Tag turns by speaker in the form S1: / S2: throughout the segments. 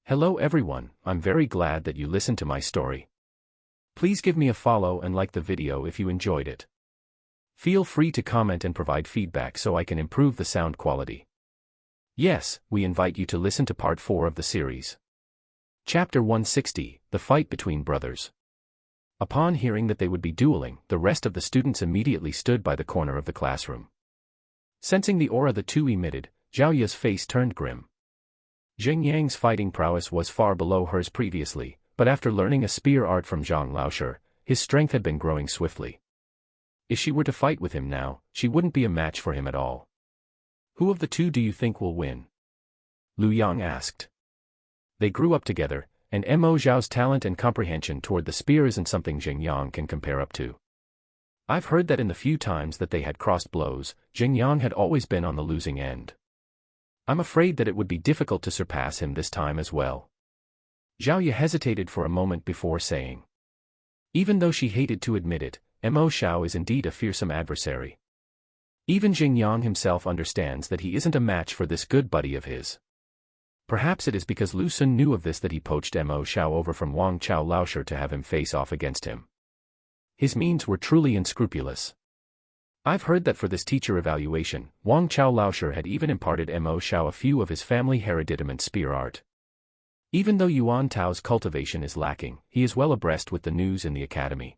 S1: Hello everyone, I'm very glad that you listened to my story. Please give me a follow and like the video if you enjoyed it. Feel free to comment and provide feedback so I can improve the sound quality. Yes, we invite you to listen to part 4 of the series. Chapter 160, The Fight Between Brothers. Upon hearing that they would be dueling, the rest of the students immediately stood by the corner of the classroom. Sensing the aura the two emitted, Zhao Ya's face turned grim. Jing Yang's fighting prowess was far below hers previously, but after learning a spear art from Zhang Laoshi, his strength had been growing swiftly. If she were to fight with him now, she wouldn't be a match for him at all. Who of the two do you think will win? Lu Yang asked. They grew up together, and Mo Zhao's talent and comprehension toward the spear isn't something Jing Yang can compare up to. I've heard that in the few times that they had crossed blows, Jing Yang had always been on the losing end. I'm afraid that it would be difficult to surpass him this time as well. Zhao Ya hesitated for a moment before saying. Even though she hated to admit it, Mo Zhao is indeed a fearsome adversary. Even Jing Yang himself understands that he isn't a match for this good buddy of his. Perhaps it is because Lu Sun knew of this that he poached Mo Zhao over from Wang Chao Laoshi to have him face off against him. His means were truly unscrupulous. I've heard that for this teacher evaluation, Wang Chao Laoshi had even imparted Mo Zhao a few of his family hereditament spear art. Even though Yuan Tao's cultivation is lacking, he is well abreast with the news in the academy.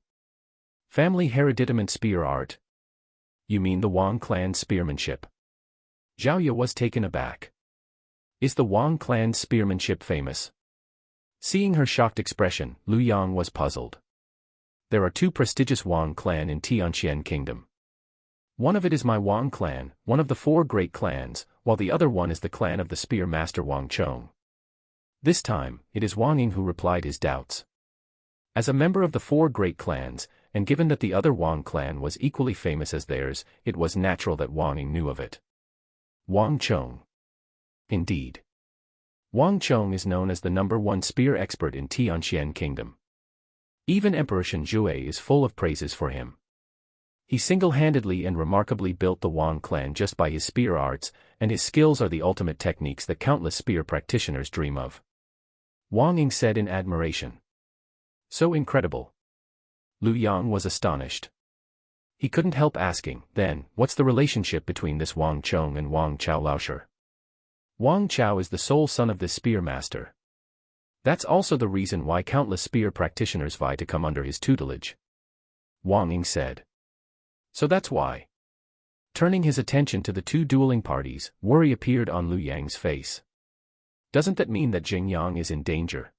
S1: Family hereditament spear art? You mean the Wang clan spearmanship? Zhao Ya was taken aback. Is the Wang clan spearmanship famous? Seeing her shocked expression, Lu Yang was puzzled. There are two prestigious Wang clan in Tianxian Kingdom. One of it is my Wang clan, one of the 4 great clans, while the other one is the clan of the spear master Wang Chong. This time, it is Wang Ying who replied his doubts. As a member of the 4 great clans, and given that the other Wang clan was equally famous as theirs, it was natural that Wang Ying knew of it. Wang Chong. Indeed. Wang Chong is known as the #1 spear expert in Tianxian Kingdom. Even Emperor Shen Jue is full of praises for him. He single-handedly and remarkably built the Wang clan just by his spear arts, and his skills are the ultimate techniques that countless spear practitioners dream of. Wang Ying said in admiration. So incredible. Lu Yang was astonished. He couldn't help asking, then, what's the relationship between this Wang Chong and Wang Chao Laoshi? Wang Chao is the sole son of this spear master. That's also the reason why countless spear practitioners vie to come under his tutelage. Wang Ying said. So that's why. Turning his attention to the two dueling parties, worry appeared on Lu Yang's face. Doesn't that mean that Jing Yang is in danger?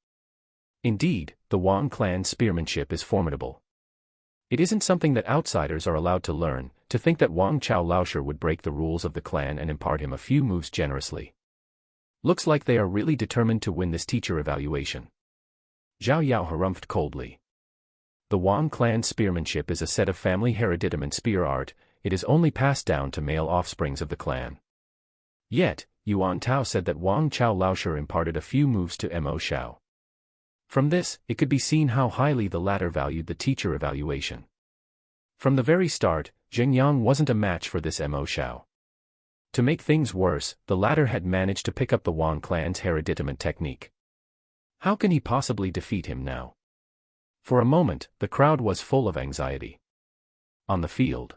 S1: Indeed, the Wang clan spearmanship is formidable. It isn't something that outsiders are allowed to learn. To think that Wang Chao Laoshi would break the rules of the clan and impart him a few moves generously. Looks like they are really determined to win this teacher evaluation. Zhao Yao harumphed coldly. The Wang clan spearmanship is a set of family hereditament spear art. It is only passed down to male offsprings of the clan. Yet, Yuan Tao said that Wang Chao Laoshi imparted a few moves to Mo Zhao. From this, it could be seen how highly the latter valued the teacher evaluation. From the very start, Jing Yang wasn't a match for this Mo Zhao. To make things worse, the latter had managed to pick up the Wang clan's hereditament technique. How can he possibly defeat him now? For a moment, the crowd was full of anxiety. On the field.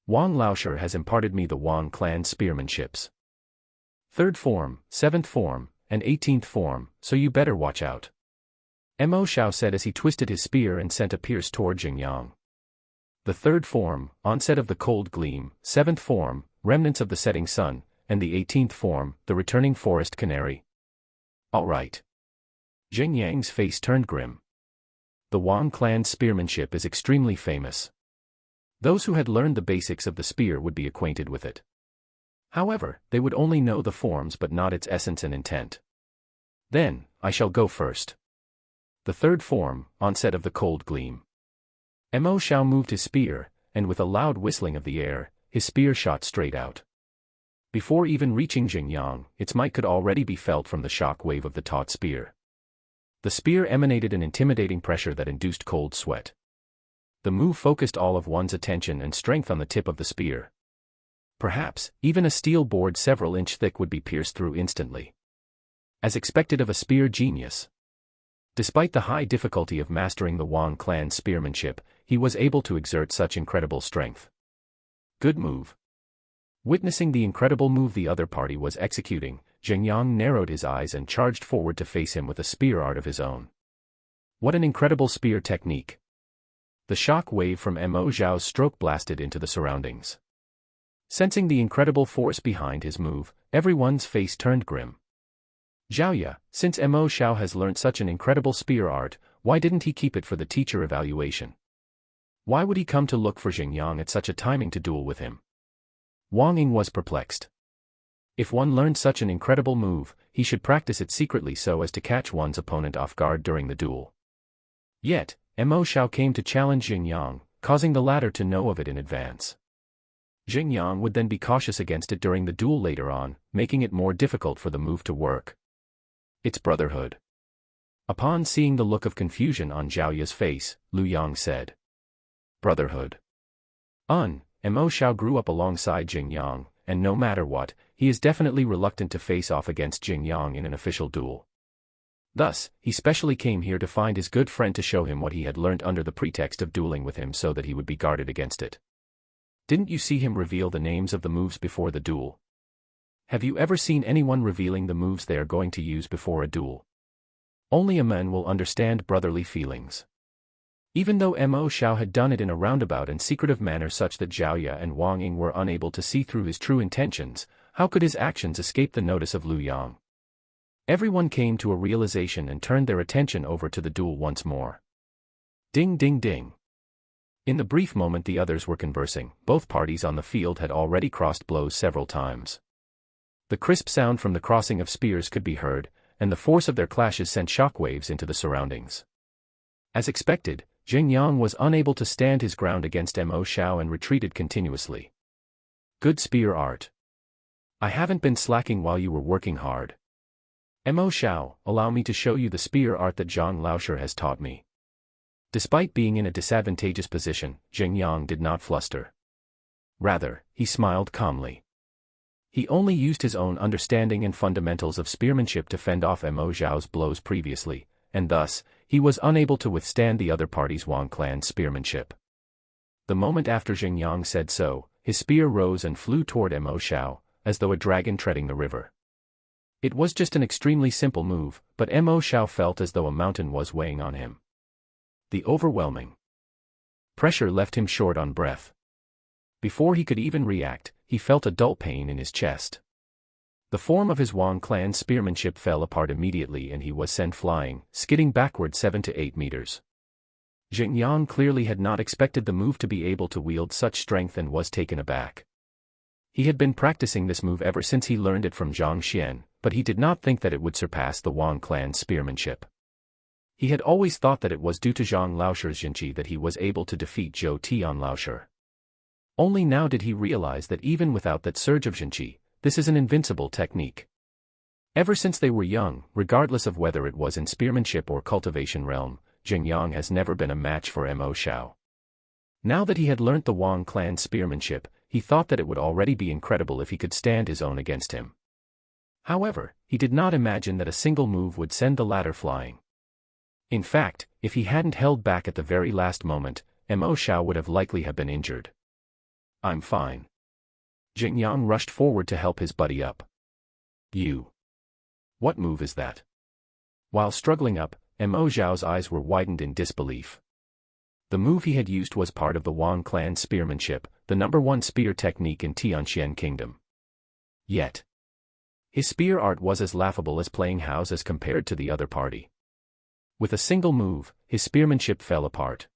S1: Wang Laoshi has imparted me the Wang clan spearmanships. 3rd form, 7th form, and 18th form, so you better watch out. Mo Zhao said as he twisted his spear and sent a pierce toward Jing Yang. The 3rd form, onset of the cold gleam, 7th form, remnants of the setting sun, and the 18th form, the returning forest canary. All right. Jing Yang's face turned grim. The Wang clan spearmanship is extremely famous. Those who had learned the basics of the spear would be acquainted with it. However, they would only know the forms but not its essence and intent. Then, I shall go first. The 3rd form, onset of the cold gleam. Mo Zhao moved his spear, and with a loud whistling of the air, his spear shot straight out. Before even reaching Jing Yang, its might could already be felt from the shock wave of the taut spear. The spear emanated an intimidating pressure that induced cold sweat. The move focused all of one's attention and strength on the tip of the spear. Perhaps, even a steel board several inch thick would be pierced through instantly. As expected of a spear genius. Despite the high difficulty of mastering the Wang clan spearmanship, he was able to exert such incredible strength. Good move. Witnessing the incredible move the other party was executing, Zheng Yang narrowed his eyes and charged forward to face him with a spear art of his own. What an incredible spear technique. The shock wave from Mo Zhao's stroke blasted into the surroundings. Sensing the incredible force behind his move, everyone's face turned grim. Zhaoya, since Mo Zhao has learnt such an incredible spear art, why didn't he keep it for the teacher evaluation? Why would he come to look for Zheng Yang at such a timing to duel with him? Wang Ying was perplexed. If one learned such an incredible move, he should practice it secretly so as to catch one's opponent off guard during the duel. Yet, Mo Zhao came to challenge Zheng Yang, causing the latter to know of it in advance. Zheng Yang would then be cautious against it during the duel later on, making it more difficult for the move to work. It's brotherhood. Upon seeing the look of confusion on Zhaoya's face, Lu Yang said. Brotherhood. Mo Zhao grew up alongside Zheng Yang, and no matter what, he is definitely reluctant to face off against Zheng Yang in an official duel. Thus, he specially came here to find his good friend to show him what he had learnt under the pretext of dueling with him so that he would be guarded against it. Didn't you see him reveal the names of the moves before the duel? Have you ever seen anyone revealing the moves they are going to use before a duel? Only a man will understand brotherly feelings. Even though Mo Zhao had done it in a roundabout and secretive manner such that Zhaoya and Wang Ying were unable to see through his true intentions, how could his actions escape the notice of Lu Yang? Everyone came to a realization and turned their attention over to the duel once more. Ding ding ding. In the brief moment the others were conversing, both parties on the field had already crossed blows several times. The crisp sound from the crossing of spears could be heard, and the force of their clashes sent shockwaves into the surroundings. As expected, Zheng Yang was unable to stand his ground against Mo Zhao and retreated continuously. Good spear art. I haven't been slacking while you were working hard. Mo Zhao, allow me to show you the spear art that Zhang Laoshi has taught me. Despite being in a disadvantageous position, Zheng Yang did not fluster. Rather, he smiled calmly. He only used his own understanding and fundamentals of spearmanship to fend off Mo Zhao's blows previously, and thus, he was unable to withstand the other party's Wang clan spearmanship. The moment after Zheng Yang said so, his spear rose and flew toward Mo Zhao, as though a dragon treading the river. It was just an extremely simple move, but Mo Zhao felt as though a mountain was weighing on him. The overwhelming pressure left him short on breath. Before he could even react, he felt a dull pain in his chest. The form of his Wang clan spearmanship fell apart immediately and he was sent flying, skidding backward 7 to 8 meters. Zheng Yang clearly had not expected the move to be able to wield such strength and was taken aback. He had been practicing this move ever since he learned it from Zhang Xian, but he did not think that it would surpass the Wang clan spearmanship. He had always thought that it was due to Zhang Laoshi's Jinqi that he was able to defeat Zhou Tian Laoshi. Only now did he realize that even without that surge of Jinqi, this is an invincible technique. Ever since they were young, regardless of whether it was in spearmanship or cultivation realm, Zheng Yang has never been a match for Mo Zhao. Now that he had learnt the Wang clan spearmanship, he thought that it would already be incredible if he could stand his own against him. However, he did not imagine that a single move would send the latter flying. In fact, if he hadn't held back at the very last moment, Mo Zhao would have likely have been injured. I'm fine. Zheng Yang rushed forward to help his buddy up. You. What move is that? While struggling up, Mo Zhao's eyes were widened in disbelief. The move he had used was part of the Wang clan spearmanship, the #1 spear technique in Tianxian Kingdom. Yet, his spear art was as laughable as playing house as compared to the other party. With a single move, his spearmanship fell apart.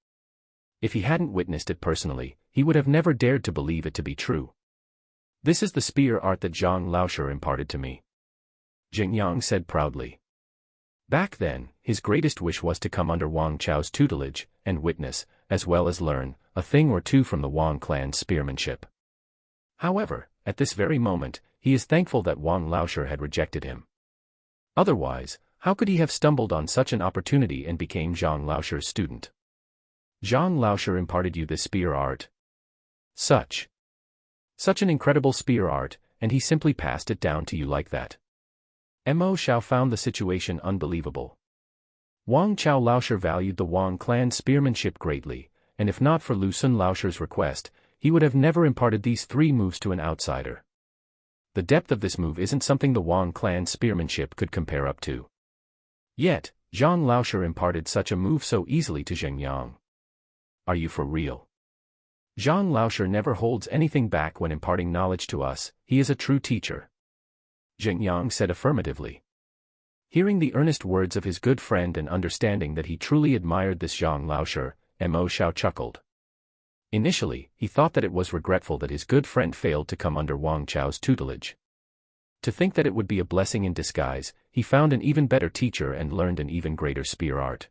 S1: If he hadn't witnessed it personally, he would have never dared to believe it to be true. This is the spear art that Zhang Laoshi imparted to me. Zheng Yang said proudly. Back then, his greatest wish was to come under Wang Chao's tutelage, and witness, as well as learn, a thing or two from the Wang clan's spearmanship. However, at this very moment, he is thankful that Wang Laoshi had rejected him. Otherwise, how could he have stumbled on such an opportunity and became Zhang Laoshi's student? Zhang Laoshi imparted you this spear art. Such an incredible spear art, and he simply passed it down to you like that. Mo Xiao found the situation unbelievable. Wang Chao Laosher valued the Wang clan's spearmanship greatly, and if not for Lu Sun Laosher's request, he would have never imparted these 3 moves to an outsider. The depth of this move isn't something the Wang clan's spearmanship could compare up to. Yet, Zhang Laosher imparted such a move so easily to Zheng Yang. Are you for real? Zhang Laosher never holds anything back when imparting knowledge to us, he is a true teacher. Zheng Yang said affirmatively. Hearing the earnest words of his good friend and understanding that he truly admired this Zhang Laosher, Mo Xiao chuckled. Initially, he thought that it was regretful that his good friend failed to come under Wang Chao's tutelage. To think that it would be a blessing in disguise, he found an even better teacher and learned an even greater spear art.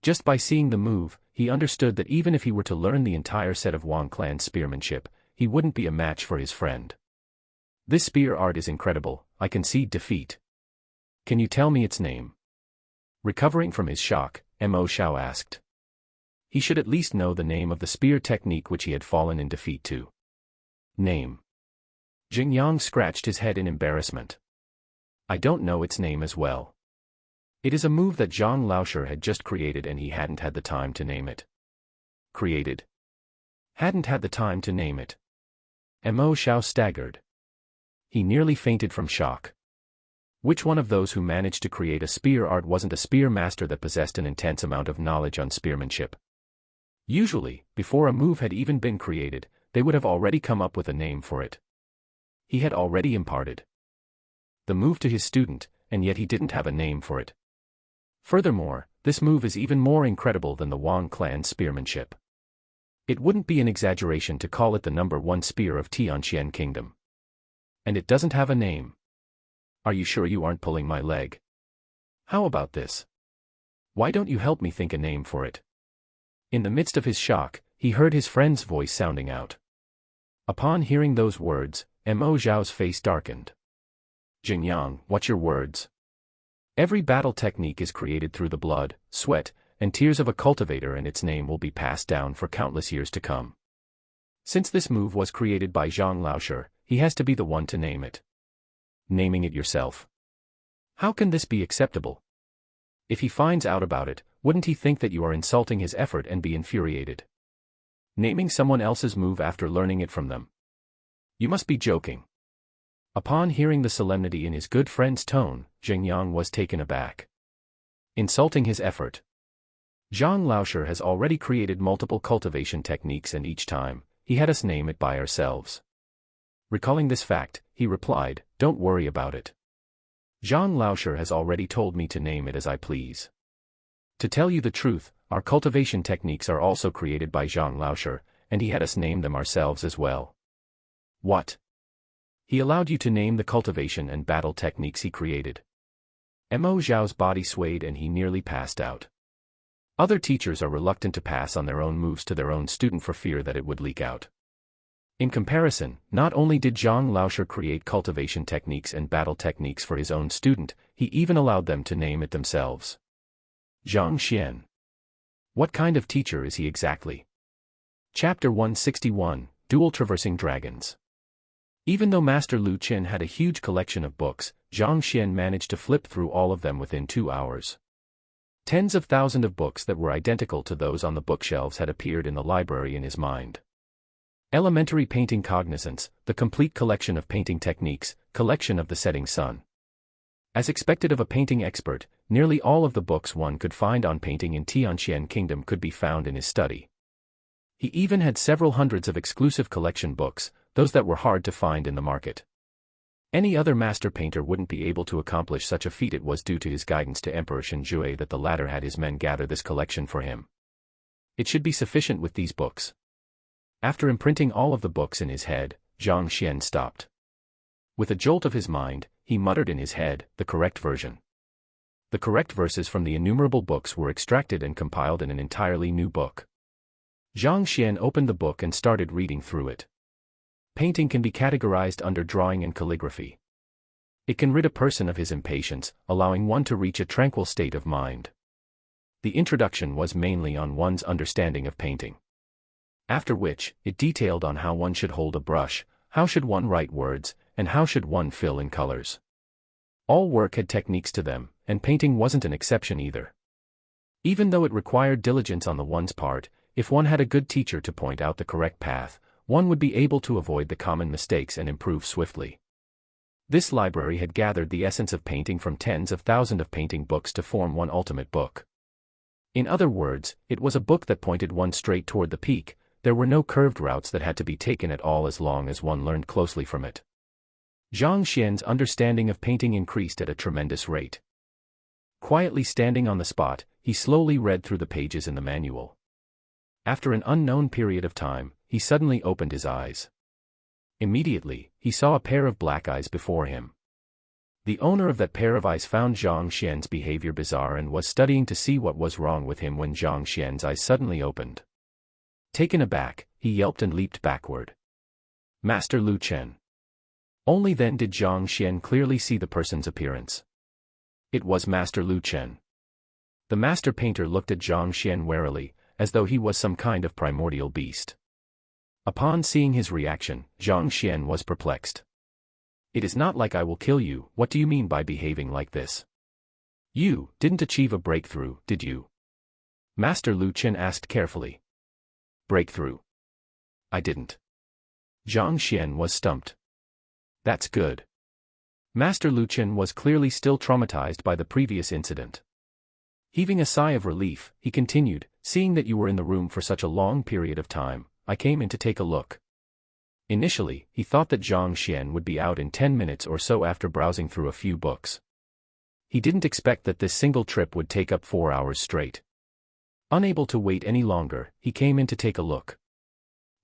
S1: Just by seeing the move, he understood that even if he were to learn the entire set of Wang clan's spearmanship, he wouldn't be a match for his friend. This spear art is incredible, I concede defeat. Can you tell me its name? Recovering from his shock, Mo Xiao asked. He should at least know the name of the spear technique which he had fallen in defeat to. Name. Zheng Yang scratched his head in embarrassment. I don't know its name as well. It is a move that Zhang Laosher had just created and he hadn't had the time to name it. Created? Hadn't had the time to name it. Mo Xiao staggered. He nearly fainted from shock. Which one of those who managed to create a spear art wasn't a spear master that possessed an intense amount of knowledge on spearmanship? Usually, before a move had even been created, they would have already come up with a name for it. He had already imparted the move to his student, and yet he didn't have a name for it. Furthermore, this move is even more incredible than the Wang clan spearmanship. It wouldn't be an exaggeration to call it the #1 spear of Tianxian Kingdom. And it doesn't have a name. Are you sure you aren't pulling my leg? How about this? Why don't you help me think a name for it? In the midst of his shock, he heard his friend's voice sounding out. Upon hearing those words, Mo Xiao's face darkened. Zheng Yang, what's your words? Every battle technique is created through the blood, sweat, and tears of a cultivator, and its name will be passed down for countless years to come. Since this move was created by Zhang Laosher, he has to be the one to name it. Naming it yourself? How can this be acceptable? If he finds out about it, wouldn't he think that you are insulting his effort and be infuriated? Naming someone else's move after learning it from them? You must be joking. Upon hearing the solemnity in his good friend's tone, Zheng Yang was taken aback. Insulting his effort. Zhang Laosher has already created multiple cultivation techniques, and each time, he had us name it by ourselves. Recalling this fact, he replied, "Don't worry about it. Zhang Laosher has already told me to name it as I please. To tell you the truth, our cultivation techniques are also created by Zhang Laosher, and he had us name them ourselves as well." What? He allowed you to name the cultivation and battle techniques he created? Mo Xiao's body swayed and he nearly passed out. Other teachers are reluctant to pass on their own moves to their own student for fear that it would leak out. In comparison, not only did Zhang Laosher create cultivation techniques and battle techniques for his own student, he even allowed them to name it themselves. Zhang Xian. What kind of teacher is he exactly? Chapter 161, Dual Traversing Dragons. Even though Master Lu Qin had a huge collection of books, Zhang Xian managed to flip through all of them within 2 hours. Tens of thousands of books that were identical to those on the bookshelves had appeared in the library in his mind. Elementary Painting Cognizance, the complete collection of painting techniques, collection of the setting sun. As expected of a painting expert, nearly all of the books one could find on painting in Tianxian Kingdom could be found in his study. He even had several hundreds of exclusive collection books, those that were hard to find in the market. Any other master painter wouldn't be able to accomplish such a feat. It was due to his guidance to Emperor Shenjue that the latter had his men gather this collection for him. It should be sufficient with these books. After imprinting all of the books in his head, Zhang Xian stopped. With a jolt of his mind, he muttered in his head, the correct version. The correct verses from the innumerable books were extracted and compiled in an entirely new book. Zhang Xian opened the book and started reading through it. Painting can be categorized under drawing and calligraphy. It can rid a person of his impatience, allowing one to reach a tranquil state of mind. The introduction was mainly on one's understanding of painting. After which, it detailed on how one should hold a brush, how should one write words, and how should one fill in colors. All work had techniques to them, and painting wasn't an exception either. Even though it required diligence on the one's part, if one had a good teacher to point out the correct path, one would be able to avoid the common mistakes and improve swiftly. This library had gathered the essence of painting from tens of thousands of painting books to form one ultimate book. In other words, it was a book that pointed one straight toward the peak. There were no curved routes that had to be taken at all as long as one learned closely from it. Zhang Xian's understanding of painting increased at a tremendous rate. Quietly standing on the spot, he slowly read through the pages in the manual. After an unknown period of time, he suddenly opened his eyes. Immediately, he saw a pair of black eyes before him. The owner of that pair of eyes found Zhang Xian's behavior bizarre and was studying to see what was wrong with him when Zhang Xian's eyes suddenly opened. Taken aback, he yelped and leaped backward. Master Lu Chen. Only then did Zhang Xian clearly see the person's appearance. It was Master Lu Chen. The master painter looked at Zhang Xian warily, as though he was some kind of primordial beast. Upon seeing his reaction, Zhang Xian was perplexed. It is not like I will kill you. What do you mean by behaving like this? You didn't achieve a breakthrough, did you? Master Lu Chen asked carefully. Breakthrough? I didn't. Zhang Xian was stumped. That's good. Master Lu Chen was clearly still traumatized by the previous incident. Heaving a sigh of relief, he continued, seeing that you were in the room for such a long period of time, I came in to take a look. Initially, he thought that Zhang Xian would be out in 10 minutes or so after browsing through a few books. He didn't expect that this single trip would take up 4 hours straight. Unable to wait any longer, he came in to take a look.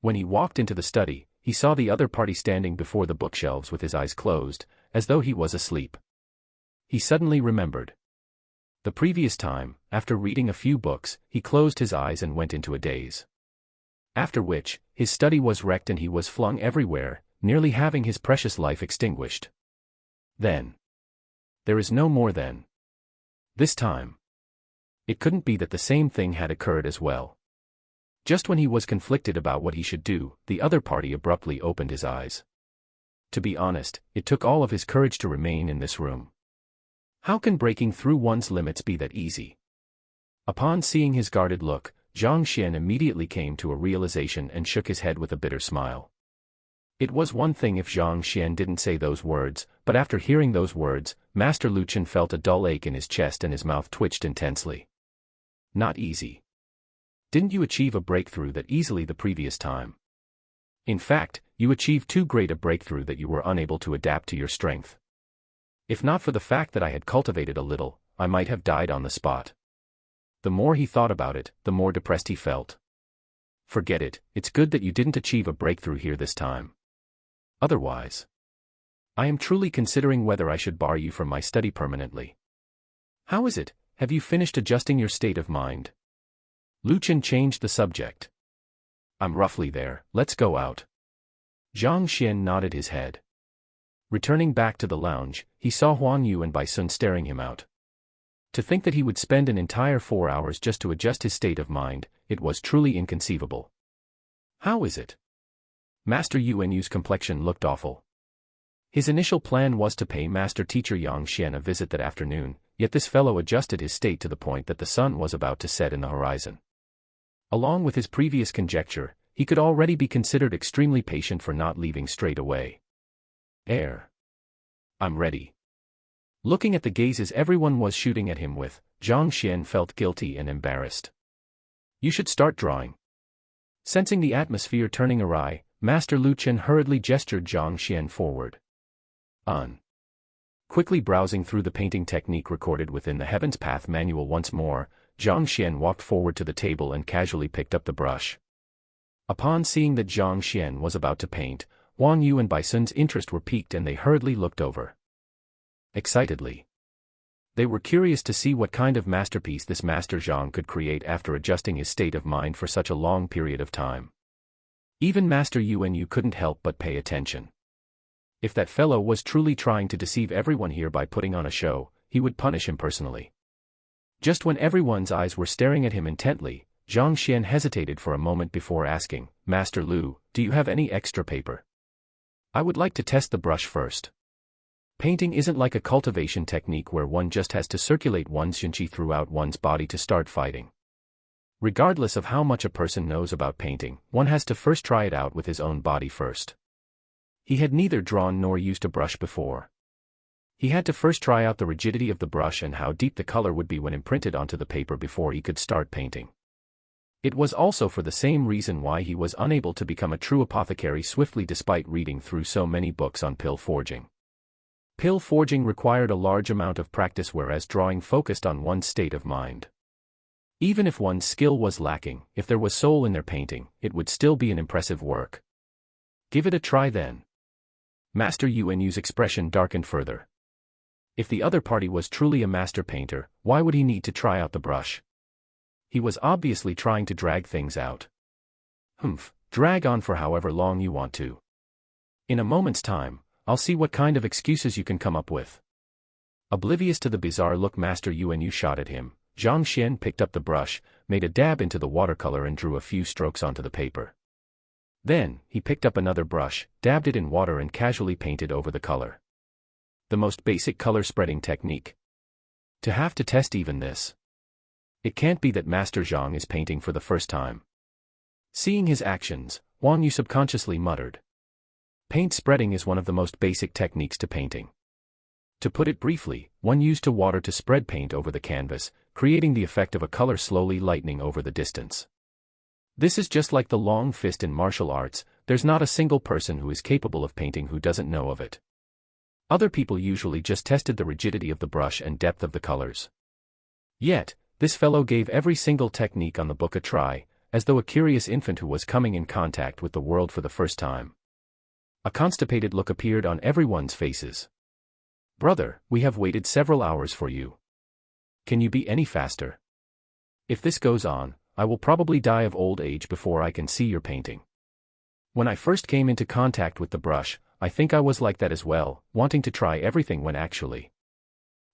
S1: When he walked into the study, he saw the other party standing before the bookshelves with his eyes closed, as though he was asleep. He suddenly remembered. The previous time, after reading a few books, he closed his eyes and went into a daze. After which, his study was wrecked and he was flung everywhere, nearly having his precious life extinguished. Then. There is no more then. This time. It couldn't be that the same thing had occurred as well. Just when he was conflicted about what he should do, the other party abruptly opened his eyes. To be honest, it took all of his courage to remain in this room. How can breaking through one's limits be that easy? Upon seeing his guarded look, Zhang Xian immediately came to a realization and shook his head with a bitter smile. It was one thing if Zhang Xian didn't say those words, but after hearing those words, Master Lu Chen felt a dull ache in his chest and his mouth twitched intensely. Not easy. Didn't you achieve a breakthrough that easily the previous time? In fact, you achieved too great a breakthrough that you were unable to adapt to your strength. If not for the fact that I had cultivated a little, I might have died on the spot. The more he thought about it, the more depressed he felt. Forget it, it's good that you didn't achieve a breakthrough here this time. Otherwise, I am truly considering whether I should bar you from my study permanently. How is it, have you finished adjusting your state of mind? Lu Chen changed the subject. I'm roughly there, let's go out. Zhang Xian nodded his head. Returning back to the lounge, he saw Huang Yu and Bai Sun staring him out. To think that he would spend an entire 4 hours just to adjust his state of mind, it was truly inconceivable. How is it? Master Yu's complexion looked awful. His initial plan was to pay Master Teacher Yang Xian a visit that afternoon, yet this fellow adjusted his state to the point that the sun was about to set in the horizon. Along with his previous conjecture, he could already be considered extremely patient for not leaving straight away. I'm ready. Looking at the gazes everyone was shooting at him with, Zhang Xian felt guilty and embarrassed. You should start drawing. Sensing the atmosphere turning awry, Master Lu Chen hurriedly gestured Zhang Xian forward. Quickly browsing through the painting technique recorded within the Heaven's Path manual once more, Zhang Xian walked forward to the table and casually picked up the brush. Upon seeing that Zhang Xian was about to paint, Huang Yu and Bai Sun's interest were piqued and they hurriedly looked over. Excitedly. They were curious to see what kind of masterpiece this Master Zhang could create after adjusting his state of mind for such a long period of time. Even Master Yu couldn't help but pay attention. If that fellow was truly trying to deceive everyone here by putting on a show, he would punish him personally. Just when everyone's eyes were staring at him intently, Zhang Xian hesitated for a moment before asking, Master Lu, do you have any extra paper? I would like to test the brush first. Painting isn't like a cultivation technique where one just has to circulate one's qi throughout one's body to start fighting. Regardless of how much a person knows about painting, one has to first try it out with his own body first. He had neither drawn nor used a brush before. He had to first try out the rigidity of the brush and how deep the color would be when imprinted onto the paper before he could start painting. It was also for the same reason why he was unable to become a true apothecary swiftly despite reading through so many books on pill forging. Pill forging required a large amount of practice, whereas drawing focused on one's state of mind. Even if one's skill was lacking, if there was soul in their painting, it would still be an impressive work. Give it a try then. Master Yuanyu's expression darkened further. If the other party was truly a master painter, why would he need to try out the brush? He was obviously trying to drag things out. Drag on for however long you want to. In a moment's time, I'll see what kind of excuses you can come up with. Oblivious to the bizarre look Master Yuanyu shot at him, Zhang Xian picked up the brush, made a dab into the watercolor and drew a few strokes onto the paper. Then, he picked up another brush, dabbed it in water and casually painted over the color. The most basic color spreading technique. To have to test even this. It can't be that Master Zhang is painting for the first time. Seeing his actions, Wang Yu subconsciously muttered. Paint spreading is one of the most basic techniques to painting. To put it briefly, one used water to spread paint over the canvas, creating the effect of a color slowly lightening over the distance. This is just like the long fist in martial arts, there's not a single person who is capable of painting who doesn't know of it. Other people usually just tested the rigidity of the brush and depth of the colors. Yet, this fellow gave every single technique on the book a try, as though a curious infant who was coming in contact with the world for the first time. A constipated look appeared on everyone's faces. Brother, we have waited several hours for you. Can you be any faster? If this goes on, I will probably die of old age before I can see your painting. When I first came into contact with the brush, I think I was like that as well, wanting to try everything when actually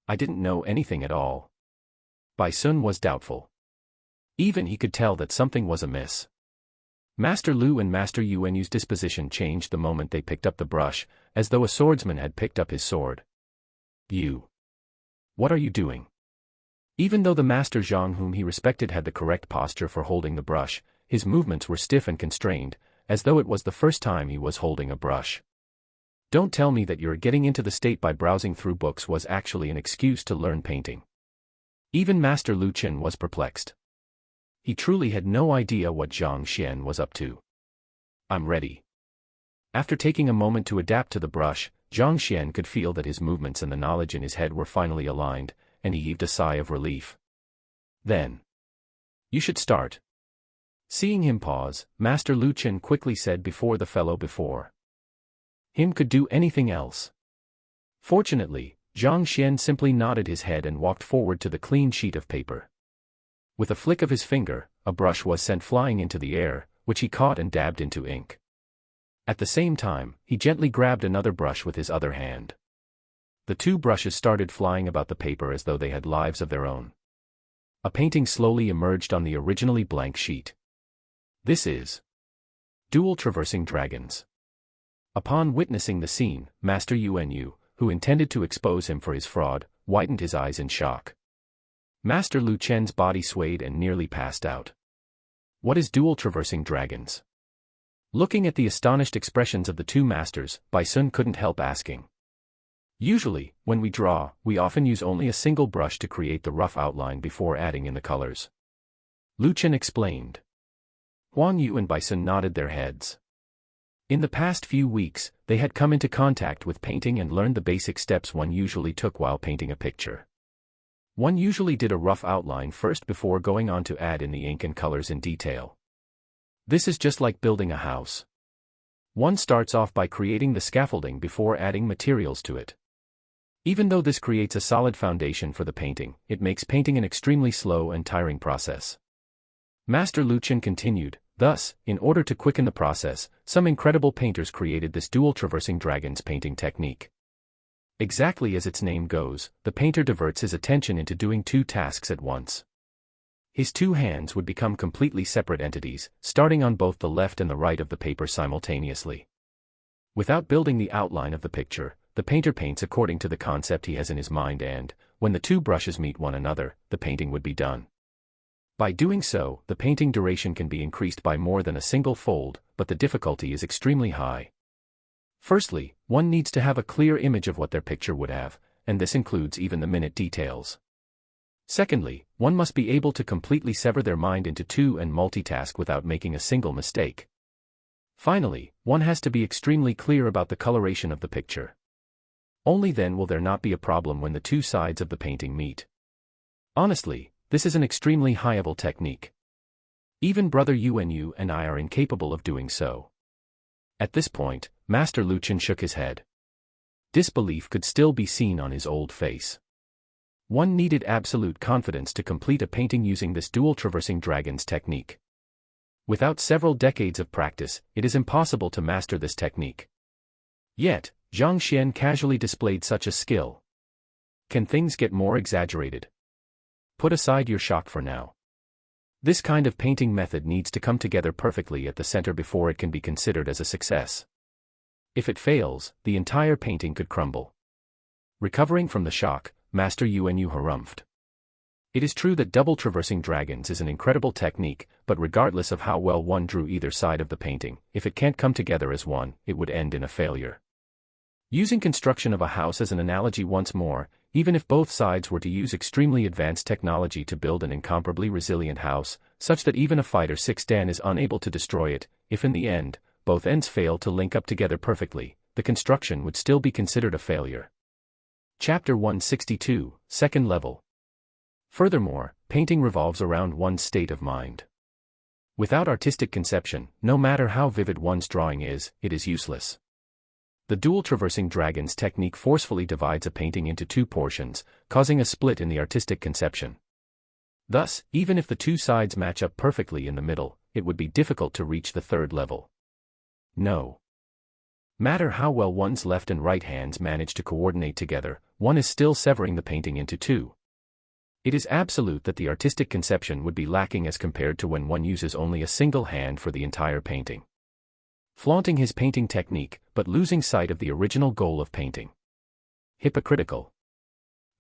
S1: I didn't know anything at all. Bai Sun was doubtful. Even he could tell that something was amiss. Master Lu and Master Yuanyu's disposition changed the moment they picked up the brush, as though a swordsman had picked up his sword. You. What are you doing? Even though the Master Zhang whom he respected had the correct posture for holding the brush, his movements were stiff and constrained, as though it was the first time he was holding a brush. Don't tell me that your getting into the state by browsing through books was actually an excuse to learn painting. Even Master Lu Qin was perplexed. He truly had no idea what Zhang Xian was up to. I'm ready. After taking a moment to adapt to the brush, Zhang Xian could feel that his movements and the knowledge in his head were finally aligned, and he heaved a sigh of relief. Then. You should start. Seeing him pause, Master Lu Qin quickly said before the fellow before him could do anything else. Fortunately, Zhang Xian simply nodded his head and walked forward to the clean sheet of paper. With a flick of his finger, a brush was sent flying into the air, which he caught and dabbed into ink. At the same time, he gently grabbed another brush with his other hand. The two brushes started flying about the paper as though they had lives of their own. A painting slowly emerged on the originally blank sheet. This is Dual Traversing Dragons. Upon witnessing the scene, Master Yuanyu, who intended to expose him for his fraud, widened his eyes in shock. Master Lu Chen's body swayed and nearly passed out. What is Dual Traversing Dragons? Looking at the astonished expressions of the two masters, Bai Sun couldn't help asking. Usually, when we draw, we often use only a single brush to create the rough outline before adding in the colors. Lu Chen explained. Huang Yu and Bai Sun nodded their heads. In the past few weeks, they had come into contact with painting and learned the basic steps one usually took while painting a picture. One usually did a rough outline first before going on to add in the ink and colors in detail. This is just like building a house. One starts off by creating the scaffolding before adding materials to it. Even though this creates a solid foundation for the painting, it makes painting an extremely slow and tiring process. Master Lu Chen continued, thus, in order to quicken the process, some incredible painters created this dual traversing dragons painting technique. Exactly as its name goes, the painter diverts his attention into doing two tasks at once. His two hands would become completely separate entities, starting on both the left and the right of the paper simultaneously. Without building the outline of the picture, the painter paints according to the concept he has in his mind and, when the two brushes meet one another, the painting would be done. By doing so, the painting duration can be increased by more than a single fold, but the difficulty is extremely high. Firstly, one needs to have a clear image of what their picture would have, and this includes even the minute details. Secondly, one must be able to completely sever their mind into two and multitask without making a single mistake. Finally, one has to be extremely clear about the coloration of the picture. Only then will there not be a problem when the two sides of the painting meet. Honestly, this is an extremely high-level technique. Even Brother Unu and I are incapable of doing so. At this point, Master Luchin shook his head. Disbelief could still be seen on his old face. One needed absolute confidence to complete a painting using this dual traversing dragons technique. Without several decades of practice, it is impossible to master this technique. Yet, Zhang Xian casually displayed such a skill. Can things get more exaggerated? Put aside your shock for now. This kind of painting method needs to come together perfectly at the center before it can be considered as a success. If it fails, the entire painting could crumble. Recovering from the shock, Master Unu harumphed. It is true that double traversing dragons is an incredible technique, but regardless of how well one drew either side of the painting, if it can't come together as one, it would end in a failure. Using construction of a house as an analogy once more, even if both sides were to use extremely advanced technology to build an incomparably resilient house, such that even a fighter 6 Dan is unable to destroy it, if in the end, both ends fail to link up together perfectly, the construction would still be considered a failure. Chapter 162, Second Level. Furthermore, painting revolves around one's state of mind. Without artistic conception, no matter how vivid one's drawing is, it is useless. The dual traversing dragons technique forcefully divides a painting into two portions, causing a split in the artistic conception. Thus, even if the two sides match up perfectly in the middle, it would be difficult to reach the third level. No matter how well one's left and right hands manage to coordinate together, one is still severing the painting into two. It is absolute that the artistic conception would be lacking as compared to when one uses only a single hand for the entire painting. Flaunting his painting technique, but losing sight of the original goal of painting. Hypocritical.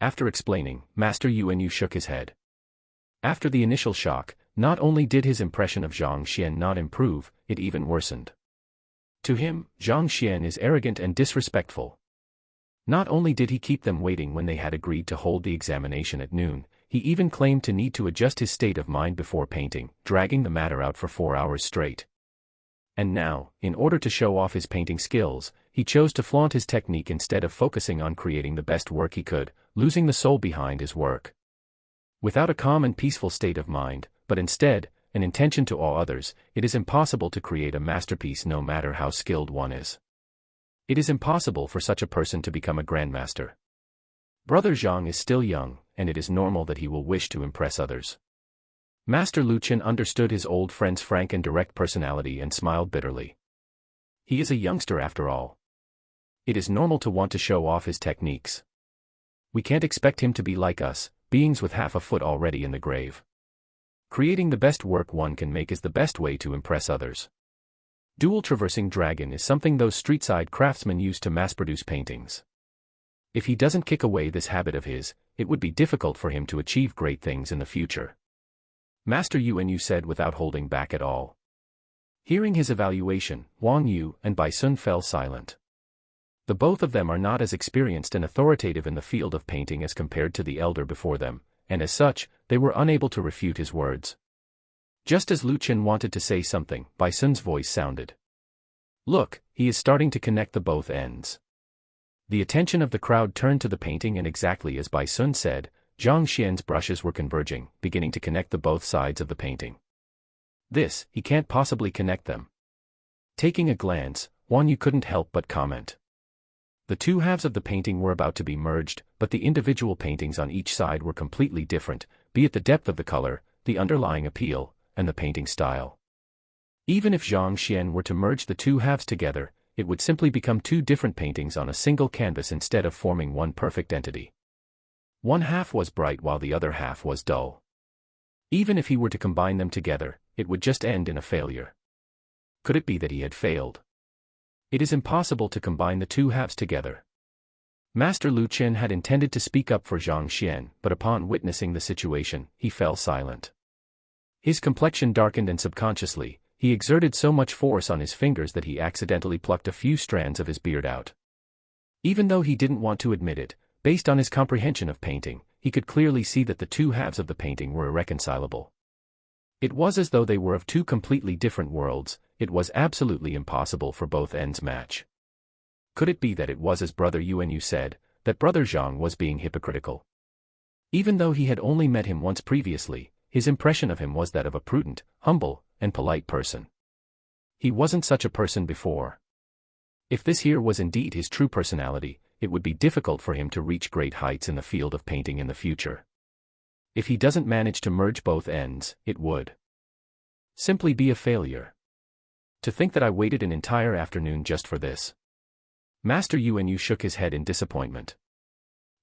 S1: After explaining, Master Unu shook his head. After the initial shock, not only did his impression of Zhang Xian not improve, it even worsened. To him, Zhang Xian is arrogant and disrespectful. Not only did he keep them waiting when they had agreed to hold the examination at noon, he even claimed to need to adjust his state of mind before painting, dragging the matter out for 4 hours straight. And now, in order to show off his painting skills, he chose to flaunt his technique instead of focusing on creating the best work he could, losing the soul behind his work. Without a calm and peaceful state of mind, but instead, an intention to awe others, it is impossible to create a masterpiece no matter how skilled one is. It is impossible for such a person to become a grandmaster. Brother Zhang is still young, and it is normal that he will wish to impress others. Master Luchin understood his old friend's frank and direct personality and smiled bitterly. He is a youngster after all. It is normal to want to show off his techniques. We can't expect him to be like us, beings with half a foot already in the grave. Creating the best work one can make is the best way to impress others. Dual traversing dragon is something those street-side craftsmen use to mass-produce paintings. If he doesn't kick away this habit of his, it would be difficult for him to achieve great things in the future. Master Unu said without holding back at all. Hearing his evaluation, Wang Yu and Bai Sun fell silent. The both of them are not as experienced and authoritative in the field of painting as compared to the elder before them, and as such, they were unable to refute his words. Just as Luchin wanted to say something, Bai Sun's voice sounded. Look, he is starting to connect the both ends. The attention of the crowd turned to the painting, and exactly as Bai Sun said, Zhang Xian's brushes were converging, beginning to connect the both sides of the painting. This, he can't possibly connect them. Taking a glance, Wang Yu couldn't help but comment. The two halves of the painting were about to be merged, but the individual paintings on each side were completely different, be it the depth of the color, the underlying appeal, and the painting style. Even if Zhang Xian were to merge the two halves together, it would simply become two different paintings on a single canvas instead of forming one perfect entity. One half was bright while the other half was dull. Even if he were to combine them together, it would just end in a failure. Could it be that he had failed? It is impossible to combine the two halves together. Master Lu Chen had intended to speak up for Zhang Xian, but upon witnessing the situation, he fell silent. His complexion darkened and subconsciously, he exerted so much force on his fingers that he accidentally plucked a few strands of his beard out. Even though he didn't want to admit it, based on his comprehension of painting, he could clearly see that the two halves of the painting were irreconcilable. It was as though they were of two completely different worlds. It was absolutely impossible for both ends match. Could it be that it was as Brother Yuanyu said, that Brother Zhang was being hypocritical? Even though he had only met him once previously, his impression of him was that of a prudent, humble, and polite person. He wasn't such a person before. If this here was indeed his true personality, it would be difficult for him to reach great heights in the field of painting in the future. If he doesn't manage to merge both ends, it would simply be a failure. To think that I waited an entire afternoon just for this. Master Yuanyu shook his head in disappointment.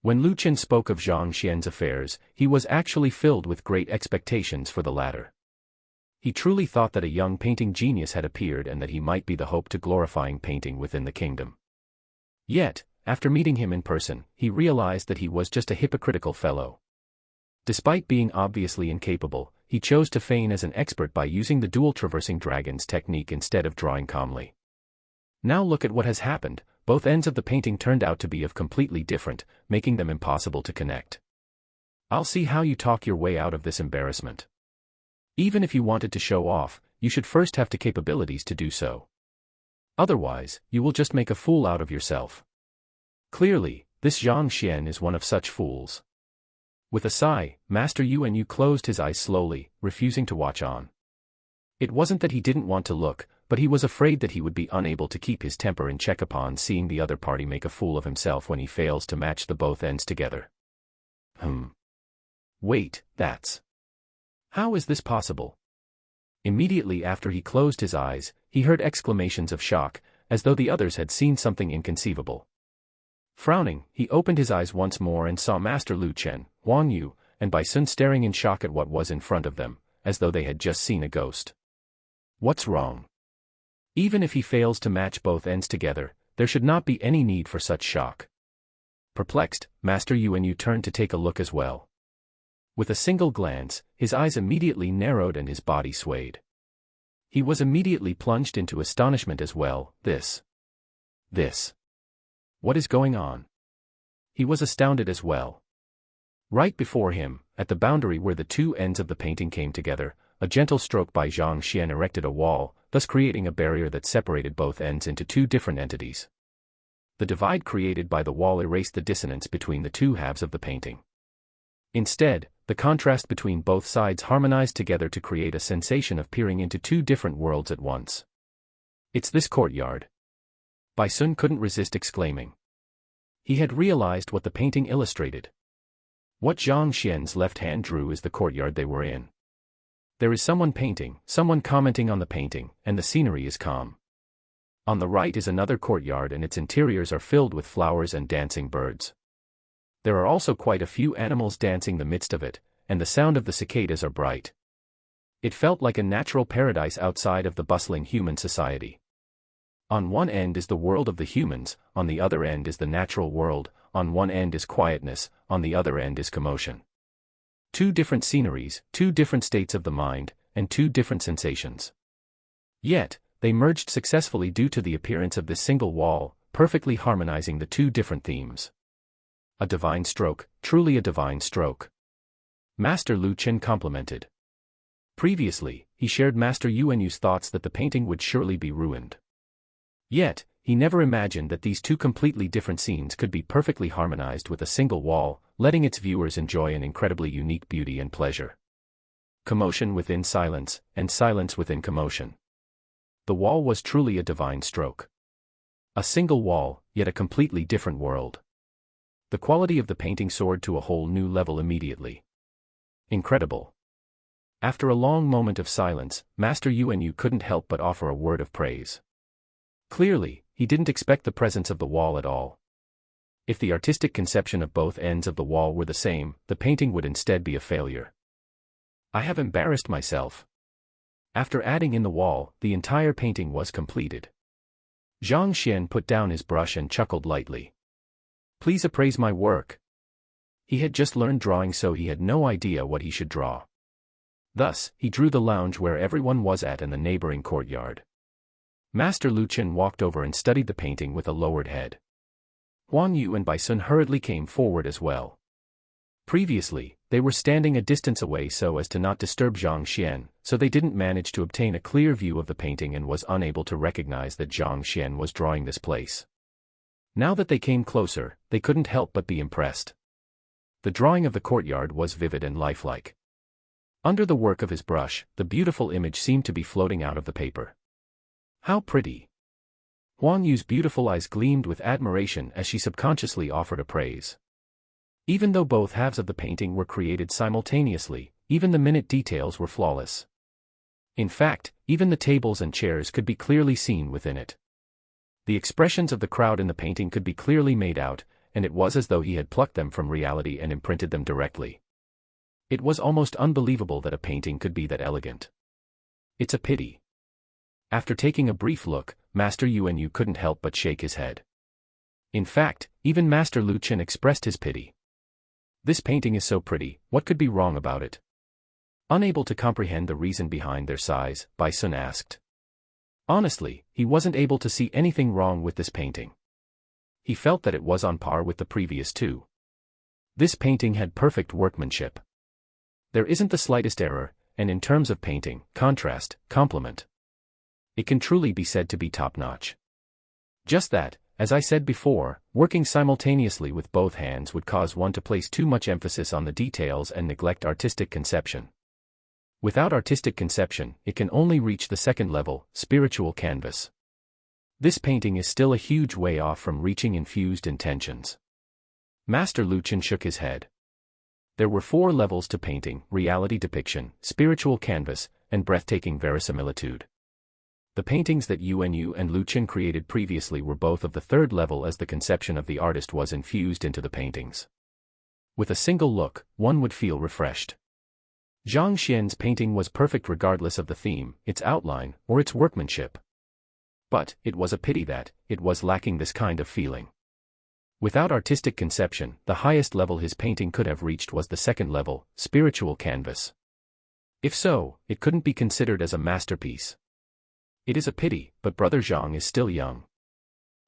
S1: When Lu Chen spoke of Zhang Xian's affairs, he was actually filled with great expectations for the latter. He truly thought that a young painting genius had appeared and that he might be the hope to glorifying painting within the kingdom. Yet, after meeting him in person, he realized that he was just a hypocritical fellow. Despite being obviously incapable, he chose to feign as an expert by using the dual traversing dragons technique instead of drawing calmly. Now look at what has happened. Both ends of the painting turned out to be of completely different, making them impossible to connect. I'll see how you talk your way out of this embarrassment. Even if you wanted to show off, you should first have the capabilities to do so. Otherwise, you will just make a fool out of yourself. Clearly, this Zhang Xian is one of such fools. With a sigh, Master Yuanyu closed his eyes slowly, refusing to watch on. It wasn't that he didn't want to look, but he was afraid that he would be unable to keep his temper in check upon seeing the other party make a fool of himself when he fails to match the both ends together. Wait, that's... How is this possible? Immediately after he closed his eyes, he heard exclamations of shock, as though the others had seen something inconceivable. Frowning, he opened his eyes once more and saw Master Lu Chen, Wang Yu, and Bai Sun staring in shock at what was in front of them, as though they had just seen a ghost. What's wrong? Even if he fails to match both ends together, there should not be any need for such shock. Perplexed, Master Yuanyu turned to take a look as well. With a single glance, his eyes immediately narrowed and his body swayed. He was immediately plunged into astonishment as well. This. What is going on? He was astounded as well. Right before him, at the boundary where the two ends of the painting came together, a gentle stroke by Zhang Xian erected a wall, thus creating a barrier that separated both ends into two different entities. The divide created by the wall erased the dissonance between the two halves of the painting. Instead, the contrast between both sides harmonized together to create a sensation of peering into two different worlds at once. It's this courtyard. Bai Sun couldn't resist exclaiming. He had realized what the painting illustrated. What Zhang Xian's left hand drew is the courtyard they were in. There is someone painting, someone commenting on the painting, and the scenery is calm. On the right is another courtyard and its interiors are filled with flowers and dancing birds. There are also quite a few animals dancing in the midst of it, and the sound of the cicadas are bright. It felt like a natural paradise outside of the bustling human society. On one end is the world of the humans, on the other end is the natural world, on one end is quietness, on the other end is commotion. Two different sceneries, two different states of the mind, and two different sensations. Yet, they merged successfully due to the appearance of this single wall, perfectly harmonizing the two different themes. A divine stroke, truly a divine stroke. Master Lu Chen complimented. Previously, he shared Master Yuanyu's thoughts that the painting would surely be ruined. Yet, he never imagined that these two completely different scenes could be perfectly harmonized with a single wall, letting its viewers enjoy an incredibly unique beauty and pleasure. Commotion within silence, and silence within commotion. The wall was truly a divine stroke. A single wall, yet a completely different world. The quality of the painting soared to a whole new level immediately. Incredible. After a long moment of silence, Master Yuanyu couldn't help but offer a word of praise. Clearly, he didn't expect the presence of the wall at all. If the artistic conception of both ends of the wall were the same, the painting would instead be a failure. I have embarrassed myself. After adding in the wall, the entire painting was completed. Zhang Xian put down his brush and chuckled lightly. Please appraise my work. He had just learned drawing, so he had no idea what he should draw. Thus, he drew the lounge where everyone was at and the neighboring courtyard. Master Lu Chen walked over and studied the painting with a lowered head. Huang Yu and Bai Sun hurriedly came forward as well. Previously, they were standing a distance away so as to not disturb Zhang Xian, so they didn't manage to obtain a clear view of the painting and was unable to recognize that Zhang Xian was drawing this place. Now that they came closer, they couldn't help but be impressed. The drawing of the courtyard was vivid and lifelike. Under the work of his brush, the beautiful image seemed to be floating out of the paper. How pretty! Huang Yu's beautiful eyes gleamed with admiration as she subconsciously offered a praise. Even though both halves of the painting were created simultaneously, even the minute details were flawless. In fact, even the tables and chairs could be clearly seen within it. The expressions of the crowd in the painting could be clearly made out, and it was as though he had plucked them from reality and imprinted them directly. It was almost unbelievable that a painting could be that elegant. It's a pity. After taking a brief look, Master Yuan couldn't help but shake his head. In fact, even Master Lu Chen expressed his pity. This painting is so pretty, what could be wrong about it? Unable to comprehend the reason behind their size, Bai Sun asked. Honestly, he wasn't able to see anything wrong with this painting. He felt that it was on par with the previous two. This painting had perfect workmanship. There isn't the slightest error, and in terms of painting, contrast, complement, it can truly be said to be top-notch. Just that, as I said before, working simultaneously with both hands would cause one to place too much emphasis on the details and neglect artistic conception. Without artistic conception, it can only reach the second level, spiritual canvas. This painting is still a huge way off from reaching infused intentions. Master Lu Chen shook his head. There were 4 levels to painting: reality depiction, spiritual canvas, and breathtaking verisimilitude. The paintings that Yuan and Lu Chen created previously were both of the 3rd level as the conception of the artist was infused into the paintings. With a single look, one would feel refreshed. Zhang Xian's painting was perfect regardless of the theme, its outline, or its workmanship. But, it was a pity that, it was lacking this kind of feeling. Without artistic conception, the highest level his painting could have reached was the 2nd level, spiritual canvas. If so, it couldn't be considered as a masterpiece. It is a pity, but Brother Zhang is still young.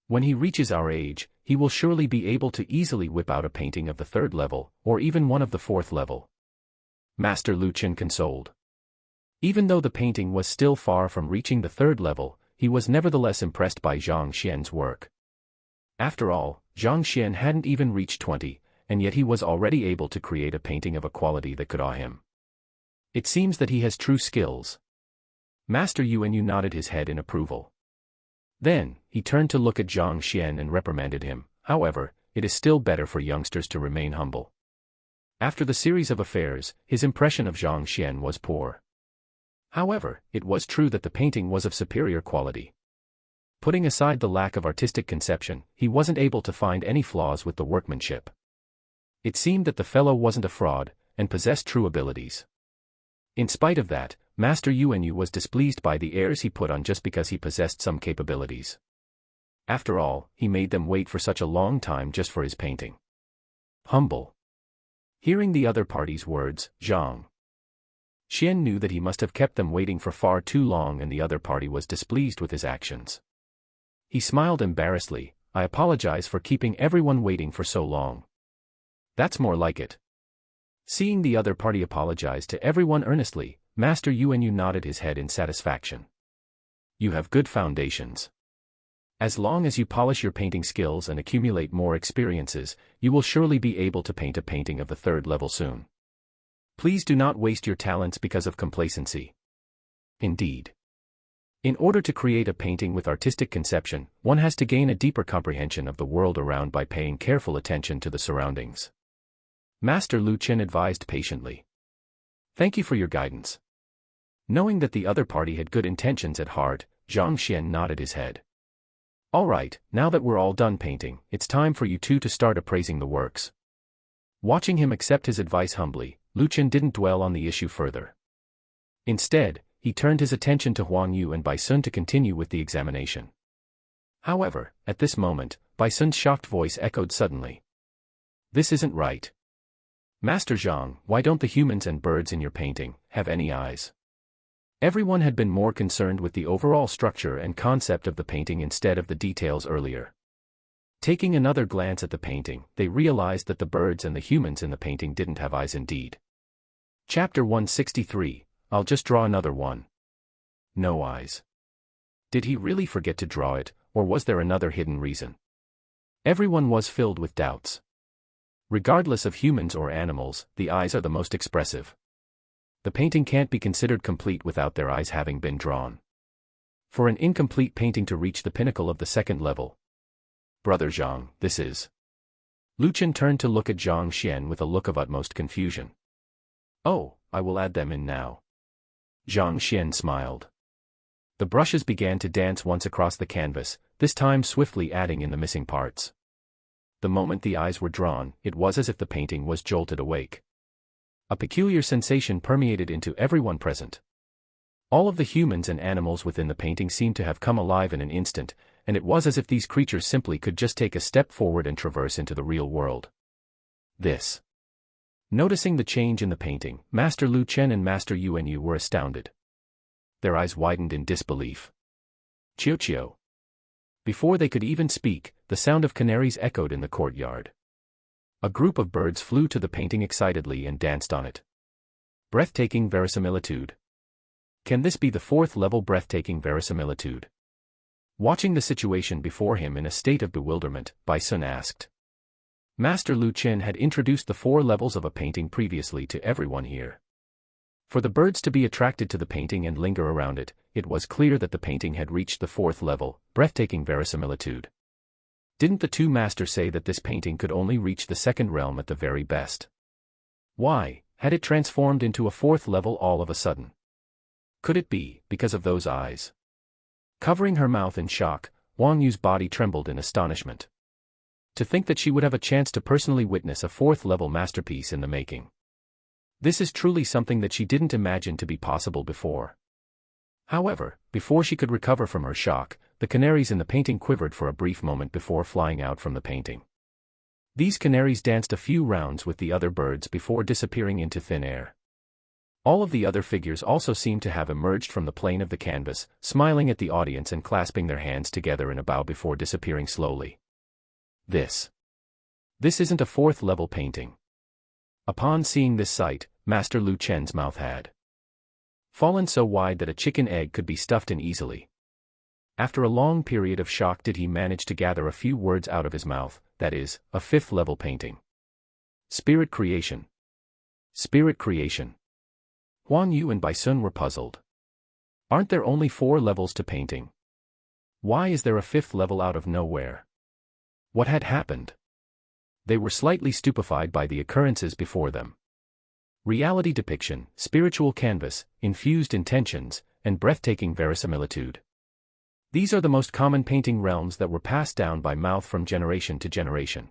S1: When he reaches our age, he will surely be able to easily whip out a painting of the 3rd level, or even one of the 4th level. Master Lu Chen consoled. Even though the painting was still far from reaching the 3rd level, he was nevertheless impressed by Zhang Xian's work. After all, Zhang Xian hadn't even reached 20, and yet he was already able to create a painting of a quality that could awe him. It seems that he has true skills. Master Yuan nodded his head in approval. Then, he turned to look at Zhang Xian and reprimanded him. However, it is still better for youngsters to remain humble. After the series of affairs, his impression of Zhang Xian was poor. However, it was true that the painting was of superior quality. Putting aside the lack of artistic conception, he wasn't able to find any flaws with the workmanship. It seemed that the fellow wasn't a fraud, and possessed true abilities. In spite of that, Master Yuan was displeased by the airs he put on just because he possessed some capabilities. After all, he made them wait for such a long time just for his painting. Humble. Hearing the other party's words, Zhang Xian knew that he must have kept them waiting for far too long, and the other party was displeased with his actions. He smiled embarrassedly. I apologize for keeping everyone waiting for so long. That's more like it. Seeing the other party apologize to everyone earnestly, Master Yuan nodded his head in satisfaction. You have good foundations. As long as you polish your painting skills and accumulate more experiences, you will surely be able to paint a painting of the 3rd level soon. Please do not waste your talents because of complacency. Indeed. In order to create a painting with artistic conception, one has to gain a deeper comprehension of the world around by paying careful attention to the surroundings. Master Lu Chen advised patiently. Thank you for your guidance. Knowing that the other party had good intentions at heart, Zhang Xian nodded his head. All right, now that we're all done painting, it's time for you two to start appraising the works. Watching him accept his advice humbly, Lu Chen didn't dwell on the issue further. Instead, he turned his attention to Huang Yu and Bai Sun to continue with the examination. However, at this moment, Sun's shocked voice echoed suddenly. This isn't right. Master Zhang, why don't the humans and birds in your painting have any eyes? Everyone had been more concerned with the overall structure and concept of the painting instead of the details earlier. Taking another glance at the painting, they realized that the birds and the humans in the painting didn't have eyes indeed. Chapter 163, I'll just draw another one. No eyes. Did he really forget to draw it, or was there another hidden reason? Everyone was filled with doubts. Regardless of humans or animals, the eyes are the most expressive. The painting can't be considered complete without their eyes having been drawn. For an incomplete painting to reach the pinnacle of the second level. Brother Zhang, this is. Lu Chen turned to look at Zhang Xian with a look of utmost confusion. Oh, I will add them in now. Zhang Xian smiled. The brushes began to dance once across the canvas, this time swiftly adding in the missing parts. The moment the eyes were drawn, it was as if the painting was jolted awake. A peculiar sensation permeated into everyone present. All of the humans and animals within the painting seemed to have come alive in an instant, and it was as if these creatures simply could just take a step forward and traverse into the real world. This. Noticing the change in the painting, Master Lu Chen and Master Yuanyu were astounded. Their eyes widened in disbelief. Chiu-chiu. Before they could even speak, the sound of canaries echoed in the courtyard. A group of birds flew to the painting excitedly and danced on it. Breathtaking verisimilitude. Can this be the fourth-level breathtaking verisimilitude? Watching the situation before him in a state of bewilderment, Sun asked. Master Lu Chen had introduced the 4 levels of a painting previously to everyone here. For the birds to be attracted to the painting and linger around it, it was clear that the painting had reached the 4th level, breathtaking verisimilitude. Didn't the two masters say that this painting could only reach the 2nd realm at the very best? Why had it transformed into a 4th level all of a sudden? Could it be because of those eyes? Covering her mouth in shock, Wang Yu's body trembled in astonishment. To think that she would have a chance to personally witness a 4th level masterpiece in the making. This is truly something that she didn't imagine to be possible before. However, before she could recover from her shock, the canaries in the painting quivered for a brief moment before flying out from the painting. These canaries danced a few rounds with the other birds before disappearing into thin air. All of the other figures also seemed to have emerged from the plane of the canvas, smiling at the audience and clasping their hands together in a bow before disappearing slowly. This isn't a 4th level painting. Upon seeing this sight, Master Lu Chen's mouth had fallen so wide that a chicken egg could be stuffed in easily. After a long period of shock did he manage to gather a few words out of his mouth, that is, a 5th level painting. Spirit creation. Spirit creation. Huang Yu and Sun were puzzled. Aren't there only 4 levels to painting? Why is there a 5th level out of nowhere? What had happened? They were slightly stupefied by the occurrences before them. Reality depiction, spiritual canvas, infused intentions, and breathtaking verisimilitude. These are the most common painting realms that were passed down by mouth from generation to generation.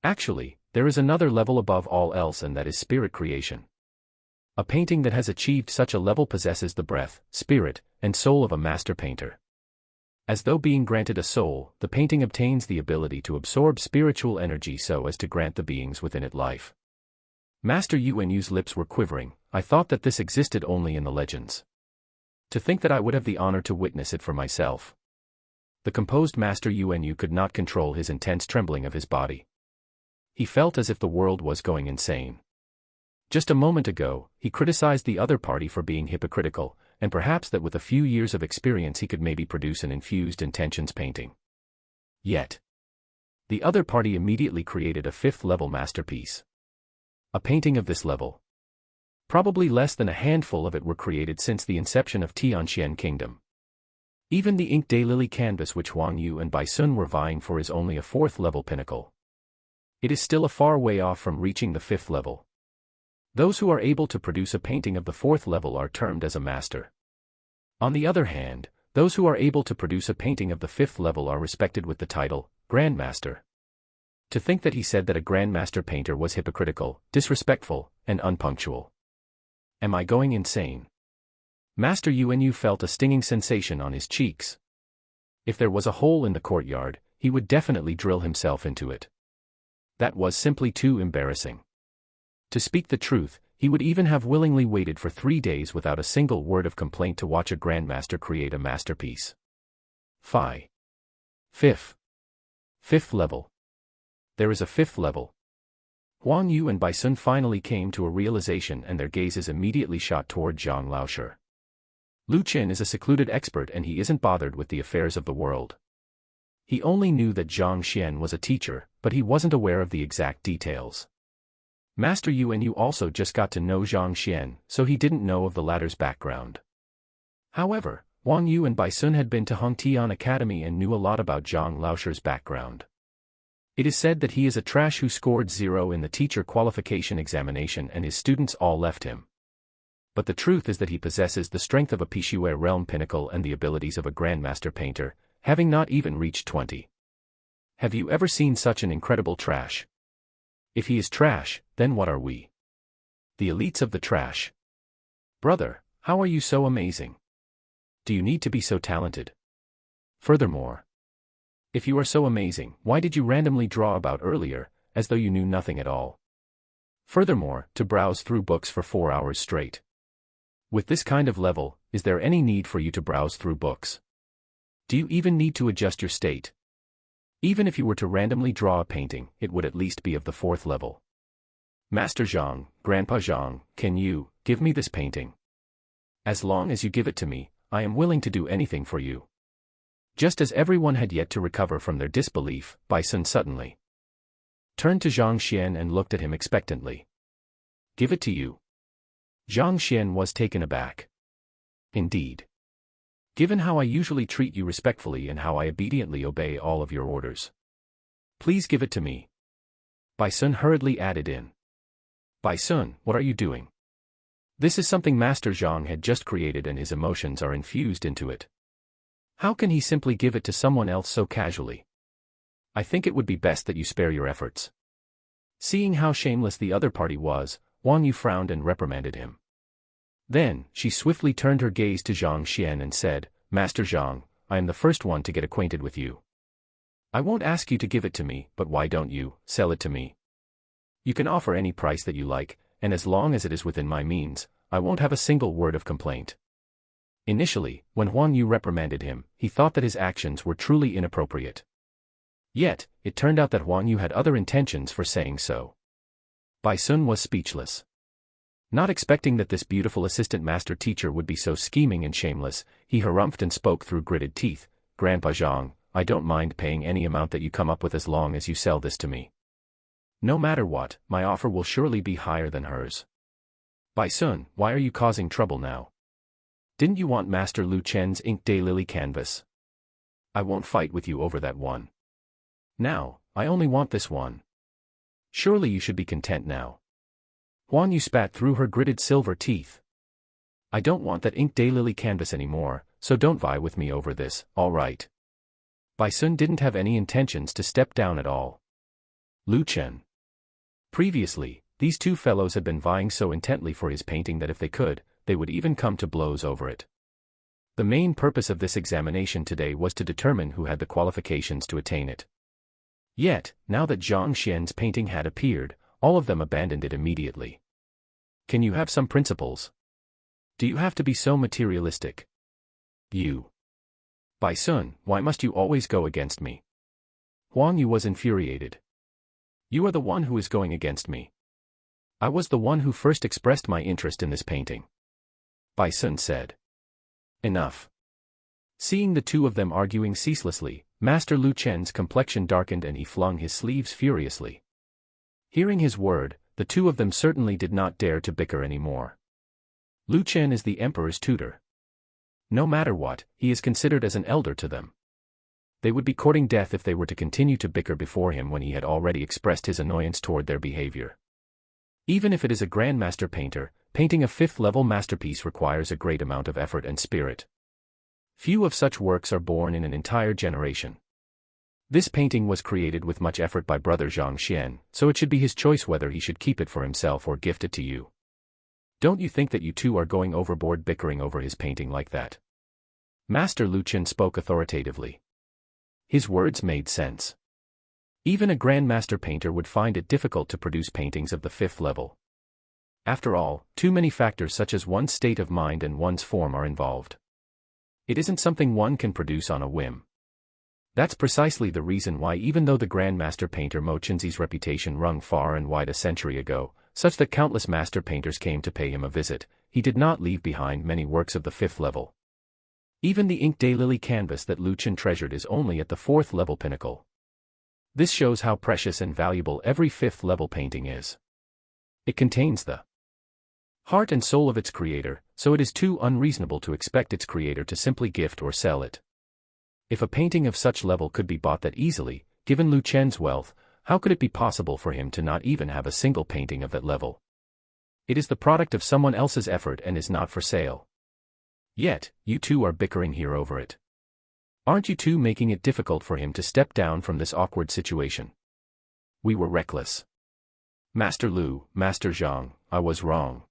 S1: Actually, there is another level above all else, and that is spirit creation. A painting that has achieved such a level possesses the breath, spirit, and soul of a master painter. As though being granted a soul, the painting obtains the ability to absorb spiritual energy so as to grant the beings within it life. Master Yuanyu's lips were quivering. I thought that this existed only in the legends. To think that I would have the honor to witness it for myself. The composed Master Yuanyu could not control his intense trembling of his body. He felt as if the world was going insane. Just a moment ago, he criticized the other party for being hypocritical, and perhaps that with a few years of experience he could maybe produce an infused intentions painting. Yet, the other party immediately created a 5th level masterpiece. A painting of this level. Probably less than a handful of it were created since the inception of Tianxian Kingdom. Even the ink daylily canvas which Huang Yu and Sun were vying for is only a 4th level pinnacle. It is still a far way off from reaching the 5th level. Those who are able to produce a painting of the 4th level are termed as a master. On the other hand, those who are able to produce a painting of the 5th level are respected with the title, Grandmaster. To think that he said that a Grandmaster painter was hypocritical, disrespectful, and unpunctual. Am I going insane? Master Yuanyu felt a stinging sensation on his cheeks. If there was a hole in the courtyard, he would definitely drill himself into it. That was simply too embarrassing. To speak the truth, he would even have willingly waited for 3 days without a single word of complaint to watch a grandmaster create a masterpiece. Fifth level. There is a fifth level. Huang Yu and Bai Sun finally came to a realization, and their gazes immediately shot toward Zhang Laoshi. Lu Chen is a secluded expert, and he isn't bothered with the affairs of the world. He only knew that Zhang Xian was a teacher, but he wasn't aware of the exact details. Master Yu and Yu also just got to know Zhang Xian, so he didn't know of the latter's background. However, Huang Yu and Bai Sun had been to Hongtian Academy and knew a lot about Zhang Laoshi's background. It is said that he is a trash who scored 0 in the teacher qualification examination and his students all left him. But the truth is that he possesses the strength of a Pixue realm pinnacle and the abilities of a grandmaster painter, having not even reached 20. Have you ever seen such an incredible trash? If he is trash, then what are we? The elites of the trash. Brother, how are you so amazing? Do you need to be so talented? Furthermore, if you are so amazing, why did you randomly draw about earlier, as though you knew nothing at all? Furthermore, to browse through books for 4 hours straight. With this kind of level, is there any need for you to browse through books? Do you even need to adjust your state? Even if you were to randomly draw a painting, it would at least be of the 4th level. Master Zhang, Grandpa Zhang, can you give me this painting? As long as you give it to me, I am willing to do anything for you. Just as everyone had yet to recover from their disbelief, Bai Sun suddenly turned to Zhang Xian and looked at him expectantly. Give it to you. Zhang Xian was taken aback. Indeed. Given how I usually treat you respectfully and how I obediently obey all of your orders. Please give it to me. Bai Sun hurriedly added in. Bai Sun, what are you doing? This is something Master Zhang had just created and his emotions are infused into it. How can he simply give it to someone else so casually? I think it would be best that you spare your efforts. Seeing how shameless the other party was, Huang Yu frowned and reprimanded him. Then, she swiftly turned her gaze to Zhang Xian and said, Master Zhang, I am the first one to get acquainted with you. I won't ask you to give it to me, but why don't you sell it to me? You can offer any price that you like, and as long as it is within my means, I won't have a single word of complaint. Initially, when Huang Yu reprimanded him, he thought that his actions were truly inappropriate. Yet, it turned out that Huang Yu had other intentions for saying so. Bai Sun was speechless. Not expecting that this beautiful assistant master teacher would be so scheming and shameless, he harumphed and spoke through gritted teeth, Grandpa Zhang, I don't mind paying any amount that you come up with as long as you sell this to me. No matter what, my offer will surely be higher than hers. Bai Sun, why are you causing trouble now? Didn't you want Master Lu Chen's ink daylily canvas? I won't fight with you over that one. Now, I only want this one. Surely you should be content now. Huang Yu spat through her gritted silver teeth. I don't want that ink daylily canvas anymore, so don't vie with me over this, all right? Bai Sun didn't have any intentions to step down at all. Lu Chen. Previously, these two fellows had been vying so intently for his painting that if they could, they would even come to blows over it. The main purpose of this examination today was to determine who had the qualifications to attain it. Yet, now that Zhang Xian's painting had appeared, all of them abandoned it immediately. Can you have some principles? Do you have to be so materialistic? You. Bai Sun, why must you always go against me? Huang Yu was infuriated. You are the one who is going against me. I was the one who first expressed my interest in this painting. Bai Sun said. Enough. Seeing the two of them arguing ceaselessly, Master Lu Chen's complexion darkened and he flung his sleeves furiously. Hearing his word, the two of them certainly did not dare to bicker anymore. Lu Chen is the emperor's tutor. No matter what, he is considered as an elder to them. They would be courting death if they were to continue to bicker before him when he had already expressed his annoyance toward their behavior. Even if it is a grandmaster painter, painting a 5th-level masterpiece requires a great amount of effort and spirit. Few of such works are born in an entire generation. This painting was created with much effort by brother Zhang Xian, so it should be his choice whether he should keep it for himself or gift it to you. Don't you think that you two are going overboard bickering over his painting like that? Master Lu Chen spoke authoritatively. His words made sense. Even a grandmaster painter would find it difficult to produce paintings of the 5th level. After all, too many factors such as one's state of mind and one's form are involved. It isn't something one can produce on a whim. That's precisely the reason why, even though the grandmaster painter Mo Chinzi's reputation rung far and wide a century ago, such that countless master painters came to pay him a visit, he did not leave behind many works of the 5th level. Even the ink daylily canvas that Lu Chen treasured is only at the 4th level pinnacle. This shows how precious and valuable every 5th level painting is. It contains the heart and soul of its creator, so it is too unreasonable to expect its creator to simply gift or sell it. If a painting of such level could be bought that easily, given Lu Chen's wealth, how could it be possible for him to not even have a single painting of that level? It is the product of someone else's effort and is not for sale. Yet, you two are bickering here over it. Aren't you two making it difficult for him to step down from this awkward situation? We were reckless. Master Lu, Master Zhang, I was wrong.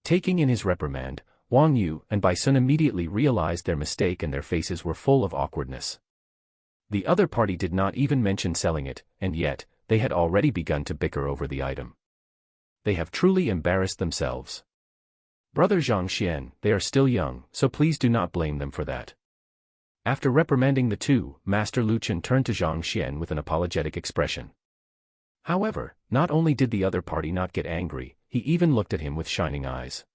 S1: Taking in his reprimand, Wang Yu and Bai Sun immediately realized their mistake and their faces were full of awkwardness. The other party did not even mention selling it, and yet, they had already begun to bicker over the item. They have truly embarrassed themselves. Brother Zhang Xian, they are still young, so please do not blame them for that. After reprimanding the two, Master Lu Chen turned to Zhang Xian with an apologetic expression. However, not only did the other party not get angry, he even looked at him with shining eyes.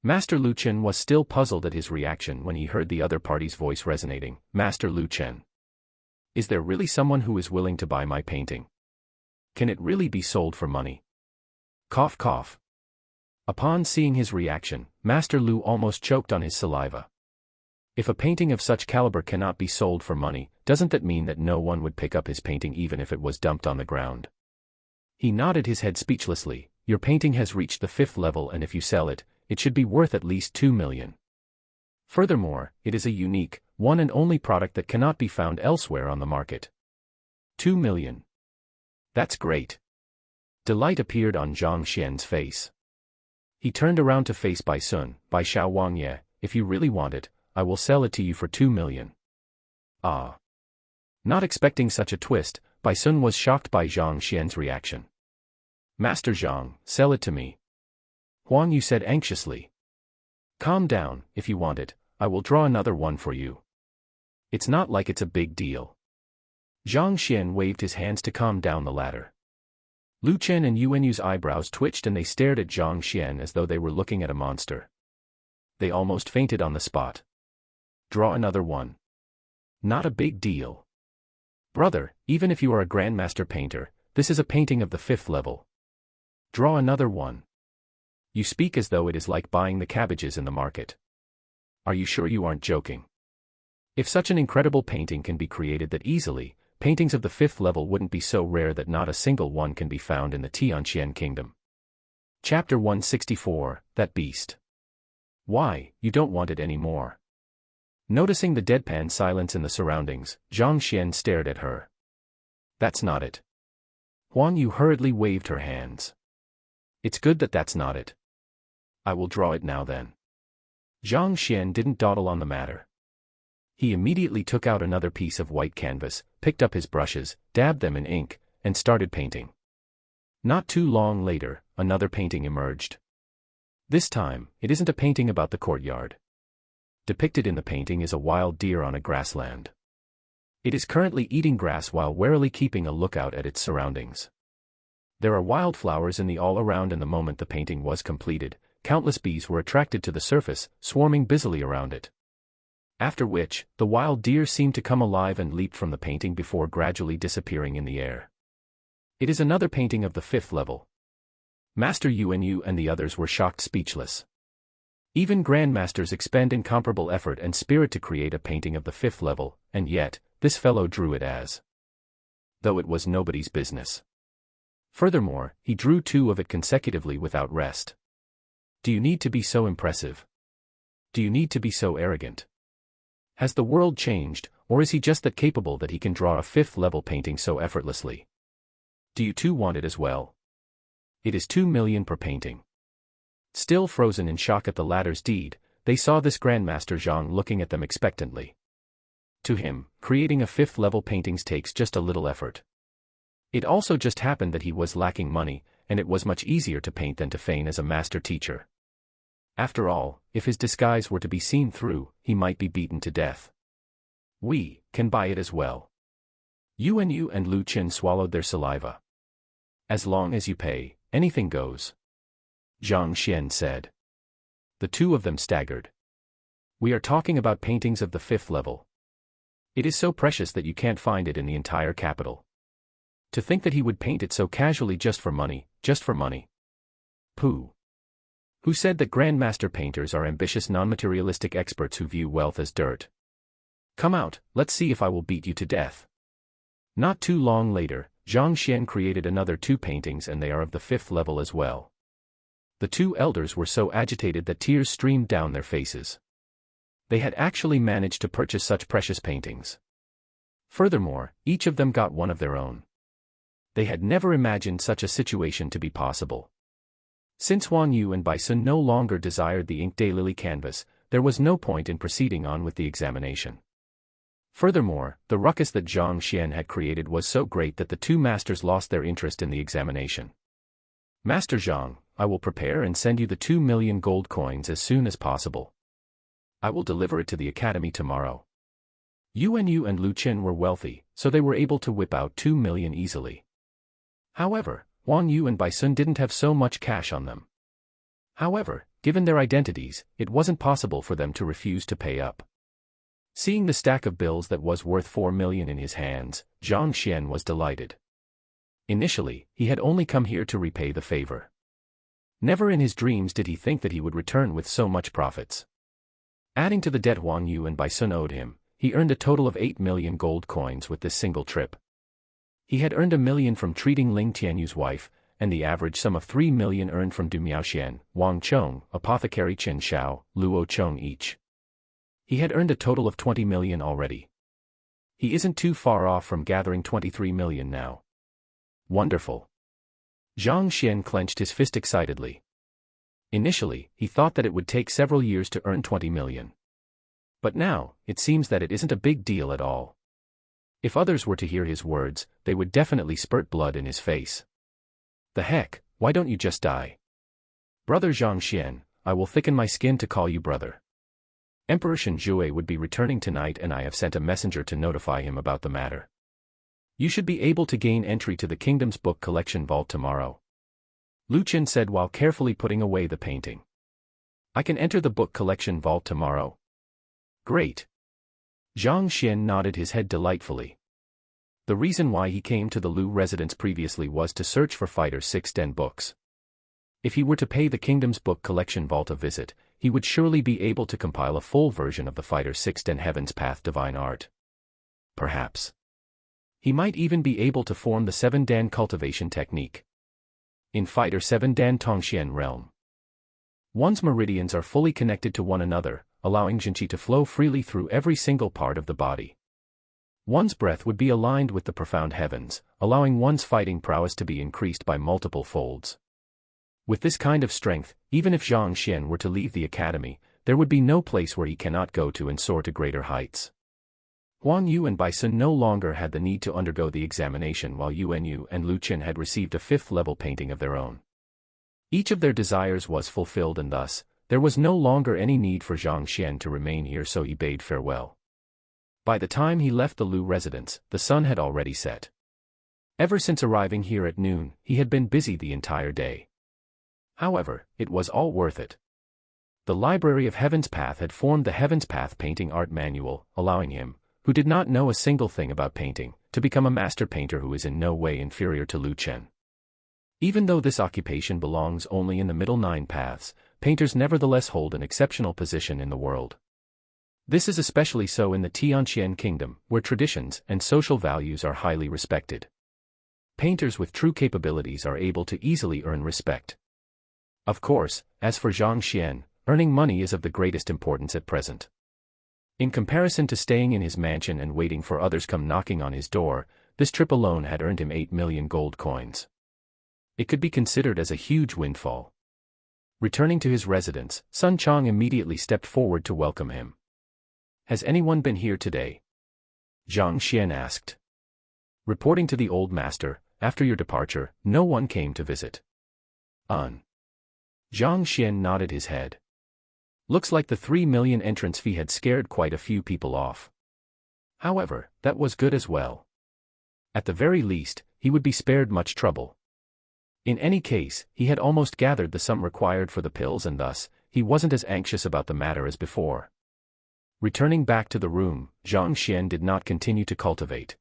S1: Master Lu Chen was still puzzled at his reaction when he heard the other party's voice resonating. Master Lu Chen. Is there really someone who is willing to buy my painting? Can it really be sold for money? Cough cough. Upon seeing his reaction, Master Lu almost choked on his saliva. If a painting of such caliber cannot be sold for money, doesn't that mean that no one would pick up his painting even if it was dumped on the ground? He nodded his head speechlessly. Your painting has reached the 5th level, and if you sell it, it should be worth at least 2 million. Furthermore, it is a unique, one and only product that cannot be found elsewhere on the market. 2 million. That's great. Delight appeared on Zhang Xian's face. He turned around to face Bai Sun. Bai Xiao Wangye, if you really want it, I will sell it to you for 2 million. Ah. Not expecting such a twist, Bai Sun was shocked by Zhang Xian's reaction. Master Zhang, sell it to me. Huang Yu said anxiously. Calm down, if you want it, I will draw another one for you. It's not like it's a big deal. Zhang Xian waved his hands to calm down the latter. Lu Chen and Yuanyu's eyebrows twitched and they stared at Zhang Xian as though they were looking at a monster. They almost fainted on the spot. Draw another one. Not a big deal. Brother, even if you are a grandmaster painter, this is a painting of the 5th level. Draw another one. You speak as though it is like buying the cabbages in the market. Are you sure you aren't joking? If such an incredible painting can be created that easily, paintings of the 5th level wouldn't be so rare that not a single one can be found in the Tianqian kingdom. Chapter 164, That Beast. Why, you don't want it anymore? Noticing the deadpan silence in the surroundings, Zhang Xian stared at her. That's not it. Huang Yu hurriedly waved her hands. It's good that that's not it. I will draw it now then. Zhang Xian didn't dawdle on the matter. He immediately took out another piece of white canvas, picked up his brushes, dabbed them in ink, and started painting. Not too long later, another painting emerged. This time, it isn't a painting about the courtyard. Depicted in the painting is a wild deer on a grassland. It is currently eating grass while warily keeping a lookout at its surroundings. There are wildflowers in the all-around, and the moment the painting was completed, countless bees were attracted to the surface, swarming busily around it. After which, the wild deer seemed to come alive and leaped from the painting before gradually disappearing in the air. It is another painting of the 5th level. Master Yuanyu and the others were shocked speechless. Even grandmasters expend incomparable effort and spirit to create a painting of the 5th level, and yet, this fellow drew it as though it was nobody's business. Furthermore, he drew 2 of it consecutively without rest. Do you need to be so impressive? Do you need to be so arrogant? Has the world changed, or is he just that capable that he can draw a 5th level painting so effortlessly? Do you too want it as well? It is 2 million per painting. Still frozen in shock at the latter's deed, they saw this Grandmaster Zhang looking at them expectantly. To him, creating a fifth-level paintings takes just a little effort. It also just happened that he was lacking money, and it was much easier to paint than to feign as a master teacher. After all, if his disguise were to be seen through, he might be beaten to death. We can buy it as well. Yu and Lu Qin swallowed their saliva. As long as you pay, anything goes, Zhang Xian said. The two of them staggered. We are talking about paintings of the fifth level. It is so precious that you can't find it in the entire capital. To think that he would paint it so casually just for money, just for money. Pooh. Who said that grandmaster painters are ambitious non-materialistic experts who view wealth as dirt? Come out, let's see if I will beat you to death. Not too long later, Zhang Xian created another two paintings, and they are of the fifth level as well. The two elders were so agitated that tears streamed down their faces. They had actually managed to purchase such precious paintings. Furthermore, each of them got one of their own. They had never imagined such a situation to be possible. Since Huan Yu and Bai Sun no longer desired the ink daylily canvas, there was no point in proceeding on with the examination. Furthermore, the ruckus that Zhang Xian had created was so great that the two masters lost their interest in the examination. Master Zhang, I will prepare and send you the 2 million gold coins as soon as possible. I will deliver it to the academy tomorrow. Yu and Lu Qin were wealthy, so they were able to whip out 2 million easily. However, Huan Yu and Bai Sun didn't have so much cash on them. However, given their identities, it wasn't possible for them to refuse to pay up. Seeing the stack of bills that was worth 4 million in his hands, Zhang Xian was delighted. Initially, he had only come here to repay the favor. Never in his dreams did he think that he would return with so much profits. Adding to the debt Huan Yu and Bai Sun owed him, he earned a total of 8 million gold coins with this single trip. He had earned 1 million from treating Ling Tianyu's wife, and the average sum of 3 million earned from Du Miaoxian, Wang Chong, apothecary Chen Xiao, Luo Chong each. He had earned a total of 20 million already. He isn't too far off from gathering 23 million now. Wonderful. Zhang Xian clenched his fist excitedly. Initially, he thought that it would take several years to earn 20 million. But now, it seems that it isn't a big deal at all. If others were to hear his words, they would definitely spurt blood in his face. The heck, why don't you just die? Brother Zhang Xian, I will thicken my skin to call you brother. Emperor Shenjue would be returning tonight, and I have sent a messenger to notify him about the matter. You should be able to gain entry to the kingdom's book collection vault tomorrow. Lu Qin said while carefully putting away the painting. I can enter the book collection vault tomorrow. Great. Zhang Xian nodded his head delightfully. The reason why he came to the Lu residence previously was to search for Fighter 6 Den books. If he were to pay the kingdom's book collection vault a visit, he would surely be able to compile a full version of the Fighter 6 Den Heaven's Path Divine Art. Perhaps he might even be able to form the 7 Dan cultivation technique. In Fighter 7 Dan Tongxian realm, one's meridians are fully connected to one another, allowing Jinqi to flow freely through every single part of the body. One's breath would be aligned with the profound heavens, allowing one's fighting prowess to be increased by multiple folds. With this kind of strength, even if Zhang Xian were to leave the academy, there would be no place where he cannot go to and soar to greater heights. Huan Yu and Bai Sun no longer had the need to undergo the examination, while Yu and Lu Qin had received a 5th-level painting of their own. Each of their desires was fulfilled, and thus, there was no longer any need for Zhang Xian to remain here, so he bade farewell. By the time he left the Lu residence, the sun had already set. Ever since arriving here at noon, he had been busy the entire day. However, it was all worth it. The Library of Heaven's Path had formed the Heaven's Path painting art manual, allowing him, who did not know a single thing about painting, to become a master painter who is in no way inferior to Lu Qin. Even though this occupation belongs only in the middle 9 paths, painters nevertheless hold an exceptional position in the world. This is especially so in the Tianqian kingdom, where traditions and social values are highly respected. Painters with true capabilities are able to easily earn respect. Of course, as for Zhang Xian, earning money is of the greatest importance at present. In comparison to staying in his mansion and waiting for others come knocking on his door, this trip alone had earned him 8 million gold coins. It could be considered as a huge windfall. Returning to his residence, Sun Chong immediately stepped forward to welcome him. Has anyone been here today? Zhang Xian asked. Reporting to the old master, after your departure, no one came to visit. Zhang Xian nodded his head. Looks like the 3 million entrance fee had scared quite a few people off. However, that was good as well. At the very least, he would be spared much trouble. In any case, he had almost gathered the sum required for the pills and thus, he wasn't as anxious about the matter as before. Returning back to the room, Zhang Xian did not continue to cultivate.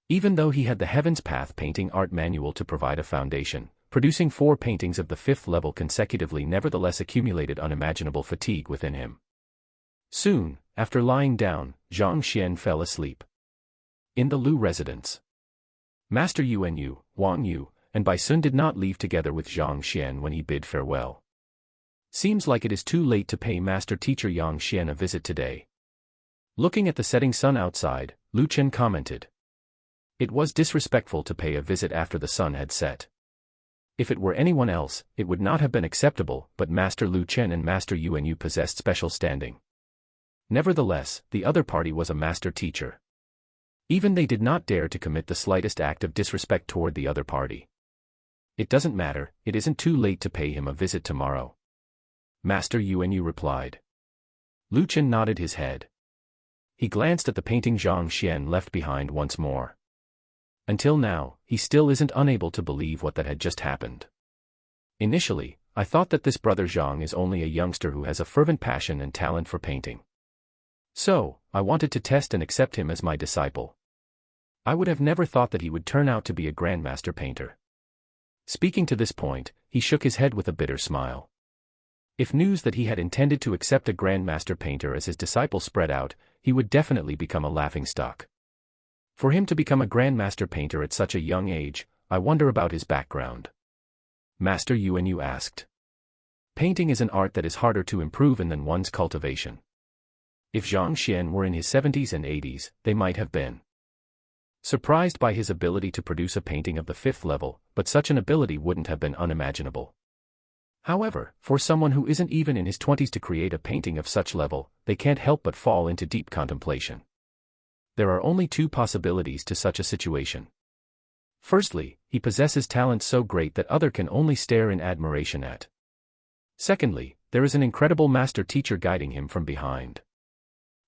S1: Even though he had the Heaven's Path painting art manual to provide a foundation, producing 4 paintings of the 5th level consecutively nevertheless accumulated unimaginable fatigue within him. Soon, after lying down, Zhang Xian fell asleep. In the Lu residence, Master Yuanyu, Wang Yu, and Bai Sun did not leave together with Zhang Xian when he bid farewell. Seems like it is too late to pay Master Teacher Yang Xian a visit today. Looking at the setting sun outside, Lu Chen commented. It was disrespectful to pay a visit after the sun had set. If it were anyone else, it would not have been acceptable, but Master Lu Chen and Master Yuanyu possessed special standing. Nevertheless, the other party was a master teacher. Even they did not dare to commit the slightest act of disrespect toward the other party. It doesn't matter, it isn't too late to pay him a visit tomorrow. Master Yuanyu replied. Lu Chen nodded his head. He glanced at the painting Zhang Xian left behind once more. Until now, he still isn't unable to believe what that had just happened. Initially, I thought that this brother Zhang is only a youngster who has a fervent passion and talent for painting. So, I wanted to test and accept him as my disciple. I would have never thought that he would turn out to be a grandmaster painter. Speaking to this point, he shook his head with a bitter smile. If news that he had intended to accept a grandmaster painter as his disciple spread out, he would definitely become a laughingstock. For him to become a grandmaster painter at such a young age, I wonder about his background. Master Yuanyu asked. Painting is an art that is harder to improve in than one's cultivation. If Zhang Xian were in his 70s and 80s, they might have been surprised by his ability to produce a painting of the 5th level, but such an ability wouldn't have been unimaginable. However, for someone who isn't even in his 20s to create a painting of such level, they can't help but fall into deep contemplation. There are only 2 possibilities to such a situation. Firstly, he possesses talent so great that others can only stare in admiration at. Secondly, there is an incredible master teacher guiding him from behind.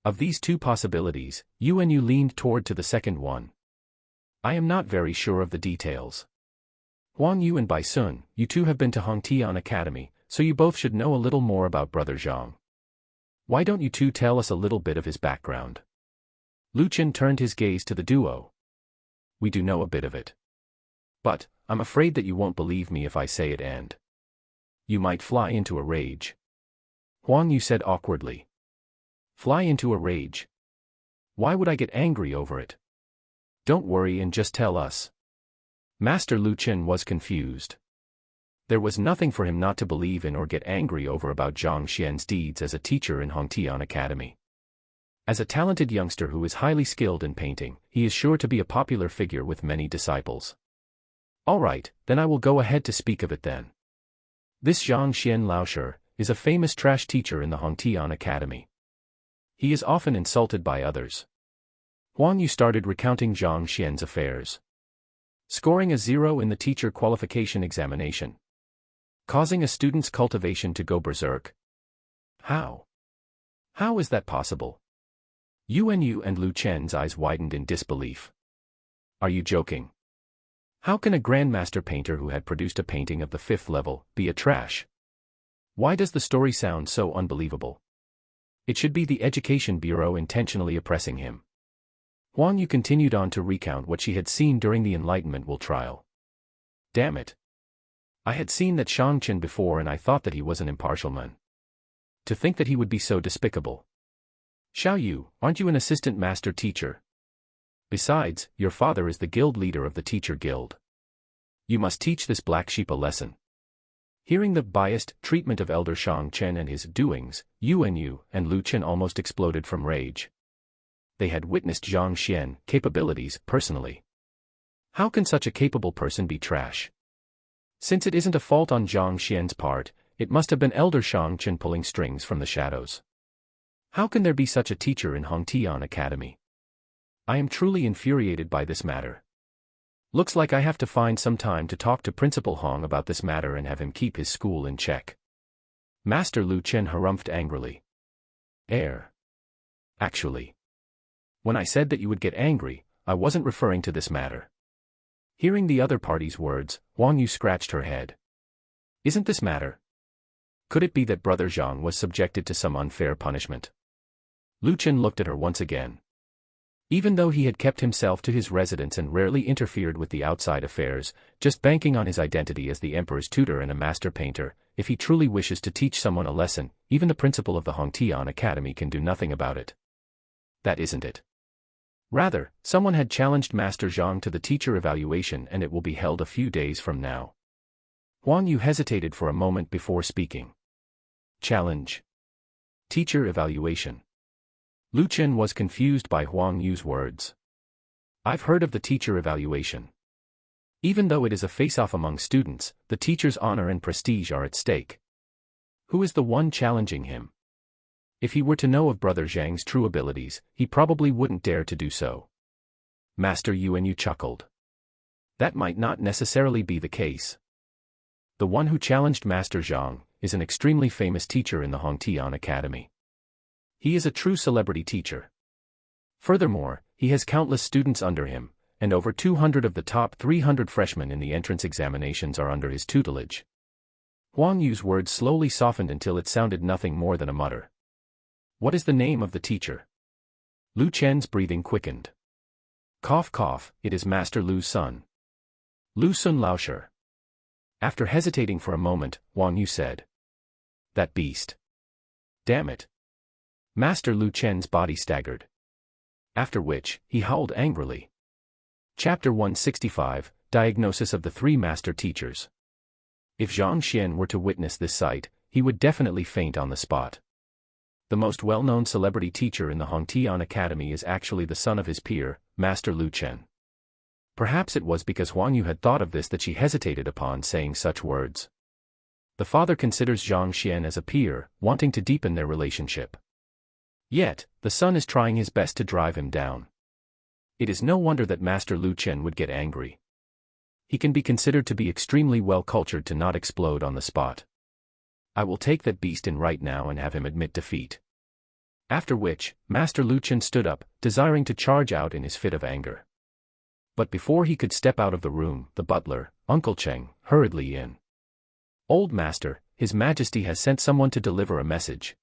S1: Of these 2 possibilities, Yuanyu leaned toward to the second one. I am not very sure of the details. Wang Yu and Bai Sun, you 2 have been to Hongtian Academy, so you both should know a little more about Brother Zhang. Why don't you 2 tell us a little bit of his background? Lu Chen turned his gaze to the duo. We do know a bit of it. But, I'm afraid that you won't believe me if I say it and you might fly into a rage. Wang Yu said awkwardly. Fly into a rage? Why would I get angry over it? Don't worry and just tell us. Master Lu Chen was confused. There was nothing for him not to believe in or get angry over about Zhang Xian's deeds as a teacher in Hongtian Academy. As a talented youngster who is highly skilled in painting, he is sure to be a popular figure with many disciples. Alright, then I will go ahead to speak of it then. This Zhang Xian Laoshi is a famous trash teacher in the Hongtian Academy. He is often insulted by others. Wang Yu started recounting Zhang Xian's affairs. Scoring a 0 in the teacher qualification examination. Causing a student's cultivation to go berserk. How? How is that possible? Yuanyu and Lu Chen's eyes widened in disbelief. Are you joking? How can a grandmaster painter who had produced a painting of the 5th level be a trash? Why does the story sound so unbelievable? It should be the Education Bureau intentionally oppressing him. Wang Yu continued on to recount what she had seen during the Enlightenment trial. Damn it. I had seen that Shang Chen before and I thought that he was an impartial man. To think that he would be so despicable. Xiao Yu, aren't you an assistant master teacher? Besides, your father is the guild leader of the teacher guild. You must teach this black sheep a lesson. Hearing the biased treatment of Elder Shang Chen and his doings, Yuanyu and Lu Chen almost exploded from rage. They had witnessed Zhang Xian's capabilities personally. How can such a capable person be trash? Since it isn't a fault on Zhang Xian's part, it must have been Elder Shang Chen pulling strings from the shadows. How can there be such a teacher in Hongtian Academy? I am truly infuriated by this matter. Looks like I have to find some time to talk to Principal Hong about this matter and have him keep his school in check. Master Lu Chen harumphed angrily. Actually, when I said that you would get angry, I wasn't referring to this matter. Hearing the other party's words, Wang Yu scratched her head. Isn't this matter? Could it be that Brother Zhang was subjected to some unfair punishment? Lu Chen looked at her once again. Even though he had kept himself to his residence and rarely interfered with the outside affairs, just banking on his identity as the emperor's tutor and a master painter, if he truly wishes to teach someone a lesson, even the principal of the Hongtian Academy can do nothing about it. That isn't it. Rather, someone had challenged Master Zhang to the teacher evaluation and it will be held a few days from now. Wang Yu hesitated for a moment before speaking. Challenge. Teacher evaluation. Lu Chen was confused by Huang Yu's words. I've heard of the teacher evaluation. Even though it is a face-off among students, the teacher's honor and prestige are at stake. Who is the one challenging him? If he were to know of Brother Zhang's true abilities, he probably wouldn't dare to do so. Master Yuanyu chuckled. That might not necessarily be the case. The one who challenged Master Zhang is an extremely famous teacher in the Hongtian Academy. He is a true celebrity teacher. Furthermore, he has countless students under him, and over 200 of the top 300 freshmen in the entrance examinations are under his tutelage. Huang Yu's words slowly softened until it sounded nothing more than a mutter. What is the name of the teacher? Lu Chen's breathing quickened. Cough cough, it is Master Lu's son. Lu Sun Laosher. After hesitating for a moment, Wang Yu said. That beast. Damn it. Master Lu Chen's body staggered. After which, he howled angrily. Chapter 165, Diagnosis of the Three Master Teachers. If Zhang Xian were to witness this sight, he would definitely faint on the spot. The most well-known celebrity teacher in the Hongtian Academy is actually the son of his peer, Master Lu Chen. Perhaps it was because Huang Yu had thought of this that she hesitated upon saying such words. The father considers Zhang Xian as a peer, wanting to deepen their relationship. Yet, the son is trying his best to drive him down. It is no wonder that Master Lu Chen would get angry. He can be considered to be extremely well-cultured to not explode on the spot. I will take that beast in right now and have him admit defeat. After which, Master Lu Chen stood up, desiring to charge out in his fit of anger. But before he could step out of the room, the butler, Uncle Cheng, hurriedly in. Old Master, His Majesty has sent someone to deliver a message.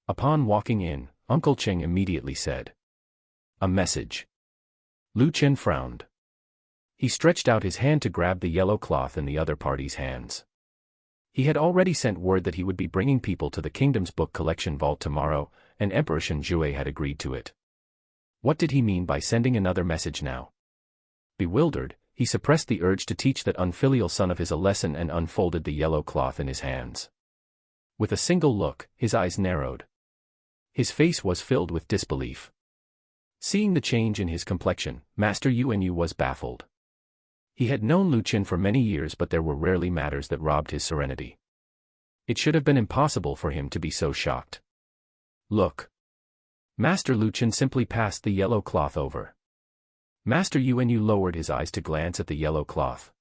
S1: Upon walking in, Uncle Cheng immediately said. A message. Lu Chen frowned. He stretched out his hand to grab the yellow cloth in the other party's hands. He had already sent word that he would be bringing people to the kingdom's book collection vault tomorrow, and Emperor Shen Jue had agreed to it. What did he mean by sending another message now? Bewildered, he suppressed the urge to teach that unfilial son of his a lesson and unfolded the yellow cloth in his hands. With a single look, his eyes narrowed. His face was filled with disbelief. Seeing the change in his complexion, Master Yuanyu was baffled. He had known Lu Chen for many years, but there were rarely matters that robbed his serenity. It should have been impossible for him to be so shocked. Look. Master Lu Chen simply passed the yellow cloth over. Master Yuanyu lowered his eyes to glance at the yellow cloth.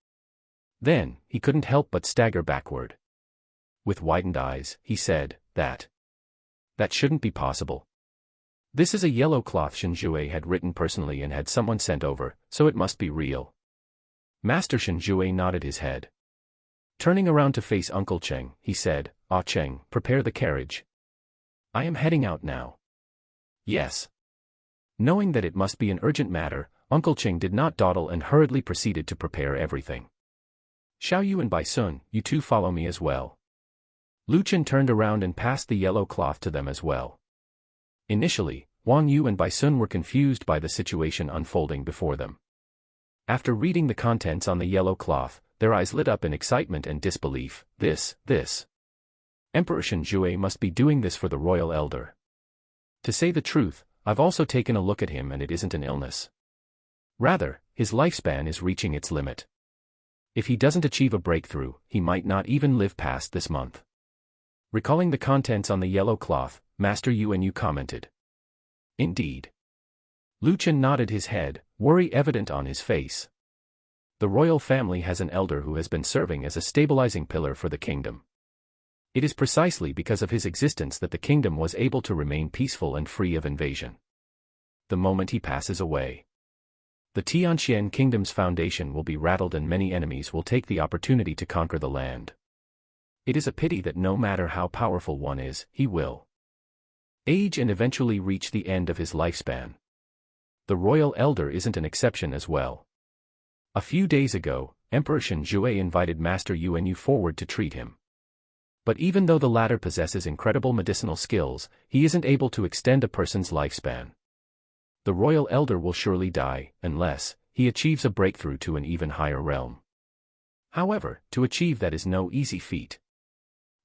S1: Then, he couldn't help but stagger backward. With widened eyes, he said, That shouldn't be possible. This is a yellow cloth Shen Jue had written personally and had someone sent over, so it must be real. Master Shen Jue nodded his head. Turning around to face Uncle Cheng, he said, Ah Cheng, prepare the carriage. I am heading out now. Yes. Knowing that it must be an urgent matter, Uncle Cheng did not dawdle and hurriedly proceeded to prepare everything. Xiao Yu and Bai Sun, you two follow me as well. Lu Chen turned around and passed the yellow cloth to them as well. Initially, Wang Yu and Bai Sun were confused by the situation unfolding before them. After reading the contents on the yellow cloth, their eyes lit up in excitement and disbelief. This. Emperor Shen Jue must be doing this for the royal elder. To say the truth, I've also taken a look at him and it isn't an illness. Rather, his lifespan is reaching its limit. If he doesn't achieve a breakthrough, he might not even live past this month. Recalling the contents on the yellow cloth, Master Yuanyu commented. Indeed. Lu Chen nodded his head, worry evident on his face. The royal family has an elder who has been serving as a stabilizing pillar for the kingdom. It is precisely because of his existence that the kingdom was able to remain peaceful and free of invasion. The moment he passes away, the Tianxian kingdom's foundation will be rattled and many enemies will take the opportunity to conquer the land. It is a pity that no matter how powerful one is, he will age and eventually reach the end of his lifespan. The royal elder isn't an exception as well. A few days ago, Emperor Shen Jue invited Master Yuanyu forward to treat him. But even though the latter possesses incredible medicinal skills, he isn't able to extend a person's lifespan. The royal elder will surely die, unless he achieves a breakthrough to an even higher realm. However, to achieve that is no easy feat.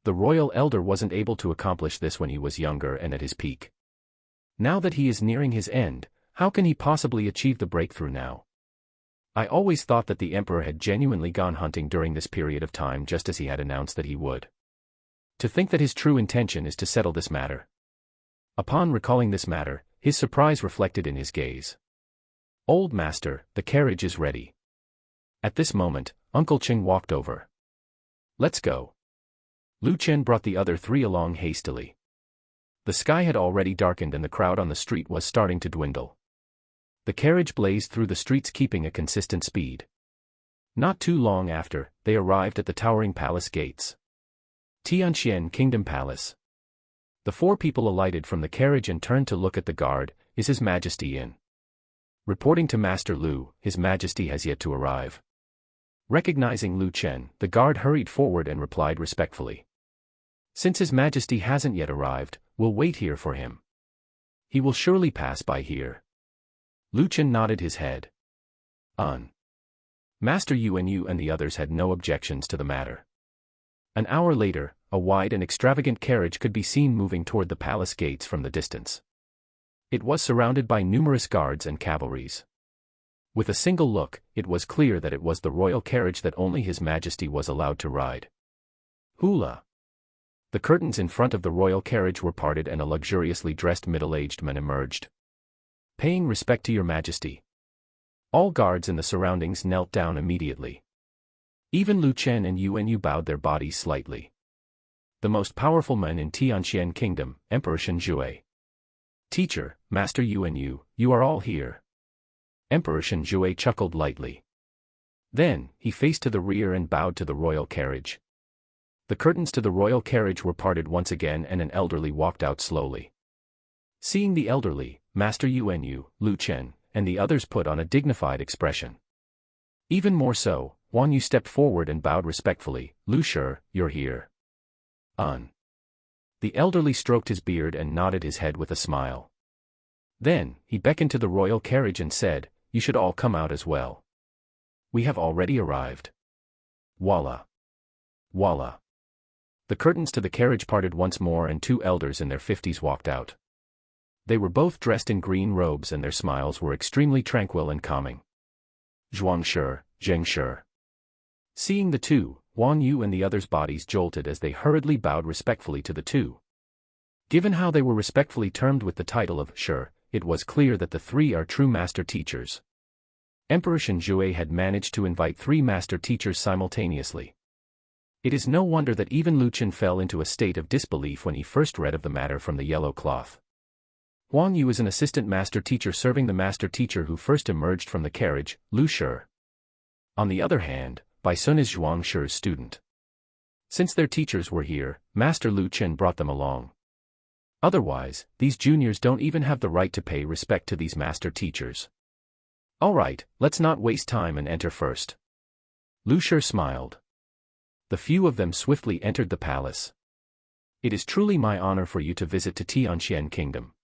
S1: The royal elder wasn't able to accomplish this when he was younger and at his peak. Now that he is nearing his end, how can he possibly achieve the breakthrough now? I always thought that the emperor had genuinely gone hunting during this period of time just as he had announced that he would. To think that his true intention is to settle this matter. Upon recalling this matter, his surprise reflected in his gaze. Old master, the carriage is ready. At this moment, Uncle Cheng walked over. Let's go. Lu Chen brought the other three along hastily. The sky had already darkened and the crowd on the street was starting to dwindle. The carriage blazed through the streets keeping a consistent speed. Not too long after, they arrived at the towering palace gates. Tianxian Kingdom Palace. The four people alighted from the carriage and turned to look at the guard. Is His Majesty in? Reporting to Master Lu, His Majesty has yet to arrive. Recognizing Lu Chen, the guard hurried forward and replied respectfully. Since His Majesty hasn't yet arrived, we'll wait here for him. He will surely pass by here. Lu Chen nodded his head. Master Yuanyu and the others had no objections to the matter. An hour later, a wide and extravagant carriage could be seen moving toward the palace gates from the distance. It was surrounded by numerous guards and cavalries. With a single look, it was clear that it was the royal carriage that only His Majesty was allowed to ride. Hula! The curtains in front of the royal carriage were parted and a luxuriously dressed middle-aged man emerged. Paying respect to Your Majesty. All guards in the surroundings knelt down immediately. Even Lu Chen and Yuanyu bowed their bodies slightly. The most powerful man in Tianxian Kingdom, Emperor Shen Jue. Teacher, Master Yuanyu, you are all here. Emperor Shen Jue chuckled lightly. Then, he faced to the rear and bowed to the royal carriage. The curtains to the royal carriage were parted once again and an elderly walked out slowly. Seeing the elderly, Master Yuanyu, Lu Chen, and the others put on a dignified expression. Even more so, Wan Yu stepped forward and bowed respectfully. Lu Shi, you're here. The elderly stroked his beard and nodded his head with a smile. Then, he beckoned to the royal carriage and said, you should all come out as well. We have already arrived. Voila. Voila. The curtains to the carriage parted once more and two elders in their 50s walked out. They were both dressed in green robes and their smiles were extremely tranquil and calming. Zhuang Shi, Zheng Shi. Seeing the two, Wan Yu and the others' bodies jolted as they hurriedly bowed respectfully to the two. Given how they were respectfully termed with the title of Shi, it was clear that the three are true master teachers. Emperor Shen Jue had managed to invite three master teachers simultaneously. It is no wonder that even Lu Chen fell into a state of disbelief when he first read of the matter from the yellow cloth. Wang Yu is an assistant master teacher serving the master teacher who first emerged from the carriage, Lu Shi. On the other hand, Bai Sun is Zhuang Shi's student. Since their teachers were here, Master Lu Chen brought them along. Otherwise, these juniors don't even have the right to pay respect to these master teachers. Alright, let's not waste time and enter first. Lu Shi smiled. The few of them swiftly entered the palace. It is truly my honor for you to visit to Tianxian Kingdom.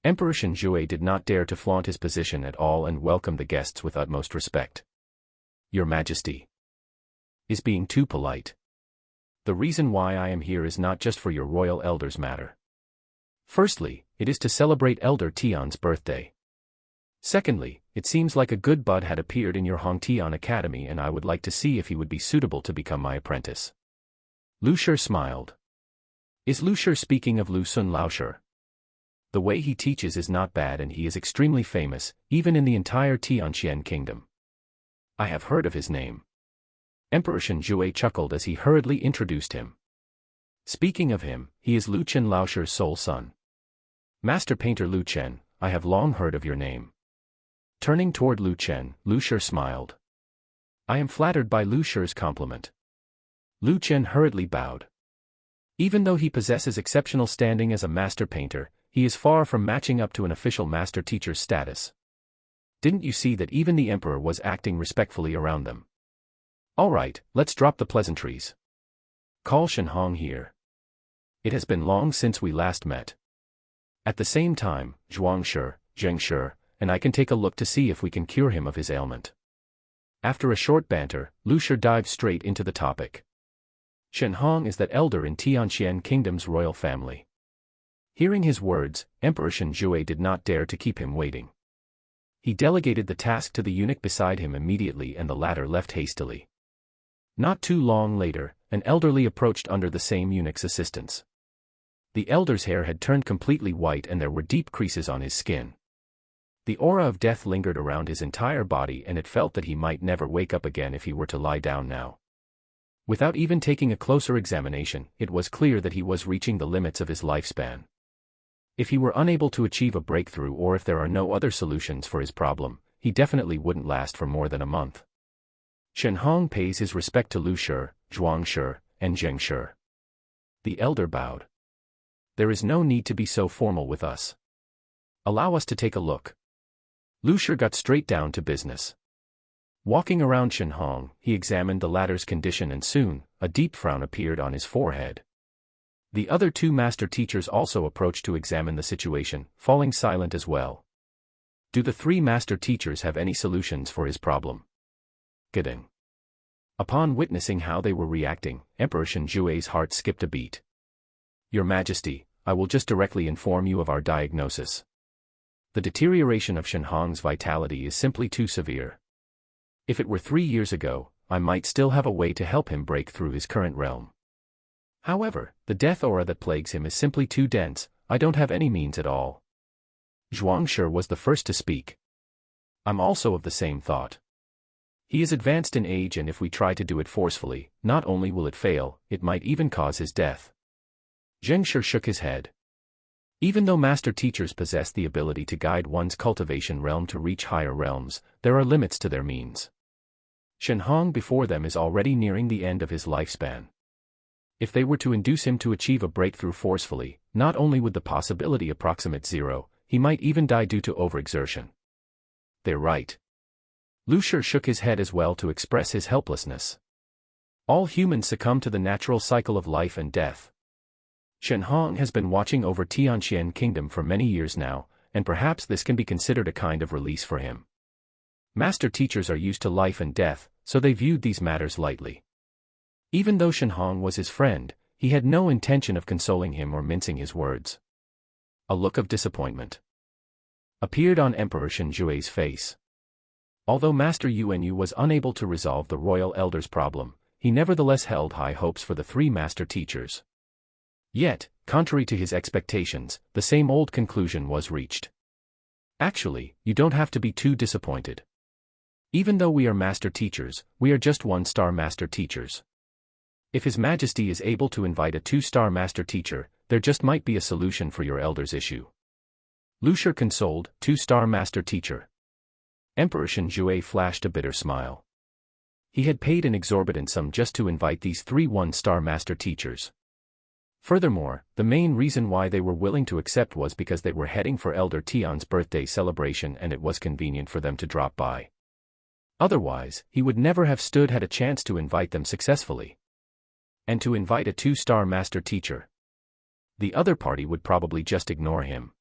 S1: Emperor Shen Jue did not dare to flaunt his position at all and welcomed the guests with utmost respect. Your Majesty is being too polite. The reason why I am here is not just for your royal elders matter. Firstly, it is to celebrate Elder Tian's birthday. Secondly, it seems like a good bud had appeared in your Hongtian Academy and I would like to see if he would be suitable to become my apprentice. Lu Shi smiled. Is Lu Shi speaking of Lu Sun Lao Shi? The way he teaches is not bad and he is extremely famous, even in the entire Tianqian kingdom. I have heard of his name. Emperor Shenjue chuckled as he hurriedly introduced him. Speaking of him, he is Lu Chen Laosher's sole son. Master painter Lu Chen, I have long heard of your name. Turning toward Lu Chen, Lu Shi smiled. I am flattered by Lu Shi's compliment. Lu Chen hurriedly bowed. Even though he possesses exceptional standing as a master painter, he is far from matching up to an official master teacher's status. Didn't you see that even the emperor was acting respectfully around them? All right, let's drop the pleasantries. Call Shenhong here. It has been long since we last met. At the same time, Zhuang Shi, Zheng Shi, and I can take a look to see if we can cure him of his ailment. After a short banter, Lu Shi dived straight into the topic. Shenhong is that elder in Tianqian Kingdom's royal family. Hearing his words, Emperor Shenjue did not dare to keep him waiting. He delegated the task to the eunuch beside him immediately and the latter left hastily. Not too long later, an elderly approached under the same eunuch's assistance. The elder's hair had turned completely white and there were deep creases on his skin. The aura of death lingered around his entire body and it felt that he might never wake up again if he were to lie down now. Without even taking a closer examination, it was clear that he was reaching the limits of his lifespan. If he were unable to achieve a breakthrough or if there are no other solutions for his problem, he definitely wouldn't last for more than a month. Shenhong pays his respect to Lu Shi, Zhuang Shi, and Zheng Shi. The elder bowed. There is no need to be so formal with us. Allow us to take a look. Lu Shi got straight down to business. Walking around Shenhong, he examined the latter's condition and soon, a deep frown appeared on his forehead. The other two master teachers also approached to examine the situation, falling silent as well. Do the three master teachers have any solutions for his problem? Gedeng. Upon witnessing how they were reacting, Emperor Shenjue's heart skipped a beat. Your Majesty, I will just directly inform you of our diagnosis. The deterioration of Shenhong's vitality is simply too severe. If it were 3 years ago, I might still have a way to help him break through his current realm. However, the death aura that plagues him is simply too dense, I don't have any means at all. Zhuang Shi was the first to speak. I'm also of the same thought. He is advanced in age and if we try to do it forcefully, not only will it fail, it might even cause his death. Zheng Shi shook his head. Even though master teachers possess the ability to guide one's cultivation realm to reach higher realms, there are limits to their means. Shenhong before them is already nearing the end of his lifespan. If they were to induce him to achieve a breakthrough forcefully, not only would the possibility approximate zero, he might even die due to overexertion. They're right. Lu Shi shook his head as well to express his helplessness. All humans succumb to the natural cycle of life and death. Shenhong has been watching over Tianqian Kingdom for many years now, and perhaps this can be considered a kind of release for him. Master teachers are used to life and death, so they viewed these matters lightly. Even though Shenhong was his friend, he had no intention of consoling him or mincing his words. A look of disappointment appeared on Emperor Shenjue's face. Although Master Yuanyu was unable to resolve the royal elder's problem, he nevertheless held high hopes for the three master teachers. Yet, contrary to his expectations, the same old conclusion was reached. Actually, you don't have to be too disappointed. Even though we are master teachers, we are just one-star master teachers. If His Majesty is able to invite a 2-star master teacher, there just might be a solution for your elder's issue. Lu Shi consoled, 2-star master teacher. Emperor Shenjue flashed a bitter smile. He had paid an exorbitant sum just to invite these 3 1-star master teachers. Furthermore, the main reason why they were willing to accept was because they were heading for Elder Tian's birthday celebration and it was convenient for them to drop by. Otherwise, he would never have had a chance to invite them successfully. And to invite a 2-star master teacher. The other party would probably just ignore him.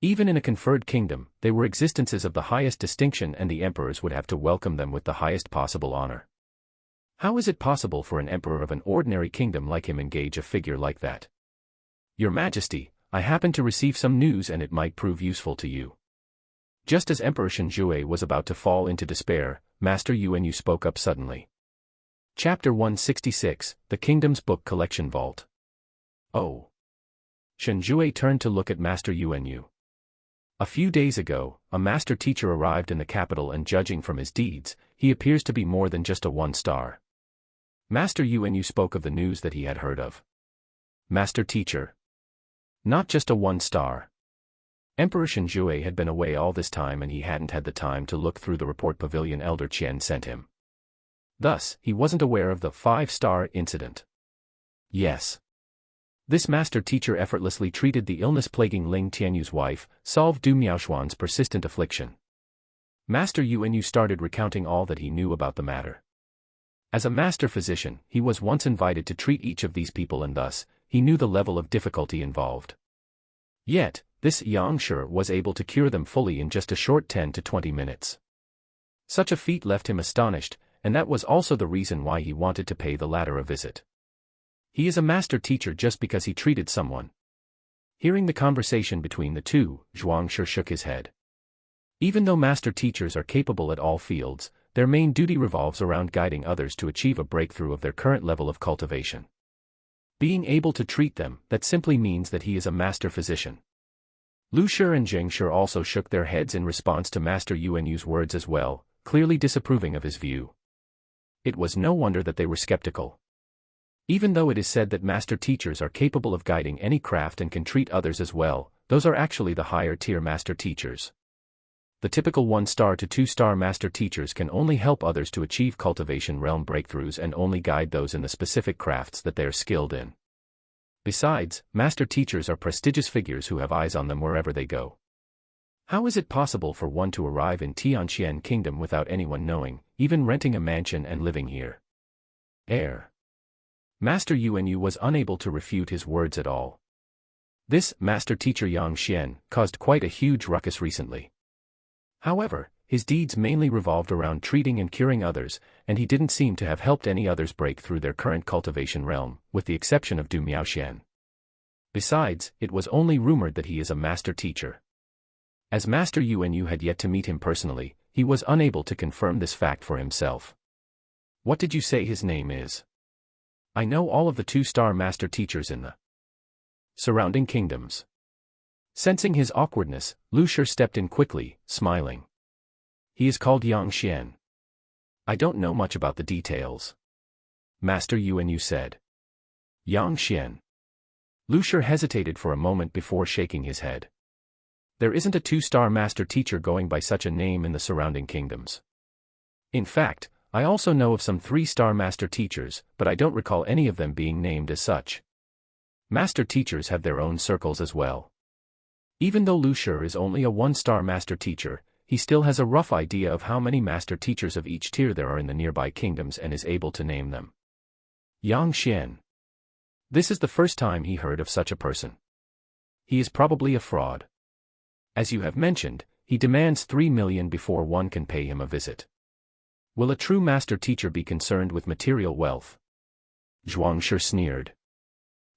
S1: Even in a conferred kingdom, they were existences of the highest distinction and the emperors would have to welcome them with the highest possible honor. How is it possible for an emperor of an ordinary kingdom like him engage a figure like that? Your Majesty, I happen to receive some news and it might prove useful to you. Just as Emperor Shenjue was about to fall into despair, Master Yuanyu spoke up suddenly. Chapter 166, The Kingdom's Book Collection Vault. Oh. Shen Jue turned to look at Master Yuanyu. A few days ago, a master teacher arrived in the capital, and judging from his deeds, he appears to be more than just a one-star. Master Yuanyu spoke of the news that he had heard of. Master teacher. Not just a one-star. Emperor Shen Jue had been away all this time, and he hadn't had the time to look through the report Pavilion Elder Qian sent him. Thus, he wasn't aware of the 5-star incident. Yes. This master teacher effortlessly treated the illness plaguing Ling Tianyu's wife, solved Du Miaoshuan's persistent affliction. Master Yuanyu started recounting all that he knew about the matter. As a master physician, he was once invited to treat each of these people, and thus, he knew the level of difficulty involved. Yet, this Yang Shi was able to cure them fully in just a short 10 to 20 minutes. Such a feat left him astonished, and that was also the reason why he wanted to pay the latter a visit. He is a master teacher just because he treated someone. Hearing the conversation between the two, Zhuang Shi shook his head. Even though master teachers are capable at all fields, their main duty revolves around guiding others to achieve a breakthrough of their current level of cultivation. Being able to treat them, that simply means that he is a master physician. Lu Shi and Zheng Shi also shook their heads in response to Master Yuanyu's words as well, clearly disapproving of his view. It was no wonder that they were skeptical. Even though it is said that master teachers are capable of guiding any craft and can treat others as well, those are actually the higher-tier master teachers. The typical 1-star to 2-star master teachers can only help others to achieve cultivation realm breakthroughs and only guide those in the specific crafts that they are skilled in. Besides, master teachers are prestigious figures who have eyes on them wherever they go. How is it possible for one to arrive in Tianqian Kingdom without anyone knowing, even renting a mansion and living here? Master Yuanyu was unable to refute his words at all. This master teacher Yang Xian caused quite a huge ruckus recently. However, his deeds mainly revolved around treating and curing others, and he didn't seem to have helped any others break through their current cultivation realm, with the exception of Du Miaoxian. Besides, it was only rumored that he is a master teacher. As Master Yuanyu had yet to meet him personally, he was unable to confirm this fact for himself. What did you say his name is? I know all of the 2-star master teachers in the surrounding kingdoms. Sensing his awkwardness, Lu Shi stepped in quickly, smiling. He is called Yang Xian. I don't know much about the details. Master Yuanyu said. Yang Xian. Lu Shi hesitated for a moment before shaking his head. There isn't a 2-star master teacher going by such a name in the surrounding kingdoms. In fact, I also know of some 3-star master teachers, but I don't recall any of them being named as such. Master teachers have their own circles as well. Even though Lu Shi is only a 1-star master teacher, he still has a rough idea of how many master teachers of each tier there are in the nearby kingdoms and is able to name them. Yang Xian. This is the first time he heard of such a person. He is probably a fraud. As you have mentioned, he demands 3 million before one can pay him a visit. Will a true master teacher be concerned with material wealth? Zhuang Shi sneered.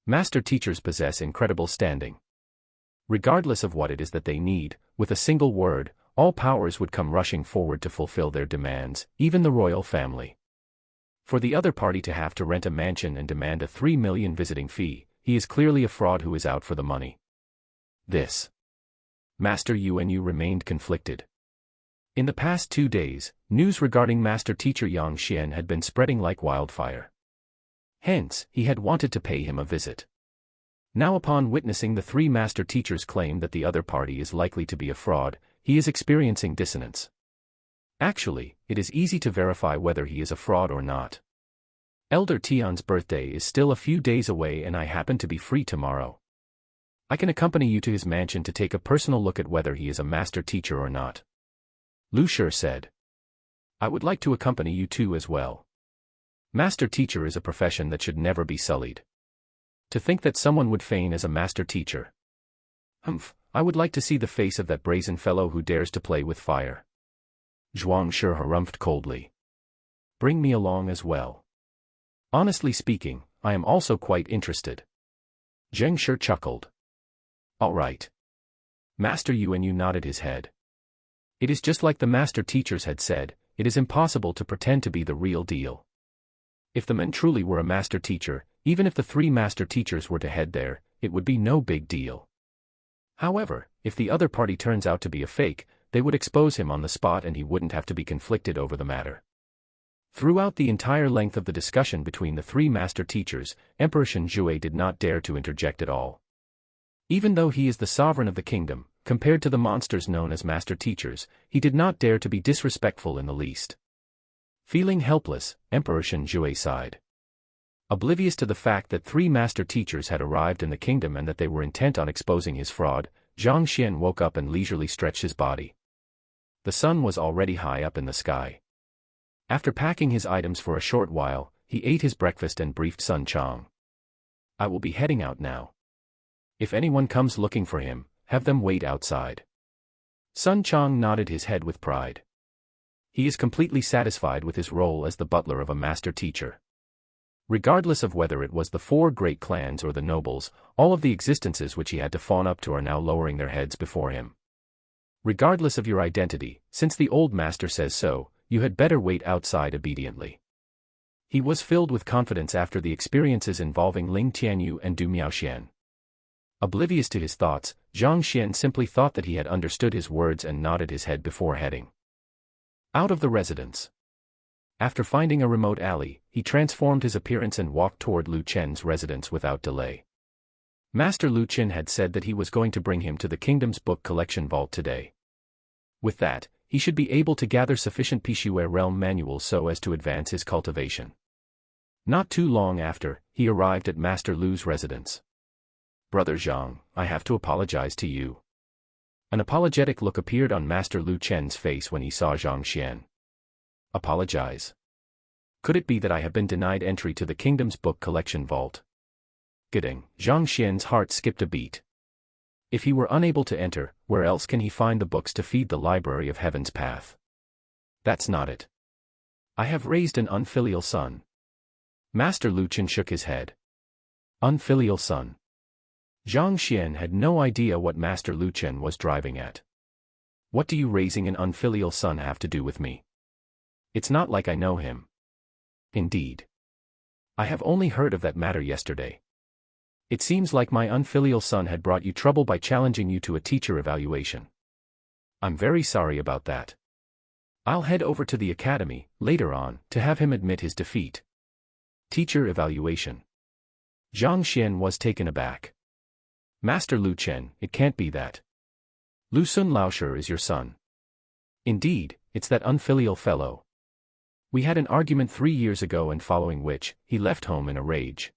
S1: Master teachers possess incredible standing. Regardless of what it is that they need, with a single word, all powers would come rushing forward to fulfill their demands, even the royal family. For the other party to have to rent a mansion and demand a 3 million visiting fee, he is clearly a fraud who is out for the money. This. Master Yuanyu remained conflicted. In the past 2 days, news regarding Master Teacher Yang Xian had been spreading like wildfire. Hence, he had wanted to pay him a visit. Now upon witnessing the 3 master teachers claim that the other party is likely to be a fraud, he is experiencing dissonance. Actually, it is easy to verify whether he is a fraud or not. Elder Tian's birthday is still a few days away and I happen to be free tomorrow. I can accompany you to his mansion to take a personal look at whether he is a master teacher or not. Lu Shi said. I would like to accompany you too as well. Master teacher is a profession that should never be sullied. To think that someone would feign as a master teacher. I would like to see the face of that brazen fellow who dares to play with fire. Zhuang Shi harumphed coldly. Bring me along as well. Honestly speaking, I am also quite interested. Zheng Shi chuckled. All right. Master Yuanyu nodded his head. It is just like the master teachers had said, it is impossible to pretend to be the real deal. If the man truly were a master teacher, even if the 3 master teachers were to head there, it would be no big deal. However, if the other party turns out to be a fake, they would expose him on the spot and he wouldn't have to be conflicted over the matter. Throughout the entire length of the discussion between the three master teachers, Emperor Shenjue did not dare to interject at all. Even though he is the sovereign of the kingdom, compared to the monsters known as master teachers, he did not dare to be disrespectful in the least. Feeling helpless, Emperor Shenjue sighed. Oblivious to the fact that three master teachers had arrived in the kingdom and that they were intent on exposing his fraud, Zhang Xian woke up and leisurely stretched his body. The sun was already high up in the sky. After packing his items for a short while, he ate his breakfast and briefed Sun Chang. I will be heading out now. If anyone comes looking for him, have them wait outside. Sun Chang nodded his head with pride. He is completely satisfied with his role as the butler of a master teacher. Regardless of whether it was the four great clans or the nobles, all of the existences which he had to fawn up to are now lowering their heads before him. Regardless of your identity, since the old master says so, you had better wait outside obediently. He was filled with confidence after the experiences involving Ling Tianyu and Du Miaoxian. Oblivious to his thoughts, Zhang Xian simply thought that he had understood his words and nodded his head before heading out of the residence. After finding a remote alley, he transformed his appearance and walked toward Lu Chen's residence without delay. Master Lu Chen had said that he was going to bring him to the kingdom's book collection vault today. With that, he should be able to gather sufficient Pixue realm manuals so as to advance his cultivation. Not too long after, he arrived at Master Lu's residence. Brother Zhang, I have to apologize to you. An apologetic look appeared on Master Lu Chen's face when he saw Zhang Xian. Apologize? Could it be that I have been denied entry to the kingdom's book collection vault? Gidding, Zhang Xian's heart skipped a beat. If he were unable to enter, where else can he find the books to feed the library of heaven's path? That's not it. I have raised an unfilial son. Master Lu Chen shook his head. Unfilial son. Zhang Xian had no idea what Master Lu Chen was driving at. What do you raising an unfilial son have to do with me? It's not like I know him. Indeed. I have only heard of that matter yesterday. It seems like my unfilial son had brought you trouble by challenging you to a teacher evaluation. I'm very sorry about that. I'll head over to the academy, later on, to have him admit his defeat. Teacher evaluation. Zhang Xian was taken aback. Master Lu Chen, it can't be that. Lu Sun Laoshi is your son. Indeed, it's that unfilial fellow. We had an argument 3 years ago and following which, he left home in a rage.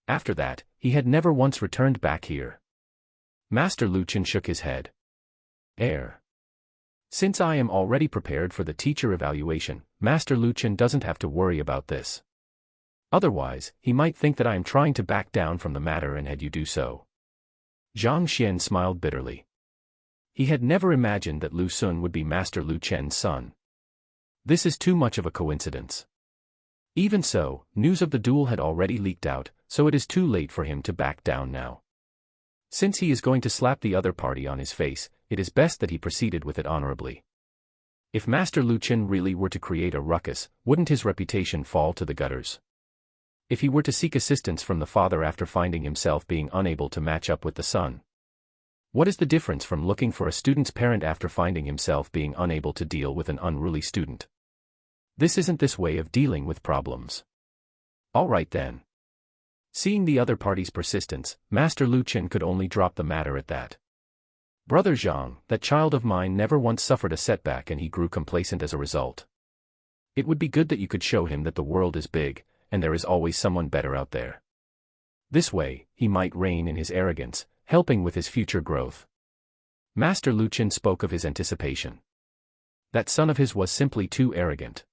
S1: After that, he had never once returned back here. Master Lu Chen shook his head. Since I am already prepared for the teacher evaluation, Master Lu Chen doesn't have to worry about this. Otherwise, he might think that I am trying to back down from the matter and had you do so. Zhang Xian smiled bitterly. He had never imagined that Lu Sun would be Master Lu Chen's son. This is too much of a coincidence. Even so, news of the duel had already leaked out, so it is too late for him to back down now. Since he is going to slap the other party on his face, it is best that he proceeded with it honorably. If Master Lu Chen really were to create a ruckus, wouldn't his reputation fall to the gutters? If he were to seek assistance from the father after finding himself being unable to match up with the son? What is the difference from looking for a student's parent after finding himself being unable to deal with an unruly student? This isn't this way of dealing with problems. All right then. Seeing the other party's persistence, Master Lu Chen could only drop the matter at that. Brother Zhang, that child of mine never once suffered a setback and he grew complacent as a result. It would be good that you could show him that the world is big, and there is always someone better out there. This way, he might rein in his arrogance, helping with his future growth. Master Lu Chen spoke of his anticipation. That son of his was simply too arrogant.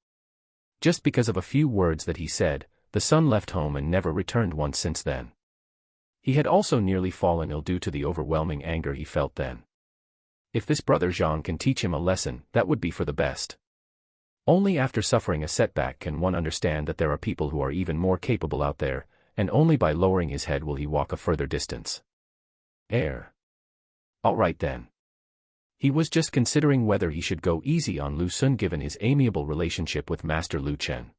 S1: Just because of a few words that he said, the son left home and never returned once since then. He had also nearly fallen ill due to the overwhelming anger he felt then. If this brother Zhang can teach him a lesson, that would be for the best. Only after suffering a setback can one understand that there are people who are even more capable out there, and only by lowering his head will he walk a further distance. All right then. He was just considering whether he should go easy on Lu Sun given his amiable relationship with Master Lu Chen.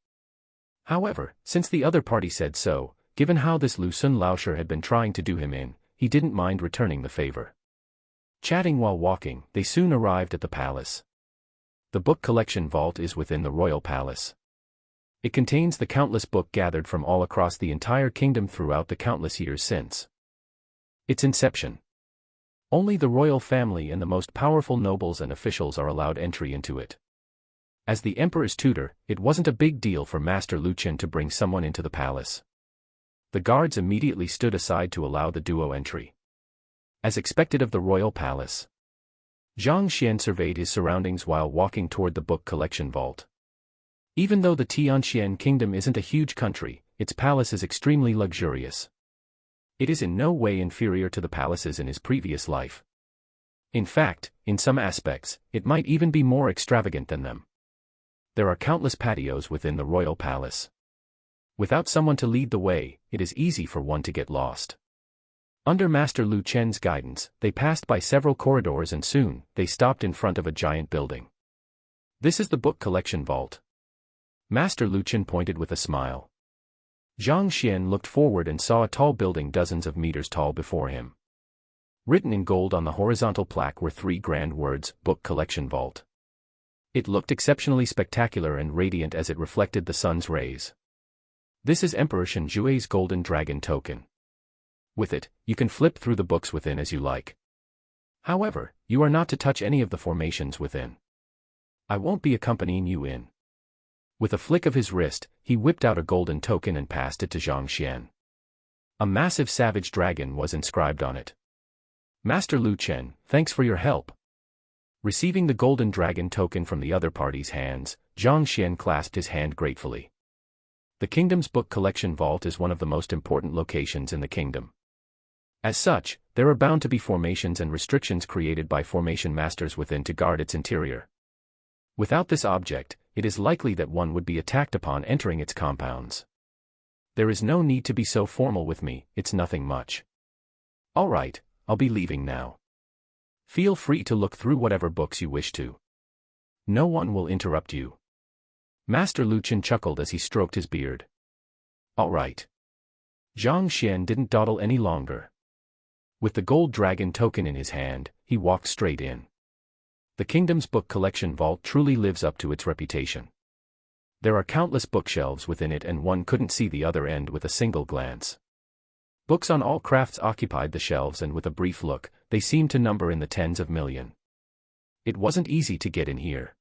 S1: However, since the other party said so, Given how this Lu Sun Laosher had been trying to do him in, he didn't mind returning the favor. Chatting while walking, they soon arrived at the palace. The book collection vault is within the royal palace. It contains the countless book gathered from all across the entire kingdom throughout the countless years since its inception. Only the royal family and the most powerful nobles and officials are allowed entry into it. As the emperor's tutor, it wasn't a big deal for Master Lu Chen to bring someone into the palace. The guards immediately stood aside to allow the duo entry. As expected of the royal palace, Zhang Xian surveyed his surroundings while walking toward the book collection vault. Even though the Tianxian kingdom isn't a huge country, its palace is extremely luxurious. It is in no way inferior to the palaces in his previous life. In fact, in some aspects, it might even be more extravagant than them. There are countless patios within the royal palace. Without someone to lead the way, it is easy for one to get lost. Under Master Lu Chen's guidance, they passed by several corridors and soon, they stopped in front of a giant building. This is the book collection vault. Master Lu Chen pointed with a smile. Zhang Xian looked forward and saw a tall building dozens of meters tall before him. Written in gold on the horizontal plaque were 3 grand words, Book Collection Vault. It looked exceptionally spectacular and radiant as it reflected the sun's rays. This is Emperor Shen Jue's Golden Dragon token. With it, you can flip through the books within as you like. However, you are not to touch any of the formations within. I won't be accompanying you in. With a flick of his wrist, he whipped out a golden token and passed it to Zhang Xian. A massive savage dragon was inscribed on it. Master Lu Chen, thanks for your help. Receiving the golden dragon token from the other party's hands, Zhang Xian clasped his hand gratefully. The kingdom's book collection vault is one of the most important locations in the kingdom. As such, there are bound to be formations and restrictions created by formation masters within to guard its interior. Without this object, it is likely that one would be attacked upon entering its compounds. There is no need to be so formal with me, it's nothing much. Alright, I'll be leaving now. Feel free to look through whatever books you wish to. No one will interrupt you. Master Lu Chen chuckled as he stroked his beard. Alright. Zhang Xian didn't dawdle any longer. With the gold dragon token in his hand, he walked straight in. The kingdom's book collection vault truly lives up to its reputation. There are countless bookshelves within it and one couldn't see the other end with a single glance. Books on all crafts occupied the shelves and with a brief look, they seemed to number in the tens of millions. It wasn't easy to get in here.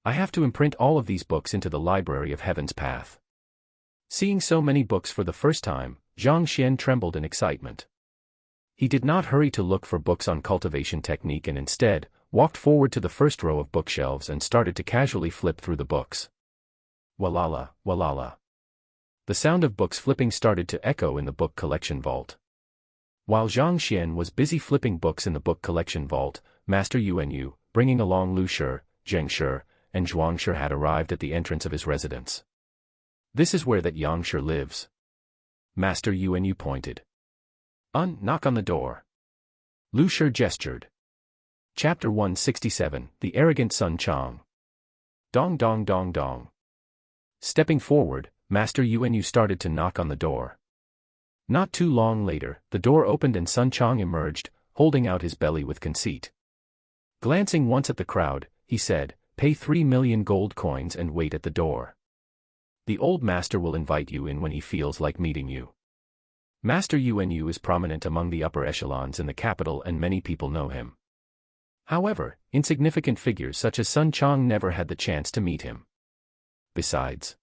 S1: I have to imprint all of these books into the library of Heaven's Path. Seeing so many books for the first time, Zhang Xian trembled in excitement. He did not hurry to look for books on cultivation technique and instead, walked forward to the first row of bookshelves and started to casually flip through the books. Walala, walala. The sound of books flipping started to echo in the book collection vault. While Zhang Xian was busy flipping books in the book collection vault, Master Yuanyu, bringing along Lu Shi, Zheng Shi, and Zhuang Shi had arrived at the entrance of his residence. This is where that Yang Shi lives. Master Yuanyu pointed. Knock on the door. Lu Shi gestured. Chapter 167, The Arrogant Sun Chang. Dong dong dong dong. Stepping forward, Master Yuanyu started to knock on the door. Not too long later, the door opened and Sun Chang emerged, holding out his belly with conceit. Glancing once at the crowd, he said, "Pay 3 million gold coins and wait at the door. The old master will invite you in when he feels like meeting you." Master Yuanyu is prominent among the upper echelons in the capital and many people know him. However, insignificant figures such as Sun Chang never had the chance to meet him. Besides,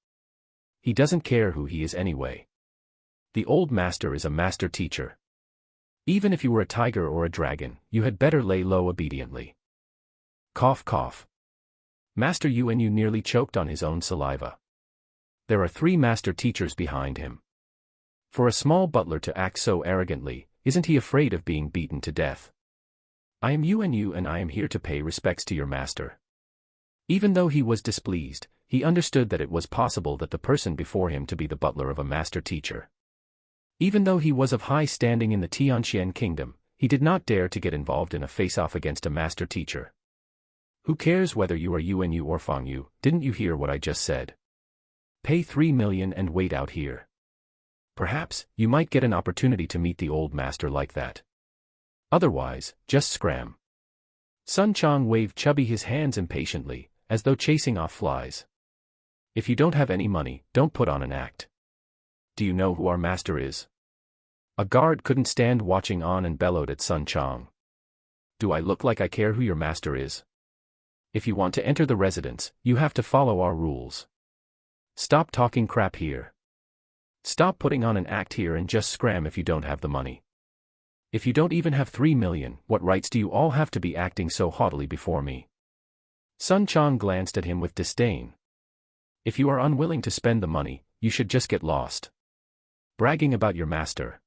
S1: he doesn't care who he is anyway. The old master is a master teacher. Even if you were a tiger or a dragon, you had better lay low obediently. Cough cough. Master Yuanyu nearly choked on his own saliva. There are 3 master teachers behind him. For a small butler to act so arrogantly, isn't he afraid of being beaten to death? I am Yuanyu and I am here to pay respects to your master. Even though he was displeased, he understood that it was possible that the person before him to be the butler of a master teacher. Even though he was of high standing in the Tianxian kingdom, he did not dare to get involved in a face-off against a master teacher. Who cares whether you are Yuanyu or Fangyu, didn't you hear what I just said? Pay 3 million and wait out here. Perhaps, you might get an opportunity to meet the old master like that. Otherwise, just scram. Sun Chang waved Chubby his hands impatiently, as though chasing off flies. If you don't have any money, don't put on an act. Do you know who our master is? A guard couldn't stand watching on and bellowed at Sun Chang. Do I look like I care who your master is? If you want to enter the residence, you have to follow our rules. Stop talking crap here. Stop putting on an act here and just scram if you don't have the money. If you don't even have 3 million, what rights do you all have to be acting so haughtily before me? Sun Chang glanced at him with disdain. If you are unwilling to spend the money, you should just get lost. Bragging about your master.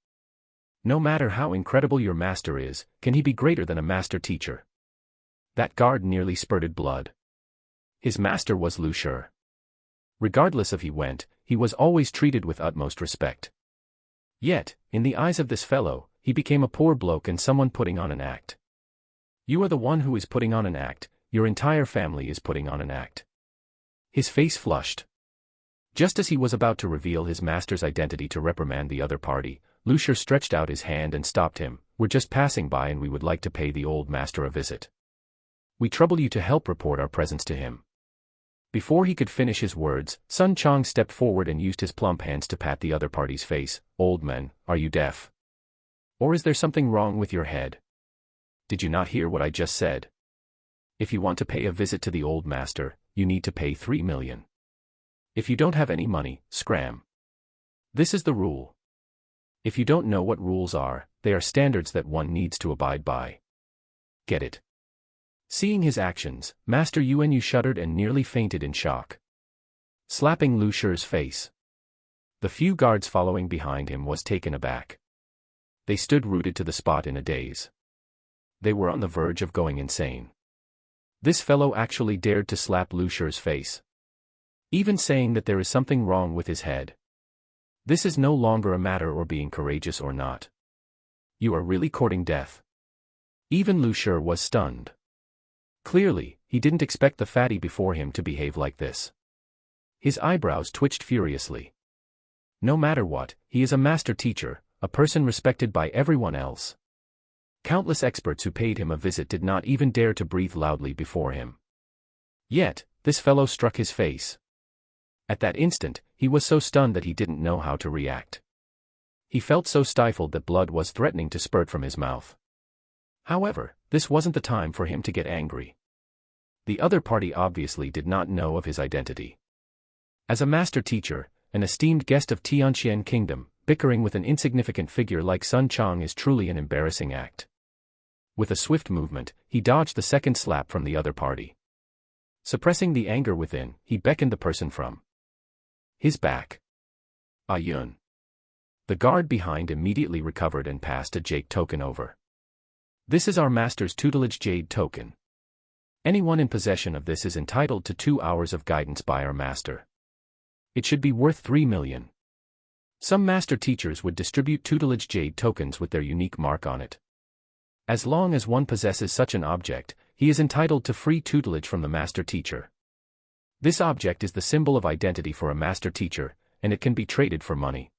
S1: No matter how incredible your master is, can he be greater than a master teacher? That guard nearly spurted blood. His master was Lu Shi. Regardless of he went, he was always treated with utmost respect. Yet, in the eyes of this fellow, he became a poor bloke and someone putting on an act. You are the one who is putting on an act, your entire family is putting on an act. His face flushed. Just as he was about to reveal his master's identity to reprimand the other party, Lu Shi stretched out his hand and stopped him. We're just passing by and we would like to pay the old master a visit. We trouble you to help report our presence to him. Before he could finish his words, Sun Chang stepped forward and used his plump hands to pat the other party's face. Old man, are you deaf? Or is there something wrong with your head? Did you not hear what I just said? If you want to pay a visit to the old master, you need to pay 3 million. If you don't have any money, scram. This is the rule. If you don't know what rules are, they are standards that one needs to abide by. Get it? Seeing his actions, Master Yuan shuddered and nearly fainted in shock. Slapping Lu Shi's face. The few guards following behind him was taken aback. They stood rooted to the spot in a daze. They were on the verge of going insane. This fellow actually dared to slap Lu Shi's face. Even saying that there is something wrong with his head. This is no longer a matter of being courageous or not. You are really courting death. Even Lu Shi was stunned. Clearly, he didn't expect the fatty before him to behave like this. His eyebrows twitched furiously. No matter what, he is a master teacher, a person respected by everyone else. Countless experts who paid him a visit did not even dare to breathe loudly before him. Yet, this fellow struck his face. At that instant, he was so stunned that he didn't know how to react. He felt so stifled that blood was threatening to spurt from his mouth. However, this wasn't the time for him to get angry. The other party obviously did not know of his identity. As a master teacher, an esteemed guest of Tianxian Kingdom, bickering with an insignificant figure like Sun Chang is truly an embarrassing act. With a swift movement, he dodged the second slap from the other party. Suppressing the anger within, he beckoned the person from his back. Yun. The guard behind immediately recovered and passed a jade token over. This is our master's tutelage jade token. Anyone in possession of this is entitled to 2 hours of guidance by our master. It should be worth 3 million. Some master teachers would distribute tutelage jade tokens with their unique mark on it. As long as one possesses such an object, he is entitled to free tutelage from the master teacher. This object is the symbol of identity for a master teacher, and it can be traded for money.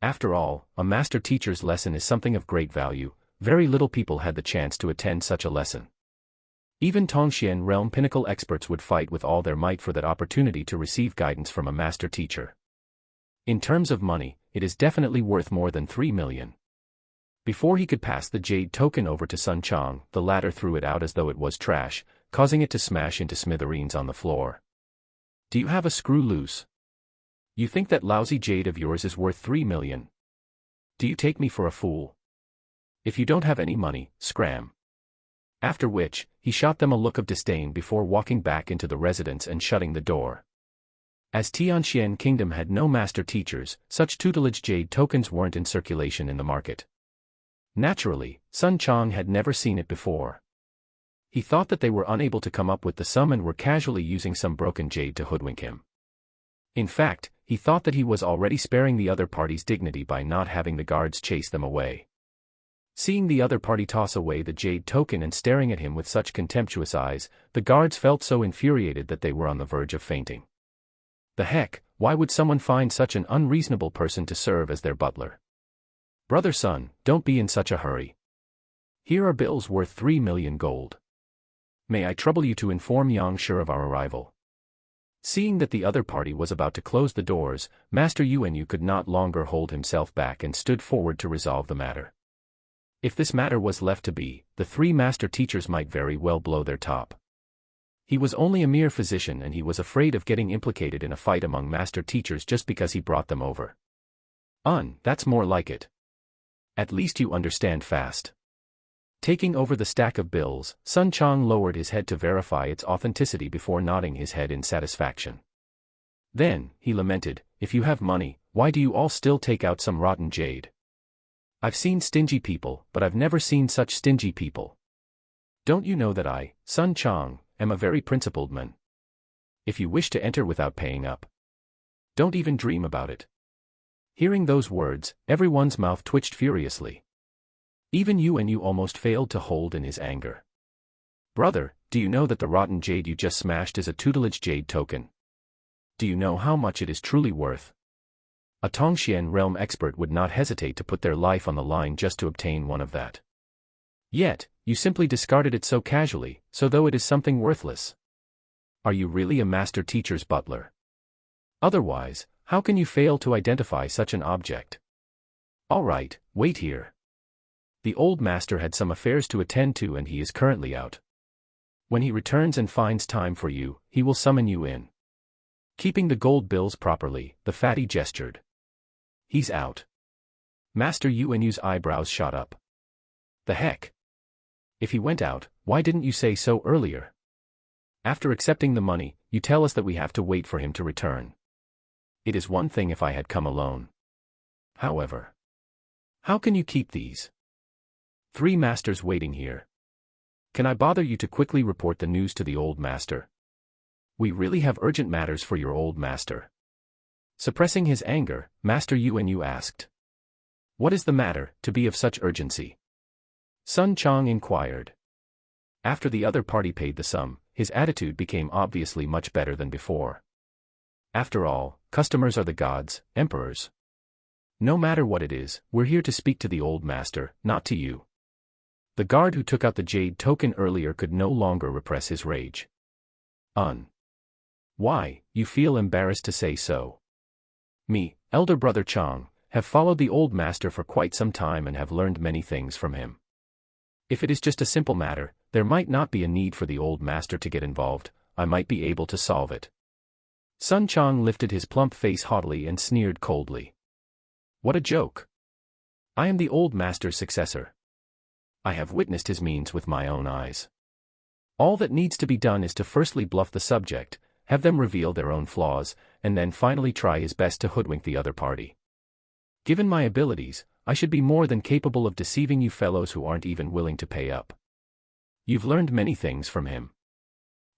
S1: After all, a master teacher's lesson is something of great value. Very little people had the chance to attend such a lesson. Even Tongxian realm pinnacle experts would fight with all their might for that opportunity to receive guidance from a master teacher. In terms of money, it is definitely worth more than 3 million. Before he could pass the jade token over to Sun Chang, the latter threw it out as though it was trash, causing it to smash into smithereens on the floor. Do you have a screw loose? You think that lousy jade of yours is worth 3 million? Do you take me for a fool? If you don't have any money, scram. After which, he shot them a look of disdain before walking back into the residence and shutting the door. As Tianxian Kingdom had no master teachers, such tutelage jade tokens weren't in circulation in the market. Naturally, Sun Chang had never seen it before. He thought that they were unable to come up with the sum and were casually using some broken jade to hoodwink him. In fact, he thought that he was already sparing the other party's dignity by not having the guards chase them away. Seeing the other party toss away the jade token and staring at him with such contemptuous eyes, the guards felt so infuriated that they were on the verge of fainting. The heck, why would someone find such an unreasonable person to serve as their butler? Brother Sun, don't be in such a hurry. Here are bills worth 3 million gold. May I trouble you to inform Yang Shi of our arrival? Seeing that the other party was about to close the doors, Master Yuan could not longer hold himself back and stood forward to resolve the matter. If this matter was left to be, the 3 master teachers might very well blow their top. He was only a mere physician and he was afraid of getting implicated in a fight among master teachers just because he brought them over. That's more like it. At least you understand fast. Taking over the stack of bills, Sun Chang lowered his head to verify its authenticity before nodding his head in satisfaction. Then, he lamented, if you have money, why do you all still take out some rotten jade? I've seen stingy people, but I've never seen such stingy people. Don't you know that I, Sun Chang, am a very principled man? If you wish to enter without paying up, don't even dream about it. Hearing those words, everyone's mouth twitched furiously. Even Yuan almost failed to hold in his anger. Brother, do you know that the rotten jade you just smashed is a tutelage jade token? Do you know how much it is truly worth? A Tongxian realm expert would not hesitate to put their life on the line just to obtain one of that. Yet, you simply discarded it so casually, so though it is something worthless. Are you really a master teacher's butler? Otherwise, how can you fail to identify such an object? All right, wait here. The old master had some affairs to attend to and he is currently out. When he returns and finds time for you, he will summon you in. Keeping the gold bills properly, the fatty gestured. He's out. Master Yuan's eyebrows shot up. The heck? If he went out, why didn't you say so earlier? After accepting the money, you tell us that we have to wait for him to return. It is one thing if I had come alone. However, how can you keep these 3 masters waiting here? Can I bother you to quickly report the news to the old master? We really have urgent matters for your old master. Suppressing his anger, Master Yuan asked. What is the matter, to be of such urgency? Sun Chang inquired. After the other party paid the sum, his attitude became obviously much better than before. After all, customers are the gods, emperors. No matter what it is, we're here to speak to the old master, not to you. The guard who took out the jade token earlier could no longer repress his rage. Why, you feel embarrassed to say so? Me, elder brother Chang, have followed the old master for quite some time and have learned many things from him. If it is just a simple matter, there might not be a need for the old master to get involved, I might be able to solve it. Sun Chang lifted his plump face haughtily and sneered coldly. What a joke. I am the old master's successor. I have witnessed his means with my own eyes. All that needs to be done is to firstly bluff the subject, have them reveal their own flaws, and then finally try his best to hoodwink the other party. Given my abilities, I should be more than capable of deceiving you fellows who aren't even willing to pay up. You've learned many things from him.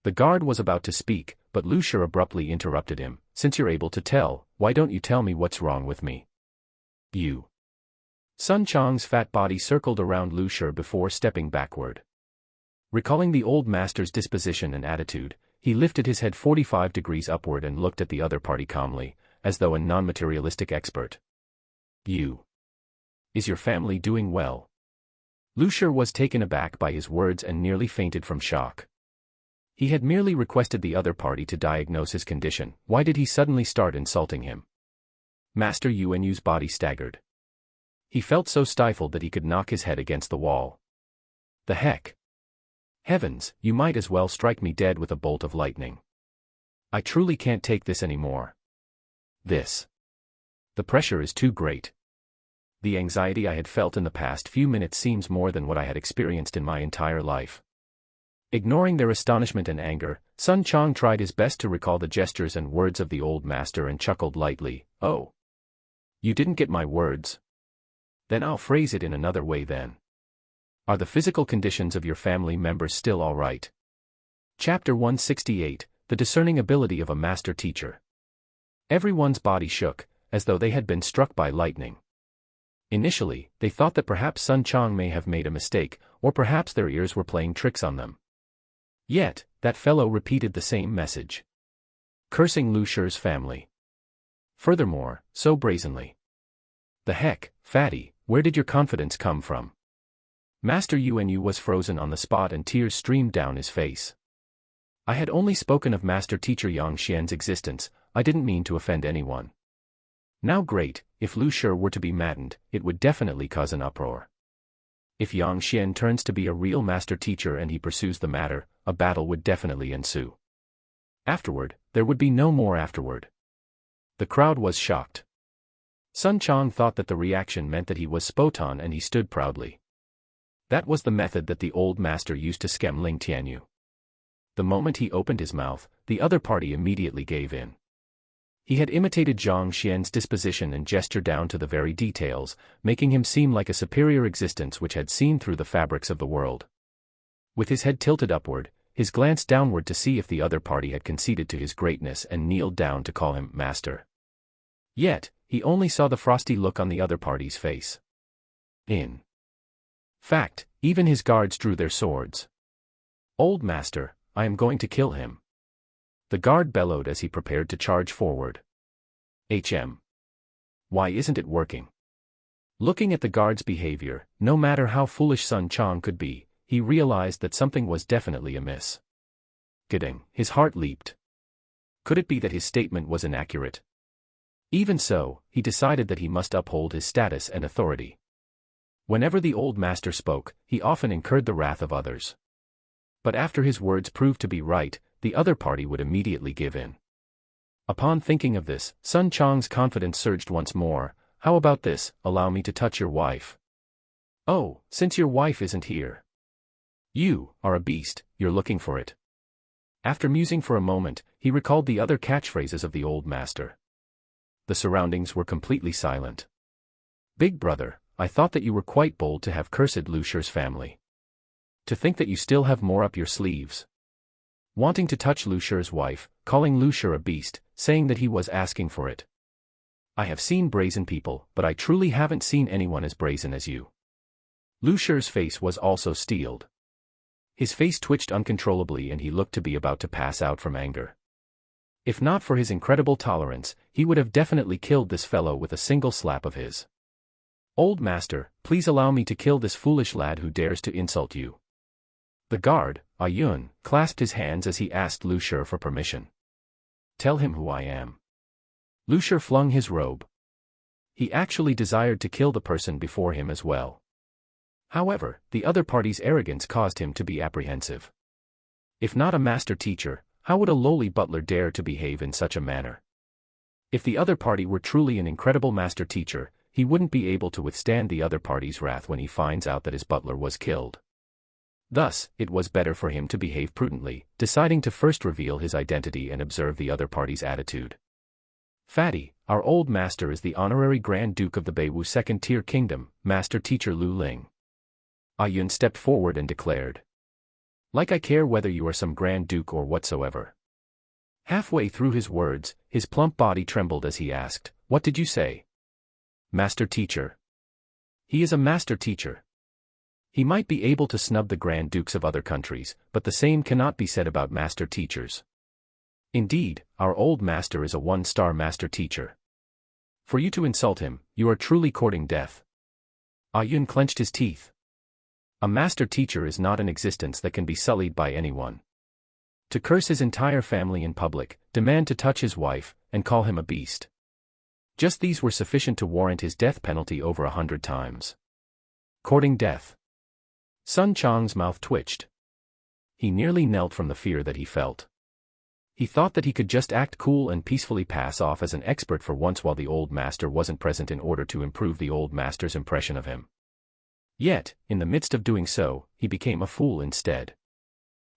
S1: The guard was about to speak, but Lu Shi abruptly interrupted him. Since you're able to tell, why don't you tell me what's wrong with me? You. Sun Chang's fat body circled around Lu Shi before stepping backward. Recalling the old master's disposition and attitude, he lifted his head 45 degrees upward and looked at the other party calmly, as though a non-materialistic expert. You. Is your family doing well? Lu Shi was taken aback by his words and nearly fainted from shock. He had merely requested the other party to diagnose his condition. Why did he suddenly start insulting him? Master Yuan's body staggered. He felt so stifled that he could knock his head against the wall. The heck? Heavens, you might as well strike me dead with a bolt of lightning. I truly can't take this anymore. The pressure is too great. The anxiety I had felt in the past few minutes seems more than what I had experienced in my entire life. Ignoring their astonishment and anger, Sun Chang tried his best to recall the gestures and words of the old master and chuckled lightly. Oh. You didn't get my words? Then I'll phrase it in another way then. Are the physical conditions of your family members still all right? Chapter 168, The Discerning Ability of a Master Teacher. Everyone's body shook, as though they had been struck by lightning. Initially, they thought that perhaps Sun Chang may have made a mistake, or perhaps their ears were playing tricks on them. Yet, that fellow repeated the same message. Cursing Lu Shi's family. Furthermore, so brazenly. The heck, Fatty, where did your confidence come from? Master Yu was frozen on the spot and tears streamed down his face. I had only spoken of Master Teacher Yang Xian's existence, I didn't mean to offend anyone. Now great, if Lu Shi were to be maddened, it would definitely cause an uproar. If Yang Xian turns to be a real master teacher and he pursues the matter, a battle would definitely ensue. Afterward, there would be no more afterward. The crowd was shocked. Sun Chang thought that the reaction meant that he was spot on and he stood proudly. That was the method that the old master used to scam Ling Tianyu. The moment he opened his mouth, the other party immediately gave in. He had imitated Zhang Xian's disposition and gesture down to the very details, making him seem like a superior existence which had seen through the fabrics of the world. With his head tilted upward, his glance downward to see if the other party had conceded to his greatness and kneeled down to call him master. Yet, he only saw the frosty look on the other party's face. In fact, even his guards drew their swords. Old master, I am going to kill him. The guard bellowed as he prepared to charge forward. Why isn't it working? Looking at the guard's behavior, no matter how foolish Sun Chang could be, he realized that something was definitely amiss. Gidding, his heart leaped. Could it be that his statement was inaccurate? Even so, he decided that he must uphold his status and authority. Whenever the old master spoke, he often incurred the wrath of others. But after his words proved to be right, the other party would immediately give in. Upon thinking of this, Sun Chang's confidence surged once more. How about this, allow me to touch your wife? Oh, since your wife isn't here. You are a beast, you're looking for it. After musing for a moment, he recalled the other catchphrases of the old master. The surroundings were completely silent. Big brother, I thought that you were quite bold to have cursed Lu Shi's family. To think that you still have more up your sleeves. Wanting to touch Lu Shi's wife, calling Lu Shi a beast, saying that he was asking for it. I have seen brazen people, but I truly haven't seen anyone as brazen as you. Lu Shi's face was also steeled. His face twitched uncontrollably and he looked to be about to pass out from anger. If not for his incredible tolerance, he would have definitely killed this fellow with a single slap of his. Old master, please allow me to kill this foolish lad who dares to insult you. The guard, Ayun, clasped his hands as he asked Lu Shi for permission. Tell him who I am. Lu Shi flung his robe. He actually desired to kill the person before him as well. However, the other party's arrogance caused him to be apprehensive. If not a master teacher, how would a lowly butler dare to behave in such a manner? If the other party were truly an incredible master teacher, he wouldn't be able to withstand the other party's wrath when he finds out that his butler was killed. Thus, it was better for him to behave prudently, deciding to first reveal his identity and observe the other party's attitude. Fatty, our old master is the honorary Grand Duke of the Beiwu Second-Tier Kingdom, Master Teacher Lu Ling. Ayun stepped forward and declared. Like I care whether you are some Grand Duke or whatsoever. Halfway through his words, his plump body trembled as he asked, what did you say? Master Teacher. He is a Master Teacher. He might be able to snub the Grand Dukes of other countries, but the same cannot be said about Master Teachers. Indeed, our old master is a one-star Master Teacher. For you to insult him, you are truly courting death. Ayun clenched his teeth. A Master Teacher is not an existence that can be sullied by anyone. To curse his entire family in public, demand to touch his wife, and call him a beast. Just these were sufficient to warrant his death penalty over 100 times. Courting death. Sun Chang's mouth twitched. He nearly knelt from the fear that he felt. He thought that he could just act cool and peacefully pass off as an expert for once while the old master wasn't present in order to improve the old master's impression of him. Yet, in the midst of doing so, he became a fool instead.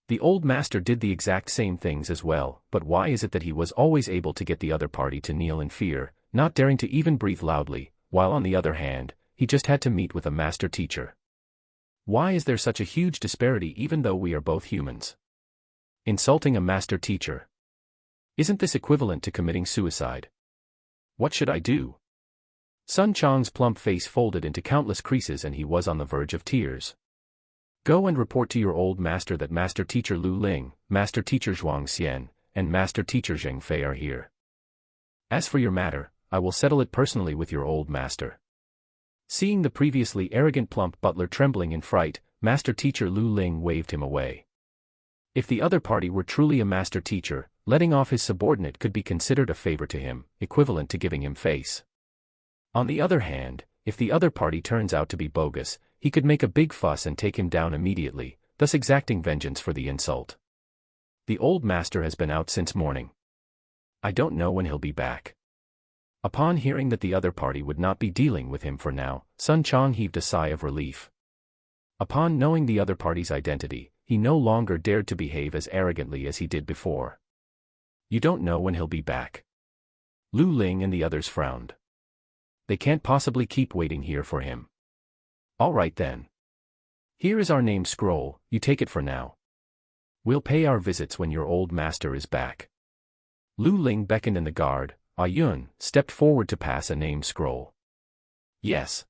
S1: The old master did the exact same things as well, but why is it that he was always able to get the other party to kneel in fear, not daring to even breathe loudly, while on the other hand, he just had to meet with a Master Teacher? Why is there such a huge disparity even though we are both humans? Insulting a Master Teacher. Isn't this equivalent to committing suicide? What should I do? Sun Chang's plump face folded into countless creases and he was on the verge of tears. Go and report to your old master that Master Teacher Lu Ling, Master Teacher Zhuang Xian, and Master Teacher Zheng Fei are here. As for your matter, I will settle it personally with your old master. Seeing the previously arrogant plump butler trembling in fright, master teacher Lu Ling waved him away. If the other party were truly a master teacher, letting off his subordinate could be considered a favor to him, equivalent to giving him face. On the other hand, if the other party turns out to be bogus, he could make a big fuss and take him down immediately, thus exacting vengeance for the insult. The old master has been out since morning. I don't know when he'll be back. Upon hearing that the other party would not be dealing with him for now, Sun Chong heaved a sigh of relief. Upon knowing the other party's identity, he no longer dared to behave as arrogantly as he did before. You don't know when he'll be back. Lu Ling and the others frowned. They can't possibly keep waiting here for him. All right then. Here is our name scroll, you take it for now. We'll pay our visits when your old master is back. Lu Ling beckoned and the guard, Yun, stepped forward to pass a name scroll. Yes.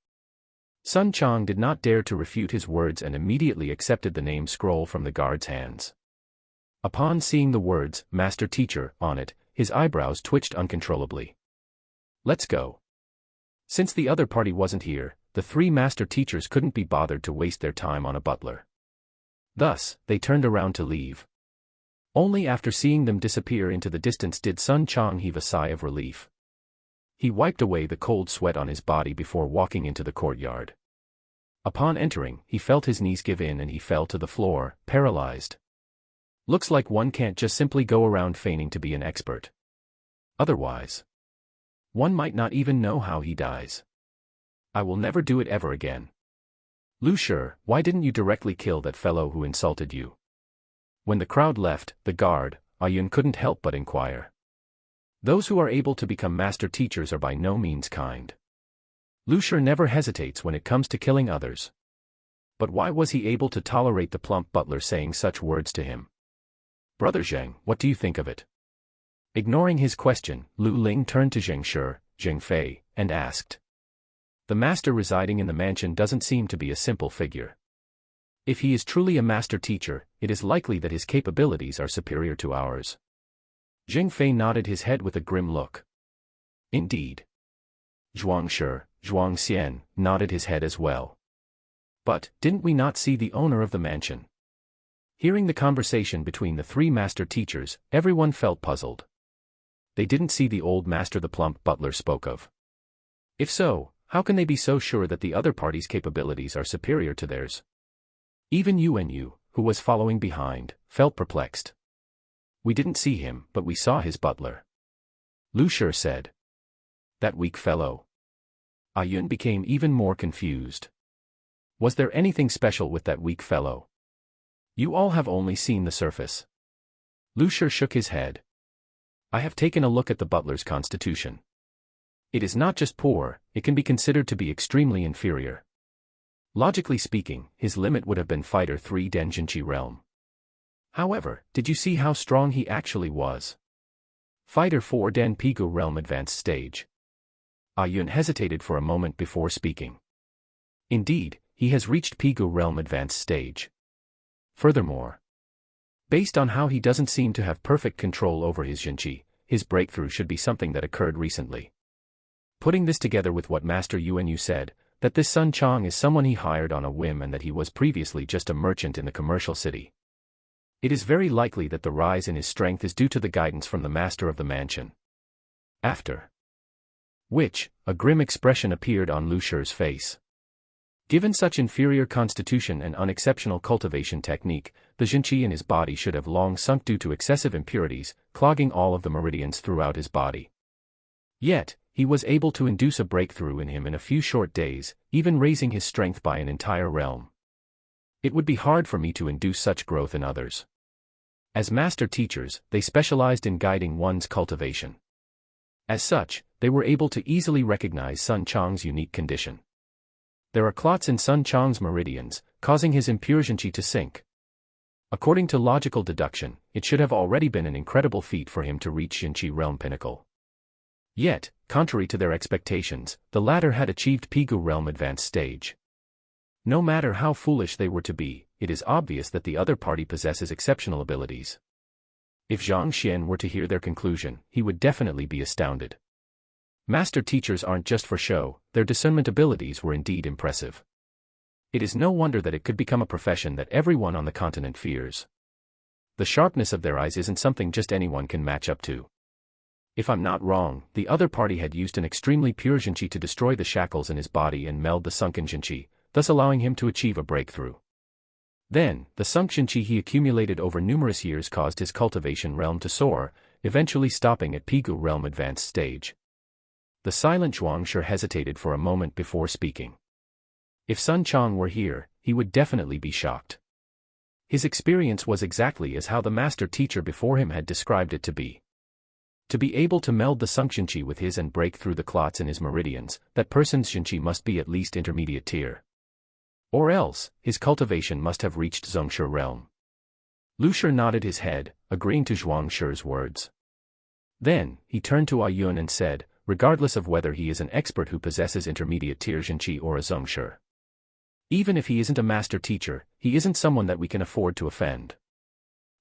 S1: Sun Chong did not dare to refute his words and immediately accepted the name scroll from the guard's hands. Upon seeing the words, Master Teacher, on it, his eyebrows twitched uncontrollably. Let's go. Since the other party wasn't here, the three master teachers couldn't be bothered to waste their time on a butler. Thus, they turned around to leave. Only after seeing them disappear into the distance did Sun Chong heave a sigh of relief. He wiped away the cold sweat on his body before walking into the courtyard. Upon entering, he felt his knees give in and he fell to the floor, paralyzed. Looks like one can't just simply go around feigning to be an expert. Otherwise, one might not even know how he dies. I will never do it ever again. Lu Shi, why didn't you directly kill that fellow who insulted you? When the crowd left, the guard, Yun, couldn't help but inquire. Those who are able to become master teachers are by no means kind. Lu Shi never hesitates when it comes to killing others. But why was he able to tolerate the plump butler saying such words to him? Brother Zheng, what do you think of it? Ignoring his question, Lu Ling turned to Zheng Shi, Zheng Fei, and asked. The master residing in the mansion doesn't seem to be a simple figure. If he is truly a master teacher, it is likely that his capabilities are superior to ours. Zheng Fei nodded his head with a grim look. Indeed. Zhuang Shi, Zhuang Xian, nodded his head as well. But, didn't we not see the owner of the mansion? Hearing the conversation between the three master teachers, everyone felt puzzled. They didn't see the old master the plump butler spoke of. If so, how can they be so sure that the other party's capabilities are superior to theirs? Even Yu, who was following behind, felt perplexed. We didn't see him, but we saw his butler. Lu Shi said. That weak fellow. Yun became even more confused. Was there anything special with that weak fellow? You all have only seen the surface. Lu Shi shook his head. I have taken a look at the butler's constitution. It is not just poor, it can be considered to be extremely inferior. Logically speaking, his limit would have been Fighter 3 Denjinchi realm. However, did you see how strong he actually was? Fighter 4 Den Pigu realm advanced stage. Yun hesitated for a moment before speaking. Indeed, he has reached Pigu realm advanced stage. Furthermore, based on how he doesn't seem to have perfect control over his Jinchi, his breakthrough should be something that occurred recently. Putting this together with what Master Yu said, that this Sun Chong is someone he hired on a whim and that he was previously just a merchant in the commercial city. It is very likely that the rise in his strength is due to the guidance from the master of the mansion. After which, a grim expression appeared on Lu Shi's face. Given such inferior constitution and unexceptional cultivation technique, the Jinqi in his body should have long sunk due to excessive impurities, clogging all of the meridians throughout his body. Yet, he was able to induce a breakthrough in him in a few short days, even raising his strength by an entire realm. It would be hard for me to induce such growth in others. As master teachers, they specialized in guiding one's cultivation. As such, they were able to easily recognize Sun Chong's unique condition. There are clots in Sun Chong's meridians, causing his impure Jinqi to sink. According to logical deduction, it should have already been an incredible feat for him to reach Jinqi realm pinnacle. Yet, contrary to their expectations, the latter had achieved Pigu realm advanced stage. No matter how foolish they were to be, it is obvious that the other party possesses exceptional abilities. If Zhang Xian were to hear their conclusion, he would definitely be astounded. Master teachers aren't just for show, their discernment abilities were indeed impressive. It is no wonder that it could become a profession that everyone on the continent fears. The sharpness of their eyes isn't something just anyone can match up to. If I'm not wrong, the other party had used an extremely pure Jinchi to destroy the shackles in his body and meld the sunken Jinchi, thus allowing him to achieve a breakthrough. Then, the sunk Jinchi he accumulated over numerous years caused his cultivation realm to soar, eventually stopping at Pigu realm advanced stage. The silent Zhuangshi hesitated for a moment before speaking. If Sun Chang were here, he would definitely be shocked. His experience was exactly as how the master teacher before him had described it to be. To be able to meld the sunk Jinchi with his and break through the clots in his meridians, that person's Jinchi must be at least intermediate tier. Or else, his cultivation must have reached Zhongshe realm. Lu Shi nodded his head, agreeing to Zhuangshi's words. Then, he turned to Ayun and said, regardless of whether he is an expert who possesses intermediate tier Jinchi or a Zhongshe. Even if he isn't a master teacher, he isn't someone that we can afford to offend.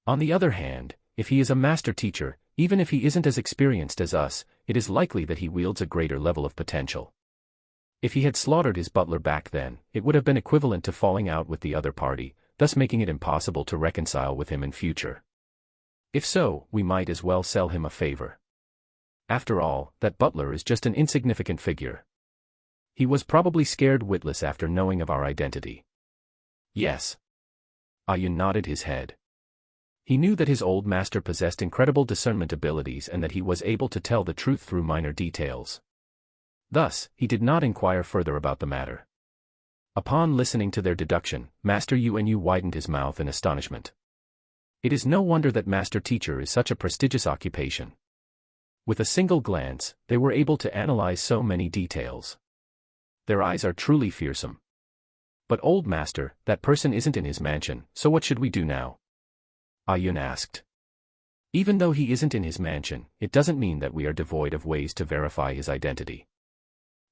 S1: On the other hand, if he is a master teacher, even if he isn't as experienced as us, it is likely that he wields a greater level of potential. If he had slaughtered his butler back then, it would have been equivalent to falling out with the other party, thus making it impossible to reconcile with him in future. If so, we might as well sell him a favor. After all, that butler is just an insignificant figure. He was probably scared witless after knowing of our identity. Yes. Ayun nodded his head. He knew that his old master possessed incredible discernment abilities and that he was able to tell the truth through minor details. Thus, he did not inquire further about the matter. Upon listening to their deduction, Master Yu widened his mouth in astonishment. It is no wonder that master teacher is such a prestigious occupation. With a single glance, they were able to analyze so many details. Their eyes are truly fearsome. But old master, that person isn't in his mansion, so what should we do now? Ayun asked. Even though he isn't in his mansion, it doesn't mean that we are devoid of ways to verify his identity.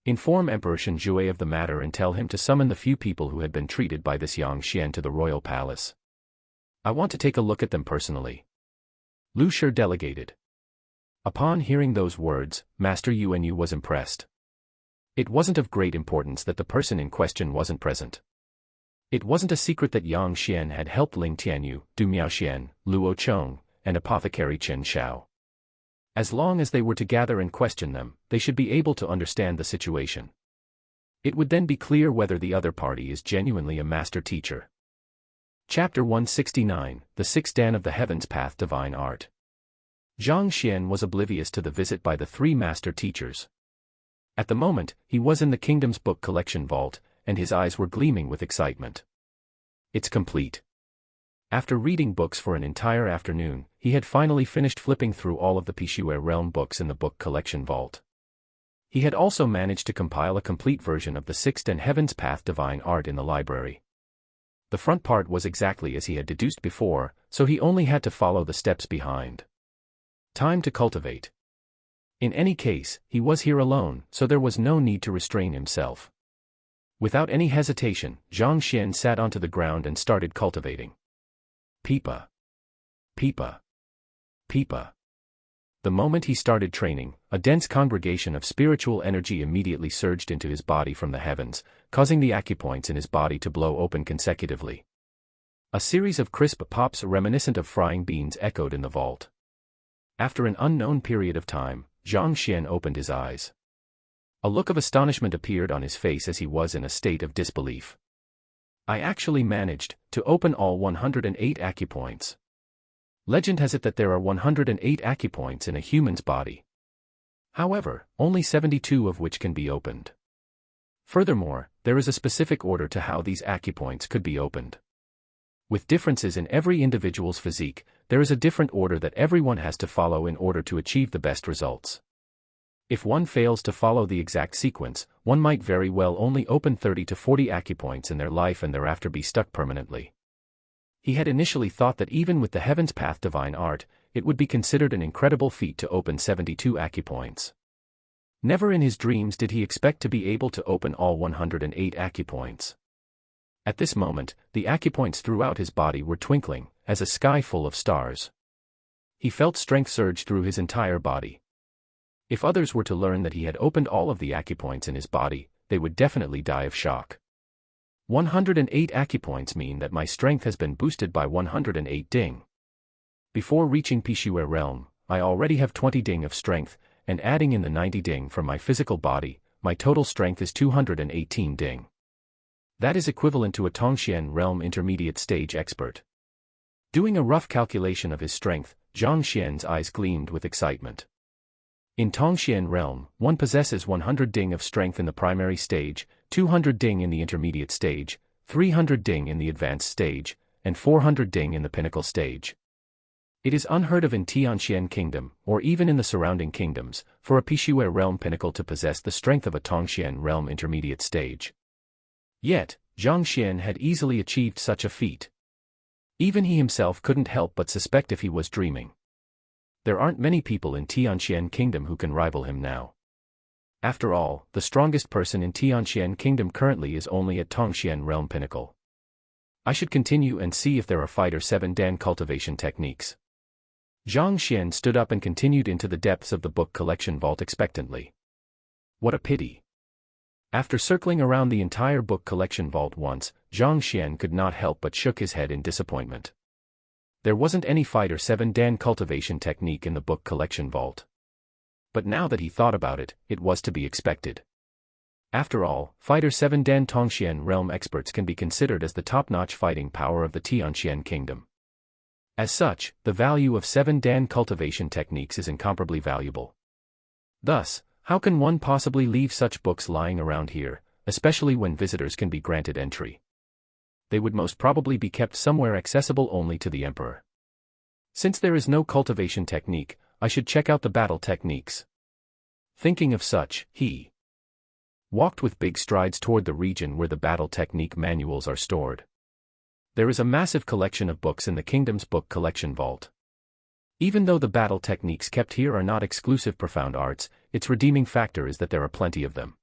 S1: Inform Emperor Shenjue of the matter and tell him to summon the few people who had been treated by this Yang Xian to the royal palace. I want to take a look at them personally. Lu Shi delegated. Upon hearing those words, Master Yu was impressed. It wasn't of great importance that the person in question wasn't present. It wasn't a secret that Yang Xian had helped Ling Tianyu, Du Miaoxian, Luo Cheng, and apothecary Chen Shao. As long as they were to gather and question them, they should be able to understand the situation. It would then be clear whether the other party is genuinely a master teacher. Chapter 169, The Sixth Dan of the Heavens Path Divine Art. Zhang Xian was oblivious to the visit by the three master teachers. At the moment, he was in the kingdom's book collection vault, and his eyes were gleaming with excitement. It's complete. After reading books for an entire afternoon, he had finally finished flipping through all of the Pishue realm books in the book collection vault. He had also managed to compile a complete version of the Sixth and Heaven's Path Divine Art in the library. The front part was exactly as he had deduced before, so he only had to follow the steps behind. Time to cultivate. In any case, he was here alone, so there was no need to restrain himself. Without any hesitation, Zhang Xian sat onto the ground and started cultivating. Pipa. Pipa. Pipa. The moment he started training, a dense congregation of spiritual energy immediately surged into his body from the heavens, causing the acupoints in his body to blow open consecutively. A series of crisp pops reminiscent of frying beans echoed in the vault. After an unknown period of time, Zhang Xian opened his eyes. A look of astonishment appeared on his face as he was in a state of disbelief. I actually managed to open all 108 acupoints. Legend has it that there are 108 acupoints in a human's body. However, only 72 of which can be opened. Furthermore, there is a specific order to how these acupoints could be opened. With differences in every individual's physique, there is a different order that everyone has to follow in order to achieve the best results. If one fails to follow the exact sequence, one might very well only open 30 to 40 acupoints in their life and thereafter be stuck permanently. He had initially thought that even with the Heaven's Path Divine Art, it would be considered an incredible feat to open 72 acupoints. Never in his dreams did he expect to be able to open all 108 acupoints. At this moment, the acupoints throughout his body were twinkling, as a sky full of stars. He felt strength surge through his entire body. If others were to learn that he had opened all of the acupoints in his body, they would definitely die of shock. 108 acupoints mean that my strength has been boosted by 108 ding. Before reaching Pishue realm, I already have 20 ding of strength, and adding in the 90 ding from my physical body, my total strength is 218 ding. That is equivalent to a Tongxian realm intermediate stage expert. Doing a rough calculation of his strength, Zhang Xian's eyes gleamed with excitement. In Tongxian realm, one possesses 100 ding of strength in the primary stage, 200 ding in the intermediate stage, 300 ding in the advanced stage, and 400 ding in the pinnacle stage. It is unheard of in Tianxian kingdom, or even in the surrounding kingdoms, for a Pishue realm pinnacle to possess the strength of a Tongxian realm intermediate stage. Yet, Zhang Xian had easily achieved such a feat. Even he himself couldn't help but suspect if he was dreaming. There aren't many people in Tianxian kingdom who can rival him now. After all, the strongest person in Tianxian kingdom currently is only at Tongxian realm pinnacle. I should continue and see if there are fighter 7 Dan cultivation techniques. Zhang Xian stood up and continued into the depths of the book collection vault expectantly. What a pity. After circling around the entire book collection vault once, Zhang Xian could not help but shook his head in disappointment. There wasn't any fighter 7 Dan cultivation technique in the book collection vault. But now that he thought about it, it was to be expected. After all, fighter 7 Dan Tongxian realm experts can be considered as the top-notch fighting power of the Tianxian kingdom. As such, the value of 7 Dan cultivation techniques is incomparably valuable. Thus, how can one possibly leave such books lying around here, especially when visitors can be granted entry? They would most probably be kept somewhere accessible only to the emperor. Since there is no cultivation technique, I should check out the battle techniques. Thinking of such, he walked with big strides toward the region where the battle technique manuals are stored. There is a massive collection of books in the kingdom's book collection vault. Even though the battle techniques kept here are not exclusive profound arts, its redeeming factor is that there are plenty of them.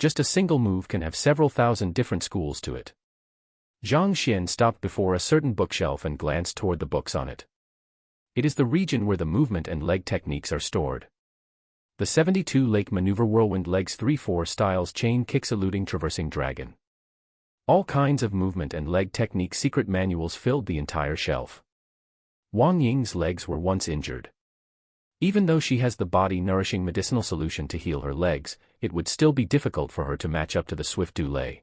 S1: Just a single move can have several thousand different schools to it. Zhang Xian stopped before a certain bookshelf and glanced toward the books on it. It is the region where the movement and leg techniques are stored. The 72 Lake Maneuver Whirlwind Legs 3-4 Styles Chain Kicks Eluding Traversing Dragon. All kinds of movement and leg technique secret manuals filled the entire shelf. Wang Ying's legs were once injured. Even though she has the body-nourishing medicinal solution to heal her legs, it would still be difficult for her to match up to the swift Dulé.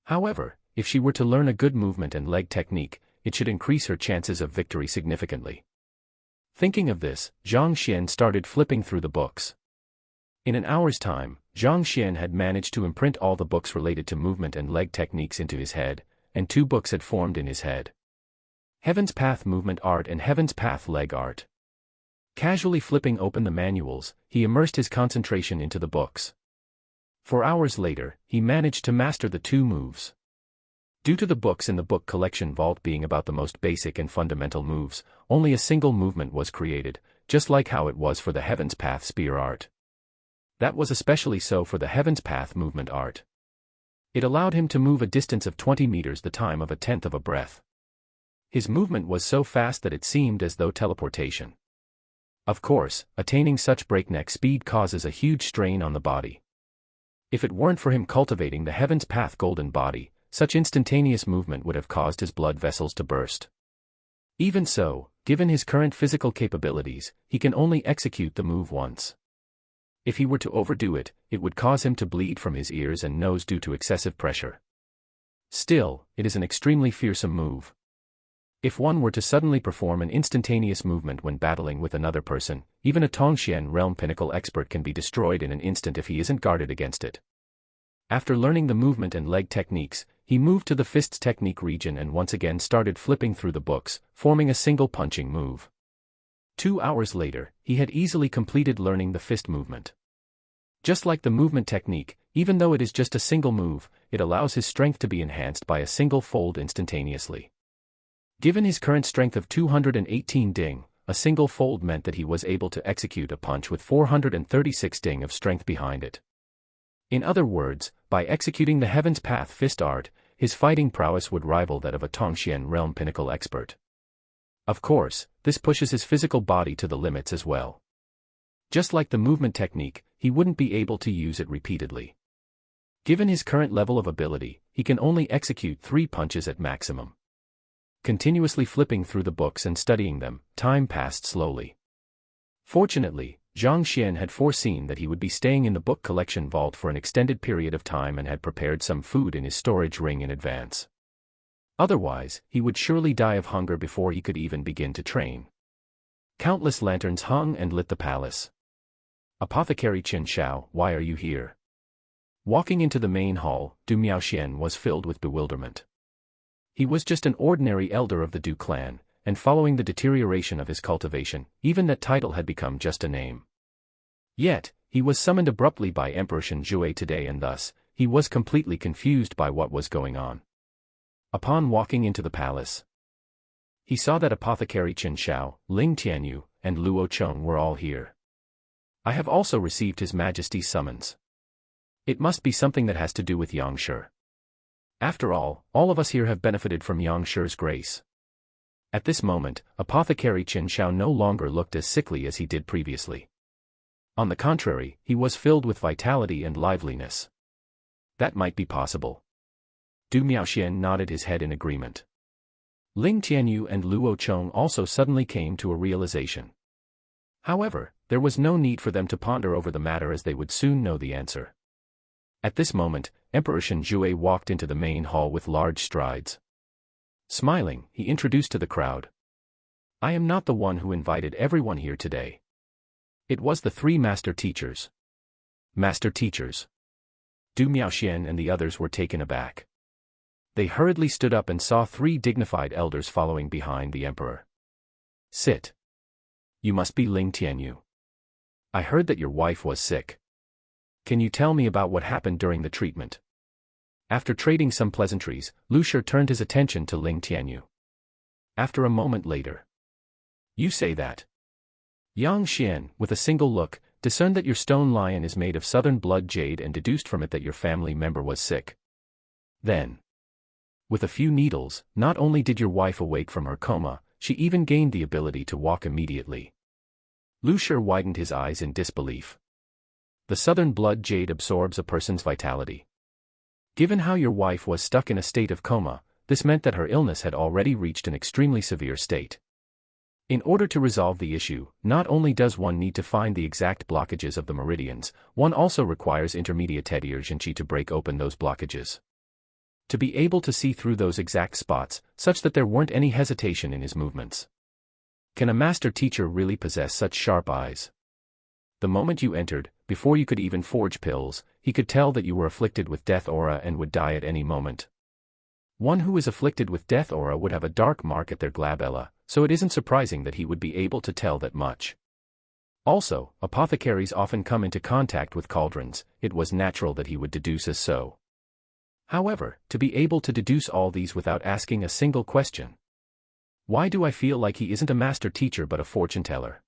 S1: However, if she were to learn a good movement and leg technique, it should increase her chances of victory significantly. Thinking of this, Zhang Xian started flipping through the books. In an hour's time, Zhang Xian had managed to imprint all the books related to movement and leg techniques into his head, and 2 books had formed in his head. Heaven's Path Movement Art and Heaven's Path Leg Art. Casually flipping open the manuals, he immersed his concentration into the books. 4 hours later, he managed to master the 2 moves. Due to the books in the book collection vault being about the most basic and fundamental moves, only a single movement was created, just like how it was for the Heaven's Path Spear Art. That was especially so for the Heaven's Path Movement Art. It allowed him to move a distance of 20 meters the time of a tenth of a breath. His movement was so fast that it seemed as though teleportation. Of course, attaining such breakneck speed causes a huge strain on the body. If it weren't for him cultivating the Heaven's Path Golden Body, such instantaneous movement would have caused his blood vessels to burst. Even so, given his current physical capabilities, he can only execute the move once. If he were to overdo it, it would cause him to bleed from his ears and nose due to excessive pressure. Still, it is an extremely fearsome move. If one were to suddenly perform an instantaneous movement when battling with another person, even a Tongxian realm pinnacle expert can be destroyed in an instant if he isn't guarded against it. After learning the movement and leg techniques, he moved to the fists technique region and once again started flipping through the books, forming a single punching move. 2 hours later, he had easily completed learning the fist movement. Just like the movement technique, even though it is just a single move, it allows his strength to be enhanced by a single fold instantaneously. Given his current strength of 218 ding, a single fold meant that he was able to execute a punch with 436 ding of strength behind it. In other words, by executing the Heaven's Path Fist Art, his fighting prowess would rival that of a Tongxian realm pinnacle expert. Of course, this pushes his physical body to the limits as well. Just like the movement technique, he wouldn't be able to use it repeatedly. Given his current level of ability, he can only execute 3 punches at maximum. Continuously flipping through the books and studying them, time passed slowly. Fortunately, Zhang Xian had foreseen that he would be staying in the book collection vault for an extended period of time and had prepared some food in his storage ring in advance. Otherwise, he would surely die of hunger before he could even begin to train. Countless lanterns hung and lit the palace. Apothecary Chen Xiao, why are you here? Walking into the main hall, Du Miaoxian was filled with bewilderment. He was just an ordinary elder of the Du clan, and following the deterioration of his cultivation, even that title had become just a name. Yet, he was summoned abruptly by Emperor Shen Jue today and thus, he was completely confused by what was going on. Upon walking into the palace, he saw that Apothecary Chen Xiao, Ling Tianyu, and Luo Cheng were all here. I have also received His Majesty's summons. It must be something that has to do with Yang Shi. After all of us here have benefited from Yang Shi's grace. At this moment, Apothecary Chen Xiao no longer looked as sickly as he did previously. On the contrary, he was filled with vitality and liveliness. That might be possible. Du Miaoxian nodded his head in agreement. Ling Tianyu and Luo Cheng also suddenly came to a realization. However, there was no need for them to ponder over the matter as they would soon know the answer. At this moment, Emperor Shen Jue walked into the main hall with large strides. Smiling, he introduced to the crowd. I am not the one who invited everyone here today. It was the 3 master teachers. Master teachers. Du Miaoxian and the others were taken aback. They hurriedly stood up and saw 3 dignified elders following behind the emperor. Sit. You must be Ling Tianyu. I heard that your wife was sick. Can you tell me about what happened during the treatment? After trading some pleasantries, Lu Shi turned his attention to Ling Tianyu. After a moment later. You say that. Yang Xian, with a single look, discerned that your stone lion is made of southern blood jade and deduced from it that your family member was sick. Then, with a few needles, not only did your wife awake from her coma, she even gained the ability to walk immediately. Lu Shi widened his eyes in disbelief. The southern blood jade absorbs a person's vitality. Given how your wife was stuck in a state of coma, this meant that her illness had already reached an extremely severe state. In order to resolve the issue, not only does one need to find the exact blockages of the meridians, one also requires intermediate energy to break open those blockages. To be able to see through those exact spots, such that there weren't any hesitation in his movements. Can a master teacher really possess such sharp eyes? The moment you entered, before you could even forge pills, he could tell that you were afflicted with death aura and would die at any moment. One who is afflicted with death aura would have a dark mark at their glabella, so it isn't surprising that he would be able to tell that much. Also, apothecaries often come into contact with cauldrons, it was natural that he would deduce as so. However, to be able to deduce all these without asking a single question. Why do I feel like he isn't a master teacher but a fortune teller?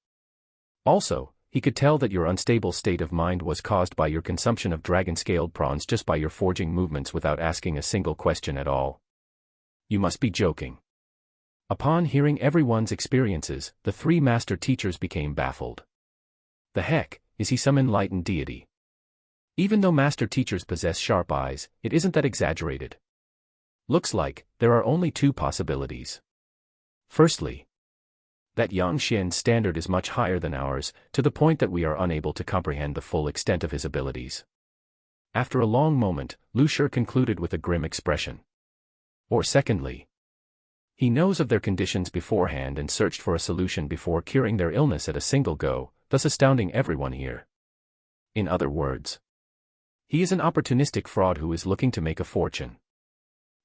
S1: Also, he could tell that your unstable state of mind was caused by your consumption of dragon-scaled prawns just by your forging movements without asking a single question at all. You must be joking. Upon hearing everyone's experiences, the 3 master teachers became baffled. The heck, is he some enlightened deity? Even though master teachers possess sharp eyes, it isn't that exaggerated. Looks like, there are only 2 possibilities. Firstly, that Yang Xian's standard is much higher than ours, to the point that we are unable to comprehend the full extent of his abilities. After a long moment, Lu Shi concluded with a grim expression. Or secondly, he knows of their conditions beforehand and searched for a solution before curing their illness at a single go, thus astounding everyone here. In other words, he is an opportunistic fraud who is looking to make a fortune.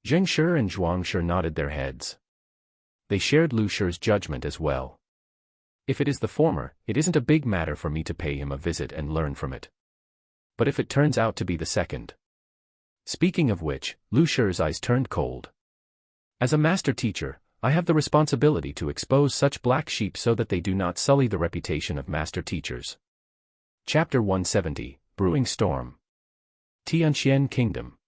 S1: Zheng Shi and Zhuang Shi nodded their heads. They shared Lu Shi's judgment as well. If it is the former, it isn't a big matter for me to pay him a visit and learn from it. But if it turns out to be the second. Speaking of which, Lu Shi's eyes turned cold. As a master teacher, I have the responsibility to expose such black sheep so that they do not sully the reputation of master teachers. Chapter 170, Brewing Storm. Tianxian Kingdom.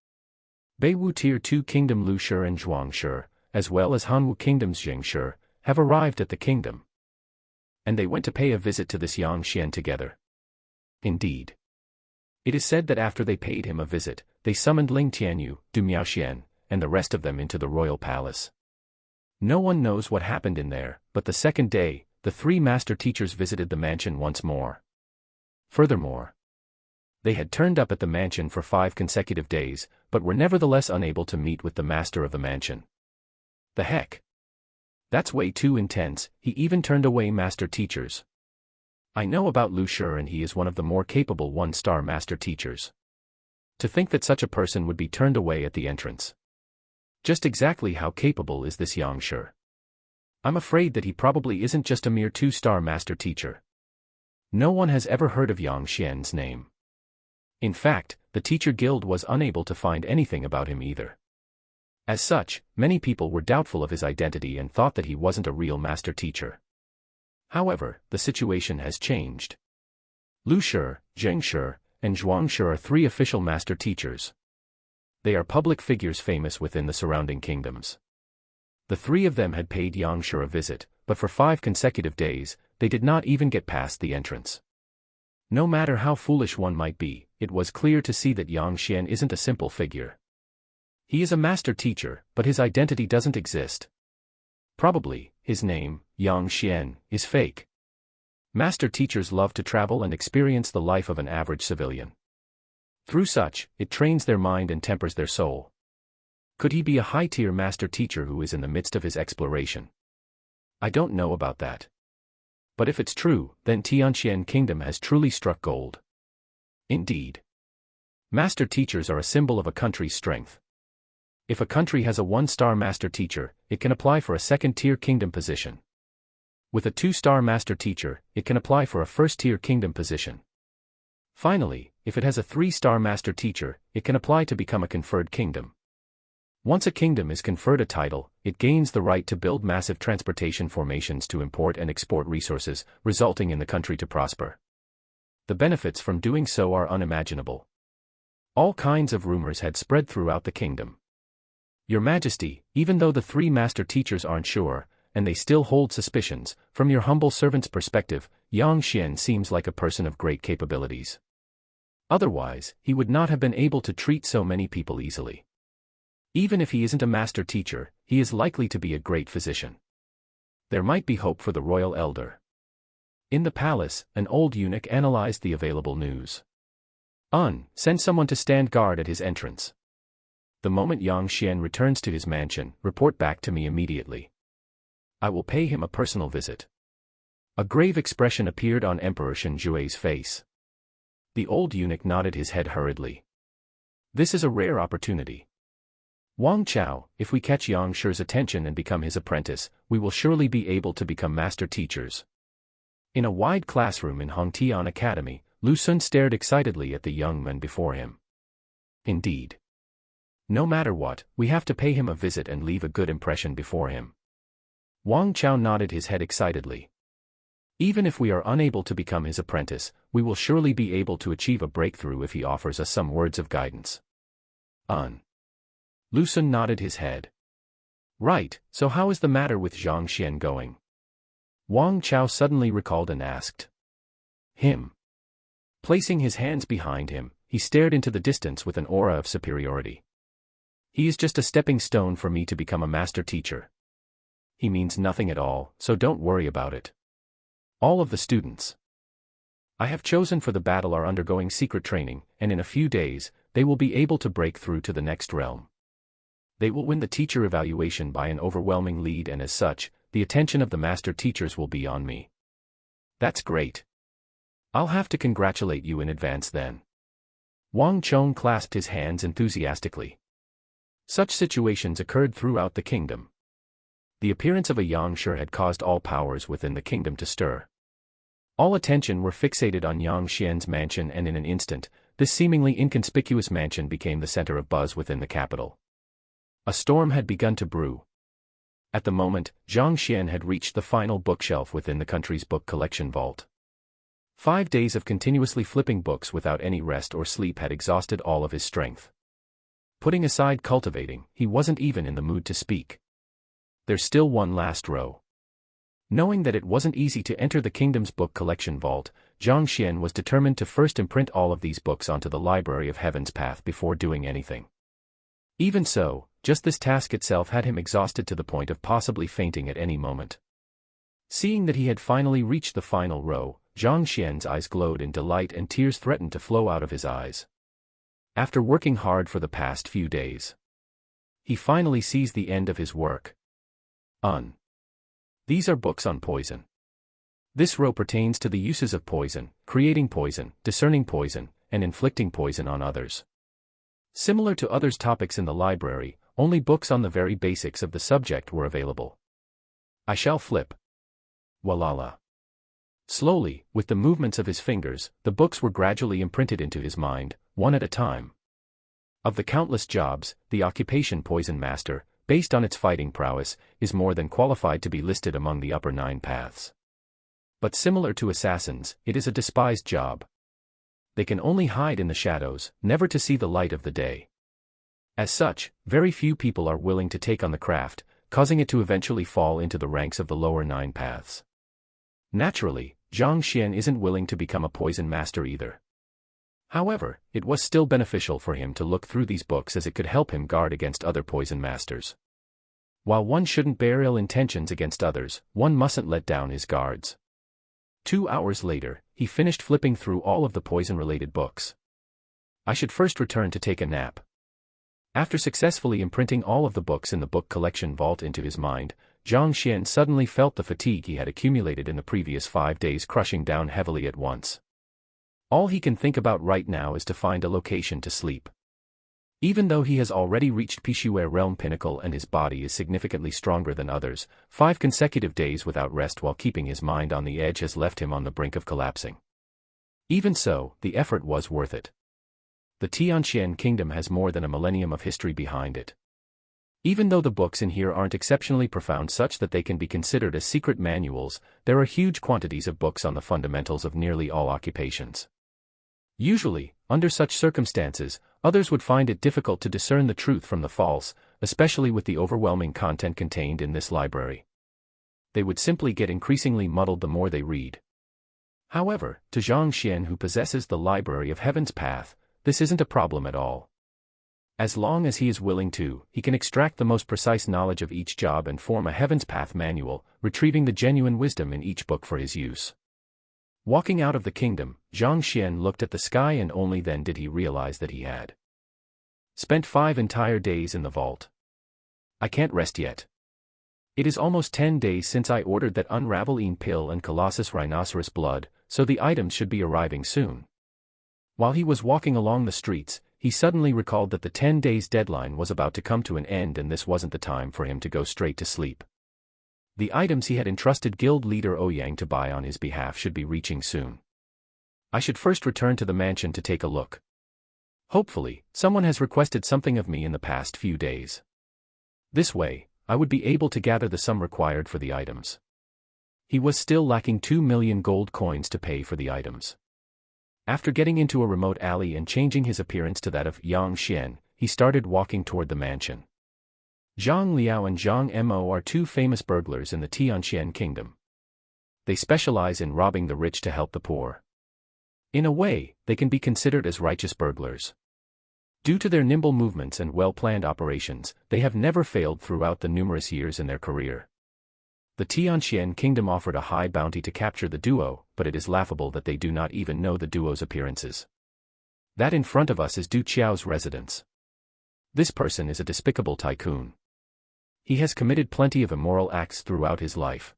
S1: Beiwu Tier 2 Kingdom Lu Shi and Zhuang Shi, as well as Hanwu Kingdom's Zheng Shi, have arrived at the kingdom. And they went to pay a visit to this Yang Xian together. Indeed. It is said that after they paid him a visit, they summoned Ling Tianyu, Du Miaoxian, and the rest of them into the royal palace. No one knows what happened in there, but the second day, the three master teachers visited the mansion once more. Furthermore, they had turned up at the mansion for 5 consecutive days, but were nevertheless unable to meet with the master of the mansion. The heck? That's way too intense. He even turned away master teachers. I know about Lu Shi, and he is one of the more capable 1-star master teachers. To think that such a person would be turned away at the entrance. Just exactly how capable is this Yang Shi? I'm afraid that he probably isn't just a mere 2-star master teacher. No one has ever heard of Yang Xian's name. In fact, the teacher guild was unable to find anything about him either. As such, many people were doubtful of his identity and thought that he wasn't a real master teacher. However, the situation has changed. Lu Shi, Zheng Shi, and Zhuang Shi are 3 official master teachers. They are public figures famous within the surrounding kingdoms. The 3 of them had paid Yang Shi a visit, but for 5 consecutive days, they did not even get past the entrance. No matter how foolish one might be, it was clear to see that Yang Xian isn't a simple figure. He is a master teacher, but his identity doesn't exist. Probably, his name, Yang Xian, is fake. Master teachers love to travel and experience the life of an average civilian. Through such, it trains their mind and tempers their soul. Could he be a high-tier master teacher who is in the midst of his exploration? I don't know about that. But if it's true, then Tianxian Kingdom has truly struck gold. Indeed. Master teachers are a symbol of a country's strength. If a country has a 1-star master teacher, it can apply for a 2nd-tier kingdom position. With a 2-star master teacher, it can apply for a 1st-tier kingdom position. Finally, if it has a 3-star master teacher, it can apply to become a conferred kingdom. Once a kingdom is conferred a title, it gains the right to build massive transportation formations to import and export resources, resulting in the country to prosper. The benefits from doing so are unimaginable. All kinds of rumors had spread throughout the kingdom. Your Majesty, even though the 3 master teachers aren't sure, and they still hold suspicions, from your humble servant's perspective, Yang Xian seems like a person of great capabilities. Otherwise, he would not have been able to treat so many people easily. Even if he isn't a master teacher, he is likely to be a great physician. There might be hope for the royal elder. In the palace, an old eunuch analyzed the available news. Send someone to stand guard at his entrance. The moment Yang Xian returns to his mansion, report back to me immediately. I will pay him a personal visit. A grave expression appeared on Emperor Shenjue's face. The old eunuch nodded his head hurriedly. This is a rare opportunity. Wang Chao, if we catch Yang Shi's attention and become his apprentice, we will surely be able to become master teachers. In a wide classroom in Hongtian Academy, Lu Sun stared excitedly at the young man before him. Indeed. No matter what, we have to pay him a visit and leave a good impression before him. Wang Chao nodded his head excitedly. Even if we are unable to become his apprentice, we will surely be able to achieve a breakthrough if he offers us some words of guidance. Lu Sun nodded his head. Right, so how is the matter with Zhang Xian going? Wang Chao suddenly recalled and asked. Him. Placing his hands behind him, he stared into the distance with an aura of superiority. He is just a stepping stone for me to become a master teacher. He means nothing at all, so don't worry about it. All of the students I have chosen for the battle are undergoing secret training, and in a few days, they will be able to break through to the next realm. They will win the teacher evaluation by an overwhelming lead, and as such, the attention of the master teachers will be on me. That's great. I'll have to congratulate you in advance then. Wang Chong clasped his hands enthusiastically. Such situations occurred throughout the kingdom. The appearance of a Yang Shi had caused all powers within the kingdom to stir. All attention were fixated on Yang Xian's mansion, and in an instant, this seemingly inconspicuous mansion became the center of buzz within the capital. A storm had begun to brew. At the moment, Zhang Xian had reached the final bookshelf within the country's book collection vault. 5 days of continuously flipping books without any rest or sleep had exhausted all of his strength. Putting aside cultivating, he wasn't even in the mood to speak. There's still one last row. Knowing that it wasn't easy to enter the kingdom's book collection vault, Zhang Xian was determined to first imprint all of these books onto the Library of Heaven's Path before doing anything. Even so, just this task itself had him exhausted to the point of possibly fainting at any moment. Seeing that he had finally reached the final row, Zhang Xian's eyes glowed in delight and tears threatened to flow out of his eyes. After working hard for the past few days, he finally sees the end of his work. These are books on poison. This row pertains to the uses of poison, creating poison, discerning poison, and inflicting poison on others. Similar to others' topics in the library, only books on the very basics of the subject were available. I shall flip. Walala. Slowly, with the movements of his fingers, the books were gradually imprinted into his mind, one at a time. Of the countless jobs, the occupation Poison Master, based on its fighting prowess, is more than qualified to be listed among the upper 9 paths. But similar to assassins, it is a despised job. They can only hide in the shadows, never to see the light of the day. As such, very few people are willing to take on the craft, causing it to eventually fall into the ranks of the lower 9 paths. Naturally, Zhang Xian isn't willing to become a poison master either. However, it was still beneficial for him to look through these books as it could help him guard against other poison masters. While one shouldn't bear ill intentions against others, one mustn't let down his guards. 2 hours later, he finished flipping through all of the poison-related books. I should first return to take a nap. After successfully imprinting all of the books in the book collection vault into his mind, Zhang Xian suddenly felt the fatigue he had accumulated in the previous 5 days crushing down heavily at once. All he can think about right now is to find a location to sleep. Even though he has already reached Pishuer realm pinnacle and his body is significantly stronger than others, 5 consecutive days without rest while keeping his mind on the edge has left him on the brink of collapsing. Even so, the effort was worth it. The Tianxian kingdom has more than a millennium of history behind it. Even though the books in here aren't exceptionally profound such that they can be considered as secret manuals, there are huge quantities of books on the fundamentals of nearly all occupations. Usually, under such circumstances, others would find it difficult to discern the truth from the false, especially with the overwhelming content contained in this library. They would simply get increasingly muddled the more they read. However, to Zhang Xian, who possesses the Library of Heaven's Path, this isn't a problem at all. As long as he is willing to, he can extract the most precise knowledge of each job and form a Heaven's Path manual, retrieving the genuine wisdom in each book for his use. Walking out of the kingdom, Zhang Xian looked at the sky and only then did he realize that he had spent 5 entire days in the vault. I can't rest yet. It is almost 10 days since I ordered that unraveling pill and Colossus rhinoceros blood, so the items should be arriving soon. While he was walking along the streets, he suddenly recalled that the 10 days deadline was about to come to an end and this wasn't the time for him to go straight to sleep. The items he had entrusted guild leader Ouyang to buy on his behalf should be reaching soon. I should first return to the mansion to take a look. Hopefully, someone has requested something of me in the past few days. This way, I would be able to gather the sum required for the items. He was still lacking 2 million gold coins to pay for the items. After getting into a remote alley and changing his appearance to that of Yang Xian, he started walking toward the mansion. Zhang Liao and Zhang Mo are 2 famous burglars in the Tianxian kingdom. They specialize in robbing the rich to help the poor. In a way, they can be considered as righteous burglars. Due to their nimble movements and well-planned operations, they have never failed throughout the numerous years in their career. The Tianxian kingdom offered a high bounty to capture the duo, but it is laughable that they do not even know the duo's appearances. That in front of us is Du Qiao's residence. This person is a despicable tycoon. He has committed plenty of immoral acts throughout his life.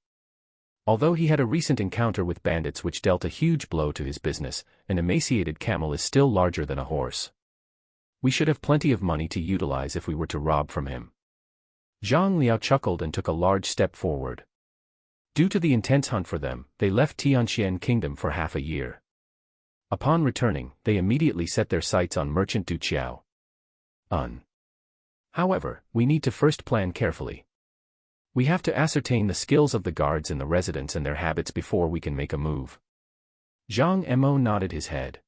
S1: Although he had a recent encounter with bandits which dealt a huge blow to his business, an emaciated camel is still larger than a horse. We should have plenty of money to utilize if we were to rob from him. Zhang Liao chuckled and took a large step forward. Due to the intense hunt for them, they left Tianxian kingdom for half a year. Upon returning, they immediately set their sights on merchant Du Qiao. However, we need to first plan carefully. We have to ascertain the skills of the guards in the residence and their habits before we can make a move. Zhang Mo nodded his head.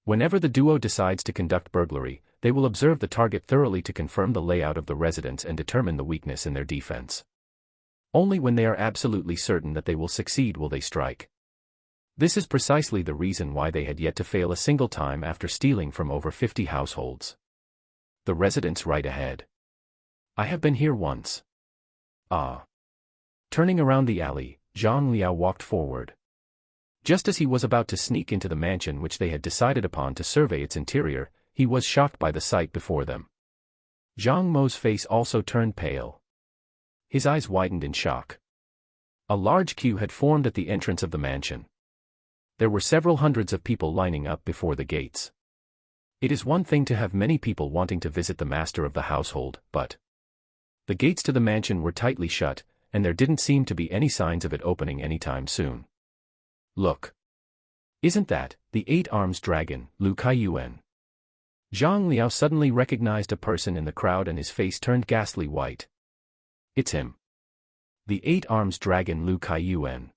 S1: Whenever the duo decides to conduct burglary, they will observe the target thoroughly to confirm the layout of the residence and determine the weakness in their defense. Only when they are absolutely certain that they will succeed will they strike. This is precisely the reason why they had yet to fail a single time after stealing from over 50 households. The residents right ahead. I have been here once. Ah. Turning around the alley, Zhang Liao walked forward. Just as he was about to sneak into the mansion which they had decided upon to survey its interior, he was shocked by the sight before them. Zhang Mo's face also turned pale. His eyes widened in shock. A large queue had formed at the entrance of the mansion. There were several hundreds of people lining up before the gates. It is one thing to have many people wanting to visit the master of the household, but the gates to the mansion were tightly shut, and there didn't seem to be any signs of it opening anytime soon. Look. Isn't that the 8-armed dragon, Lu Kaiyuan? Zhang Liao suddenly recognized a person in the crowd and his face turned ghastly white. It's him. The 8-armed dragon Lu Kaiyuan.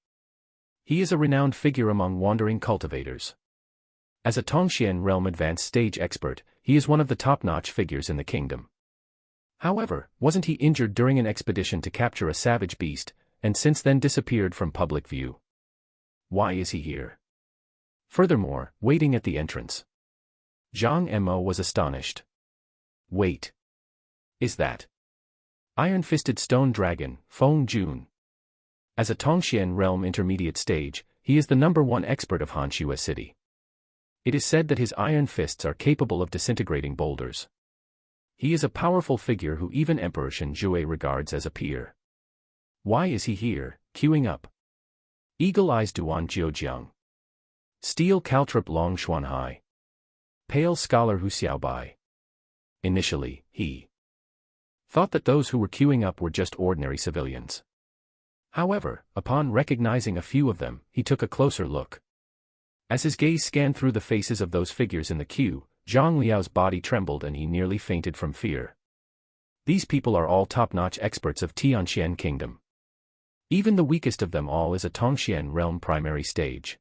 S1: He is a renowned figure among wandering cultivators. As a Tongxian realm advanced stage expert, he is one of the top-notch figures in the kingdom. However, wasn't he injured during an expedition to capture a savage beast, and since then disappeared from public view? Why is he here? Furthermore, waiting at the entrance. Zhang Mo was astonished. Wait. Is that Iron-Fisted Stone Dragon, Feng Jun? As a Tongxian realm intermediate stage, he is the #1 expert of Hanxue City. It is said that his iron fists are capable of disintegrating boulders. He is a powerful figure who even Emperor Shen Jue regards as a peer. Why is he here, queuing up? Eagle Eyes Duan Jiujiang. Steel Caltrip Long Xuanhai. Pale Scholar Hu Xiaobai. Initially, he thought that those who were queuing up were just ordinary civilians. However, upon recognizing a few of them, he took a closer look. As his gaze scanned through the faces of those figures in the queue, Zhang Liao's body trembled and he nearly fainted from fear. These people are all top-notch experts of Tianxian Kingdom. Even the weakest of them all is a Tongxian realm primary stage.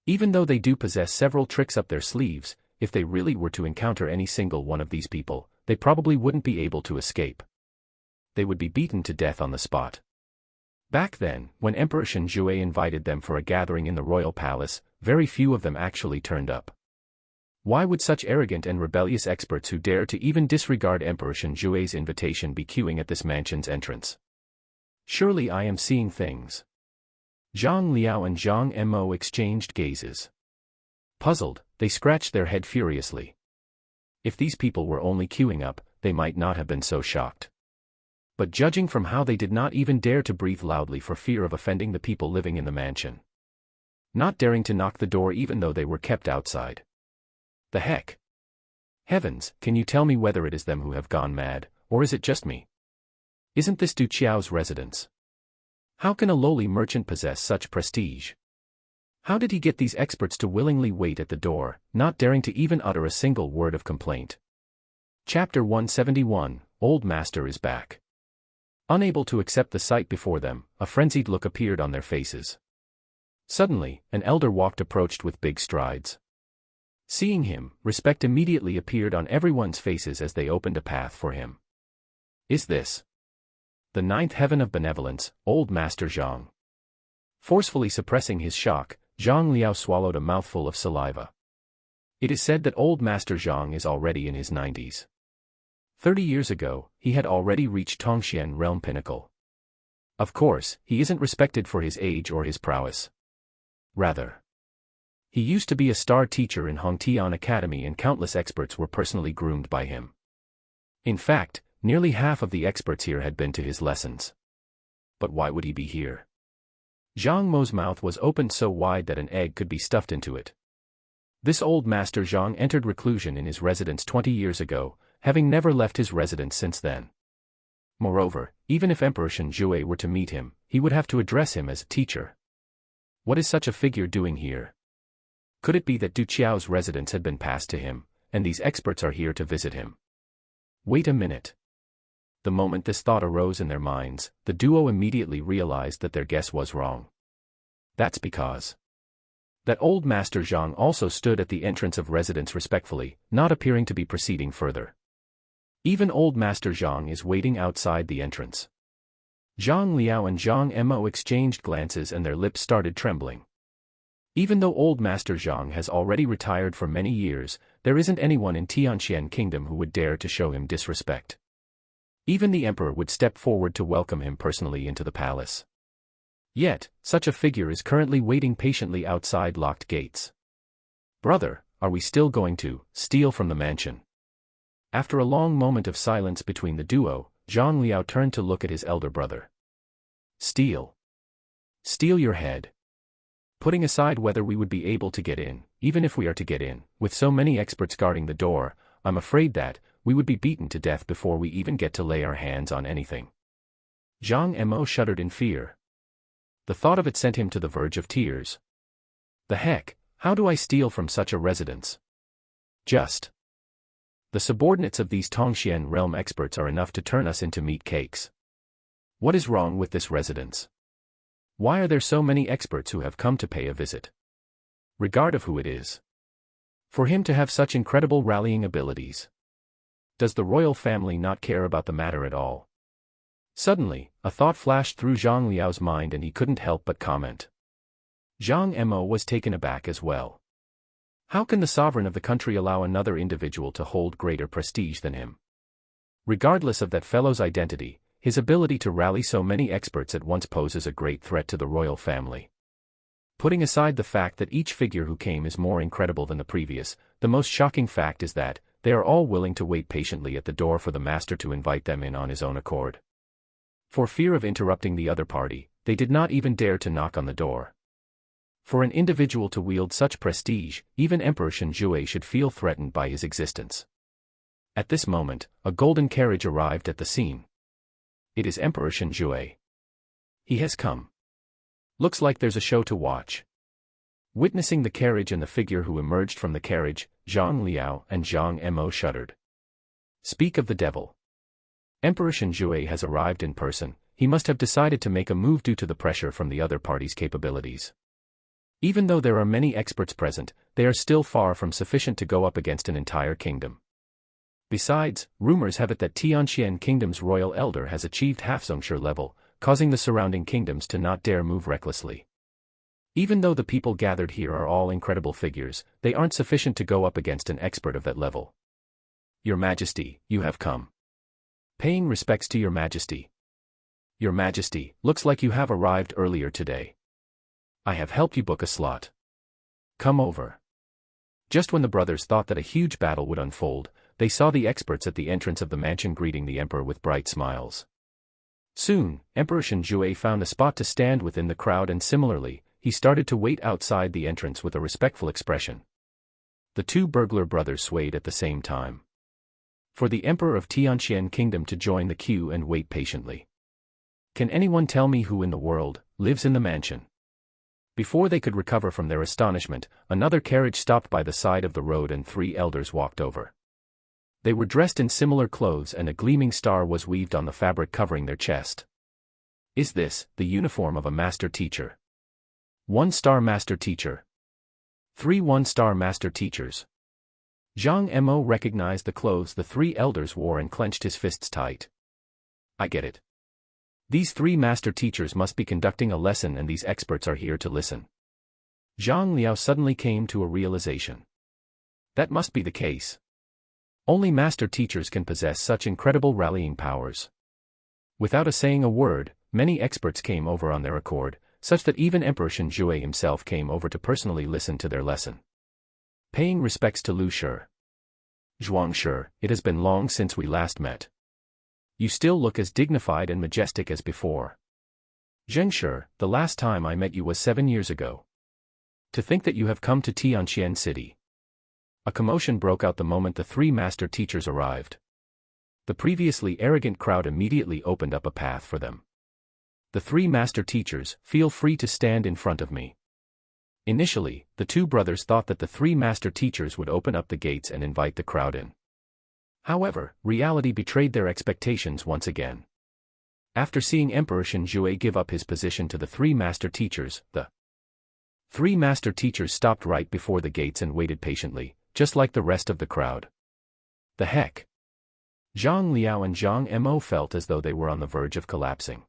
S1: Even though they do possess several tricks up their sleeves, if they really were to encounter any single one of these people, they probably wouldn't be able to escape. They would be beaten to death on the spot. Back then, when Emperor Shen Jue invited them for a gathering in the royal palace, very few of them actually turned up. Why would such arrogant and rebellious experts who dare to even disregard Emperor Shen Jue's invitation be queuing at this mansion's entrance? Surely I am seeing things. Zhang Liao and Zhang Mo exchanged gazes. Puzzled, they scratched their head furiously. If these people were only queuing up, they might not have been so shocked. But judging from how they did not even dare to breathe loudly for fear of offending the people living in the mansion. Not daring to knock the door even though they were kept outside. The heck? Heavens, can you tell me whether it is them who have gone mad, or is it just me? Isn't this Du Qiao's residence? How can a lowly merchant possess such prestige? How did he get these experts to willingly wait at the door, not daring to even utter a single word of complaint? Chapter 171, Old Master is back. Unable to accept the sight before them, a frenzied look appeared on their faces. Suddenly, an elder approached with big strides. Seeing him, respect immediately appeared on everyone's faces as they opened a path for him. Is this the 9th heaven of benevolence, Old Master Zhang? Forcefully suppressing his shock, Zhang Liao swallowed a mouthful of saliva. It is said that Old Master Zhang is already in his 90s. 30 years ago, he had already reached Tongxian realm pinnacle. Of course, he isn't respected for his age or his prowess. Rather, he used to be a star teacher in Hongtian Academy and countless experts were personally groomed by him. In fact, nearly half of the experts here had been to his lessons. But why would he be here? Zhang Mo's mouth was opened so wide that an egg could be stuffed into it. This old Master Zhang entered reclusion in his residence 20 years ago, having never left his residence since then. Moreover, even if Emperor Shen Jue were to meet him, he would have to address him as a teacher. What is such a figure doing here? Could it be that Du Qiao's residence had been passed to him, and these experts are here to visit him? Wait a minute. The moment this thought arose in their minds, the duo immediately realized that their guess was wrong. That's because that old Master Zhang also stood at the entrance of residence respectfully, not appearing to be proceeding further. Even old Master Zhang is waiting outside the entrance. Zhang Liao and Zhang Mo exchanged glances and their lips started trembling. Even though old Master Zhang has already retired for many years, there isn't anyone in Tianxian Kingdom who would dare to show him disrespect. Even the emperor would step forward to welcome him personally into the palace. Yet, such a figure is currently waiting patiently outside locked gates. "Brother, are we still going to steal from the mansion?" After a long moment of silence between the duo, Zhang Liao turned to look at his elder brother. "Steal? Steal your head. Putting aside whether we would be able to get in, even if we are to get in, with so many experts guarding the door, I'm afraid that we would be beaten to death before we even get to lay our hands on anything." Zhang Mo shuddered in fear. The thought of it sent him to the verge of tears. "The heck, how do I steal from such a residence? Just the subordinates of these Tongxian realm experts are enough to turn us into meat cakes. What is wrong with this residence? Why are there so many experts who have come to pay a visit? Regard of who it is. For him to have such incredible rallying abilities. Does the royal family not care about the matter at all?" Suddenly, a thought flashed through Zhang Liao's mind and he couldn't help but comment. Zhang Mo was taken aback as well. How can the sovereign of the country allow another individual to hold greater prestige than him? Regardless of that fellow's identity, his ability to rally so many experts at once poses a great threat to the royal family. Putting aside the fact that each figure who came is more incredible than the previous, the most shocking fact is that they are all willing to wait patiently at the door for the master to invite them in on his own accord. For fear of interrupting the other party, they did not even dare to knock on the door. For an individual to wield such prestige, even Emperor Shenjue should feel threatened by his existence. At this moment, a golden carriage arrived at the scene. It is Emperor Shenjue. He has come. Looks like there's a show to watch. Witnessing the carriage and the figure who emerged from the carriage, Zhang Liao and Zhang Mo shuddered. Speak of the devil. Emperor Shenjue has arrived in person. He must have decided to make a move due to the pressure from the other party's capabilities. Even though there are many experts present, they are still far from sufficient to go up against an entire kingdom. Besides, rumors have it that Tianxian Kingdom's royal elder has achieved half-Zhongshe level, causing the surrounding kingdoms to not dare move recklessly. Even though the people gathered here are all incredible figures, they aren't sufficient to go up against an expert of that level. Your Majesty, you have come. Paying respects to Your Majesty. Your Majesty, looks like you have arrived earlier today. I have helped you book a slot. Come over. Just when the brothers thought that a huge battle would unfold, they saw the experts at the entrance of the mansion greeting the emperor with bright smiles. Soon, Emperor Shenjue found a spot to stand within the crowd and similarly, he started to wait outside the entrance with a respectful expression. The two burglar brothers swayed at the same time. For the emperor of Tianxian Kingdom to join the queue and wait patiently. Can anyone tell me who in the world lives in the mansion? Before they could recover from their astonishment, another carriage stopped by the side of the road and three elders walked over. They were dressed in similar clothes and a gleaming star was weaved on the fabric covering their chest. Is this the uniform of a master teacher? 1-star master teacher. 3 1-star master teachers. Zhang Mo recognized the clothes the three elders wore and clenched his fists tight. I get it. These 3 master teachers must be conducting a lesson and these experts are here to listen. Zhang Liao suddenly came to a realization. That must be the case. Only master teachers can possess such incredible rallying powers. Without saying a word, many experts came over on their accord, such that even Emperor Shenjue himself came over to personally listen to their lesson. Paying respects to Lu Shi. Zhuangshi, it has been long since we last met. You still look as dignified and majestic as before. Zhengshi, the last time I met you was 7 years ago. To think that you have come to Tianxian City. A commotion broke out the moment the 3 master teachers arrived. The previously arrogant crowd immediately opened up a path for them. The 3 master teachers, feel free to stand in front of me. Initially, the 2 brothers thought that the 3 master teachers would open up the gates and invite the crowd in. However, reality betrayed their expectations once again. After seeing Emperor Shenjue give up his position to the 3 master teachers, the 3 master teachers stopped right before the gates and waited patiently, just like the rest of the crowd. The heck? Zhang Liao and Zhang Mo felt as though they were on the verge of collapsing.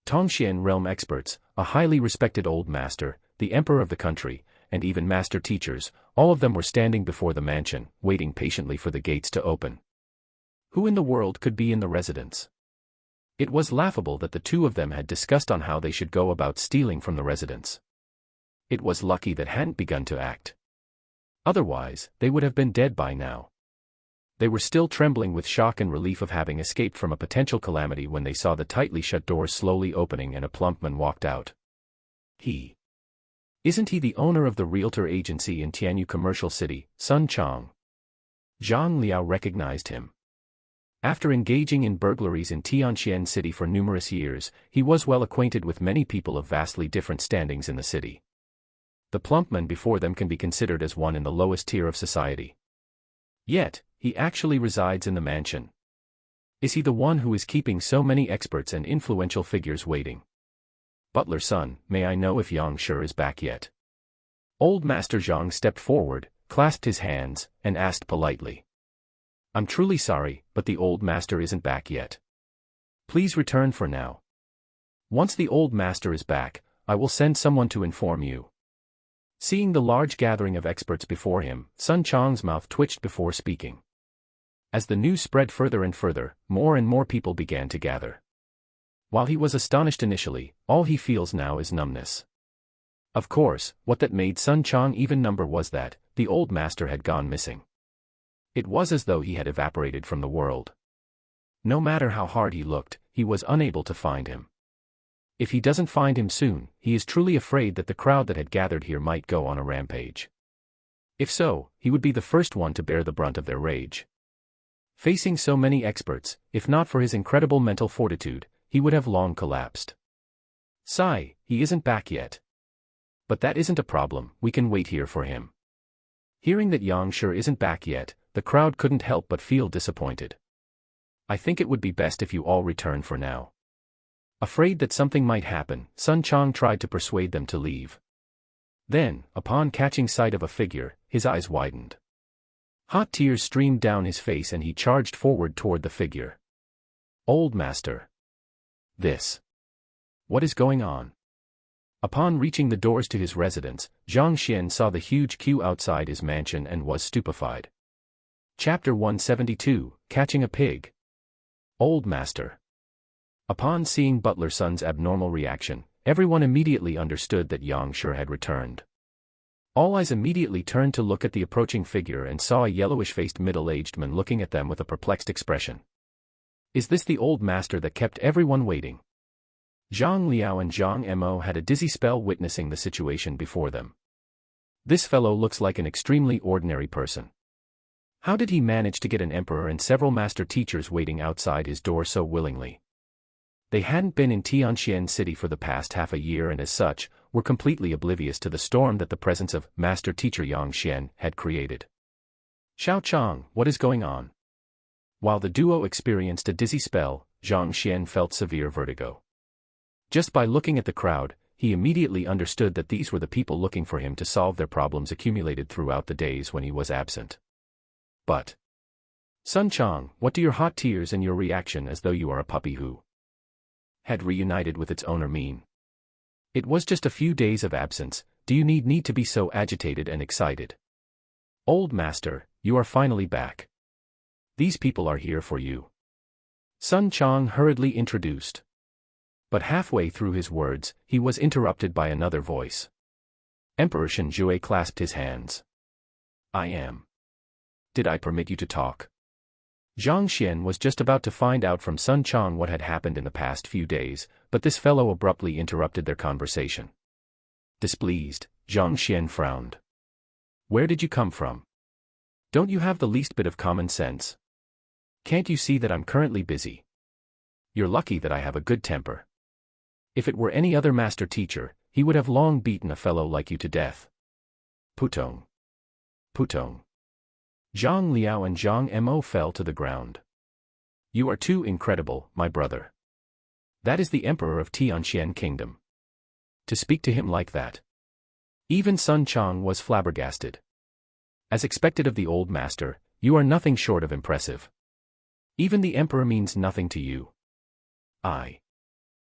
S1: Tongxian realm experts, a highly respected old master, the emperor of the country, and even master teachers, all of them were standing before the mansion, waiting patiently for the gates to open. Who in the world could be in the residence? It was laughable that the two of them had discussed on how they should go about stealing from the residence. It was lucky that hadn't begun to act. Otherwise, they would have been dead by now. They were still trembling with shock and relief of having escaped from a potential calamity when they saw the tightly shut doors slowly opening and a plump man walked out. Isn't he the owner of the realtor agency in Tianyu Commercial City, Sun Chang? Zhang Liao recognized him. After engaging in burglaries in Tianxian City for numerous years, he was well acquainted with many people of vastly different standings in the city. The plump man before them can be considered as one in the lowest tier of society. Yet, he actually resides in the mansion. Is he the one who is keeping so many experts and influential figures waiting? Butler son, may I know if Yang Shi is back yet? Old Master Zhang stepped forward, clasped his hands, and asked politely. I'm truly sorry, but the old master isn't back yet. Please return for now. Once the old master is back, I will send someone to inform you. Seeing the large gathering of experts before him, Sun Chang's mouth twitched before speaking. As the news spread further and further, more and more people began to gather. While he was astonished initially, all he feels now is numbness. Of course, what that made Sun Chang even number was that the old master had gone missing. It was as though he had evaporated from the world. No matter how hard he looked, he was unable to find him. If he doesn't find him soon, he is truly afraid that the crowd that had gathered here might go on a rampage. If so, he would be the first one to bear the brunt of their rage. Facing so many experts, if not for his incredible mental fortitude, he would have long collapsed. Sigh, he isn't back yet. But that isn't a problem, we can wait here for him. Hearing that Yang Shi isn't back yet, the crowd couldn't help but feel disappointed. I think it would be best if you all return for now. Afraid that something might happen, Sun Chang tried to persuade them to leave. Then, upon catching sight of a figure, his eyes widened. Hot tears streamed down his face and he charged forward toward the figure. Old Master. What is going on? Upon reaching the doors to his residence, Zhang Xian saw the huge queue outside his mansion and was stupefied. Chapter 172, Catching a Pig. Old Master. Upon seeing Butler Son's abnormal reaction, everyone immediately understood that Yang Shi had returned. All eyes immediately turned to look at the approaching figure and saw a yellowish-faced middle-aged man looking at them with a perplexed expression. Is this the old master that kept everyone waiting? Zhang Liao and Zhang Mo had a dizzy spell witnessing the situation before them. This fellow looks like an extremely ordinary person. How did he manage to get an emperor and several master teachers waiting outside his door so willingly? They hadn't been in Tianxian City for the past half a year and as such, were completely oblivious to the storm that the presence of master teacher Yang Xian had created. Xiao Chang, what is going on? While the duo experienced a dizzy spell, Zhang Xian felt severe vertigo. Just by looking at the crowd, he immediately understood that these were the people looking for him to solve their problems accumulated throughout the days when he was absent. But, Sun Chang, what do your hot tears and your reaction as though you are a puppy who had reunited with its owner mean? It was just a few days of absence, do you need to be so agitated and excited? Old Master, you are finally back. These people are here for you. Sun Chang hurriedly introduced. But halfway through his words, he was interrupted by another voice. Emperor Shen Jue clasped his hands. Did I permit you to talk? Zhang Xian was just about to find out from Sun Chang what had happened in the past few days, but this fellow abruptly interrupted their conversation. Displeased, Zhang Xian frowned. Where did you come from? Don't you have the least bit of common sense? Can't you see that I'm currently busy? You're lucky that I have a good temper. If it were any other master teacher, he would have long beaten a fellow like you to death. Putong. Zhang Liao and Zhang Mo fell to the ground. You are too incredible, my brother. That is the emperor of Tianxian Kingdom. To speak to him like that. Even Sun Chang was flabbergasted. As expected of the old master, you are nothing short of impressive. Even the emperor means nothing to you.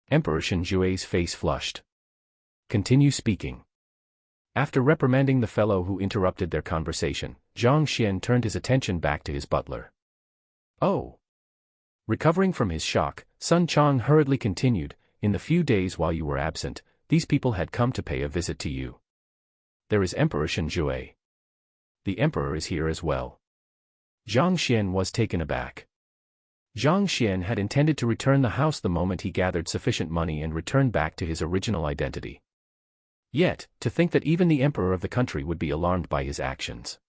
S1: Emperor Shenjue's face flushed. Continue speaking. After reprimanding the fellow who interrupted their conversation, Zhang Xian turned his attention back to his butler. Oh. Recovering from his shock, Sun Chang hurriedly continued, in the few days while you were absent, these people had come to pay a visit to you. There is Emperor Shenjue. The emperor is here as well. Zhang Xian was taken aback. Zhang Xian had intended to return the house the moment he gathered sufficient money and return back to his original identity. Yet, to think that even the emperor of the country would be alarmed by his actions.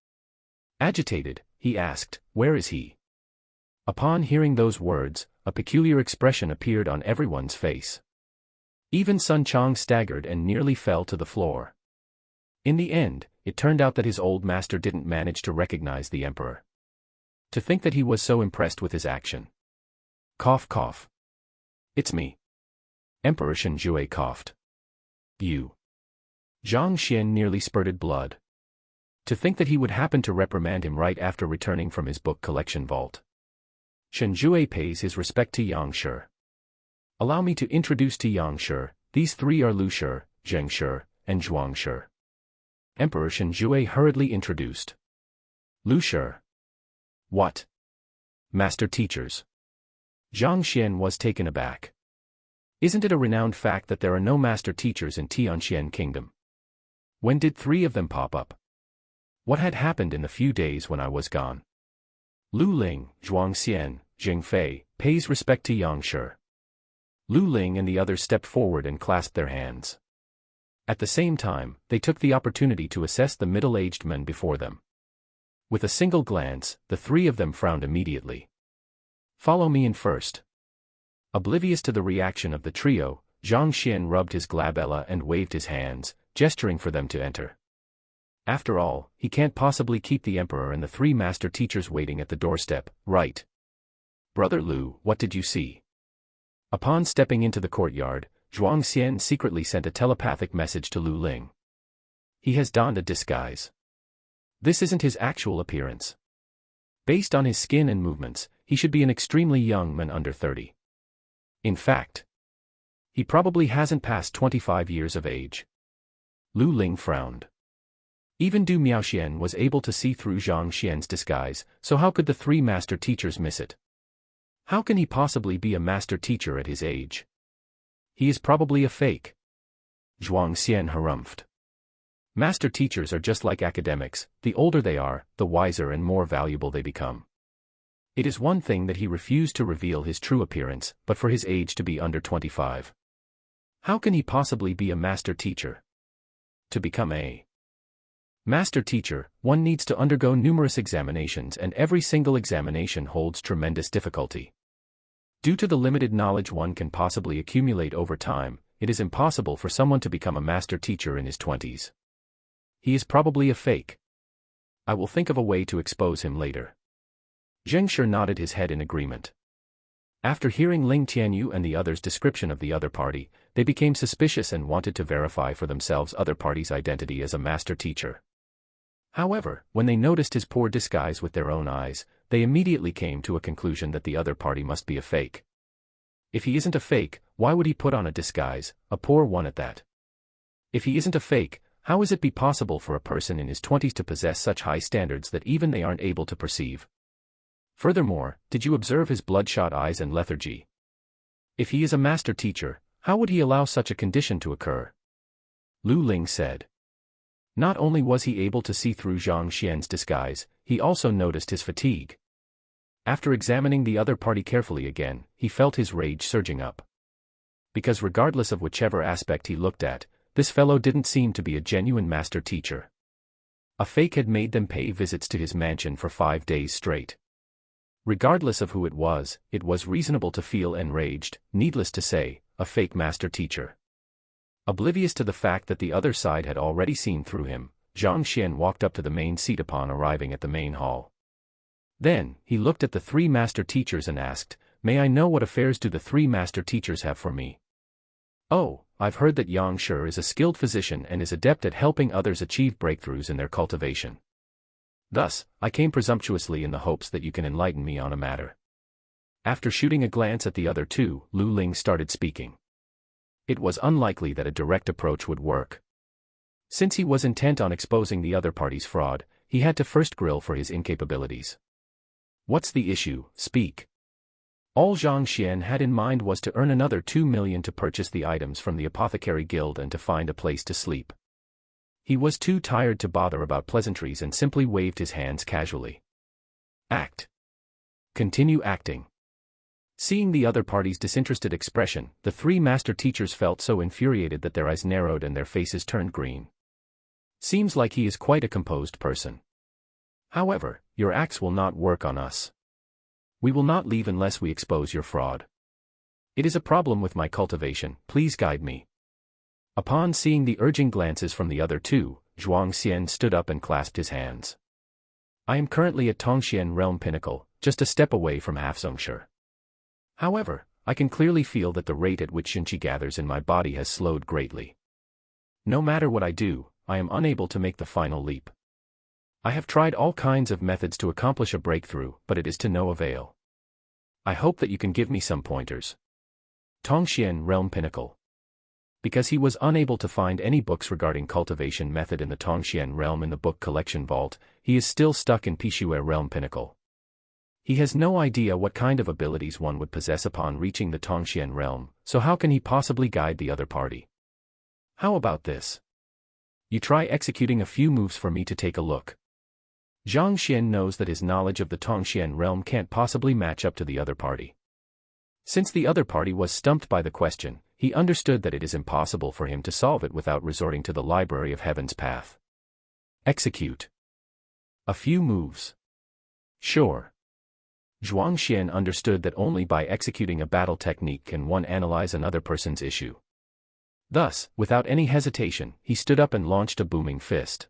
S1: Agitated, he asked, where is he? Upon hearing those words, a peculiar expression appeared on everyone's face. Even Sun Chang staggered and nearly fell to the floor. In the end, it turned out that his old master didn't manage to recognize the emperor. To think that he was so impressed with his action. Cough cough. It's me. Emperor Shenjue coughed. You. Zhang Xian nearly spurted blood. To think that he would happen to reprimand him right after returning from his book collection vault. Shenjue pays his respect to Yang Shi. Allow me to introduce to Yang Shi, these three are Lu Shi, Zheng Shi, and Zhuang Shi. Emperor Shenjue hurriedly introduced. Lu Shi. What? Master teachers. Zhang Xian was taken aback. Isn't it a renowned fact that there are no master teachers in Tianxian Kingdom? When did three of them pop up? What had happened in the few days when I was gone? Lu Ling, Zhuang Xian, Jing Fei, pays respect to Yang Shi. Lu Ling and the others stepped forward and clasped their hands. At the same time, they took the opportunity to assess the middle-aged men before them. With a single glance, the three of them frowned immediately. Follow me in first. Oblivious to the reaction of the trio, Zhang Xian rubbed his glabella and waved his hands, gesturing for them to enter. After all, he can't possibly keep the emperor and the three master teachers waiting at the doorstep, right? Brother Lu, what did you see? Upon stepping into the courtyard, Zhuang Xian secretly sent a telepathic message to Lu Ling. He has donned a disguise. This isn't his actual appearance. Based on his skin and movements, he should be an extremely young man under 30. In fact, he probably hasn't passed 25 years of age. Lu Ling frowned. Even Du Miaoxian was able to see through Zhang Xian's disguise, so how could the three master teachers miss it? How can he possibly be a master teacher at his age? He is probably a fake. Zhuang Xian harumphed. Master teachers are just like academics, the older they are, the wiser and more valuable they become. It is one thing that he refused to reveal his true appearance, but for his age to be under 25. How can he possibly be a master teacher? To become a master teacher, one needs to undergo numerous examinations, and every single examination holds tremendous difficulty. Due to the limited knowledge one can possibly accumulate over time, it is impossible for someone to become a master teacher in his 20s. He is probably a fake. I will think of a way to expose him later. Zheng Shi nodded his head in agreement. After hearing Ling Tianyu and the others' description of the other party, they became suspicious and wanted to verify for themselves other party's identity as a master teacher. However, when they noticed his poor disguise with their own eyes, they immediately came to a conclusion that the other party must be a fake. If he isn't a fake, why would he put on a disguise, a poor one at that? If he isn't a fake, how is it be possible for a person in his 20s to possess such high standards that even they aren't able to perceive? Furthermore, did you observe his bloodshot eyes and lethargy? If he is a master teacher, how would he allow such a condition to occur? Lu Ling said. Not only was he able to see through Zhang Xian's disguise, he also noticed his fatigue. After examining the other party carefully again, he felt his rage surging up. Because regardless of whichever aspect he looked at, this fellow didn't seem to be a genuine master teacher. A fake had made them pay visits to his mansion for 5 days straight. Regardless of who it was reasonable to feel enraged, needless to say, a fake master teacher. Oblivious to the fact that the other side had already seen through him, Zhang Xian walked up to the main seat upon arriving at the main hall. Then, he looked at the three master teachers and asked, "May I know what affairs do the three master teachers have for me?" "Oh, I've heard that Yang Shi is a skilled physician and is adept at helping others achieve breakthroughs in their cultivation. Thus, I came presumptuously in the hopes that you can enlighten me on a matter." After shooting a glance at the other two, Lu Ling started speaking. It was unlikely that a direct approach would work. Since he was intent on exposing the other party's fraud, he had to first grill for his incapabilities. What's the issue? Speak. All Zhang Xian had in mind was to earn another 2 million to purchase the items from the apothecary guild and to find a place to sleep. He was too tired to bother about pleasantries and simply waved his hands casually. Act. Continue acting. Seeing the other party's disinterested expression, the three master teachers felt so infuriated that their eyes narrowed and their faces turned green. Seems like he is quite a composed person. However, your acts will not work on us. We will not leave unless we expose your fraud. It is a problem with my cultivation, please guide me. Upon seeing the urging glances from the other two, Zhuang Xian stood up and clasped his hands. I am currently at Tongxian Realm Pinnacle, just a step away from Hafzongshi. However, I can clearly feel that the rate at which Xinqi gathers in my body has slowed greatly. No matter what I do, I am unable to make the final leap. I have tried all kinds of methods to accomplish a breakthrough, but it is to no avail. I hope that you can give me some pointers. Tongxian Realm Pinnacle. Because he was unable to find any books regarding cultivation method in the Tongxian realm in the book collection vault, he is still stuck in Pishue Realm Pinnacle. He has no idea what kind of abilities one would possess upon reaching the Tongxian realm, so how can he possibly guide the other party? How about this? You try executing a few moves for me to take a look. Zhang Xian knows that his knowledge of the Tongxian realm can't possibly match up to the other party. Since the other party was stumped by the question, he understood that it is impossible for him to solve it without resorting to the Library of Heaven's path. Execute. A few moves. Sure. Zhuang Xian understood that only by executing a battle technique can one analyze another person's issue. Thus, without any hesitation, he stood up and launched a booming fist.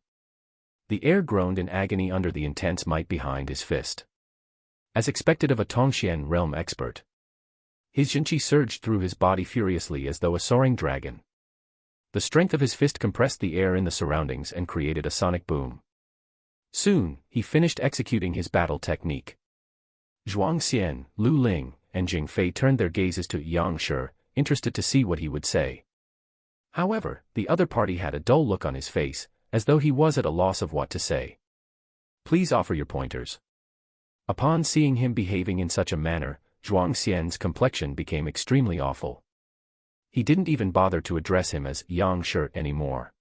S1: The air groaned in agony under the intense might behind his fist. As expected of a Tongxian realm expert, his Xinqi surged through his body furiously as though a soaring dragon. The strength of his fist compressed the air in the surroundings and created a sonic boom. Soon, he finished executing his battle technique. Zhuang Xian, Lu Ling, and Jing Fei turned their gazes to Yang Shi, interested to see what he would say. However, the other party had a dull look on his face, as though he was at a loss of what to say. Please offer your pointers. Upon seeing him behaving in such a manner, Zhuang Xian's complexion became extremely awful. He didn't even bother to address him as Yang Shi anymore.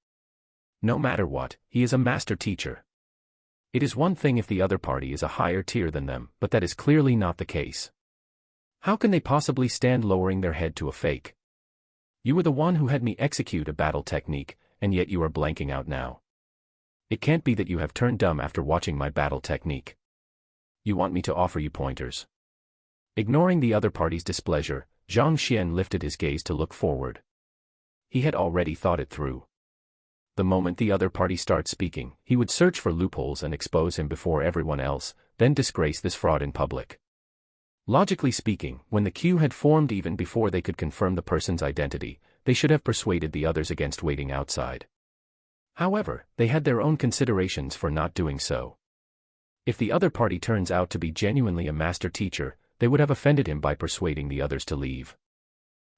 S1: No matter what, he is a master teacher. It is one thing if the other party is a higher tier than them, but that is clearly not the case. How can they possibly stand lowering their head to a fake? You were the one who had me execute a battle technique, and yet you are blanking out now. It can't be that you have turned dumb after watching my battle technique. You want me to offer you pointers? Ignoring the other party's displeasure, Zhang Xian lifted his gaze to look forward. He had already thought it through. The moment the other party starts speaking, he would search for loopholes and expose him before everyone else, then disgrace this fraud in public. Logically speaking, when the queue had formed even before they could confirm the person's identity, they should have persuaded the others against waiting outside. However, they had their own considerations for not doing so. If the other party turns out to be genuinely a master teacher, they would have offended him by persuading the others to leave.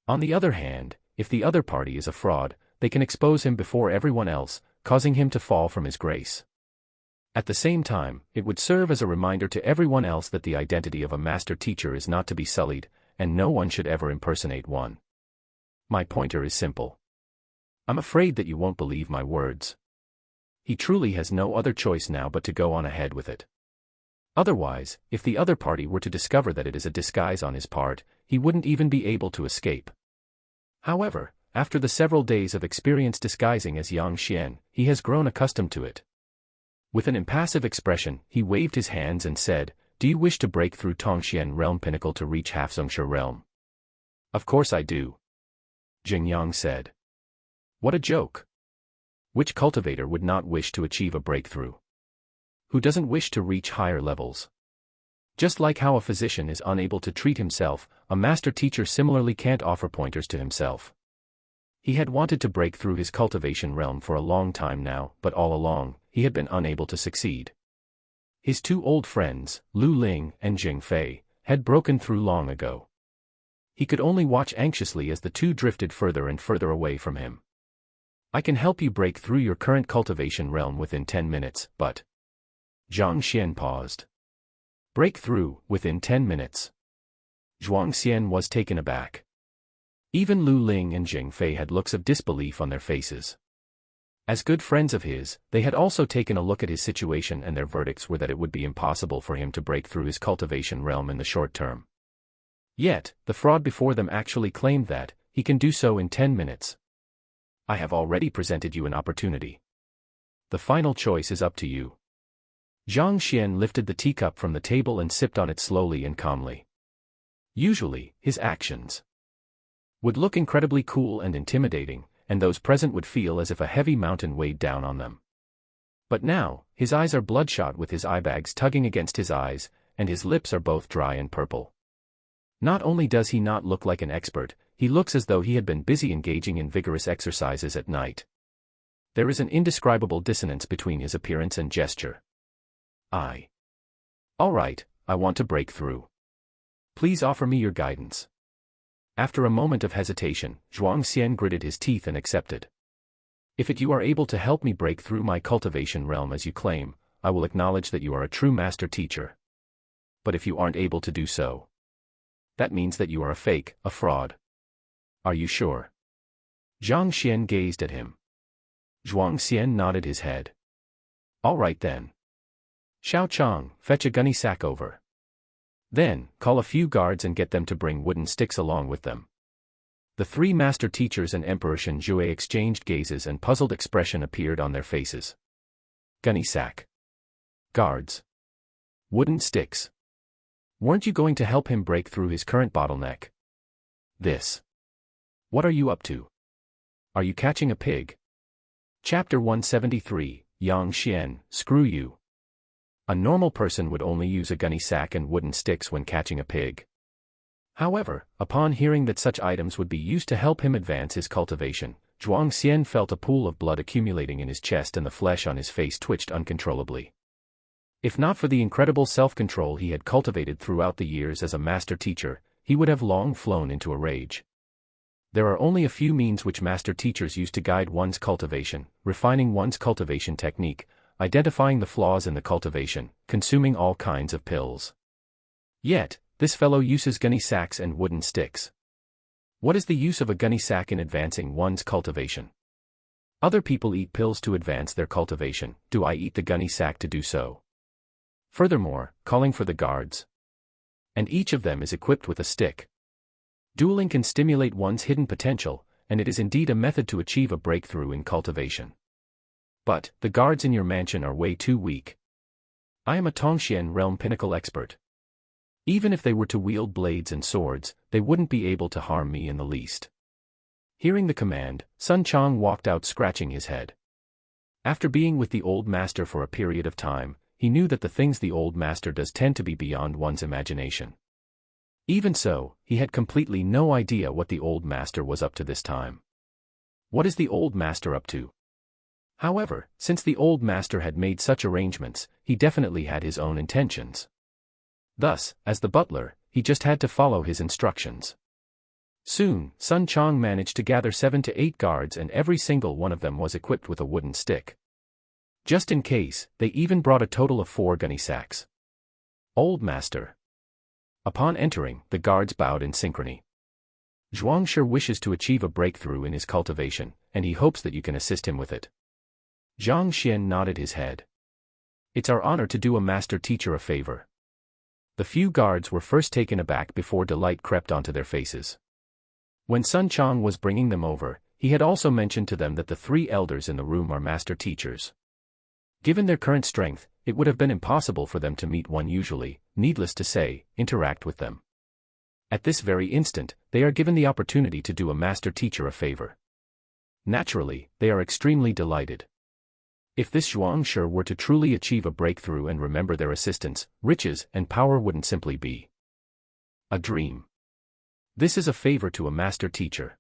S1: On the other hand, if the other party is a fraud, they can expose him before everyone else, causing him to fall from his grace. At the same time, it would serve as a reminder to everyone else that the identity of a master teacher is not to be sullied, and no one should ever impersonate one. My pointer is simple. I'm afraid that you won't believe my words. He truly has no other choice now but to go on ahead with it. Otherwise, if the other party were to discover that it is a disguise on his part, he wouldn't even be able to escape. However, after the several days of experience disguising as Yang Xian, he has grown accustomed to it. With an impassive expression, he waved his hands and said, "Do you wish to break through Tongxian Realm Pinnacle to reach Hafzongshi Realm?" "Of course I do," Jing Yang said. What a joke. Which cultivator would not wish to achieve a breakthrough? Who doesn't wish to reach higher levels? Just like how a physician is unable to treat himself, a master teacher similarly can't offer pointers to himself. He had wanted to break through his cultivation realm for a long time now, but all along, he had been unable to succeed. His two old friends, Lu Ling and Jing Fei, had broken through long ago. he could only watch anxiously as the two drifted further and further away from him. I can help you break through your current cultivation realm within 10 minutes, but... Zhang Xian paused. Break through, within 10 minutes. Zhuang Xian was taken aback. Even Lu Ling and Jing Fei had looks of disbelief on their faces. As good friends of his, they had also taken a look at his situation, and their verdicts were that it would be impossible for him to break through his cultivation realm in the short term. Yet, the fraud before them actually claimed that he can do so in 10 minutes. I have already presented you an opportunity. The final choice is up to you. Zhang Xian lifted the teacup from the table and sipped on it slowly and calmly. Usually, his actions would look incredibly cool and intimidating, and those present would feel as if a heavy mountain weighed down on them. But now, his eyes are bloodshot with his eye bags tugging against his eyes, and his lips are both dry and purple. Not only does he not look like an expert, he looks as though he had been busy engaging in vigorous exercises at night. There is an indescribable dissonance between his appearance and gesture. All right, I want to break through. Please offer me your guidance. After a moment of hesitation, Zhuang Xian gritted his teeth and accepted. If you are able to help me break through my cultivation realm as you claim, I will acknowledge that you are a true master teacher. But if you aren't able to do so, that means that you are a fake, a fraud. Are you sure? Zhang Xian gazed at him. Zhuang Xian nodded his head. All right then. Xiao Chang, fetch a gunny sack over. Then, call a few guards and get them to bring wooden sticks along with them. The three master teachers and Emperor Shenjue exchanged gazes, and puzzled expression appeared on their faces. Gunny sack. Guards. Wooden sticks. Weren't you going to help him break through his current bottleneck? What are you up to? Are you catching a pig? Chapter 173, Yang Xian, screw you. A normal person would only use a gunny sack and wooden sticks when catching a pig. However, upon hearing that such items would be used to help him advance his cultivation, Zhuang Xian felt a pool of blood accumulating in his chest, and the flesh on his face twitched uncontrollably. If not for the incredible self-control he had cultivated throughout the years as a master teacher, he would have long flown into a rage. There are only a few means which master teachers use to guide one's cultivation: refining one's cultivation technique, identifying the flaws in the cultivation, consuming all kinds of pills. Yet, this fellow uses gunny sacks and wooden sticks. What is the use of a gunny sack in advancing one's cultivation? Other people eat pills to advance their cultivation. Do I eat the gunny sack to do so? Furthermore, calling for the guards. And each of them is equipped with a stick. Dueling can stimulate one's hidden potential, and it is indeed a method to achieve a breakthrough in cultivation. But, the guards in your mansion are way too weak. I am a Tongxian realm pinnacle expert. Even if they were to wield blades and swords, they wouldn't be able to harm me in the least. Hearing the command, Sun Chang walked out scratching his head. After being with the old master for a period of time, he knew that the things the old master does tend to be beyond one's imagination. Even so, he had completely no idea what the old master was up to this time. What is the old master up to? However, since the old master had made such arrangements, he definitely had his own intentions. Thus, as the butler, he just had to follow his instructions. Soon, Sun Chang managed to gather 7 to 8 guards, and every single one of them was equipped with a wooden stick. Just in case, they even brought a total of 4 gunny sacks. Old master. Upon entering, the guards bowed in synchrony. Zhuangshi wishes to achieve a breakthrough in his cultivation, and he hopes that you can assist him with it. Zhang Xian nodded his head. It's our honor to do a master teacher a favor. The few guards were first taken aback before delight crept onto their faces. When Sun Chang was bringing them over, he had also mentioned to them that the 3 elders in the room are master teachers. Given their current strength, it would have been impossible for them to meet one usually, needless to say, interact with them. At this very instant, they are given the opportunity to do a master teacher a favor. Naturally, they are extremely delighted. If this Zhuangshi were to truly achieve a breakthrough and remember their assistance, riches and power wouldn't simply be a dream. This is a favor to a master teacher.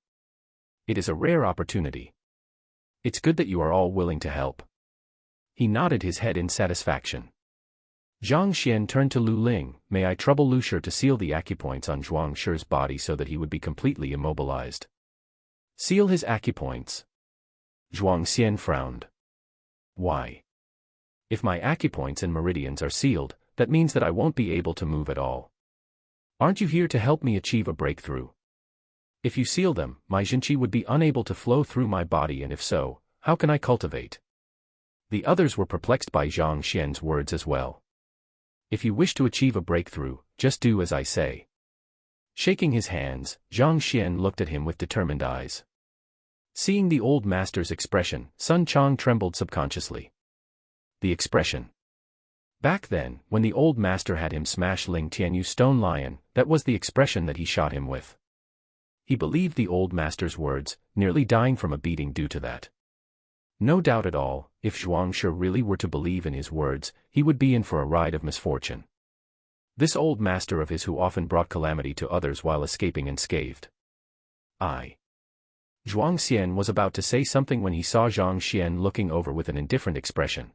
S1: It is a rare opportunity. It's good that you are all willing to help. He nodded his head in satisfaction. Zhang Xian turned to Lu Ling. May I trouble Lu Shi to seal the acupoints on Zhuang Shi's body so that he would be completely immobilized? Seal his acupoints. Zhuang Xian frowned. Why? If my acupoints and meridians are sealed, that means that I won't be able to move at all. Aren't you here to help me achieve a breakthrough? If you seal them, my Jinqi would be unable to flow through my body, and if so, how can I cultivate? The others were perplexed by Zhang Xian's words as well. If you wish to achieve a breakthrough, just do as I say. Shaking his hands, Zhang Xian looked at him with determined eyes. Seeing the old master's expression, Sun Chang trembled subconsciously. The expression. Back then, when the old master had him smash Ling Tianyu's stone lion, that was the expression that he shot him with. He believed the old master's words, nearly dying from a beating due to that. No doubt at all, if Zhuang Shi really were to believe in his words, he would be in for a ride of misfortune. This old master of his who often brought calamity to others while escaping unscathed. Zhuang Xian was about to say something when he saw Zhang Xian looking over with an indifferent expression.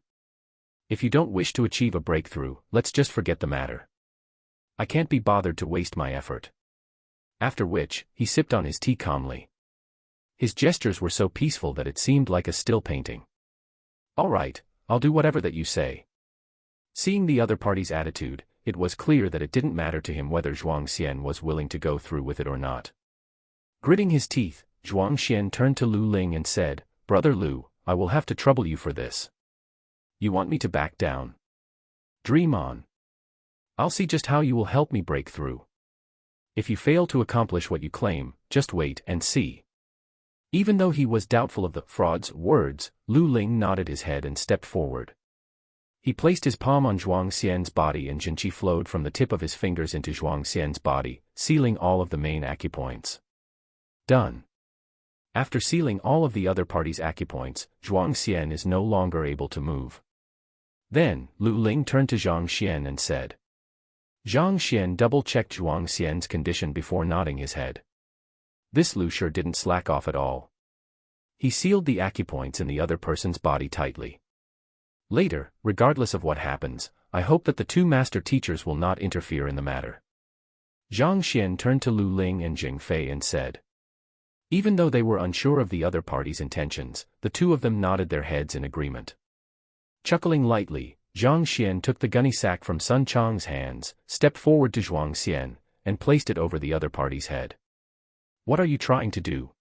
S1: If you don't wish to achieve a breakthrough, let's just forget the matter. I can't be bothered to waste my effort. After which, he sipped on his tea calmly. His gestures were so peaceful that it seemed like a still painting. All right, I'll do whatever that you say. Seeing the other party's attitude, it was clear that it didn't matter to him whether Zhuang Xian was willing to go through with it or not. Gritting his teeth, Zhuang Xian turned to Lu Ling and said, Brother Lu, I will have to trouble you for this. You want me to back down? Dream on. I'll see just how you will help me break through. If you fail to accomplish what you claim, just wait and see. Even though he was doubtful of the fraud's words, Lu Ling nodded his head and stepped forward. He placed his palm on Zhuang Xian's body and Jinqi flowed from the tip of his fingers into Zhuang Xian's body, sealing all of the main acupoints. Done. After sealing all of the other party's acupoints, Zhuang Xian is no longer able to move. Then, Lu Ling turned to Zhang Xian and said. Zhang Xian double-checked Zhuang Xian's condition before nodding his head. This Lu Shi didn't slack off at all. He sealed the acupoints in the other person's body tightly. Later, regardless of what happens, I hope that the two master teachers will not interfere in the matter. Zhang Xian turned to Lu Ling and Jing Fei and said. Even though they were unsure of the other party's intentions, the two of them nodded their heads in agreement. Chuckling lightly, Zhang Xian took the gunny sack from Sun Chang's hands, stepped forward to Zhuang Xian, and placed it over the other party's head. What are you trying to do?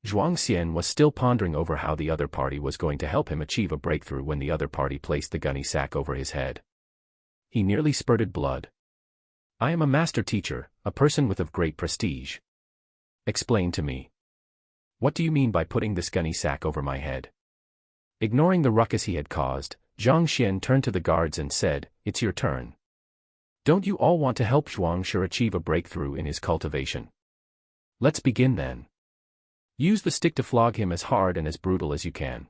S1: Zhuang Xian was still pondering over how the other party was going to help him achieve a breakthrough when the other party placed the gunny sack over his head. He nearly spurted blood. I am a master teacher, a person with of great prestige. Explain to me. What do you mean by putting this gunny sack over my head? Ignoring the ruckus he had caused, Zhang Xian turned to the guards and said, It's your turn. Don't you all want to help Zhuang Shi achieve a breakthrough in his cultivation? Let's begin then. Use the stick to flog him as hard and as brutal as you can.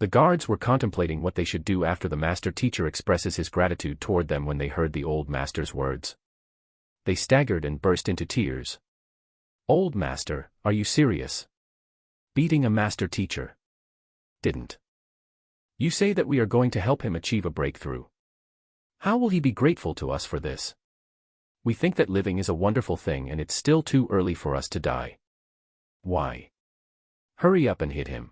S1: The guards were contemplating what they should do after the master teacher expresses his gratitude toward them when they heard the old master's words. They staggered and burst into tears. Old master, are you serious? Beating a master teacher? Didn't you say that we are going to help him achieve a breakthrough? How will he be grateful to us for this? We think that living is a wonderful thing and it's still too early for us to die. Why? Hurry up and hit him.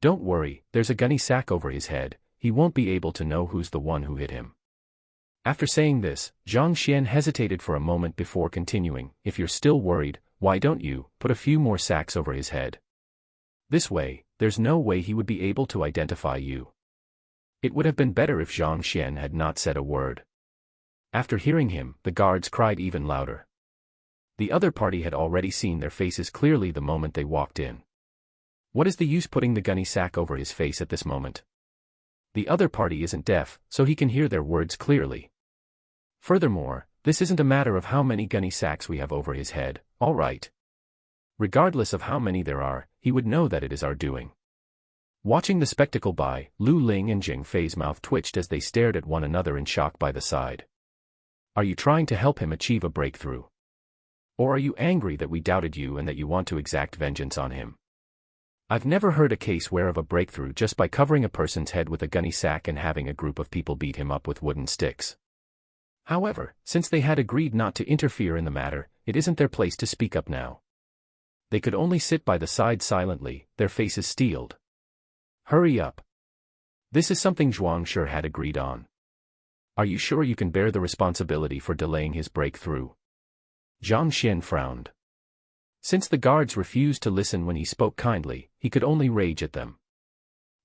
S1: Don't worry, there's a gunny sack over his head, he won't be able to know who's the one who hit him. After saying this, Zhang Xian hesitated for a moment before continuing, If you're still worried, why don't you put a few more sacks over his head? This way, there's no way he would be able to identify you. It would have been better if Zhang Xian had not said a word. After hearing him, the guards cried even louder. The other party had already seen their faces clearly the moment they walked in. What is the use putting the gunny sack over his face at this moment? The other party isn't deaf, so he can hear their words clearly. Furthermore, this isn't a matter of how many gunny sacks we have over his head, all right. Regardless of how many there are, he would know that it is our doing. Watching the spectacle by, Lu Ling and Jing Fei's mouth twitched as they stared at one another in shock by the side. Are you trying to help him achieve a breakthrough? Or are you angry that we doubted you and that you want to exact vengeance on him? I've never heard a case where of a breakthrough just by covering a person's head with a gunny sack and having a group of people beat him up with wooden sticks. However, since they had agreed not to interfere in the matter, it isn't their place to speak up now. They could only sit by the side silently, their faces steeled. Hurry up. This is something Zhuang Shi had agreed on. Are you sure you can bear the responsibility for delaying his breakthrough? Zhang Xian frowned. Since the guards refused to listen when he spoke kindly, he could only rage at them.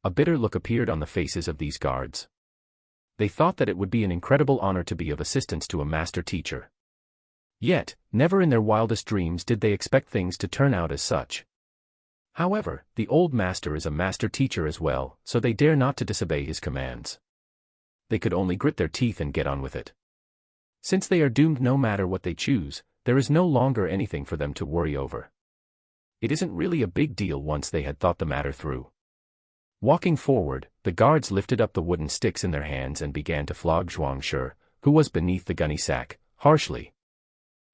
S1: A bitter look appeared on the faces of these guards. They thought that it would be an incredible honor to be of assistance to a master teacher. Yet, never in their wildest dreams did they expect things to turn out as such. However, the old master is a master teacher as well, so they dare not to disobey his commands. They could only grit their teeth and get on with it. Since they are doomed no matter what they choose, there is no longer anything for them to worry over. It isn't really a big deal once they had thought the matter through. Walking forward, the guards lifted up the wooden sticks in their hands and began to flog Zhuang Shi, who was beneath the gunny sack, harshly.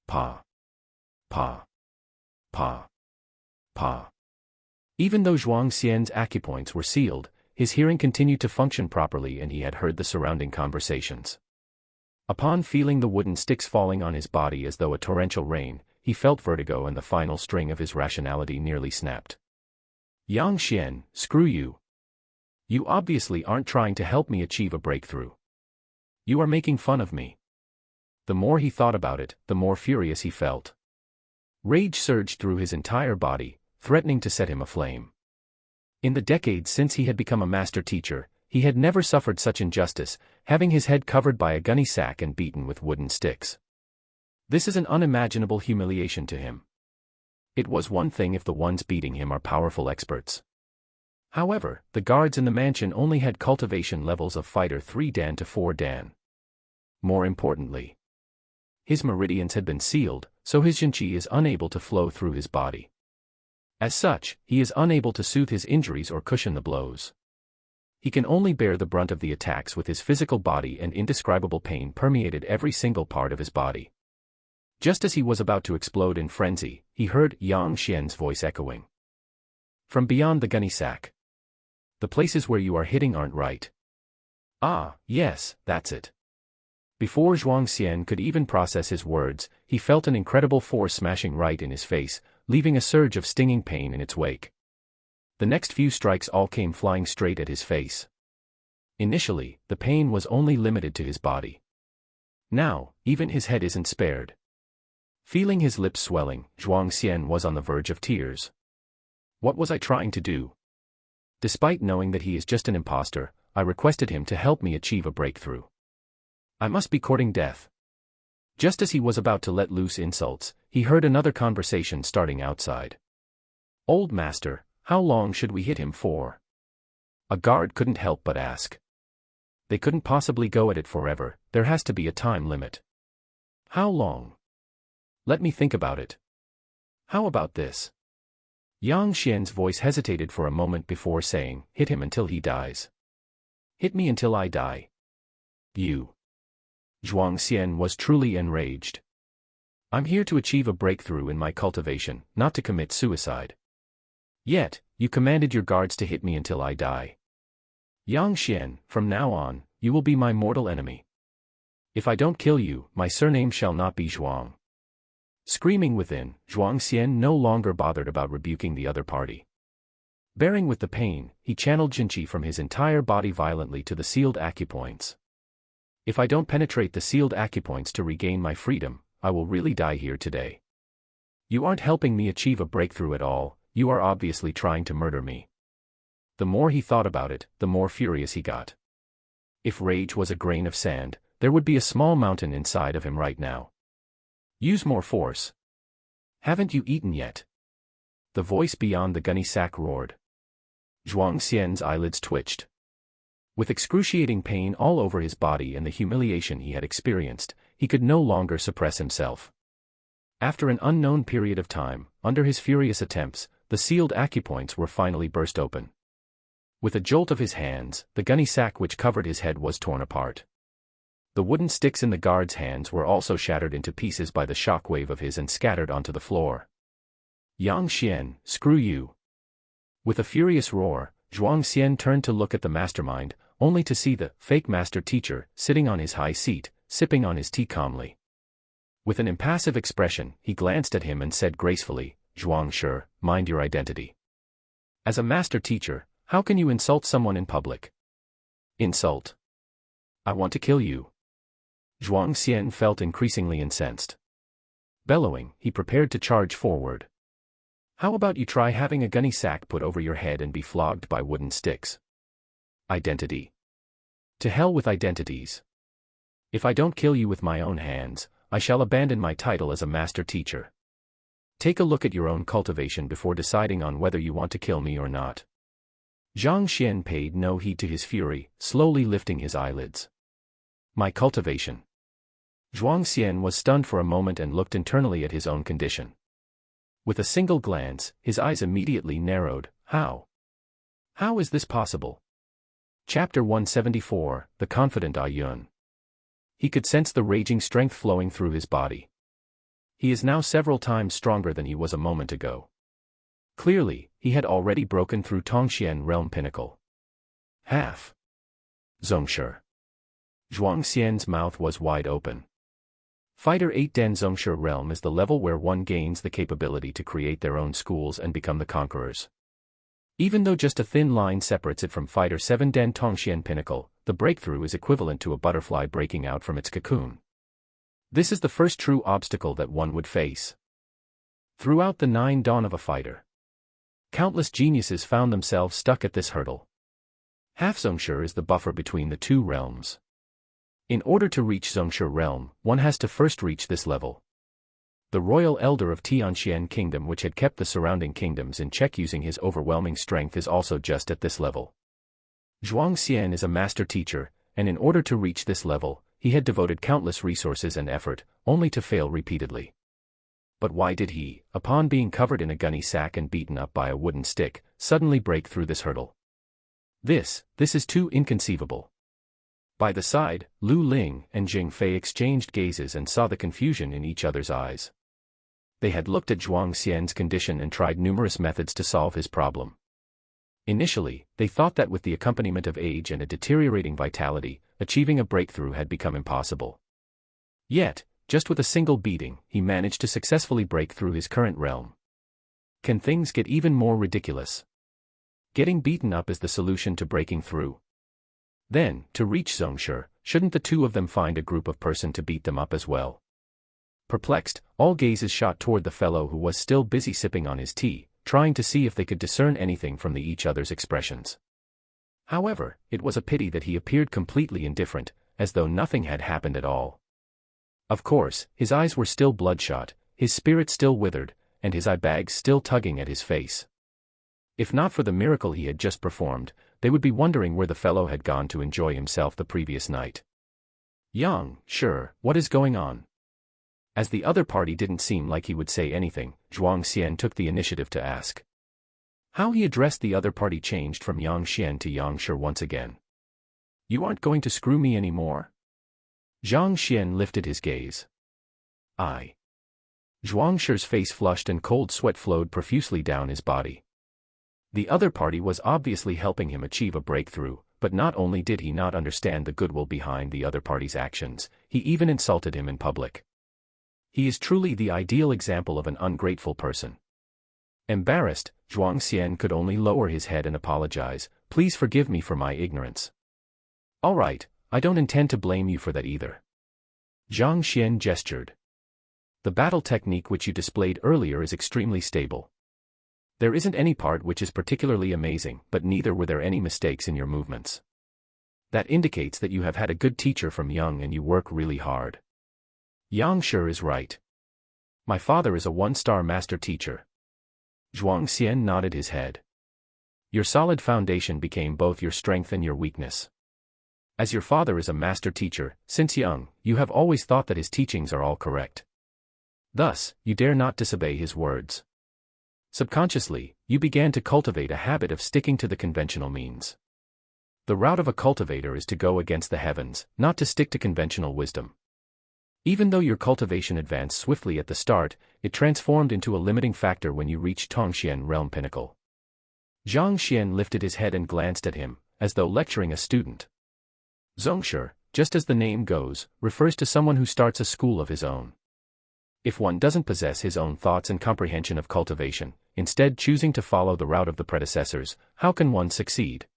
S1: Pa. Pa. Pa. Pa. Even though Zhuang Xian's acupoints were sealed, his hearing continued to function properly and he had heard the surrounding conversations. Upon feeling the wooden sticks falling on his body as though a torrential rain, he felt vertigo and the final string of his rationality nearly snapped. Yang Xian, screw you. You obviously aren't trying to help me achieve a breakthrough. You are making fun of me. The more he thought about it, the more furious he felt. Rage surged through his entire body, threatening to set him aflame. In the decades since he had become a master teacher, he had never suffered such injustice, having his head covered by a gunny sack and beaten with wooden sticks. This is an unimaginable humiliation to him. It was one thing if the ones beating him are powerful experts. However, the guards in the mansion only had cultivation levels of fighter 3 Dan to 4 Dan. More importantly, his meridians had been sealed, so his Jinqi is unable to flow through his body. As such, he is unable to soothe his injuries or cushion the blows. He can only bear the brunt of the attacks with his physical body, and indescribable pain permeated every single part of his body. Just as he was about to explode in frenzy, he heard Yang Xian's voice echoing from beyond the gunny sack. The places where you are hitting aren't right. Ah, yes, that's it. Before Zhuang Xian could even process his words, he felt an incredible force smashing right in his face, leaving a surge of stinging pain in its wake. The next few strikes all came flying straight at his face. Initially, the pain was only limited to his body. Now, even his head isn't spared. Feeling his lips swelling, Zhuang Xian was on the verge of tears. What was I trying to do? Despite knowing that he is just an imposter, I requested him to help me achieve a breakthrough. I must be courting death. Just as he was about to let loose insults, he heard another conversation starting outside. Old master, how long should we hit him for? A guard couldn't help but ask. They couldn't possibly go at it forever, there has to be a time limit. How long? Let me think about it. How about this? Yang Xian's voice hesitated for a moment before saying, hit him until he dies. Hit me until I die. You. Zhuang Xian was truly enraged. I'm here to achieve a breakthrough in my cultivation, not to commit suicide. Yet, you commanded your guards to hit me until I die. Yang Xian, from now on, you will be my mortal enemy. If I don't kill you, my surname shall not be Zhuang. Screaming within, Zhuang Xian no longer bothered about rebuking the other party. Bearing with the pain, he channeled Jinqi from his entire body violently to the sealed acupoints. If I don't penetrate the sealed acupoints to regain my freedom, I will really die here today. You aren't helping me achieve a breakthrough at all, you are obviously trying to murder me. The more he thought about it, the more furious he got. If rage was a grain of sand, there would be a small mountain inside of him right now. Use more force. Haven't you eaten yet? The voice beyond the gunny sack roared. Zhuang Xian's eyelids twitched. With excruciating pain all over his body and the humiliation he had experienced, he could no longer suppress himself. After an unknown period of time, under his furious attempts, the sealed acupoints were finally burst open. With a jolt of his hands, the gunny sack which covered his head was torn apart. The wooden sticks in the guard's hands were also shattered into pieces by the shockwave of his and scattered onto the floor. Yang Xian, screw you. With a furious roar, Zhuang Xian turned to look at the mastermind, only to see the fake master teacher sitting on his high seat, sipping on his tea calmly. With an impassive expression, he glanced at him and said gracefully, "Zhuang Shi, mind your identity. As a master teacher, how can you insult someone in public?" "Insult? I want to kill you." Zhuang Xian felt increasingly incensed. Bellowing, he prepared to charge forward. "How about you try having a gunny sack put over your head and be flogged by wooden sticks?" "Identity? To hell with identities. If I don't kill you with my own hands, I shall abandon my title as a master teacher. Take a look at your own cultivation before deciding on whether you want to kill me or not." Zhang Xian paid no heed to his fury, slowly lifting his eyelids. "My cultivation?" Zhuang Xian was stunned for a moment and looked internally at his own condition. With a single glance, his eyes immediately narrowed. How? How is this possible? Chapter 174, The Confident Yun. He could sense the raging strength flowing through his body. He is now several times stronger than he was a moment ago. Clearly, he had already broken through Tongxian realm pinnacle. Half. Zongshi. Zhuang Xian's mouth was wide open. Fighter 8 Den Zongshi realm is the level where one gains the capability to create their own schools and become the conquerors. Even though just a thin line separates it from Fighter 7 Den Tongxian pinnacle, the breakthrough is equivalent to a butterfly breaking out from its cocoon. This is the first true obstacle that one would face. Throughout the 9 dawn of a fighter, countless geniuses found themselves stuck at this hurdle. Half Zongshi is the buffer between the two realms. In order to reach Zongshi realm, one has to first reach this level. The royal elder of Tianxian kingdom, which had kept the surrounding kingdoms in check using his overwhelming strength, is also just at this level. Zhuang Xian is a master teacher, and in order to reach this level, he had devoted countless resources and effort, only to fail repeatedly. But why did he, upon being covered in a gunny sack and beaten up by a wooden stick, suddenly break through this hurdle? This is too inconceivable. By the side, Lu Ling and Jing Fei exchanged gazes and saw the confusion in each other's eyes. They had looked at Zhuang Xian's condition and tried numerous methods to solve his problem. Initially, they thought that with the accompaniment of age and a deteriorating vitality, achieving a breakthrough had become impossible. Yet, just with a single beating, he managed to successfully break through his current realm. Can things get even more ridiculous? Getting beaten up is the solution to breaking through. Then, to reach Zongshi, shouldn't the two of them find a group of person to beat them up as well? Perplexed, all gazes shot toward the fellow who was still busy sipping on his tea, trying to see if they could discern anything from each other's expressions. However, it was a pity that he appeared completely indifferent, as though nothing had happened at all. Of course, his eyes were still bloodshot, his spirit still withered, and his eye bags still tugging at his face. If not for the miracle he had just performed, they would be wondering where the fellow had gone to enjoy himself the previous night. "Yang, sure, what is going on?" As the other party didn't seem like he would say anything, Zhuang Xian took the initiative to ask. How he addressed the other party changed from Yang Xian to Yang Shi once again. "You aren't going to screw me anymore?" Zhang Xian lifted his gaze. "I." Zhuang Shi's face flushed and cold sweat flowed profusely down his body. The other party was obviously helping him achieve a breakthrough, but not only did he not understand the goodwill behind the other party's actions, he even insulted him in public. He is truly the ideal example of an ungrateful person. Embarrassed, Zhuang Xian could only lower his head and apologize. "Please forgive me for my ignorance." "All right, I don't intend to blame you for that either." Zhang Xian gestured. "The battle technique which you displayed earlier is extremely stable. There isn't any part which is particularly amazing, but neither were there any mistakes in your movements. That indicates that you have had a good teacher from young and you work really hard." Yang Shi is right. My father is a one-star master teacher. Zhuang Xian nodded his head. Your solid foundation became both your strength and your weakness. As your father is a master teacher, since young, you have always thought that his teachings are all correct. Thus, you dare not disobey his words. Subconsciously, you began to cultivate a habit of sticking to the conventional means. The route of a cultivator is to go against the heavens, not to stick to conventional wisdom. Even though your cultivation advanced swiftly at the start, it transformed into a limiting factor when you reached Tongxian realm pinnacle. Zhang Xian lifted his head and glanced at him, as though lecturing a student. Zongshi, just as the name goes, refers to someone who starts a school of his own. If one doesn't possess his own thoughts and comprehension of cultivation, instead choosing to follow the route of the predecessors, how can one succeed?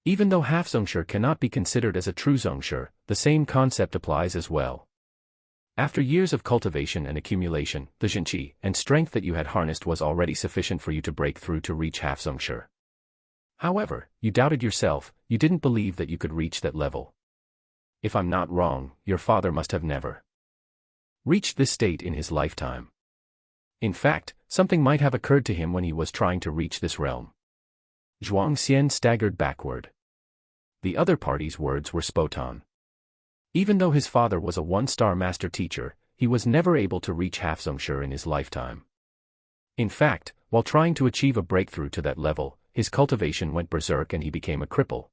S1: Even though half Zongshi cannot be considered as a true Zongshi, the same concept applies as well. After years of cultivation and accumulation, the zhenqi and strength that you had harnessed was already sufficient for you to break through to reach half Zongshi. However, you doubted yourself, you didn't believe that you could reach that level. If I'm not wrong, your father must have never reached this state in his lifetime. In fact, something might have occurred to him when he was trying to reach this realm. Zhuang Xian staggered backward. The other party's words were spot on. Even though his father was a one-star master teacher, he was never able to reach half Zongshi in his lifetime. In fact, while trying to achieve a breakthrough to that level, his cultivation went berserk and he became a cripple.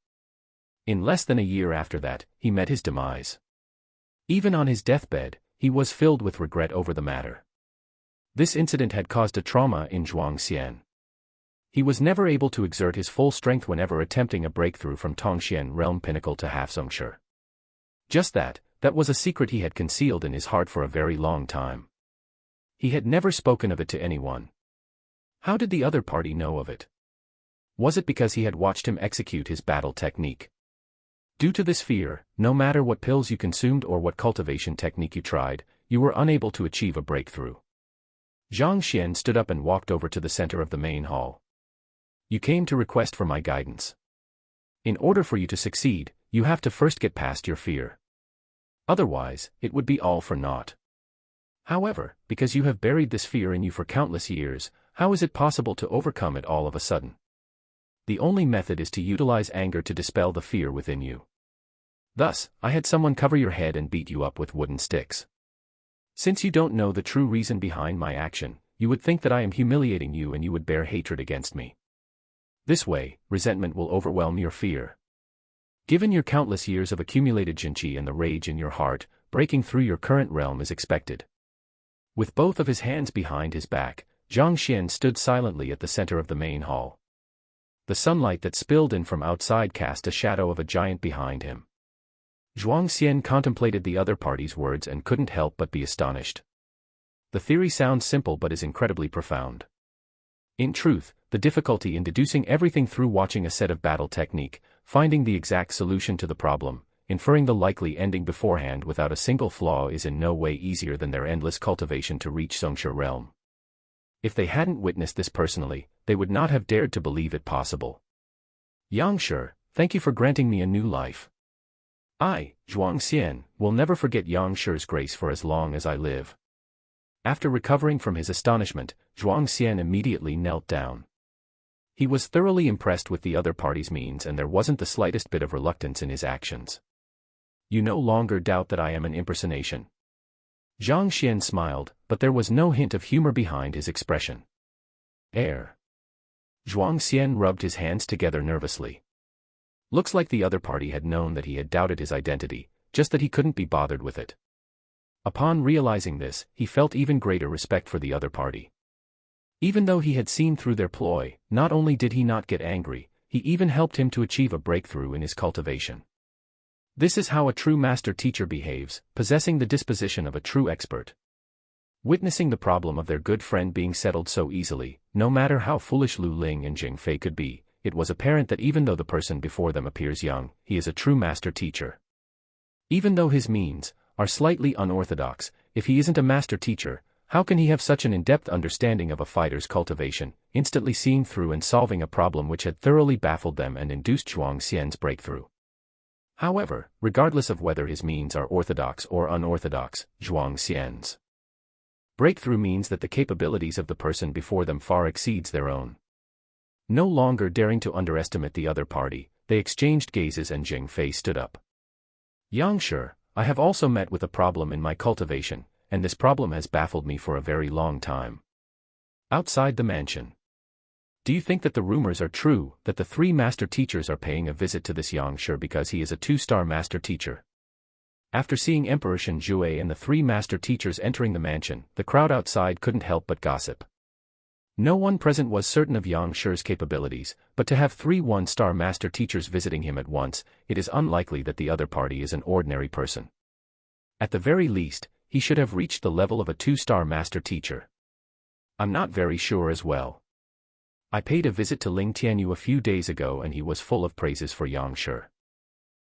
S1: In less than a year after that, he met his demise. Even on his deathbed, he was filled with regret over the matter. This incident had caused a trauma in Zhuang Xian. He was never able to exert his full strength whenever attempting a breakthrough from Tongxian realm pinnacle to half Zongshi. Just that was a secret he had concealed in his heart for a very long time. He had never spoken of it to anyone. How did the other party know of it? Was it because he had watched him execute his battle technique? Due to this fear, no matter what pills you consumed or what cultivation technique you tried, you were unable to achieve a breakthrough. Zhang Xian stood up and walked over to the center of the main hall. You came to request for my guidance. In order for you to succeed, you have to first get past your fear. Otherwise, it would be all for naught. However, because you have buried this fear in you for countless years, how is it possible to overcome it all of a sudden? The only method is to utilize anger to dispel the fear within you. Thus, I had someone cover your head and beat you up with wooden sticks. Since you don't know the true reason behind my action, you would think that I am humiliating you and you would bear hatred against me. This way, resentment will overwhelm your fear. Given your countless years of accumulated zhenqi and the rage in your heart, breaking through your current realm is expected. With both of his hands behind his back, Zhang Xian stood silently at the center of the main hall. The sunlight that spilled in from outside cast a shadow of a giant behind him. Zhuang Xian contemplated the other party's words and couldn't help but be astonished. The theory sounds simple but is incredibly profound. In truth, the difficulty in deducing everything through watching a set of battle technique, finding the exact solution to the problem, inferring the likely ending beforehand without a single flaw is in no way easier than their endless cultivation to reach Zongshi realm. If they hadn't witnessed this personally, they would not have dared to believe it possible. Yangshi, thank you for granting me a new life. I, Zhuang Xian, will never forget Yangshi's grace for as long as I live. After recovering from his astonishment, Zhuang Xian immediately knelt down. He was thoroughly impressed with the other party's means and there wasn't the slightest bit of reluctance in his actions. You no longer doubt that I am an impersonation. Zhang Xian smiled, but there was no hint of humor behind his expression. Zhuang Xian rubbed his hands together nervously. Looks like the other party had known that he had doubted his identity, just that he couldn't be bothered with it. Upon realizing this, he felt even greater respect for the other party. Even though he had seen through their ploy, not only did he not get angry, he even helped him to achieve a breakthrough in his cultivation. This is how a true master teacher behaves, possessing the disposition of a true expert. Witnessing the problem of their good friend being settled so easily, no matter how foolish Lu Ling and Jing Fei could be, it was apparent that even though the person before them appears young, he is a true master teacher. Even though his means are slightly unorthodox, if he isn't a master teacher, how can he have such an in-depth understanding of a fighter's cultivation, instantly seeing through and solving a problem which had thoroughly baffled them and induced Zhuang Xian's breakthrough? However, regardless of whether his means are orthodox or unorthodox, Zhuang Xian's breakthrough means that the capabilities of the person before them far exceeds their own. No longer daring to underestimate the other party, they exchanged gazes and Jing Fei stood up. Yangshi, I have also met with a problem in my cultivation, and this problem has baffled me for a very long time. Outside the mansion. Do you think that the rumors are true, that the three master teachers are paying a visit to this Yangshi because he is a two-star master teacher? After seeing Emperor Shen Jue and the three master teachers entering the mansion, the crowd outside couldn't help but gossip. No one present was certain of Yang Shi's capabilities, but to have 3 one-star master teachers visiting him at once, it is unlikely that the other party is an ordinary person. At the very least, he should have reached the level of a 2-star master teacher. I'm not very sure as well. I paid a visit to Ling Tianyu a few days ago and he was full of praises for Yang Shi.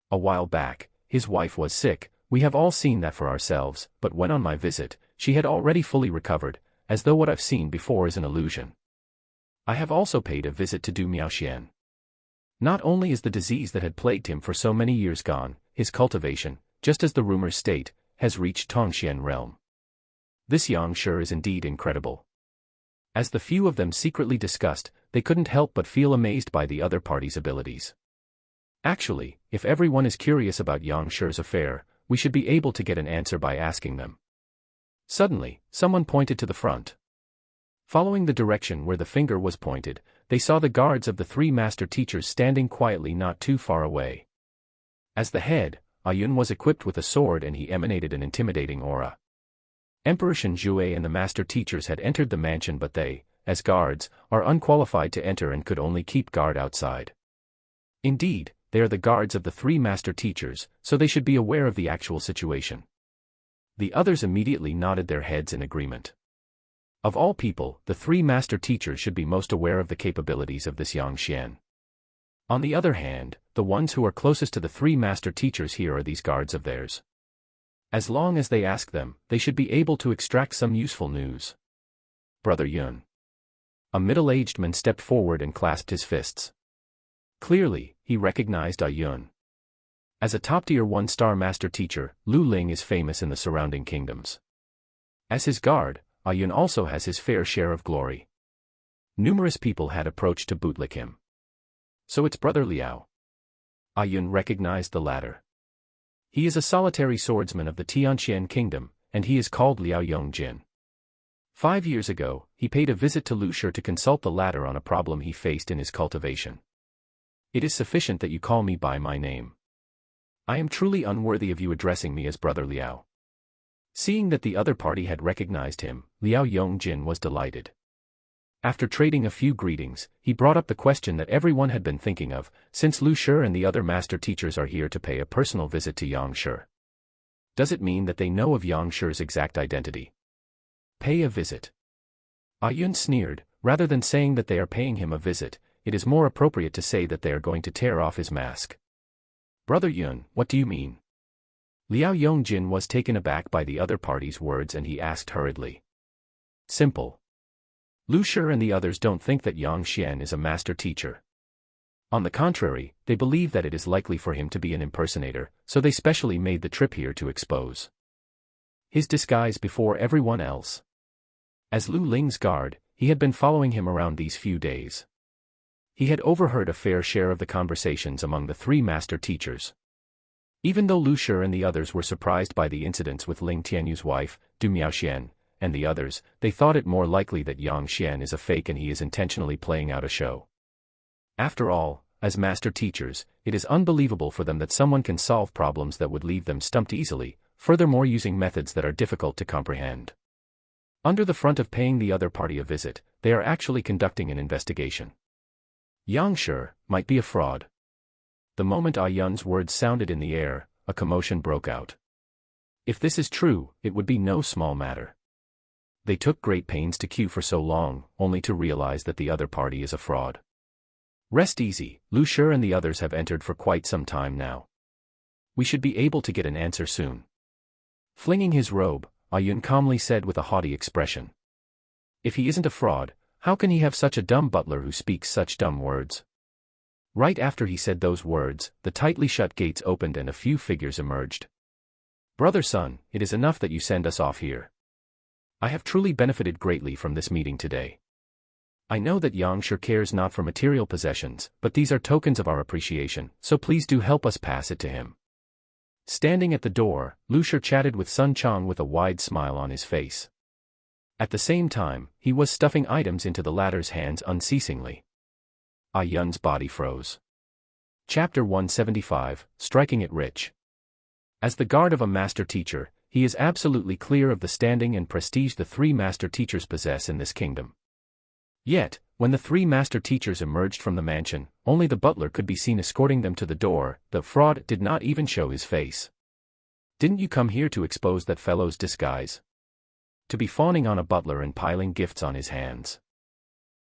S1: A while back, his wife was sick, we have all seen that for ourselves, but when on my visit, she had already fully recovered, as though what I've seen before is an illusion. I have also paid a visit to Du Miaoxian. Not only is the disease that had plagued him for so many years gone, his cultivation, just as the rumors state, has reached Tongxian realm. This Yang Shi is indeed incredible. As the few of them secretly discussed, they couldn't help but feel amazed by the other party's abilities. Actually, if everyone is curious about Yang Shi's affair, we should be able to get an answer by asking them. Suddenly, someone pointed to the front. Following the direction where the finger was pointed, they saw the guards of the 3 master teachers standing quietly not too far away. As the head, Ayun was equipped with a sword and he emanated an intimidating aura. Emperor Shenjue and the master teachers had entered the mansion, but they, as guards, are unqualified to enter and could only keep guard outside. Indeed, they are the guards of the 3 master teachers, so they should be aware of the actual situation. The others immediately nodded their heads in agreement. Of all people, the 3 master teachers should be most aware of the capabilities of this Yang Xian. On the other hand, the ones who are closest to the 3 master teachers here are these guards of theirs. As long as they ask them, they should be able to extract some useful news. Brother Yun. A middle-aged man stepped forward and clasped his fists. Clearly, he recognized Ayun. As a top-tier 1-star master teacher, Lu Ling is famous in the surrounding kingdoms. As his guard, Ayun also has his fair share of glory. Numerous people had approached to bootlick him. So it's Brother Liao. Ayun recognized the latter. He is a solitary swordsman of the Tianqian kingdom, and he is called Liao Yongjin. 5 years ago, he paid a visit to Lu Shi to consult the latter on a problem he faced in his cultivation. It is sufficient that you call me by my name. I am truly unworthy of you addressing me as Brother Liao. Seeing that the other party had recognized him, Liao Yongjin was delighted. After trading a few greetings, he brought up the question that everyone had been thinking of, since Lu Shi and the other master teachers are here to pay a personal visit to Yang Shi. Does it mean that they know of Yang Shi's exact identity? Pay a visit. Ayun sneered, rather than saying that they are paying him a visit, it is more appropriate to say that they are going to tear off his mask. Brother Yun, what do you mean? Liao Yongjin was taken aback by the other party's words and he asked hurriedly. Simple. Lu Shi and the others don't think that Yang Xian is a master teacher. On the contrary, they believe that it is likely for him to be an impersonator, so they specially made the trip here to expose his disguise before everyone else. As Lu Ling's guard, he had been following him around these few days. He had overheard a fair share of the conversations among the 3 master teachers. Even though Lu Shi and the others were surprised by the incidents with Ling Tianyu's wife, Du Miaoxian, and the others, they thought it more likely that Yang Xian is a fake and he is intentionally playing out a show. After all, as master teachers, it is unbelievable for them that someone can solve problems that would leave them stumped easily, furthermore using methods that are difficult to comprehend. Under the front of paying the other party a visit, they are actually conducting an investigation. Yang Shi might be a fraud. The moment Ayun's words sounded in the air, a commotion broke out. If this is true, it would be no small matter. They took great pains to queue for so long, only to realize that the other party is a fraud. Rest easy, Lu Shi and the others have entered for quite some time now. We should be able to get an answer soon. Flinging his robe, Ayun calmly said with a haughty expression. If he isn't a fraud, how can he have such a dumb butler who speaks such dumb words? Right after he said those words, the tightly shut gates opened and a few figures emerged. Brother Sun, it is enough that you send us off here. I have truly benefited greatly from this meeting today. I know that Yang Shi cares not for material possessions, but these are tokens of our appreciation, so please do help us pass it to him. Standing at the door, Lu Shi chatted with Sun Chang with a wide smile on his face. At the same time, he was stuffing items into the latter's hands unceasingly. Ayun's body froze. Chapter 175, Striking It Rich. As the guard of a master teacher, he is absolutely clear of the standing and prestige the 3 master teachers possess in this kingdom. Yet, when the three master teachers emerged from the mansion, only the butler could be seen escorting them to the door. The fraud did not even show his face. "Didn't you come here to expose that fellow's disguise? To be fawning on a butler and piling gifts on his hands?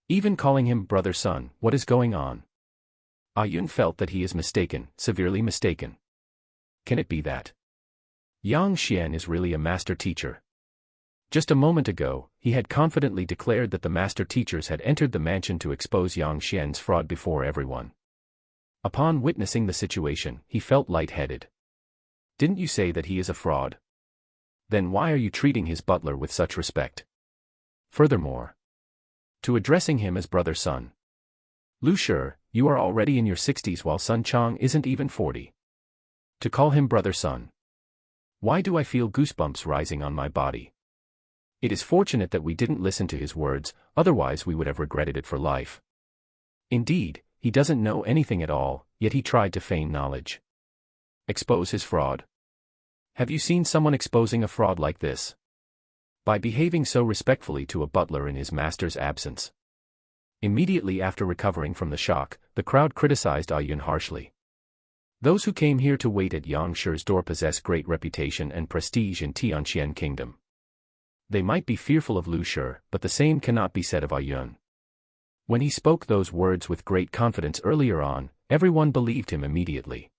S1: Even calling him brother son, what is going on?" Ayun felt that he is mistaken, severely mistaken. Can it be that Yang Xian is really a master teacher? Just a moment ago, he had confidently declared that the master teachers had entered the mansion to expose Yang Xian's fraud before everyone. Upon witnessing the situation, he felt lightheaded. "Didn't you say that he is a fraud? Then why are you treating his butler with such respect? Furthermore, to addressing him as brother son. Lu Shi, you are already in your 60s while Sun Chang isn't even 40. To call him brother son. Why do I feel goosebumps rising on my body? It is fortunate that we didn't listen to his words, otherwise we would have regretted it for life." Indeed, he doesn't know anything at all, yet he tried to feign knowledge. Expose his fraud? Have you seen someone exposing a fraud like this? By behaving so respectfully to a butler in his master's absence. Immediately after recovering from the shock, the crowd criticized Ayun harshly. Those who came here to wait at Yang Shi's door possess great reputation and prestige in Tianqian Kingdom. They might be fearful of Lu Shi, but the same cannot be said of Ayun. When he spoke those words with great confidence earlier on, everyone believed him immediately.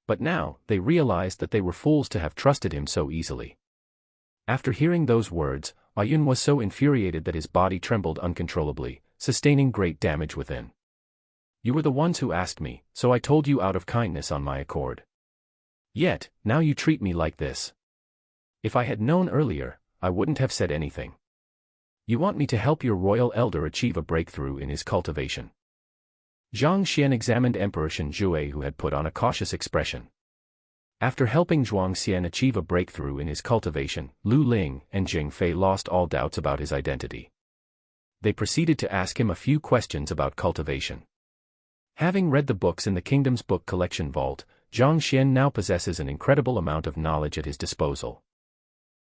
S1: But now, they realized that they were fools to have trusted him so easily. After hearing those words, Ayun was so infuriated that his body trembled uncontrollably, sustaining great damage within. "You were the ones who asked me, so I told you out of kindness on my accord. Yet, now you treat me like this. If I had known earlier, I wouldn't have said anything. You want me to help your royal elder achieve a breakthrough in his cultivation." Zhang Xian examined Emperor Shen Jue, who had put on a cautious expression. After helping Zhuang Xian achieve a breakthrough in his cultivation, Lu Ling and Jing Fei lost all doubts about his identity. They proceeded to ask him a few questions about cultivation. Having read the books in the kingdom's book collection vault, Zhang Xian now possesses an incredible amount of knowledge at his disposal.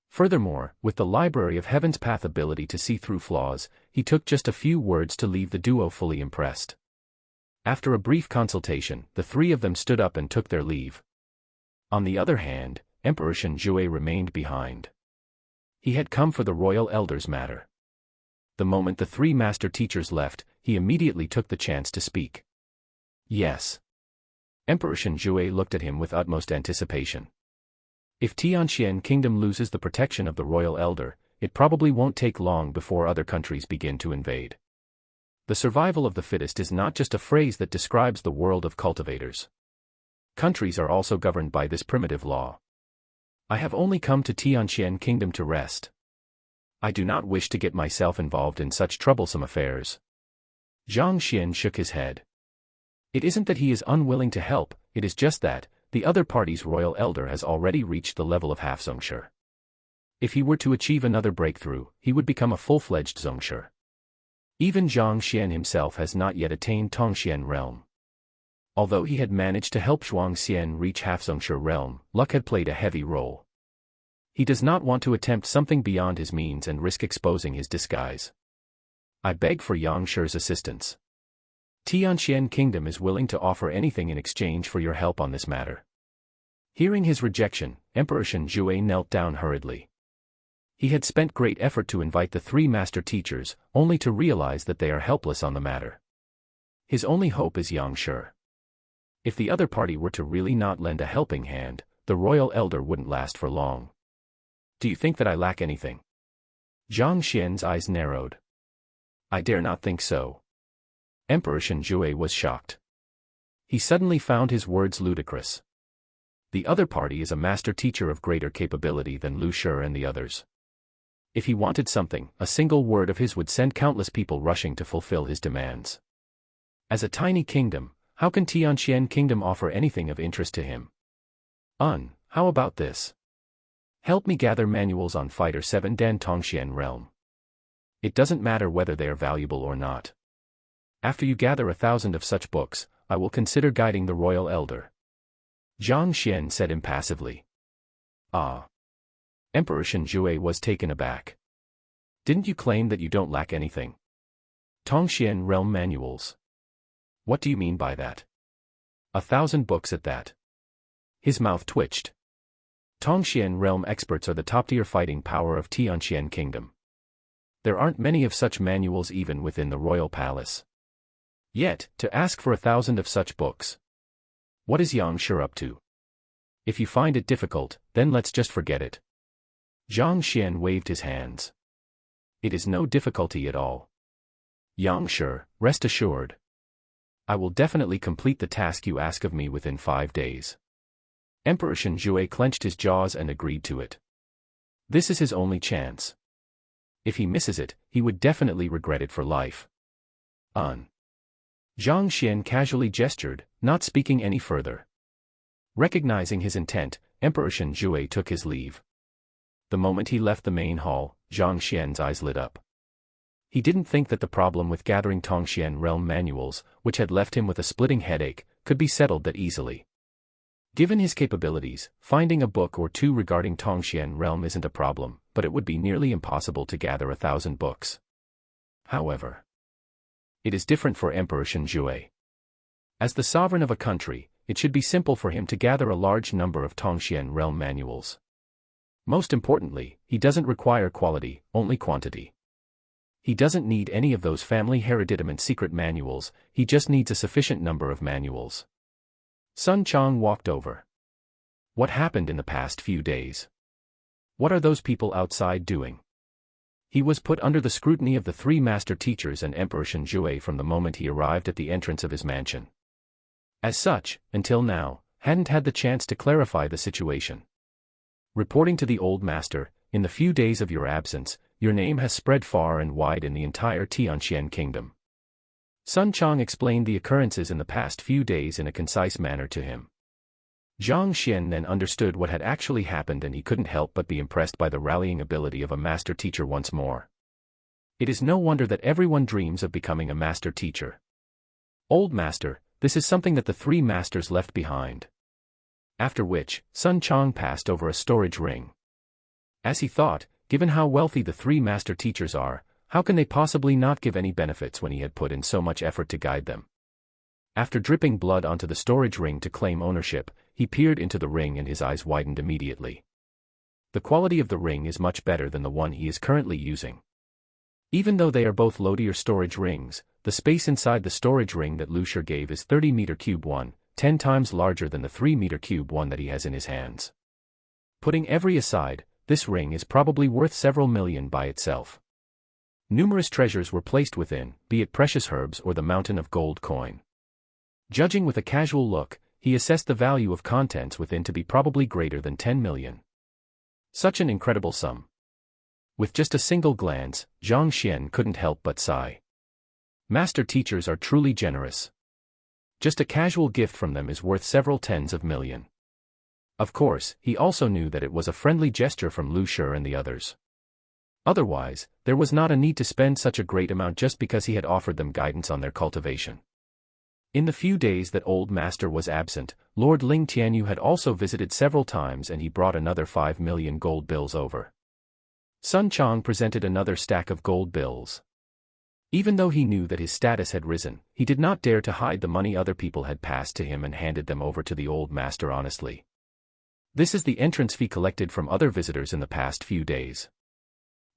S1: Furthermore, with the Library of Heaven's Path ability to see through flaws, he took just a few words to leave the duo fully impressed. After a brief consultation, the three of them stood up and took their leave. On the other hand, Emperor Shen Jue remained behind. He had come for the royal elder's matter. The moment the three master teachers left, he immediately took the chance to speak. "Yes." Emperor Shen Jue looked at him with utmost anticipation. If Tianqian Kingdom loses the protection of the royal elder, it probably won't take long before other countries begin to invade. The survival of the fittest is not just a phrase that describes the world of cultivators. Countries are also governed by this primitive law. I have only come to Tianqian Kingdom to rest. I do not wish to get myself involved in such troublesome affairs. Zhang Xian shook his head. It isn't that he is unwilling to help, it is just that the other party's royal elder has already reached the level of half Zongshi. If he were to achieve another breakthrough, he would become a full-fledged Zongshi. Even Zhang Xian himself has not yet attained Tongxian realm. Although he had managed to help Zhuang Xian reach half Zongshi realm, luck had played a heavy role. He does not want to attempt something beyond his means and risk exposing his disguise. I beg for Yang Shi's assistance. Tianqian Kingdom is willing to offer anything in exchange for your help on this matter. Hearing his rejection, Emperor Shen Jue knelt down hurriedly. He had spent great effort to invite the three master teachers, only to realize that they are helpless on the matter. His only hope is Yang Shi. If the other party were to really not lend a helping hand, the royal elder wouldn't last for long. Do you think that I lack anything? Zhang Xian's eyes narrowed. I dare not think so. Emperor Shen Jue was shocked. He suddenly found his words ludicrous. The other party is a master teacher of greater capability than Lu Shi and the others. If he wanted something, a single word of his would send countless people rushing to fulfill his demands. As a tiny kingdom, how can Tianqian Kingdom offer anything of interest to him? How about this? Help me gather manuals on Fighter 7 Dan Tongxian realm. It doesn't matter whether they are valuable or not. After you gather 1,000 of such books, I will consider guiding the royal elder. Zhang Xian said impassively. Ah. Emperor Shen Jue was taken aback. Didn't you claim that you don't lack anything? Tongxian Realm Manuals. What do you mean by that? 1,000 books at that. His mouth twitched. Tongxian Realm experts are the top-tier fighting power of Tianqian Kingdom. There aren't many of such manuals even within the royal palace. Yet, to ask for 1,000 of such books. What is Yang Shi up to? If you find it difficult, then let's just forget it. Zhang Xian waved his hands. It is no difficulty at all. Yang Shi, rest assured. I will definitely complete the task you ask of me within 5 days. Emperor Shenjue clenched his jaws and agreed to it. This is his only chance. If he misses it, he would definitely regret it for life. Zhang Xian casually gestured, not speaking any further. Recognizing his intent, Emperor Shenjue took his leave. The moment he left the main hall, Zhang Xian's eyes lit up. He didn't think that the problem with gathering Tongxian Realm manuals, which had left him with a splitting headache, could be settled that easily. Given his capabilities, finding a book or two regarding Tongxian Realm isn't a problem, but it would be nearly impossible to gather 1,000 books. However, it is different for Emperor Shenjue. As the sovereign of a country, it should be simple for him to gather a large number of Tongxian Realm manuals. Most importantly, he doesn't require quality, only quantity. He doesn't need any of those family hereditament secret manuals, he just needs a sufficient number of manuals. Sun Chang walked over. What happened in the past few days? What are those people outside doing? He was put under the scrutiny of the 3 master teachers and Emperor Shenjue from the moment he arrived at the entrance of his mansion. As such, until now, hadn't had the chance to clarify the situation. Reporting to the old master, in the few days of your absence, your name has spread far and wide in the entire Tianqian kingdom. Sun Chang explained the occurrences in the past few days in a concise manner to him. Zhang Xian then understood what had actually happened and he couldn't help but be impressed by the rallying ability of a master teacher once more. It is no wonder that everyone dreams of becoming a master teacher. Old master, this is something that the 3 masters left behind. After which, Sun Chang passed over a storage ring. As he thought, given how wealthy the 3 master teachers are, how can they possibly not give any benefits when he had put in so much effort to guide them? After dripping blood onto the storage ring to claim ownership, he peered into the ring and his eyes widened immediately. The quality of the ring is much better than the one he is currently using. Even though they are both low-tier storage rings, the space inside the storage ring that Lu Shi gave is 30-meter-cube one, 10 times larger than the 3-meter-cube one that he has in his hands. Putting every aside, this ring is probably worth several million by itself. Numerous treasures were placed within, be it precious herbs or the mountain of gold coin. Judging with a casual look, he assessed the value of contents within to be probably greater than 10 million. Such an incredible sum. With just a single glance, Zhang Xian couldn't help but sigh. Master teachers are truly generous. Just a casual gift from them is worth several tens of million. Of course, he also knew that it was a friendly gesture from Lu Shi and the others. Otherwise, there was not a need to spend such a great amount just because he had offered them guidance on their cultivation. In the few days that old master was absent, Lord Ling Tianyu had also visited several times and he brought another 5 million gold bills over. Sun Chang presented another stack of gold bills. Even though he knew that his status had risen, he did not dare to hide the money other people had passed to him and handed them over to the old master honestly. This is the entrance fee collected from other visitors in the past few days.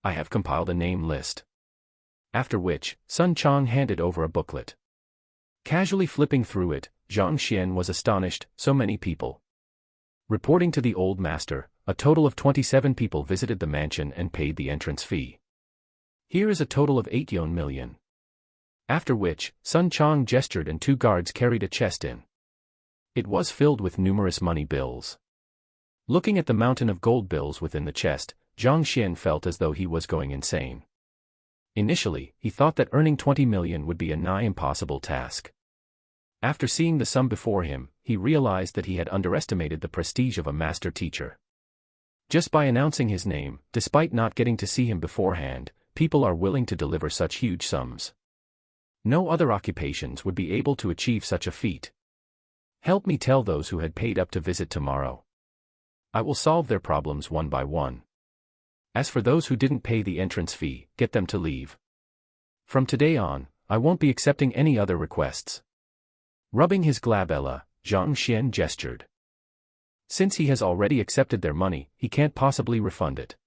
S1: I have compiled a name list. After which, Sun Chang handed over a booklet. Casually flipping through it, Zhang Xian was astonished, so many people. Reporting to the old master, a total of 27 people visited the mansion and paid the entrance fee. Here is a total of 8 yuan million. After which, Sun Chang gestured and 2 guards carried a chest in. It was filled with numerous money bills. Looking at the mountain of gold bills within the chest, Zhang Xian felt as though he was going insane. Initially, he thought that earning 20 million would be a nigh impossible task. After seeing the sum before him, he realized that he had underestimated the prestige of a master teacher. Just by announcing his name, despite not getting to see him beforehand, people are willing to deliver such huge sums. No other occupations would be able to achieve such a feat. Help me tell those who had paid up to visit tomorrow. I will solve their problems one by one. As for those who didn't pay the entrance fee, get them to leave. From today on, I won't be accepting any other requests. Rubbing his glabella, Zhang Xian gestured. Since he has already accepted their money, he can't possibly refund it.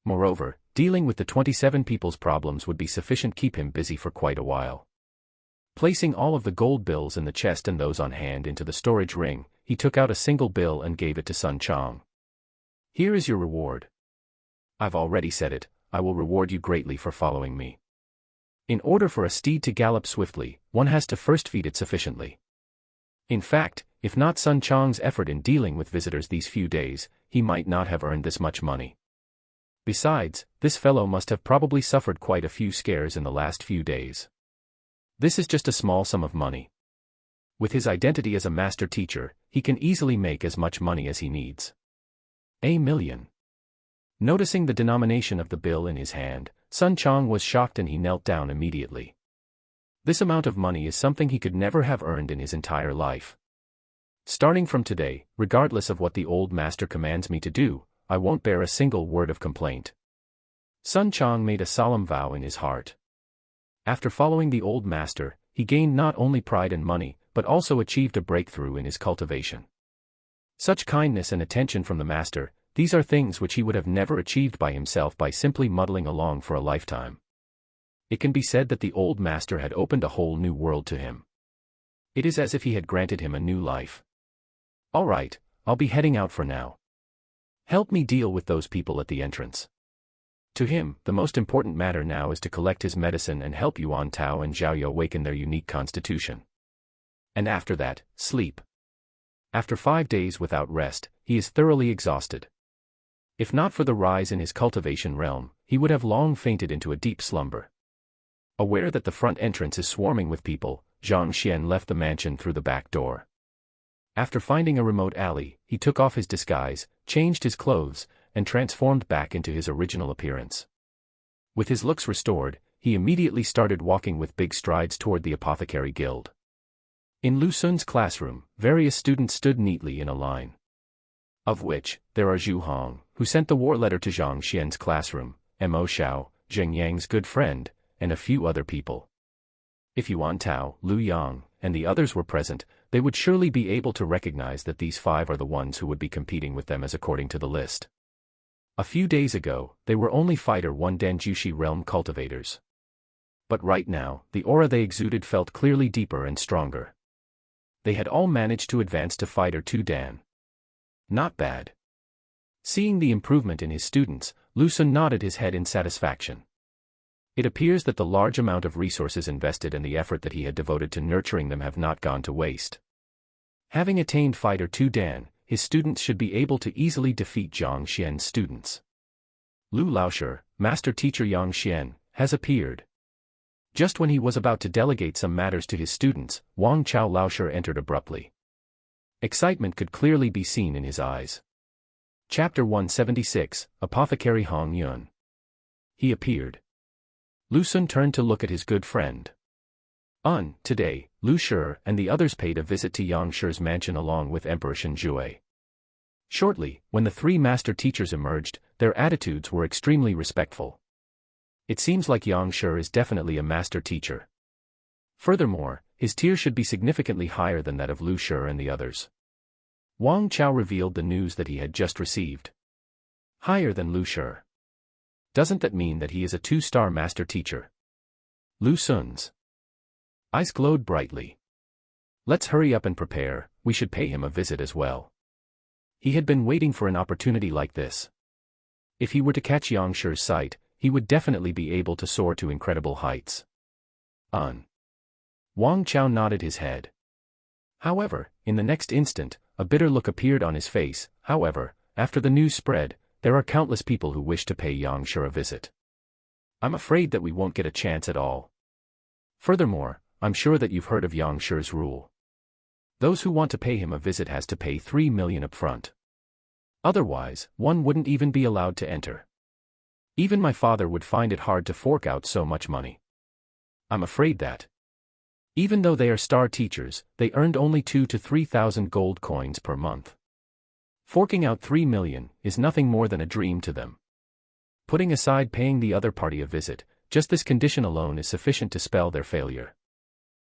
S1: Moreover, dealing with the 27 people's problems would be sufficient to keep him busy for quite a while. Placing all of the gold bills in the chest and those on hand into the storage ring, he took out a single bill and gave it to Sun Chang. Here is your reward. I've already said it, I will reward you greatly for following me. In order for a steed to gallop swiftly, one has to first feed it sufficiently. In fact, if not Sun Chang's effort in dealing with visitors these few days, he might not have earned this much money. Besides, this fellow must have probably suffered quite a few scares in the last few days. This is just a small sum of money. With his identity as a master teacher, he can easily make as much money as he needs. A million. Noticing the denomination of the bill in his hand, Sun Chang was shocked and he knelt down immediately. This amount of money is something he could never have earned in his entire life. Starting from today, regardless of what the old master commands me to do, I won't bear a single word of complaint. Sun Chang made a solemn vow in his heart. After following the old master, he gained not only pride and money, but also achieved a breakthrough in his cultivation. Such kindness and attention from the master, these are things which he would have never achieved by himself by simply muddling along for a lifetime. It can be said that the old master had opened a whole new world to him. It is as if he had granted him a new life. All right, I'll be heading out for now. Help me deal with those people at the entrance. To him, the most important matter now is to collect his medicine and help Yuan Tao and Zhao Yu awaken their unique constitution. And after that, sleep. After 5 days without rest, he is thoroughly exhausted. If not for the rise in his cultivation realm, he would have long fainted into a deep slumber. Aware that the front entrance is swarming with people, Zhang Xian left the mansion through the back door. After finding a remote alley, he took off his disguise, changed his clothes, and transformed back into his original appearance. With his looks restored, he immediately started walking with big strides toward the apothecary guild. In Lu Sun's classroom, various students stood neatly in a line. Of which, there are Zhu Hong, who sent the war letter to Zhang Xian's classroom, Mo Xiao, Zheng Yang's good friend, and a few other people. If Yuan Tao, Lu Yang, and the others were present, they would surely be able to recognize that these 5 are the ones who would be competing with them as according to the list. A few days ago, they were only Fighter 1 Danjushi realm cultivators. But right now, the aura they exuded felt clearly deeper and stronger. They had all managed to advance to Fighter 2 Dan. Not bad. Seeing the improvement in his students, Lu Sun nodded his head in satisfaction. It appears that the large amount of resources invested and the effort that he had devoted to nurturing them have not gone to waste. Having attained Fighter 2 Dan, his students should be able to easily defeat Zhang Xian's students. Lu Laoshi, master teacher Yang Xian, has appeared. Just when he was about to delegate some matters to his students, Wang Chao Laoshi entered abruptly. Excitement could clearly be seen in his eyes. Chapter 176, Apothecary Hong Yun. He appeared. Lu Sun turned to look at his good friend. Today, Lu Shi and the others paid a visit to Yang Shi's mansion along with Emperor Shen Jue. Shortly, when the 3 master teachers emerged, their attitudes were extremely respectful. It seems like Yang Shi is definitely a master teacher. Furthermore, his tier should be significantly higher than that of Lu Shi and the others. Wang Chao revealed the news that he had just received. Higher than Lu Shi. Doesn't that mean that he is a 2-star master teacher? Lu Sun's eyes glowed brightly. Let's hurry up and prepare, we should pay him a visit as well. He had been waiting for an opportunity like this. If he were to catch Yang Shi's sight, he would definitely be able to soar to incredible heights. Wang Chao nodded his head. However, in the next instant, a bitter look appeared on his face. However, after the news spread, there are countless people who wish to pay Yang Shi a visit. I'm afraid that we won't get a chance at all. Furthermore, I'm sure that you've heard of Yang Shi's rule. Those who want to pay him a visit has to pay 3 million upfront. Otherwise, one wouldn't even be allowed to enter. Even my father would find it hard to fork out so much money. I'm afraid that, even though they are star teachers, they earned only 2,000 to 3,000 gold coins per month. Forking out 3 million is nothing more than a dream to them. Putting aside paying the other party a visit, Just this condition alone is sufficient to spell their failure.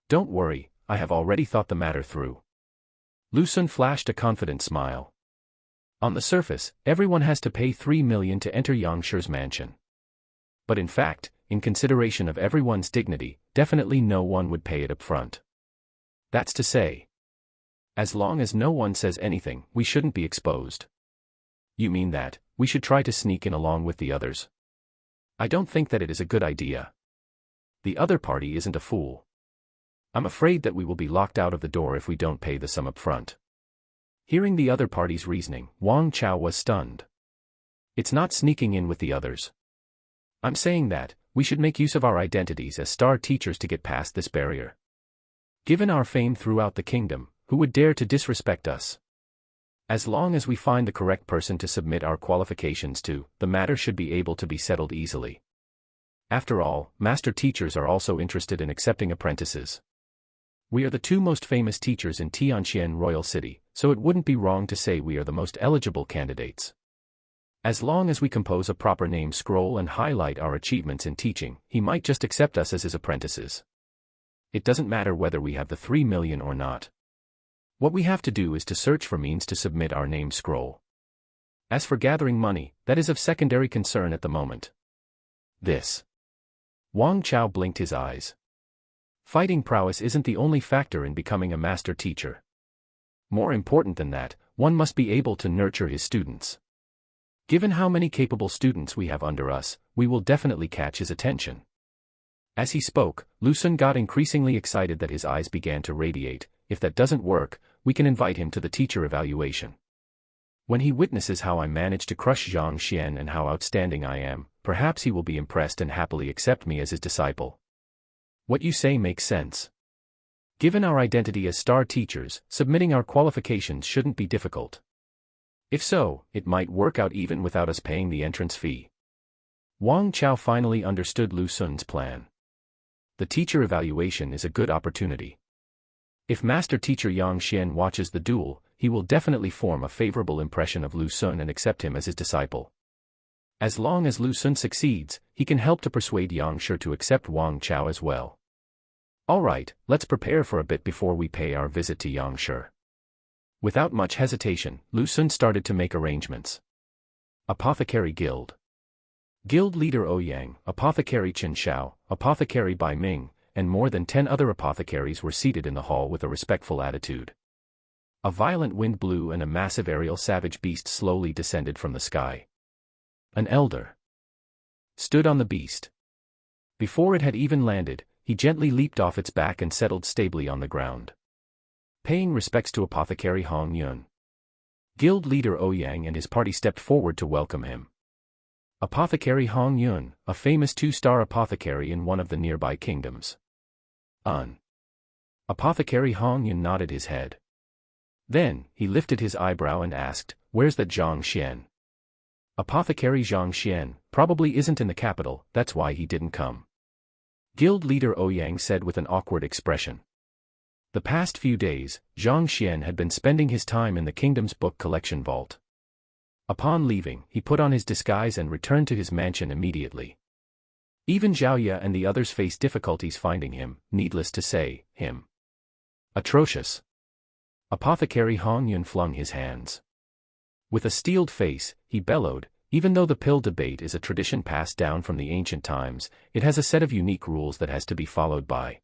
S1: Don't worry, I have already thought the matter through. Lu Xun flashed a confident smile. On the surface, everyone has to pay 3 million to enter Yangshi's mansion. But in fact, in consideration of everyone's dignity, definitely no one would pay it up front. That's to say, as long as no one says anything, we shouldn't be exposed. You mean that we should try to sneak in along with the others? I don't think that it is a good idea. The other party isn't a fool. I'm afraid that we will be locked out of the door if we don't pay the sum up front. Hearing the other party's reasoning, Wang Chao was stunned. It's not sneaking in with the others. I'm saying that we should make use of our identities as star teachers to get past this barrier. Given our fame throughout the kingdom, who would dare to disrespect us? As long as we find the correct person to submit our qualifications to, the matter should be able to be settled easily. After all, master teachers are also interested in accepting apprentices. We are the two most famous teachers in Tianqian Royal City, so it wouldn't be wrong to say we are the most eligible candidates. As long as we compose a proper name scroll and highlight our achievements in teaching, he might just accept us as his apprentices. It doesn't matter whether we have the 3 million or not. What we have to do is to search for means to submit our name scroll. As for gathering money, that is of secondary concern at the moment. Wang Chao blinked his eyes. Fighting prowess isn't the only factor in becoming a master teacher. More important than that, one must be able to nurture his students. Given how many capable students we have under us, we will definitely catch his attention. As he spoke, Lu Xun got increasingly excited that his eyes began to radiate. If that doesn't work, we can invite him to the teacher evaluation. When he witnesses how I managed to crush Zhang Xian and how outstanding I am, perhaps he will be impressed and happily accept me as his disciple. What you say makes sense. Given our identity as star teachers, submitting our qualifications shouldn't be difficult. If so, it might work out even without us paying the entrance fee. Wang Chao finally understood Lu Xun's plan. The teacher evaluation is a good opportunity. If Master Teacher Yang Xian watches the duel, he will definitely form a favorable impression of Lu Xun and accept him as his disciple. As long as Lu Xun succeeds, he can help to persuade Yang Shi to accept Wang Chao as well. Alright, let's prepare for a bit before we pay our visit to Yang Shi. Without much hesitation, Lu Xun started to make arrangements. Apothecary Guild. Guild leader Ouyang, Apothecary Chen Xiao, Apothecary Bai Ming, and more than 10 other apothecaries were seated in the hall with a respectful attitude. A violent wind blew and a massive aerial savage beast slowly descended from the sky. An elder stood on the beast. Before it had even landed, he gently leaped off its back and settled stably on the ground. Paying respects to Apothecary Hong Yun, Guild leader Ouyang and his party stepped forward to welcome him. Apothecary Hong Yun, a famous 2-star apothecary in one of the nearby kingdoms. Apothecary Hong Yun nodded his head. Then, he lifted his eyebrow and asked, "Where's that Zhang Xian?" Apothecary Zhang Xian probably isn't in the capital, that's why he didn't come. Guild leader Ouyang said with an awkward expression. The past few days, Zhang Xian had been spending his time in the kingdom's book collection vault. Upon leaving, he put on his disguise and returned to his mansion immediately. Even Zhaoye and the others faced difficulties finding him, needless to say, him. Atrocious. Apothecary Hong Yun flung his hands. With a steeled face, he bellowed, even though the pill debate is a tradition passed down from the ancient times, it has a set of unique rules that has to be followed by.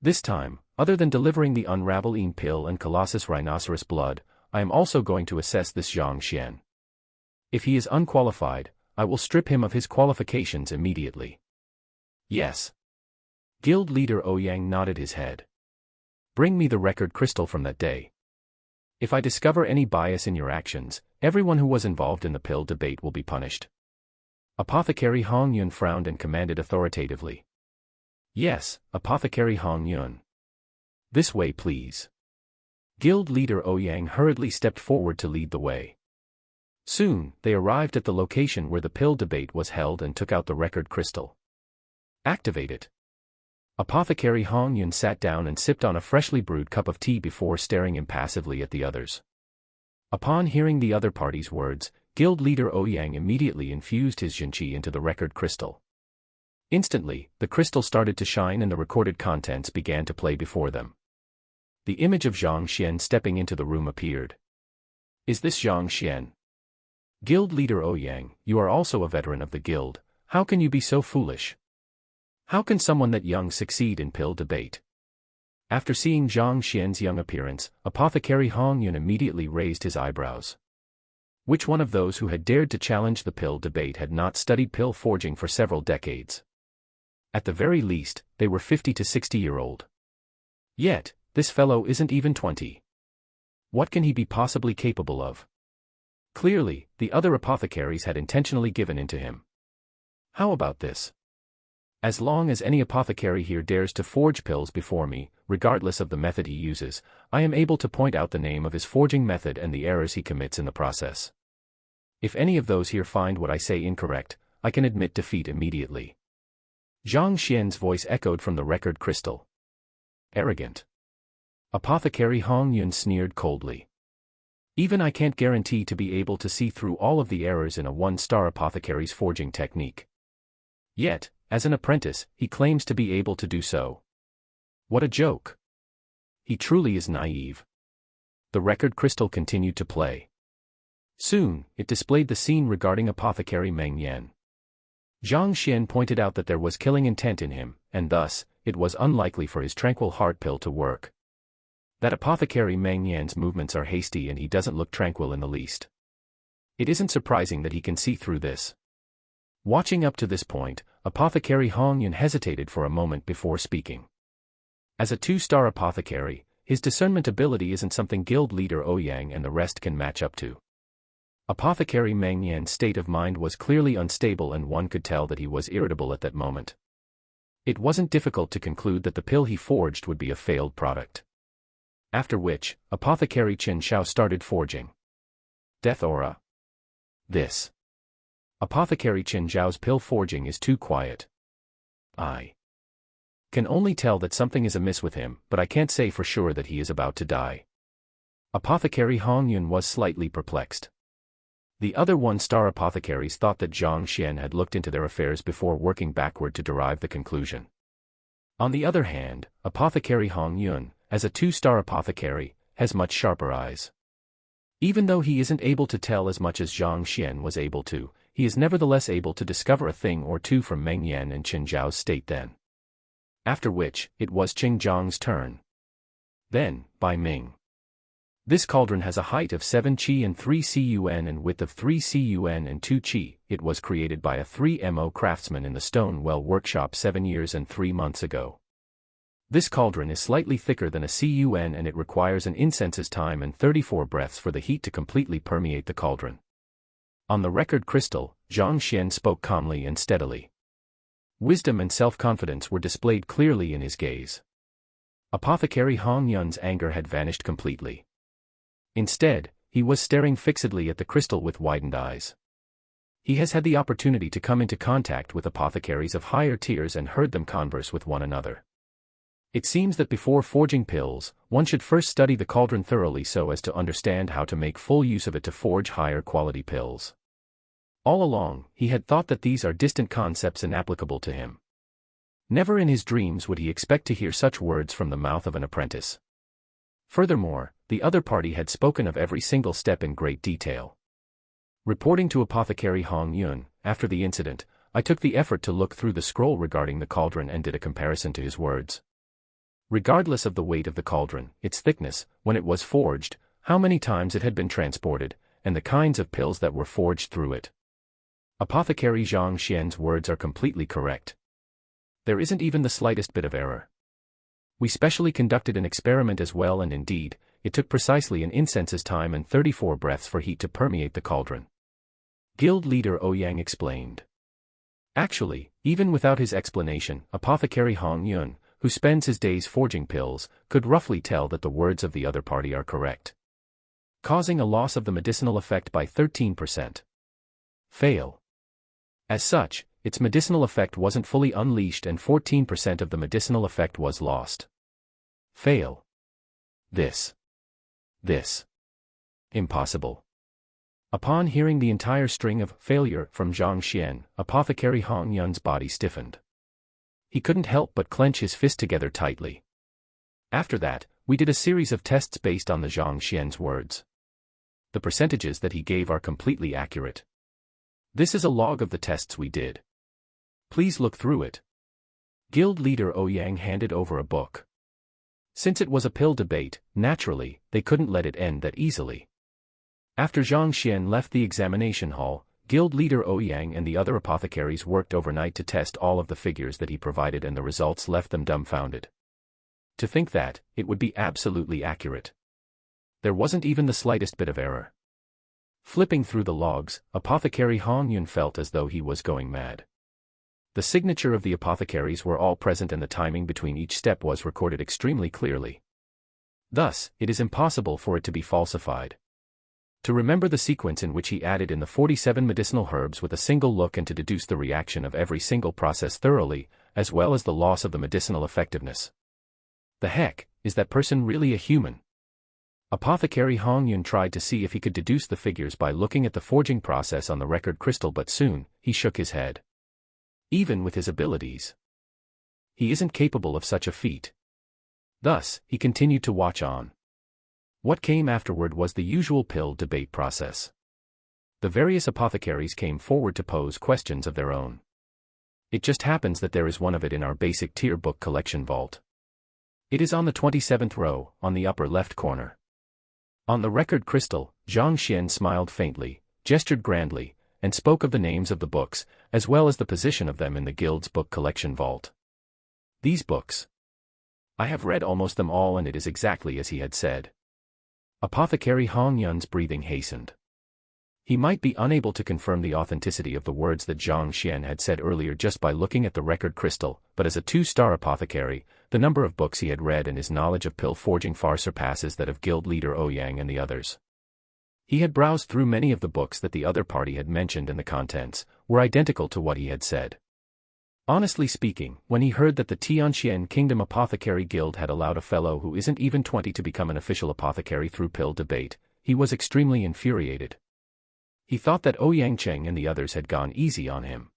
S1: This time, other than delivering the unravels pill and Colossus rhinoceros blood, I am also going to assess this Zhang Xian. If he is unqualified, I will strip him of his qualifications immediately. Yes. Guild leader Ouyang nodded his head. Bring me the record crystal from that day. If I discover any bias in your actions, everyone who was involved in the pill debate will be punished. Apothecary Hong Yun frowned and commanded authoritatively. Yes, Apothecary Hong Yun. This way please. Guild leader Ouyang hurriedly stepped forward to lead the way. Soon, they arrived at the location where the pill debate was held and took out the record crystal. Activate it. Apothecary Hong Yun sat down and sipped on a freshly brewed cup of tea before staring impassively at the others. Upon hearing the other party's words, Guild leader Ouyang immediately infused his Jinqi into the record crystal. Instantly, the crystal started to shine and the recorded contents began to play before them. The image of Zhang Xian stepping into the room appeared. Is this Zhang Xian? Guild leader Ouyang, you are also a veteran of the guild. How can you be so foolish? How can someone that young succeed in pill debate? After seeing Zhang Xian's young appearance, Apothecary Hong Yun immediately raised his eyebrows. Which one of those who had dared to challenge the pill debate had not studied pill forging for several decades? At the very least, they were 50 to 60-year-old. Yet, this fellow isn't even 20. What can he be possibly capable of? Clearly, the other apothecaries had intentionally given in to him. How about this? As long as any apothecary here dares to forge pills before me, regardless of the method he uses, I am able to point out the name of his forging method and the errors he commits in the process. If any of those here find what I say incorrect, I can admit defeat immediately. Zhang Xian's voice echoed from the record crystal. Arrogant. Apothecary Hong Yun sneered coldly. Even I can't guarantee to be able to see through all of the errors in a one-star apothecary's forging technique. Yet, as an apprentice, he claims to be able to do so. What a joke. He truly is naive. The record crystal continued to play. Soon, it displayed the scene regarding Apothecary Meng Yan. Zhang Xian pointed out that there was killing intent in him, and thus, it was unlikely for his tranquil heart pill to work. That Apothecary Meng Yan's movements are hasty and he doesn't look tranquil in the least. It isn't surprising that he can see through this. Watching up to this point, Apothecary Hong Yun hesitated for a moment before speaking. As a 2-star apothecary, his discernment ability isn't something guild leader Ouyang and the rest can match up to. Apothecary Meng Yan's state of mind was clearly unstable and one could tell that he was irritable at that moment. It wasn't difficult to conclude that the pill he forged would be a failed product. After which, Apothecary Qin Shao started forging. Death aura. This. Apothecary Qin Zhao's pill forging is too quiet. I can only tell that something is amiss with him, but I can't say for sure that he is about to die. Apothecary Hong Yun was slightly perplexed. The other 1-star apothecaries thought that Zhang Xian had looked into their affairs before working backward to derive the conclusion. On the other hand, Apothecary Hong Yun, as a 2-star apothecary, has much sharper eyes. Even though he isn't able to tell as much as Zhang Xian was able to, he is nevertheless able to discover a thing or two from Meng Yan and Qin Zhao's state then. After which, it was Qing Zhang's turn. Then, by Ming. This cauldron has a height of 7 qi and 3 cun and width of 3 cun and 2 qi. It was created by a 3mo craftsman in the Stone Well workshop 7 years and 3 months ago. This cauldron is slightly thicker than a cun and it requires an incense's time and 34 breaths for the heat to completely permeate the cauldron. On the record crystal, Zhang Xian spoke calmly and steadily. Wisdom and self-confidence were displayed clearly in his gaze. Apothecary Hong Yun's anger had vanished completely. Instead, he was staring fixedly at the crystal with widened eyes. He has had the opportunity to come into contact with apothecaries of higher tiers and heard them converse with one another. It seems that before forging pills, one should first study the cauldron thoroughly so as to understand how to make full use of it to forge higher quality pills. All along, he had thought that these are distant concepts inapplicable to him. Never in his dreams would he expect to hear such words from the mouth of an apprentice. Furthermore, the other party had spoken of every single step in great detail. Reporting to Apothecary Hong Yun, after the incident, I took the effort to look through the scroll regarding the cauldron and did a comparison to his words. Regardless of the weight of the cauldron, its thickness, when it was forged, how many times it had been transported, and the kinds of pills that were forged through it. Apothecary Zhang Xian's words are completely correct. There isn't even the slightest bit of error. We specially conducted an experiment as well and indeed, it took precisely an incense's time and 34 breaths for heat to permeate the cauldron. Guild leader Ouyang explained. Actually, even without his explanation, Apothecary Hong Yun, who spends his days forging pills, could roughly tell that the words of the other party are correct. Causing a loss of the medicinal effect by 13%. Fail. As such, its medicinal effect wasn't fully unleashed and 14% of the medicinal effect was lost. Fail. This. Impossible. Upon hearing the entire string of failure from Zhang Xian, Apothecary Hong Yun's body stiffened. He couldn't help but clench his fist together tightly. After that, we did a series of tests based on the Zhang Xian's words. The percentages that he gave are completely accurate. This is a log of the tests we did. Please look through it. Guild leader Ouyang handed over a book. Since it was a pill debate, naturally, they couldn't let it end that easily. After Zhang Xian left the examination hall, Guild leader Ouyang and the other apothecaries worked overnight to test all of the figures that he provided, and the results left them dumbfounded. To think that it would be absolutely accurate. There wasn't even the slightest bit of error. Flipping through the logs, Apothecary Hong Yun felt as though he was going mad. The signature of the apothecaries were all present, and the timing between each step was recorded extremely clearly. Thus, it is impossible for it to be falsified. To remember the sequence in which he added in the 47 medicinal herbs with a single look, and to deduce the reaction of every single process thoroughly, as well as the loss of the medicinal effectiveness. The heck, is that person really a human? Apothecary Hong Yun tried to see if he could deduce the figures by looking at the forging process on the record crystal, but soon, he shook his head. Even with his abilities, he isn't capable of such a feat. Thus, he continued to watch on. What came afterward was the usual pill debate process. The various apothecaries came forward to pose questions of their own. It just happens that there is one of it in our basic tier book collection vault. It is on the 27th row, on the upper left corner. On the record crystal, Zhang Xian smiled faintly, gestured grandly, and spoke of the names of the books, as well as the position of them in the guild's book collection vault. These books. I have read almost them all, and it is exactly as he had said. Apothecary Hong Yun's breathing hastened. He might be unable to confirm the authenticity of the words that Zhang Xian had said earlier just by looking at the record crystal, but as a 2-star apothecary, the number of books he had read and his knowledge of pill forging far surpasses that of guild leader Ouyang and the others. He had browsed through many of the books that the other party had mentioned, and the contents were identical to what he had said. Honestly speaking, when he heard that the Tianxian Kingdom Apothecary Guild had allowed a fellow who isn't even 20 to become an official apothecary through pill debate, he was extremely infuriated. He thought that Ouyang Cheng and the others had gone easy on him.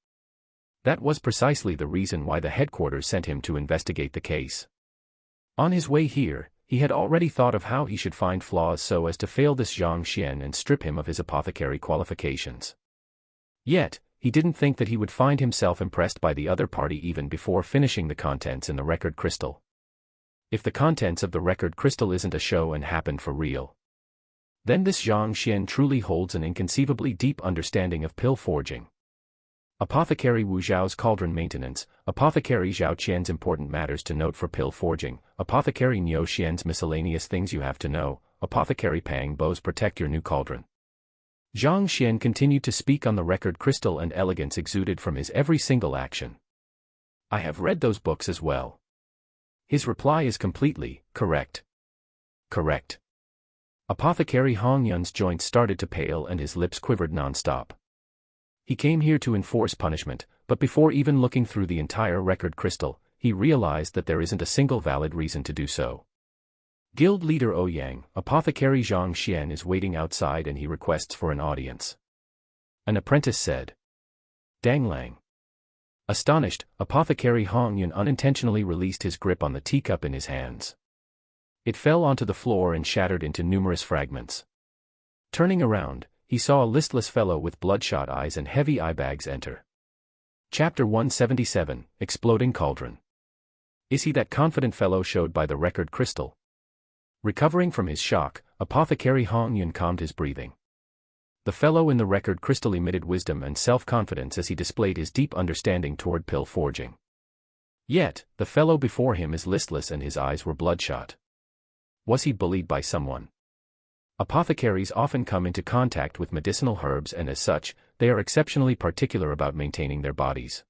S1: That was precisely the reason why the headquarters sent him to investigate the case. On his way here, he had already thought of how he should find flaws so as to fail this Zhang Xian and strip him of his apothecary qualifications. Yet, he didn't think that he would find himself impressed by the other party even before finishing the contents in the record crystal. If the contents of the record crystal isn't a show and happened for real, then this Zhang Xian truly holds an inconceivably deep understanding of pill forging. Apothecary Wu Zhao's cauldron maintenance, Apothecary Zhao Qian's important matters to note for pill forging, Apothecary Niu Xian's miscellaneous things you have to know, Apothecary Pang Bo's protect your new cauldron. Zhang Xian continued to speak on the record crystal, and elegance exuded from his every single action. I have read those books as well. His reply is completely correct. Correct. Apothecary Hong Yun's joints started to pale and his lips quivered non-stop. He came here to enforce punishment, but before even looking through the entire record crystal, he realized that there isn't a single valid reason to do so. Guild leader Ouyang, Apothecary Zhang Xian is waiting outside and he requests for an audience. An apprentice said. Dang Lang. Astonished, Apothecary Hong Yun unintentionally released his grip on the teacup in his hands. It fell onto the floor and shattered into numerous fragments. Turning around, he saw a listless fellow with bloodshot eyes and heavy eye bags enter. Chapter 177, Exploding Cauldron. Is he that confident fellow showed by the record crystal? Recovering from his shock, Apothecary Hong Yun calmed his breathing. The fellow in the record crystal emitted wisdom and self-confidence as he displayed his deep understanding toward pill forging. Yet, the fellow before him is listless and his eyes were bloodshot. Was he bullied by someone? Apothecaries often come into contact with medicinal herbs, and as such, they are exceptionally particular about maintaining their bodies.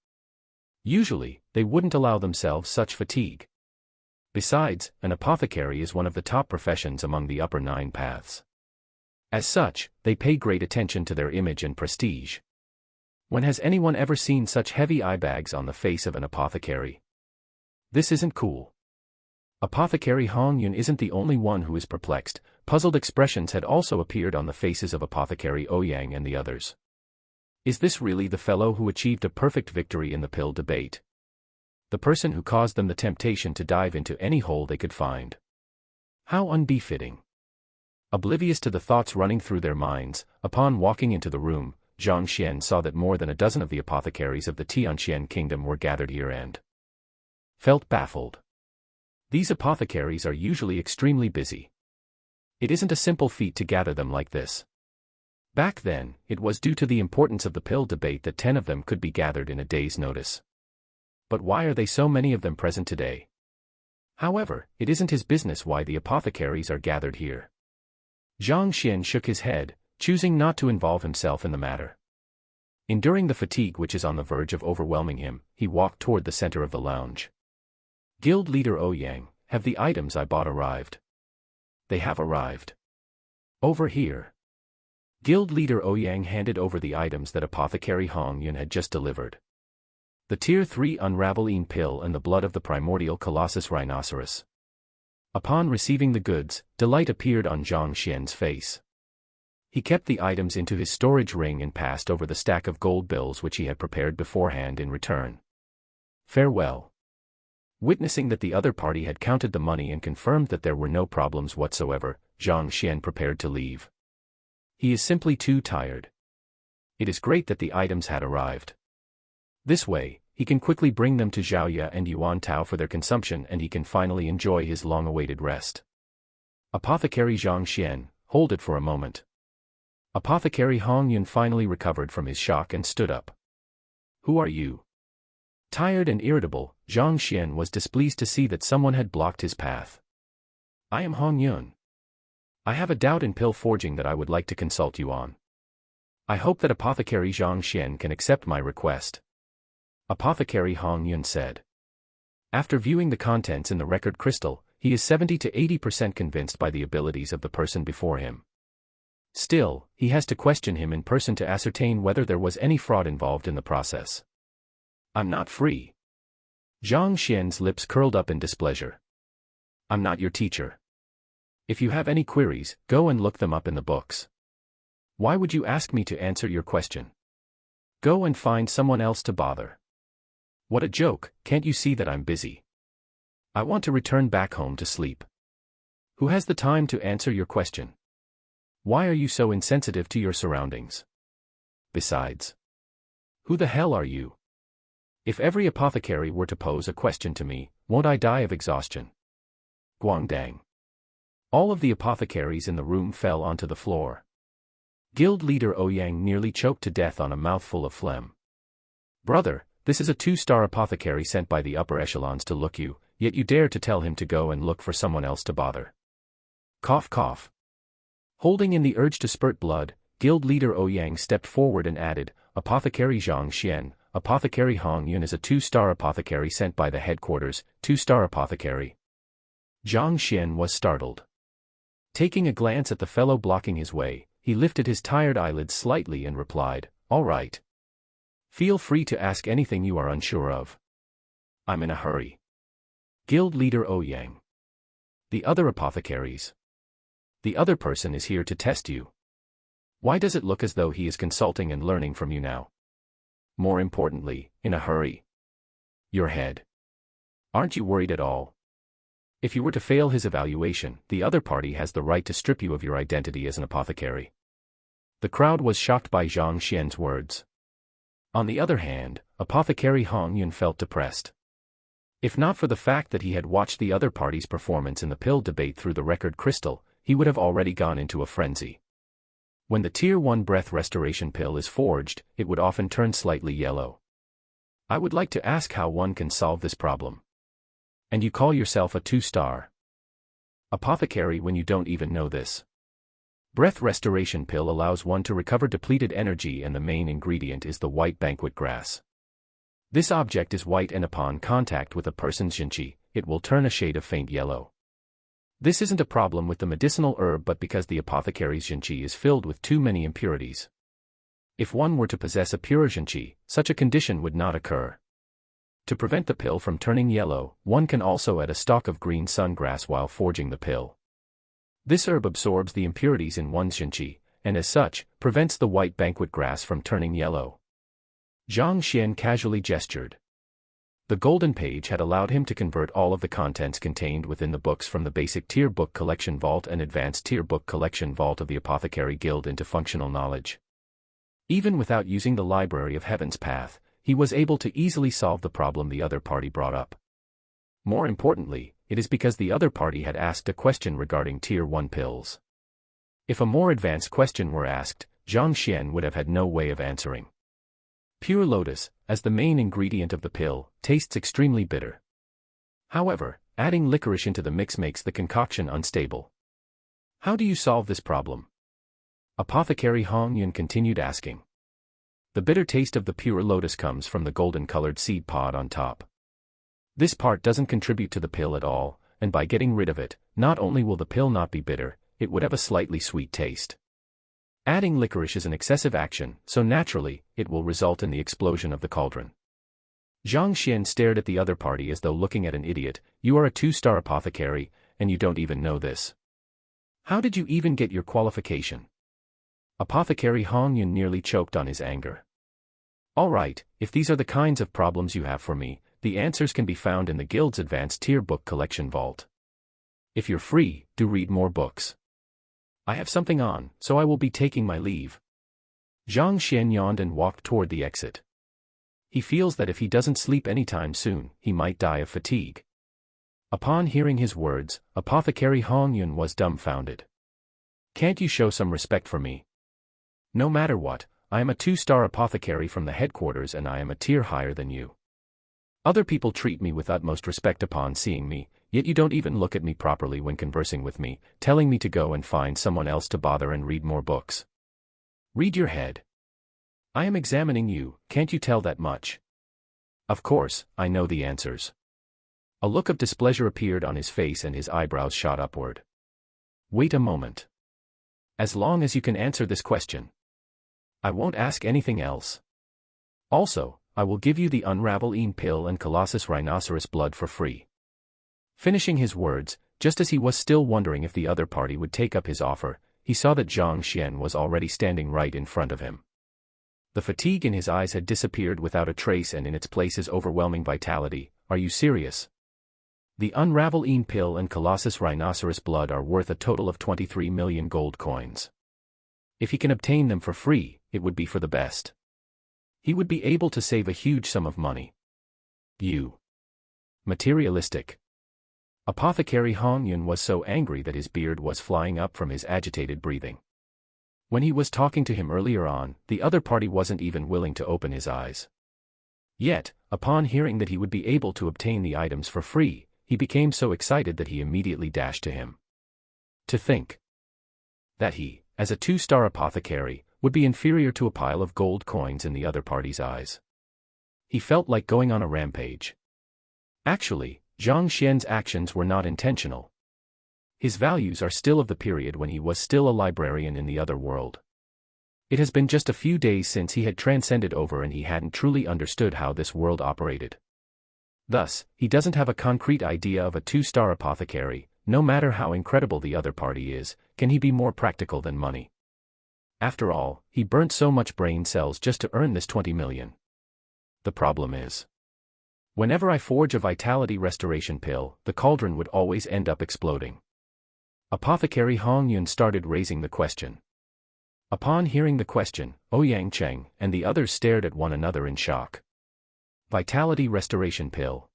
S1: Usually, they wouldn't allow themselves such fatigue. Besides, an apothecary is one of the top professions among the upper 9 paths. As such, they pay great attention to their image and prestige. When has anyone ever seen such heavy eye bags on the face of an apothecary? This isn't cool. Apothecary Hong Yun isn't the only one who is perplexed. Puzzled expressions had also appeared on the faces of Apothecary Ouyang and the others. Is this really the fellow who achieved a perfect victory in the pill debate? The person who caused them the temptation to dive into any hole they could find. How unbefitting. Oblivious to the thoughts running through their minds, upon walking into the room, Zhang Xian saw that more than a dozen of the apothecaries of the Tianxian kingdom were gathered here and felt baffled. These apothecaries are usually extremely busy. It isn't a simple feat to gather them like this. Back then, it was due to the importance of the pill debate that 10 of them could be gathered in a day's notice. But why are they so many of them present today? However, it isn't his business why the apothecaries are gathered here. Zhang Xian shook his head, choosing not to involve himself in the matter. Enduring the fatigue which is on the verge of overwhelming him, he walked toward the center of the lounge. Guild leader Ouyang, have the items I bought arrived? They have arrived. Over here. Guild leader Ouyang handed over the items that apothecary Hong Yun had just delivered. The Tier 3 unraveling pill and the blood of the primordial colossus rhinoceros. Upon receiving the goods, delight appeared on Zhang Xian's face. He kept the items into his storage ring and passed over the stack of gold bills which he had prepared beforehand in return. Farewell. Witnessing that the other party had counted the money and confirmed that there were no problems whatsoever, Zhang Xian prepared to leave. He is simply too tired. It is great that the items had arrived. This way, he can quickly bring them to Zhaoya and Yuan Tao for their consumption and he can finally enjoy his long-awaited rest. Apothecary Zhang Xian, hold it for a moment. Apothecary Hong Yun finally recovered from his shock and stood up. Who are you? Tired and irritable, Zhang Xian was displeased to see that someone had blocked his path. I am Hong Yun. I have a doubt in pill forging that I would like to consult you on. I hope that Apothecary Zhang Xian can accept my request. Apothecary Hong Yun said. After viewing the contents in the record crystal, he is 70 to 80% convinced by the abilities of the person before him. Still, he has to question him in person to ascertain whether there was any fraud involved in the process. I'm not free. Zhang Xian's lips curled up in displeasure. I'm not your teacher. If you have any queries, go and look them up in the books. Why would you ask me to answer your question? Go and find someone else to bother. What a joke, can't you see that I'm busy? I want to return back home to sleep. Who has the time to answer your question? Why are you so insensitive to your surroundings? Besides, who the hell are you? If every apothecary were to pose a question to me, won't I die of exhaustion? Guangdang. All of the apothecaries in the room fell onto the floor. Guild leader Ouyang nearly choked to death on a mouthful of phlegm. Brother, this is a 2-star apothecary sent by the upper echelons to look you, yet you dare to tell him to go and look for someone else to bother. Cough cough. Holding in the urge to spurt blood, guild leader Ouyang stepped forward and added, Apothecary Zhang Xian, Apothecary Hong Yun is a 2-star apothecary sent by the headquarters, 2-star apothecary. Zhang Xian was startled. Taking a glance at the fellow blocking his way, he lifted his tired eyelids slightly and replied, all right. Feel free to ask anything you are unsure of. I'm in a hurry. Guild leader Ouyang. The other apothecaries. The other person is here to test you. Why does it look as though he is consulting and learning from you now? More importantly, in a hurry. Your head. Aren't you worried at all? If you were to fail his evaluation, the other party has the right to strip you of your identity as an apothecary. The crowd was shocked by Zhang Xian's words. On the other hand, Apothecary Hong Yun felt depressed. If not for the fact that he had watched the other party's performance in the pill debate through the record crystal, he would have already gone into a frenzy. When the Tier 1 breath restoration pill is forged, it would often turn slightly yellow. I would like to ask how one can solve this problem. And you call yourself a 2-star apothecary when you don't even know this. Breath restoration pill allows one to recover depleted energy and the main ingredient is the white banquet grass. This object is white and upon contact with a person's jinqi, it will turn a shade of faint yellow. This isn't a problem with the medicinal herb but because the apothecary's jinqi is filled with too many impurities. If one were to possess a pure jinqi, such a condition would not occur. To prevent the pill from turning yellow, one can also add a stalk of green sungrass while forging the pill. This herb absorbs the impurities in one's jinqi, and as such, prevents the white banquet grass from turning yellow. Zhang Xian casually gestured. The golden page had allowed him to convert all of the contents contained within the books from the basic tier book collection vault and advanced tier book collection vault of the Apothecary Guild into functional knowledge. Even without using the Library of Heaven's Path, he was able to easily solve the problem the other party brought up. More importantly, it is because the other party had asked a question regarding Tier 1 pills. If a more advanced question were asked, Zhang Xian would have had no way of answering. Pure lotus, as the main ingredient of the pill, tastes extremely bitter. However, adding licorice into the mix makes the concoction unstable. How do you solve this problem? Apothecary Hong Yun continued asking. The bitter taste of the pure lotus comes from the golden-colored seed pod on top. This part doesn't contribute to the pill at all, and by getting rid of it, not only will the pill not be bitter, it would have a slightly sweet taste. Adding licorice is an excessive action, so naturally, it will result in the explosion of the cauldron. Zhang Xian stared at the other party as though looking at an idiot. You are a 2-star apothecary, and you don't even know this. How did you even get your qualification? Apothecary Hong Yun nearly choked on his anger. Alright, if these are the kinds of problems you have for me, the answers can be found in the Guild's advanced tier book collection vault. If you're free, do read more books. I have something on, so I will be taking my leave. Zhang Xian yawned and walked toward the exit. He feels that if he doesn't sleep anytime soon, he might die of fatigue. Upon hearing his words, Apothecary Hong Yun was dumbfounded. Can't you show some respect for me? No matter what, I am a 2-star apothecary from the headquarters and I am a tier higher than you. Other people treat me with utmost respect upon seeing me, yet you don't even look at me properly when conversing with me, telling me to go and find someone else to bother and read more books. Read your head. I am examining you, can't you tell that much? Of course, I know the answers. A look of displeasure appeared on his face and his eyebrows shot upward. Wait a moment. As long as you can answer this question, I won't ask anything else. Also, I will give you the unravels pill and Colossus rhinoceros blood for free. Finishing his words, just as he was still wondering if the other party would take up his offer, he saw that Zhang Xian was already standing right in front of him. The fatigue in his eyes had disappeared without a trace and in its place his overwhelming vitality. Are you serious? The unravels pill and Colossus rhinoceros blood are worth a total of 23 million gold coins. If he can obtain them for free, it would be for the best. He would be able to save a huge sum of money. You. Materialistic. Apothecary Hong Yun was so angry that his beard was flying up from his agitated breathing. When he was talking to him earlier on, the other party wasn't even willing to open his eyes. Yet, upon hearing that he would be able to obtain the items for free, he became so excited that he immediately dashed to him. To think that he, as a 2-star apothecary, would be inferior to a pile of gold coins in the other party's eyes. He felt like going on a rampage. Actually, Zhang Xian's actions were not intentional. His values are still of the period when he was still a librarian in the other world. It has been just a few days since he had transcended over and he hadn't truly understood how this world operated. Thus, he doesn't have a concrete idea of a 2-star apothecary. No matter how incredible the other party is, can he be more practical than money? After all, he burnt so much brain cells just to earn this 20 million. The problem is, whenever I forge a vitality restoration pill, the cauldron would always end up exploding. Apothecary Hong Yun started raising the question. Upon hearing the question, Ouyang Cheng and the others stared at one another in shock. Vitality restoration pill.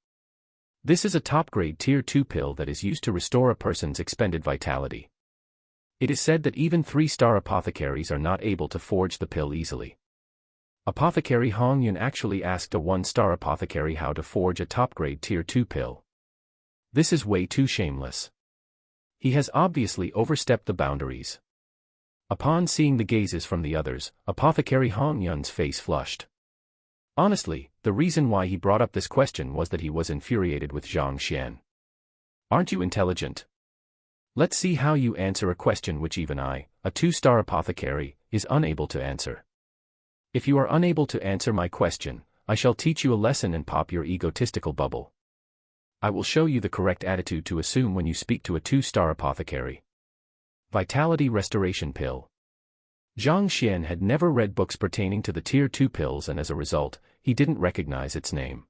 S1: This is a top-grade Tier 2 pill that is used to restore a person's expended vitality. It is said that even 3-star apothecaries are not able to forge the pill easily. Apothecary Hong Yun actually asked a 1-star apothecary how to forge a top-grade Tier 2 pill. This is way too shameless. He has obviously overstepped the boundaries. Upon seeing the gazes from the others, Apothecary Hong Yun's face flushed. Honestly, the reason why he brought up this question was that he was infuriated with Zhang Xian. Aren't you intelligent? Let's see how you answer a question which even I, a 2-star apothecary, is unable to answer. If you are unable to answer my question, I shall teach you a lesson and pop your egotistical bubble. I will show you the correct attitude to assume when you speak to a 2-star apothecary. Vitality restoration pill. Zhang Xian had never read books pertaining to the Tier 2 pills and as a result, he didn't recognize its name.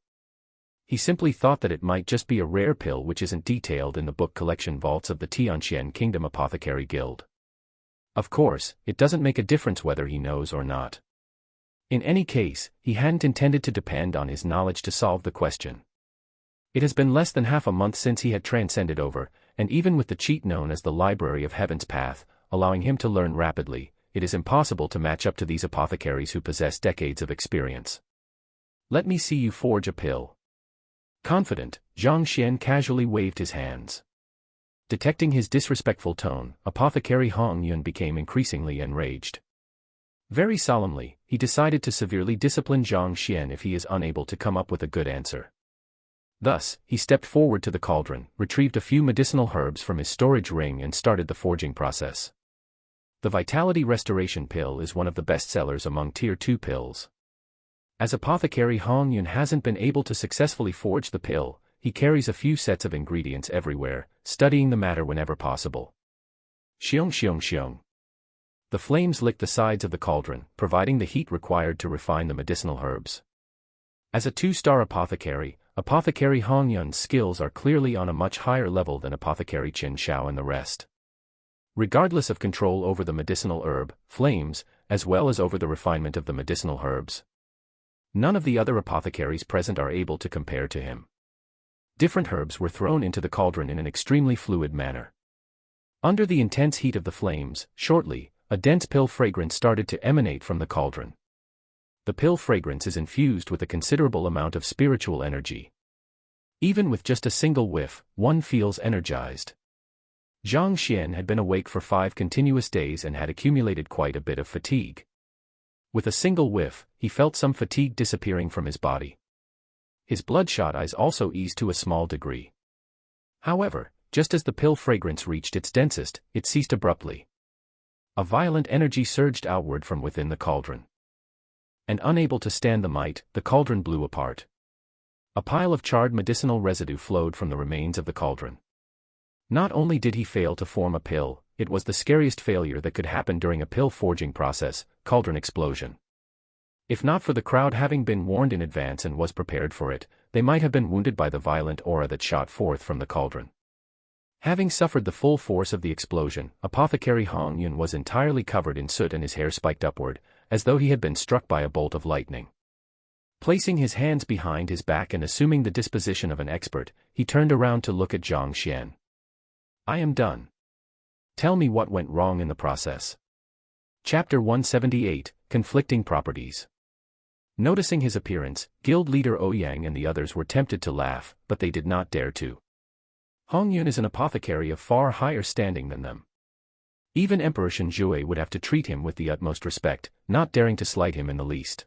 S1: He simply thought that it might just be a rare pill which isn't detailed in the book collection vaults of the Tianqian Kingdom Apothecary Guild. Of course, it doesn't make a difference whether he knows or not. In any case, he hadn't intended to depend on his knowledge to solve the question. It has been less than half a month since he had transcended over, and even with the cheat known as the Library of Heaven's Path, allowing him to learn rapidly, it is impossible to match up to these apothecaries who possess decades of experience. Let me see you forge a pill. Confident, Zhang Xian casually waved his hands. Detecting his disrespectful tone, Apothecary Hong Yun became increasingly enraged. Very solemnly, he decided to severely discipline Zhang Xian if he is unable to come up with a good answer. Thus, he stepped forward to the cauldron, retrieved a few medicinal herbs from his storage ring and started the forging process. The Vitality Restoration Pill is one of the best sellers among Tier 2 pills. As Apothecary Hong Yun hasn't been able to successfully forge the pill, he carries a few sets of ingredients everywhere, studying the matter whenever possible. Xiong xiong xiong. The flames licked the sides of the cauldron, providing the heat required to refine the medicinal herbs. As a 2-star apothecary, Apothecary Hong Yun's skills are clearly on a much higher level than Apothecary Qin Shao and the rest. Regardless of control over the medicinal herb, flames, as well as over the refinement of the medicinal herbs, none of the other apothecaries present are able to compare to him. Different herbs were thrown into the cauldron in an extremely fluid manner. Under the intense heat of the flames, shortly, a dense pill fragrance started to emanate from the cauldron. The pill fragrance is infused with a considerable amount of spiritual energy. Even with just a single whiff, one feels energized. Zhang Xian had been awake for 5 continuous days and had accumulated quite a bit of fatigue. With a single whiff, he felt some fatigue disappearing from his body. His bloodshot eyes also eased to a small degree. However, just as the pill fragrance reached its densest, it ceased abruptly. A violent energy surged outward from within the cauldron. And unable to stand the might, the cauldron blew apart. A pile of charred medicinal residue flowed from the remains of the cauldron. Not only did he fail to form a pill, it was the scariest failure that could happen during a pill forging process, cauldron explosion. If not for the crowd having been warned in advance and was prepared for it, they might have been wounded by the violent aura that shot forth from the cauldron. Having suffered the full force of the explosion, Apothecary Hong Yun was entirely covered in soot and his hair spiked upward, as though he had been struck by a bolt of lightning. Placing his hands behind his back and assuming the disposition of an expert, he turned around to look at Zhang Xian. I am done. Tell me what went wrong in the process. Chapter 178, Conflicting Properties. Noticing his appearance, guild leader Ouyang and the others were tempted to laugh, but they did not dare to. Hong Yun is an apothecary of far higher standing than them. Even Emperor Shenjue would have to treat him with the utmost respect, not daring to slight him in the least.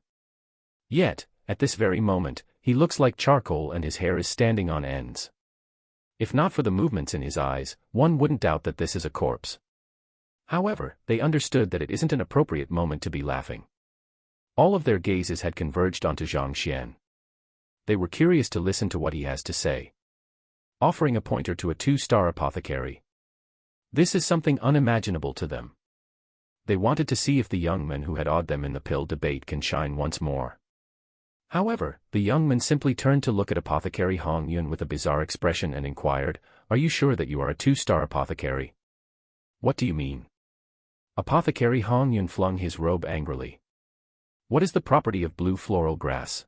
S1: Yet, at this very moment, he looks like charcoal and his hair is standing on ends. If not for the movements in his eyes, one wouldn't doubt that this is a corpse. However, they understood that it isn't an appropriate moment to be laughing. All of their gazes had converged onto Zhang Xian. They were curious to listen to what he has to say. Offering a pointer to a 2-star apothecary. This is something unimaginable to them. They wanted to see if the young man who had awed them in the pill debate can shine once more. However, the young man simply turned to look at Apothecary Hong Yun with a bizarre expression and inquired, "Are you sure that you are a 2-star apothecary?" "What do you mean?" Apothecary Hong Yun flung his robe angrily. "What is the property of blue floral grass?"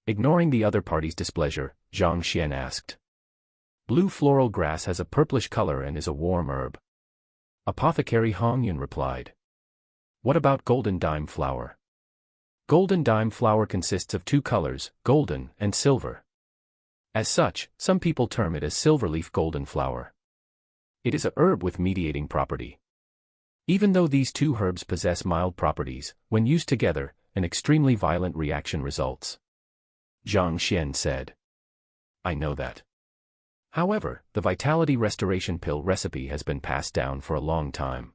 S1: Ignoring the other party's displeasure, Zhang Xian asked. Blue floral grass has a purplish color and is a warm herb. Apothecary Hong Yun replied. What about golden dime flower? Golden dime flower consists of 2 colors, golden and silver. As such, some people term it as silverleaf golden flower. It is a herb with mediating property. Even though these 2 herbs possess mild properties, when used together, an extremely violent reaction results. Zhang Xian said. I know that. However, the Vitality Restoration Pill recipe has been passed down for a long time.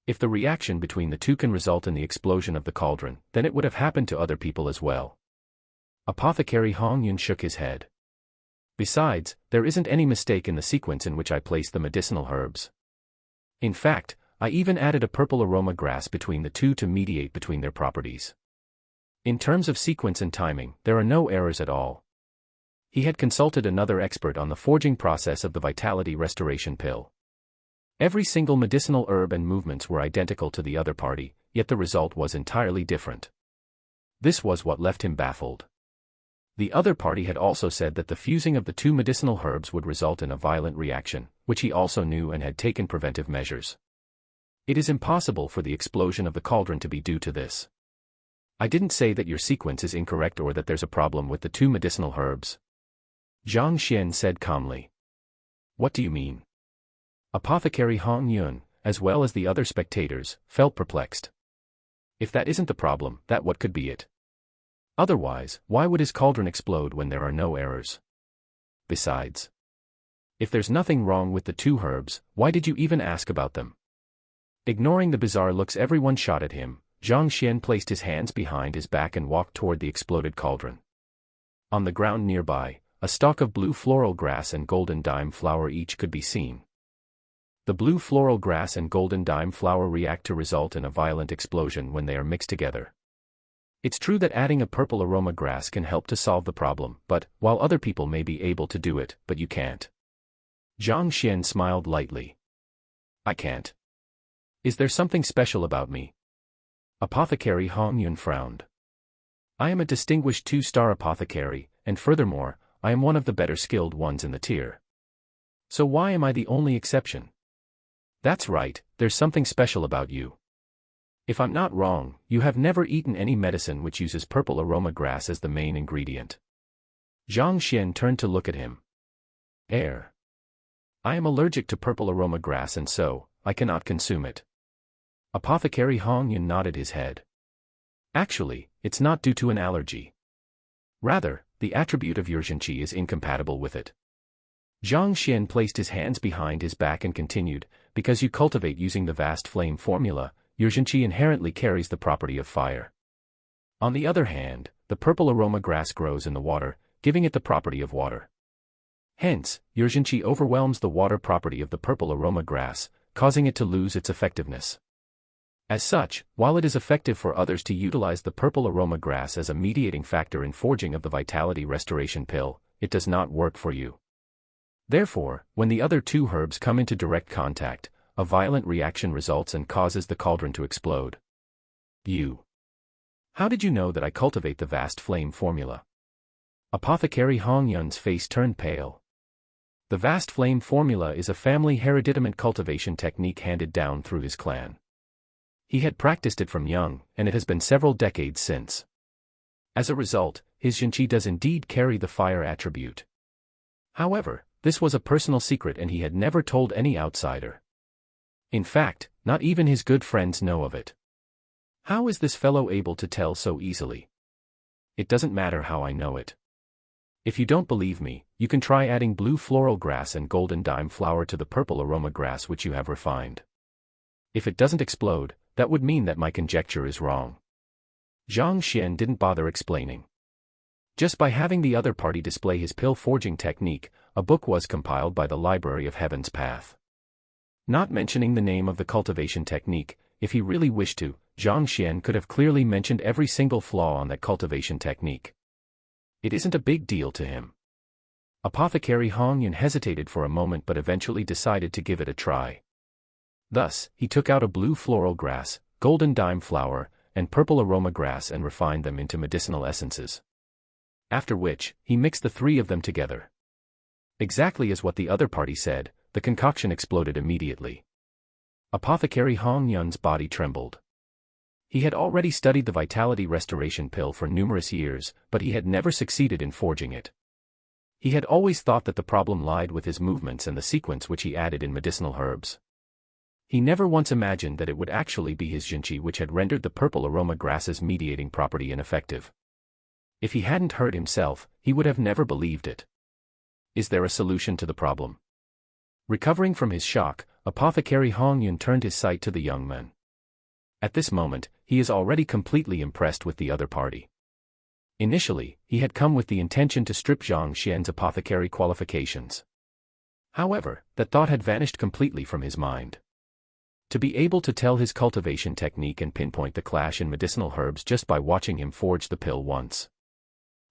S1: If the reaction between the 2 can result in the explosion of the cauldron, then it would have happened to other people as well. Apothecary Hong Yun shook his head. Besides, there isn't any mistake in the sequence in which I place the medicinal herbs. In fact, I even added a purple aroma grass between the 2 to mediate between their properties. In terms of sequence and timing, there are no errors at all. He had consulted another expert on the forging process of the vitality restoration pill. Every single medicinal herb and movements were identical to the other party, yet the result was entirely different. This was what left him baffled. The other party had also said that the fusing of the two medicinal herbs would result in a violent reaction, which he also knew and had taken preventive measures. It is impossible for the explosion of the cauldron to be due to this. I didn't say that your sequence is incorrect or that there's a problem with the two medicinal herbs. Zhang Xian said calmly. What do you mean? Apothecary Hong Yun, as well as the other spectators, felt perplexed. If that isn't the problem, that what could be it? Otherwise, why would his cauldron explode when there are no errors? Besides, if there's nothing wrong with the two herbs, why did you even ask about them? Ignoring the bizarre looks everyone shot at him, Zhang Xian placed his hands behind his back and walked toward the exploded cauldron. On the ground nearby, a stalk of blue floral grass and golden dime flower each could be seen. The blue floral grass and golden dime flower react to result in a violent explosion when they are mixed together. It's true that adding a purple aroma grass can help to solve the problem, but, while other people may be able to do it, but you can't. Zhang Xian smiled lightly. I can't. Is there something special about me? Apothecary Hong Yun frowned. I am a distinguished 2-star apothecary, and furthermore, I am one of the better skilled ones in the tier. So why am I the only exception? That's right, there's something special about you. If I'm not wrong, you have never eaten any medicine which uses purple aroma grass as the main ingredient. Zhang Xian turned to look at him. I am allergic to purple aroma grass and so, I cannot consume it. Apothecary Hong Yun nodded his head. Actually, it's not due to an allergy. Rather, the attribute of your zhenqi is incompatible with it. Zhang Xian placed his hands behind his back and continued, because you cultivate using the vast flame formula, your zhenqi inherently carries the property of fire. On the other hand, the purple aroma grass grows in the water, giving it the property of water. Hence, your zhenqi overwhelms the water property of the purple aroma grass, causing it to lose its effectiveness. As such, while it is effective for others to utilize the purple aroma grass as a mediating factor in forging of the vitality restoration pill, it does not work for you. Therefore, when the other two herbs come into direct contact, a violent reaction results and causes the cauldron to explode. How did you know that I cultivate the vast flame formula? Apothecary Hong Yun's face turned pale. The vast flame formula is a family hereditament cultivation technique handed down through his clan. He had practiced it from young, and it has been several decades since. As a result, his zhenqi does indeed carry the fire attribute. However, this was a personal secret and he had never told any outsider. In fact, not even his good friends know of it. How is this fellow able to tell so easily? It doesn't matter how I know it. If you don't believe me, you can try adding blue floral grass and golden dime flower to the purple aroma grass which you have refined. If it doesn't explode, that would mean that my conjecture is wrong. Zhang Xian didn't bother explaining. Just by having the other party display his pill forging technique, a book was compiled by the Library of Heaven's Path. Not mentioning the name of the cultivation technique, if he really wished to, Zhang Xian could have clearly mentioned every single flaw on that cultivation technique. It isn't a big deal to him. Apothecary Hong Yun hesitated for a moment but eventually decided to give it a try. Thus, he took out a blue floral grass, golden dime flower, and purple aroma grass and refined them into medicinal essences. After which, he mixed the three of them together. Exactly as what the other party said, the concoction exploded immediately. Apothecary Hong Yun's body trembled. He had already studied the vitality restoration pill for numerous years, but he had never succeeded in forging it. He had always thought that the problem lied with his movements and the sequence which he added in medicinal herbs. He never once imagined that it would actually be his zhenqi which had rendered the purple aroma grass's mediating property ineffective. If he hadn't heard himself, he would have never believed it. Is there a solution to the problem? Recovering from his shock, Apothecary Hong Yun turned his sight to the young man. At this moment, he is already completely impressed with the other party. Initially, he had come with the intention to strip Zhang Xian's apothecary qualifications. However, that thought had vanished completely from his mind. To be able to tell his cultivation technique and pinpoint the clash in medicinal herbs just by watching him forge the pill once.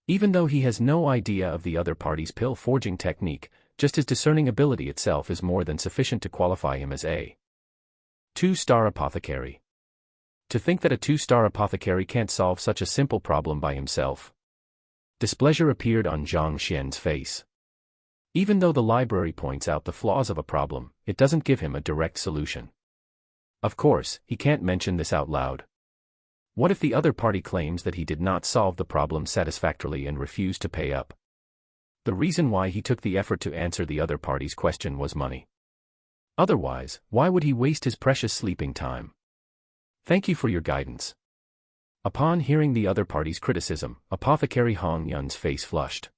S1: Even though he has no idea of the other party's pill-forging technique, just his discerning ability itself is more than sufficient to qualify him as a 2-star apothecary. To think that a 2-star apothecary can't solve such a simple problem by himself. Displeasure appeared on Zhang Xian's face. Even though the library points out the flaws of a problem, it doesn't give him a direct solution. Of course, he can't mention this out loud. What if the other party claims that he did not solve the problem satisfactorily and refused to pay up? The reason why he took the effort to answer the other party's question was money. Otherwise, why would he waste his precious sleeping time? Thank you for your guidance. Upon hearing the other party's criticism, Apothecary Hong Yun's face flushed.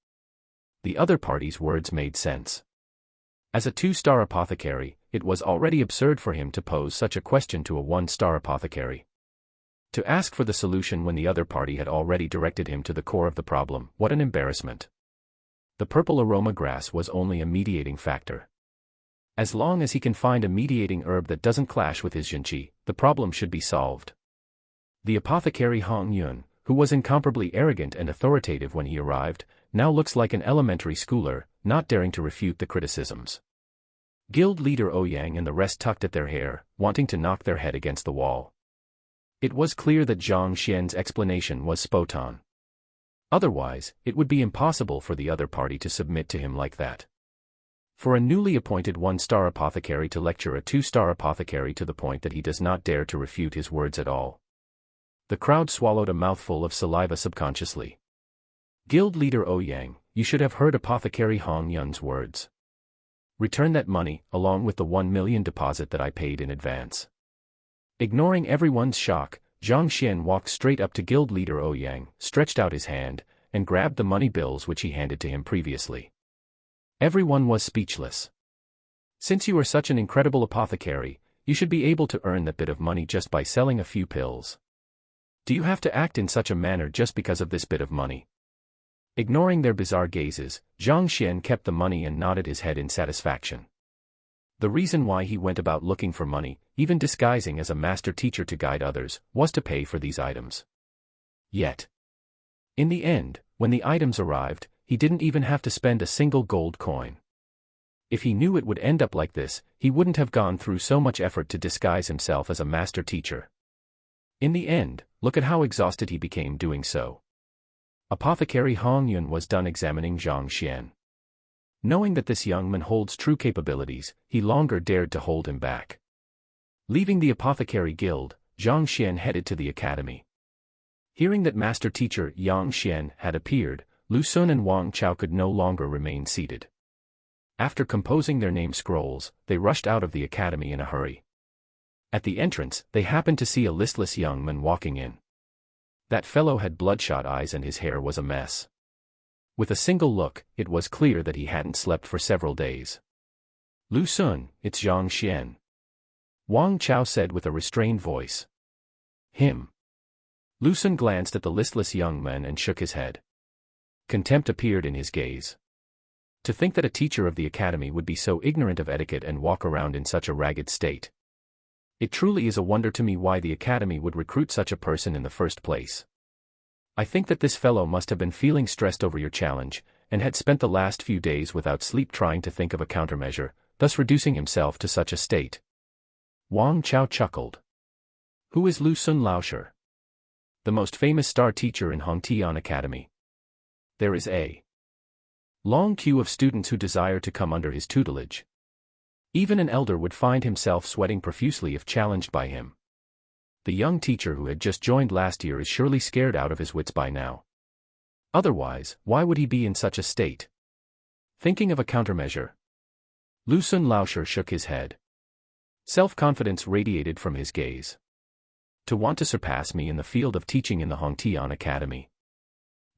S1: The other party's words made sense. As a 2-star apothecary, it was already absurd for him to pose such a question to a 1-star apothecary. To ask for the solution when the other party had already directed him to the core of the problem, what an embarrassment. The purple aroma grass was only a mediating factor. As long as he can find a mediating herb that doesn't clash with his jinqi, the problem should be solved. The apothecary Hong Yun, who was incomparably arrogant and authoritative when he arrived, now looks like an elementary schooler, not daring to refute the criticisms. Guild leader Ouyang and the rest tugged at their hair, wanting to knock their head against the wall. It was clear that Zhang Xian's explanation was spot on. Otherwise, it would be impossible for the other party to submit to him like that. For a newly appointed 1-star apothecary to lecture a 2-star apothecary to the point that he does not dare to refute his words at all. The crowd swallowed a mouthful of saliva subconsciously. Guild leader Ouyang, you should have heard Apothecary Hong Yun's words. Return that money, along with the 1 million deposit that I paid in advance. Ignoring everyone's shock, Zhang Xian walked straight up to guild leader Ouyang, stretched out his hand, and grabbed the money bills which he handed to him previously. Everyone was speechless. Since you are such an incredible apothecary, you should be able to earn that bit of money just by selling a few pills. Do you have to act in such a manner just because of this bit of money? Ignoring their bizarre gazes, Zhang Xian kept the money and nodded his head in satisfaction. The reason why he went about looking for money, even disguising as a master teacher to guide others, was to pay for these items. Yet, in the end, when the items arrived, he didn't even have to spend a single gold coin. If he knew it would end up like this, he wouldn't have gone through so much effort to disguise himself as a master teacher. In the end, look at how exhausted he became doing so. Apothecary Hong Yun was done examining Zhang Xian. Knowing that this young man holds true capabilities, he longer dared to hold him back. Leaving the apothecary guild, Zhang Xian headed to the academy. Hearing that master teacher Yang Xian had appeared, Lu Sun and Wang Chao could no longer remain seated. After composing their name scrolls, they rushed out of the academy in a hurry. At the entrance, they happened to see a listless young man walking in. That fellow had bloodshot eyes and his hair was a mess. With a single look, it was clear that he hadn't slept for several days. Lu Sun, it's Zhang Xian. Wang Chao said with a restrained voice. Him. Lu Sun glanced at the listless young man and shook his head. Contempt appeared in his gaze. To think that a teacher of the academy would be so ignorant of etiquette and walk around in such a ragged state. It truly is a wonder to me why the academy would recruit such a person in the first place. I think that this fellow must have been feeling stressed over your challenge, and had spent the last few days without sleep trying to think of a countermeasure, thus reducing himself to such a state. Wang Chao chuckled. Who is Lu Sun Laosher? The most famous star teacher in Hongtian Academy. There is a long queue of students who desire to come under his tutelage. Even an elder would find himself sweating profusely if challenged by him. The young teacher who had just joined last year is surely scared out of his wits by now. Otherwise, why would he be in such a state? Thinking of a countermeasure. Lu Sun Laosher shook his head. Self-confidence radiated from his gaze. To want to surpass me in the field of teaching in the Hongtian Academy.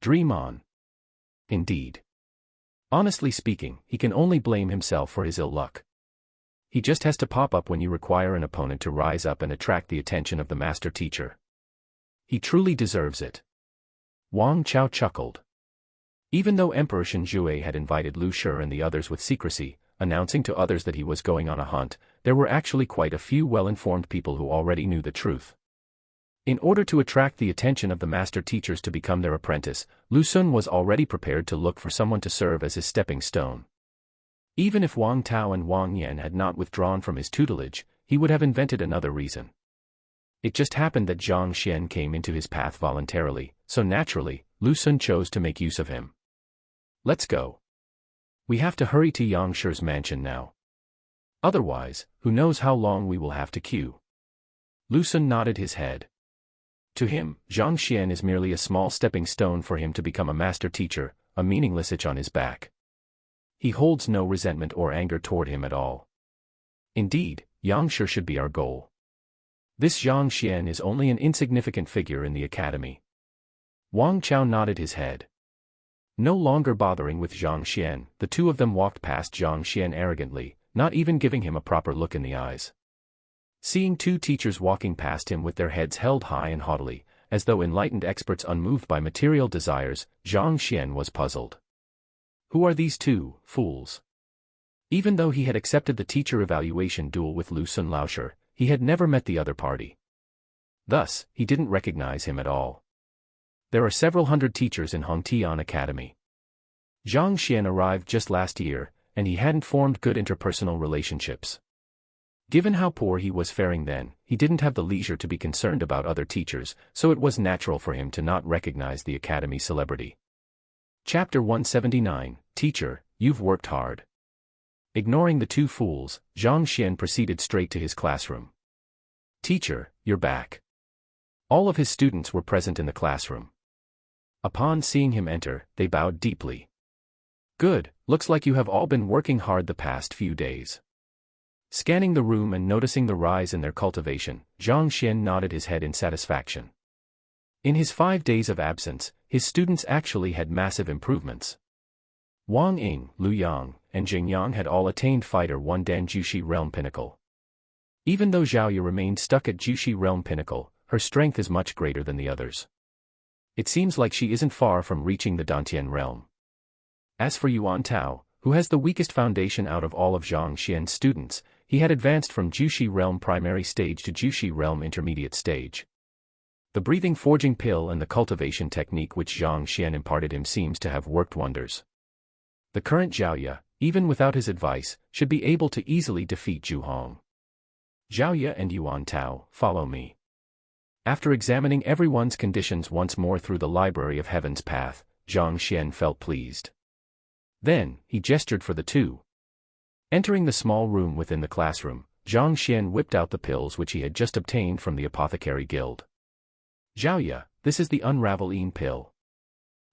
S1: Dream on. Indeed. Honestly speaking, he can only blame himself for his ill luck. He just has to pop up when you require an opponent to rise up and attract the attention of the master teacher. He truly deserves it. Wang Chao chuckled. Even though Emperor Shenjue had invited Lu Shi and the others with secrecy, announcing to others that he was going on a hunt, there were actually quite a few well-informed people who already knew the truth. In order to attract the attention of the master teachers to become their apprentice, Lu Xun was already prepared to look for someone to serve as his stepping stone. Even if Wang Tao and Wang Yan had not withdrawn from his tutelage, he would have invented another reason. It just happened that Zhang Xian came into his path voluntarily, so naturally, Lu Xun chose to make use of him. Let's go. We have to hurry to Yang Shi's mansion now. Otherwise, who knows how long we will have to queue. Lu Xun nodded his head. To him, Zhang Xian is merely a small stepping stone for him to become a master teacher, a meaningless itch on his back. He holds no resentment or anger toward him at all. Indeed, Yang Shi should be our goal. This Zhang Xian is only an insignificant figure in the academy. Wang Chao nodded his head. No longer bothering with Zhang Xian, the two of them walked past Zhang Xian arrogantly, not even giving him a proper look in the eyes. Seeing two teachers walking past him with their heads held high and haughtily, as though enlightened experts unmoved by material desires, Zhang Xian was puzzled. Who are these two fools? Even though he had accepted the teacher evaluation duel with Lu Xun Laoshi, he had never met the other party. Thus, he didn't recognize him at all. There are several hundred teachers in Hongtian Academy. Zhang Xian arrived just last year, and he hadn't formed good interpersonal relationships. Given how poor he was faring then, he didn't have the leisure to be concerned about other teachers, so it was natural for him to not recognize the academy celebrity. Chapter 179, Teacher, you've worked hard. Ignoring the two fools, Zhang Xian proceeded straight to his classroom. Teacher, you're back. All of his students were present in the classroom. Upon seeing him enter, they bowed deeply. Good, looks like you have all been working hard the past few days. Scanning the room and noticing the rise in their cultivation, Zhang Xian nodded his head in satisfaction. In his 5 days of absence, his students actually had massive improvements. Wang Ying, Lu Yang, and Jing Yang had all attained Fighter 1 Dan Jushi Realm Pinnacle. Even though Zhaoya remained stuck at Jushi Realm Pinnacle, her strength is much greater than the others. It seems like she isn't far from reaching the Dantian realm. As for Yuan Tao, who has the weakest foundation out of all of Zhang Xian's students, he had advanced from Jushi Realm Primary Stage to Jushi Realm Intermediate Stage. The breathing forging pill and the cultivation technique which Zhang Xian imparted him seems to have worked wonders. The current Zhaoya, even without his advice, should be able to easily defeat Zhu Hong. Zhaoya and Yuan Tao, follow me. After examining everyone's conditions once more through the Library of Heaven's path, Zhang Xian felt pleased. Then, he gestured for the two. Entering the small room within the classroom, Zhang Xian whipped out the pills which he had just obtained from the Apothecary Guild. Zhaoya, this is the unravels pill.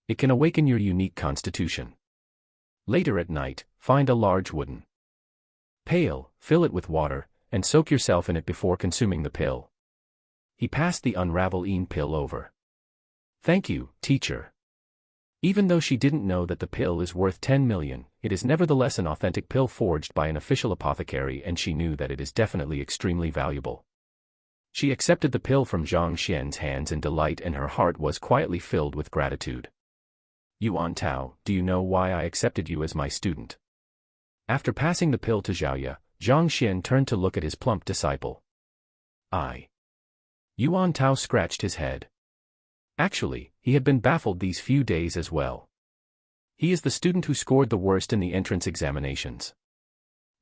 S1: It can awaken your unique constitution. Later at night, find a large wooden pail, fill it with water, and soak yourself in it before consuming the pill. He passed the unravels pill over. Thank you, teacher. Even though she didn't know that the pill is worth 10 million, it is nevertheless an authentic pill forged by an official apothecary, and she knew that it is definitely extremely valuable. She accepted the pill from Zhang Xian's hands in delight, and her heart was quietly filled with gratitude. Yuan Tao, do you know why I accepted you as my student? After passing the pill to Zhaoya, Zhang Xian turned to look at his plump disciple. Yuan Tao scratched his head. Actually, he had been baffled these few days as well. He is the student who scored the worst in the entrance examinations.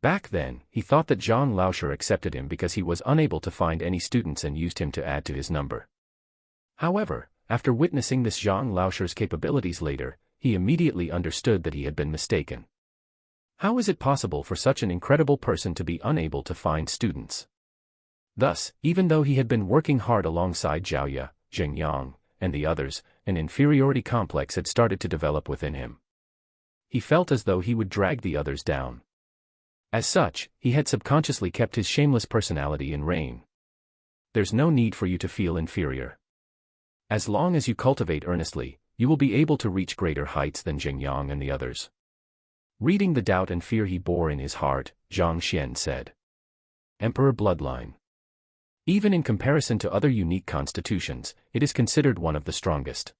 S1: Back then, he thought that Zhang Laoshi accepted him because he was unable to find any students and used him to add to his number. However, after witnessing this Zhang Laoshi's capabilities later, he immediately understood that he had been mistaken. How is it possible for such an incredible person to be unable to find students? Thus, even though he had been working hard alongside Zhaoya, Jing Yang, and the others, an inferiority complex had started to develop within him. He felt as though he would drag the others down. As such, he had subconsciously kept his shameless personality in rein. There's no need for you to feel inferior. As long as you cultivate earnestly, you will be able to reach greater heights than Jing Yang and the others. Reading the doubt and fear he bore in his heart, Zhang Xian said. Emperor bloodline. Even in comparison to other unique constitutions, it is considered one of the strongest.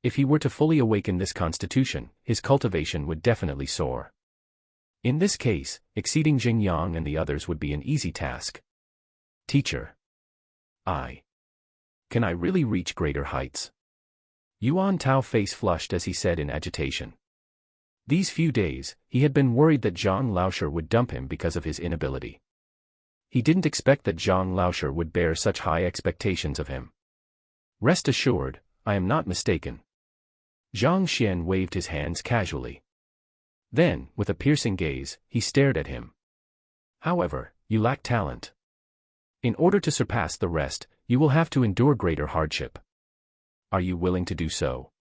S1: If he were to fully awaken this constitution, his cultivation would definitely soar. In this case, exceeding Jing Yang and the others would be an easy task. Teacher. Can I really reach greater heights? Yuan Tao's face flushed as he said in agitation. These few days, he had been worried that Zhang Laoshe would dump him because of his inability. He didn't expect that Zhang Laoshe would bear such high expectations of him. Rest assured, I am not mistaken. Zhang Xian waved his hands casually. Then, with a piercing gaze, he stared at him. However, you lack talent. In order to surpass the rest, you will have to endure greater hardship. Are you willing to do so?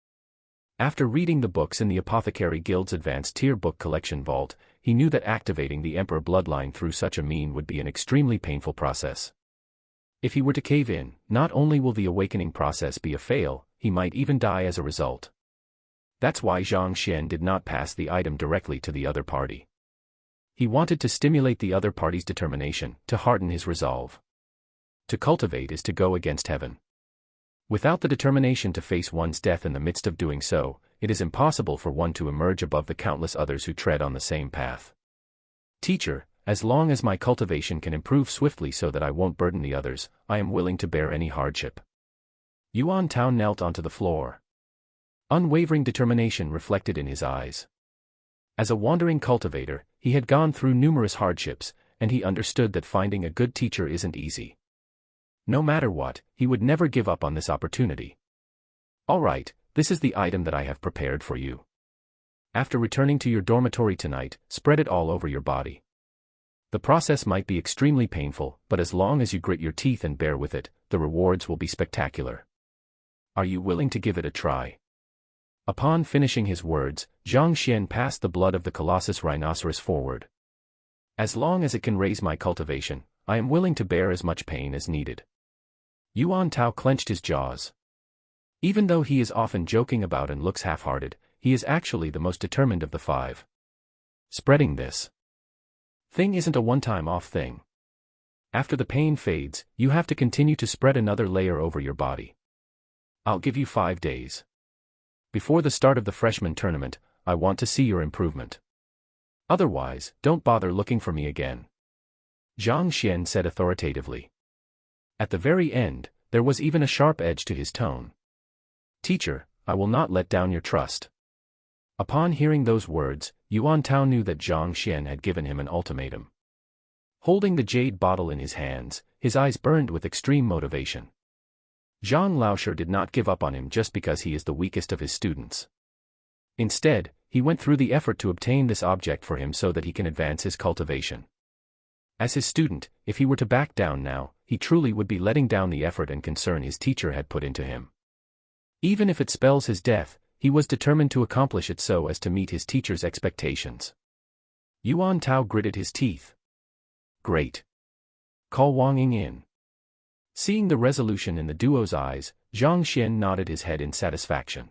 S1: After reading the books in the Apothecary Guild's advanced tier book collection vault, he knew that activating the Emperor bloodline through such a mean would be an extremely painful process. If he were to cave in, not only will the awakening process be a fail, he might even die as a result. That's why Zhang Xian did not pass the item directly to the other party. He wanted to stimulate the other party's determination, to harden his resolve. To cultivate is to go against heaven. Without the determination to face one's death in the midst of doing so, it is impossible for one to emerge above the countless others who tread on the same path. Teacher, as long as my cultivation can improve swiftly so that I won't burden the others, I am willing to bear any hardship. Yuan Tao knelt onto the floor. Unwavering determination reflected in his eyes. As a wandering cultivator, he had gone through numerous hardships, and he understood that finding a good teacher isn't easy. No matter what, he would never give up on this opportunity. All right, this is the item that I have prepared for you. After returning to your dormitory tonight, spread it all over your body. The process might be extremely painful, but as long as you grit your teeth and bear with it, the rewards will be spectacular. Are you willing to give it a try? Upon finishing his words, Zhang Xian passed the blood of the Colossus Rhinoceros forward. As long as it can raise my cultivation, I am willing to bear as much pain as needed. Yuan Tao clenched his jaws. Even though he is often joking about and looks half-hearted, he is actually the most determined of the five. Spreading this thing isn't a one-time-off thing. After the pain fades, you have to continue to spread another layer over your body. I'll give you 5 days. Before the start of the freshman tournament, I want to see your improvement. Otherwise, don't bother looking for me again. Zhang Xian said authoritatively. At the very end, there was even a sharp edge to his tone. Teacher, I will not let down your trust. Upon hearing those words, Yuan Tao knew that Zhang Xian had given him an ultimatum. Holding the jade bottle in his hands, his eyes burned with extreme motivation. Zhang Laoshe did not give up on him just because he is the weakest of his students. Instead, he went through the effort to obtain this object for him so that he can advance his cultivation. As his student, if he were to back down now, he truly would be letting down the effort and concern his teacher had put into him. Even if it spells his death, he was determined to accomplish it so as to meet his teacher's expectations. Yuan Tao gritted his teeth. Great. Call Wang Ying in. Seeing the resolution in the duo's eyes, Zhang Xian nodded his head in satisfaction.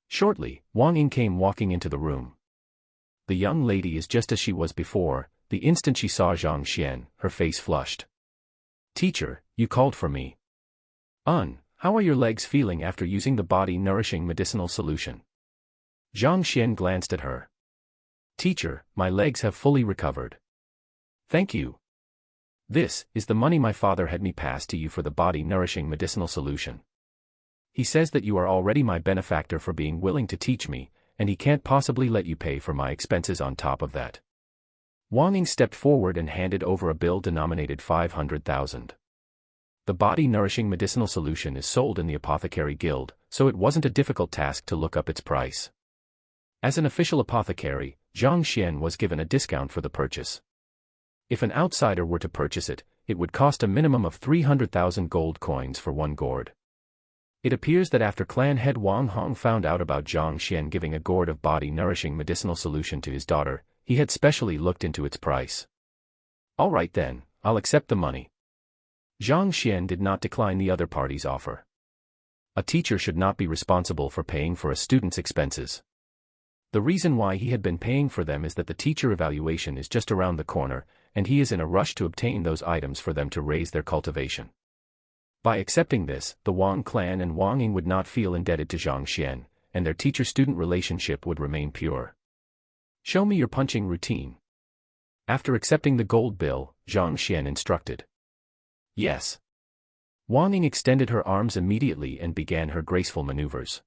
S1: Shortly, Wang Ying came walking into the room. The young lady is just as she was before. The instant she saw Zhang Xian, her face flushed. Teacher, you called for me. How are your legs feeling after using the body-nourishing medicinal solution? Zhang Xian glanced at her. Teacher, my legs have fully recovered. Thank you. This is the money my father had me pass to you for the body-nourishing medicinal solution. He says that you are already my benefactor for being willing to teach me, and he can't possibly let you pay for my expenses on top of that. Wang Ying stepped forward and handed over a bill denominated 500,000. The body-nourishing medicinal solution is sold in the Apothecary Guild, so it wasn't a difficult task to look up its price. As an official apothecary, Zhang Xian was given a discount for the purchase. If an outsider were to purchase it, it would cost a minimum of 300,000 gold coins for one gourd. It appears that after clan head Wang Hong found out about Zhang Xian giving a gourd of body-nourishing medicinal solution to his daughter, he had specially looked into its price. All right then, I'll accept the money. Zhang Xian did not decline the other party's offer. A teacher should not be responsible for paying for a student's expenses. The reason why he had been paying for them is that the teacher evaluation is just around the corner, and he is in a rush to obtain those items for them to raise their cultivation. By accepting this, the Wang clan and Wang Ying would not feel indebted to Zhang Xian, and their teacher-student relationship would remain pure. Show me your punching routine. After accepting the gold bill, Zhang Xian instructed. Yes. Wang Ying extended her arms immediately and began her graceful maneuvers.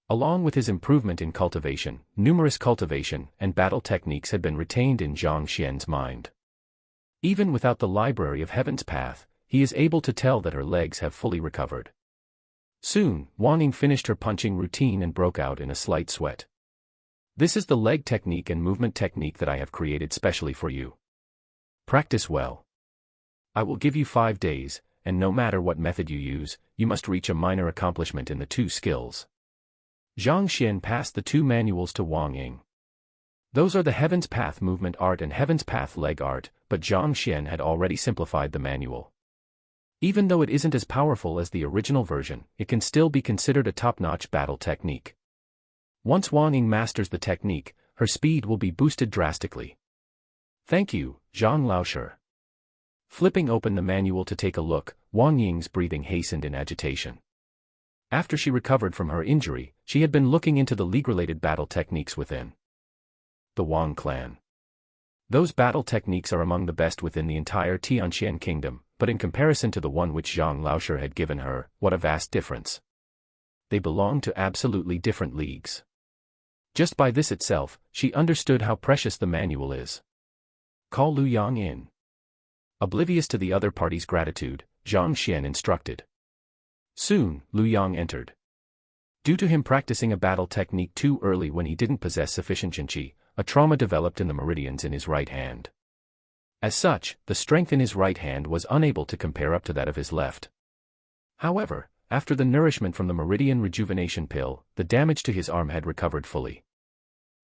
S1: Along with his improvement in cultivation, numerous cultivation and battle techniques had been retained in Zhang Xian's mind. Even without the Library of Heaven's Path, he is able to tell that her legs have fully recovered. Soon, Wang Ying finished her punching routine and broke out in a slight sweat. This is the leg technique and movement technique that I have created specially for you. Practice well. I will give you 5 days, and no matter what method you use, you must reach a minor accomplishment in the 2 skills. Zhang Xian passed the 2 manuals to Wang Ying. Those are the Heaven's Path movement art and Heaven's Path leg art, but Zhang Xian had already simplified the manual. Even though it isn't as powerful as the original version, it can still be considered a top-notch battle technique. Once Wang Ying masters the technique, her speed will be boosted drastically. Thank you, Zhang Laoshi. Flipping open the manual to take a look, Wang Ying's breathing hastened in agitation. After she recovered from her injury, she had been looking into the league-related battle techniques within the Wang clan. Those battle techniques are among the best within the entire Tianxian kingdom, but in comparison to the one which Zhang Laoshi had given her, what a vast difference. They belong to absolutely different leagues. Just by this itself, she understood how precious the manual is. Call Lu Yang in. Oblivious to the other party's gratitude, Zhang Xian instructed. Soon, Lu Yang entered. Due to him practicing a battle technique too early when he didn't possess sufficient qi, a trauma developed in the meridians in his right hand. As such, the strength in his right hand was unable to compare up to that of his left. However, after the nourishment from the meridian rejuvenation pill, the damage to his arm had recovered fully.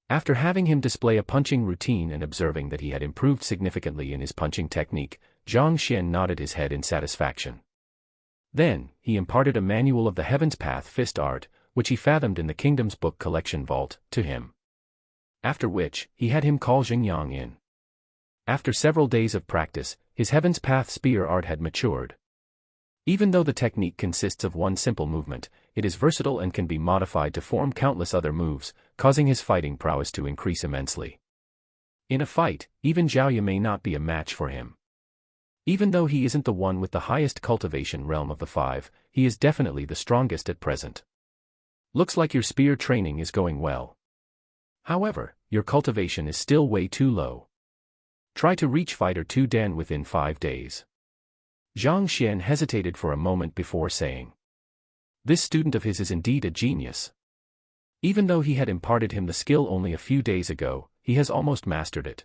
S1: After having him display a punching routine and observing that he had improved significantly in his punching technique, Zhang Xian nodded his head in satisfaction. Then, he imparted a manual of the Heaven's Path fist art, which he fathomed in the Kingdom's Book Collection vault, to him. After which, he had him call Xingyang in. After several days of practice, his Heaven's Path spear art had matured. Even though the technique consists of one simple movement, it is versatile and can be modified to form countless other moves, causing his fighting prowess to increase immensely. In a fight, even Zhaoya may not be a match for him. Even though he isn't the one with the highest cultivation realm of the 5, he is definitely the strongest at present. Looks like your spear training is going well. However, your cultivation is still way too low. Try to reach Fighter 2 Dan within 5 days. Zhang Xian hesitated for a moment before saying. This student of his is indeed a genius. Even though he had imparted him the skill only a few days ago, he has almost mastered it.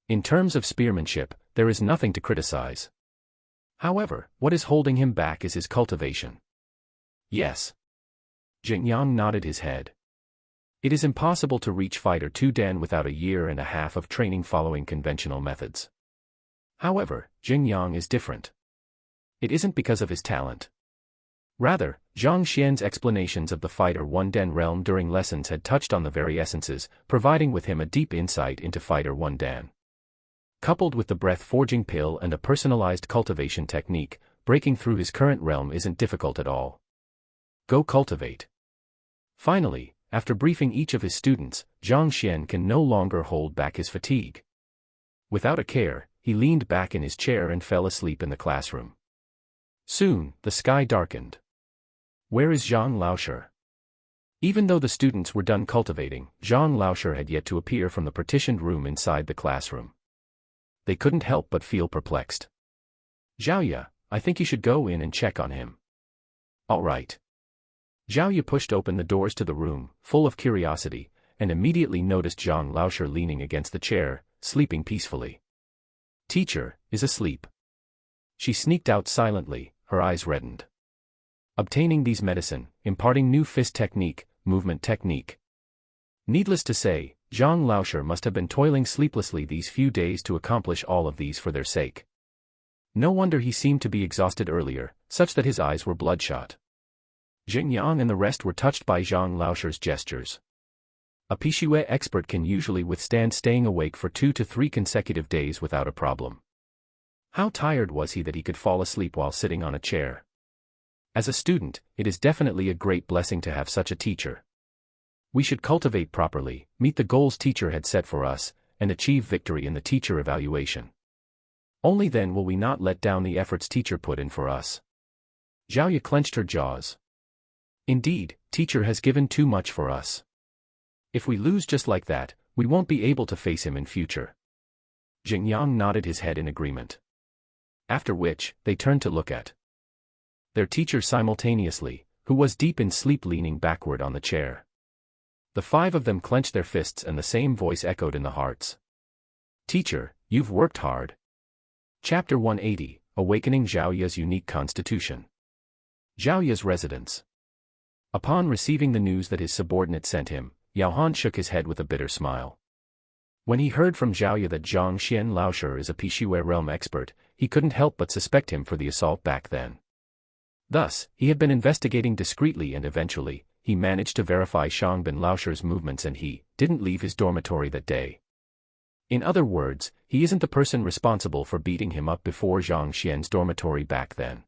S1: In terms of spearmanship, there is nothing to criticize. However, what is holding him back is his cultivation. Yes. Xingyang nodded his head. It is impossible to reach Fighter 2 Dan without a year and a half of training following conventional methods. However, Xingyang is different. It isn't because of his talent. Rather, Zhang Xian's explanations of the Fighter 1 Dan realm during lessons had touched on the very essences, providing with him a deep insight into Fighter 1 Dan. Coupled with the breath-forging pill and a personalized cultivation technique, breaking through his current realm isn't difficult at all. Go cultivate. Finally, after briefing each of his students, Zhang Xian can no longer hold back his fatigue. Without a care, he leaned back in his chair and fell asleep in the classroom. Soon, the sky darkened. Where is Zhang Laoshi? Even though the students were done cultivating, Zhang Laoshi had yet to appear from the partitioned room inside the classroom. They couldn't help but feel perplexed. Zhaoya, I think you should go in and check on him. All right. Zhaoya pushed open the doors to the room, full of curiosity, and immediately noticed Zhang Laoshi leaning against the chair, sleeping peacefully. Teacher is asleep. She sneaked out silently, her eyes reddened. Obtaining these medicine, imparting new fist technique, movement technique. Needless to say, Zhang Laoshi must have been toiling sleeplessly these few days to accomplish all of these for their sake. No wonder he seemed to be exhausted earlier, such that his eyes were bloodshot. Xingyang and the rest were touched by Zhang Laoshi's gestures. A Pixue expert can usually withstand staying awake for 2 to 3 consecutive days without a problem. How tired was he that he could fall asleep while sitting on a chair? As a student, it is definitely a great blessing to have such a teacher. We should cultivate properly, meet the goals teacher had set for us, and achieve victory in the teacher evaluation. Only then will we not let down the efforts teacher put in for us. Zhao Ye clenched her jaws. Indeed, teacher has given too much for us. If we lose just like that, we won't be able to face him in future. Jingyang nodded his head in agreement. After which, they turned to look at their teacher simultaneously, who was deep in sleep leaning backward on the chair. The five of them clenched their fists and the same voice echoed in the hearts. Teacher, you've worked hard. Chapter 180, Awakening Zhao Ye's Unique Constitution. Zhao Ye's residence. Upon receiving the news that his subordinate sent him, Yao Han shook his head with a bitter smile. When he heard from Zhao Ye that Zhang Xian Laoshe is a Pishiwei realm expert, he couldn't help but suspect him for the assault back then. Thus, he had been investigating discreetly and eventually, he managed to verify Shangbin Laoshe's movements and he didn't leave his dormitory that day. In other words, he isn't the person responsible for beating him up before Zhang Xian's dormitory back then.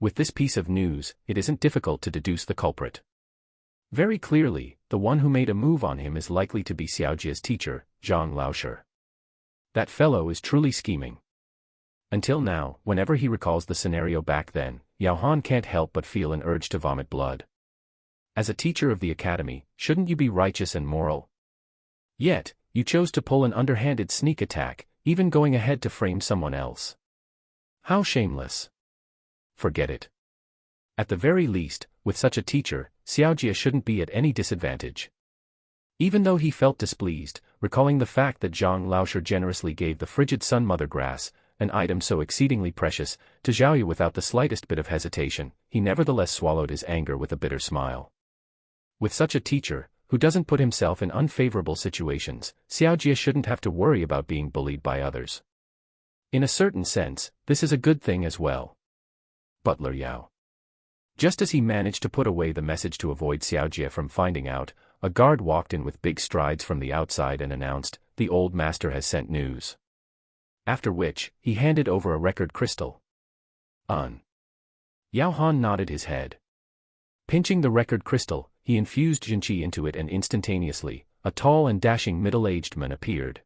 S1: With this piece of news, it isn't difficult to deduce the culprit. Very clearly, the one who made a move on him is likely to be Xiao Jie's teacher, Zhang Laoshe. That fellow is truly scheming. Until now, whenever he recalls the scenario back then, Yao Han can't help but feel an urge to vomit blood. As a teacher of the academy, shouldn't you be righteous and moral? Yet, you chose to pull an underhanded sneak attack, even going ahead to frame someone else. How shameless. Forget it. At the very least, with such a teacher, Xiao Jie shouldn't be at any disadvantage. Even though he felt displeased, recalling the fact that Zhang Laoshe generously gave the frigid sun mother grass, an item so exceedingly precious, to Zhao Ye without the slightest bit of hesitation, he nevertheless swallowed his anger with a bitter smile. With such a teacher, who doesn't put himself in unfavorable situations, Xiao Jie shouldn't have to worry about being bullied by others. In a certain sense, this is a good thing as well. Butler Yao. Just as he managed to put away the message to avoid Xiao Jie from finding out, a guard walked in with big strides from the outside and announced, "The old master has sent news." After which, he handed over a record crystal. Yao Han nodded his head. Pinching the record crystal, he infused Jinqi into it and instantaneously, a tall and dashing middle-aged man appeared.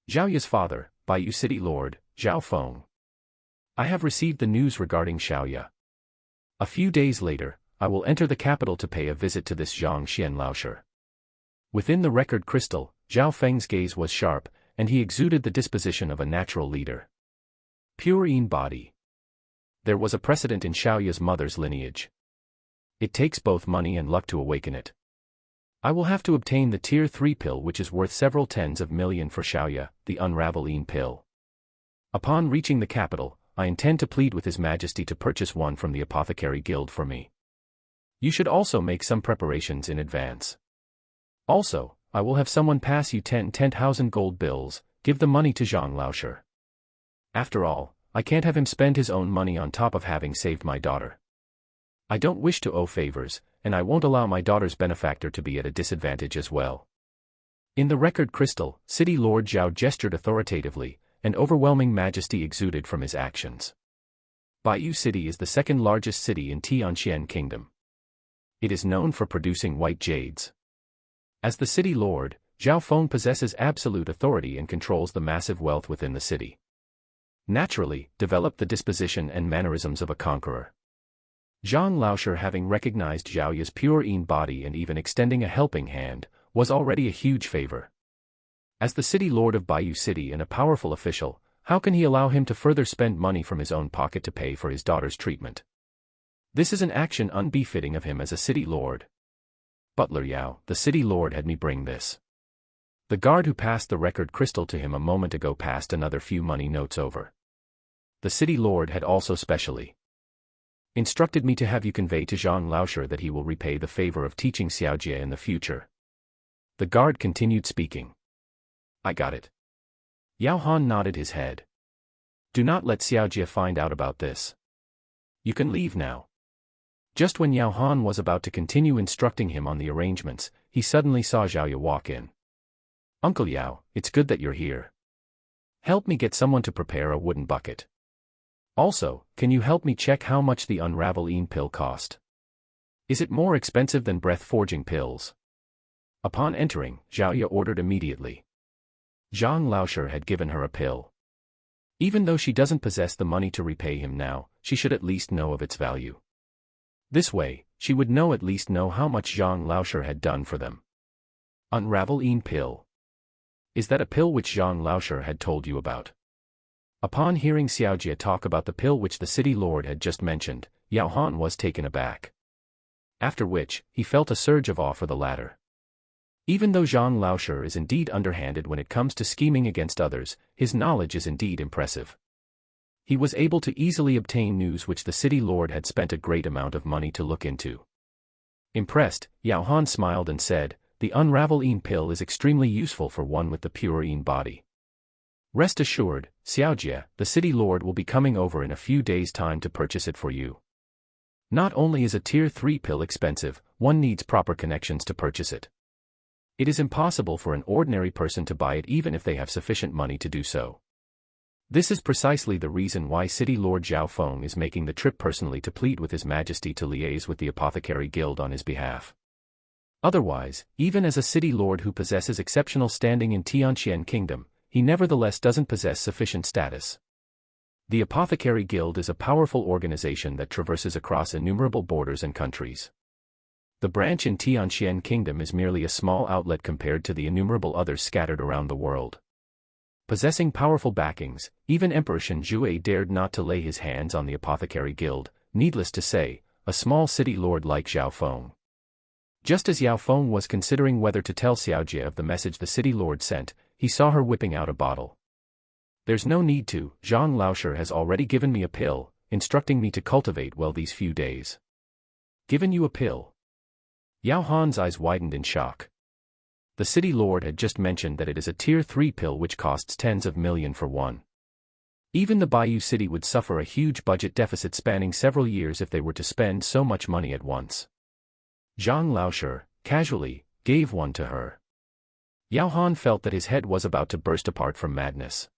S1: Zhao Ye's father, Baiyu City Lord, Zhao Feng. I have received the news regarding Xiao Ye. A few days later, I will enter the capital to pay a visit to this Zhang Xian Laoshe. Within the record crystal, Zhao Feng's gaze was sharp, and he exuded the disposition of a natural leader. Pure in body. There was a precedent in Xiao Ye's mother's lineage. It takes both money and luck to awaken it. I will have to obtain the Tier 3 pill which is worth several tens of million for Xiao Ye, the unravels pill. Upon reaching the capital, I intend to plead with His Majesty to purchase one from the Apothecary Guild for me. You should also make some preparations in advance. Also, I will have someone pass you 10,000 gold bills, give the money to Zhang Laoshe. After all, I can't have him spend his own money on top of having saved my daughter. I don't wish to owe favors, and I won't allow my daughter's benefactor to be at a disadvantage as well. In the record crystal, City Lord Zhao gestured authoritatively, and overwhelming majesty exuded from his actions. Baiyu City is the second largest city in Tianqian Kingdom. It is known for producing white jades. As the city lord, Zhao Feng possesses absolute authority and controls the massive wealth within the city. Naturally, developed the disposition and mannerisms of a conqueror. Zhang Laoshe, having recognized Zhao Ye's pure in body and even extending a helping hand, was already a huge favor. As the city lord of Baiyu City and a powerful official, how can he allow him to further spend money from his own pocket to pay for his daughter's treatment? This is an action unbefitting of him as a city lord. Butler Yao, the city lord had me bring this. The guard who passed the record crystal to him a moment ago passed another few money notes over. The city lord had also specially instructed me to have you convey to Zhang Laoshe that he will repay the favor of teaching Xiao Jie in the future. The guard continued speaking. I got it. Yao Han nodded his head. Do not let Xiao Jie find out about this. You can leave now. Just when Yao Han was about to continue instructing him on the arrangements, he suddenly saw Zhao Ye walk in. Uncle Yao, it's good that you're here. Help me get someone to prepare a wooden bucket. Also, can you help me check how much the unravels pill cost? Is it more expensive than breath-forging pills? Upon entering, Zhao Ye ordered immediately. Zhang Laoshe had given her a pill. Even though she doesn't possess the money to repay him now, she should at least know of its value. This way, she would at least know how much Zhang Laoshi had done for them. Unravels pill. Is that a pill which Zhang Laoshi had told you about? Upon hearing Xiaojie talk about the pill which the city lord had just mentioned, Yao Han was taken aback. After which, he felt a surge of awe for the latter. Even though Zhang Laoshi is indeed underhanded when it comes to scheming against others, his knowledge is indeed impressive. He was able to easily obtain news which the city lord had spent a great amount of money to look into. Impressed, Yao Han smiled and said, "The unravels pill is extremely useful for one with the pure body. Rest assured, Xiaojie, the city lord will be coming over in a few days' time to purchase it for you. Not only is a tier 3 pill expensive, one needs proper connections to purchase it. It is impossible for an ordinary person to buy it even if they have sufficient money to do so. This is precisely the reason why City Lord Zhao Feng is making the trip personally to plead with His Majesty to liaise with the Apothecary Guild on his behalf. Otherwise, even as a city lord who possesses exceptional standing in Tianqian Kingdom, he nevertheless doesn't possess sufficient status. The Apothecary Guild is a powerful organization that traverses across innumerable borders and countries. The branch in Tianqian Kingdom is merely a small outlet compared to the innumerable others scattered around the world. Possessing powerful backings, even Emperor Shen Jue dared not to lay his hands on the Apothecary Guild, needless to say, a small city lord like Zhao Feng. Just as Yao Feng was considering whether to tell Xiaojie of the message the city lord sent, he saw her whipping out a bottle. "There's no need to, Zhang Laoshi has already given me a pill, instructing me to cultivate well these few days." "Given you a pill?" Yao Han's eyes widened in shock. The city lord had just mentioned that it is a tier 3 pill which costs tens of millions for one. Even the Bayou City would suffer a huge budget deficit spanning several years if they were to spend so much money at once. Zhang Laoshi, casually, gave one to her. Yao Han felt that his head was about to burst apart from madness.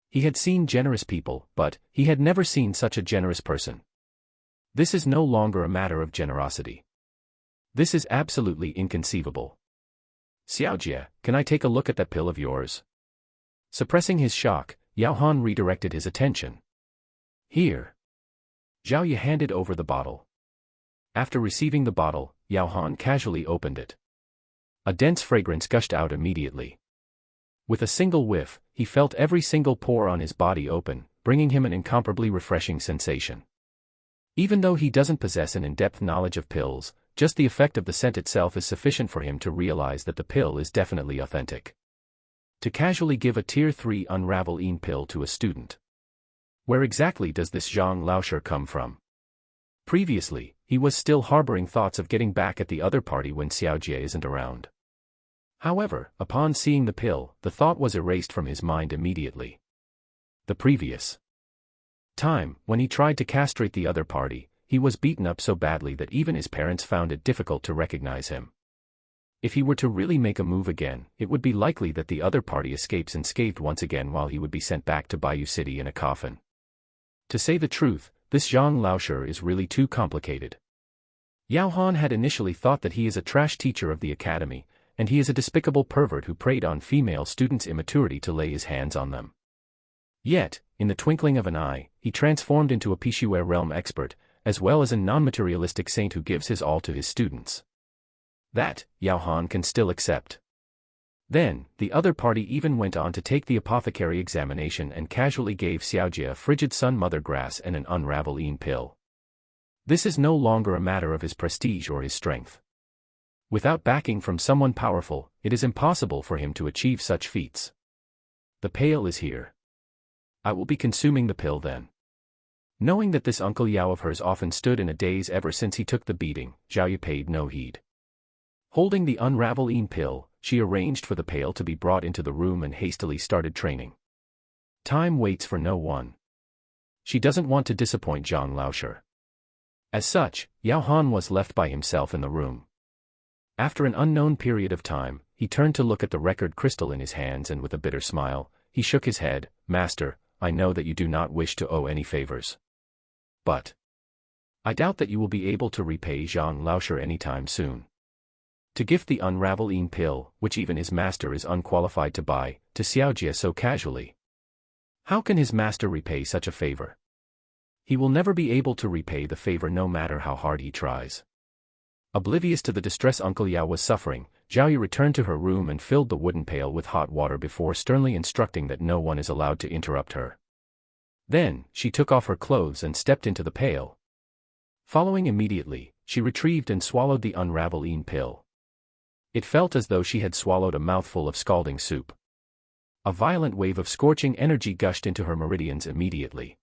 S1: He had seen generous people, but he had never seen such a generous person. This is no longer a matter of generosity. This is absolutely inconceivable. "Xiaojie, can I take a look at that pill of yours?" Suppressing his shock, Yao Han redirected his attention. "Here." Zhao Ye handed over the bottle. After receiving the bottle, Yao Han casually opened it. A dense fragrance gushed out immediately. With a single whiff, he felt every single pore on his body open, bringing him an incomparably refreshing sensation. Even though he doesn't possess an in-depth knowledge of pills, just the effect of the scent itself is sufficient for him to realize that the pill is definitely authentic. To casually give a tier 3 unravels pill to a student. Where exactly does this Zhang Laoshi come from? Previously, he was still harboring thoughts of getting back at the other party when Xiaojie isn't around. However, upon seeing the pill, the thought was erased from his mind immediately. The previous time, when he tried to castrate the other party, he was beaten up so badly that even his parents found it difficult to recognize him. If he were to really make a move again, it would be likely that the other party escapes unscathed once again while he would be sent back to Bayou City in a coffin. To say the truth, this Zhang Laoshi is really too complicated. Yao Han had initially thought that he is a trash teacher of the academy, and he is a despicable pervert who preyed on female students' immaturity to lay his hands on them. Yet, in the twinkling of an eye, he transformed into a Pixue realm expert, as well as a non-materialistic saint who gives his all to his students. That, Yao Han can still accept. Then, the other party even went on to take the apothecary examination and casually gave Xiaojie a frigid sun mother grass and an unravels pill. This is no longer a matter of his prestige or his strength. Without backing from someone powerful, it is impossible for him to achieve such feats. The pail is here. I will be consuming the pill then. Knowing that this Uncle Yao of hers often stood in a daze ever since he took the beating, Zhao Ye paid no heed. Holding the unravels pill, she arranged for the pail to be brought into the room and hastily started training. Time waits for no one. She doesn't want to disappoint Zhang Laoshi. As such, Yao Han was left by himself in the room. After an unknown period of time, he turned to look at the record crystal in his hands and with a bitter smile, he shook his head. "Master, I know that you do not wish to owe any favors. But I doubt that you will be able to repay Zhang Laoshi anytime soon. To gift the unravels pill, which even his master is unqualified to buy, to Xiaojie so casually. How can his master repay such a favor? He will never be able to repay the favor no matter how hard he tries. Oblivious to the distress Uncle Yao was suffering, Zhao Yu returned to her room and filled the wooden pail with hot water before sternly instructing that no one is allowed to interrupt her. Then, she took off her clothes and stepped into the pail. Following immediately, she retrieved and swallowed the unravels pill. It felt as though she had swallowed a mouthful of scalding soup. A violent wave of scorching energy gushed into her meridians immediately.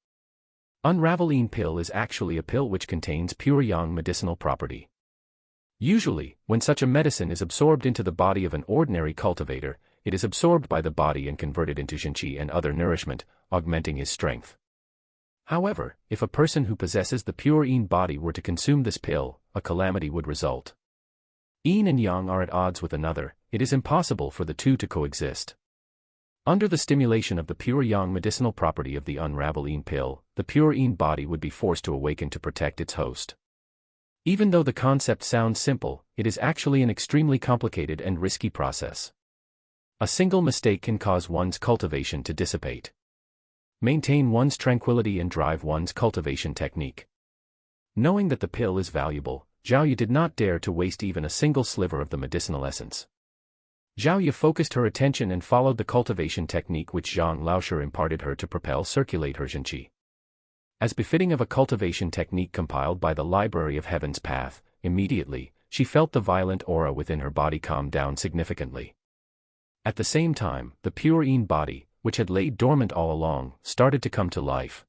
S1: Unravels pill is actually a pill which contains pure yang medicinal property. Usually, when such a medicine is absorbed into the body of an ordinary cultivator, it is absorbed by the body and converted into Shenqi and other nourishment, augmenting his strength. However, if a person who possesses the pure yin body were to consume this pill, a calamity would result. Yin and yang are at odds with another, it is impossible for the two to coexist. Under the stimulation of the pure yang medicinal property of the unravels pill, the pure yin body would be forced to awaken to protect its host. Even though the concept sounds simple, it is actually an extremely complicated and risky process. A single mistake can cause one's cultivation to dissipate. Maintain one's tranquility and drive one's cultivation technique. Knowing that the pill is valuable, Zhao Yu did not dare to waste even a single sliver of the medicinal essence. Zhao Yu focused her attention and followed the cultivation technique which Zhang Laoshe imparted her to circulate her Shenqi. As befitting of a cultivation technique compiled by the Library of Heaven's Path, immediately, she felt the violent aura within her body calm down significantly. At the same time, the pure yin body, which had laid dormant all along, started to come to life.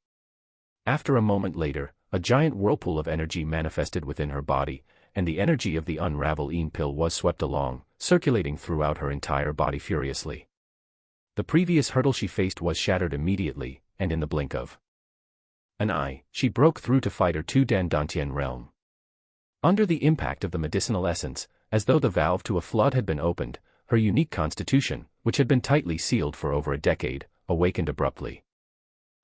S1: After a moment later, a giant whirlpool of energy manifested within her body, and the energy of the unravels pill was swept along, circulating throughout her entire body furiously. The previous hurdle she faced was shattered immediately, and in the blink of an eye, she broke through to fight her two Dan Dantian realm. Under the impact of the medicinal essence, as though the valve to a flood had been opened, her unique constitution, which had been tightly sealed for over a decade, awakened abruptly.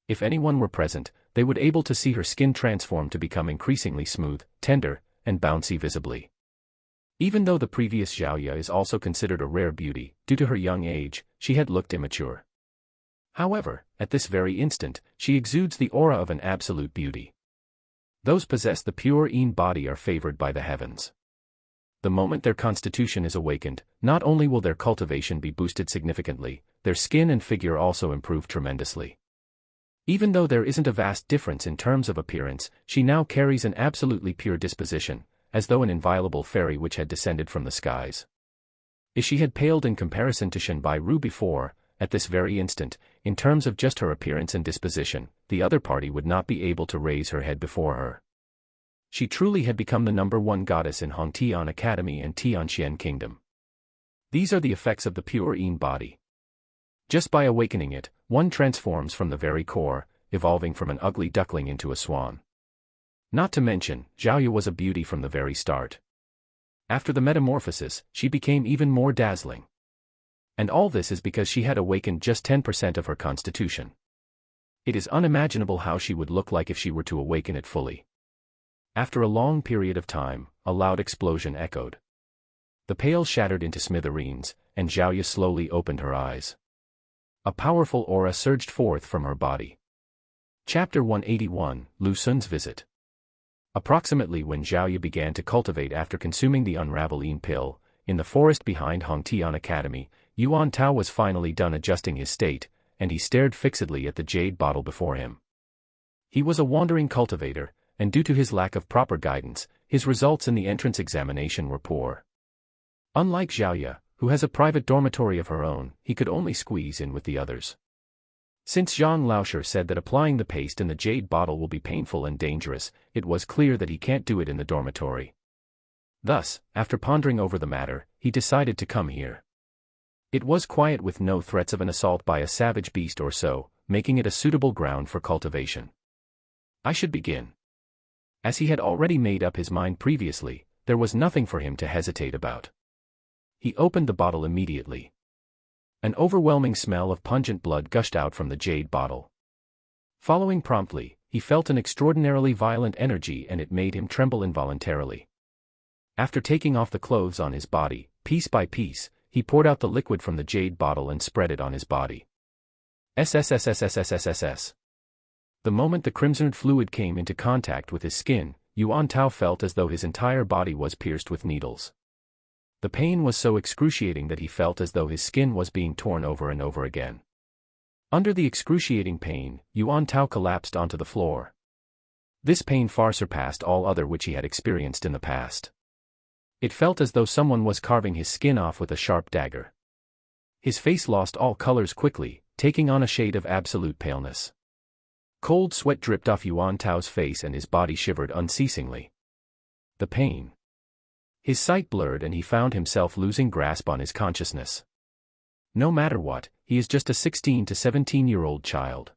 S1: If anyone were present, they would be able to see her skin transform to become increasingly smooth, tender, and bouncy visibly. Even though the previous Zhao Yu is also considered a rare beauty, due to her young age, she had looked immature. However, at this very instant, she exudes the aura of an absolute beauty. Those possess the pure yin body are favored by the heavens. The moment their constitution is awakened, not only will their cultivation be boosted significantly, their skin and figure also improve tremendously. Even though there isn't a vast difference in terms of appearance, she now carries an absolutely pure disposition, as though an inviolable fairy which had descended from the skies. If she had paled in comparison to Shen Bai Ru before, at this very instant, in terms of just her appearance and disposition, the other party would not be able to raise her head before her. She truly had become the #1 goddess in Hongtian Academy and Tianxian Kingdom. These are the effects of the pure yin body. Just by awakening it, one transforms from the very core, evolving from an ugly duckling into a swan. Not to mention, Zhao Yu was a beauty from the very start. After the metamorphosis, she became even more dazzling. And all this is because she had awakened just 10% of her constitution. It is unimaginable how she would look like if she were to awaken it fully. After a long period of time, a loud explosion echoed. The pail shattered into smithereens, and Zhao Yu slowly opened her eyes. A powerful aura surged forth from her body. Chapter 181, Lu Sun's Visit. Approximately when Zhao Yu began to cultivate after consuming the unravels pill, in the forest behind Hongtian Academy, Yuan Tao was finally done adjusting his state, and he stared fixedly at the jade bottle before him. He was a wandering cultivator, and due to his lack of proper guidance, his results in the entrance examination were poor. Unlike Zhao Yu, who has a private dormitory of her own, he could only squeeze in with the others. Since Zhang Laoshe said that applying the paste in the jade bottle will be painful and dangerous, it was clear that he can't do it in the dormitory. Thus, after pondering over the matter, he decided to come here. It was quiet with no threats of an assault by a savage beast or so, making it a suitable ground for cultivation. I should begin. As he had already made up his mind previously, there was nothing for him to hesitate about. He opened the bottle immediately. An overwhelming smell of pungent blood gushed out from the jade bottle. Following promptly, he felt an extraordinarily violent energy and it made him tremble involuntarily. After taking off the clothes on his body, piece by piece, he poured out the liquid from the jade bottle and spread it on his body. SSSSSSSSS. The moment the crimsoned fluid came into contact with his skin, Yuan Tao felt as though his entire body was pierced with needles. The pain was so excruciating that he felt as though his skin was being torn over and over again. Under the excruciating pain, Yuan Tao collapsed onto the floor. This pain far surpassed all other which he had experienced in the past. It felt as though someone was carving his skin off with a sharp dagger. His face lost all colors quickly, taking on a shade of absolute paleness. Cold sweat dripped off Yuan Tao's face and his body shivered unceasingly. The pain. His sight blurred and he found himself losing grasp on his consciousness. No matter what, he is just a 16 to 17-year-old child.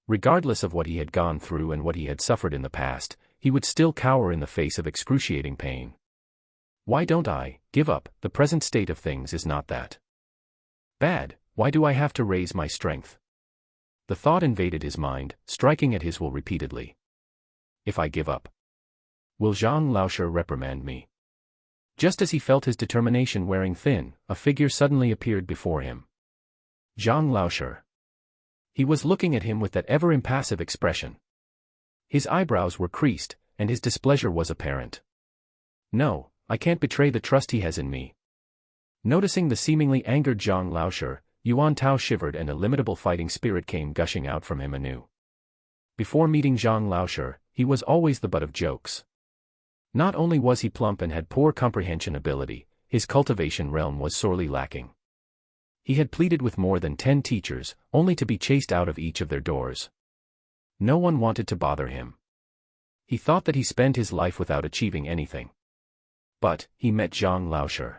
S1: Regardless of what he had gone through and what he had suffered in the past, he would still cower in the face of excruciating pain. Why don't I give up? The present state of things is not that bad. Why do I have to raise my strength? The thought invaded his mind, striking at his will repeatedly. If I give up, will Zhang Laoshi reprimand me? Just as he felt his determination wearing thin, a figure suddenly appeared before him. Zhang Laoshi. He was looking at him with that ever-impassive expression. His eyebrows were creased, and his displeasure was apparent. No, I can't betray the trust he has in me. Noticing the seemingly angered Zhang Laoshi, Yuan Tao shivered and a illimitable fighting spirit came gushing out from him anew. Before meeting Zhang Laoshi, he was always the butt of jokes. Not only was he plump and had poor comprehension ability, his cultivation realm was sorely lacking. He had pleaded with more than 10 teachers, only to be chased out of each of their doors. No one wanted to bother him. He thought that he spent his life without achieving anything. But he met Zhang Laoshi.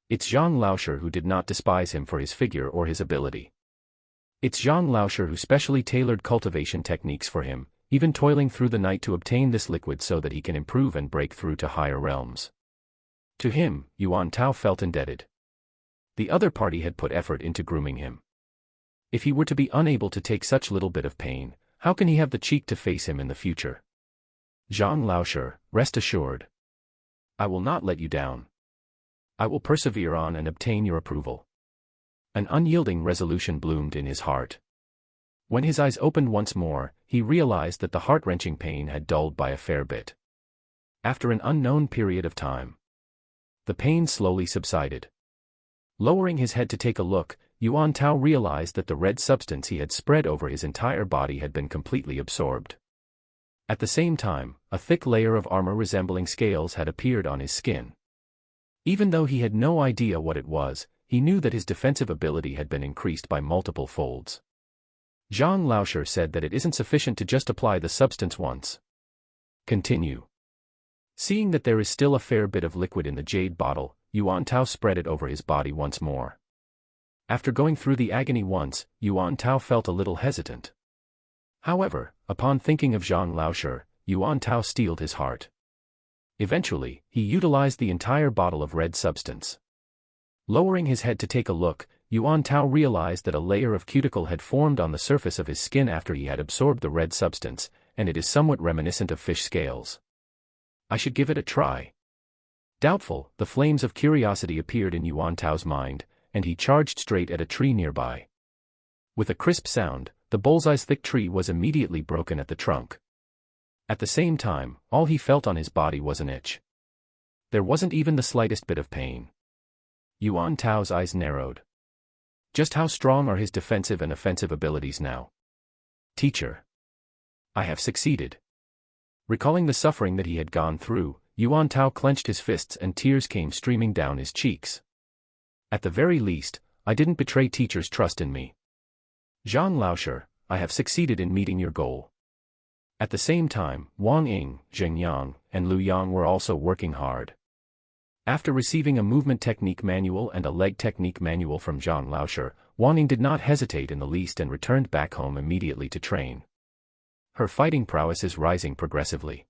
S1: It's Zhang Laoshi who did not despise him for his figure or his ability. It's Zhang Laoshi who specially tailored cultivation techniques for him, even toiling through the night to obtain this liquid so that he can improve and break through to higher realms. To him, Yuan Tao felt indebted. The other party had put effort into grooming him. If he were to be unable to take such little bit of pain, how can he have the cheek to face him in the future? Zhang Laoshi, rest assured. I will not let you down. I will persevere on and obtain your approval. An unyielding resolution bloomed in his heart. When his eyes opened once more, he realized that the heart-wrenching pain had dulled by a fair bit. After an unknown period of time, the pain slowly subsided. Lowering his head to take a look, Yuan Tao realized that the red substance he had spread over his entire body had been completely absorbed. At the same time, a thick layer of armor resembling scales had appeared on his skin. Even though he had no idea what it was, he knew that his defensive ability had been increased by multiple folds. Zhang Laoshi said that it isn't sufficient to just apply the substance once. Continue. Seeing that there is still a fair bit of liquid in the jade bottle, Yuan Tao spread it over his body once more. After going through the agony once, Yuan Tao felt a little hesitant. However, upon thinking of Zhang Laoshi, Yuan Tao steeled his heart. Eventually, he utilized the entire bottle of red substance. Lowering his head to take a look, Yuan Tao realized that a layer of cuticle had formed on the surface of his skin after he had absorbed the red substance, and it is somewhat reminiscent of fish scales. I should give it a try. Doubtful, the flames of curiosity appeared in Yuan Tao's mind, and he charged straight at a tree nearby. With a crisp sound, the bullseye's thick tree was immediately broken at the trunk. At the same time, all he felt on his body was an itch. There wasn't even the slightest bit of pain. Yuan Tao's eyes narrowed. Just how strong are his defensive and offensive abilities now? Teacher. I have succeeded. Recalling the suffering that he had gone through, Yuan Tao clenched his fists and tears came streaming down his cheeks. At the very least, I didn't betray teacher's trust in me. Zhang Laoshi, I have succeeded in meeting your goal. At the same time, Wang Ying, Zheng Yang, and Lu Yang were also working hard. After receiving a movement technique manual and a leg technique manual from Zhang Laoshi, Wang Ying did not hesitate in the least and returned back home immediately to train. Her fighting prowess is rising progressively.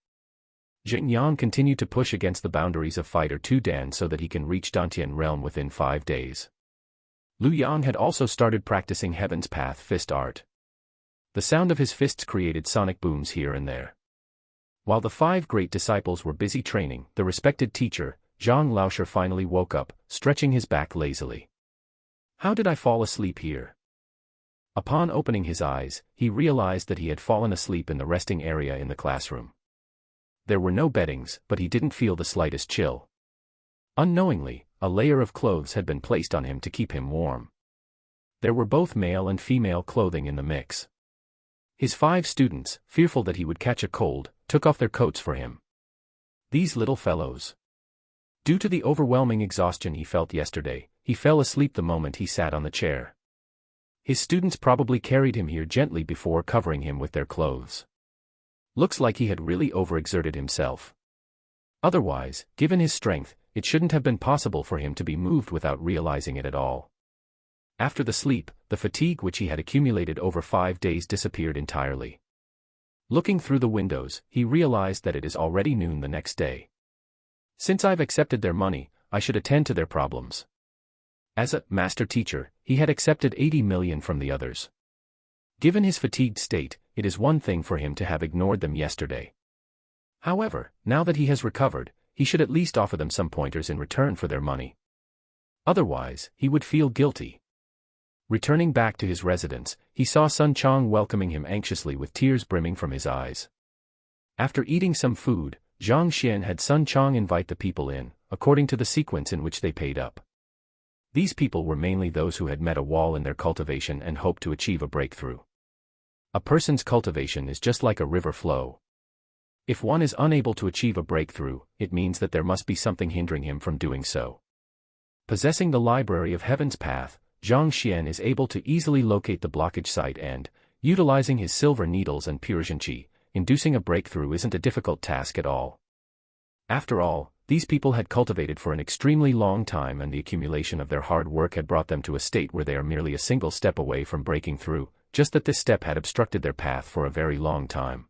S1: Zheng Yang continued to push against the boundaries of Fighter 2 Dan so that he can reach Dantian realm within 5 days. Lu Yang had also started practicing Heaven's Path fist art. The sound of his fists created sonic booms here and there. While the 5 great disciples were busy training, the respected teacher, Zhang Laoshi finally woke up, stretching his back lazily. How did I fall asleep here? Upon opening his eyes, he realized that he had fallen asleep in the resting area in the classroom. There were no beddings, but he didn't feel the slightest chill. Unknowingly, a layer of clothes had been placed on him to keep him warm. There were both male and female clothing in the mix. His 5 students, fearful that he would catch a cold, took off their coats for him. These little fellows. Due to the overwhelming exhaustion he felt yesterday, he fell asleep the moment he sat on the chair. His students probably carried him here gently before covering him with their clothes. Looks like he had really overexerted himself. Otherwise, given his strength, it shouldn't have been possible for him to be moved without realizing it at all. After the sleep, the fatigue which he had accumulated over 5 days disappeared entirely. Looking through the windows, he realized that it is already noon the next day. Since I've accepted their money, I should attend to their problems. As a master teacher, he had accepted 80 million from the others. Given his fatigued state, it is one thing for him to have ignored them yesterday. However, now that he has recovered, he should at least offer them some pointers in return for their money. Otherwise, he would feel guilty. Returning back to his residence, he saw Sun Chong welcoming him anxiously with tears brimming from his eyes. After eating some food, Zhang Xian had Sun Chong invite the people in, according to the sequence in which they paid up. These people were mainly those who had met a wall in their cultivation and hoped to achieve a breakthrough. A person's cultivation is just like a river flow. If one is unable to achieve a breakthrough, it means that there must be something hindering him from doing so. Possessing the library of Heaven's Path, Zhang Xian is able to easily locate the blockage site and, utilizing his silver needles and pure Zhenqi, inducing a breakthrough isn't a difficult task at all. After all, these people had cultivated for an extremely long time and the accumulation of their hard work had brought them to a state where they are merely a single step away from breaking through, just that this step had obstructed their path for a very long time.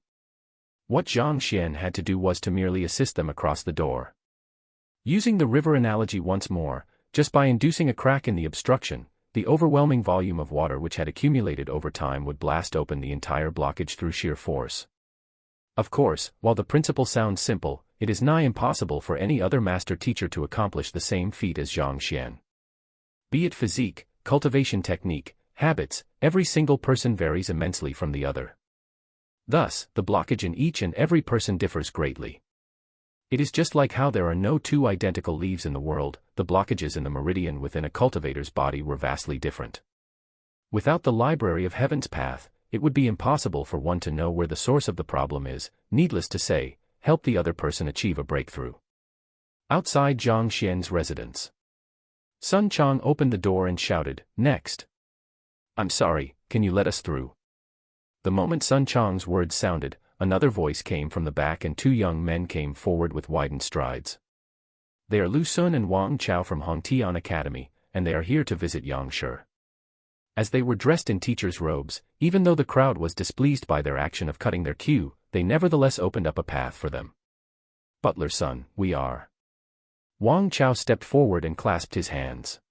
S1: What Zhang Xian had to do was to merely assist them across the door. Using the river analogy once more, just by inducing a crack in the obstruction, the overwhelming volume of water which had accumulated over time would blast open the entire blockage through sheer force. Of course, while the principle sounds simple, it is nigh impossible for any other master teacher to accomplish the same feat as Zhang Xian. Be it physique, cultivation technique, habits, every single person varies immensely from the other. Thus, the blockage in each and every person differs greatly. It is just like how there are no 2 identical leaves in the world, the blockages in the meridian within a cultivator's body were vastly different. Without the library of Heaven's Path, it would be impossible for one to know where the source of the problem is, needless to say, help the other person achieve a breakthrough. Outside Zhang Xian's residence, Sun Chong opened the door and shouted, "Next." "I'm sorry, can you let us through?" The moment Sun Chong's words sounded, another voice came from the back and 2 young men came forward with widened strides. They are Lu Sun and Wang Chao from Hongtian Academy, and they are here to visit Yang Shi. As they were dressed in teachers' robes, even though the crowd was displeased by their action of cutting their queue, they nevertheless opened up a path for them. "Butler Sun, we are." Wang Chao stepped forward and clasped his hands.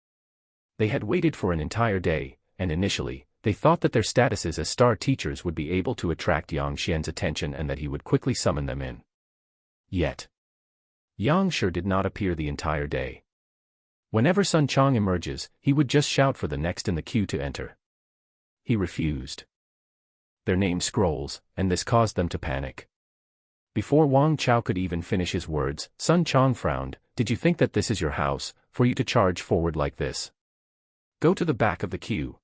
S1: They had waited for an entire day, and initially, they thought that their statuses as star teachers would be able to attract Yang Xian's attention and that he would quickly summon them in. Yet, Yang Shi did not appear the entire day. Whenever Sun Chong emerges, he would just shout for the next in the queue to enter. He refused. Their name scrolls, and this caused them to panic. Before Wang Chao could even finish his words, Sun Chong frowned. "Did you think that this is your house, for you to charge forward like this? Go to the back of the queue."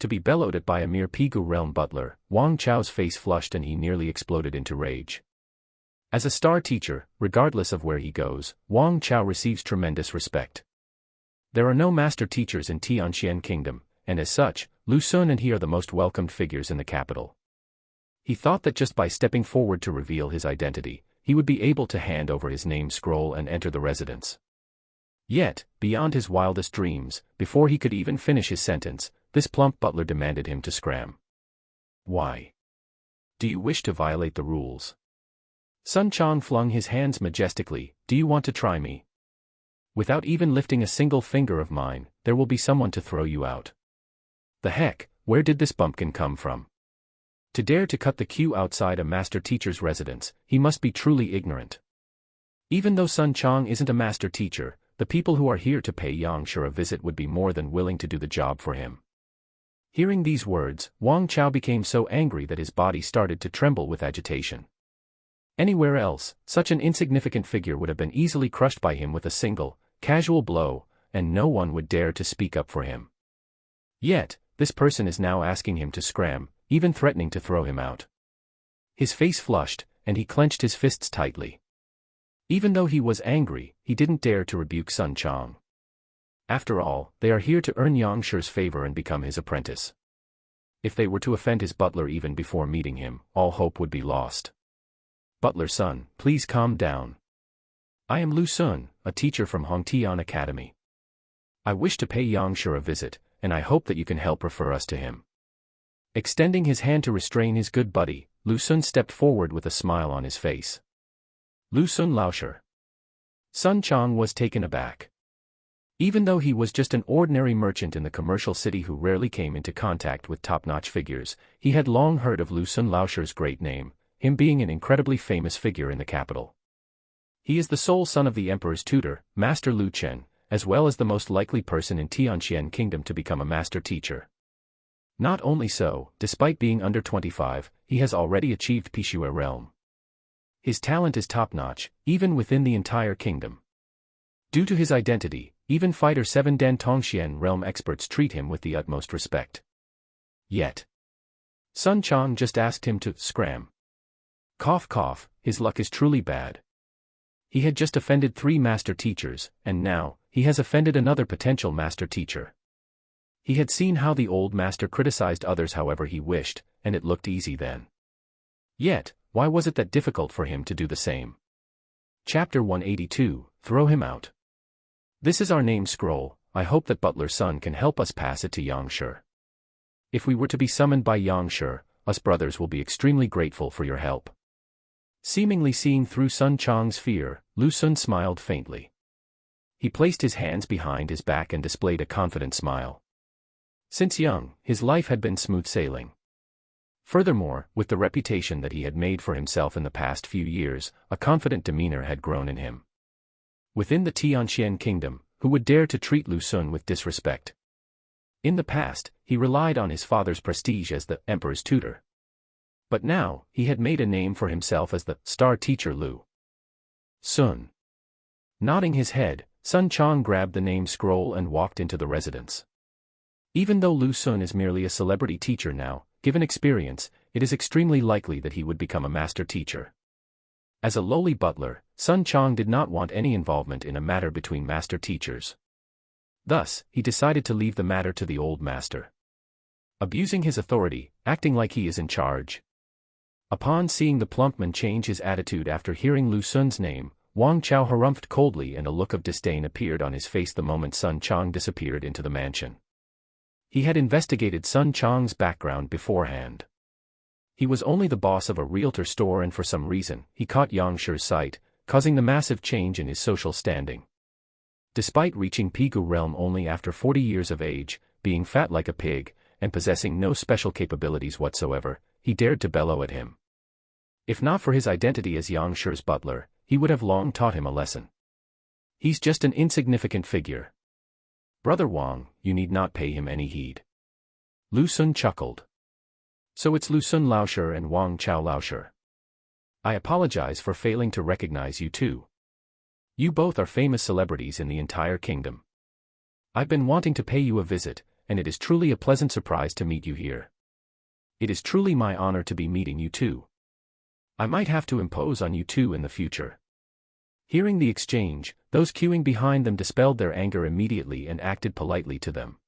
S1: To be bellowed at by a mere Pigu realm butler, Wang Chao's face flushed and he nearly exploded into rage. As a star teacher, regardless of where he goes, Wang Chao receives tremendous respect. There are no master teachers in Tianxian Kingdom, and as such, Lu Sun and he are the most welcomed figures in the capital. He thought that just by stepping forward to reveal his identity, he would be able to hand over his name scroll and enter the residence. Yet, beyond his wildest dreams, before he could even finish his sentence, this plump butler demanded him to scram. "Why? Do you wish to violate the rules?" Sun Chong flung his hands majestically. "Do you want to try me? Without even lifting a single finger of mine, there will be someone to throw you out." The heck, where did this bumpkin come from? To dare to cut the queue outside a master teacher's residence, he must be truly ignorant. Even though Sun Chong isn't a master teacher, the people who are here to pay Yang Shi a visit would be more than willing to do the job for him. Hearing these words, Wang Chao became so angry that his body started to tremble with agitation. Anywhere else, such an insignificant figure would have been easily crushed by him with a single, casual blow, and no one would dare to speak up for him. Yet, this person is now asking him to scram, even threatening to throw him out. His face flushed, and he clenched his fists tightly. Even though he was angry, he didn't dare to rebuke Sun Chang. After all, they are here to earn Yang Shi's favor and become his apprentice. If they were to offend his butler even before meeting him, all hope would be lost. Butler son, please calm down. I am Lu Sun, a teacher from Hongtian Academy. I wish to pay Yang Shi a visit, and I hope that you can help refer us to him. Extending his hand to restrain his good buddy, Lu Sun stepped forward with a smile on his face. Lu Sun Laoshi. Sun Chang was taken aback. Even though he was just an ordinary merchant in the commercial city who rarely came into contact with top-notch figures, he had long heard of Lu Sun Laoshi's great name, him being an incredibly famous figure in the capital. He is the sole son of the emperor's tutor, Master Lu Chen, as well as the most likely person in Tianxian Kingdom to become a master teacher. Not only so, despite being under 25, he has already achieved Pishue realm. His talent is top-notch, even within the entire kingdom. Due to his identity, even Fighter 7 Dan Tongxian realm experts treat him with the utmost respect. Yet, Sun Chang just asked him to scram. Cough cough, his luck is truly bad. He had just offended 3 master teachers, and now, he has offended another potential master teacher. He had seen how the old master criticized others however he wished, and it looked easy then. Yet, why was it that difficult for him to do the same? Chapter 182, Throw Him Out. This is our name scroll, I hope that Butler Sun can help us pass it to Yang Shi. If we were to be summoned by Yang Shi, us brothers will be extremely grateful for your help. Seemingly seeing through Sun Chang's fear, Lu Sun smiled faintly. He placed his hands behind his back and displayed a confident smile. Since young, his life had been smooth sailing. Furthermore, with the reputation that he had made for himself in the past few years, a confident demeanor had grown in him. Within the Tianxian Kingdom, who would dare to treat Lu Sun with disrespect? In the past, he relied on his father's prestige as the emperor's tutor. But now, he had made a name for himself as the star teacher Lu Sun. Nodding his head, Sun Chang grabbed the name scroll and walked into the residence. Even though Lu Sun is merely a celebrity teacher now, given experience, it is extremely likely that he would become a master teacher. As a lowly butler, Sun Chang did not want any involvement in a matter between master teachers. Thus, he decided to leave the matter to the old master. Abusing his authority, acting like he is in charge. Upon seeing the plumpman change his attitude after hearing Lu Sun's name, Wang Chao harumphed coldly and a look of disdain appeared on his face the moment Sun Chang disappeared into the mansion. He had investigated Sun Chang's background beforehand. He was only the boss of a realtor store and for some reason, he caught Yang Shi's sight, causing the massive change in his social standing. Despite reaching Pigu realm only after 40 years of age, being fat like a pig, and possessing no special capabilities whatsoever, he dared to bellow at him. If not for his identity as Yang Shi's butler, he would have long taught him a lesson. He's just an insignificant figure. Brother Wang, you need not pay him any heed. Lu Sun chuckled. So it's Lu Sun Laoshi and Wang Chao Laoshi. I apologize for failing to recognize you too. You both are famous celebrities in the entire kingdom. I've been wanting to pay you a visit, and it is truly a pleasant surprise to meet you here. It is truly my honor to be meeting you too. I might have to impose on you too in the future. Hearing the exchange, those queuing behind them dispelled their anger immediately and acted politely to them.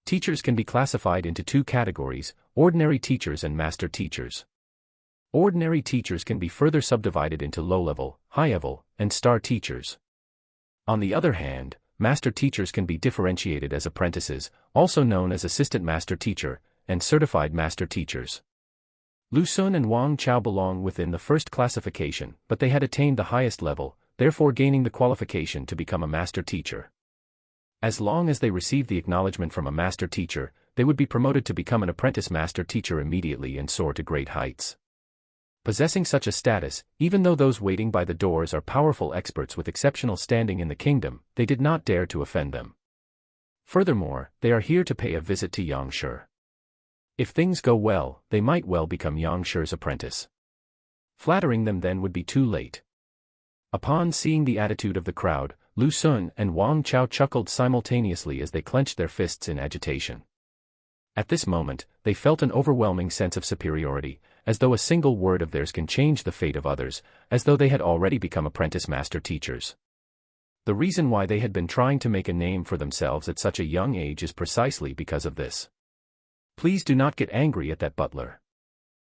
S1: Teachers can be classified into 2 categories, ordinary teachers and master teachers. Ordinary teachers can be further subdivided into low-level, high-level, and star teachers. On the other hand, master teachers can be differentiated as apprentices, also known as assistant master teacher, and certified master teachers. Lu Sun and Wang Chao belong within the first classification, but they had attained the highest level, therefore gaining the qualification to become a master teacher. As long as they received the acknowledgement from a master teacher, they would be promoted to become an apprentice master teacher immediately and soar to great heights. Possessing such a status, even though those waiting by the doors are powerful experts with exceptional standing in the kingdom, they did not dare to offend them. Furthermore, they are here to pay a visit to Yang Shi. If things go well, they might well become Yang Shi's apprentice. Flattering them then would be too late. Upon seeing the attitude of the crowd, Lu Xun and Wang Chao chuckled simultaneously as they clenched their fists in agitation. At this moment, they felt an overwhelming sense of superiority, as though a single word of theirs can change the fate of others, as though they had already become apprentice master teachers. The reason why they had been trying to make a name for themselves at such a young age is precisely because of this. Please do not get angry at that butler.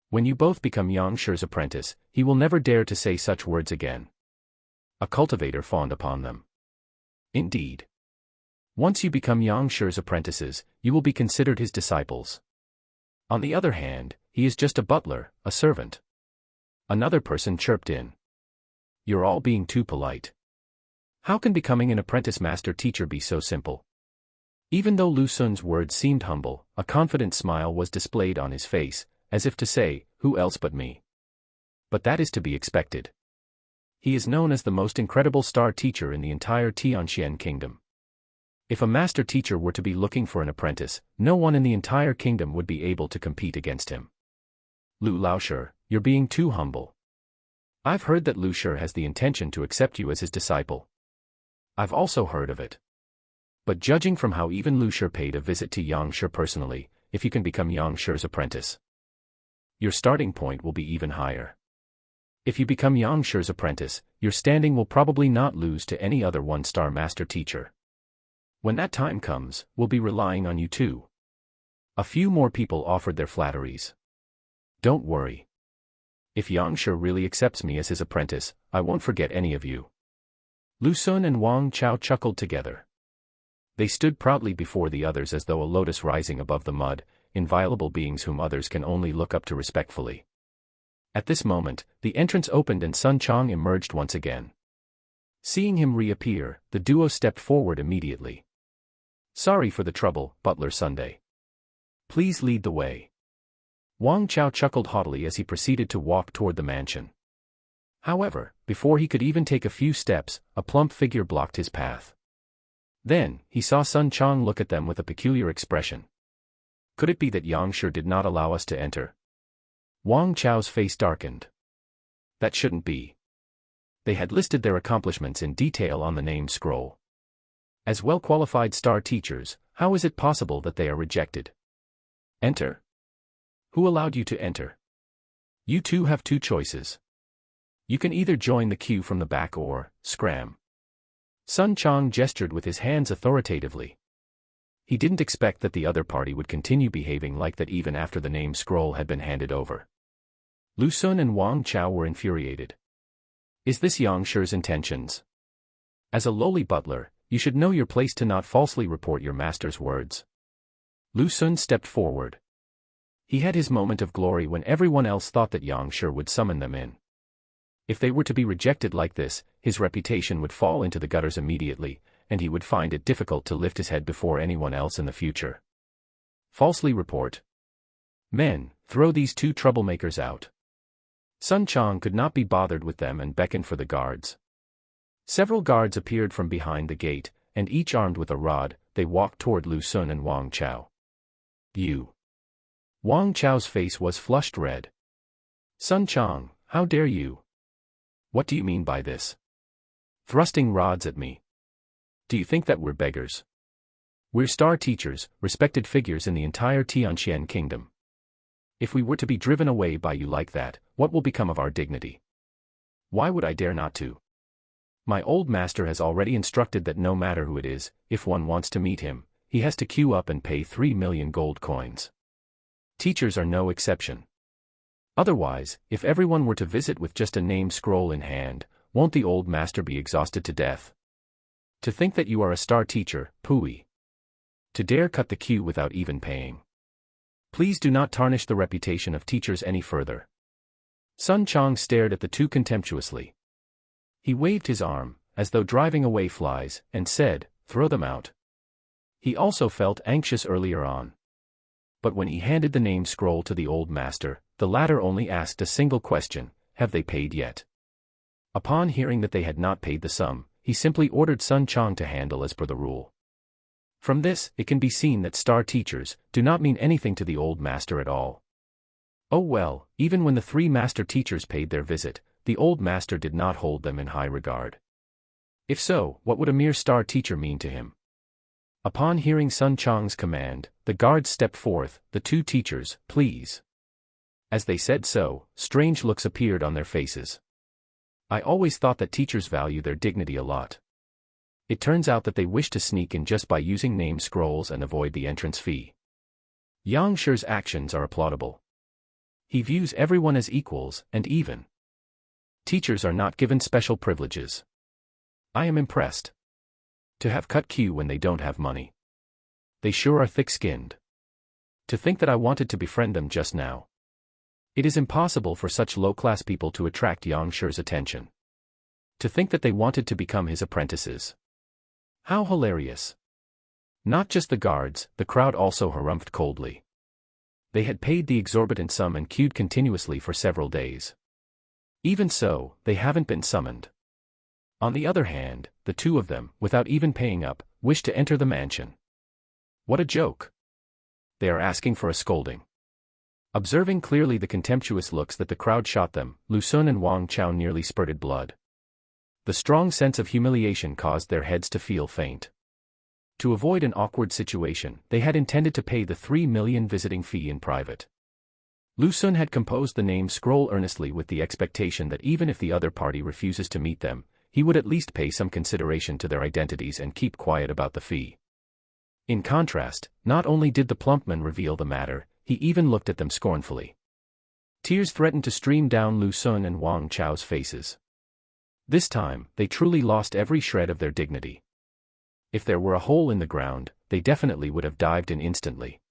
S1: When you both become Yang Shi's apprentice, he will never dare to say such words again. A cultivator fawned upon them. Indeed. Once you become Yang Shi's apprentices, you will be considered his disciples. On the other hand, he is just a butler, a servant. Another person chirped in. You're all being too polite. How can becoming an apprentice master teacher be so simple? Even though Lu Xun's words seemed humble, a confident smile was displayed on his face, as if to say, who else but me? But that is to be expected. He is known as the most incredible star teacher in the entire Tianxian kingdom. If a master teacher were to be looking for an apprentice, no one in the entire kingdom would be able to compete against him. Lu Laoshi, you're being too humble. I've heard that Lu Shi has the intention to accept you as his disciple. I've also heard of it. But judging from how even Lu Shi paid a visit to Yang Shi personally, if you can become Yang Shi's apprentice, your starting point will be even higher. If you become Yang Shi's apprentice, your standing will probably not lose to any other one-star master teacher. When that time comes, we'll be relying on you too. A few more people offered their flatteries. Don't worry. If Yang Shi really accepts me as his apprentice, I won't forget any of you. Lu Xun and Wang Chao chuckled together. They stood proudly before the others as though a lotus rising above the mud, inviolable beings whom others can only look up to respectfully. At this moment, the entrance opened and Sun Chang emerged once again. Seeing him reappear, the duo stepped forward immediately. Sorry for the trouble, Butler Sunday. Please lead the way. Wang Chao chuckled haughtily as he proceeded to walk toward the mansion. However, before he could even take a few steps, a plump figure blocked his path. Then, he saw Sun Chang look at them with a peculiar expression. Could it be that Yang Shi did not allow us to enter? Wang Chao's face darkened. That shouldn't be. They had listed their accomplishments in detail on the name scroll. As well-qualified star teachers, how is it possible that they are rejected? Enter? Who allowed you to enter? You two have two choices. You can either join the queue from the back or, scram. Sun Chang gestured with his hands authoritatively. He didn't expect that the other party would continue behaving like that even after the name scroll had been handed over. Lu Xun and Wang Chao were infuriated. Is this Yang Shi's intentions? As a lowly butler, you should know your place to not falsely report your master's words. Lu Xun stepped forward. He had his moment of glory when everyone else thought that Yang Shi would summon them in. If they were to be rejected like this, his reputation would fall into the gutters immediately, and he would find it difficult to lift his head before anyone else in the future. Falsely report. Men, throw these two troublemakers out. Sun Chang could not be bothered with them and beckoned for the guards. Several guards appeared from behind the gate, and each armed with a rod, they walked toward Lu Xun and Wang Chao. You. Wang Chao's face was flushed red. Sun Chang, how dare you? What do you mean by this? Thrusting rods at me. Do you think that we're beggars? We're star teachers, respected figures in the entire Tianxian kingdom. If we were to be driven away by you like that, what will become of our dignity? Why would I dare not to? My old master has already instructed that no matter who it is, if one wants to meet him, he has to queue up and pay 3 million gold coins. Teachers are no exception. Otherwise, if everyone were to visit with just a name scroll in hand, won't the old master be exhausted to death? To think that you are a star teacher, pooey. To dare cut the queue without even paying. Please do not tarnish the reputation of teachers any further. Sun Chang stared at the two contemptuously. He waved his arm, as though driving away flies, and said, throw them out. He also felt anxious earlier on. But when he handed the name scroll to the old master, the latter only asked a single question, have they paid yet? Upon hearing that they had not paid the sum, he simply ordered Sun Chang to handle as per the rule. From this, it can be seen that star teachers do not mean anything to the old master at all. Oh well, even when the three master teachers paid their visit, the old master did not hold them in high regard. If so, what would a mere star teacher mean to him? Upon hearing Sun Chang's command, the guards stepped forth, the two teachers, please. As they said so, strange looks appeared on their faces. I always thought that teachers value their dignity a lot. It turns out that they wish to sneak in just by using name scrolls and avoid the entrance fee. Yang Shi's actions are applaudable. He views everyone as equals and even. Teachers are not given special privileges. I am impressed. To have cut queue when they don't have money. They sure are thick-skinned. To think that I wanted to befriend them just now. It is impossible for such low-class people to attract Yang Shi's attention. To think that they wanted to become his apprentices. How hilarious. Not just the guards, the crowd also harumphed coldly. They had paid the exorbitant sum and queued continuously for several days. Even so, they haven't been summoned. On the other hand, the two of them, without even paying up, wished to enter the mansion. What a joke. They are asking for a scolding. Observing clearly the contemptuous looks that the crowd shot them, Lu Sun and Wang Chao nearly spurted blood. The strong sense of humiliation caused their heads to feel faint. To avoid an awkward situation, they had intended to pay the 3 million visiting fee in private. Lu Sun had composed the name scroll earnestly with the expectation that even if the other party refuses to meet them, he would at least pay some consideration to their identities and keep quiet about the fee. In contrast, not only did the plumpman reveal the matter, he even looked at them scornfully. Tears threatened to stream down Lu Sun and Wang Chao's faces. This time, they truly lost every shred of their dignity. If there were a hole in the ground, they definitely would have dived in instantly.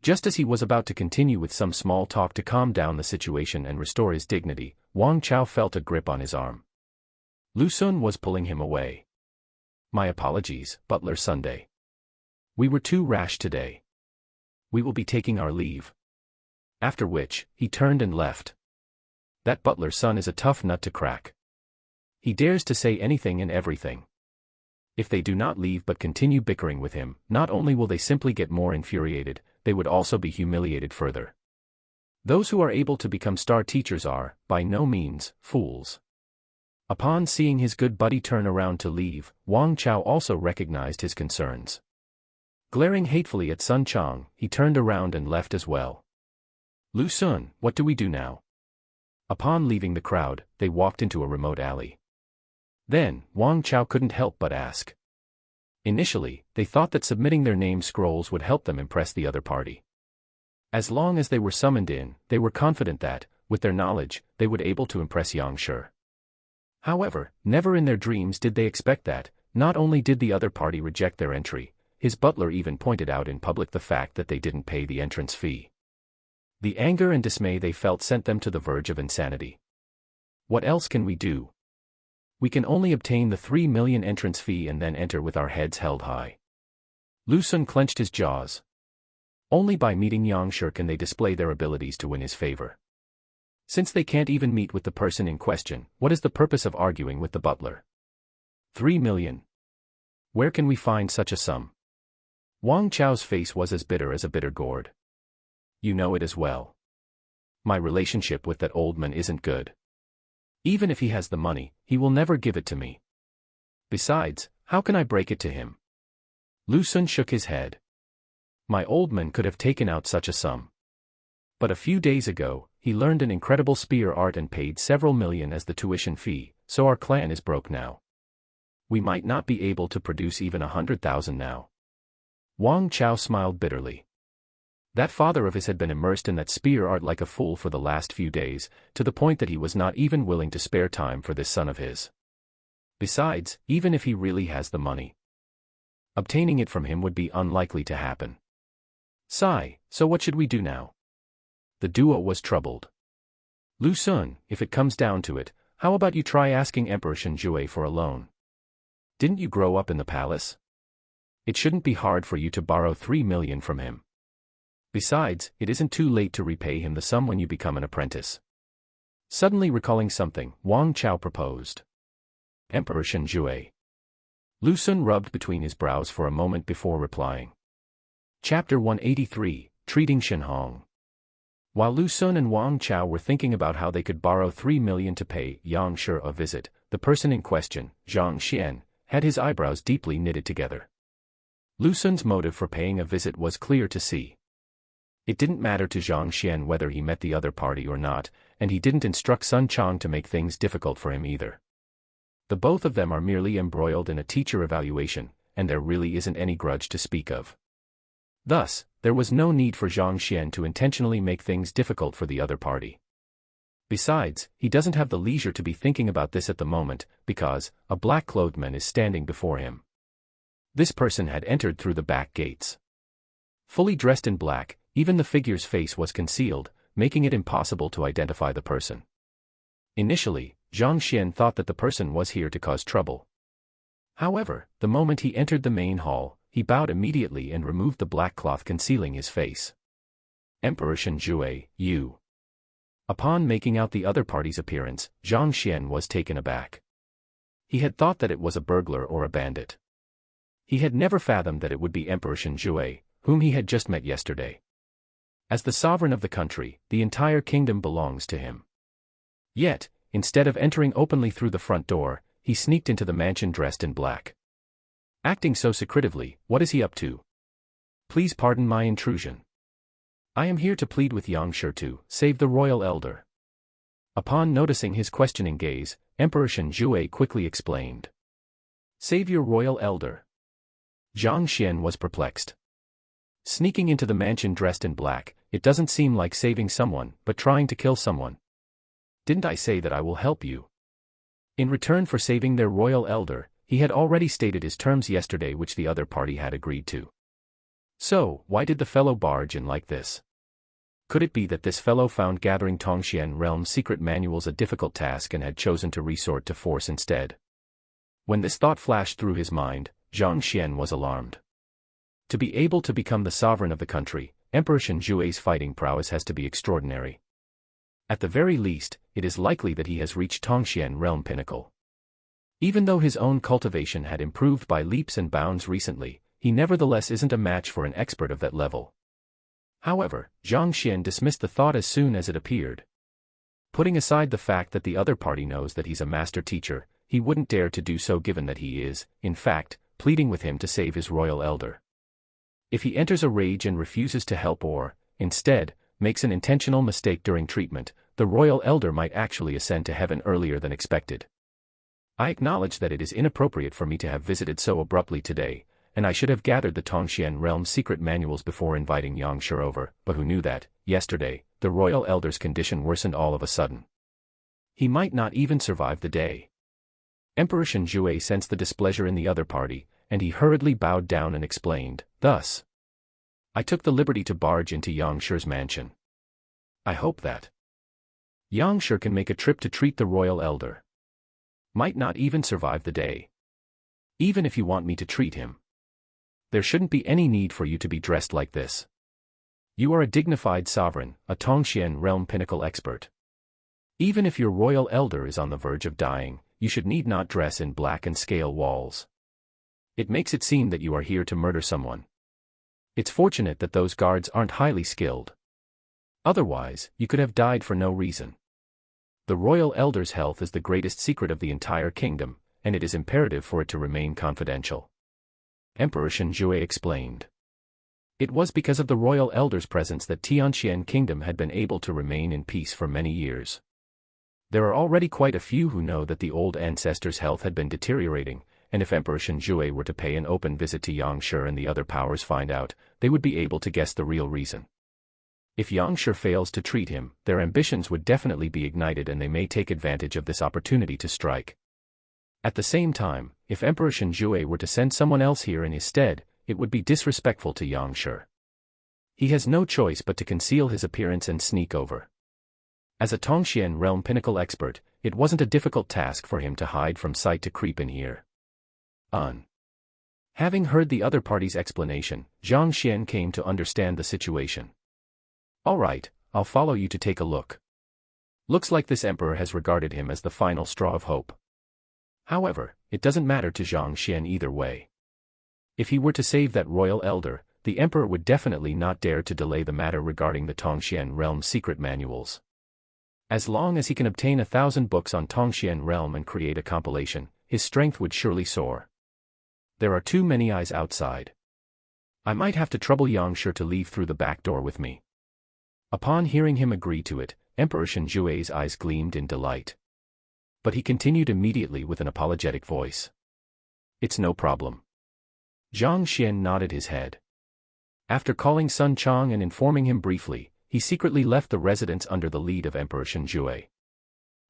S1: Just as he was about to continue with some small talk to calm down the situation and restore his dignity, Wang Chao felt a grip on his arm. Lu Sun was pulling him away. My apologies, Butler Sunday. We were too rash today. We will be taking our leave. After which, he turned and left. That butler's son is a tough nut to crack. He dares to say anything and everything. If they do not leave but continue bickering with him, not only will they simply get more infuriated, they would also be humiliated further. Those who are able to become star teachers are, by no means, fools. Upon seeing his good buddy turn around to leave, Wang Chao also recognized his concerns. Glaring hatefully at Sun Chang, he turned around and left as well. Lu Sun, what do we do now? Upon leaving the crowd, they walked into a remote alley. Then, Wang Chao couldn't help but ask. Initially, they thought that submitting their name scrolls would help them impress the other party. As long as they were summoned in, they were confident that, with their knowledge, they would be able to impress Yang Shi. However, never in their dreams did they expect that, not only did the other party reject their entry, his butler even pointed out in public the fact that they didn't pay the entrance fee. The anger and dismay they felt sent them to the verge of insanity. What else can we do? We can only obtain the 3 million entrance fee and then enter with our heads held high. Lu Sun clenched his jaws. Only by meeting Yang Shi can they display their abilities to win his favor. Since they can't even meet with the person in question, what is the purpose of arguing with the butler? 3 million. Where can we find such a sum? Wang Chao's face was as bitter as a bitter gourd. You know it as well. My relationship with that old man isn't good. Even if he has the money, he will never give it to me. Besides, how can I break it to him? Lu Sun shook his head. My old man could have taken out such a sum. But a few days ago, he learned an incredible spear art and paid several million as the tuition fee, so our clan is broke now. We might not be able to produce even 100,000 now. Wang Chao smiled bitterly. That father of his had been immersed in that spear art like a fool for the last few days, to the point that he was not even willing to spare time for this son of his. Besides, even if he really has the money, obtaining it from him would be unlikely to happen. Sigh, so what should we do now? The duo was troubled. Lu Sun, if it comes down to it, how about you try asking Emperor Shenjue for a loan? Didn't you grow up in the palace? It shouldn't be hard for you to borrow 3 million from him. Besides, it isn't too late to repay him the sum when you become an apprentice. Suddenly recalling something, Wang Chao proposed. Emperor Shenjue. Lu Sun rubbed between his brows for a moment before replying. Chapter 183, Treating Shen Hong. While Lu Sun and Wang Chao were thinking about how they could borrow 3 million to pay Yang Shi a visit, the person in question, Zhang Xian, had his eyebrows deeply knitted together. Lu Sun's motive for paying a visit was clear to see. It didn't matter to Zhang Xian whether he met the other party or not, and he didn't instruct Sun Chang to make things difficult for him either. The both of them are merely embroiled in a teacher evaluation, and there really isn't any grudge to speak of. Thus, there was no need for Zhang Xian to intentionally make things difficult for the other party. Besides, he doesn't have the leisure to be thinking about this at the moment, because a black-clothed man is standing before him. This person had entered through the back gates. Fully dressed in black, even the figure's face was concealed, making it impossible to identify the person. Initially, Zhang Xian thought that the person was here to cause trouble. However, the moment he entered the main hall, he bowed immediately and removed the black cloth concealing his face. Emperor Shen Jue, you. Upon making out the other party's appearance, Zhang Xian was taken aback. He had thought that it was a burglar or a bandit. He had never fathomed that it would be Emperor Shen Jue, whom he had just met yesterday. As the sovereign of the country, the entire kingdom belongs to him. Yet, instead of entering openly through the front door, he sneaked into the mansion dressed in black. Acting so secretively, what is he up to? Please pardon my intrusion. I am here to plead with Yang Shi to save the royal elder. Upon noticing his questioning gaze, Emperor Shen Jue quickly explained. Save your royal elder. Zhang Xian was perplexed. Sneaking into the mansion dressed in black, it doesn't seem like saving someone, but trying to kill someone. Didn't I say that I will help you? In return for saving their royal elder, he had already stated his terms yesterday which the other party had agreed to. So, why did the fellow barge in like this? Could it be that this fellow found gathering Tongxian realm's secret manuals a difficult task and had chosen to resort to force instead? When this thought flashed through his mind, Zhang Xian was alarmed. To be able to become the sovereign of the country, Emperor Shen Jue's fighting prowess has to be extraordinary. At the very least, it is likely that he has reached Tongxian realm pinnacle. Even though his own cultivation had improved by leaps and bounds recently, he nevertheless isn't a match for an expert of that level. However, Zhang Xian dismissed the thought as soon as it appeared. Putting aside the fact that the other party knows that he's a master teacher, he wouldn't dare to do so given that he is, in fact, pleading with him to save his royal elder. If he enters a rage and refuses to help or, instead, makes an intentional mistake during treatment, the royal elder might actually ascend to heaven earlier than expected. I acknowledge that it is inappropriate for me to have visited so abruptly today, and I should have gathered the Tongxian realm's secret manuals before inviting Yang Shi over, but who knew that, yesterday, the royal elder's condition worsened all of a sudden. He might not even survive the day. Emperor Shen Jue sensed the displeasure in the other party, and he hurriedly bowed down and explained, thus. I took the liberty to barge into Yang Shi's mansion. I hope that Yang Shi can make a trip to treat the royal elder. Might not even survive the day. Even if you want me to treat him. There shouldn't be any need for you to be dressed like this. You are a dignified sovereign, a Tongxian realm pinnacle expert. Even if your royal elder is on the verge of dying, you should need not dress in black and scale walls. It makes it seem that you are here to murder someone. It's fortunate that those guards aren't highly skilled. Otherwise, you could have died for no reason. The royal elder's health is the greatest secret of the entire kingdom, and it is imperative for it to remain confidential. Emperor Shen Jue explained. It was because of the royal elder's presence that Tianxian kingdom had been able to remain in peace for many years. There are already quite a few who know that the old ancestor's health had been deteriorating, and if Emperor Shen Jue were to pay an open visit to Yang Shi and the other powers find out, they would be able to guess the real reason. If Yang Shi fails to treat him, their ambitions would definitely be ignited and they may take advantage of this opportunity to strike. At the same time, if Emperor Shen Jue were to send someone else here in his stead, it would be disrespectful to Yang Shi. He has no choice but to conceal his appearance and sneak over. As a Tongxian realm pinnacle expert, it wasn't a difficult task for him to hide from sight to creep in here. Having heard the other party's explanation, Zhang Xian came to understand the situation. All right, I'll follow you to take a look. Looks like this emperor has regarded him as the final straw of hope. However, it doesn't matter to Zhang Xian either way. If he were to save that royal elder, the emperor would definitely not dare to delay the matter regarding the Tongxian realm secret manuals. As long as he can obtain 1,000 books on Tongxian realm and create a compilation, his strength would surely soar. There are too many eyes outside. I might have to trouble Yang Shi to leave through the back door with me. Upon hearing him agree to it, Emperor Shenjue's eyes gleamed in delight. But he continued immediately with an apologetic voice. It's no problem. Zhang Xian nodded his head. After calling Sun Chang and informing him briefly, he secretly left the residence under the lead of Emperor Shenjue.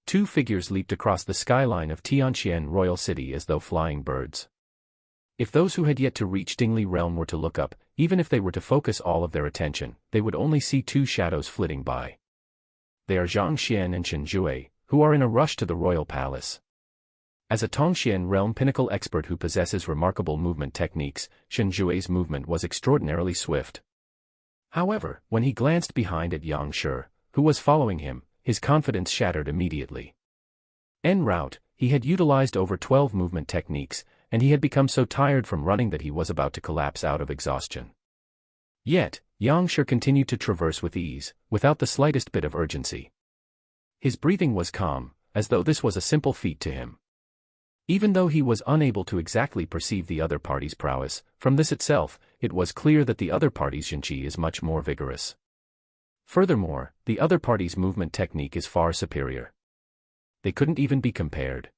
S1: Two figures leaped across the skyline of Tianqian Royal City as though flying birds. If those who had yet to reach Dingli realm were to look up, even if they were to focus all of their attention, they would only see two shadows flitting by. They are Zhang Xian and Shenjue, who are in a rush to the royal palace. As a Tongxian realm pinnacle expert who possesses remarkable movement techniques, Shenjue's movement was extraordinarily swift. However, when he glanced behind at Yang Shi, who was following him, his confidence shattered immediately. En route, he had utilized over 12 movement techniques, and he had become so tired from running that he was about to collapse out of exhaustion. Yet, Yang Shi continued to traverse with ease, without the slightest bit of urgency. His breathing was calm, as though this was a simple feat to him. Even though he was unable to exactly perceive the other party's prowess, from this itself, it was clear that the other party's Jinqi is much more vigorous. Furthermore, the other party's movement technique is far superior. They couldn't even be compared.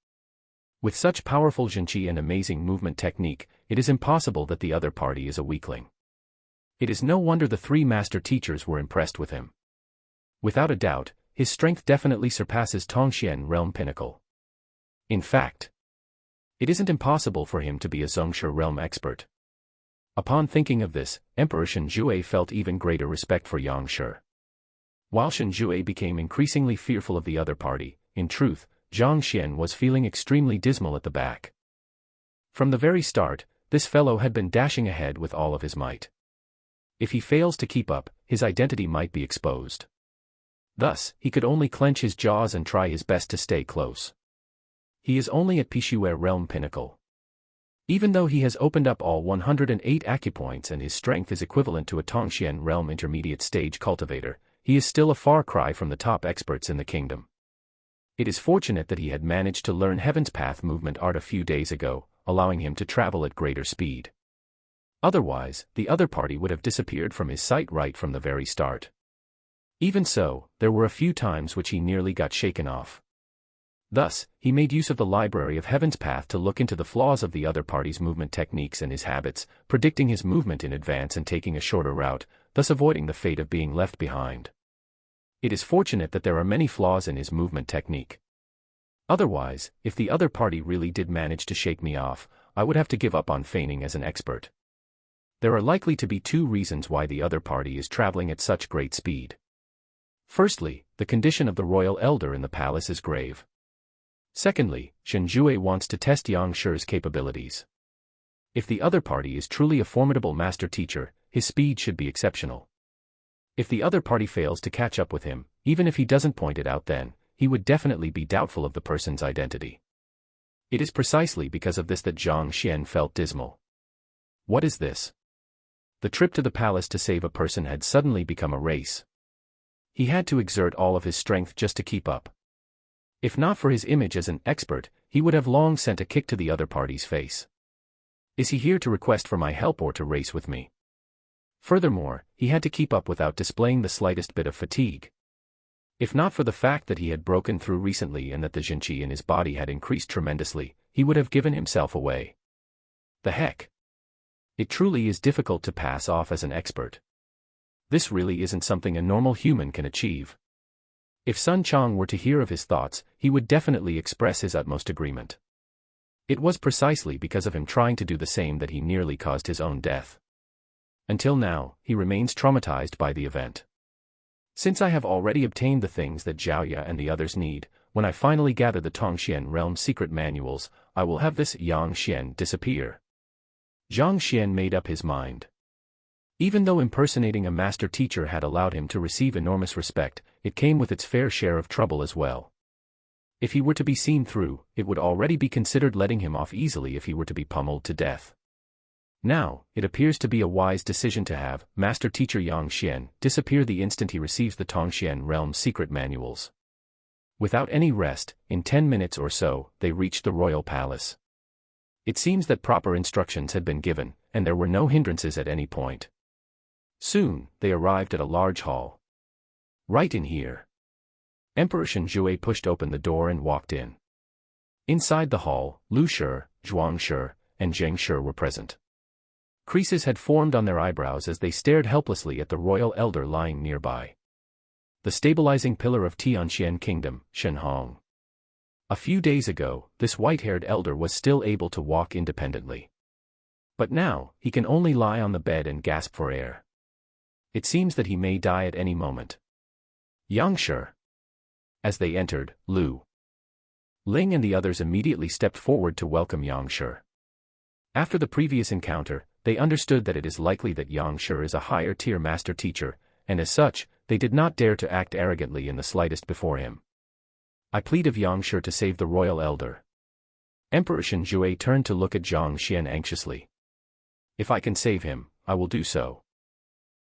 S1: With such powerful Jinqi and amazing movement technique, it is impossible that the other party is a weakling. It is no wonder the three master teachers were impressed with him. Without a doubt, his strength definitely surpasses Tongxian realm pinnacle. In fact, it isn't impossible for him to be a Zhongshi realm expert. Upon thinking of this, Emperor Shenjue felt even greater respect for Yang Shi. While Shenjue became increasingly fearful of the other party, in truth, Zhang Xian was feeling extremely dismal at the back. From the very start, this fellow had been dashing ahead with all of his might. If he fails to keep up, his identity might be exposed. Thus, he could only clench his jaws and try his best to stay close. He is only at Pishue realm pinnacle. Even though he has opened up all 108 acupoints and his strength is equivalent to a Tongxian realm intermediate stage cultivator, he is still a far cry from the top experts in the kingdom. It is fortunate that he had managed to learn Heaven's Path movement art a few days ago, allowing him to travel at greater speed. Otherwise, the other party would have disappeared from his sight right from the very start. Even so, there were a few times which he nearly got shaken off. Thus, he made use of the library of Heaven's Path to look into the flaws of the other party's movement techniques and his habits, predicting his movement in advance and taking a shorter route, thus avoiding the fate of being left behind. It is fortunate that there are many flaws in his movement technique. Otherwise, if the other party really did manage to shake me off, I would have to give up on feigning as an expert. There are likely to be two reasons why the other party is traveling at such great speed. Firstly, the condition of the royal elder in the palace is grave. Secondly, Shenjue wants to test Yang Shi's capabilities. If the other party is truly a formidable master teacher, his speed should be exceptional. If the other party fails to catch up with him, even if he doesn't point it out then, he would definitely be doubtful of the person's identity. It is precisely because of this that Zhang Xian felt dismal. What is this? The trip to the palace to save a person had suddenly become a race. He had to exert all of his strength just to keep up. If not for his image as an expert, he would have long sent a kick to the other party's face. Is he here to request for my help or to race with me? Furthermore, he had to keep up without displaying the slightest bit of fatigue. If not for the fact that he had broken through recently and that the Jinqi in his body had increased tremendously, he would have given himself away. The heck? It truly is difficult to pass off as an expert. This really isn't something a normal human can achieve. If Sun Chang were to hear of his thoughts, he would definitely express his utmost agreement. It was precisely because of him trying to do the same that he nearly caused his own death. Until now, he remains traumatized by the event. Since I have already obtained the things that Zhaoya and the others need, when I finally gather the Tongxian realm secret manuals, I will have this Yang Xian disappear. Zhang Xian made up his mind. Even though impersonating a master teacher had allowed him to receive enormous respect, it came with its fair share of trouble as well. If he were to be seen through, it would already be considered letting him off easily if he were to be pummeled to death. Now, it appears to be a wise decision to have Master Teacher Yang Xian disappear the instant he receives the Tongxian realm's secret manuals. Without any rest, in 10 minutes or so, they reached the royal palace. It seems that proper instructions had been given, and there were no hindrances at any point. Soon, they arrived at a large hall. Right in here. Emperor Shenjue pushed open the door and walked in. Inside the hall, Lu Shi, Zhuang Shi, and Zheng Shi were present. Creases had formed on their eyebrows as they stared helplessly at the royal elder lying nearby. The stabilizing pillar of Tianxian Kingdom, Shenhong. A few days ago, this white-haired elder was still able to walk independently. But now, he can only lie on the bed and gasp for air. It seems that he may die at any moment. Yang Shi. As they entered, Lu Ling and the others immediately stepped forward to welcome Yang Shi. After the previous encounter, they understood that it is likely that Yang Shi is a higher-tier master teacher, and as such, they did not dare to act arrogantly in the slightest before him. I plead of Yang Shi to save the royal elder. Emperor Shenjue turned to look at Zhang Xian anxiously. If I can save him, I will do so.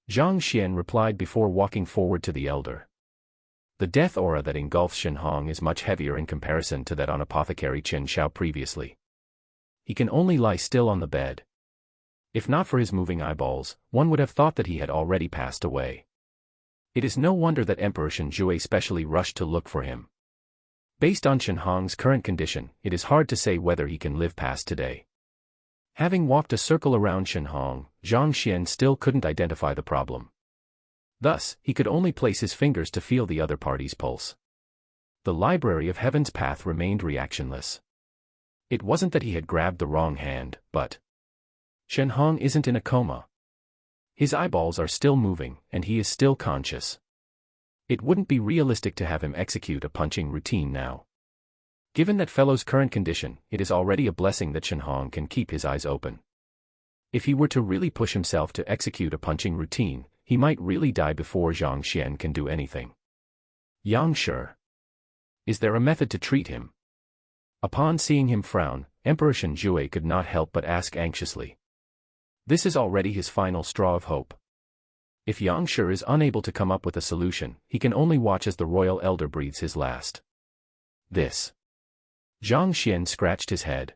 S1: Zhang Xian replied before walking forward to the elder. The death aura that engulfs Shenhong is much heavier in comparison to that on apothecary Chen Xiao previously. He can only lie still on the bed. If not for his moving eyeballs, one would have thought that he had already passed away. It is no wonder that Emperor Shenjue specially rushed to look for him. Based on Shenhong's current condition, it is hard to say whether he can live past today. Having walked a circle around Shenhong, Zhang Xian still couldn't identify the problem. Thus, he could only place his fingers to feel the other party's pulse. The Library of Heaven's path remained reactionless. It wasn't that he had grabbed the wrong hand, but Shenhong isn't in a coma. His eyeballs are still moving, and he is still conscious. It wouldn't be realistic to have him execute a punching routine now. Given that fellow's current condition, it is already a blessing that Shenhong can keep his eyes open. If he were to really push himself to execute a punching routine, he might really die before Zhang Xian can do anything. Yang Shi. Is there a method to treat him? Upon seeing him frown, Emperor Shenjue could not help but ask anxiously. This is already his final straw of hope. If Yang Shi is unable to come up with a solution, he can only watch as the royal elder breathes his last. This. Zhang Xian scratched his head.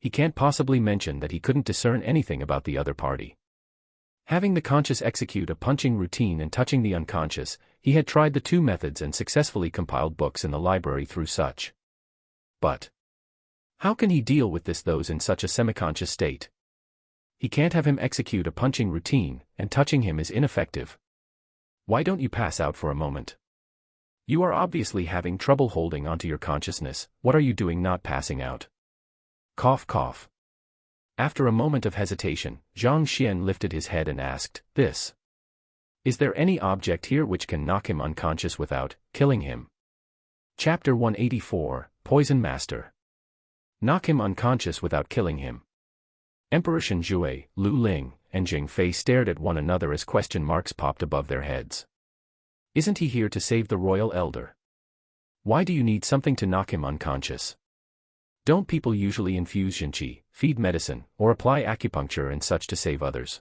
S1: He can't possibly mention that he couldn't discern anything about the other party. Having the conscious execute a punching routine and touching the unconscious, he had tried the two methods and successfully compiled books in the library through such. But how can he deal with those in such a semiconscious state? He can't have him execute a punching routine, and touching him is ineffective. Why don't you pass out for a moment? You are obviously having trouble holding onto your consciousness. What are you doing not passing out? Cough cough. After a moment of hesitation, Zhang Xian lifted his head and asked, "This. Is there any object here which can knock him unconscious without killing him?" Chapter 184, Poison Master. Knock him unconscious without killing him. Emperor Shenjue, Lu Ling, and Jing Fei stared at one another as question marks popped above their heads. Isn't he here to save the royal elder? Why do you need something to knock him unconscious? Don't people usually infuse jinqi, feed medicine, or apply acupuncture and such to save others?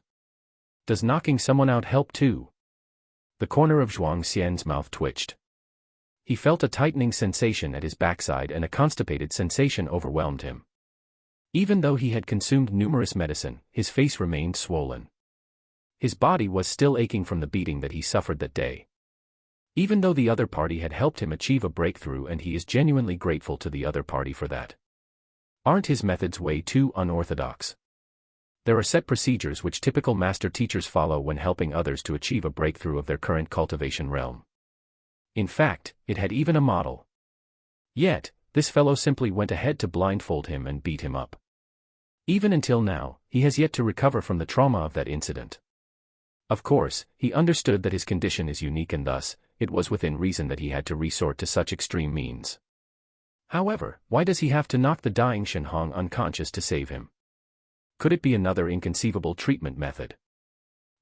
S1: Does knocking someone out help too? The corner of Zhuang Xian's mouth twitched. He felt a tightening sensation at his backside and a constipated sensation overwhelmed him. Even though he had consumed numerous medicine, his face remained swollen. His body was still aching from the beating that he suffered that day. Even though the other party had helped him achieve a breakthrough and he is genuinely grateful to the other party for that. Aren't his methods way too unorthodox? There are set procedures which typical master teachers follow when helping others to achieve a breakthrough of their current cultivation realm. In fact, it had even a model. Yet, this fellow simply went ahead to blindfold him and beat him up. Even until now, he has yet to recover from the trauma of that incident. Of course, he understood that his condition is unique and thus, it was within reason that he had to resort to such extreme means. However, why does he have to knock the dying Shenhong unconscious to save him? Could it be another inconceivable treatment method?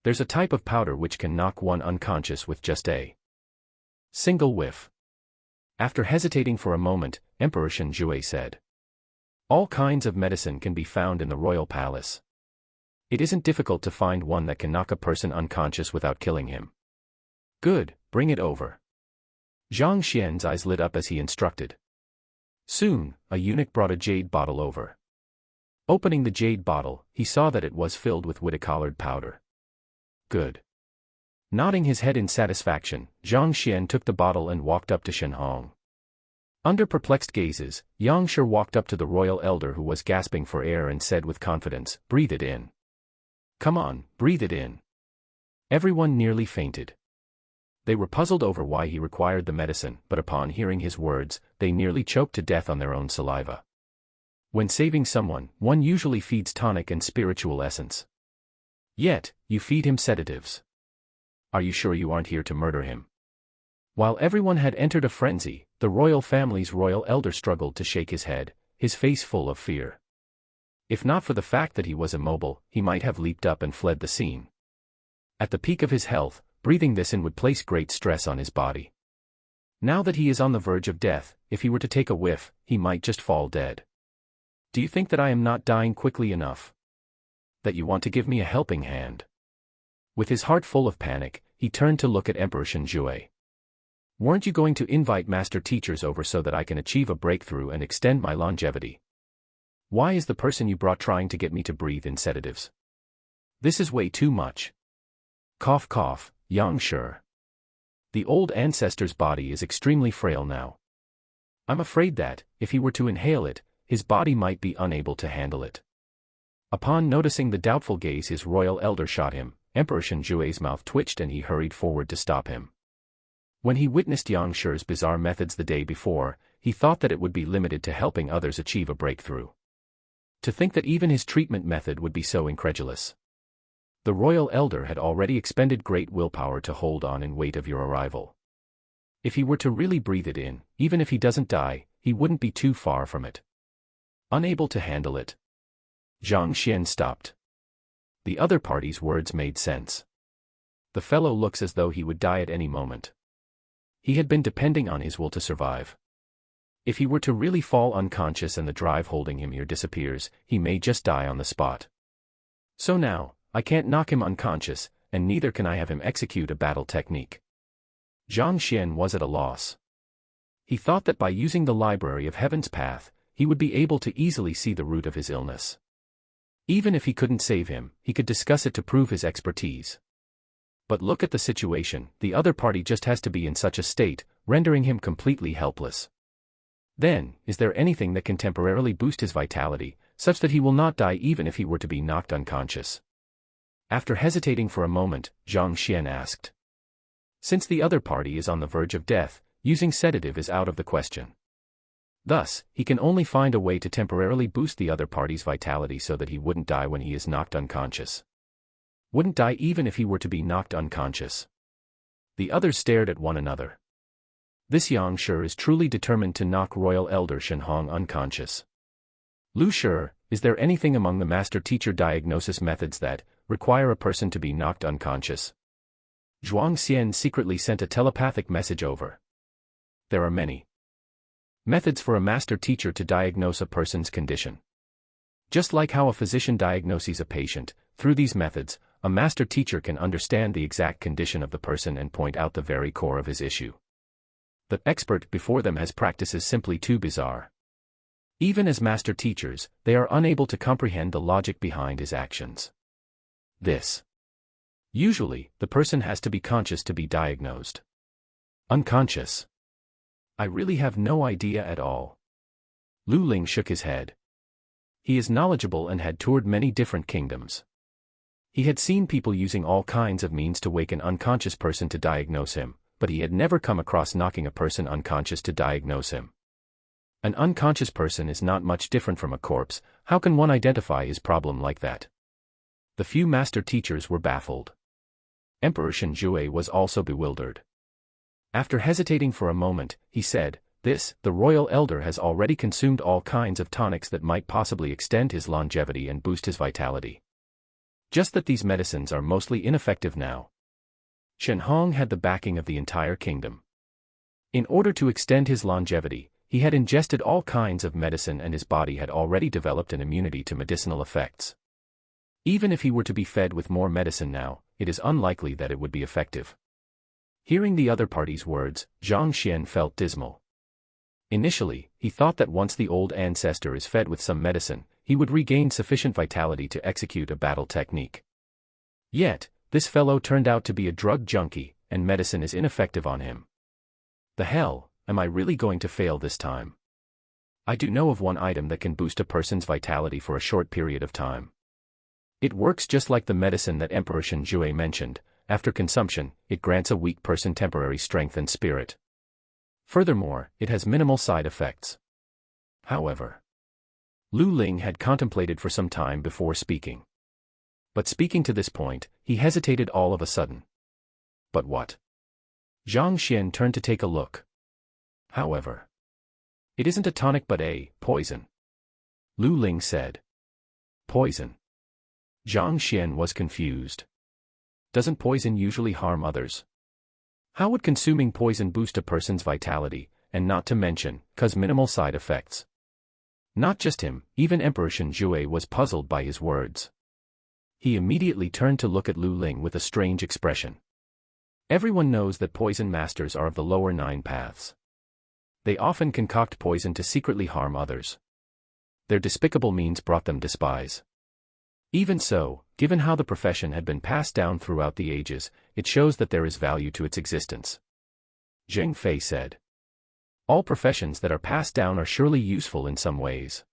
S1: There's a type of powder which can knock one unconscious with just a single whiff. After hesitating for a moment, Emperor Shenjue said, "All kinds of medicine can be found in the royal palace. It isn't difficult to find one that can knock a person unconscious without killing him." "Good, bring it over." Zhang Xian's eyes lit up as he instructed. Soon, a eunuch brought a jade bottle over. Opening the jade bottle, he saw that it was filled with witticolored powder. "Good." Nodding his head in satisfaction, Zhang Xian took the bottle and walked up to Shen Hong. Under perplexed gazes, Yang Shi walked up to the royal elder who was gasping for air and said with confidence, "Breathe it in. Come on, breathe it in." Everyone nearly fainted. They were puzzled over why he required the medicine, but upon hearing his words, they nearly choked to death on their own saliva. When saving someone, one usually feeds tonic and spiritual essence. Yet, you feed him sedatives. Are you sure you aren't here to murder him? While everyone had entered a frenzy, the royal family's royal elder struggled to shake his head, his face full of fear. If not for the fact that he was immobile, he might have leaped up and fled the scene. At the peak of his health, breathing this in would place great stress on his body. Now that he is on the verge of death, if he were to take a whiff, he might just fall dead. Do you think that I am not dying quickly enough? That you want to give me a helping hand? With his heart full of panic, he turned to look at Emperor Shenjue. Weren't you going to invite master teachers over so that I can achieve a breakthrough and extend my longevity? Why is the person you brought trying to get me to breathe in sedatives? This is way too much. Cough cough, Yang Shi. The old ancestor's body is extremely frail now. I'm afraid that, if he were to inhale it, his body might be unable to handle it. Upon noticing the doubtful gaze his royal elder shot him, Emperor Shenjue's mouth twitched and he hurried forward to stop him. When he witnessed Yang Shi's bizarre methods the day before, he thought that it would be limited to helping others achieve a breakthrough. To think that even his treatment method would be so incredulous. The royal elder had already expended great willpower to hold on and wait of your arrival. If he were to really breathe it in, even if he doesn't die, he wouldn't be too far from it. Unable to handle it. Zhang Xian stopped. The other party's words made sense. The fellow looks as though he would die at any moment. He had been depending on his will to survive. If he were to really fall unconscious and the drive holding him here disappears, he may just die on the spot. So now, I can't knock him unconscious, and neither can I have him execute a battle technique. Zhang Xian was at a loss. He thought that by using the Library of Heaven's Path, he would be able to easily see the root of his illness. Even if he couldn't save him, he could discuss it to prove his expertise. But look at the situation, the other party just has to be in such a state, rendering him completely helpless. Then, is there anything that can temporarily boost his vitality, such that he will not die even if he were to be knocked unconscious? After hesitating for a moment, Zhang Xian asked. Since the other party is on the verge of death, using sedative is out of the question. Thus, he can only find a way to temporarily boost the other party's vitality so that he wouldn't die when he is knocked unconscious. Wouldn't die even if he were to be knocked unconscious. The others stared at one another. This Yang Shi is truly determined to knock Royal Elder Shen Hong unconscious. Lu Shi, is there anything among the master-teacher diagnosis methods that require a person to be knocked unconscious? Zhuang Xian secretly sent a telepathic message over. There are many methods for a master-teacher to diagnose a person's condition. Just like how a physician diagnoses a patient, through these methods, a master-teacher can understand the exact condition of the person and point out the very core of his issue. The expert before them has practices simply too bizarre. Even as master-teachers, they are unable to comprehend the logic behind his actions. Usually, the person has to be conscious to be diagnosed. Unconscious. I really have no idea at all. Lu Ling shook his head. He is knowledgeable and had toured many different kingdoms. He had seen people using all kinds of means to wake an unconscious person to diagnose him, but he had never come across knocking a person unconscious to diagnose him. An unconscious person is not much different from a corpse. How can one identify his problem like that? The few master teachers were baffled. Emperor Shenjue was also bewildered. After hesitating for a moment, he said, the royal elder has already consumed all kinds of tonics that might possibly extend his longevity and boost his vitality. Just that these medicines are mostly ineffective now. Shen Hong had the backing of the entire kingdom. In order to extend his longevity, he had ingested all kinds of medicine and his body had already developed an immunity to medicinal effects. Even if he were to be fed with more medicine now, it is unlikely that it would be effective. Hearing the other party's words, Zhang Xian felt dismal. Initially, he thought that once the old ancestor is fed with some medicine, he would regain sufficient vitality to execute a battle technique. Yet, this fellow turned out to be a drug junkie, and medicine is ineffective on him. The hell, am I really going to fail this time? I do know of one item that can boost a person's vitality for a short period of time. It works just like the medicine that Emperor Shenjue mentioned. After consumption, it grants a weak person temporary strength and spirit. Furthermore, it has minimal side effects. However, Lu Ling had contemplated for some time before speaking. But speaking to this point, he hesitated all of a sudden. But what? Zhang Xian turned to take a look. However, it isn't a tonic but a poison, Lu Ling said. Poison? Zhang Xian was confused. Doesn't poison usually harm others? How would consuming poison boost a person's vitality, and not to mention, cause minimal side effects? Not just him, even Emperor Shenjue was puzzled by his words. He immediately turned to look at Lu Ling with a strange expression. Everyone knows that poison masters are of the lower 9 paths. They often concoct poison to secretly harm others. Their despicable means brought them despise. Even so, given how the profession had been passed down throughout the ages, it shows that there is value to its existence. Zheng Fei said. All professions that are passed down are surely useful in some ways.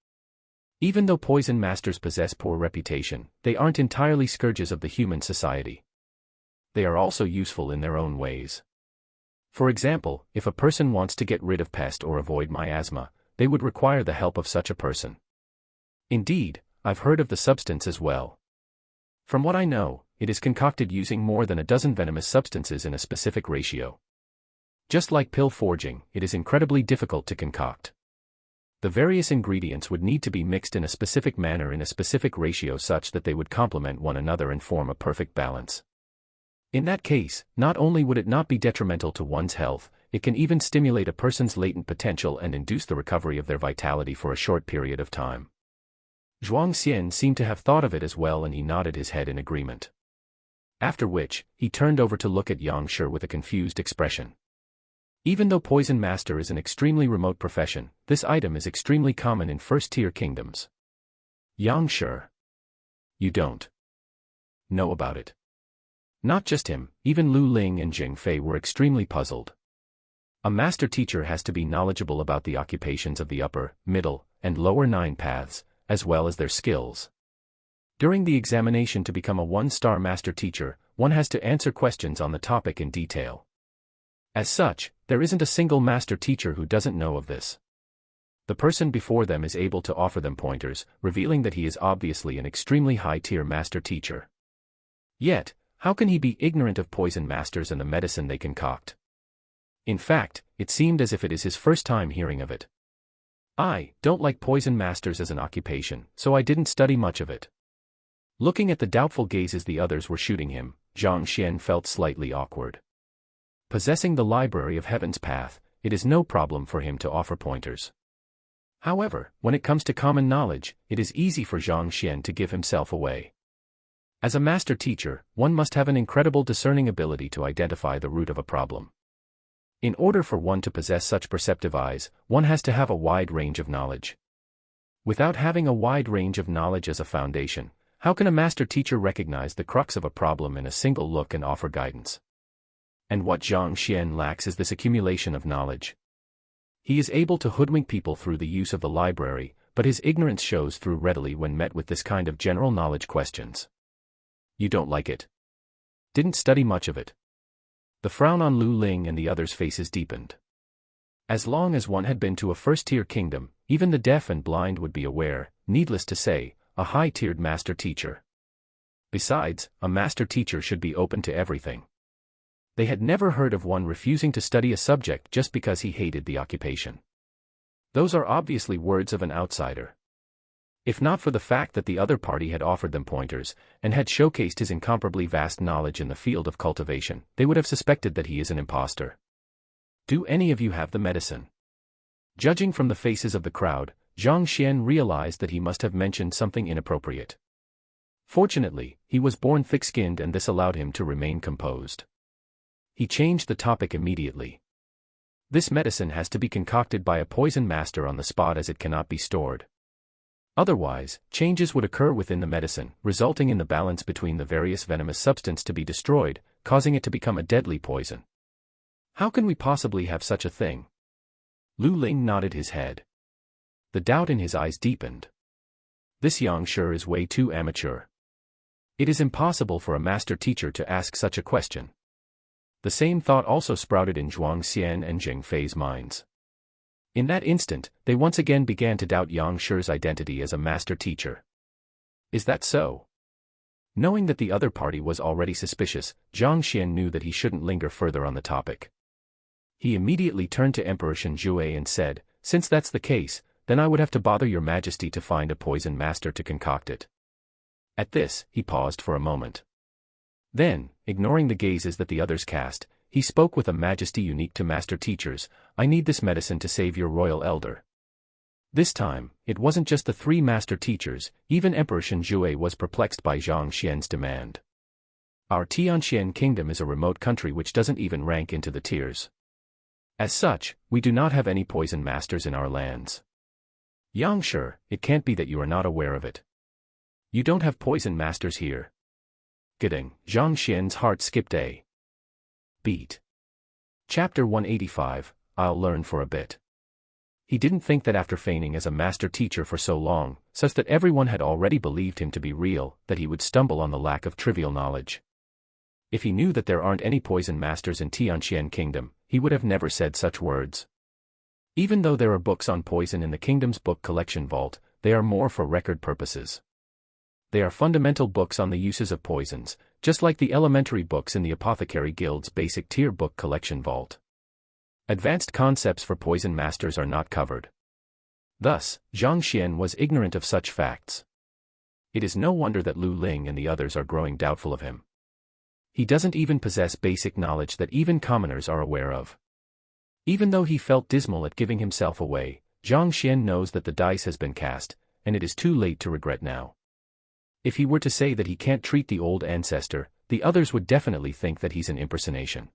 S1: Even though poison masters possess poor reputation, they aren't entirely scourges of the human society. They are also useful in their own ways. For example, if a person wants to get rid of pest or avoid miasma, they would require the help of such a person. Indeed, I've heard of the substance as well. From what I know, it is concocted using more than a dozen venomous substances in a specific ratio. Just like pill forging, it is incredibly difficult to concoct. The various ingredients would need to be mixed in a specific manner in a specific ratio such that they would complement one another and form a perfect balance. In that case, not only would it not be detrimental to one's health, it can even stimulate a person's latent potential and induce the recovery of their vitality for a short period of time. Zhuang Xian seemed to have thought of it as well and he nodded his head in agreement. After which, he turned over to look at Yang Shi with a confused expression. Even though Poison Master is an extremely remote profession, this item is extremely common in first-tier kingdoms. Yang Shi. You don't know about it. Not just him, even Lu Ling and Zheng Fei were extremely puzzled. A master teacher has to be knowledgeable about the occupations of the upper, middle, and lower 9 paths, as well as their skills. During the examination to become a 1-star master teacher, one has to answer questions on the topic in detail. As such, there isn't a single master teacher who doesn't know of this. The person before them is able to offer them pointers, revealing that he is obviously an extremely high-tier master teacher. Yet, how can he be ignorant of poison masters and the medicine they concoct? In fact, it seemed as if it is his first time hearing of it. I don't like poison masters as an occupation, so I didn't study much of it. Looking at the doubtful gazes the others were shooting him, Zhang Xian felt slightly awkward. Possessing the library of Heaven's Path, it is no problem for him to offer pointers. However, when it comes to common knowledge, it is easy for Zhang Xian to give himself away. As a master teacher, one must have an incredible discerning ability to identify the root of a problem. In order for one to possess such perceptive eyes, one has to have a wide range of knowledge. Without having a wide range of knowledge as a foundation, how can a master teacher recognize the crux of a problem in a single look and offer guidance? And what Zhang Xian lacks is this accumulation of knowledge. He is able to hoodwink people through the use of the library, but his ignorance shows through readily when met with this kind of general knowledge questions. You don't like it? Didn't study much of it? The frown on Lu Ling and the others' faces deepened. As long as one had been to a first-tier kingdom, even the deaf and blind would be aware, needless to say, a high-tiered master teacher. Besides, a master teacher should be open to everything. They had never heard of one refusing to study a subject just because he hated the occupation. Those are obviously words of an outsider. If not for the fact that the other party had offered them pointers, and had showcased his incomparably vast knowledge in the field of cultivation, they would have suspected that he is an impostor. Do any of you have the medicine? Judging from the faces of the crowd, Zhang Xian realized that he must have mentioned something inappropriate. Fortunately, he was born thick-skinned and this allowed him to remain composed. He changed the topic immediately. This medicine has to be concocted by a poison master on the spot as it cannot be stored. Otherwise, changes would occur within the medicine, resulting in the balance between the various venomous substance to be destroyed, causing it to become a deadly poison. How can we possibly have such a thing? Lu Ling nodded his head. The doubt in his eyes deepened. This Yang Shi is way too amateur. It is impossible for a master teacher to ask such a question. The same thought also sprouted in Zhuang Xian and Zheng Fei's minds. In that instant, they once again began to doubt Yang Shi's identity as a master teacher. Is that so? Knowing that the other party was already suspicious, Zhang Xian knew that he shouldn't linger further on the topic. He immediately turned to Emperor Shenjue and said, "Since that's the case, then I would have to bother your majesty to find a poison master to concoct it." At this, he paused for a moment. Then, ignoring the gazes that the others cast, he spoke with a majesty unique to master teachers, "I need this medicine to save your royal elder." This time, it wasn't just the three master teachers, even Emperor Shenjue was perplexed by Zhang Xian's demand. Our Tianxian kingdom is a remote country which doesn't even rank into the tiers. As such, we do not have any poison masters in our lands. Yang Shi, it can't be that you are not aware of it. You don't have poison masters here. Gidding, Zhang Xian's heart skipped a beat. Chapter 185, I'll learn for a bit. He didn't think that after feigning as a master teacher for so long, such that everyone had already believed him to be real, that he would stumble on the lack of trivial knowledge. If he knew that there aren't any poison masters in Tianxian kingdom, he would have never said such words. Even though there are books on poison in the kingdom's book collection vault, they are more for record purposes. They are fundamental books on the uses of poisons, just like the elementary books in the Apothecary Guild's basic tier book collection vault. Advanced concepts for poison masters are not covered. Thus, Zhang Xian was ignorant of such facts. It is no wonder that Lu Ling and the others are growing doubtful of him. He doesn't even possess basic knowledge that even commoners are aware of. Even though he felt dismal at giving himself away, Zhang Xian knows that the dice has been cast, and it is too late to regret now. If he were to say that he can't treat the old ancestor, the others would definitely think that he's an impersonation.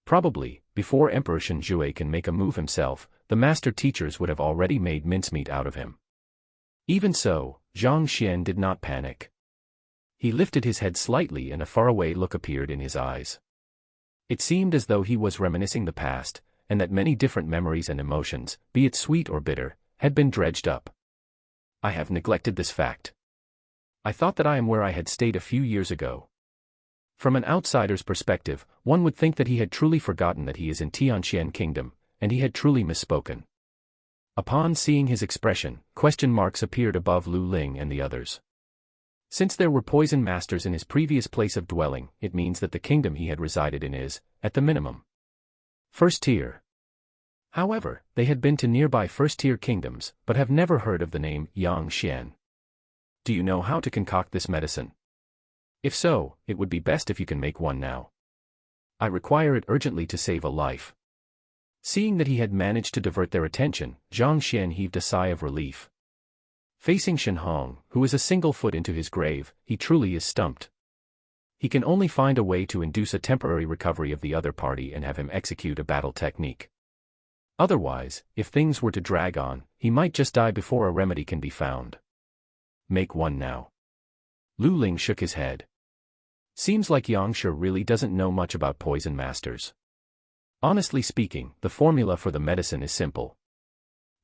S1: Probably, before Emperor Shenjue can make a move himself, the master teachers would have already made mincemeat out of him. Even so, Zhang Xian did not panic. He lifted his head slightly and a faraway look appeared in his eyes. It seemed as though he was reminiscing the past, and that many different memories and emotions, be it sweet or bitter, had been dredged up. I have neglected this fact. I thought that I am where I had stayed a few years ago. From an outsider's perspective, one would think that he had truly forgotten that he is in Tianxian kingdom, and he had truly misspoken. Upon seeing his expression, question marks appeared above Lu Ling and the others. Since there were poison masters in his previous place of dwelling, it means that the kingdom he had resided in is, at the minimum, first tier. However, they had been to nearby first-tier kingdoms, but have never heard of the name Yang Xian. Do you know how to concoct this medicine? If so, it would be best if you can make one now. I require it urgently to save a life. Seeing that he had managed to divert their attention, Zhang Xian heaved a sigh of relief. Facing Shen Hong, who is a single foot into his grave, he truly is stumped. He can only find a way to induce a temporary recovery of the other party and have him execute a battle technique. Otherwise, if things were to drag on, he might just die before a remedy can be found. Make one now. Lu Ling shook his head. Seems like Yang Shi really doesn't know much about poison masters. Honestly speaking, the formula for the medicine is simple.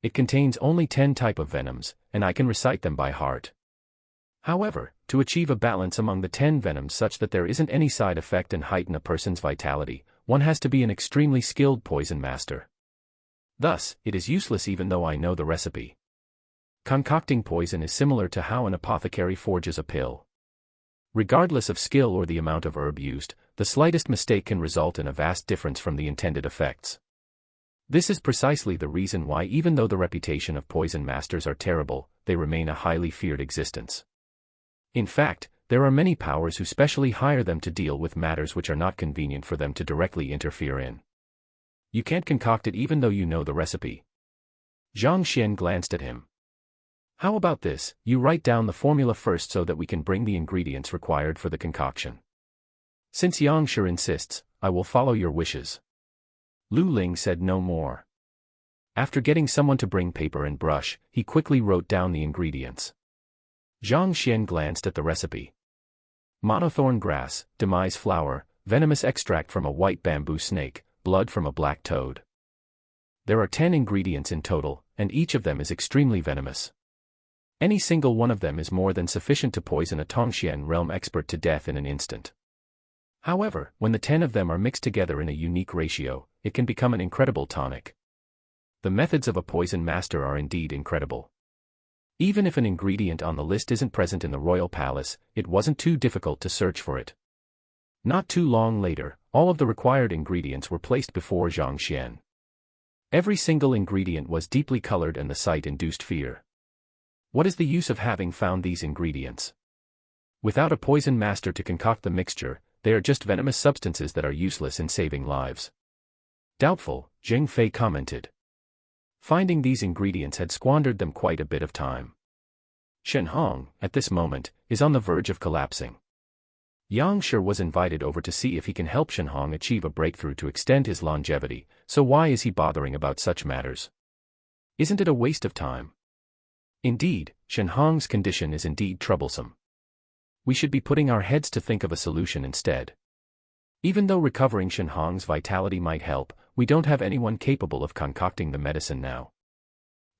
S1: It contains only 10 types of venoms, and I can recite them by heart. However, to achieve a balance among the 10 venoms such that there isn't any side effect and heighten a person's vitality, one has to be an extremely skilled poison master. Thus, it is useless even though I know the recipe. Concocting poison is similar to how an apothecary forges a pill. Regardless of skill or the amount of herb used, the slightest mistake can result in a vast difference from the intended effects. This is precisely the reason why even though the reputation of poison masters are terrible, they remain a highly feared existence. In fact, there are many powers who specially hire them to deal with matters which are not convenient for them to directly interfere in. You can't concoct it even though you know the recipe. Zhang Xian glanced at him. How about this, you write down the formula first so that we can bring the ingredients required for the concoction. Since Yang Shi insists, I will follow your wishes. Lu Ling said no more. After getting someone to bring paper and brush, he quickly wrote down the ingredients. Zhang Xian glanced at the recipe. Monothorn grass, demise flower, venomous extract from a white bamboo snake, blood from a black toad. There are 10 ingredients in total, and each of them is extremely venomous. Any single one of them is more than sufficient to poison a Tongxian realm expert to death in an instant. However, when the 10 of them are mixed together in a unique ratio, it can become an incredible tonic. The methods of a poison master are indeed incredible. Even if an ingredient on the list isn't present in the royal palace, it wasn't too difficult to search for it. Not too long later, all of the required ingredients were placed before Zhang Xian. Every single ingredient was deeply colored and the sight induced fear. What is the use of having found these ingredients? Without a poison master to concoct the mixture, they are just venomous substances that are useless in saving lives. Doubtful, Zheng Fei commented. Finding these ingredients had squandered them quite a bit of time. Shen Hong, at this moment, is on the verge of collapsing. Yang Shi was invited over to see if he can help Shen Hong achieve a breakthrough to extend his longevity, so why is he bothering about such matters? Isn't it a waste of time? Indeed, Shen Hong's condition is indeed troublesome. We should be putting our heads to think of a solution instead. Even though recovering Shen Hong's vitality might help, we don't have anyone capable of concocting the medicine now.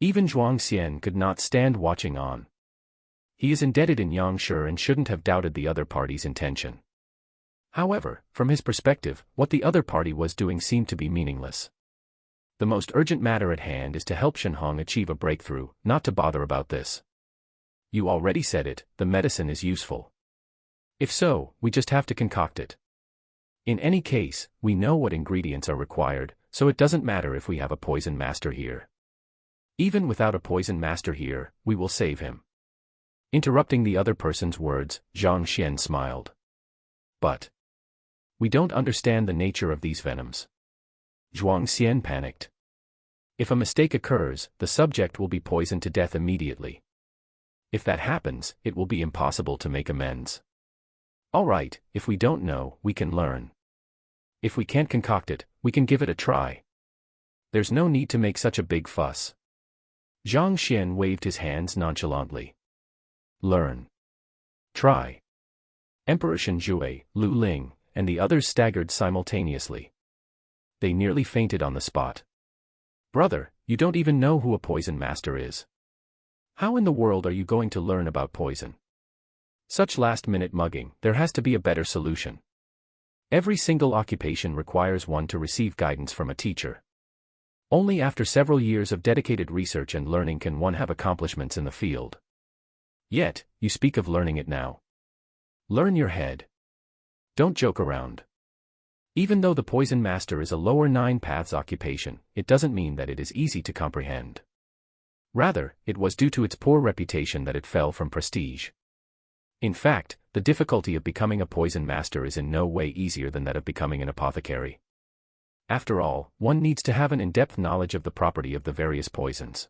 S1: Even Zhuang Xian could not stand watching on. He is indebted in Yang Shi and shouldn't have doubted the other party's intention. However, from his perspective, what the other party was doing seemed to be meaningless. The most urgent matter at hand is to help Shen Hong achieve a breakthrough, not to bother about this. You already said it, the medicine is useful. If so, we just have to concoct it. In any case, we know what ingredients are required, so it doesn't matter if we have a poison master here. Even without a poison master here, we will save him. Interrupting the other person's words, Zhang Xian smiled. But we don't understand the nature of these venoms. Zhuang Xian panicked. If a mistake occurs, the subject will be poisoned to death immediately. If that happens, it will be impossible to make amends. All right, if we don't know, we can learn. If we can't concoct it, we can give it a try. There's no need to make such a big fuss. Zhang Xian waved his hands nonchalantly. Learn. Try. Emperor Shenjue, Lu Ling, and the others staggered simultaneously. They nearly fainted on the spot. Brother, you don't even know who a poison master is. How in the world are you going to learn about poison? Such last-minute mugging, there has to be a better solution. Every single occupation requires one to receive guidance from a teacher. Only after several years of dedicated research and learning can one have accomplishments in the field. Yet, you speak of learning it now. Learn your head. Don't joke around. Even though the poison master is a lower 9 paths occupation, it doesn't mean that it is easy to comprehend. Rather, it was due to its poor reputation that it fell from prestige. In fact, the difficulty of becoming a poison master is in no way easier than that of becoming an apothecary. After all, one needs to have an in-depth knowledge of the property of the various poisons.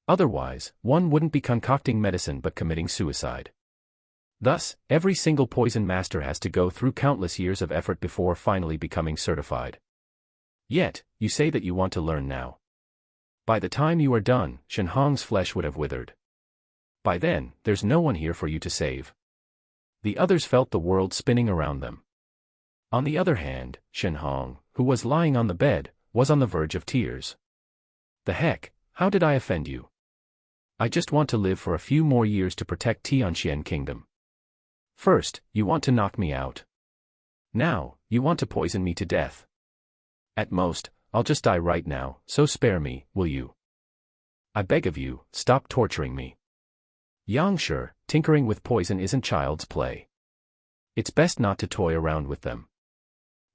S1: Otherwise, one wouldn't be concocting medicine but committing suicide. Thus, every single poison master has to go through countless years of effort before finally becoming certified. Yet, you say that you want to learn now. By the time you are done, Shen Hong's flesh would have withered. By then, there's no one here for you to save. The others felt the world spinning around them. On the other hand, Shen Hong, who was lying on the bed, was on the verge of tears. The heck, how did I offend you? I just want to live for a few more years to protect Tianxian Kingdom. First, you want to knock me out. Now, you want to poison me to death. At most, I'll just die right now, so spare me, will you? I beg of you, stop torturing me. Yang Shi, tinkering with poison isn't child's play. It's best not to toy around with them.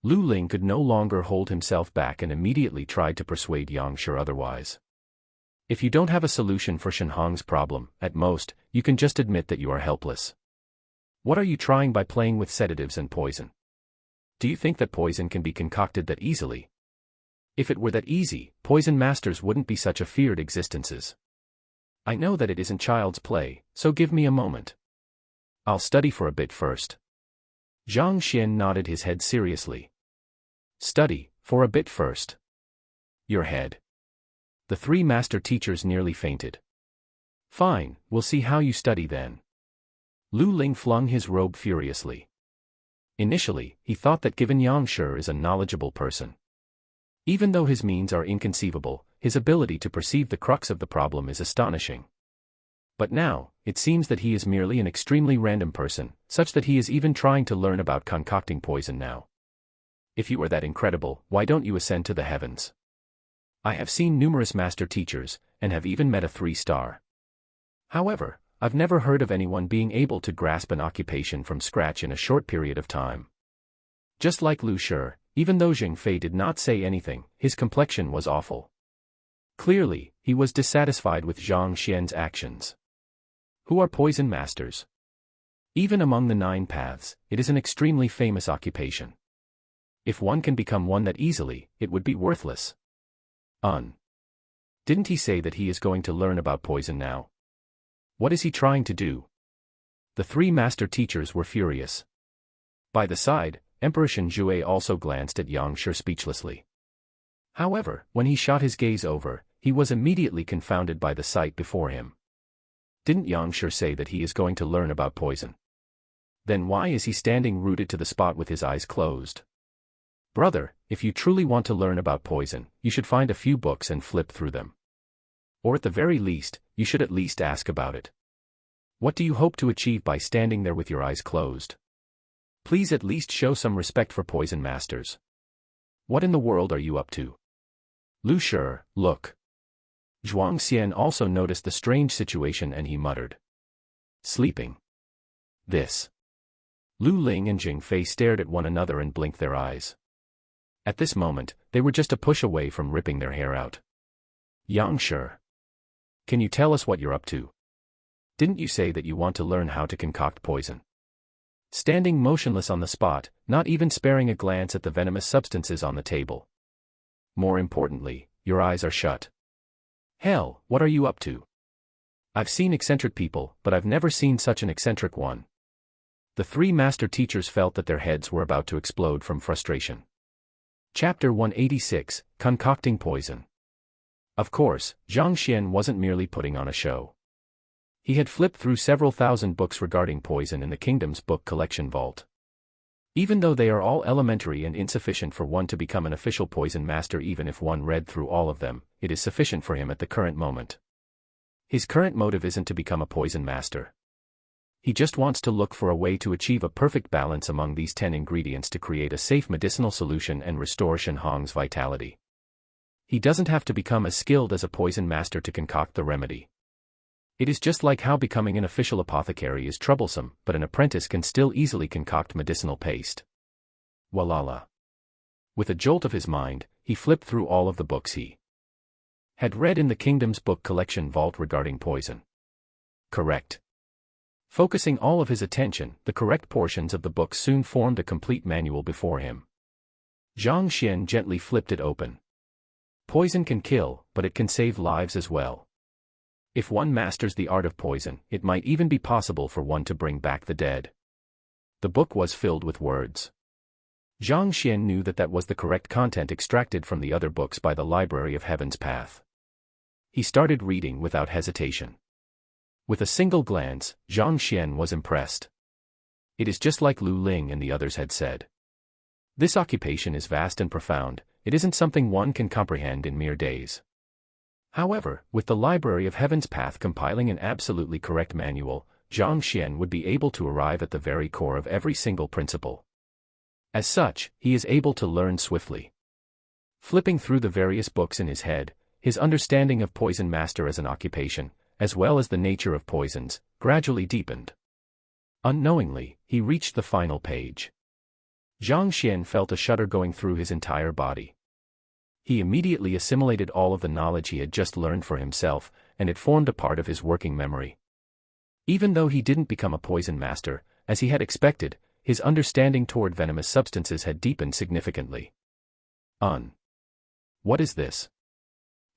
S1: Lu Ling could no longer hold himself back and immediately tried to persuade Yang Shi otherwise. If you don't have a solution for Shen Hong's problem, at most, you can just admit that you are helpless. What are you trying by playing with sedatives and poison? Do you think that poison can be concocted that easily? If it were that easy, poison masters wouldn't be such a feared existences. I know that it isn't child's play, so give me a moment. I'll study for a bit first. Zhang Xian nodded his head seriously. Study, for a bit first. Your head. The three master teachers nearly fainted. Fine, we'll see how you study then. Lu Ling flung his robe furiously. Initially, he thought that given Yang Shi is a knowledgeable person. Even though his means are inconceivable, his ability to perceive the crux of the problem is astonishing. But now, it seems that he is merely an extremely random person, such that he is even trying to learn about concocting poison now. If you are that incredible, why don't you ascend to the heavens? I have seen numerous master teachers, and have even met a 3-star. However, I've never heard of anyone being able to grasp an occupation from scratch in a short period of time. Just like Lu Shi, even though Jing Fei did not say anything, his complexion was awful. Clearly, he was dissatisfied with Zhang Xian's actions. Who are poison masters? Even among the 9 paths, it is an extremely famous occupation. If one can become one that easily, it would be worthless. Didn't he say that he is going to learn about poison now? What is he trying to do? The 3 master teachers were furious. By the side, Emperor Shenjue also glanced at Yang Shi speechlessly. However, when he shot his gaze over, he was immediately confounded by the sight before him. Didn't Yang Shi say that he is going to learn about poison? Then why is he standing rooted to the spot with his eyes closed? Brother, if you truly want to learn about poison, you should find a few books and flip through them. Or at the very least, you should at least ask about it. What do you hope to achieve by standing there with your eyes closed? Please at least show some respect for poison masters. What in the world are you up to? Lu Shi, look. Zhuang Xian also noticed the strange situation and he muttered. Sleeping. This. Lu Ling and Jing Fei stared at one another and blinked their eyes. At this moment, they were just a push away from ripping their hair out. Yang Shi. Can you tell us what you're up to? Didn't you say that you want to learn how to concoct poison? Standing motionless on the spot, not even sparing a glance at the venomous substances on the table. More importantly, your eyes are shut. Hell, what are you up to? I've seen eccentric people, but I've never seen such an eccentric one. The 3 master teachers felt that their heads were about to explode from frustration. Chapter 186, Concocting Poison. Of course, Zhang Xian wasn't merely putting on a show. He had flipped through several thousand books regarding poison in the kingdom's book collection vault. Even though they are all elementary and insufficient for one to become an official poison master, even if one read through all of them, it is sufficient for him at the current moment. His current motive isn't to become a poison master. He just wants to look for a way to achieve a perfect balance among these 10 ingredients to create a safe medicinal solution and restore Shen Hong's vitality. He doesn't have to become as skilled as a poison master to concoct the remedy. It is just like how becoming an official apothecary is troublesome, but an apprentice can still easily concoct medicinal paste. Walala. With a jolt of his mind, he flipped through all of the books he had read in the kingdom's book collection vault regarding poison. Correct. Focusing all of his attention, the correct portions of the book soon formed a complete manual before him. Zhang Xian gently flipped it open. Poison can kill, but it can save lives as well. If one masters the art of poison, it might even be possible for one to bring back the dead. The book was filled with words. Zhang Xian knew that that was the correct content extracted from the other books by the Library of Heaven's Path. He started reading without hesitation. With a single glance, Zhang Xian was impressed. It is just like Lu Ling and the others had said. This occupation is vast and profound, it isn't something one can comprehend in mere days. However, with the Library of Heaven's Path compiling an absolutely correct manual, Zhang Xian would be able to arrive at the very core of every single principle. As such, he is able to learn swiftly. Flipping through the various books in his head, his understanding of poison master as an occupation, as well as the nature of poisons, gradually deepened. Unknowingly, he reached the final page. Zhang Xian felt a shudder going through his entire body. He immediately assimilated all of the knowledge he had just learned for himself, and it formed a part of his working memory. Even though he didn't become a poison master, as he had expected, his understanding toward venomous substances had deepened significantly. What is this?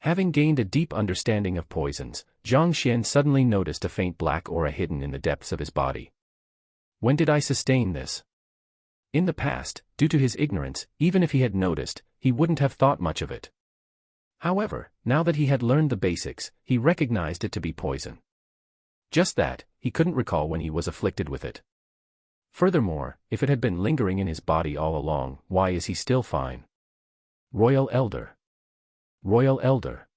S1: Having gained a deep understanding of poisons, Zhang Xian suddenly noticed a faint black aura hidden in the depths of his body. When did I sustain this? In the past, due to his ignorance, even if he had noticed, he wouldn't have thought much of it. However, now that he had learned the basics, he recognized it to be poison. Just that, he couldn't recall when he was afflicted with it. Furthermore, if it had been lingering in his body all along, why is he still fine? Royal Elder. Royal Elder.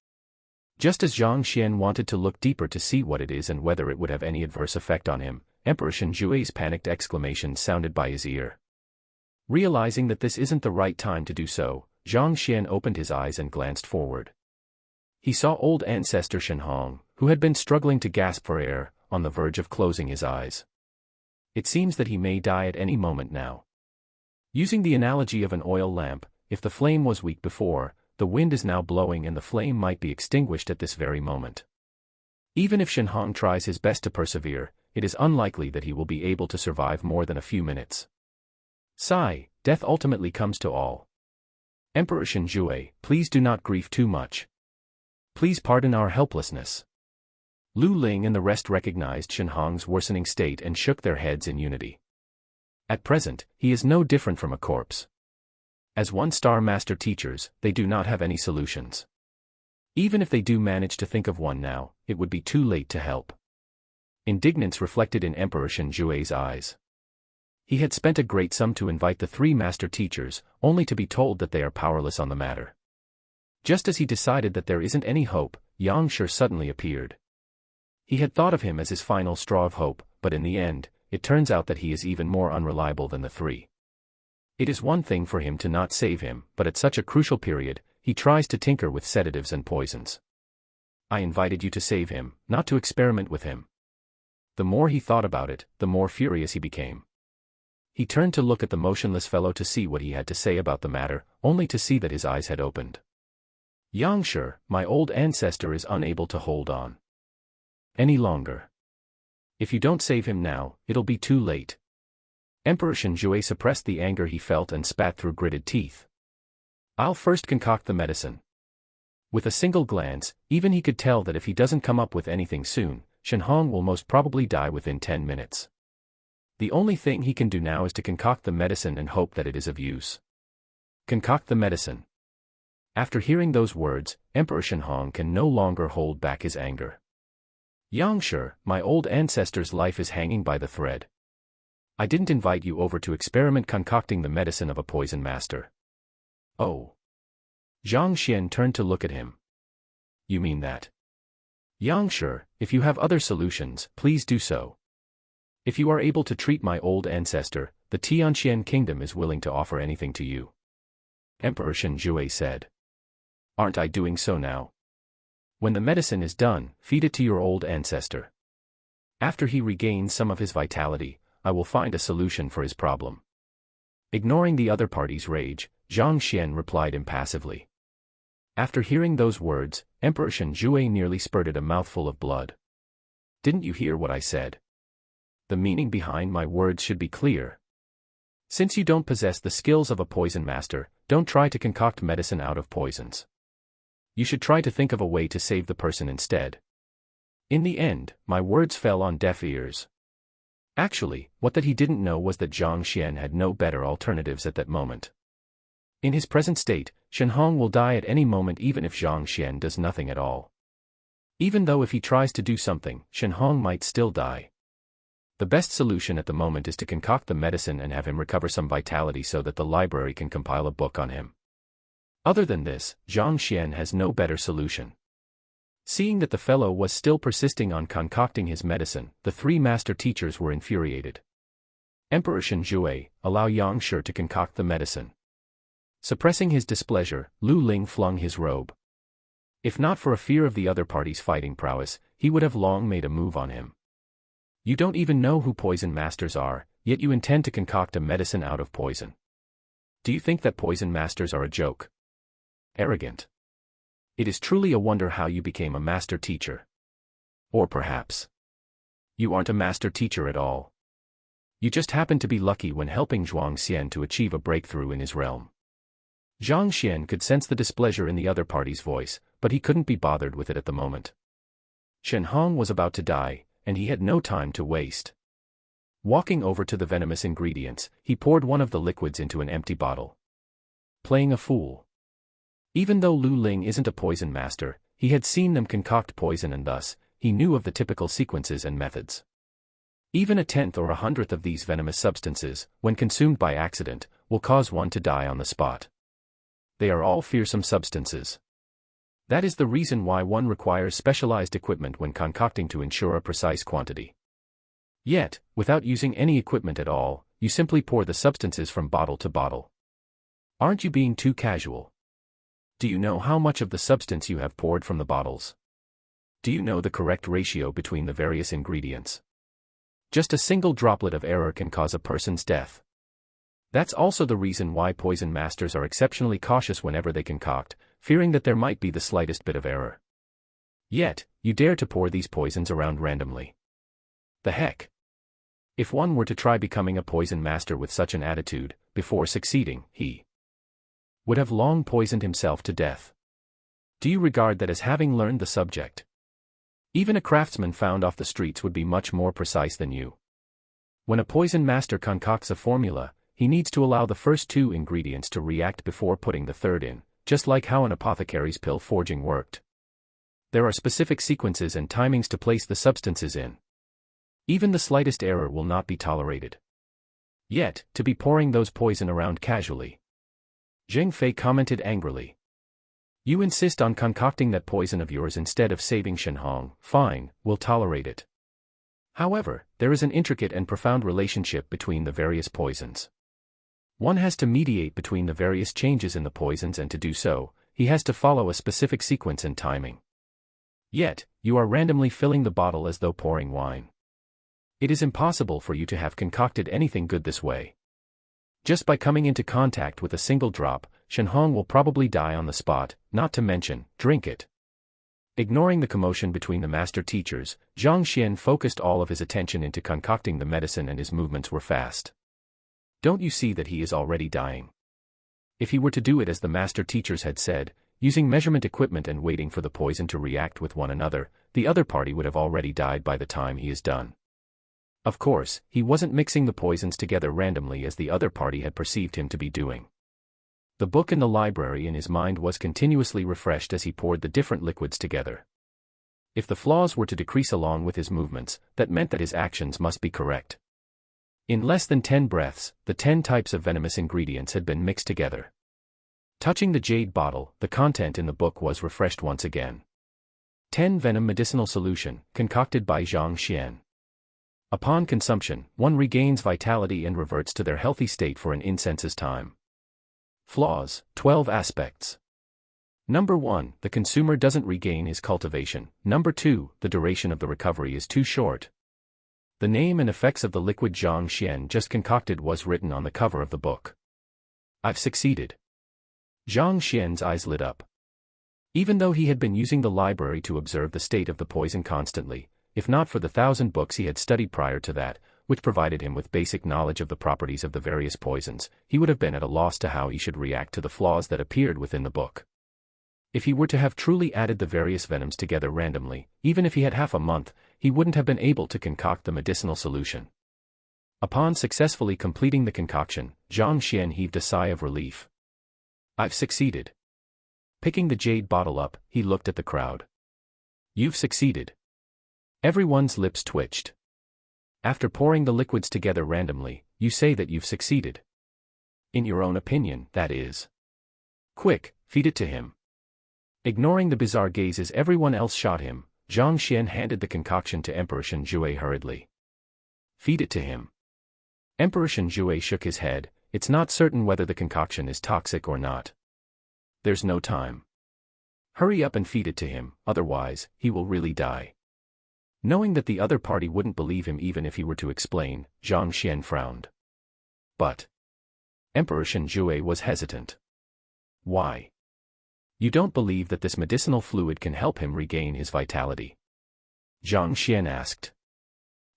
S1: Just as Zhang Xian wanted to look deeper to see what it is and whether it would have any adverse effect on him, Emperor Shenjui's panicked exclamation sounded by his ear. Realizing that this isn't the right time to do so, Zhang Xian opened his eyes and glanced forward. He saw old ancestor Shenhong, who had been struggling to gasp for air, on the verge of closing his eyes. It seems that he may die at any moment now. Using the analogy of an oil lamp, if the flame was weak before, the wind is now blowing and the flame might be extinguished at this very moment. Even if Shenhong tries his best to persevere, it is unlikely that he will be able to survive more than a few minutes. Sigh, death ultimately comes to all. Emperor Shenjue, please do not grieve too much. Please pardon our helplessness. Lu Ling and the rest recognized Shenhong's worsening state and shook their heads in unity. At present, he is no different from a corpse. As one-star master teachers, they do not have any solutions. Even if they do manage to think of one now, it would be too late to help. Indignance reflected in Emperor Shenjue's eyes. He had spent a great sum to invite the 3 master teachers, only to be told that they are powerless on the matter. Just as he decided that there isn't any hope, Yang Shi suddenly appeared. He had thought of him as his final straw of hope, but in the end, it turns out that he is even more unreliable than the 3. It is one thing for him to not save him, but at such a crucial period, he tries to tinker with sedatives and poisons. I invited you to save him, not to experiment with him. The more he thought about it, the more furious he became. He turned to look at the motionless fellow to see what he had to say about the matter, only to see that his eyes had opened. Yang Shi, my old ancestor is unable to hold on any longer. If you don't save him now, it'll be too late. Emperor Shenjue suppressed the anger he felt and spat through gritted teeth. I'll first concoct the medicine. With a single glance, even he could tell that if he doesn't come up with anything soon, Shenhong will most probably die within 10 minutes. The only thing he can do now is to concoct the medicine and hope that it is of use. Concoct the medicine. After hearing those words, Emperor Shenhong can no longer hold back his anger. Yang Shi, my old ancestor's life is hanging by the thread. I didn't invite you over to experiment concocting the medicine of a poison master. Oh. Zhang Xian turned to look at him. You mean that? Yang Shi, if you have other solutions, please do so. If you are able to treat my old ancestor, the Tianxian kingdom is willing to offer anything to you. Emperor Shenjue said. Aren't I doing so now? When the medicine is done, feed it to your old ancestor. After he regains some of his vitality, I will find a solution for his problem. Ignoring the other party's rage, Zhang Xian replied impassively. After hearing those words, Emperor Shenjue nearly spurted a mouthful of blood. Didn't you hear what I said? The meaning behind my words should be clear. Since you don't possess the skills of a poison master, don't try to concoct medicine out of poisons. You should try to think of a way to save the person instead. In the end, my words fell on deaf ears. Actually, what that he didn't know was that Zhang Xian had no better alternatives at that moment. In his present state, Shenhong will die at any moment even if Zhang Xian does nothing at all. Even though if he tries to do something, Shenhong might still die. The best solution at the moment is to concoct the medicine and have him recover some vitality so that the library can compile a book on him. Other than this, Zhang Xian has no better solution. Seeing that the fellow was still persisting on concocting his medicine, the 3 master teachers were infuriated. Emperor Shenjue, allow Yang Shi to concoct the medicine. Suppressing his displeasure, Lu Ling flung his robe. If not for a fear of the other party's fighting prowess, he would have long made a move on him. You don't even know who poison masters are, yet you intend to concoct a medicine out of poison. Do you think that poison masters are a joke? Arrogant. It is truly a wonder how you became a master teacher. Or perhaps you aren't a master teacher at all. You just happened to be lucky when helping Zhuang Xian to achieve a breakthrough in his realm. Zhang Xian could sense the displeasure in the other party's voice, but he couldn't be bothered with it at the moment. Shen Hong was about to die, and he had no time to waste. Walking over to the venomous ingredients, he poured one of the liquids into an empty bottle. Playing a fool. Even though Lu Ling isn't a poison master, he had seen them concoct poison and thus, he knew of the typical sequences and methods. Even a tenth or 100th of these venomous substances, when consumed by accident, will cause one to die on the spot. They are all fearsome substances. That is the reason why one requires specialized equipment when concocting to ensure a precise quantity. Yet, without using any equipment at all, you simply pour the substances from bottle to bottle. Aren't you being too casual? Do you know how much of the substance you have poured from the bottles? Do you know the correct ratio between the various ingredients? Just a single droplet of error can cause a person's death. That's also the reason why poison masters are exceptionally cautious whenever they concoct, fearing that there might be the slightest bit of error. Yet, you dare to pour these poisons around randomly. The heck? If one were to try becoming a poison master with such an attitude, before succeeding, he would have long poisoned himself to death. Do you regard that as having learned the subject? Even a craftsman found off the streets would be much more precise than you. When a poison master concocts a formula, he needs to allow the first two ingredients to react before putting the third in, just like how an apothecary's pill forging worked. There are specific sequences and timings to place the substances in. Even the slightest error will not be tolerated. Yet, to be pouring those poison around casually. Zheng Fei commented angrily. You insist on concocting that poison of yours instead of saving Shen Hong. Fine, we'll tolerate it. However, there is an intricate and profound relationship between the various poisons. One has to mediate between the various changes in the poisons, and to do so, he has to follow a specific sequence and timing. Yet, you are randomly filling the bottle as though pouring wine. It is impossible for you to have concocted anything good this way. Just by coming into contact with a single drop, Shen Hong will probably die on the spot, not to mention, drink it. Ignoring the commotion between the master teachers, Zhang Xian focused all of his attention into concocting the medicine, and his movements were fast. Don't you see that he is already dying? If he were to do it as the master teachers had said, using measurement equipment and waiting for the poison to react with one another, the other party would have already died by the time he is done. Of course, he wasn't mixing the poisons together randomly as the other party had perceived him to be doing. The book in the library in his mind was continuously refreshed as he poured the different liquids together. If the flaws were to decrease along with his movements, that meant that his actions must be correct. In less than 10 breaths, the 10 types of venomous ingredients had been mixed together. Touching the jade bottle, the content in the book was refreshed once again. 10 venom medicinal solution, concocted by Zhang Xian. Upon consumption, one regains vitality and reverts to their healthy state for an incense's time. Flaws, 12 aspects. Number 1, the consumer doesn't regain his cultivation. Number 2, the duration of the recovery is too short. The name and effects of the liquid Zhang Xian just concocted was written on the cover of the book. I've succeeded. Zhang Xian's eyes lit up. Even though he had been using the library to observe the state of the poison constantly, if not for the 1,000 books he had studied prior to that, which provided him with basic knowledge of the properties of the various poisons, he would have been at a loss to how he should react to the flaws that appeared within the book. If he were to have truly added the various venoms together randomly, even if he had half a month, he wouldn't have been able to concoct the medicinal solution. Upon successfully completing the concoction, Zhang Xian heaved a sigh of relief. I've succeeded. Picking the jade bottle up, he looked at the crowd. You've succeeded. Everyone's lips twitched. After pouring the liquids together randomly, you say that you've succeeded. In your own opinion, that is. Quick, feed it to him. Ignoring the bizarre gazes everyone else shot him, Zhang Xian handed the concoction to Emperor Shen Jue hurriedly. Feed it to him. Emperor Shen Jue shook his head. It's not certain whether the concoction is toxic or not. There's no time. Hurry up and feed it to him, otherwise, he will really die. Knowing that the other party wouldn't believe him even if he were to explain, Zhang Xian frowned. But Emperor Shen Jue was hesitant. Why? You don't believe that this medicinal fluid can help him regain his vitality? Zhang Xian asked.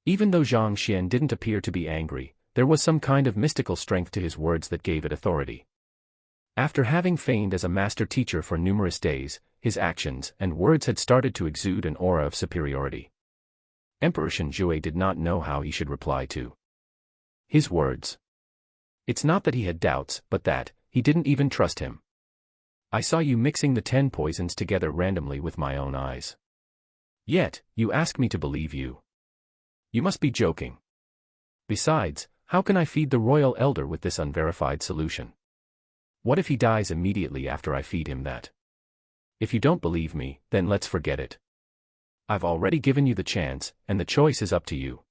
S1: Even though Zhang Xian didn't appear to be angry, there was some kind of mystical strength to his words that gave it authority. After having feigned as a master teacher for numerous days, his actions and words had started to exude an aura of superiority. Emperor Shenjue did not know how he should reply to his words. It's not that he had doubts, but that he didn't even trust him. I saw you mixing the 10 poisons together randomly with my own eyes. Yet, you ask me to believe you. You must be joking. Besides, how can I feed the royal elder with this unverified solution? What if he dies immediately after I feed him that? If you don't believe me, then let's forget it. I've already given you the chance, and the choice is up to you.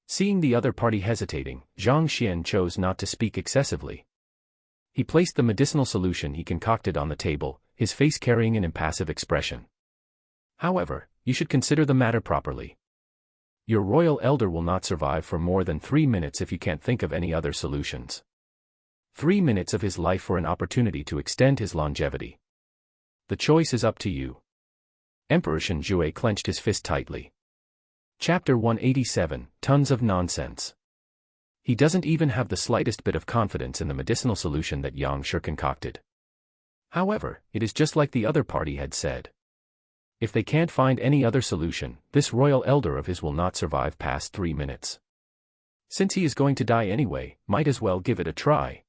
S1: Seeing the other party hesitating, Zhang Xian chose not to speak excessively. He placed the medicinal solution he concocted on the table, his face carrying an impassive expression. However, you should consider the matter properly. Your royal elder will not survive for more than 3 minutes if you can't think of any other solutions. 3 minutes of his life for an opportunity to extend his longevity. The choice is up to you. Emperor Shenjue clenched his fist tightly. Chapter 187, Tons of Nonsense. He doesn't even have the slightest bit of confidence in the medicinal solution that Yang Shi concocted. However, it is just like the other party had said. If they can't find any other solution, this royal elder of his will not survive past 3 minutes. Since he is going to die anyway, might as well give it a try.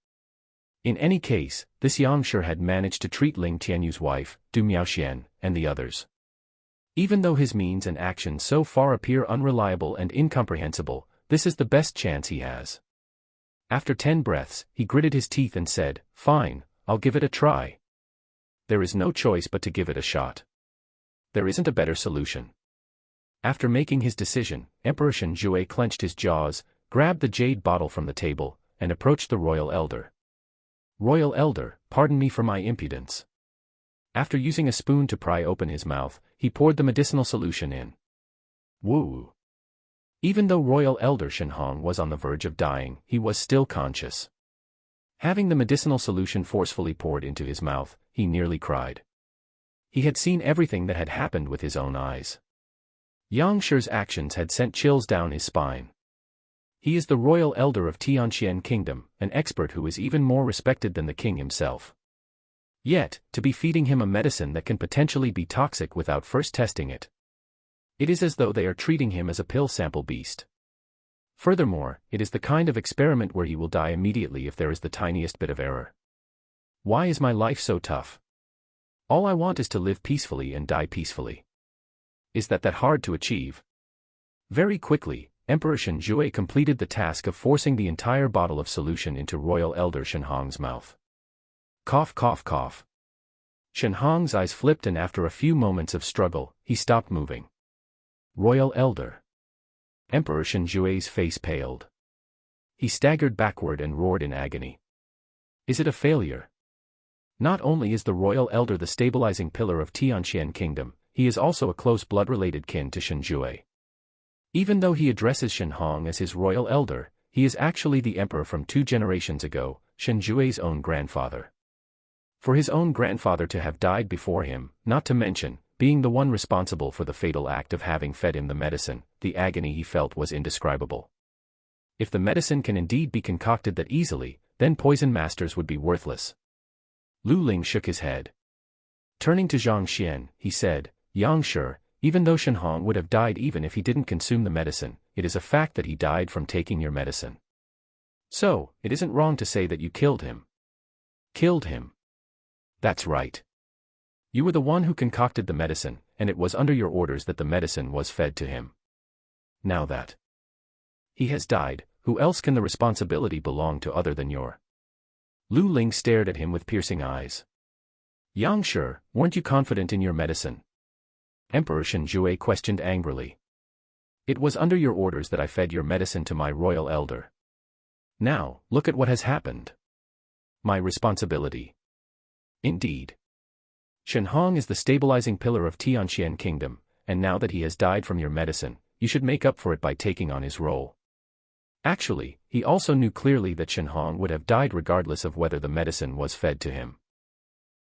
S1: In any case, this Yang Shi had managed to treat Ling Tianyu's wife, Du Miaoxian, and the others. Even though his means and actions so far appear unreliable and incomprehensible, this is the best chance he has. After 10 breaths, he gritted his teeth and said, "Fine, I'll give it a try. There is no choice but to give it a shot. There isn't a better solution." After making his decision, Emperor Shenjue clenched his jaws, grabbed the jade bottle from the table, and approached the royal elder. "Royal elder, pardon me for my impudence." After using a spoon to pry open his mouth, he poured the medicinal solution in. Woo! Even though royal elder Shenhong was on the verge of dying, he was still conscious. Having the medicinal solution forcefully poured into his mouth, he nearly cried. He had seen everything that had happened with his own eyes. Yang Shi's actions had sent chills down his spine. He is the royal elder of Tianxian Kingdom, an expert who is even more respected than the king himself. Yet, to be feeding him a medicine that can potentially be toxic without first testing it. It is as though they are treating him as a pill sample beast. Furthermore, it is the kind of experiment where he will die immediately if there is the tiniest bit of error. Why is my life so tough? All I want is to live peacefully and die peacefully. Is that hard to achieve? Very quickly, Emperor Shenjue completed the task of forcing the entire bottle of solution into royal elder Shenhong's mouth. Cough, cough, cough. Shenhong's eyes flipped, and after a few moments of struggle, he stopped moving. Royal elder. Emperor Shenjue's face paled. He staggered backward and roared in agony. Is it a failure? Not only is the royal elder the stabilizing pillar of Tianxian Kingdom, he is also a close blood-related kin to Shenjue. Even though he addresses Shenhong as his royal elder, he is actually the emperor from 2 generations ago, Shenjue's own grandfather. For his own grandfather to have died before him, not to mention being the one responsible for the fatal act of having fed him the medicine, the agony he felt was indescribable. If the medicine can indeed be concocted that easily, then poison masters would be worthless. Lu Ling shook his head. Turning to Zhang Xian, he said, Yang Shi, even though Shenhong would have died even if he didn't consume the medicine, it is a fact that he died from taking your medicine. So, it isn't wrong to say that you killed him. Killed him. That's right. You were the one who concocted the medicine, and it was under your orders that the medicine was fed to him. Now that he has died, who else can the responsibility belong to other than your? Lu Ling stared at him with piercing eyes. Yang Shi, weren't you confident in your medicine? Emperor Shenjue questioned angrily. It was under your orders that I fed your medicine to my royal elder. Now, look at what has happened. My responsibility. Indeed. Shenhong is the stabilizing pillar of Tianxian Kingdom, and now that he has died from your medicine, you should make up for it by taking on his role. Actually, he also knew clearly that Shenhong would have died regardless of whether the medicine was fed to him.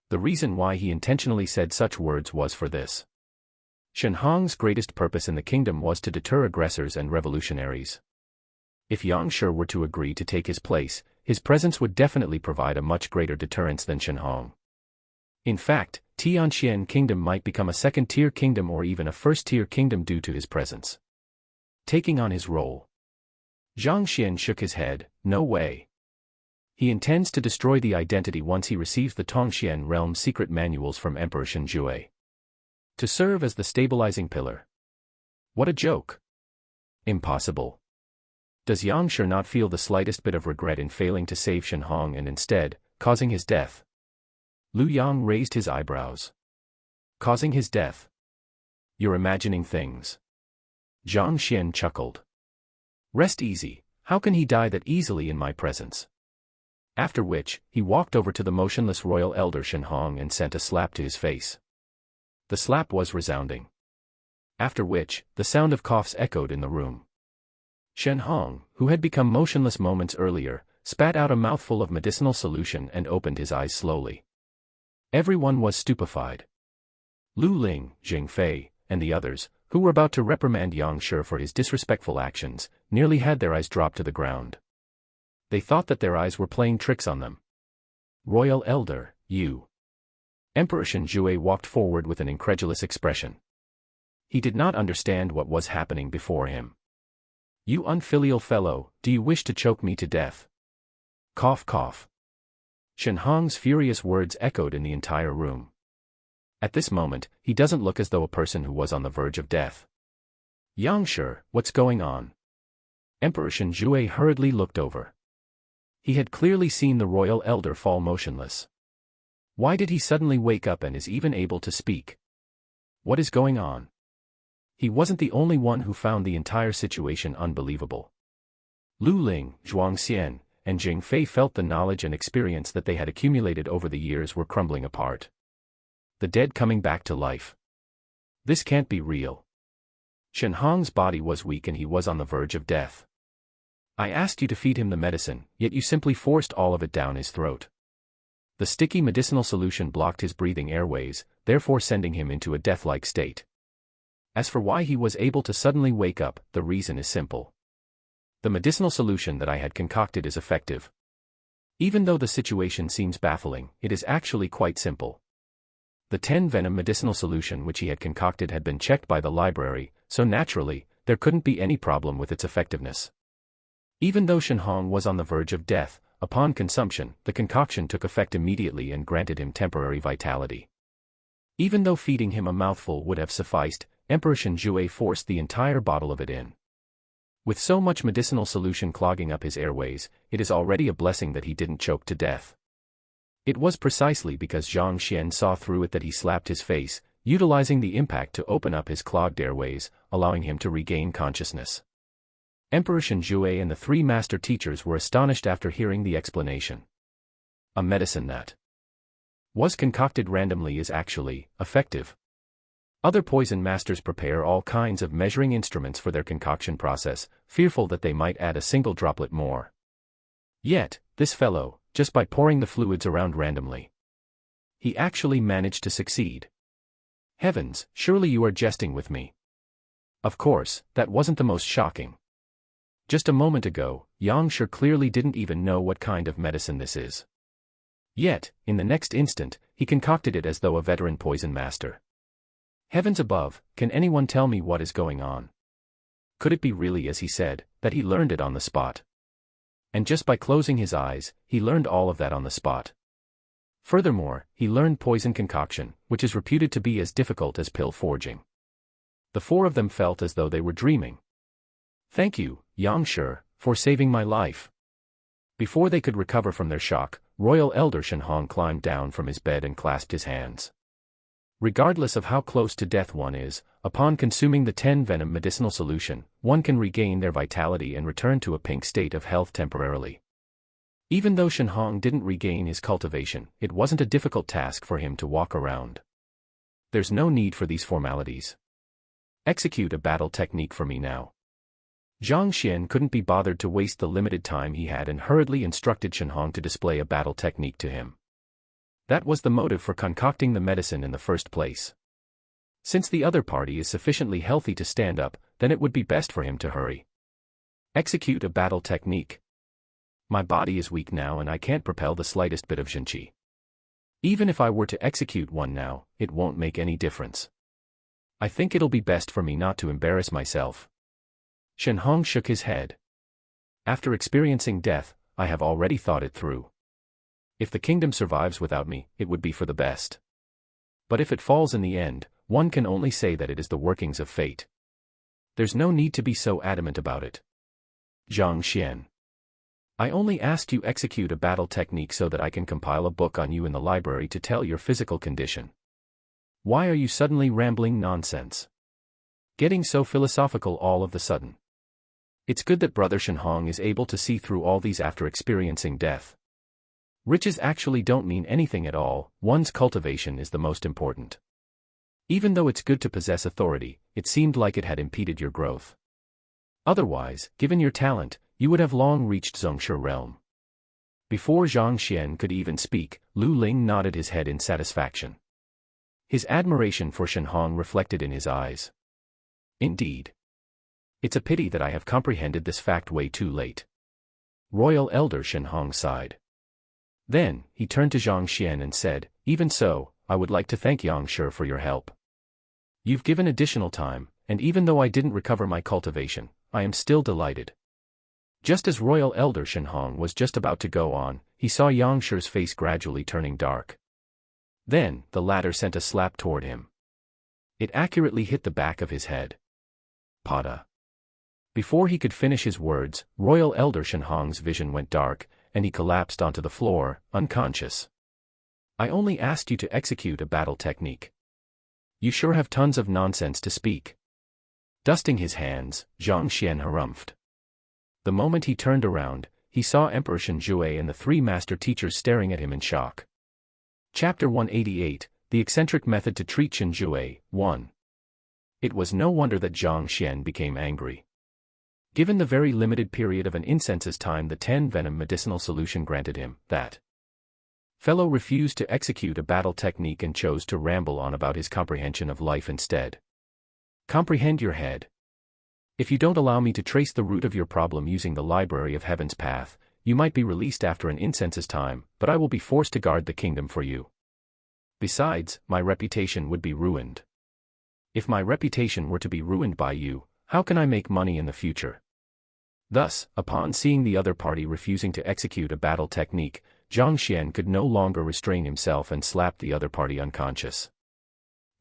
S1: The reason why he intentionally said such words was for this. Shenhong's greatest purpose in the kingdom was to deter aggressors and revolutionaries. If Yang Shi were to agree to take his place, his presence would definitely provide a much greater deterrence than Shenhong. In fact, Tianxian Kingdom might become a second-tier kingdom or even a first-tier kingdom due to his presence. Taking on his role. Zhang Xian shook his head, no way. He intends to destroy the identity once he receives the Tongxian realm's secret manuals from Emperor Shenjue. To serve as the stabilizing pillar. What a joke. Impossible. Does Yang Shi not feel the slightest bit of regret in failing to save Shenhong and instead, causing his death? Lu Yang raised his eyebrows. Causing his death? You're imagining things. Zhang Xian chuckled. Rest easy, how can he die that easily in my presence? After which, he walked over to the motionless royal elder Shenhong and sent a slap to his face. The slap was resounding. After which, the sound of coughs echoed in the room. Shenhong, who had become motionless moments earlier, spat out a mouthful of medicinal solution and opened his eyes slowly. Everyone was stupefied. Lu Ling, Jing Fei, and the others, who were about to reprimand Yang Shi for his disrespectful actions, nearly had their eyes drop to the ground. They thought that their eyes were playing tricks on them. Royal Elder, you. Emperor Shenjue walked forward with an incredulous expression. He did not understand what was happening before him. You unfilial fellow, do you wish to choke me to death? Cough cough. Shenhong's furious words echoed in the entire room. At this moment, he doesn't look as though a person who was on the verge of death. Yang Shi, what's going on? Emperor Shenjue hurriedly looked over. He had clearly seen the royal elder fall motionless. Why did he suddenly wake up and is even able to speak? What is going on? He wasn't the only one who found the entire situation unbelievable. Lu Ling, Zhuang Xian, and Jing Fei felt the knowledge and experience that they had accumulated over the years were crumbling apart. The dead coming back to life. This can't be real. Shenhong's body was weak and he was on the verge of death. I asked you to feed him the medicine, yet you simply forced all of it down his throat. The sticky medicinal solution blocked his breathing airways, therefore sending him into a death-like state. As for why he was able to suddenly wake up, the reason is simple. The medicinal solution that I had concocted is effective. Even though the situation seems baffling, it is actually quite simple. The 10-venom medicinal solution which he had concocted had been checked by the library, so naturally, there couldn't be any problem with its effectiveness. Even though Shenhong was on the verge of death, upon consumption, the concoction took effect immediately and granted him temporary vitality. Even though feeding him a mouthful would have sufficed, Emperor Shenjue forced the entire bottle of it in. With so much medicinal solution clogging up his airways, it is already a blessing that he didn't choke to death. It was precisely because Zhang Xian saw through it that he slapped his face, utilizing the impact to open up his clogged airways, allowing him to regain consciousness. Emperor Shenjue and the three master teachers were astonished after hearing the explanation. A medicine that was concocted randomly is actually effective. Other poison masters prepare all kinds of measuring instruments for their concoction process, fearful that they might add a single droplet more. Yet, this fellow, just by pouring the fluids around randomly, he actually managed to succeed. Heavens, surely you are jesting with me. Of course, that wasn't the most shocking. Just a moment ago, Yang Shi clearly didn't even know what kind of medicine this is. Yet, in the next instant, he concocted it as though a veteran poison master. Heavens above, can anyone tell me what is going on? Could it be really as he said, that he learned it on the spot? And just by closing his eyes, he learned all of that on the spot. Furthermore, he learned poison concoction, which is reputed to be as difficult as pill forging. The four of them felt as though they were dreaming. Thank you, Yang Shi, for saving my life. Before they could recover from their shock, Royal Elder Shenhong climbed down from his bed and clasped his hands. Regardless of how close to death one is, upon consuming the 10-venom medicinal solution, one can regain their vitality and return to a pink state of health temporarily. Even though Shenhong didn't regain his cultivation, it wasn't a difficult task for him to walk around. There's no need for these formalities. Execute a battle technique for me now. Zhang Xian couldn't be bothered to waste the limited time he had and hurriedly instructed Shenhong to display a battle technique to him. That was the motive for concocting the medicine in the first place. Since the other party is sufficiently healthy to stand up, then it would be best for him to hurry. Execute a battle technique. My body is weak now and I can't propel the slightest bit of Jinqi. Even if I were to execute one now, it won't make any difference. I think it'll be best for me not to embarrass myself. Shen Hong shook his head. After experiencing death, I have already thought it through. If the kingdom survives without me, it would be for the best. But if it falls in the end, one can only say that it is the workings of fate. There's no need to be so adamant about it. Zhang Xian. I only asked you execute a battle technique so that I can compile a book on you in the library to tell your physical condition. Why are you suddenly rambling nonsense? Getting so philosophical all of the sudden. It's good that Brother Shen Hong is able to see through all these after experiencing death. Riches actually don't mean anything at all, one's cultivation is the most important. Even though it's good to possess authority, it seemed like it had impeded your growth. Otherwise, given your talent, you would have long reached Zhongshe realm. Before Zhang Xian could even speak, Lu Ling nodded his head in satisfaction. His admiration for Shen Hong reflected in his eyes. Indeed. It's a pity that I have comprehended this fact way too late. Royal Elder Shen Hong sighed. Then, he turned to Zhang Xian and said, even so, I would like to thank Yang Shi for your help. You've given additional time, and even though I didn't recover my cultivation, I am still delighted. Just as Royal Elder Shen Hong was just about to go on, he saw Yang Shi's face gradually turning dark. Then, the latter sent a slap toward him. It accurately hit the back of his head. Pada. Before he could finish his words, Royal Elder Shen Hong's vision went dark, and he collapsed onto the floor, unconscious. I only asked you to execute a battle technique. You sure have tons of nonsense to speak. Dusting his hands, Zhang Xian harumphed. The moment he turned around, he saw Emperor Shen Jue and the three master teachers staring at him in shock. Chapter 188, The Eccentric Method to Treat Shen Jue, 1. It was no wonder that Zhang Xian became angry. Given the very limited period of an incense's time the 10-venom medicinal solution granted him, that fellow refused to execute a battle technique and chose to ramble on about his comprehension of life instead. Comprehend your head. If you don't allow me to trace the root of your problem using the Library of Heaven's path, you might be released after an incense's time, but I will be forced to guard the kingdom for you. Besides, my reputation would be ruined. If my reputation were to be ruined by you, how can I make money in the future? Thus, upon seeing the other party refusing to execute a battle technique, Zhang Xian could no longer restrain himself and slapped the other party unconscious.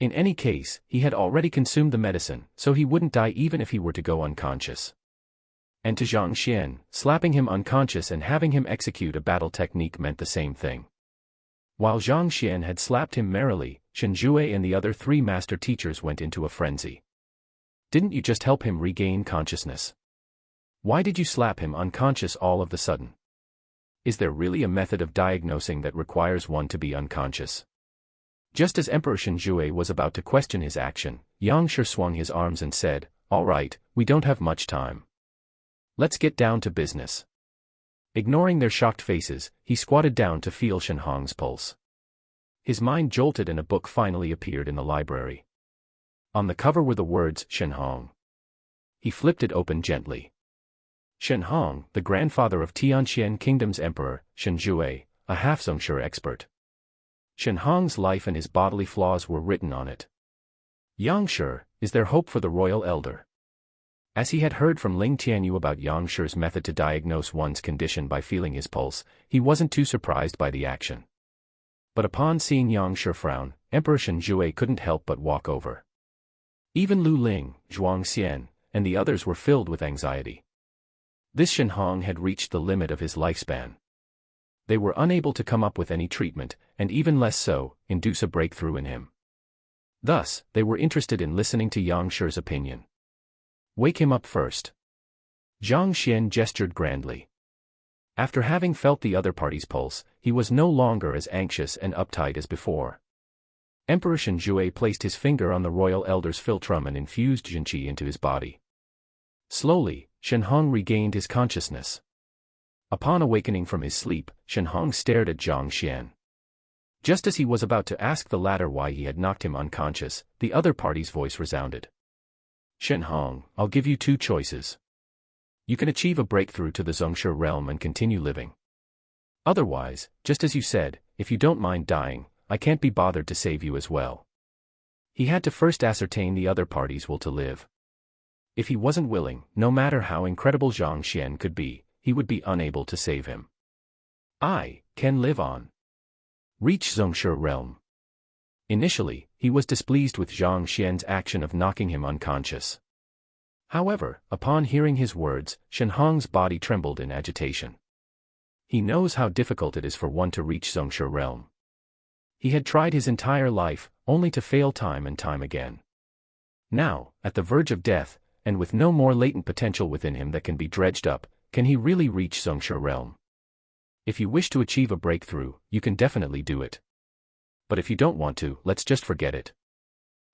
S1: In any case, he had already consumed the medicine, so he wouldn't die even if he were to go unconscious. And to Zhang Xian, slapping him unconscious and having him execute a battle technique meant the same thing. While Zhang Xian had slapped him merrily, Shen Jue and the other three master teachers went into a frenzy. Didn't you just help him regain consciousness? Why did you slap him unconscious all of the sudden? Is there really a method of diagnosing that requires one to be unconscious? Just as Emperor Shen Jue was about to question his action, Yang Shi swung his arms and said, all right, we don't have much time. Let's get down to business. Ignoring their shocked faces, he squatted down to feel Shen Hong's pulse. His mind jolted and a book finally appeared in the library. On the cover were the words, Shen Hong. He flipped it open gently. Shen Hong, the grandfather of Tianxian Kingdom's emperor, Shen Jue, a half-Zhongshe expert. Shen Hong's life and his bodily flaws were written on it. Yang Shi, is there hope for the royal elder? As he had heard from Ling Tianyu about Yang Shi's method to diagnose one's condition by feeling his pulse, he wasn't too surprised by the action. But upon seeing Yang Shi frown, Emperor Shen Jue couldn't help but walk over. Even Lu Ling, Zhuang Xian, and the others were filled with anxiety. This Shen Hong had reached the limit of his lifespan. They were unable to come up with any treatment, and even less so, induce a breakthrough in him. Thus, they were interested in listening to Yang Shi's opinion. Wake him up first. Zhang Xian gestured grandly. After having felt the other party's pulse, he was no longer as anxious and uptight as before. Emperor Shen Jue placed his finger on the royal elder's philtrum and infused Jinqi into his body. Slowly, Shen Hong regained his consciousness. Upon awakening from his sleep, Shen Hong stared at Zhang Xian. Just as he was about to ask the latter why he had knocked him unconscious, the other party's voice resounded. Shen Hong, I'll give you two choices. You can achieve a breakthrough to the Zhongshe realm and continue living. Otherwise, just as you said, if you don't mind dying, I can't be bothered to save you as well. He had to first ascertain the other party's will to live. If he wasn't willing, no matter how incredible Zhang Xian could be, he would be unable to save him. I can live on. Reach Zhongshe realm. Initially, he was displeased with Zhang Xian's action of knocking him unconscious. However, upon hearing his words, Shen Hong's body trembled in agitation. He knows how difficult it is for one to reach Zhongshe realm. He had tried his entire life, only to fail time and time again. Now, at the verge of death, and with no more latent potential within him that can be dredged up, can he really reach Zhongshe realm? If you wish to achieve a breakthrough, you can definitely do it. But if you don't want to, let's just forget it.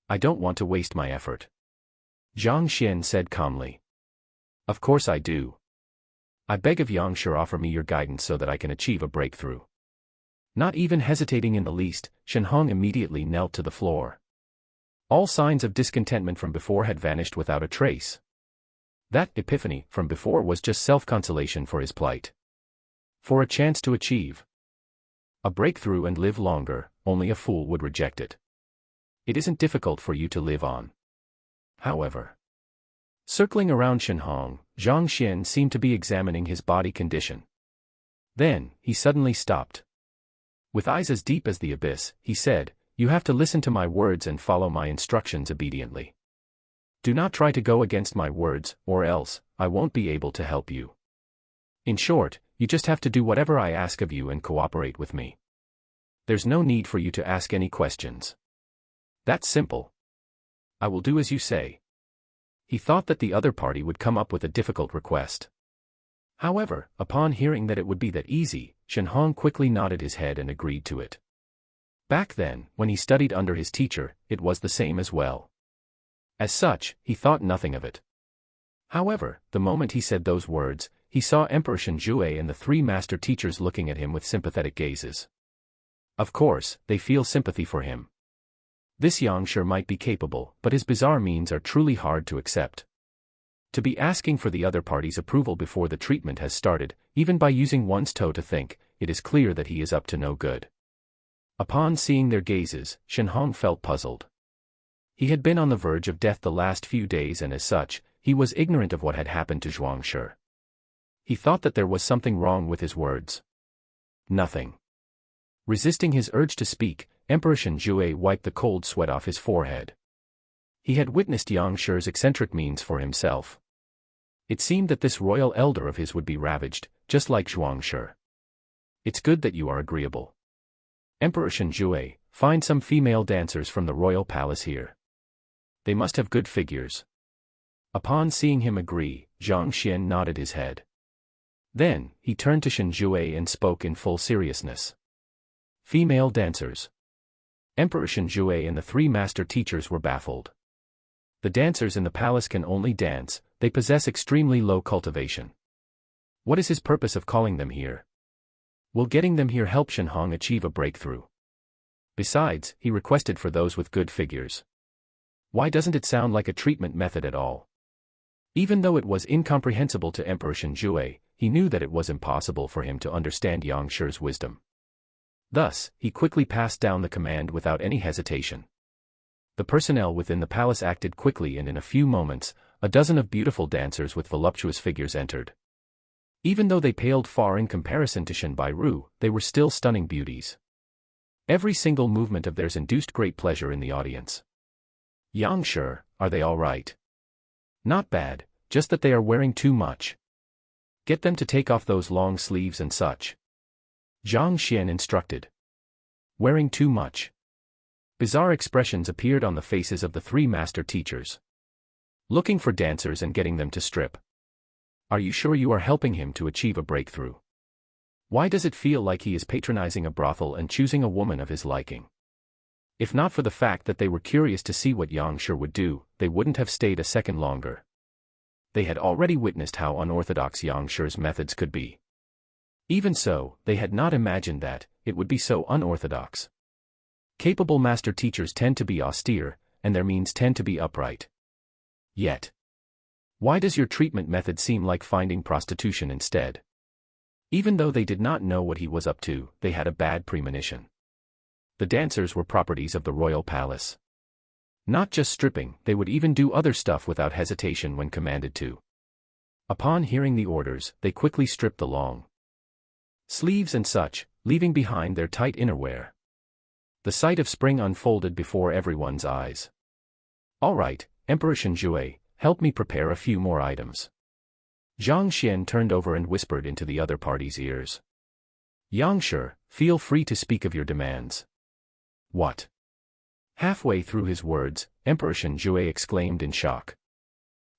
S1: I don't want to waste my effort. Zhang Xian said calmly. Of course I do. I beg of Yangshe, offer me your guidance so that I can achieve a breakthrough. Not even hesitating in the least, Shen Hong immediately knelt to the floor. All signs of discontentment from before had vanished without a trace. That epiphany from before was just self-consolation for his plight. For a chance to achieve a breakthrough and live longer, only a fool would reject it. It isn't difficult for you to live on. However, circling around Shen Hong, Zhang Xian seemed to be examining his body condition. Then, he suddenly stopped. With eyes as deep as the abyss, he said, "You have to listen to my words and follow my instructions obediently. Do not try to go against my words, or else, I won't be able to help you. In short, you just have to do whatever I ask of you and cooperate with me. There's no need for you to ask any questions. That's simple. I will do as you say." He thought that the other party would come up with a difficult request. However, upon hearing that it would be that easy, Shen Hong quickly nodded his head and agreed to it. Back then, when he studied under his teacher, it was the same as well. As such, he thought nothing of it. However, the moment he said those words, he saw Emperor Shen Jue and the three master teachers looking at him with sympathetic gazes. Of course, they feel sympathy for him. This Yangshe might be capable, but his bizarre means are truly hard to accept. To be asking for the other party's approval before the treatment has started, even by using one's toe to think, it is clear that he is up to no good. Upon seeing their gazes, Shen Hong felt puzzled. He had been on the verge of death the last few days and as such, he was ignorant of what had happened to Zhuangshi. He thought that there was something wrong with his words. Nothing. Resisting his urge to speak, Emperor Shen Jue wiped the cold sweat off his forehead. He had witnessed Yangshi's eccentric means for himself. It seemed that this royal elder of his would be ravaged, just like Zhuangshi. It's good that you are agreeable. Emperor Shen Jue, find some female dancers from the royal palace here. They must have good figures. Upon seeing him agree, Zhang Xian nodded his head. Then, he turned to Shen Jue and spoke in full seriousness. Female dancers. Emperor Shen Jue and the three master teachers were baffled. The dancers in the palace can only dance, they possess extremely low cultivation. What is his purpose of calling them here? Will getting them here help Shen Hong achieve a breakthrough? Besides, he requested for those with good figures. Why doesn't it sound like a treatment method at all? Even though it was incomprehensible to Emperor Shen Jue, he knew that it was impossible for him to understand Yangshi's wisdom. Thus, he quickly passed down the command without any hesitation. The personnel within the palace acted quickly and in a few moments, a dozen of beautiful dancers with voluptuous figures entered. Even though they paled far in comparison to Shen Bairu, they were still stunning beauties. Every single movement of theirs induced great pleasure in the audience. Yangshe, are they all right? Not bad, just that they are wearing too much. Get them to take off those long sleeves and such. Zhang Xian instructed. Wearing too much. Bizarre expressions appeared on the faces of the three master teachers. Looking for dancers and getting them to strip. Are you sure you are helping him to achieve a breakthrough? Why does it feel like he is patronizing a brothel and choosing a woman of his liking? If not for the fact that they were curious to see what Yangshe would do, they wouldn't have stayed a second longer. They had already witnessed how unorthodox Yangshi's methods could be. Even so, they had not imagined that it would be so unorthodox. Capable master teachers tend to be austere, and their means tend to be upright. Yet, Why does your treatment method seem like finding prostitution instead? Even though they did not know what he was up to, they had a bad premonition. The dancers were properties of the royal palace. Not just stripping, they would even do other stuff without hesitation when commanded to. Upon hearing the orders, they quickly stripped the long sleeves and such, leaving behind their tight innerwear. The sight of spring unfolded before everyone's eyes. All right, Emperor Shenjue, help me prepare a few more items. Zhang Xian turned over and whispered into the other party's ears. Yangshi, feel free to speak of your demands. What? Halfway through his words, Emperor Shenjue exclaimed in shock.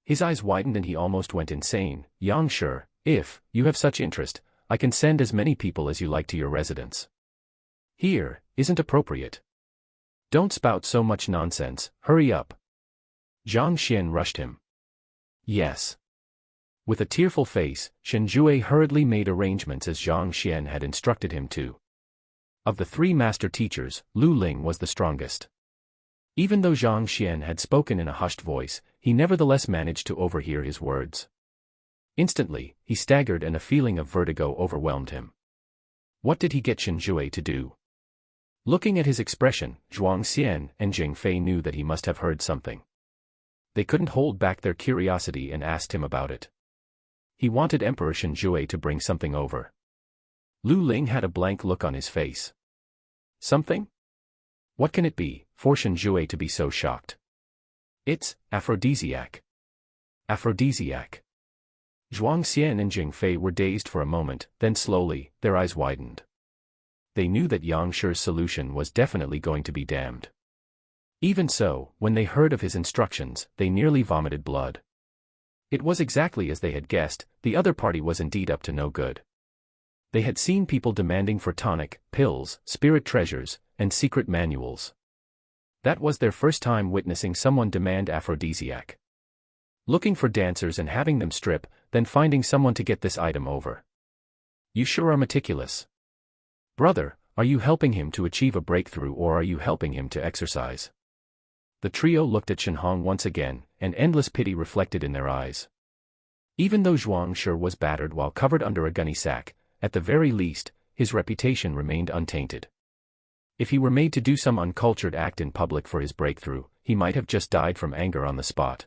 S1: His eyes widened and he almost went insane. Yangshi, if you have such interest, I can send as many people as you like to your residence. Here, isn't appropriate. Don't spout so much nonsense, hurry up. Zhang Xian rushed him. Yes. With a tearful face, Shenjue hurriedly made arrangements as Zhang Xian had instructed him to. Of the three master teachers, Lu Ling was the strongest. Even though Zhang Xian had spoken in a hushed voice, he nevertheless managed to overhear his words. Instantly, he staggered and a feeling of vertigo overwhelmed him. What did he get Shenjue to do? Looking at his expression, Zhuang Xian and Jing Fei knew that he must have heard something. They couldn't hold back their curiosity and asked him about it. He wanted Emperor Shenjue to bring something over. Lu Ling had a blank look on his face. Something? What can it be, for Shenjue to be so shocked? It's aphrodisiac. Aphrodisiac. Zhuang Xian and Jing Fei were dazed for a moment, then slowly, their eyes widened. They knew that Yangshi's solution was definitely going to be damned. Even so, when they heard of his instructions, they nearly vomited blood. It was exactly as they had guessed, the other party was indeed up to no good. They had seen people demanding for tonic, pills, spirit treasures, and secret manuals. That was their first time witnessing someone demand aphrodisiac. Looking for dancers and having them strip, then finding someone to get this item over. You sure are meticulous. Brother, are you helping him to achieve a breakthrough or are you helping him to exercise? The trio looked at Shenhong once again, and endless pity reflected in their eyes. Even though Zhuang Shi was battered while covered under a gunny sack, at the very least, his reputation remained untainted. If he were made to do some uncultured act in public for his breakthrough, he might have just died from anger on the spot.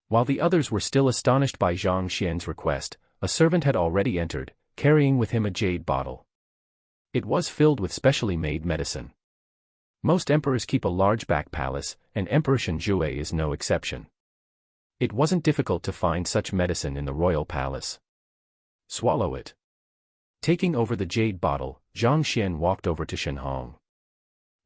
S1: While the others were still astonished by Zhang Xian's request, a servant had already entered, carrying with him a jade bottle. It was filled with specially made medicine. Most emperors keep a large back palace, and Emperor Shenjue is no exception. It wasn't difficult to find such medicine in the royal palace. Swallow it. Taking over the jade bottle, Zhang Xian walked over to Shenhong.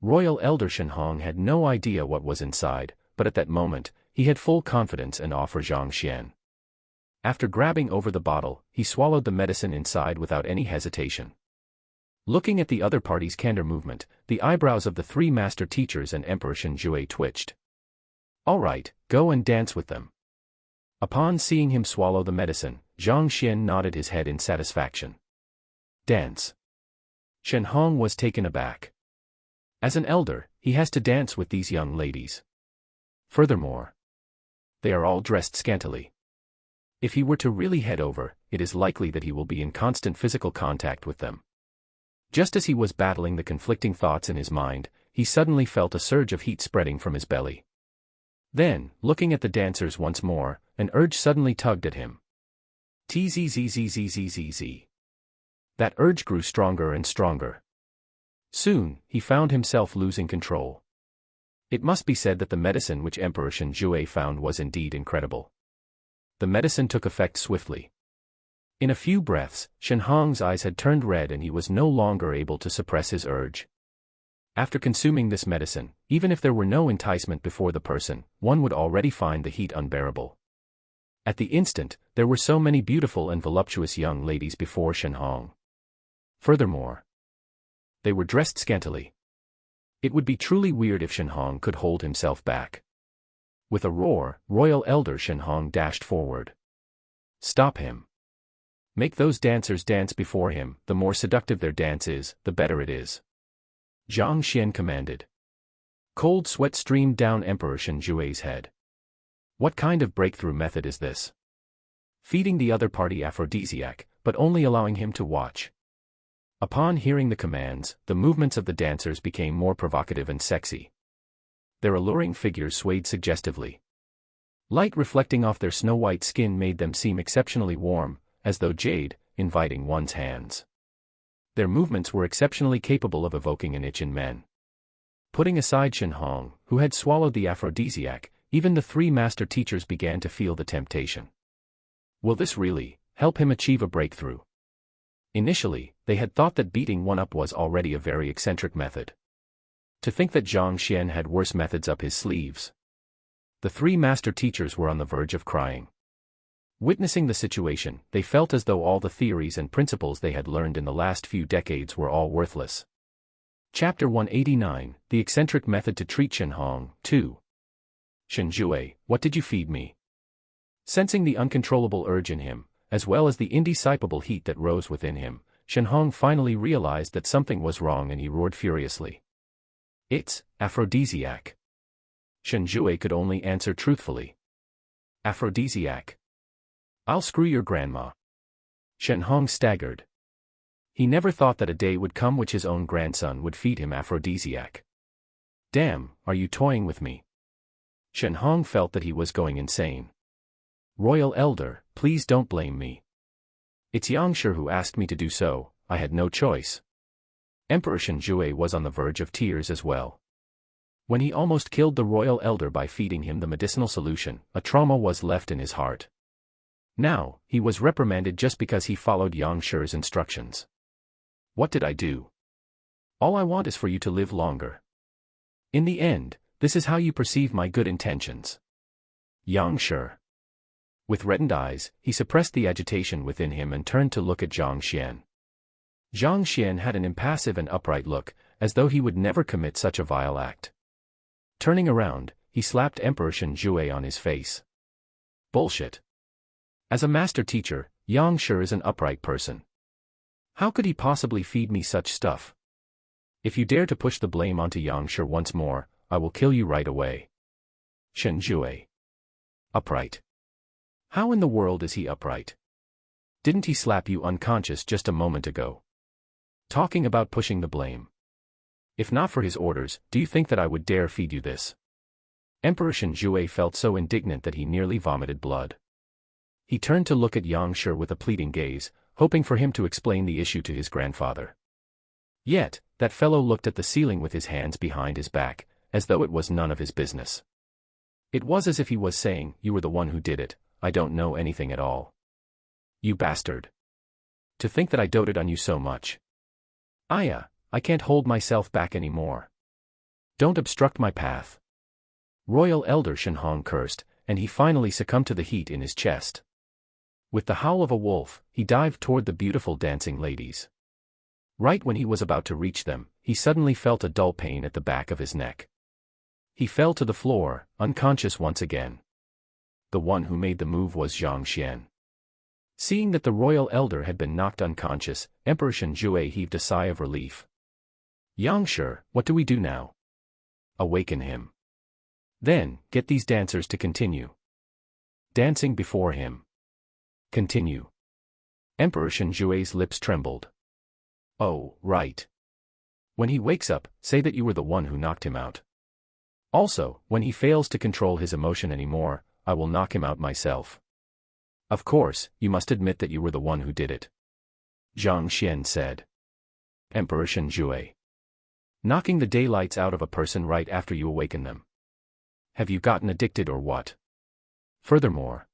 S1: Royal Elder Shenhong had no idea what was inside, but at that moment, he had full confidence and awe for Zhang Xian. After grabbing over the bottle, he swallowed the medicine inside without any hesitation. Looking at the other party's candor movement, the eyebrows of the three master teachers and Emperor Shenjue twitched. All right, go and dance with them. Upon seeing him swallow the medicine, Zhang Xian nodded his head in satisfaction. Dance. Shenhong was taken aback. As an elder, he has to dance with these young ladies. Furthermore, they are all dressed scantily. If he were to really head over, it is likely that he will be in constant physical contact with them. Just as he was battling the conflicting thoughts in his mind, he suddenly felt a surge of heat spreading from his belly. Then, looking at the dancers once more, an urge suddenly tugged at him. Tzzzzzzzzzz. That urge grew stronger and stronger. Soon, he found himself losing control. It must be said that the medicine which Emperor Shenjue found was indeed incredible. The medicine took effect swiftly. In a few breaths, Shenhong's eyes had turned red and he was no longer able to suppress his urge. After consuming this medicine, even if there were no enticement before the person, one would already find the heat unbearable. At the instant, there were so many beautiful and voluptuous young ladies before Shenhong. Furthermore, they were dressed scantily. It would be truly weird if Shenhong could hold himself back. With a roar, Royal Elder Shenhong dashed forward. Stop him. Make those dancers dance before him, the more seductive their dance is, the better it is. Zhang Xian commanded. Cold sweat streamed down Emperor Shenjue's head. What kind of breakthrough method is this? Feeding the other party aphrodisiac, but only allowing him to watch. Upon hearing the commands, the movements of the dancers became more provocative and sexy. Their alluring figures swayed suggestively. Light reflecting off their snow-white skin made them seem exceptionally warm, as though jade, inviting one's hands. Their movements were exceptionally capable of evoking an itch in men. Putting aside Shen Hong, who had swallowed the aphrodisiac, even the three master teachers began to feel the temptation. Will this really help him achieve a breakthrough? Initially, they had thought that beating one up was already a very eccentric method. To think that Zhang Xian had worse methods up his sleeves. The three master teachers were on the verge of crying. Witnessing the situation, they felt as though all the theories and principles they had learned in the last few decades were all worthless. Chapter 189, The Eccentric Method to Treat Shen Hong, 2. Shen Jue, what did you feed me? Sensing the uncontrollable urge in him, as well as the indecipherable heat that rose within him, Shen Hong finally realized that something was wrong and he roared furiously. It's aphrodisiac. Shen Jue could only answer truthfully. Aphrodisiac. I'll screw your grandma. Shen Hong staggered. He never thought that a day would come which his own grandson would feed him aphrodisiac. Damn, are you toying with me? Shen Hong felt that he was going insane. Royal Elder, please don't blame me. It's Yangshi who asked me to do so, I had no choice. Emperor Shen Jue was on the verge of tears as well. When he almost killed the Royal Elder by feeding him the medicinal solution, a trauma was left in his heart. Now, he was reprimanded just because he followed Yangshi's instructions. What did I do? All I want is for you to live longer. In the end, this is how you perceive my good intentions. Yangshi. With reddened eyes, he suppressed the agitation within him and turned to look at Zhang Xian. Zhang Xian had an impassive and upright look, as though he would never commit such a vile act. Turning around, he slapped Emperor Shen Jue on his face. Bullshit. As a master teacher, Yangshi is an upright person. How could he possibly feed me such stuff? If you dare to push the blame onto Yangshi once more, I will kill you right away. Shen Jue. Upright. How in the world is he upright? Didn't he slap you unconscious just a moment ago? Talking about pushing the blame. If not for his orders, do you think that I would dare feed you this? Emperor Shen Jue felt so indignant that he nearly vomited blood. He turned to look at Yangshi with a pleading gaze, hoping for him to explain the issue to his grandfather. Yet, that fellow looked at the ceiling with his hands behind his back, as though it was none of his business. It was as if he was saying, "You were the one who did it, I don't know anything at all. You bastard. To think that I doted on you so much. I can't hold myself back anymore. Don't obstruct my path." Royal Elder Shen Hong cursed, and he finally succumbed to the heat in his chest. With the howl of a wolf, he dived toward the beautiful dancing ladies. Right when he was about to reach them, he suddenly felt a dull pain at the back of his neck. He fell to the floor, unconscious once again. The one who made the move was Zhang Xian. Seeing that the Royal Elder had been knocked unconscious, Emperor Shen Jue heaved a sigh of relief. Yangshi, what do we do now? Awaken him. Then, get these dancers to continue dancing before him. Continue. Emperor Shen Jue's lips trembled. Oh, right. When he wakes up, say that you were the one who knocked him out. Also, when he fails to control his emotion anymore, I will knock him out myself. Of course, you must admit that you were the one who did it. Zhang Xian said. Emperor Shen Jue. Knocking the daylights out of a person right after you awaken them. Have you gotten addicted or what? Furthermore,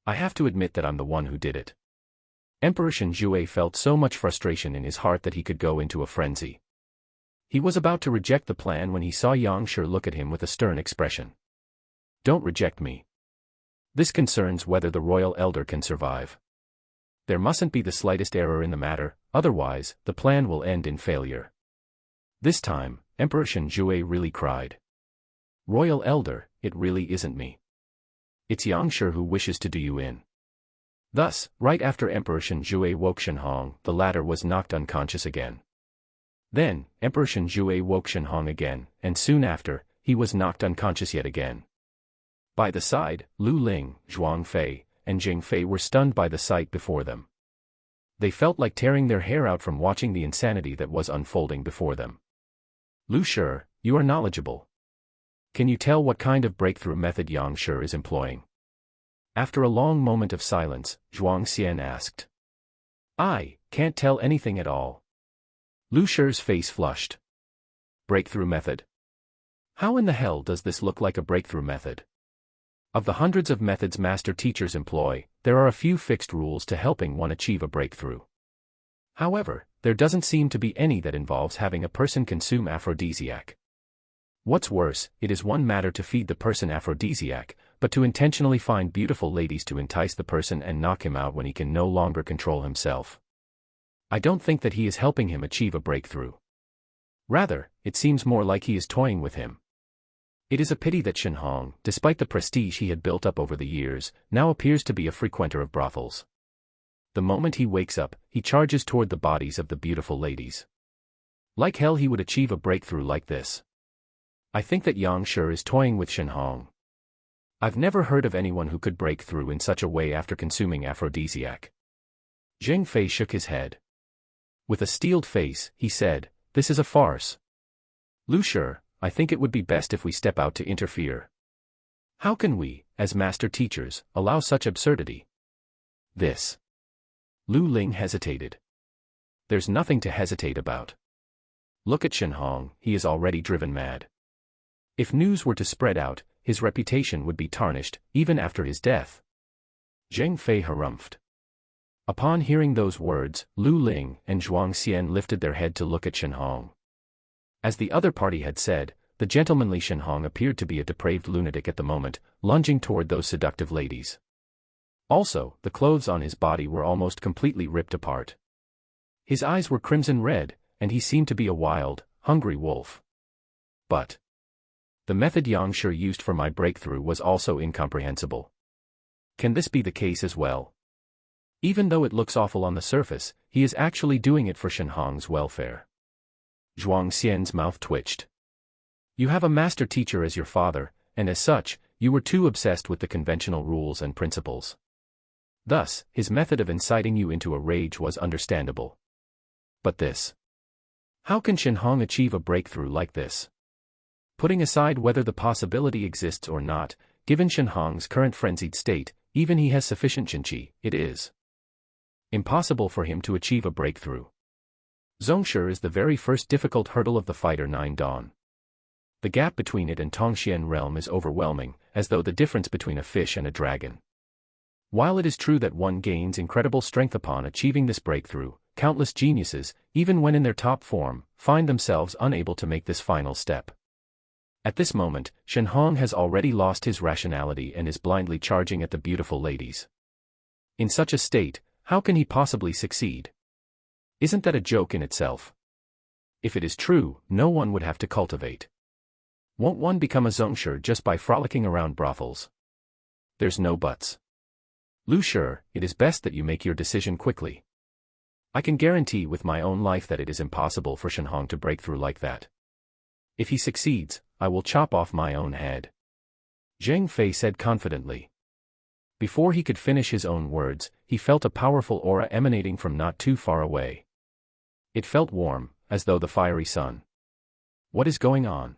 S1: I have to admit that I'm the one who did it. Emperor Shen Jue felt so much frustration in his heart that he could go into a frenzy. He was about to reject the plan when he saw Yangshi look at him with a stern expression. Don't reject me. This concerns whether the Royal Elder can survive. There mustn't be the slightest error in the matter, otherwise, the plan will end in failure. This time, Emperor Shen Jue really cried. Royal Elder, it really isn't me. It's Yangshi who wishes to do you in. Thus, right after Emperor Shen Jue woke Shen Hong, the latter was knocked unconscious again. Then, Emperor Shen Jue woke Shen Hong again, and soon after, he was knocked unconscious yet again. By the side, Lu Ling, Zhuang Fei, and Jing Fei were stunned by the sight before them. They felt like tearing their hair out from watching the insanity that was unfolding before them. Lu Shi, you are knowledgeable. Can you tell what kind of breakthrough method Yang Shi is employing? After a long moment of silence, Zhuang Xian asked. I can't tell anything at all. Lu Shi's face flushed. Breakthrough method? How in the hell does this look like a breakthrough method? Of the hundreds of methods master teachers employ, there are a few fixed rules to helping one achieve a breakthrough. However, there doesn't seem to be any that involves having a person consume aphrodisiac. What's worse, it is one matter to feed the person aphrodisiac, but to intentionally find beautiful ladies to entice the person and knock him out when he can no longer control himself. I don't think that he is helping him achieve a breakthrough. Rather, it seems more like he is toying with him. It is a pity that Shen Hong, despite the prestige he had built up over the years, now appears to be a frequenter of brothels. The moment he wakes up, he charges toward the bodies of the beautiful ladies. Like hell he would achieve a breakthrough like this. I think that Yang Shi is toying with Shen Hong. I've never heard of anyone who could break through in such a way after consuming aphrodisiac. Jing Fei shook his head. With a steeled face, he said, this is a farce. Lu Shi, I think it would be best if we step out to interfere. How can we, as master teachers, allow such absurdity? This. Lu Ling hesitated. There's nothing to hesitate about. Look at Shen Hong, he is already driven mad. If news were to spread out, his reputation would be tarnished, even after his death. Jing Fei harumphed. Upon hearing those words, Lu Ling and Zhuang Xian lifted their head to look at Shen Hong. As the other party had said, the gentlemanly Shen Hong appeared to be a depraved lunatic at the moment, lunging toward those seductive ladies. Also, the clothes on his body were almost completely ripped apart. His eyes were crimson red, and he seemed to be a wild, hungry wolf. But the method Yang Shi used for my breakthrough was also incomprehensible. Can this be the case as well? Even though it looks awful on the surface, he is actually doing it for Shen Hong's welfare. Zhuang Xian's mouth twitched. You have a master teacher as your father, and as such, you were too obsessed with the conventional rules and principles. Thus, his method of inciting you into a rage was understandable. But this. How can Shen Hong achieve a breakthrough like this? Putting aside whether the possibility exists or not, given Shen Hong's current frenzied state, even he has sufficient qinqi, it is impossible for him to achieve a breakthrough. Zongshi is the very first difficult hurdle of the fighter 9 dawn. The gap between it and Tongxian realm is overwhelming, as though the difference between a fish and a dragon. While it is true that one gains incredible strength upon achieving this breakthrough, countless geniuses, even when in their top form, find themselves unable to make this final step. At this moment, Shen Hong has already lost his rationality and is blindly charging at the beautiful ladies. In such a state, how can he possibly succeed? Isn't that a joke in itself? If it is true, no one would have to cultivate. Won't one become a zongshi just by frolicking around brothels? There's no buts. Lu Shi, it is best that you make your decision quickly. I can guarantee with my own life that it is impossible for Shen Hong to break through like that. If he succeeds, I will chop off my own head. Jing Fei said confidently. Before he could finish his own words, he felt a powerful aura emanating from not too far away. It felt warm, as though the fiery sun. What is going on?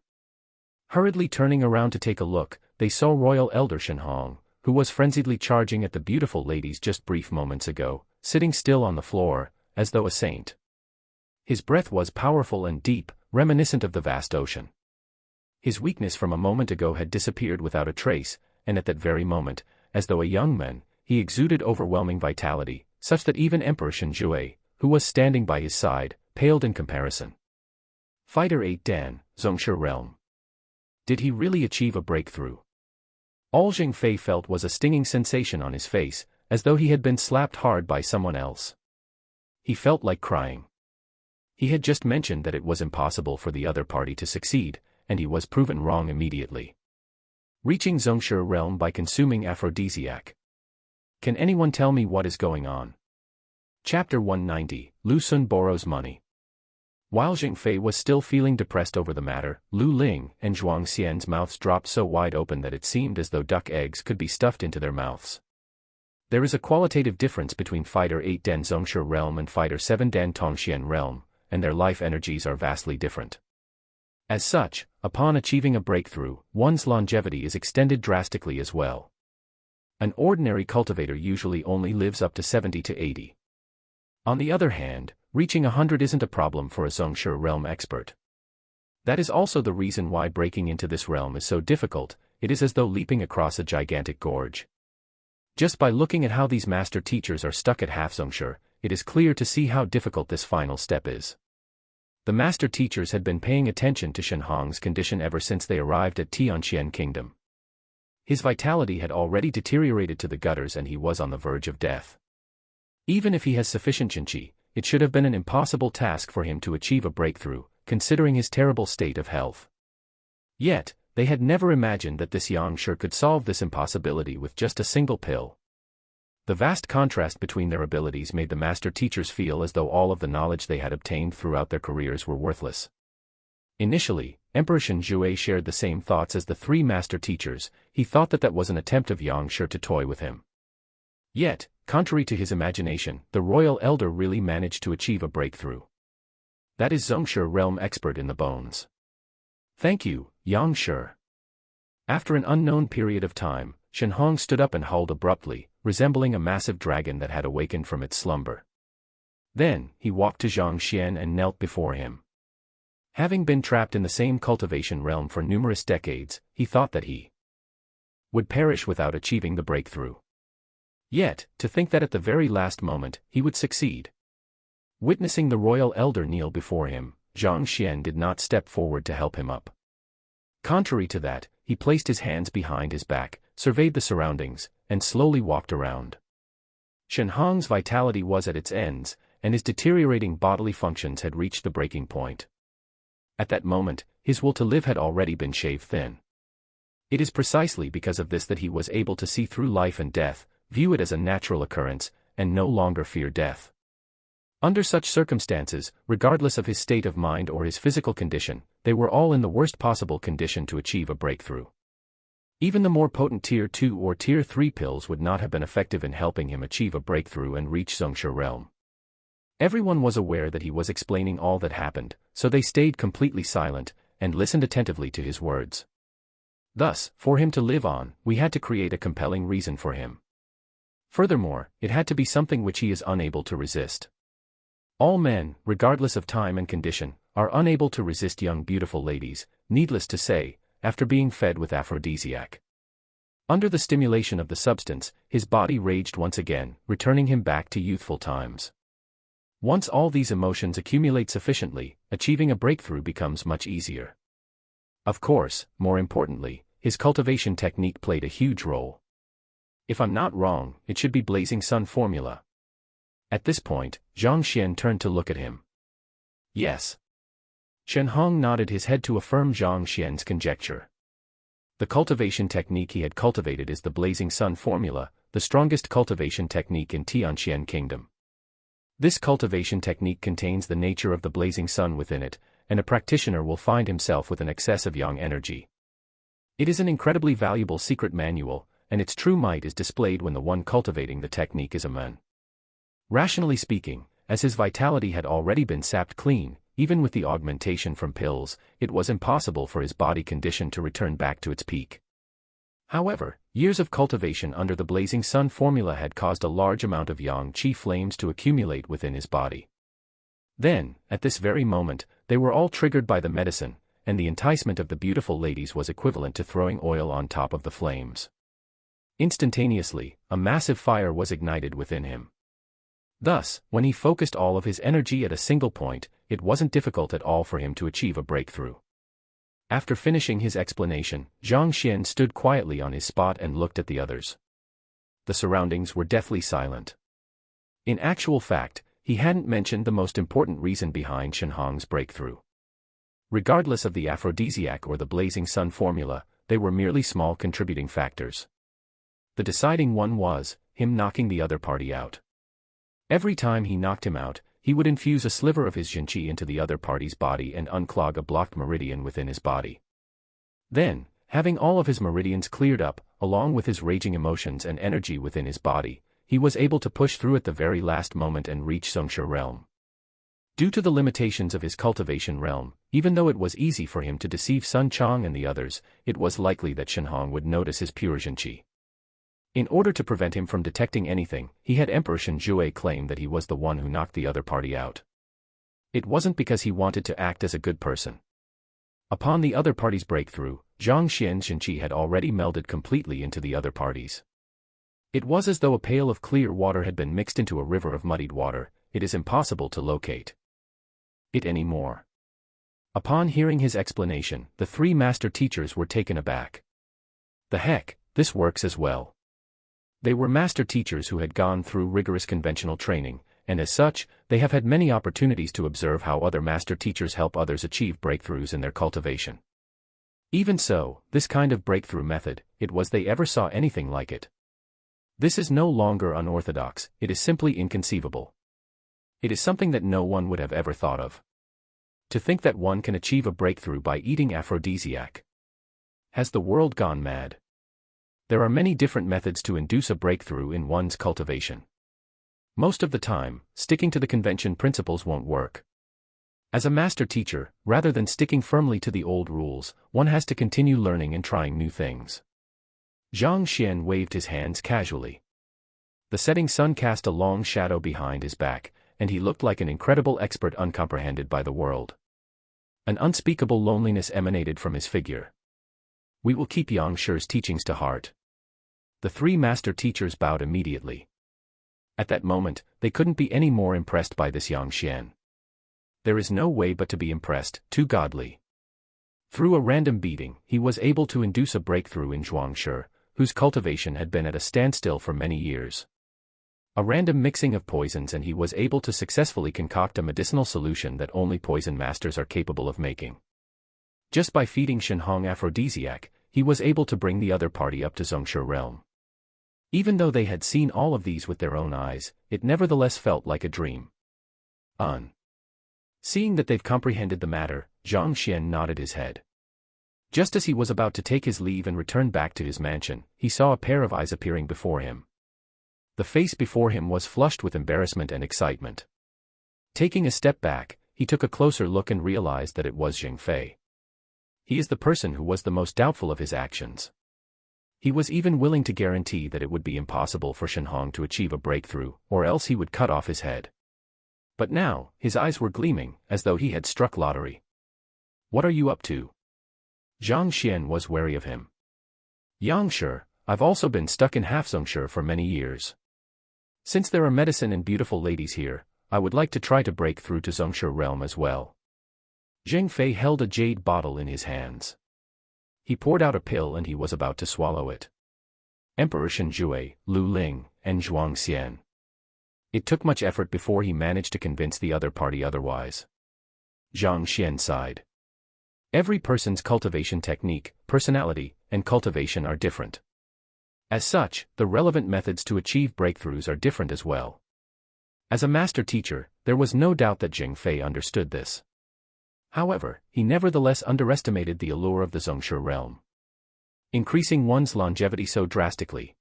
S1: Hurriedly turning around to take a look, they saw Royal Elder Shen Hong, who was frenziedly charging at the beautiful ladies just brief moments ago, sitting still on the floor, as though a saint. His breath was powerful and deep, reminiscent of the vast ocean. His weakness from a moment ago had disappeared without a trace, and at that very moment, as though a young man, he exuded overwhelming vitality, such that even Emperor Shen Jue, who was standing by his side, paled in comparison. Fighter 8 Dan, Zongshi Realm. Did he really achieve a breakthrough? All Jing Fei felt was a stinging sensation on his face, as though he had been slapped hard by someone else. He felt like crying. He had just mentioned that it was impossible for the other party to succeed, and he was proven wrong immediately. Reaching Zongshi Realm by consuming aphrodisiac. Can anyone tell me what is going on? Chapter 190, Lu Sun borrows money. While Jing Fei was still feeling depressed over the matter, Lu Ling and Zhuang Xian's mouths dropped so wide open that it seemed as though duck eggs could be stuffed into their mouths. There is a qualitative difference between Fighter 8 Dan Zhongshe realm and Fighter 7 Dan Tongxian realm, and their life energies are vastly different. As such, upon achieving a breakthrough, one's longevity is extended drastically as well. An ordinary cultivator usually only lives up to 70 to 80. On the other hand, reaching 100 isn't a problem for a Zhongshe realm expert. That is also the reason why breaking into this realm is so difficult. It is as though leaping across a gigantic gorge. Just by looking at how these master teachers are stuck at half Zhongshe, it is clear to see how difficult this final step is. The master teachers had been paying attention to Shen Hong's condition ever since they arrived at Tianqian Kingdom. His vitality had already deteriorated to the gutters and he was on the verge of death. Even if he has sufficient qinqi, it should have been an impossible task for him to achieve a breakthrough, considering his terrible state of health. Yet, they had never imagined that this Yang Shi could solve this impossibility with just a single pill. The vast contrast between their abilities made the master teachers feel as though all of the knowledge they had obtained throughout their careers were worthless. Initially, Emperor Shen Jue shared the same thoughts as the three master teachers. He thought that was an attempt of Yang Shi to toy with him. Yet, contrary to his imagination, the royal elder really managed to achieve a breakthrough. That is Zhongshe realm expert in the bones. Thank you, Yang Shi. After an unknown period of time, Shen Hong stood up and howled abruptly, resembling a massive dragon that had awakened from its slumber. Then, he walked to Zhang Xian and knelt before him. Having been trapped in the same cultivation realm for numerous decades, he thought that he would perish without achieving the breakthrough. Yet, to think that at the very last moment, he would succeed. Witnessing the royal elder kneel before him, Zhang Xian did not step forward to help him up. Contrary to that, he placed his hands behind his back, surveyed the surroundings, and slowly walked around. Shen Hong's vitality was at its ends, and his deteriorating bodily functions had reached the breaking point. At that moment, his will to live had already been shaved thin. It is precisely because of this that he was able to see through life and death, view it as a natural occurrence, and no longer fear death. Under such circumstances, regardless of his state of mind or his physical condition, they were all in the worst possible condition to achieve a breakthrough. Even the more potent Tier 2 or Tier 3 pills would not have been effective in helping him achieve a breakthrough and reach Zhongshe realm. Everyone was aware that he was explaining all that happened, so they stayed completely silent, and listened attentively to his words. Thus, for him to live on, we had to create a compelling reason for him. Furthermore, it had to be something which he is unable to resist. All men, regardless of time and condition, are unable to resist young beautiful ladies, needless to say, after being fed with aphrodisiac. Under the stimulation of the substance, his body raged once again, returning him back to youthful times. Once all these emotions accumulate sufficiently, achieving a breakthrough becomes much easier. Of course, more importantly, his cultivation technique played a huge role. If I'm not wrong, it should be Blazing Sun formula. At this point, Zhang Xian turned to look at him. Yes. Shen Hong nodded his head to affirm Zhang Xian's conjecture. The cultivation technique he had cultivated is the Blazing Sun formula, the strongest cultivation technique in Tianqian Kingdom. This cultivation technique contains the nature of the Blazing Sun within it, and a practitioner will find himself with an excess of yang energy. It is an incredibly valuable secret manual, and its true might is displayed when the one cultivating the technique is a man. Rationally speaking, as his vitality had already been sapped clean, even with the augmentation from pills, it was impossible for his body condition to return back to its peak. However, years of cultivation under the Blazing Sun formula had caused a large amount of yang qi flames to accumulate within his body. Then, at this very moment, they were all triggered by the medicine, and the enticement of the beautiful ladies was equivalent to throwing oil on top of the flames. Instantaneously, a massive fire was ignited within him. Thus, when he focused all of his energy at a single point, it wasn't difficult at all for him to achieve a breakthrough. After finishing his explanation, Zhang Xian stood quietly on his spot and looked at the others. The surroundings were deathly silent. In actual fact, he hadn't mentioned the most important reason behind Shen Hong's breakthrough. Regardless of the aphrodisiac or the Blazing Sun formula, they were merely small contributing factors. The deciding one was him knocking the other party out. Every time he knocked him out, he would infuse a sliver of his Jinqi into the other party's body and unclog a blocked meridian within his body. Then, having all of his meridians cleared up, along with his raging emotions and energy within his body, he was able to push through at the very last moment and reach Zhongshe realm. Due to the limitations of his cultivation realm, even though it was easy for him to deceive Sun Chang and the others, it was likely that Shenhong would notice his pure Jinqi. In order to prevent him from detecting anything, he had Emperor Shenjue claim that he was the one who knocked the other party out. It wasn't because he wanted to act as a good person. Upon the other party's breakthrough, Zhang Xian's Jinqi had already melded completely into the other party's. It was as though a pail of clear water had been mixed into a river of muddied water. It is impossible to locate it anymore. Upon hearing his explanation, the three master teachers were taken aback. The heck, this works as well. They were master teachers who had gone through rigorous conventional training, and as such, they have had many opportunities to observe how other master teachers help others achieve breakthroughs in their cultivation. Even so, this kind of breakthrough method, it was they ever saw anything like it. This is no longer unorthodox, it is simply inconceivable. It is something that no one would have ever thought of. To think that one can achieve a breakthrough by eating aphrodisiac. Has the world gone mad? There are many different methods to induce a breakthrough in one's cultivation. Most of the time, sticking to the convention principles won't work. As a master teacher, rather than sticking firmly to the old rules, one has to continue learning and trying new things. Zhang Xian waved his hands casually. The setting sun cast a long shadow behind his back, and he looked like an incredible expert uncomprehended by the world. An unspeakable loneliness emanated from his figure. We will keep Yang Shi's teachings to heart. The three master teachers bowed immediately. At that moment, they couldn't be any more impressed by this Yang Xian. There is no way but to be impressed, too godly. Through a random beating, he was able to induce a breakthrough in Zhuangshi, whose cultivation had been at a standstill for many years. A random mixing of poisons and he was able to successfully concoct a medicinal solution that only poison masters are capable of making. Just by feeding Shenhong aphrodisiac, he was able to bring the other party up to Zhongshe realm. Even though they had seen all of these with their own eyes, it nevertheless felt like a dream. Seeing that they've comprehended the matter, Zhang Xian nodded his head. Just as he was about to take his leave and return back to his mansion, he saw a pair of eyes appearing before him. The face before him was flushed with embarrassment and excitement. Taking a step back, he took a closer look and realized that it was Zheng Fei. He is the person who was the most doubtful of his actions. He was even willing to guarantee that it would be impossible for Shenhong to achieve a breakthrough, or else he would cut off his head. But now, his eyes were gleaming, as though he had struck lottery. What are you up to? Zhang Xian was wary of him. Yang Shi, I've also been stuck in half Zhongshe for many years. Since there are medicine and beautiful ladies here, I would like to try to break through to Zhongshe realm as well. Zheng Fei held a jade bottle in his hands. He poured out a pill and he was about to swallow it. Emperor Shenjue, Lu Ling, and Zhuang Xian. It took much effort before he managed to convince the other party otherwise. Zhang Xian sighed. Every person's cultivation technique, personality, and cultivation are different. As such, the relevant methods to achieve breakthroughs are different as well. As a master teacher, there was no doubt that Zheng Fei understood this. However, he nevertheless underestimated the allure of the Zhongshe realm. Increasing one's longevity so drastically.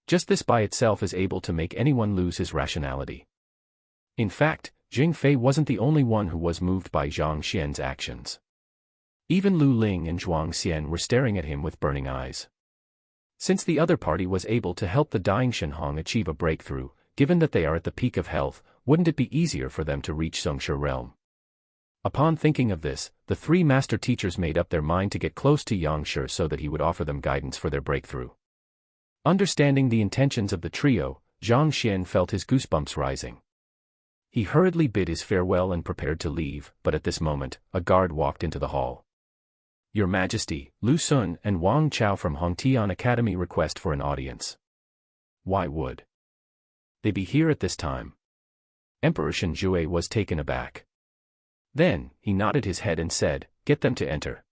S1: Just this by itself is able to make anyone lose his rationality. In fact, Zheng Fei wasn't the only one who was moved by Zhang Xian's actions. Even Lu Ling and Zhuang Xian were staring at him with burning eyes. Since the other party was able to help the dying Shenhong achieve a breakthrough, given that they are at the peak of health, wouldn't it be easier for them to reach Zhongshe realm? Upon thinking of this, the three master teachers made up their mind to get close to Yang Shi so that he would offer them guidance for their breakthrough. Understanding the intentions of the trio, Zhang Xian felt his goosebumps rising. He hurriedly bid his farewell and prepared to leave, but at this moment, a guard walked into the hall. Your Majesty, Lu Sun and Wang Chao from Hongtian Academy request for an audience. Why would they be here at this time? Emperor Shenjue was taken aback. Then, he nodded his head and said, get them to enter.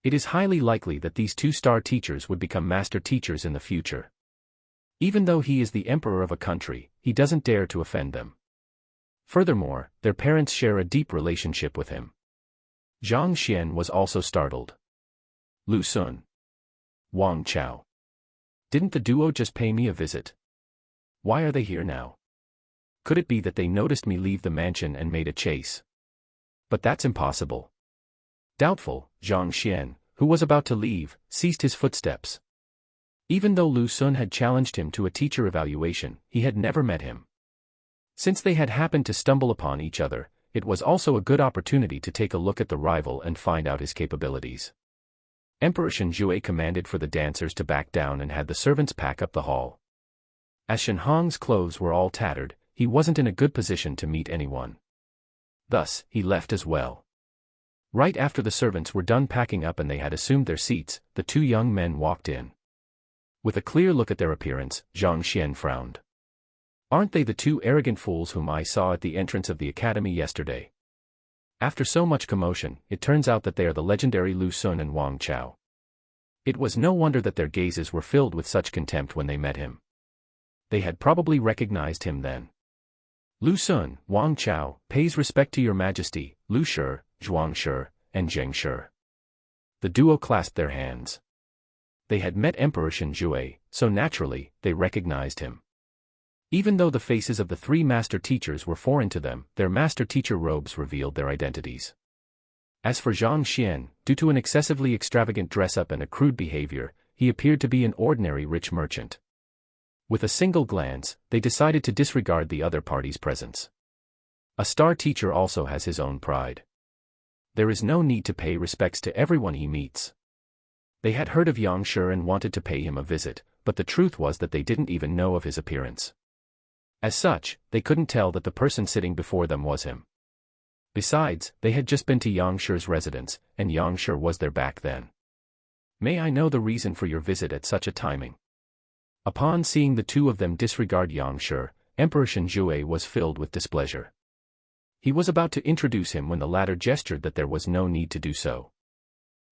S1: It is highly likely that these two-star teachers would become master teachers in the future. Even though he is the emperor of a country, he doesn't dare to offend them. Furthermore, their parents share a deep relationship with him. Zhang Xian was also startled. Lu Sun. Wang Chao. Didn't the duo just pay me a visit? Why are they here now? Could it be that they noticed me leave the mansion and made a chase? But that's impossible. Doubtful, Zhang Xian, who was about to leave, ceased his footsteps. Even though Lu Sun had challenged him to a teacher evaluation, he had never met him. Since they had happened to stumble upon each other, it was also a good opportunity to take a look at the rival and find out his capabilities. Emperor Shenjue commanded for the dancers to back down and had the servants pack up the hall. As Shen Hong's clothes were all tattered, he wasn't in a good position to meet anyone. Thus, he left as well. Right after the servants were done packing up and they had assumed their seats, the two young men walked in. With a clear look at their appearance, Zhang Xian frowned. Aren't they the two arrogant fools whom I saw at the entrance of the academy yesterday? After so much commotion, it turns out that they are the legendary Lu Sun and Wang Chao. It was no wonder that their gazes were filled with such contempt when they met him. They had probably recognized him then. Lu Sun, Wang Chao, pays respect to your majesty, Lu Shi, Zhuang Shi, and Zheng Shi. The duo clasped their hands. They had met Emperor Shenjue, so naturally, they recognized him. Even though the faces of the three master teachers were foreign to them, their master teacher robes revealed their identities. As for Zhang Xian, due to an excessively extravagant dress-up and a crude behavior, he appeared to be an ordinary rich merchant. With a single glance, they decided to disregard the other party's presence. A star teacher also has his own pride. There is no need to pay respects to everyone he meets. They had heard of Yang Shi and wanted to pay him a visit, but the truth was that they didn't even know of his appearance. As such, they couldn't tell that the person sitting before them was him. Besides, they had just been to Yang Shi's residence, and Yang Shi was there back then. May I know the reason for your visit at such a timing? Upon seeing the two of them disregard Yang Shi, Emperor Shenjue was filled with displeasure. He was about to introduce him when the latter gestured that there was no need to do so.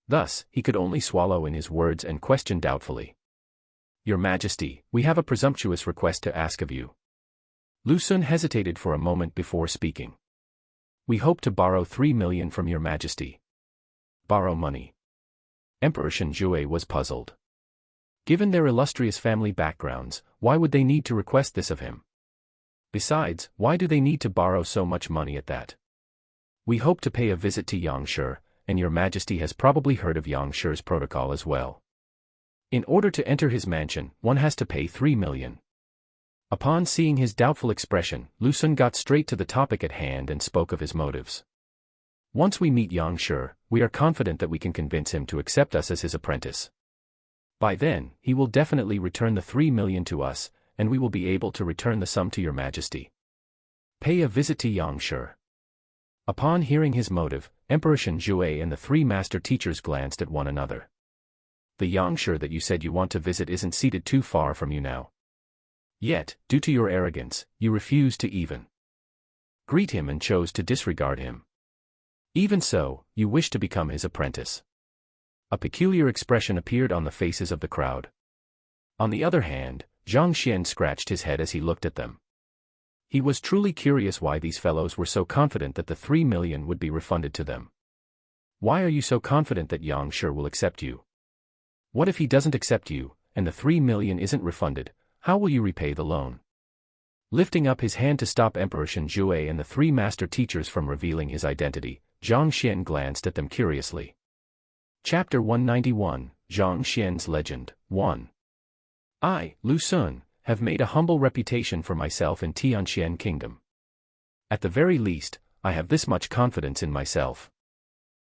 S1: Thus, he could only swallow in his words and question doubtfully. Your Majesty, we have a presumptuous request to ask of you. Lu Sun hesitated for a moment before speaking. We hope to borrow 3 million from your Majesty. Borrow money. Emperor Shenjue was puzzled. Given their illustrious family backgrounds, why would they need to request this of him? Besides, why do they need to borrow so much money at that? We hope to pay a visit to Yang Shi, and your Majesty has probably heard of Yang Shi's protocol as well. In order to enter his mansion, one has to pay 3 million. Upon seeing his doubtful expression, Lu Sun got straight to the topic at hand and spoke of his motives. Once we meet Yang Shi, we are confident that we can convince him to accept us as his apprentice. By then, he will definitely return the 3 million to us, and we will be able to return the sum to your Majesty. Pay a visit to Yang Shi. Upon hearing his motive, Emperor Shenjue and the three master teachers glanced at one another. The Yang Shi that you said you want to visit isn't seated too far from you now. Yet, due to your arrogance, you refused to even greet him and chose to disregard him. Even so, you wish to become his apprentice. A peculiar expression appeared on the faces of the crowd. On the other hand, Zhang Xian scratched his head as he looked at them. He was truly curious why these fellows were so confident that the 3 million would be refunded to them. Why are you so confident that Yang Shi will accept you? What if he doesn't accept you, and the 3 million isn't refunded? How will you repay the loan? Lifting up his hand to stop Emperor Shenjue and the three master teachers from revealing his identity, Zhang Xian glanced at them curiously. Chapter 191, Zhang Xian's Legend, 1. I, Lu Sun, have made a humble reputation for myself in Tianxian Kingdom. At the very least, I have this much confidence in myself.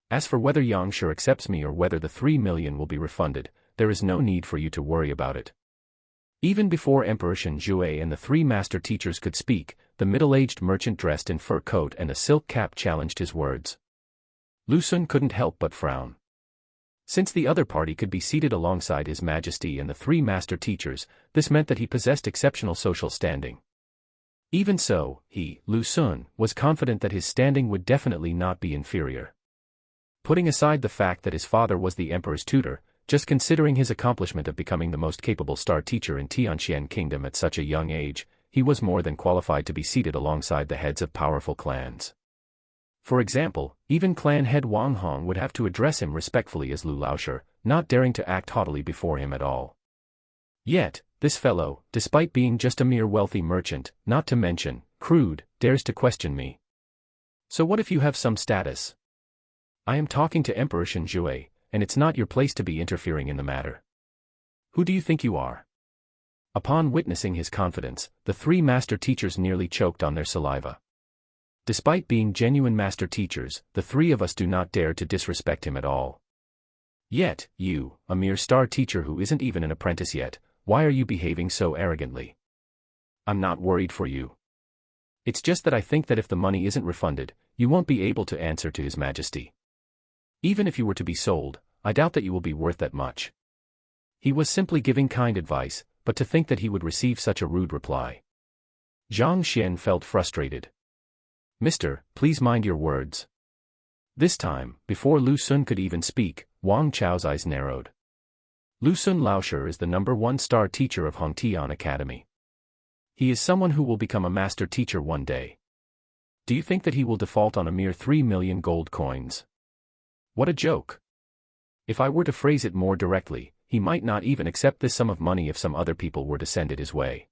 S1: As for whether Yang Shi accepts me or whether the 3 million will be refunded, there is no need for you to worry about it. Even before Emperor Shenjue and the three master teachers could speak, the middle-aged merchant dressed in fur coat and a silk cap challenged his words. Lu Sun couldn't help but frown. Since the other party could be seated alongside His Majesty and the three master teachers, this meant that he possessed exceptional social standing. Even so, he, Lu Sun, was confident that his standing would definitely not be inferior. Putting aside the fact that his father was the emperor's tutor, just considering his accomplishment of becoming the most capable star teacher in Tianxian Kingdom at such a young age, he was more than qualified to be seated alongside the heads of powerful clans. For example, even clan head Wang Hong would have to address him respectfully as Lu Laoshi, not daring to act haughtily before him at all. Yet, this fellow, despite being just a mere wealthy merchant, not to mention crude, dares to question me. So what if you have some status? I am talking to Emperor Shen Jue, and it's not your place to be interfering in the matter. Who do you think you are? Upon witnessing his confidence, the three master teachers nearly choked on their saliva. Despite being genuine master teachers, the three of us do not dare to disrespect him at all. Yet, you, a mere star teacher who isn't even an apprentice yet, why are you behaving so arrogantly? I'm not worried for you. It's just that I think that if the money isn't refunded, you won't be able to answer to His Majesty. Even if you were to be sold, I doubt that you will be worth that much. He was simply giving kind advice, but to think that he would receive such a rude reply. Zhang Xian felt frustrated. Mister, please mind your words. This time, before Lu Sun could even speak, Wang Chao's eyes narrowed. Lu Sun Laoshi is the #1 star teacher of Hongtian Academy. He is someone who will become a master teacher one day. Do you think that he will default on a mere 3 million gold coins? What a joke. If I were to phrase it more directly, he might not even accept this sum of money if some other people were to send it his way.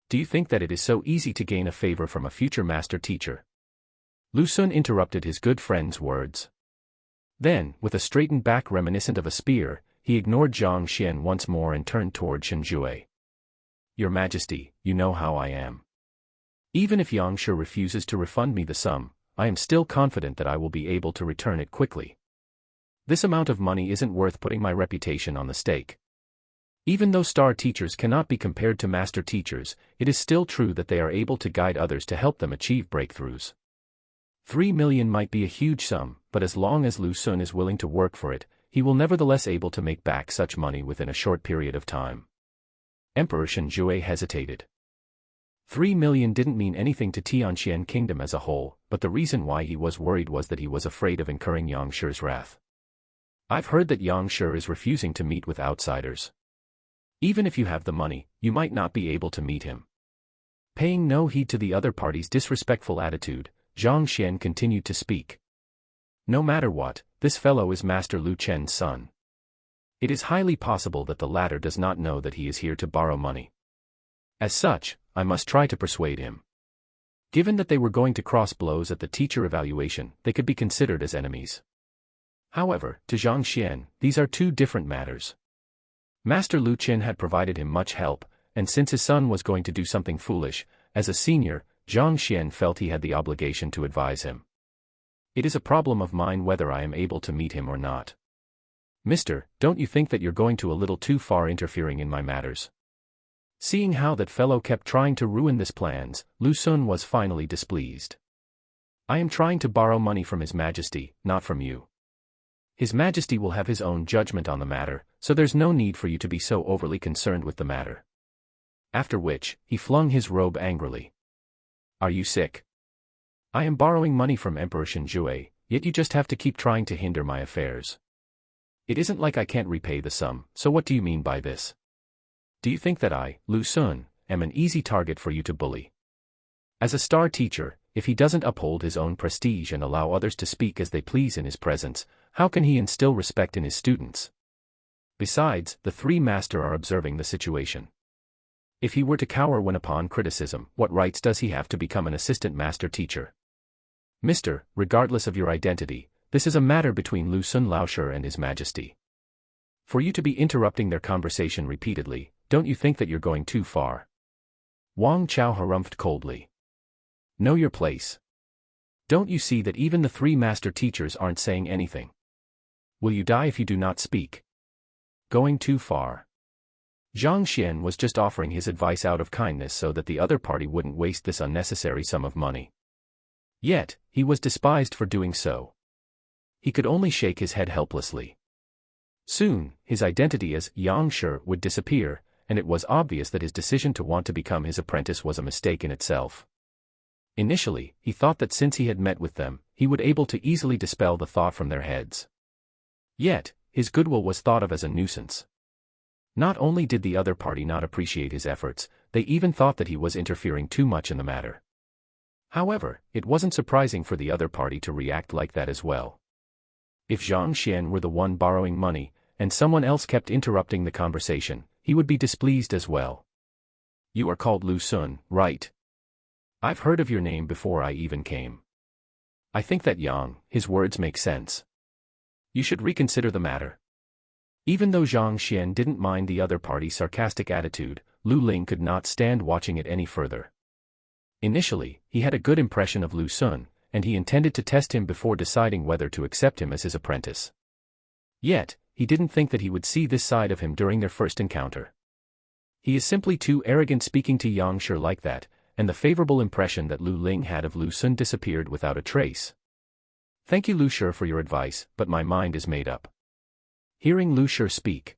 S1: Do you think that it is so easy to gain a favor from a future master teacher? Lu Sun interrupted his good friend's words. Then, with a straightened back reminiscent of a spear, he ignored Zhang Xian once more and turned toward Shen Jue. Your Majesty, you know how I am. Even if Yangshe refuses to refund me the sum, I am still confident that I will be able to return it quickly. This amount of money isn't worth putting my reputation on the stake. Even though star teachers cannot be compared to master teachers, it is still true that they are able to guide others to help them achieve breakthroughs. 3 million might be a huge sum, but as long as Lu Sun is willing to work for it, he will nevertheless able to make back such money within a short period of time. Emperor Shen Jue hesitated. 3 million didn't mean anything to Tianxian Kingdom as a whole, but the reason why he was worried was that he was afraid of incurring Yangshe's wrath. I've heard that Yangshe is refusing to meet with outsiders. Even if you have the money, you might not be able to meet him. Paying no heed to the other party's disrespectful attitude, Zhang Xian continued to speak. No matter what, this fellow is Master Lu Chen's son. It is highly possible that the latter does not know that he is here to borrow money. As such, I must try to persuade him. Given that they were going to cross blows at the teacher evaluation, they could be considered as enemies. However, to Zhang Xian, these are two different matters. Master Lu Chen had provided him much help, and since his son was going to do something foolish, as a senior, Zhang Xian felt he had the obligation to advise him. It is a problem of mine whether I am able to meet him or not. Mister, don't you think that you're going to a little too far interfering in my matters? Seeing how that fellow kept trying to ruin his plans, Lu Sun was finally displeased. I am trying to borrow money from His Majesty, not from you. His Majesty will have his own judgment on the matter, so there's no need for you to be so overly concerned with the matter. After which, he flung his robe angrily. Are you sick? I am borrowing money from Emperor Shen Jue, yet you just have to keep trying to hinder my affairs. It isn't like I can't repay the sum, so what do you mean by this? Do you think that I, Lu Sun, am an easy target for you to bully? As a star teacher, if he doesn't uphold his own prestige and allow others to speak as they please in his presence, how can he instill respect in his students? Besides, the three master are observing the situation. If he were to cower when upon criticism, what rights does he have to become an assistant master teacher? Mister, regardless of your identity, this is a matter between Lu Sun Laoshi and His Majesty. For you to be interrupting their conversation repeatedly, don't you think that you're going too far? Wang Chao harumphed coldly. Know your place. Don't you see that even the three master teachers aren't saying anything? Will you die if you do not speak? Going too far. Zhang Xian was just offering his advice out of kindness so that the other party wouldn't waste this unnecessary sum of money. Yet, he was despised for doing so. He could only shake his head helplessly. Soon, his identity as Yangshe would disappear, and it was obvious that his decision to want to become his apprentice was a mistake in itself. Initially, he thought that since he had met with them, he would able to easily dispel the thought from their heads. Yet, his goodwill was thought of as a nuisance. Not only did the other party not appreciate his efforts, they even thought that he was interfering too much in the matter. However, it wasn't surprising for the other party to react like that as well. If Zhang Xian were the one borrowing money, and someone else kept interrupting the conversation, he would be displeased as well. You are called Lu Sun, right? I've heard of your name before I even came. I think that his words make sense. You should reconsider the matter. Even though Zhang Xian didn't mind the other party's sarcastic attitude, Lu Ling could not stand watching it any further. Initially, he had a good impression of Lu Sun, and he intended to test him before deciding whether to accept him as his apprentice. Yet, he didn't think that he would see this side of him during their first encounter. He is simply too arrogant speaking to Yang Shi like that, and the favorable impression that Lu Ling had of Lu Sun disappeared without a trace. Thank you Lu Shi for your advice, but my mind is made up. Hearing Lu Shi speak,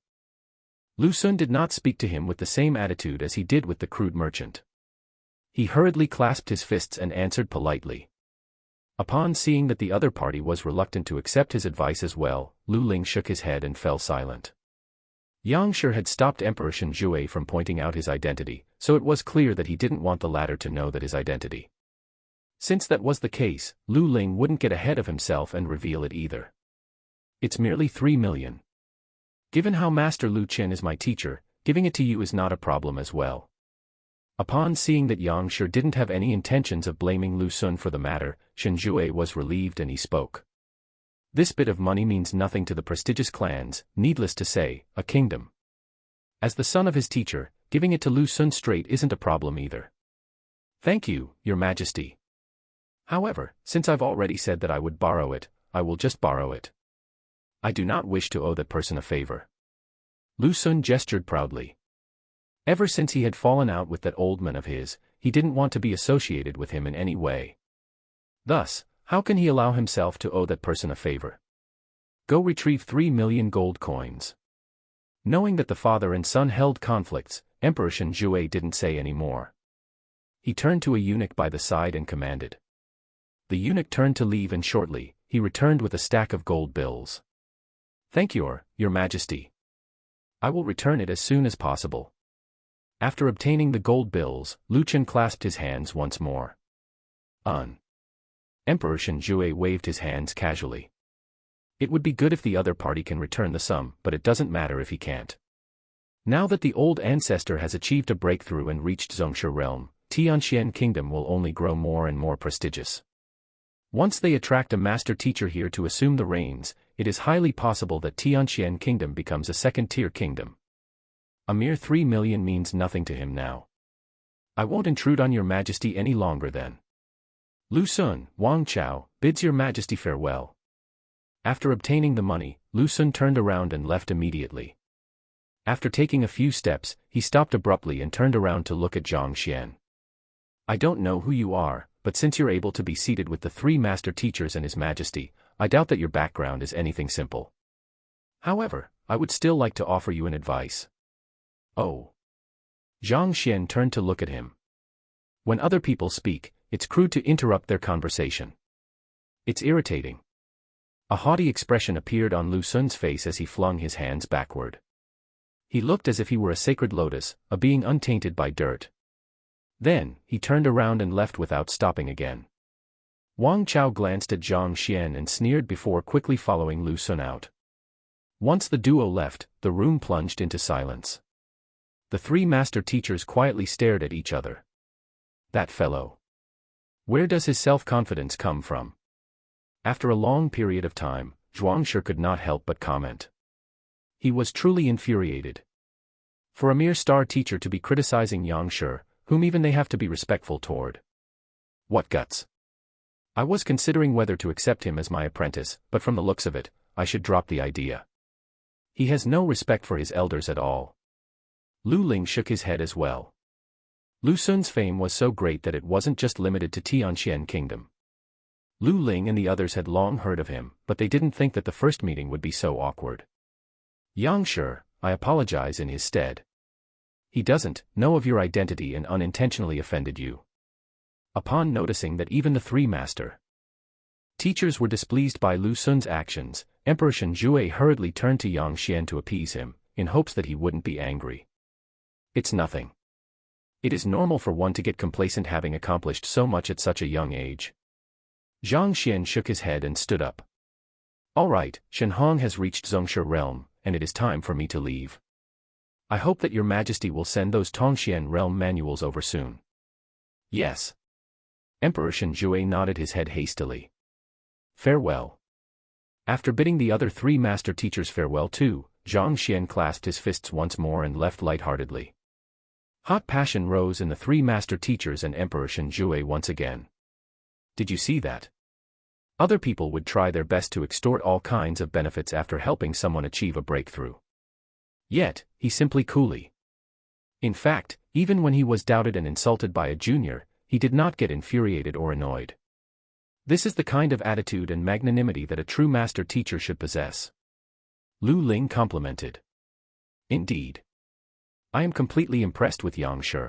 S1: Lu Sun did not speak to him with the same attitude as he did with the crude merchant. He hurriedly clasped his fists and answered politely. Upon seeing that the other party was reluctant to accept his advice as well, Lu Ling shook his head and fell silent. Yang Shi had stopped Emperor Shen Jue from pointing out his identity, so it was clear that he didn't want the latter to know that his identity. Since that was the case, Lu Ling wouldn't get ahead of himself and reveal it either. It's merely 3 million. Given how Master Lu Qin is my teacher, giving it to you is not a problem as well. Upon seeing that Yang Shi didn't have any intentions of blaming Lu Sun for the matter, Shen Jue was relieved and he spoke. This bit of money means nothing to the prestigious clans, needless to say, a kingdom. As the son of his teacher, giving it to Lu Sun straight isn't a problem either. Thank you, Your Majesty. However, since I've already said that I would borrow it, I will just borrow it. I do not wish to owe that person a favor. Lu Sun gestured proudly. Ever since he had fallen out with that old man of his, he didn't want to be associated with him in any way. Thus, how can he allow himself to owe that person a favor? Go retrieve 3 million gold coins. Knowing that the father and son held conflicts, Emperor Shen Jue didn't say any more. He turned to a eunuch by the side and commanded. The eunuch turned to leave and shortly, he returned with a stack of gold bills. Thank you, Your Majesty. I will return it as soon as possible. After obtaining the gold bills, Lu Qin clasped his hands once more. Emperor Shen Jue waved his hands casually. It would be good if the other party can return the sum, but it doesn't matter if he can't. Now that the old ancestor has achieved a breakthrough and reached Zhongshe realm, Tianxian Kingdom will only grow more and more prestigious. Once they attract a master teacher here to assume the reins, it is highly possible that Tianxian Kingdom becomes a second-tier kingdom. A mere 3 million means nothing to him now. I won't intrude on Your Majesty any longer then. Lu Sun, Wang Chao, bids Your Majesty farewell. After obtaining the money, Lu Sun turned around and left immediately. After taking a few steps, he stopped abruptly and turned around to look at Zhang Xian. I don't know who you are, but since you're able to be seated with the 3 master teachers and His Majesty, I doubt that your background is anything simple. However, I would still like to offer you an advice. Oh. Zhang Xian turned to look at him. When other people speak, it's crude to interrupt their conversation. It's irritating. A haughty expression appeared on Lu Sun's face as he flung his hands backward. He looked as if he were a sacred lotus, a being untainted by dirt. Then, he turned around and left without stopping again. Wang Chao glanced at Zhang Xian and sneered before quickly following Lu Sun out. Once the duo left, the room plunged into silence. The 3 master teachers quietly stared at each other. That fellow. Where does his self-confidence come from? After a long period of time, Zhuangshi could not help but comment. He was truly infuriated. For a mere star teacher to be criticizing Yang Shi, whom even they have to be respectful toward. What guts! I was considering whether to accept him as my apprentice, but from the looks of it, I should drop the idea. He has no respect for his elders at all. Lu Ling shook his head as well. Lu Sun's fame was so great that it wasn't just limited to Tianxian Kingdom. Lu Ling and the others had long heard of him, but they didn't think that the first meeting would be so awkward. Yang Shi, I apologize in his stead. He doesn't know of your identity and unintentionally offended you. Upon noticing that even the 3 master teachers were displeased by Lu Sun's actions, Emperor Shen Jue hurriedly turned to Yang Xian to appease him, in hopes that he wouldn't be angry. It's nothing. It is normal for one to get complacent having accomplished so much at such a young age. Zhang Xian shook his head and stood up. All right, Shenhong has reached Zhongshe realm, and it is time for me to leave. I hope that your majesty will send those Tongxian realm manuals over soon. Yes. Emperor Shenjue nodded his head hastily. Farewell. After bidding the other 3 master teachers farewell too, Zhang Xian clasped his fists once more and left lightheartedly. Hot passion rose in the 3 master teachers and Emperor Shenjue once again. Did you see that? Other people would try their best to extort all kinds of benefits after helping someone achieve a breakthrough. Yet, he simply coolly. In fact, even when he was doubted and insulted by a junior, he did not get infuriated or annoyed. This is the kind of attitude and magnanimity that a true master teacher should possess. Lu Ling complimented. Indeed. I am completely impressed with Yang Shi.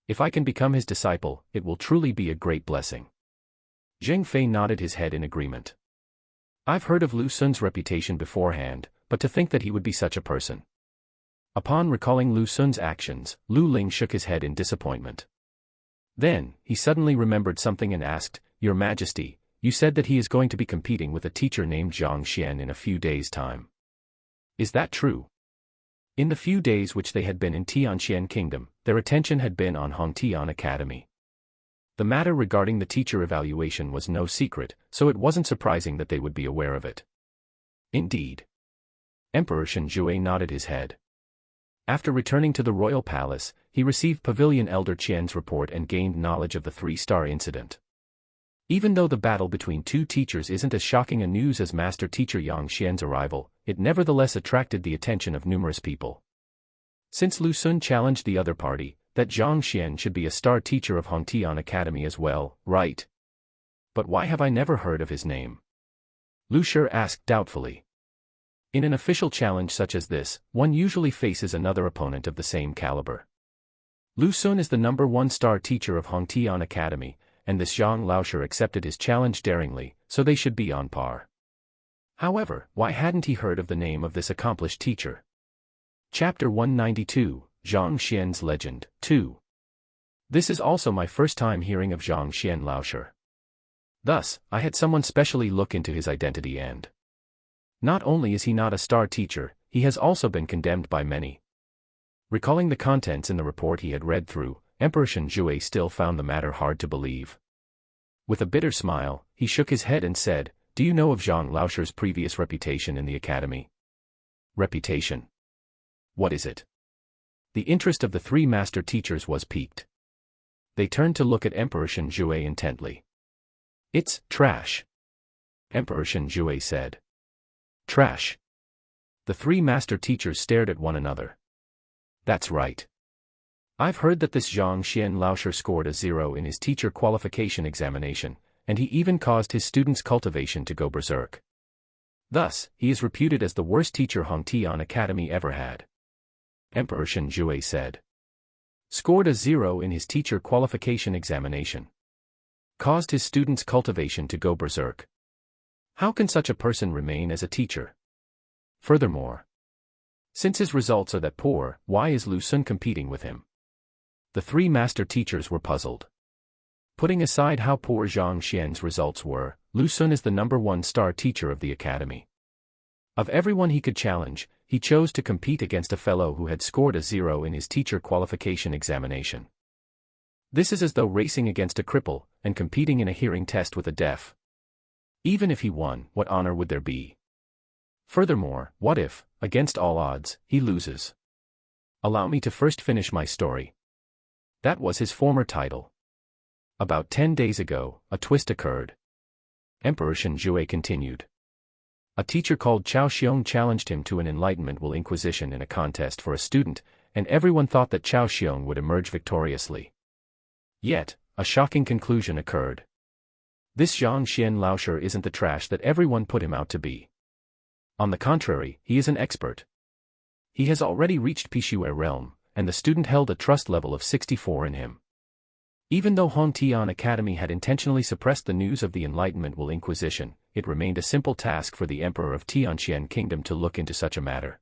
S1: If I can become his disciple, it will truly be a great blessing. Zheng Fei nodded his head in agreement. I've heard of Lu Sun's reputation beforehand, but to think that he would be such a person. Upon recalling Lu Sun's actions, Lu Ling shook his head in disappointment. Then, he suddenly remembered something and asked, Your Majesty, you said that he is going to be competing with a teacher named Zhang Xian in a few days' time. Is that true? In the few days which they had been in Tianxian Kingdom, their attention had been on Hongtian Academy. The matter regarding the teacher evaluation was no secret, so it wasn't surprising that they would be aware of it. Indeed. Emperor Shenjue nodded his head. After returning to the royal palace, he received Pavilion Elder Qian's report and gained knowledge of the 3-star incident. Even though the battle between 2 teachers isn't as shocking a news as Master Teacher Yang Xian's arrival, it nevertheless attracted the attention of numerous people. Since Lu Sun challenged the other party, that Zhang Xian should be a star teacher of Hongtian Academy as well, right? But why have I never heard of his name? Lu Shi asked doubtfully. In an official challenge such as this, one usually faces another opponent of the same caliber. Lu Sun is the #1 star teacher of Hongtian Academy, and this Zhang Laoshi accepted his challenge daringly, so they should be on par. However, why hadn't he heard of the name of this accomplished teacher? Chapter 192, Zhang Xian's Legend, 2. This is also my first time hearing of Zhang Xian Laoshi. Thus, I had someone specially look into his identity and... Not only is he not a star teacher, he has also been condemned by many. Recalling the contents in the report he had read through, Emperor Shenjue still found the matter hard to believe. With a bitter smile, he shook his head and said, Do you know of Zhang Laoshi's previous reputation in the academy? Reputation? What is it? The interest of the 3 master teachers was piqued. They turned to look at Emperor Shenjue intently. It's trash. Emperor Shenjue said. Trash. The 3 master teachers stared at one another. That's right. I've heard that this Zhang Xian Laoshi scored a 0 in his teacher qualification examination, and he even caused his students' cultivation to go berserk. Thus, he is reputed as the worst teacher Hongtian Academy ever had. Emperor Shenjue said. Scored a 0 in his teacher qualification examination. Caused his students' cultivation to go berserk. How can such a person remain as a teacher? Furthermore, since his results are that poor, why is Lu Sun competing with him? The 3 master teachers were puzzled. Putting aside how poor Zhang Xian's results were, Lu Sun is the #1 star teacher of the academy. Of everyone he could challenge, he chose to compete against a fellow who had scored a 0 in his teacher qualification examination. This is as though racing against a cripple, and competing in a hearing test with a deaf. Even if he won, what honor would there be? Furthermore, what if, against all odds, he loses? Allow me to first finish my story. That was his former title. About 10 days ago, a twist occurred. Emperor Shenjue continued. A teacher called Chao Xiong challenged him to an enlightenmental inquisition in a contest for a student, and everyone thought that Chao Xiong would emerge victoriously. Yet, a shocking conclusion occurred. This Zhang Xian Laoshi isn't the trash that everyone put him out to be. On the contrary, he is an expert. He has already reached Pishue realm, and the student held a trust level of 64 in him. Even though Hongtian Academy had intentionally suppressed the news of the enlightenmental inquisition, it remained a simple task for the emperor of Tianxian Kingdom to look into such a matter.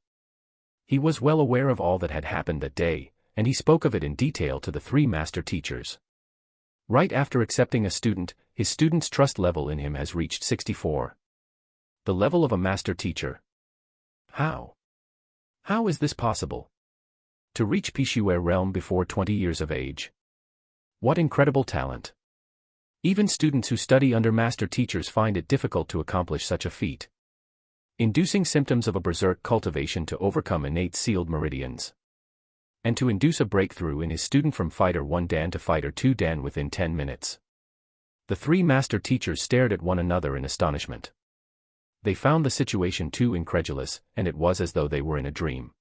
S1: He was well aware of all that had happened that day, and he spoke of it in detail to the three master teachers. Right after accepting a student, his student's trust level in him has reached 64. The level of a master teacher. How? How is this possible? To reach Pishuer realm before 20 years of age. What incredible talent. Even students who study under master teachers find it difficult to accomplish such a feat. Inducing symptoms of a berserk cultivation to overcome innate sealed meridians. And to induce a breakthrough in his student from Fighter 1 Dan to Fighter 2 Dan within 10 minutes. The three master teachers stared at one another in astonishment. They found the situation too incredulous, and it was as though they were in a dream.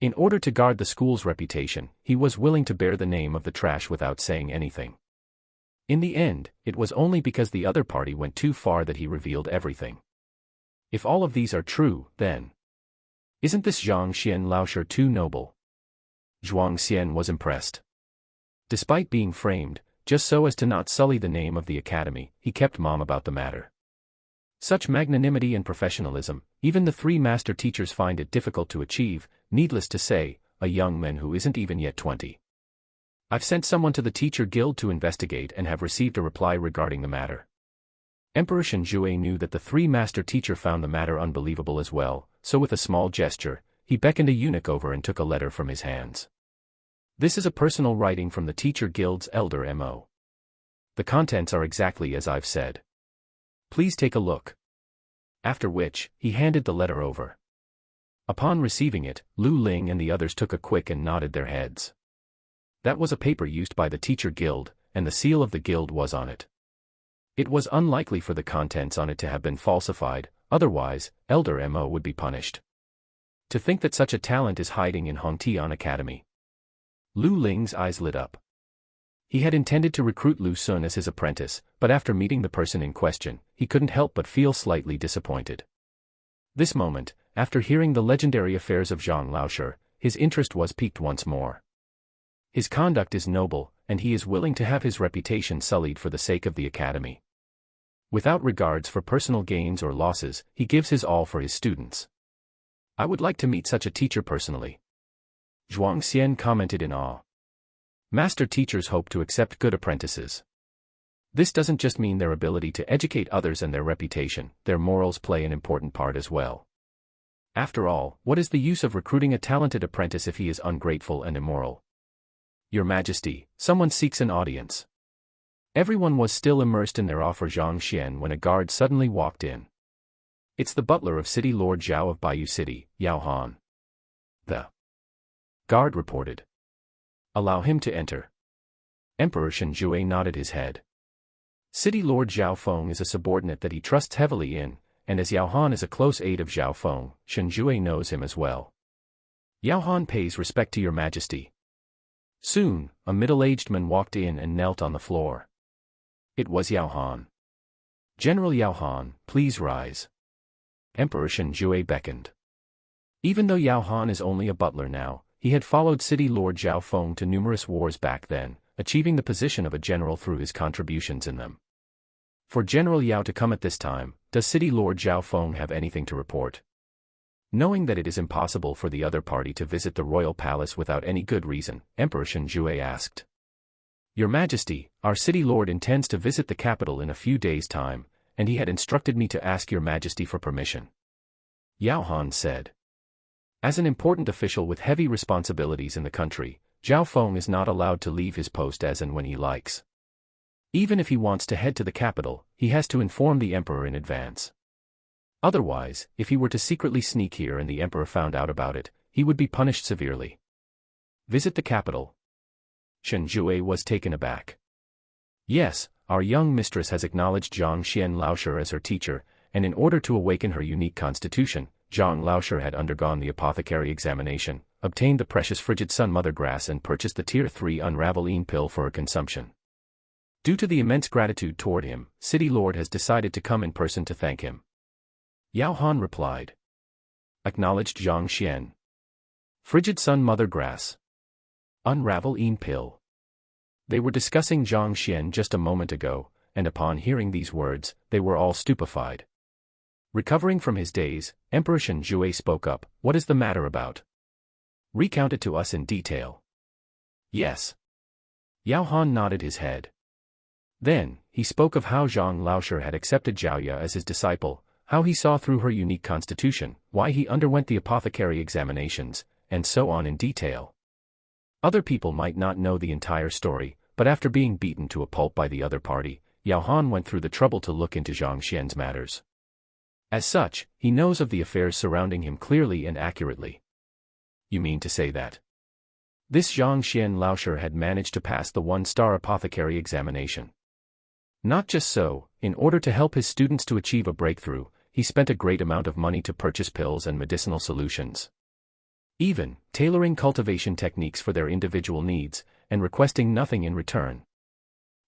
S1: In order to guard the school's reputation, he was willing to bear the name of the trash without saying anything. In the end, it was only because the other party went too far that he revealed everything. If all of these are true, then isn't this Zhang Xian Laoshi too noble? Zhuang Xian was impressed. Despite being framed, just so as to not sully the name of the academy, he kept mum about the matter. Such magnanimity and professionalism, even the three master teachers find it difficult to achieve, needless to say, a young man who isn't even yet 20. I've sent someone to the teacher guild to investigate and have received a reply regarding the matter. Emperor Shenjue knew that the three master teacher found the matter unbelievable as well, so with a small gesture, he beckoned a eunuch over and took a letter from his hands. This is a personal writing from the teacher guild's elder Mo. The contents are exactly as I've said. Please take a look. After which, he handed the letter over. Upon receiving it, Lu Ling and the others took a quick and nodded their heads. That was a paper used by the teacher guild, and the seal of the guild was on it. It was unlikely for the contents on it to have been falsified, otherwise, Elder Mo would be punished. To think that such a talent is hiding in Hongtian Academy. Lu Ling's eyes lit up. He had intended to recruit Lu Sun as his apprentice, but after meeting the person in question, he couldn't help but feel slightly disappointed. This moment, after hearing the legendary affairs of Zhang Laoshi, his interest was piqued once more. His conduct is noble, and he is willing to have his reputation sullied for the sake of the academy. Without regards for personal gains or losses, he gives his all for his students. I would like to meet such a teacher personally. Zhuang Xian commented in awe. Master teachers hope to accept good apprentices. This doesn't just mean their ability to educate others and their reputation, their morals play an important part as well. After all, what is the use of recruiting a talented apprentice if he is ungrateful and immoral? Your Majesty, someone seeks an audience. Everyone was still immersed in their awe for Zhang Xian when a guard suddenly walked in. It's the butler of City Lord Zhao of Baiyu City, Yao Han. The guard reported. Allow him to enter. Emperor Shenjue nodded his head. City Lord Zhao Feng is a subordinate that he trusts heavily in, and as Yao Han is a close aide of Zhao Feng, Shenjue knows him as well. Yao Han pays respect to your Majesty. Soon, a middle-aged man walked in and knelt on the floor. It was Yao Han. General Yao Han, please rise. Emperor Shenjue beckoned. Even though Yao Han is only a butler now, he had followed City Lord Zhao Feng to numerous wars back then, achieving the position of a general through his contributions in them. For General Yao to come at this time, does City Lord Zhao Feng have anything to report? Knowing that it is impossible for the other party to visit the royal palace without any good reason, Emperor Shenjue asked. Your Majesty, our City Lord intends to visit the capital in a few days' time, and he had instructed me to ask your Majesty for permission. Yao Han said. As an important official with heavy responsibilities in the country, Zhao Feng is not allowed to leave his post as and when he likes. Even if he wants to head to the capital, he has to inform the Emperor in advance. Otherwise, if he were to secretly sneak here and the Emperor found out about it, he would be punished severely. Visit the capital. Shenjue was taken aback. Yes, our young mistress has acknowledged Zhang Xian Laoshi as her teacher, and in order to awaken her unique constitution, Zhang Laoshi had undergone the apothecary examination, obtained the precious frigid sun mother grass and purchased the Tier 3 unravels pill for her consumption. Due to the immense gratitude toward him, City Lord has decided to come in person to thank him. Yao Han replied. Acknowledged Zhang Xian. Frigid sun mother grass. Unravels pill. They were discussing Zhang Xian just a moment ago, and upon hearing these words, they were all stupefied. Recovering from his daze, Emperor Shenjue spoke up, what is the matter about? Recount it to us in detail. Yes. Yao Han nodded his head. Then, he spoke of how Zhang Laoshi had accepted Zhao Ye as his disciple, how he saw through her unique constitution, why he underwent the apothecary examinations, and so on in detail. Other people might not know the entire story, but after being beaten to a pulp by the other party, Yao Han went through the trouble to look into Zhang Xian's matters. As such, he knows of the affairs surrounding him clearly and accurately. You mean to say that this Zhang Xian Laoshi had managed to pass the one-star apothecary examination? Not just so, in order to help his students to achieve a breakthrough, he spent a great amount of money to purchase pills and medicinal solutions. Even tailoring cultivation techniques for their individual needs, and requesting nothing in return.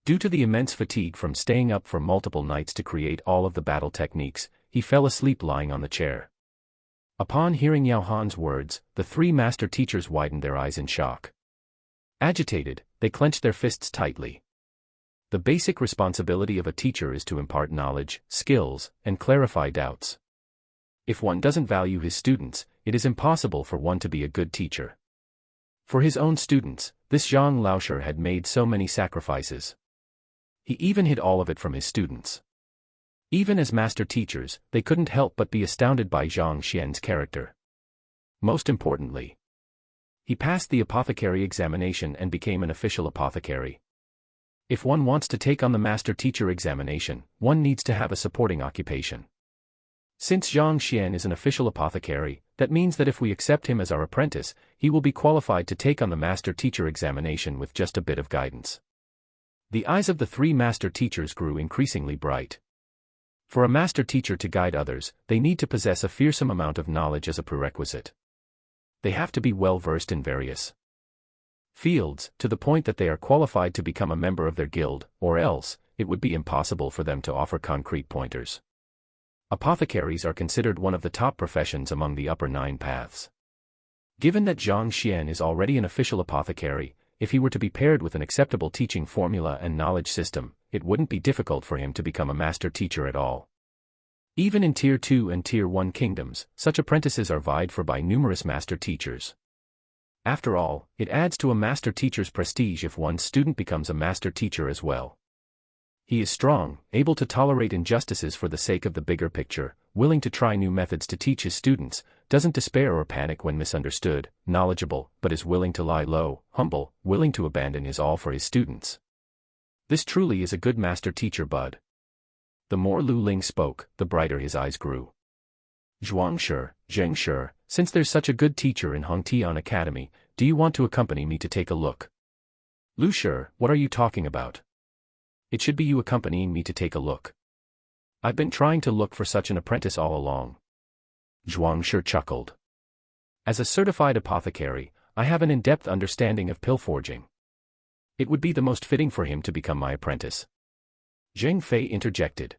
S1: Due to the immense fatigue from staying up for multiple nights to create all of the battle techniques, he fell asleep lying on the chair. Upon hearing Yao Han's words, the three master teachers widened their eyes in shock. Agitated, they clenched their fists tightly. The basic responsibility of a teacher is to impart knowledge, skills, and clarify doubts. If one doesn't value his students, it is impossible for one to be a good teacher. For his own students, this Zhang Laoshi had made so many sacrifices. He even hid all of it from his students. Even as master teachers, they couldn't help but be astounded by Zhang Xian's character. Most importantly, he passed the apothecary examination and became an official apothecary. If one wants to take on the master teacher examination, one needs to have a supporting occupation. Since Zhang Xian is an official apothecary, that means that if we accept him as our apprentice, he will be qualified to take on the master teacher examination with just a bit of guidance. The eyes of the three master teachers grew increasingly bright. For a master teacher to guide others, they need to possess a fearsome amount of knowledge as a prerequisite. They have to be well versed in various fields, to the point that they are qualified to become a member of their guild, or else, it would be impossible for them to offer concrete pointers. Apothecaries are considered one of the top professions among the upper 9 paths. Given that Zhang Xian is already an official apothecary, if he were to be paired with an acceptable teaching formula and knowledge system, it wouldn't be difficult for him to become a master teacher at all. Even in Tier 2 and Tier 1 kingdoms, such apprentices are vied for by numerous master teachers. After all, it adds to a master teacher's prestige if one's student becomes a master teacher as well. He is strong, able to tolerate injustices for the sake of the bigger picture, willing to try new methods to teach his students, doesn't despair or panic when misunderstood, knowledgeable, but is willing to lie low, humble, willing to abandon his all for his students. This truly is a good master teacher, bud. The more Lu Ling spoke, the brighter his eyes grew. Zheng Shi, since there's such a good teacher in Hongtian Academy, do you want to accompany me to take a look? Lu Shi, what are you talking about? It should be you accompanying me to take a look. I've been trying to look for such an apprentice all along. Zhuang Shi chuckled. As a certified apothecary, I have an in-depth understanding of pill forging. It would be the most fitting for him to become my apprentice. Zheng Fei interjected.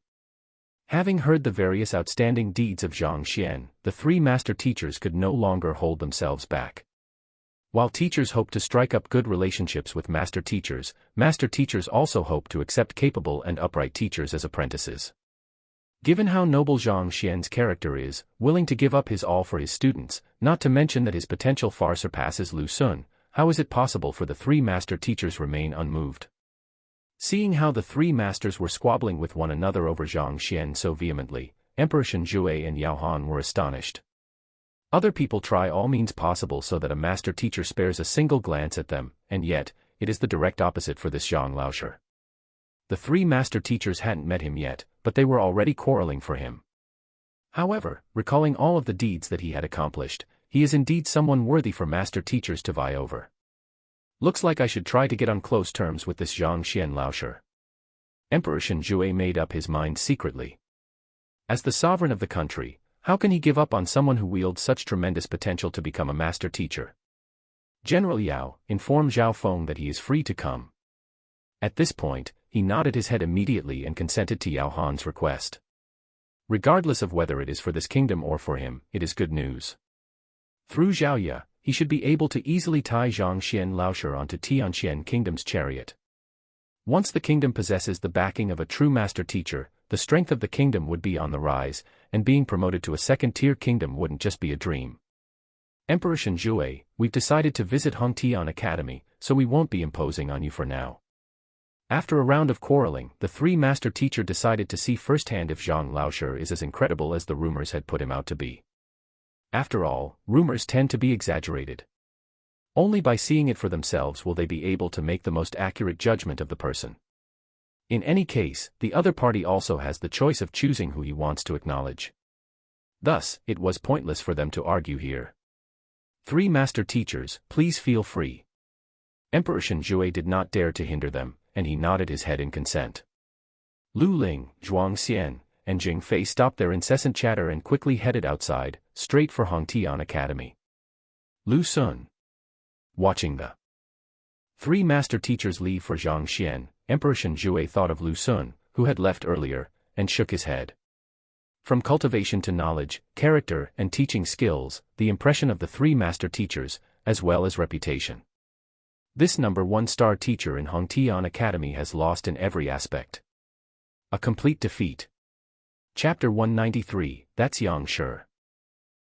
S1: Having heard the various outstanding deeds of Zhang Xian, the three master teachers could no longer hold themselves back. While teachers hope to strike up good relationships with master teachers also hope to accept capable and upright teachers as apprentices. Given how noble Zhang Xian's character is, willing to give up his all for his students, not to mention that his potential far surpasses Lu Sun, how is it possible for the three master teachers remain unmoved? Seeing how the three masters were squabbling with one another over Zhang Xian so vehemently, Emperor Shenjue and Yao Han were astonished. Other people try all means possible so that a master teacher spares a single glance at them, and yet, it is the direct opposite for this Zhang Laoshi. The three master teachers hadn't met him yet, but they were already quarreling for him. However, recalling all of the deeds that he had accomplished, he is indeed someone worthy for master teachers to vie over. Looks like I should try to get on close terms with this Zhang Xian Laoshi. Emperor Shenjue made up his mind secretly. As the sovereign of the country, how can he give up on someone who wields such tremendous potential to become a master teacher? General Yao, inform Zhao Feng that he is free to come. At this point, he nodded his head immediately and consented to Yao Han's request. Regardless of whether it is for this kingdom or for him, it is good news. Through Zhao Ye, he should be able to easily tie Zhang Xian Laoshi onto Tianxian Kingdom's chariot. Once the kingdom possesses the backing of a true master teacher, the strength of the kingdom would be on the rise, and being promoted to a second-tier kingdom wouldn't just be a dream. Emperor Shenjue, we've decided to visit Hongtian Academy, so we won't be imposing on you for now. After a round of quarreling, the three master teacher decided to see firsthand if Zhang Laoshi is as incredible as the rumors had put him out to be. After all, rumors tend to be exaggerated. Only by seeing it for themselves will they be able to make the most accurate judgment of the person. In any case, the other party also has the choice of choosing who he wants to acknowledge. Thus, it was pointless for them to argue here. Three master teachers, please feel free. Emperor Shenjue did not dare to hinder them, and he nodded his head in consent. Lu Ling, Zhuang Xian, and Jing Fei stopped their incessant chatter and quickly headed outside, straight for Hongtian Academy. Lu Sun. Watching the three master teachers leave for Zhang Xian, Emperor Shenjue thought of Lu Sun, who had left earlier, and shook his head. From cultivation to knowledge, character, and teaching skills, the impression of the three master teachers, as well as reputation. This number 1-star teacher in Hongtian Academy has lost in every aspect. A complete defeat. Chapter 193, That's Yang Shi.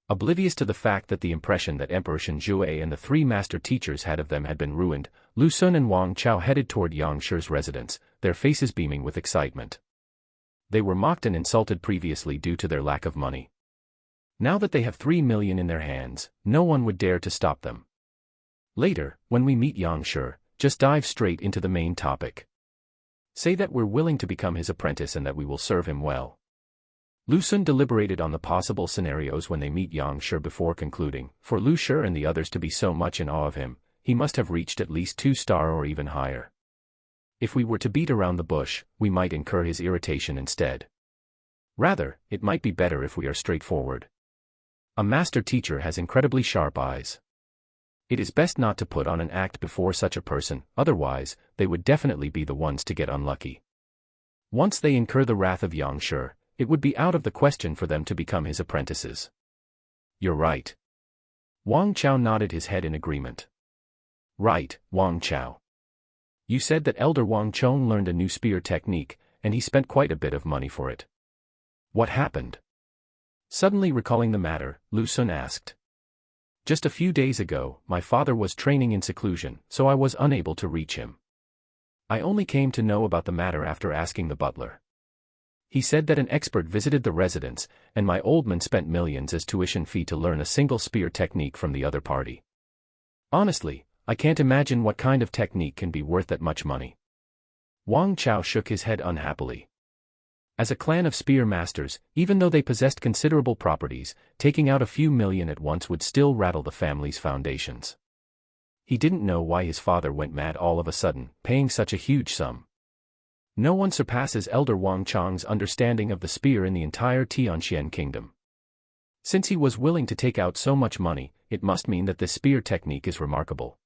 S1: Oblivious to the fact that the impression that Emperor Shenjue and the three master teachers had of them had been ruined, Lu Sun and Wang Chao headed toward Yang Shi's residence, their faces beaming with excitement. They were mocked and insulted previously due to their lack of money. Now that they have 3 million in their hands, no one would dare to stop them. Later, when we meet Yang Shi, just dive straight into the main topic. Say that we're willing to become his apprentice and that we will serve him well. Lu Sun deliberated on the possible scenarios when they meet Yang Shi before concluding, for Lu Shi and the others to be so much in awe of him, he must have reached at least 2-star or even higher. If we were to beat around the bush, we might incur his irritation instead. Rather, it might be better if we are straightforward. A master teacher has incredibly sharp eyes. It is best not to put on an act before such a person, otherwise, they would definitely be the ones to get unlucky. Once they incur the wrath of Yang Shi, it would be out of the question for them to become his apprentices. You're right. Wang Chao nodded his head in agreement. Right, Wang Chao. You said that Elder Wang Chong learned a new spear technique, and he spent quite a bit of money for it. What happened? Suddenly recalling the matter, Lu Sun asked. Just a few days ago, my father was training in seclusion, so I was unable to reach him. I only came to know about the matter after asking the butler. He said that an expert visited the residence, and my old man spent millions as tuition fee to learn a single spear technique from the other party. Honestly, I can't imagine what kind of technique can be worth that much money. Wang Chao shook his head unhappily. As a clan of spear masters, even though they possessed considerable properties, taking out a few million at once would still rattle the family's foundations. He didn't know why his father went mad all of a sudden, paying such a huge sum. No one surpasses Elder Wang Chong's understanding of the spear in the entire Tianxian kingdom. Since he was willing to take out so much money, it must mean that this spear technique is remarkable.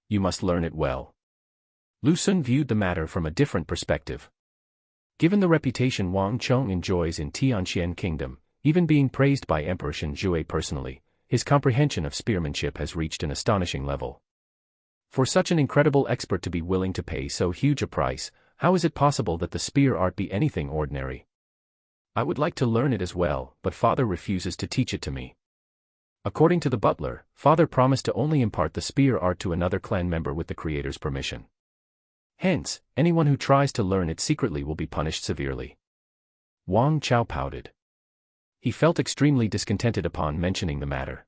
S1: You must learn it well. Lu Sun viewed the matter from a different perspective. Given the reputation Wang Chong enjoys in Tianxian kingdom, even being praised by Emperor Shenjue personally, his comprehension of spearmanship has reached an astonishing level. For such an incredible expert to be willing to pay so huge a price, how is it possible that the spear art be anything ordinary? I would like to learn it as well, but father refuses to teach it to me. According to the butler, father promised to only impart the spear art to another clan member with the creator's permission. Hence, anyone who tries to learn it secretly will be punished severely. Wang Chao pouted. He felt extremely discontented upon mentioning the matter.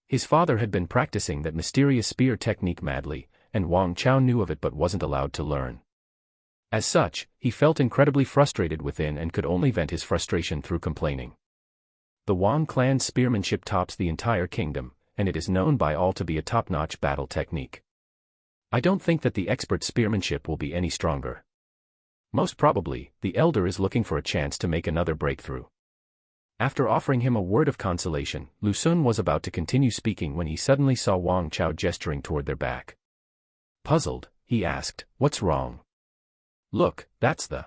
S1: His father had been practicing that mysterious spear technique madly, and Wang Chao knew of it but wasn't allowed to learn. As such, he felt incredibly frustrated within and could only vent his frustration through complaining. The Wang clan's spearmanship tops the entire kingdom, and it is known by all to be a top-notch battle technique. I don't think that the expert spearmanship will be any stronger. Most probably, the elder is looking for a chance to make another breakthrough. After offering him a word of consolation, Lu Sun was about to continue speaking when he suddenly saw Wang Chao gesturing toward their back. Puzzled, he asked, "What's wrong?" "Look, that's the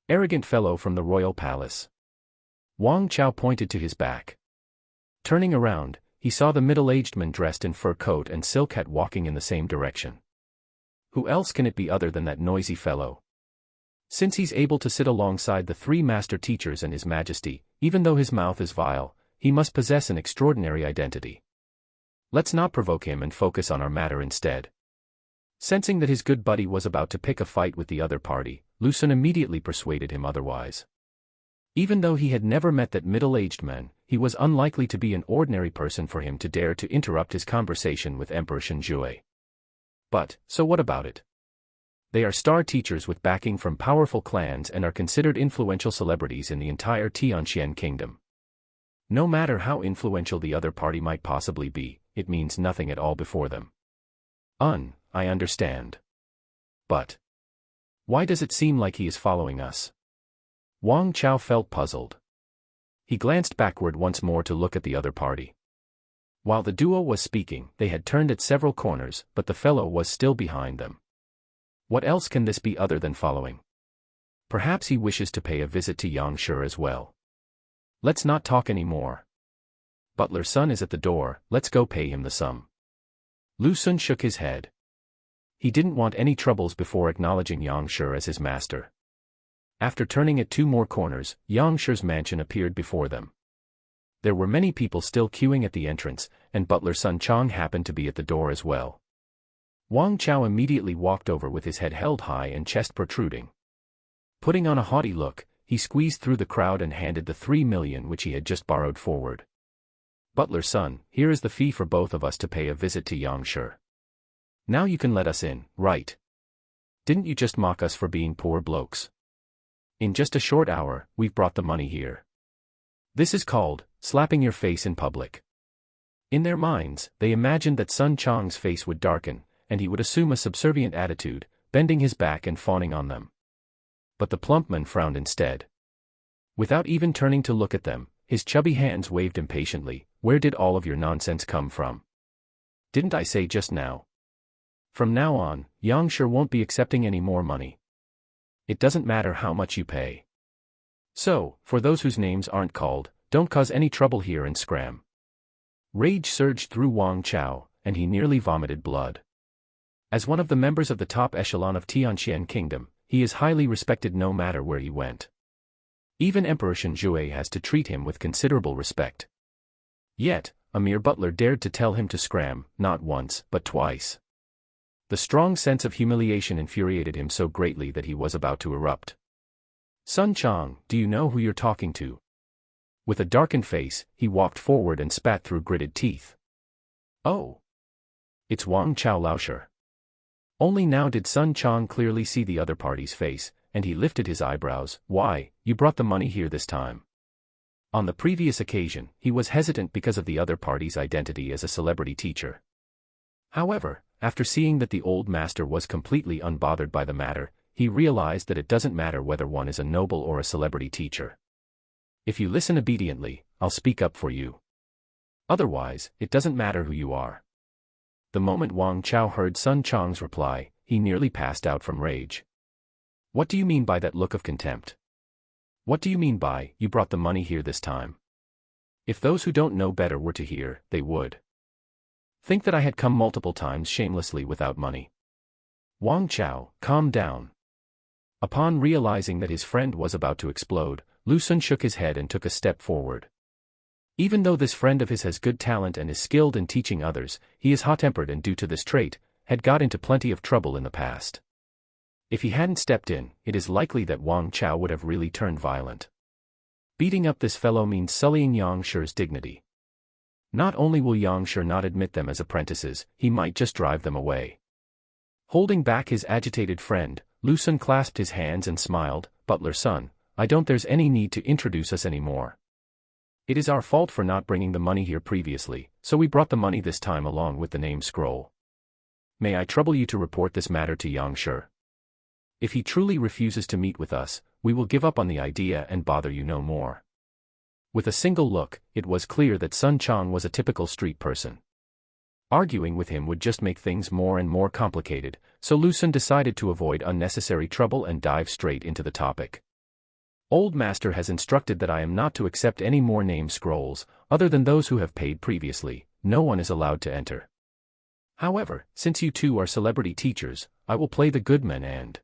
S1: arrogant fellow from the royal palace." Wang Chao pointed to his back. Turning around, he saw the middle-aged man dressed in fur coat and silk hat walking in the same direction. Who else can it be other than that noisy fellow? Since he's able to sit alongside the three master teachers and his majesty, even though his mouth is vile, he must possess an extraordinary identity. Let's not provoke him and focus on our matter instead. Sensing that his good buddy was about to pick a fight with the other party, Lu Xun immediately persuaded him otherwise. Even though he had never met that middle-aged man, he was unlikely to be an ordinary person for him to dare to interrupt his conversation with Emperor Shenjue. But, so what about it? They are star teachers with backing from powerful clans and are considered influential celebrities in the entire Tianxian kingdom. No matter how influential the other party might possibly be, it means nothing at all before them. I understand. But why does it seem like he is following us? Wang Chao felt puzzled. He glanced backward once more to look at the other party. While the duo was speaking, they had turned at several corners, but the fellow was still behind them. What else can this be other than following? Perhaps he wishes to pay a visit to Yangshi as well. Let's not talk any more. Butler's son is at the door, let's go pay him the sum. Lu Xun shook his head. He didn't want any troubles before acknowledging Yangshi as his master. After turning at 2 more corners, Yangshi's mansion appeared before them. There were many people still queuing at the entrance, and Butler's son Chang happened to be at the door as well. Wang Chao immediately walked over with his head held high and chest protruding. Putting on a haughty look, he squeezed through the crowd and handed the 3 million which he had just borrowed forward. Butler's son, here is the fee for both of us to pay a visit to Yangshi. Now you can let us in, right? Didn't you just mock us for being poor blokes? In just a short hour, we've brought the money here. This is called slapping your face in public. In their minds, they imagined that Sun Chang's face would darken, and he would assume a subservient attitude, bending his back and fawning on them. But the plump man frowned instead. Without even turning to look at them, his chubby hands waved impatiently. Where did all of your nonsense come from? Didn't I say just now? From now on, Yangshi won't be accepting any more money. It doesn't matter how much you pay. So, for those whose names aren't called, don't cause any trouble here and scram. Rage surged through Wang Chao, and he nearly vomited blood. As one of the members of the top echelon of Tianxian Kingdom, he is highly respected no matter where he went. Even Emperor Shenjue has to treat him with considerable respect. Yet, a mere butler dared to tell him to scram, not once, but twice. The strong sense of humiliation infuriated him so greatly that he was about to erupt. Sun Chang, do you know who you're talking to? With a darkened face, he walked forward and spat through gritted teeth. Oh! It's Wang Chao Laoshi. Only now did Sun Chang clearly see the other party's face, and he lifted his eyebrows. Why, you brought the money here this time. On the previous occasion, he was hesitant because of the other party's identity as a celebrity teacher. However, after seeing that the old master was completely unbothered by the matter, he realized that it doesn't matter whether one is a noble or a celebrity teacher. If you listen obediently, I'll speak up for you. Otherwise, it doesn't matter who you are. The moment Wang Chao heard Sun Chang's reply, he nearly passed out from rage. What do you mean by that look of contempt? What do you mean by, you brought the money here this time? If those who don't know better were to hear, they would think that I had come multiple times shamelessly without money. Wang Chao, calm down. Upon realizing that his friend was about to explode, Lu Xun shook his head and took a step forward. Even though this friend of his has good talent and is skilled in teaching others, he is hot-tempered and due to this trait, had got into plenty of trouble in the past. If he hadn't stepped in, it is likely that Wang Chao would have really turned violent. Beating up this fellow means sullying Yangshi's dignity. Not only will Yangshi not admit them as apprentices, he might just drive them away. Holding back his agitated friend, Lu Xun clasped his hands and smiled. Butler's son, I don't there's any need to introduce us anymore. It is our fault for not bringing the money here previously, so we brought the money this time along with the name scroll. May I trouble you to report this matter to Yangshi? If he truly refuses to meet with us, we will give up on the idea and bother you no more. With a single look, it was clear that Sun Chang was a typical street person. Arguing with him would just make things more and more complicated, so Lu Xun decided to avoid unnecessary trouble and dive straight into the topic. Old Master has instructed that I am not to accept any more name scrolls, other than those who have paid previously. No one is allowed to enter. However, since you two are celebrity teachers, I will play the good man and...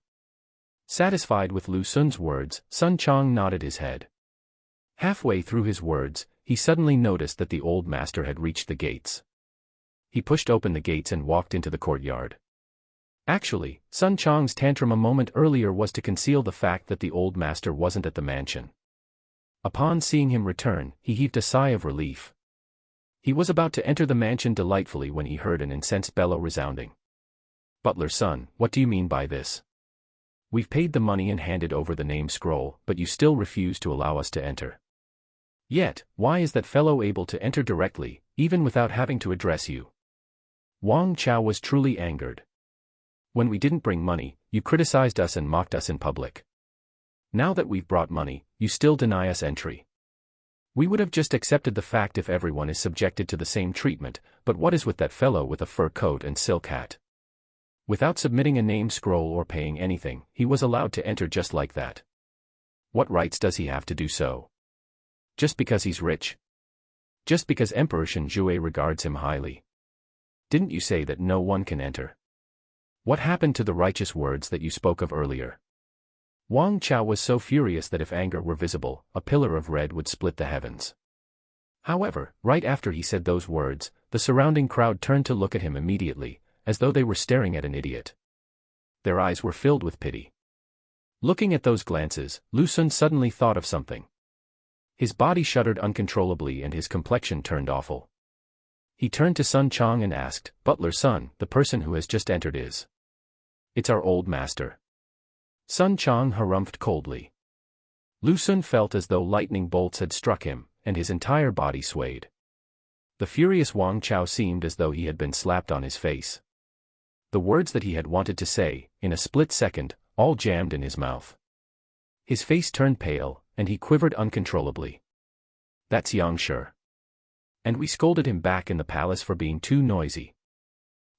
S1: Satisfied with Lu Xun's words, Sun Chang nodded his head. Halfway through his words, he suddenly noticed that the old master had reached the gates. He pushed open the gates and walked into the courtyard. Actually, Sun Chang's tantrum a moment earlier was to conceal the fact that the old master wasn't at the mansion. Upon seeing him return, he heaved a sigh of relief. He was about to enter the mansion delightfully when he heard an incensed bellow resounding. "Butler son, what do you mean by this? We've paid the money and handed over the name scroll, but you still refuse to allow us to enter. Yet, why is that fellow able to enter directly, even without having to address you?" Wang Chao was truly angered. "When we didn't bring money, you criticized us and mocked us in public. Now that we've brought money, you still deny us entry. We would have just accepted the fact if everyone is subjected to the same treatment, but what is with that fellow with a fur coat and silk hat? Without submitting a name scroll or paying anything, he was allowed to enter just like that. What rights does he have to do so? Just because he's rich? Just because Emperor Shenjue regards him highly? Didn't you say that no one can enter? What happened to the righteous words that you spoke of earlier?" Wang Chao was so furious that if anger were visible, a pillar of red would split the heavens. However, right after he said those words, the surrounding crowd turned to look at him immediately, as though they were staring at an idiot. Their eyes were filled with pity. Looking at those glances, Lu Sun suddenly thought of something. His body shuddered uncontrollably and his complexion turned awful. He turned to Sun Chang and asked, "Butler son, the person who has just entered is?" "It's our old master." Sun Chang harumphed coldly. Lu Sun felt as though lightning bolts had struck him, and his entire body swayed. The furious Wang Chao seemed as though he had been slapped on his face. The words that he had wanted to say, in a split second, all jammed in his mouth. His face turned pale, and he quivered uncontrollably. "That's Yang Shi. And we scolded him back in the palace for being too noisy.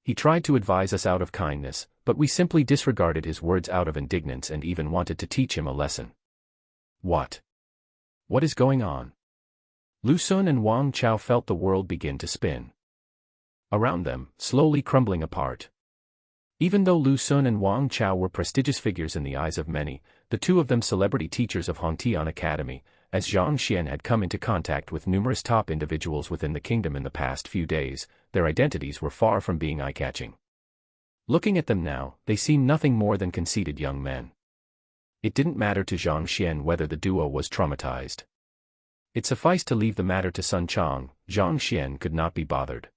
S1: He tried to advise us out of kindness, but we simply disregarded his words out of indignance and even wanted to teach him a lesson." What? What is going on? Lu Sun and Wang Chao felt the world begin to spin around them, slowly crumbling apart. Even though Lu Sun and Wang Chao were prestigious figures in the eyes of many, the two of them celebrity teachers of Hongtian Academy, as Zhang Xian had come into contact with numerous top individuals within the kingdom in the past few days, their identities were far from being eye-catching. Looking at them now, they seemed nothing more than conceited young men. It didn't matter to Zhang Xian whether the duo was traumatized. It sufficed to leave the matter to Sun Chang. Zhang Xian could not be bothered.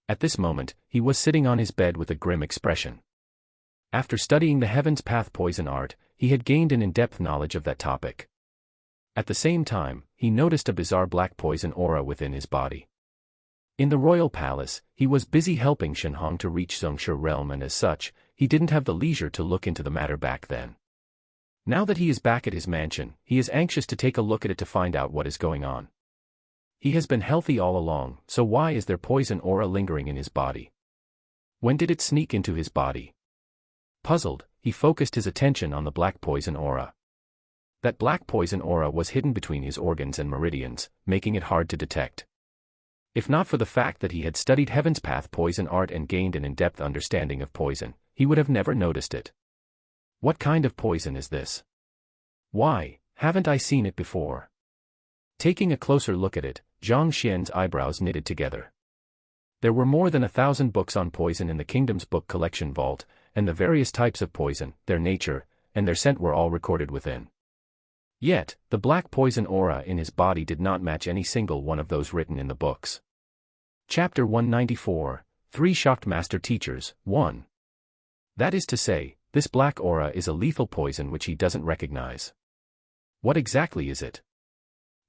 S1: At this moment, he was sitting on his bed with a grim expression. After studying the Heaven's Path poison art, he had gained an in-depth knowledge of that topic. At the same time, he noticed a bizarre black poison aura within his body. In the royal palace, he was busy helping Shen Hong to reach Zhongshe realm, and as such, he didn't have the leisure to look into the matter back then. Now that he is back at his mansion, he is anxious to take a look at it to find out what is going on. He has been healthy all along, so why is there poison aura lingering in his body? When did it sneak into his body? Puzzled, he focused his attention on the black poison aura. That black poison aura was hidden between his organs and meridians, making it hard to detect. If not for the fact that he had studied Heaven's Path poison art and gained an in-depth understanding of poison, he would have never noticed it. What kind of poison is this? Why haven't I seen it before? Taking a closer look at it, Zhang Xian's eyebrows knitted together. There were more than 1,000 books on poison in the kingdom's book collection vault, and the various types of poison, their nature, and their scent were all recorded within. Yet, the black poison aura in his body did not match any single one of those written in the books. Chapter 194, 3 Shocked Master Teachers, 1. That is to say, this black aura is a lethal poison which he doesn't recognize. What exactly is it?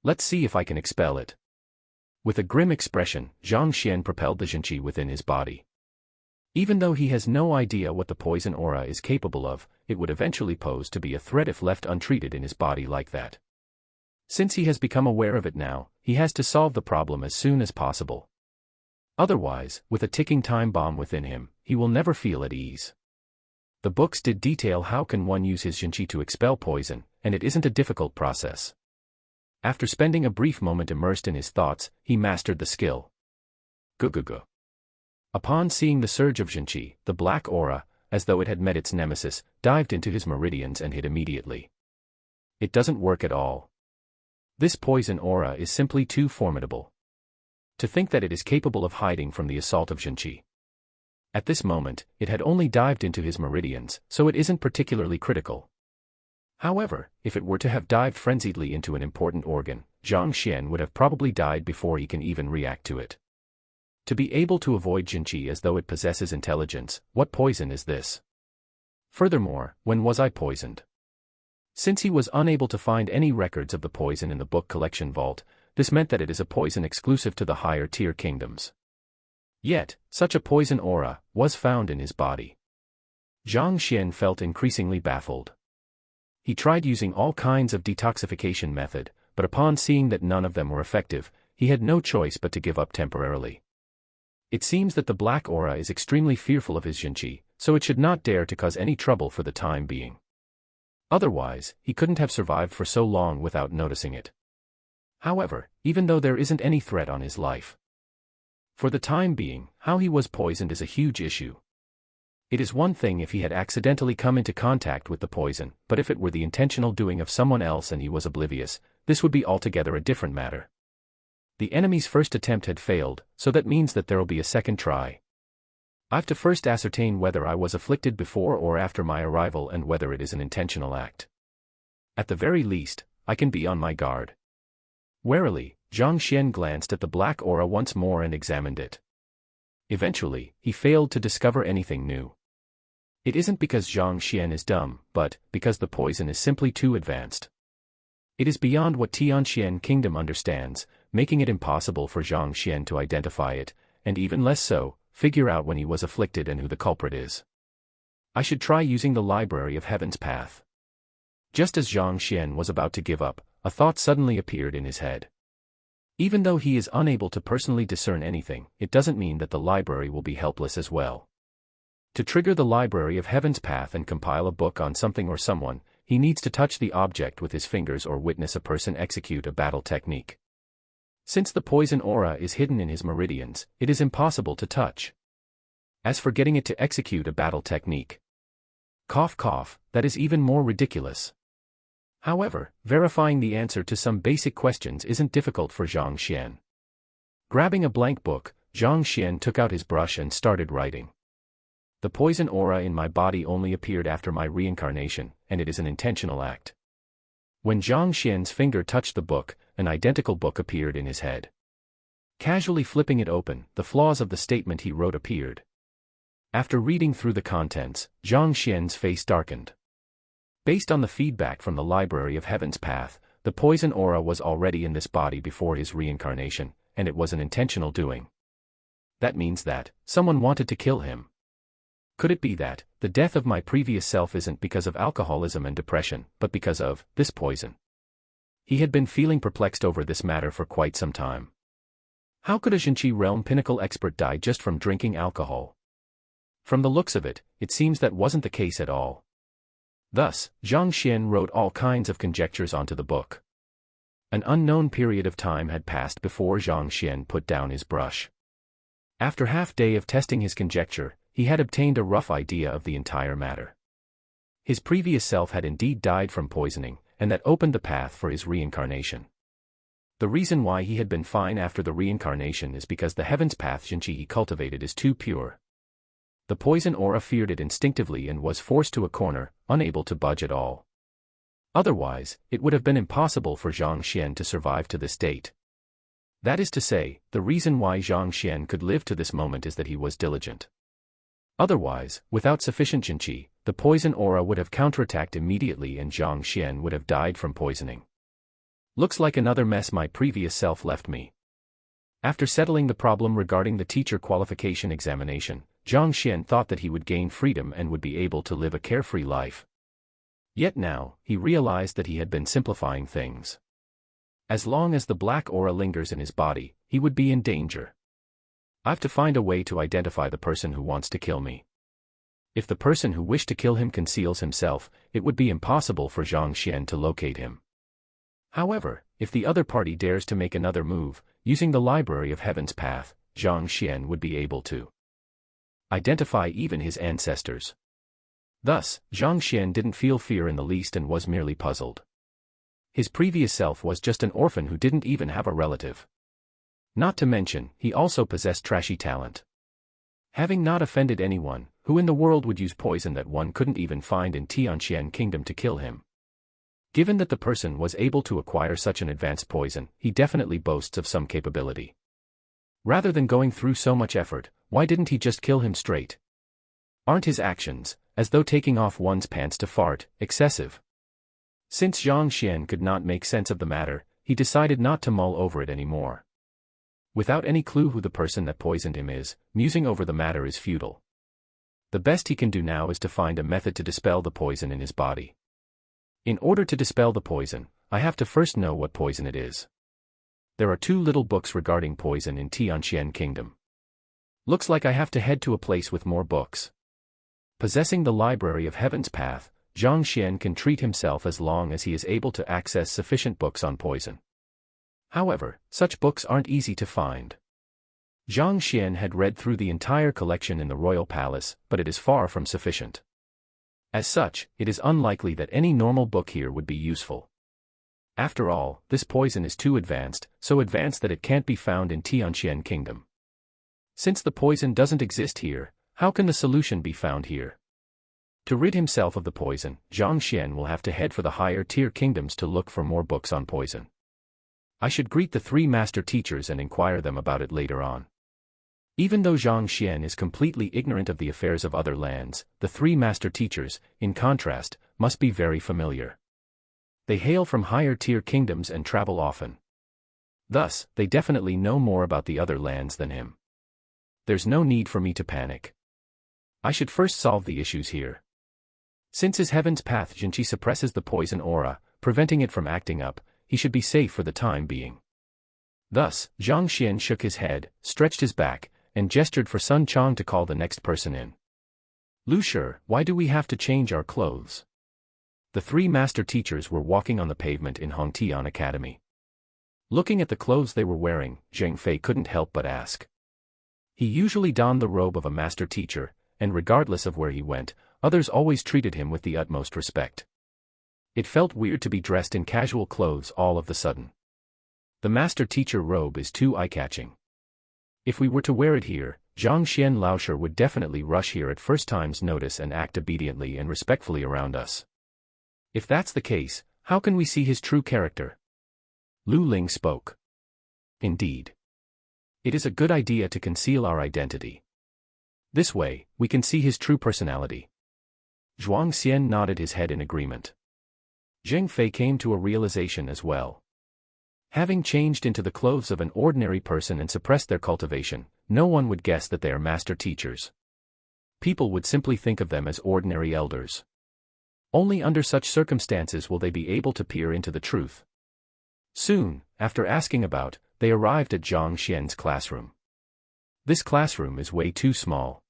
S1: Let's see if I can expel it. With a grim expression, Zhang Xian propelled the Zhenqi within his body. Even though he has no idea what the poison aura is capable of, it would eventually pose to be a threat if left untreated in his body like that. Since he has become aware of it now, he has to solve the problem as soon as possible. Otherwise, with a ticking time bomb within him, he will never feel at ease. The books did detail how can one use his Zhenqi to expel poison, and it isn't a difficult process. After spending a brief moment immersed in his thoughts, he mastered the skill. Gu. Upon seeing the surge of Zhenqi, the black aura, as though it had met its nemesis, dived into his meridians and hit immediately. It doesn't work at all. This poison aura is simply too formidable. To think that it is capable of hiding from the assault of Jinchi. At this moment, it had only dived into his meridians, so it isn't particularly critical. However, if it were to have dived frenziedly into an important organ, Zhang Xian would have probably died before he can even react to it. To be able to avoid Jinchi as though it possesses intelligence, what poison is this? Furthermore, when was I poisoned? Since he was unable to find any records of the poison in the book collection vault, this meant that it is a poison exclusive to the higher tier kingdoms. Yet, such a poison aura was found in his body. Zhang Xian felt increasingly baffled. He tried using all kinds of detoxification method, but upon seeing that none of them were effective, he had no choice but to give up temporarily. It seems that the black aura is extremely fearful of his Jinchi, so it should not dare to cause any trouble for the time being. Otherwise, he couldn't have survived for so long without noticing it. However, even though there isn't any threat on his life, for the time being, how he was poisoned is a huge issue. It is one thing if he had accidentally come into contact with the poison, but if it were the intentional doing of someone else and he was oblivious, this would be altogether a different matter. The enemy's first attempt had failed, so that means that there'll be a second try. I've to first ascertain whether I was afflicted before or after my arrival and whether it is an intentional act. At the very least, I can be on my guard. Warily, Zhang Xian glanced at the black aura once more and examined it. Eventually, he failed to discover anything new. It isn't because Zhang Xian is dumb, but because the poison is simply too advanced. It is beyond what Tianxian Kingdom understands, making it impossible for Zhang Xian to identify it, and even less so, figure out when he was afflicted and who the culprit is. I should try using the Library of Heaven's Path. Just as Zhang Xian was about to give up, a thought suddenly appeared in his head. Even though he is unable to personally discern anything, it doesn't mean that the library will be helpless as well. To trigger the Library of Heaven's Path and compile a book on something or someone, he needs to touch the object with his fingers or witness a person execute a battle technique. Since the poison aura is hidden in his meridians, it is impossible to touch. As for getting it to execute a battle technique, cough cough, that is even more ridiculous. However, verifying the answer to some basic questions isn't difficult for Zhang Xian. Grabbing a blank book, Zhang Xian took out his brush and started writing. The poison aura in my body only appeared after my reincarnation, and it is an intentional act. When Zhang Xian's finger touched the book, an identical book appeared in his head. Casually flipping it open, the flaws of the statement he wrote appeared. After reading through the contents, Zhang Xian's face darkened. Based on the feedback from the Library of Heaven's Path, the poison aura was already in this body before his reincarnation, and it was an intentional doing. That means that someone wanted to kill him. Could it be that the death of my previous self isn't because of alcoholism and depression, but because of this poison? He had been feeling perplexed over this matter for quite some time. How could a Jinchi realm pinnacle expert die just from drinking alcohol? From the looks of it, it seems that wasn't the case at all. Thus, Zhang Xian wrote all kinds of conjectures onto the book. An unknown period of time had passed before Zhang Xian put down his brush. After half-day of testing his conjecture, he had obtained a rough idea of the entire matter. His previous self had indeed died from poisoning, and that opened the path for his reincarnation. The reason why he had been fine after the reincarnation is because the Heaven's Path Jinchi he cultivated is too pure. The poison aura feared it instinctively and was forced to a corner, unable to budge at all. Otherwise, it would have been impossible for Zhang Xian to survive to this date. That is to say, the reason why Zhang Xian could live to this moment is that he was diligent. Otherwise, without sufficient Jinchi, the poison aura would have counterattacked immediately and Zhang Xian would have died from poisoning. Looks like another mess my previous self left me. After settling the problem regarding the teacher qualification examination, Zhang Xian thought that he would gain freedom and would be able to live a carefree life. Yet now, he realized that he had been simplifying things. As long as the black aura lingers in his body, he would be in danger. I've to find a way to identify the person who wants to kill me. If the person who wished to kill him conceals himself, it would be impossible for Zhang Xian to locate him. However, if the other party dares to make another move, using the Library of Heaven's Path, Zhang Xian would be able to identify even his ancestors. Thus, Zhang Xian didn't feel fear in the least and was merely puzzled. His previous self was just an orphan who didn't even have a relative. Not to mention, he also possessed trashy talent. Having not offended anyone, who in the world would use poison that one couldn't even find in Tianxian Kingdom to kill him? Given that the person was able to acquire such an advanced poison, he definitely boasts of some capability. Rather than going through so much effort, why didn't he just kill him straight? Aren't his actions, as though taking off one's pants to fart, excessive? Since Zhang Xian could not make sense of the matter, he decided not to mull over it anymore. Without any clue who the person that poisoned him is, musing over the matter is futile. The best he can do now is to find a method to dispel the poison in his body. In order to dispel the poison, I have to first know what poison it is. There are 2 little books regarding poison in Tianxian Kingdom. Looks like I have to head to a place with more books. Possessing the Library of Heaven's Path, Zhang Xian can treat himself as long as he is able to access sufficient books on poison. However, such books aren't easy to find. Zhang Xian had read through the entire collection in the royal palace, but it is far from sufficient. As such, it is unlikely that any normal book here would be useful. After all, this poison is too advanced, so advanced that it can't be found in Tianxian Kingdom. Since the poison doesn't exist here, how can the solution be found here? To rid himself of the poison, Zhang Xian will have to head for the higher-tier kingdoms to look for more books on poison. I should greet the 3 master teachers and inquire them about it later on. Even though Zhang Xian is completely ignorant of the affairs of other lands, the 3 master teachers, in contrast, must be very familiar. They hail from higher-tier kingdoms and travel often. Thus, they definitely know more about the other lands than him. There's no need for me to panic. I should first solve the issues here. Since his Heaven's Path Jinqi suppresses the poison aura, preventing it from acting up, he should be safe for the time being. Thus, Zhang Xian shook his head, stretched his back, and gestured for Sun Chang to call the next person in. Lu Shi, why do we have to change our clothes? The 3 master teachers were walking on the pavement in Hongtian Academy. Looking at the clothes they were wearing, Zheng Fei couldn't help but ask. He usually donned the robe of a master teacher, and regardless of where he went, others always treated him with the utmost respect. It felt weird to be dressed in casual clothes all of the sudden. The master teacher robe is too eye-catching. If we were to wear it here, Zhang Xian Laosher would definitely rush here at first time's notice and act obediently and respectfully around us. If that's the case, how can we see his true character? Lu Ling spoke. Indeed. It is a good idea to conceal our identity. This way, we can see his true personality. Zhuang Xian nodded his head in agreement. Zheng Fei came to a realization as well. Having changed into the clothes of an ordinary person and suppressed their cultivation, no one would guess that they are master teachers. People would simply think of them as ordinary elders. Only under such circumstances will they be able to peer into the truth. Soon, after asking about, they arrived at Zhang Xian's classroom. This classroom is way too small.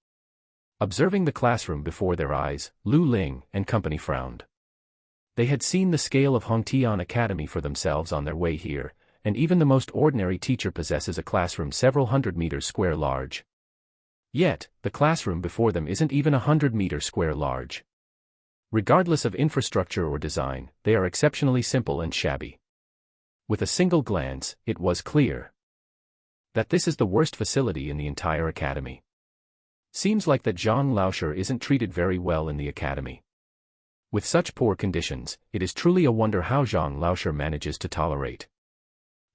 S1: Observing the classroom before their eyes, Lu Ling and company frowned. They had seen the scale of Hongtian Academy for themselves on their way here, and even the most ordinary teacher possesses a classroom several hundred meters square large. Yet, the classroom before them isn't even 100 meters square large. Regardless of infrastructure or design, they are exceptionally simple and shabby. With a single glance, it was clear that this is the worst facility in the entire academy. Seems like that Zhang Laosher isn't treated very well in the academy. With such poor conditions, it is truly a wonder how Zhang Laosher manages to tolerate.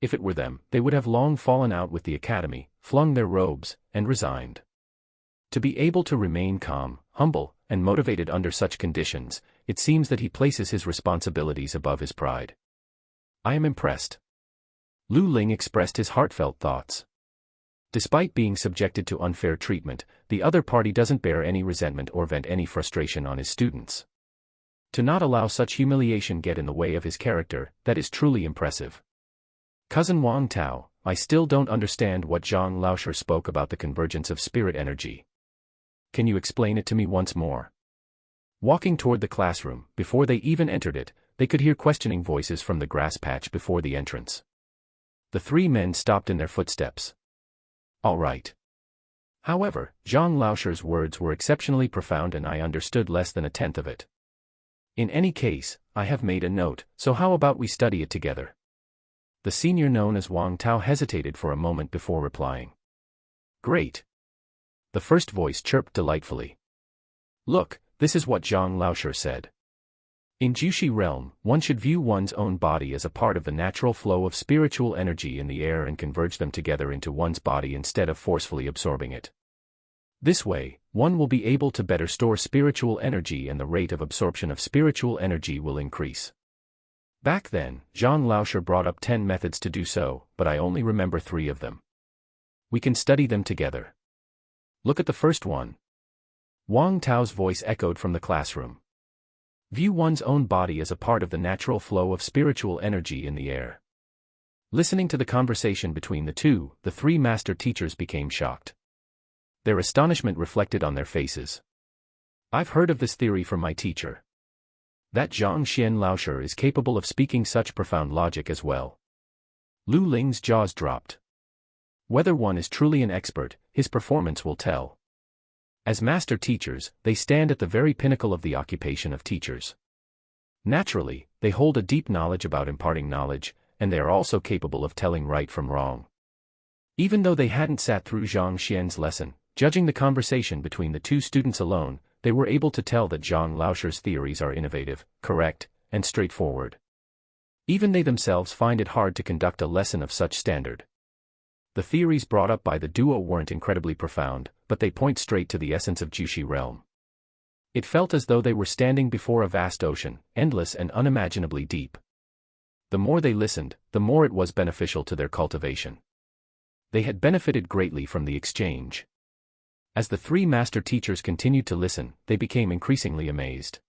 S1: If it were them, they would have long fallen out with the academy, flung their robes, and resigned. To be able to remain calm, humble, and motivated under such conditions, it seems that he places his responsibilities above his pride. I am impressed. Lu Ling expressed his heartfelt thoughts. Despite being subjected to unfair treatment, the other party doesn't bear any resentment or vent any frustration on his students. To not allow such humiliation get in the way of his character, that is truly impressive. Cousin Wang Tao, I still don't understand what Zhang Laosher spoke about the convergence of spirit energy. Can you explain it to me once more? Walking toward the classroom, before they even entered it, they could hear questioning voices from the grass patch before the entrance. The 3 men stopped in their footsteps. All right. However, Zhang Laosher's words were exceptionally profound and I understood less than a tenth of it. In any case, I have made a note, so how about we study it together? The senior known as Wang Tao hesitated for a moment before replying. Great. The first voice chirped delightfully. Look, this is what Zhang Laoshi said. In Jushi realm, one should view one's own body as a part of the natural flow of spiritual energy in the air and converge them together into one's body instead of forcefully absorbing it. This way, one will be able to better store spiritual energy and the rate of absorption of spiritual energy will increase. Back then, Zhang Laoshi brought up 10 methods to do so, but I only remember 3 of them. We can study them together. Look at the first one. Wang Tao's voice echoed from the classroom. View one's own body as a part of the natural flow of spiritual energy in the air. Listening to the conversation between the two, the 3 master teachers became shocked. Their astonishment reflected on their faces. I've heard of this theory from my teacher. That Zhang Laoshi is capable of speaking such profound logic as well. Lu Ling's jaws dropped. Whether one is truly an expert, his performance will tell. As master teachers, they stand at the very pinnacle of the occupation of teachers. Naturally, they hold a deep knowledge about imparting knowledge, and they are also capable of telling right from wrong. Even though they hadn't sat through Zhang Xian's lesson, judging the conversation between the 2 students alone, they were able to tell that Zhang Laoshi's theories are innovative, correct, and straightforward. Even they themselves find it hard to conduct a lesson of such standard. The theories brought up by the duo weren't incredibly profound, but they point straight to the essence of Jushi realm. It felt as though they were standing before a vast ocean, endless and unimaginably deep. The more they listened, the more it was beneficial to their cultivation. They had benefited greatly from the exchange. As the 3 master teachers continued to listen, they became increasingly amazed.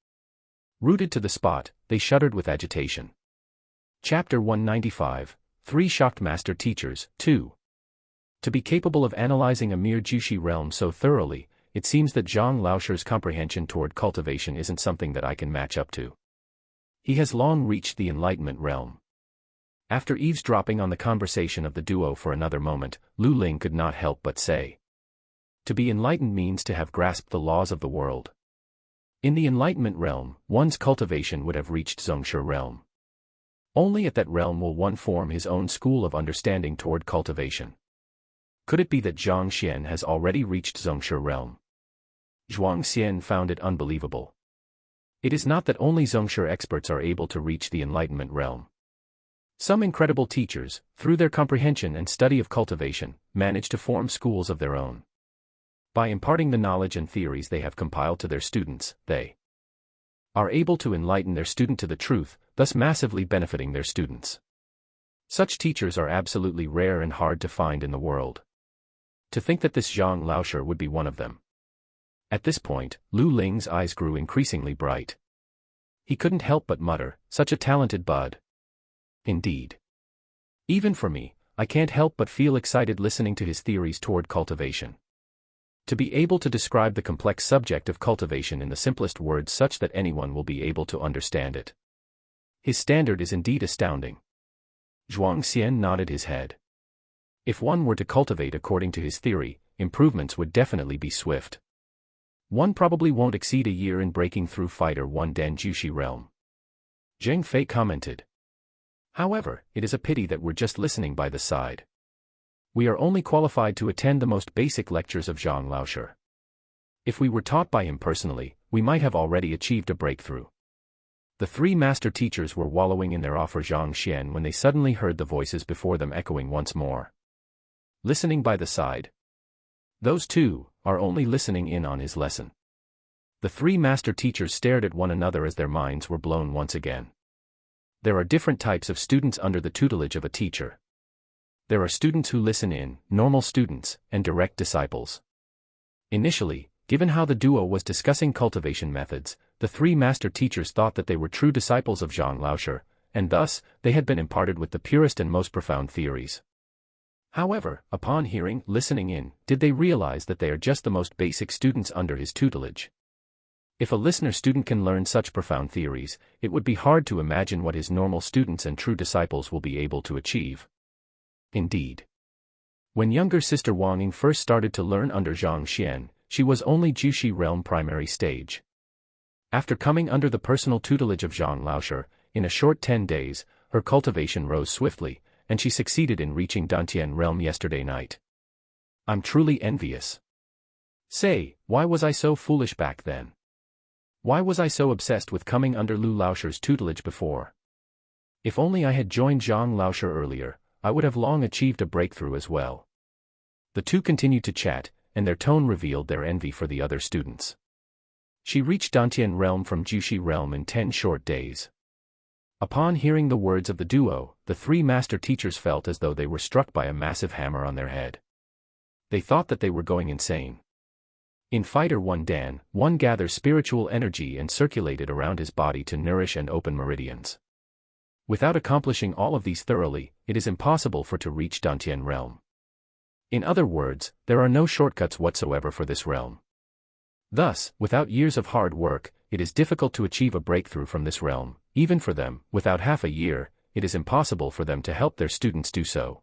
S1: Rooted to the spot, they shuddered with agitation. Chapter 195, 3 Shocked Master Teachers, 2. To be capable of analyzing a mere Jushi realm so thoroughly, it seems that Zhang Laoshi's comprehension toward cultivation isn't something that I can match up to. He has long reached the enlightenment realm. After eavesdropping on the conversation of the duo for another moment, Lu Ling could not help but say. To be enlightened means to have grasped the laws of the world. In the enlightenment realm, one's cultivation would have reached Zhongshe realm. Only at that realm will one form his own school of understanding toward cultivation. Could it be that Zhang Xian has already reached Zhongshe realm? Zhuang Xian found it unbelievable. It is not that only Zhongshe experts are able to reach the enlightenment realm. Some incredible teachers, through their comprehension and study of cultivation, manage to form schools of their own. By imparting the knowledge and theories they have compiled to their students, they are able to enlighten their student to the truth, thus massively benefiting their students. Such teachers are absolutely rare and hard to find in the world. To think that this Zhang Laoshi would be one of them. At this point, Lu Ling's eyes grew increasingly bright. He couldn't help but mutter, such a talented bud. Indeed. Even for me, I can't help but feel excited listening to his theories toward cultivation. To be able to describe the complex subject of cultivation in the simplest words such that anyone will be able to understand it. His standard is indeed astounding. Zhuang Xian nodded his head. If one were to cultivate according to his theory, improvements would definitely be swift. One probably won't exceed a year in breaking through Fighter 1 Dan Jushi realm. Zheng Fei commented. However, it is a pity that we're just listening by the side. We are only qualified to attend the most basic lectures of Zhang Laoshi. If we were taught by him personally, we might have already achieved a breakthrough. The 3 master teachers were wallowing in their awe for Zhang Xian when they suddenly heard the voices before them echoing once more. Listening by the side. Those 2 are only listening in on his lesson. The 3 master teachers stared at one another as their minds were blown once again. There are different types of students under the tutelage of a teacher. There are students who listen in, normal students, and direct disciples. Initially, given how the duo was discussing cultivation methods, the 3 master teachers thought that they were true disciples of Zhang Laoshi, and thus, they had been imparted with the purest and most profound theories. However, upon hearing, listening in, did they realize that they are just the most basic students under his tutelage. If a listener student can learn such profound theories, it would be hard to imagine what his normal students and true disciples will be able to achieve. Indeed. When younger sister Wang Ying first started to learn under Zhang Xian, she was only Jushi realm primary stage. After coming under the personal tutelage of Zhang Laoshe, in a short 10 days, her cultivation rose swiftly, and she succeeded in reaching Dantian realm yesterday night. I'm truly envious. Say, why was I so foolish back then? Why was I so obsessed with coming under Lu Laoshe's tutelage before? If only I had joined Zhang Laoshe earlier, I would have long achieved a breakthrough as well. The two continued to chat, and their tone revealed their envy for the other students. She reached Dantian realm from Jushi realm in 10 short days. Upon hearing the words of the duo, the three master teachers felt as though they were struck by a massive hammer on their head. They thought that they were going insane. In Fighter 1 Dan, one gathers spiritual energy and circulate it around his body to nourish and open meridians. Without accomplishing all of these thoroughly, it is impossible for to reach Dantian realm. In other words, there are no shortcuts whatsoever for this realm. Thus, without years of hard work, it is difficult to achieve a breakthrough from this realm. Even for them, without half a year, it is impossible for them to help their students do so.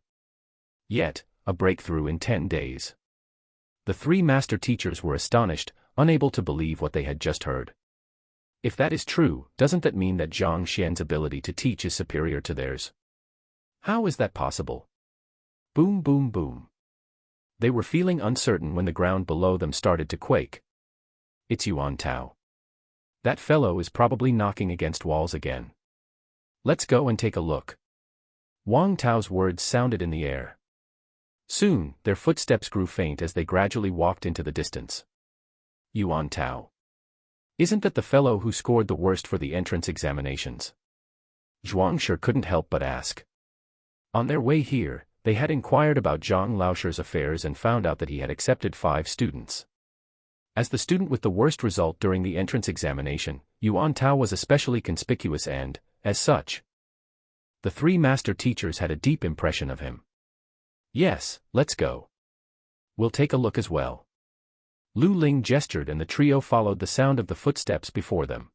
S1: Yet, a breakthrough in 10 days. The three master teachers were astonished, unable to believe what they had just heard. If that is true, doesn't that mean that Zhang Xian's ability to teach is superior to theirs? How is that possible? Boom, boom, boom. They were feeling uncertain when the ground below them started to quake. It's Yuan Tao. That fellow is probably knocking against walls again. Let's go and take a look. Wang Tao's words sounded in the air. Soon, their footsteps grew faint as they gradually walked into the distance. Yuan Tao. Isn't that the fellow who scored the worst for the entrance examinations? Zhuang Shi couldn't help but ask. On their way here, they had inquired about Zhang Laoshe's affairs and found out that he had accepted 5 students. As the student with the worst result during the entrance examination, Yuan Tao was especially conspicuous and, as such, the three master teachers had a deep impression of him. Yes, let's go. We'll take a look as well. Lu Ling gestured and the trio followed the sound of the footsteps before them.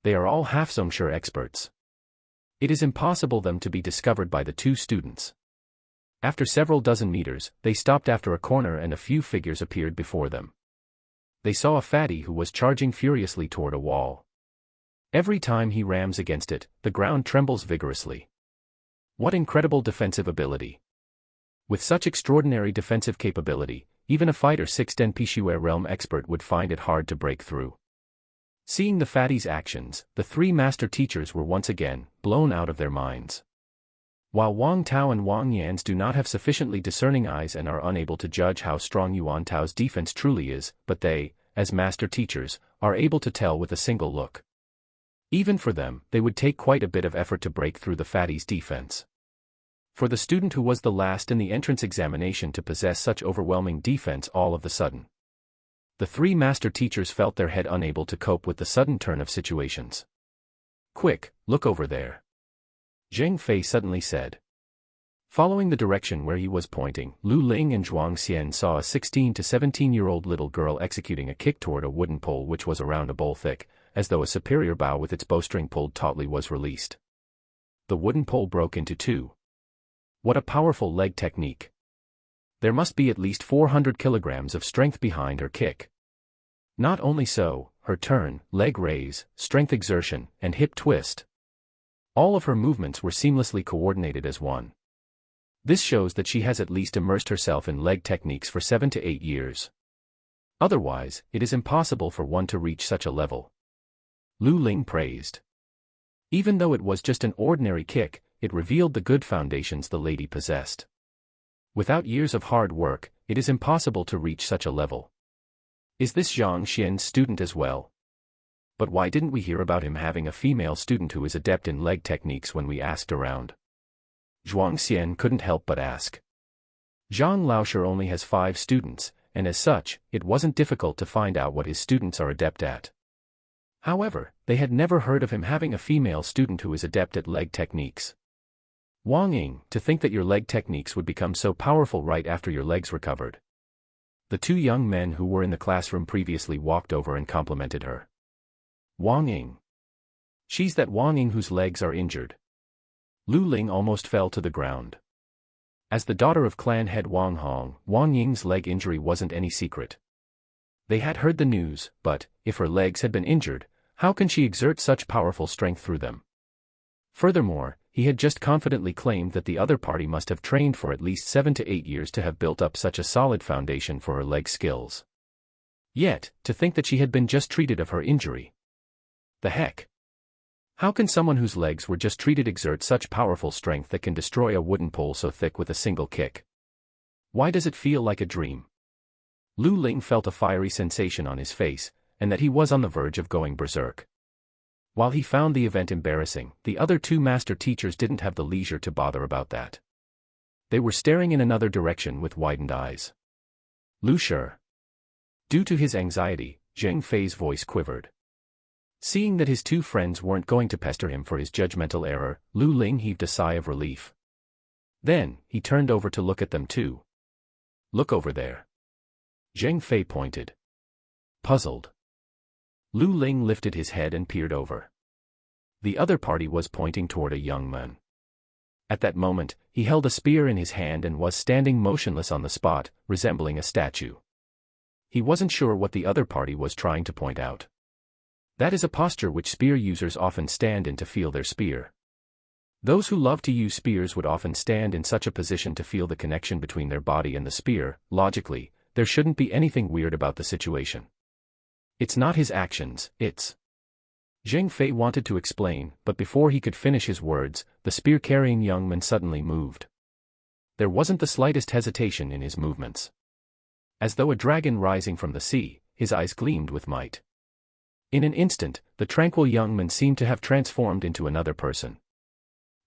S1: They are all half-Zhongshe experts. It is impossible them to be discovered by the 2 students. After several dozen meters, they stopped after a corner and a few figures appeared before them. They saw a fatty who was charging furiously toward a wall. Every time he rams against it, the ground trembles vigorously. What incredible defensive ability! With such extraordinary defensive capability, even a Fighter 6 Denpishue realm expert would find it hard to break through. Seeing the fatty's actions, the 3 master teachers were once again blown out of their minds. While Wang Tao and Wang Yan's do not have sufficiently discerning eyes and are unable to judge how strong Yuan Tao's defense truly is, but they, as master teachers, are able to tell with a single look. Even for them, they would take quite a bit of effort to break through the fatty's defense. For the student who was the last in the entrance examination to possess such overwhelming defense all of the sudden. The 3 master teachers felt their head unable to cope with the sudden turn of situations. Quick, look over there. Zheng Fei suddenly said. Following the direction where he was pointing, Lu Ling and Zhuang Xian saw a 16 to 17-year-old little girl executing a kick toward a wooden pole which was around a bowl thick, as though a superior bow with its bowstring pulled tautly was released. The wooden pole broke into 2. What a powerful leg technique. There must be at least 400 kilograms of strength behind her kick. Not only so, her turn, leg raise, strength exertion, and hip twist. All of her movements were seamlessly coordinated as one. This shows that she has at least immersed herself in leg techniques for 7 to 8 years. Otherwise, it is impossible for one to reach such a level. Lu Ling praised. Even though it was just an ordinary kick, it revealed the good foundations the lady possessed. Without years of hard work, it is impossible to reach such a level. Is this Zhang Xian's student as well? But why didn't we hear about him having a female student who is adept in leg techniques when we asked around? Zhuang Xian couldn't help but ask. Zhang Laoshe only has 5 students, and as such, it wasn't difficult to find out what his students are adept at. However, they had never heard of him having a female student who is adept at leg techniques. Wang Ying, to think that your leg techniques would become so powerful right after your legs recovered. The 2 young men who were in the classroom previously walked over and complimented her. Wang Ying. She's that Wang Ying whose legs are injured. Lu Ling almost fell to the ground. As the daughter of clan head Wang Hong, Wang Ying's leg injury wasn't any secret. They had heard the news, but, if her legs had been injured, How can she exert such powerful strength through them? Furthermore, he had just confidently claimed that the other party must have trained for at least 7 to 8 years to have built up such a solid foundation for her leg skills. Yet, to think that she had been just treated of her injury. The heck? How can someone whose legs were just treated exert such powerful strength that can destroy a wooden pole so thick with a single kick? Why does it feel like a dream? Lu Ling felt a fiery sensation on his face, and that he was on the verge of going berserk. While he found the event embarrassing, the other two master teachers didn't have the leisure to bother about that. They were staring in another direction with widened eyes. Lu Shi. Due to his anxiety, Zheng Fei's voice quivered. Seeing that his two friends weren't going to pester him for his judgmental error, Lu Ling heaved a sigh of relief. Then, he turned over to look at them too. Look over there. Zheng Fei pointed. Puzzled. Lu Ling lifted his head and peered over. The other party was pointing toward a young man. At that moment, he held a spear in his hand and was standing motionless on the spot, resembling a statue. He wasn't sure what the other party was trying to point out. That is a posture which spear users often stand in to feel their spear. Those who love to use spears would often stand in such a position to feel the connection between their body and the spear. Logically, there shouldn't be anything weird about the situation. It's not his actions, it's... Zheng Fei wanted to explain, but before he could finish his words, the spear-carrying young man suddenly moved. There wasn't the slightest hesitation in his movements. As though a dragon rising from the sea, his eyes gleamed with might. In an instant, the tranquil young man seemed to have transformed into another person.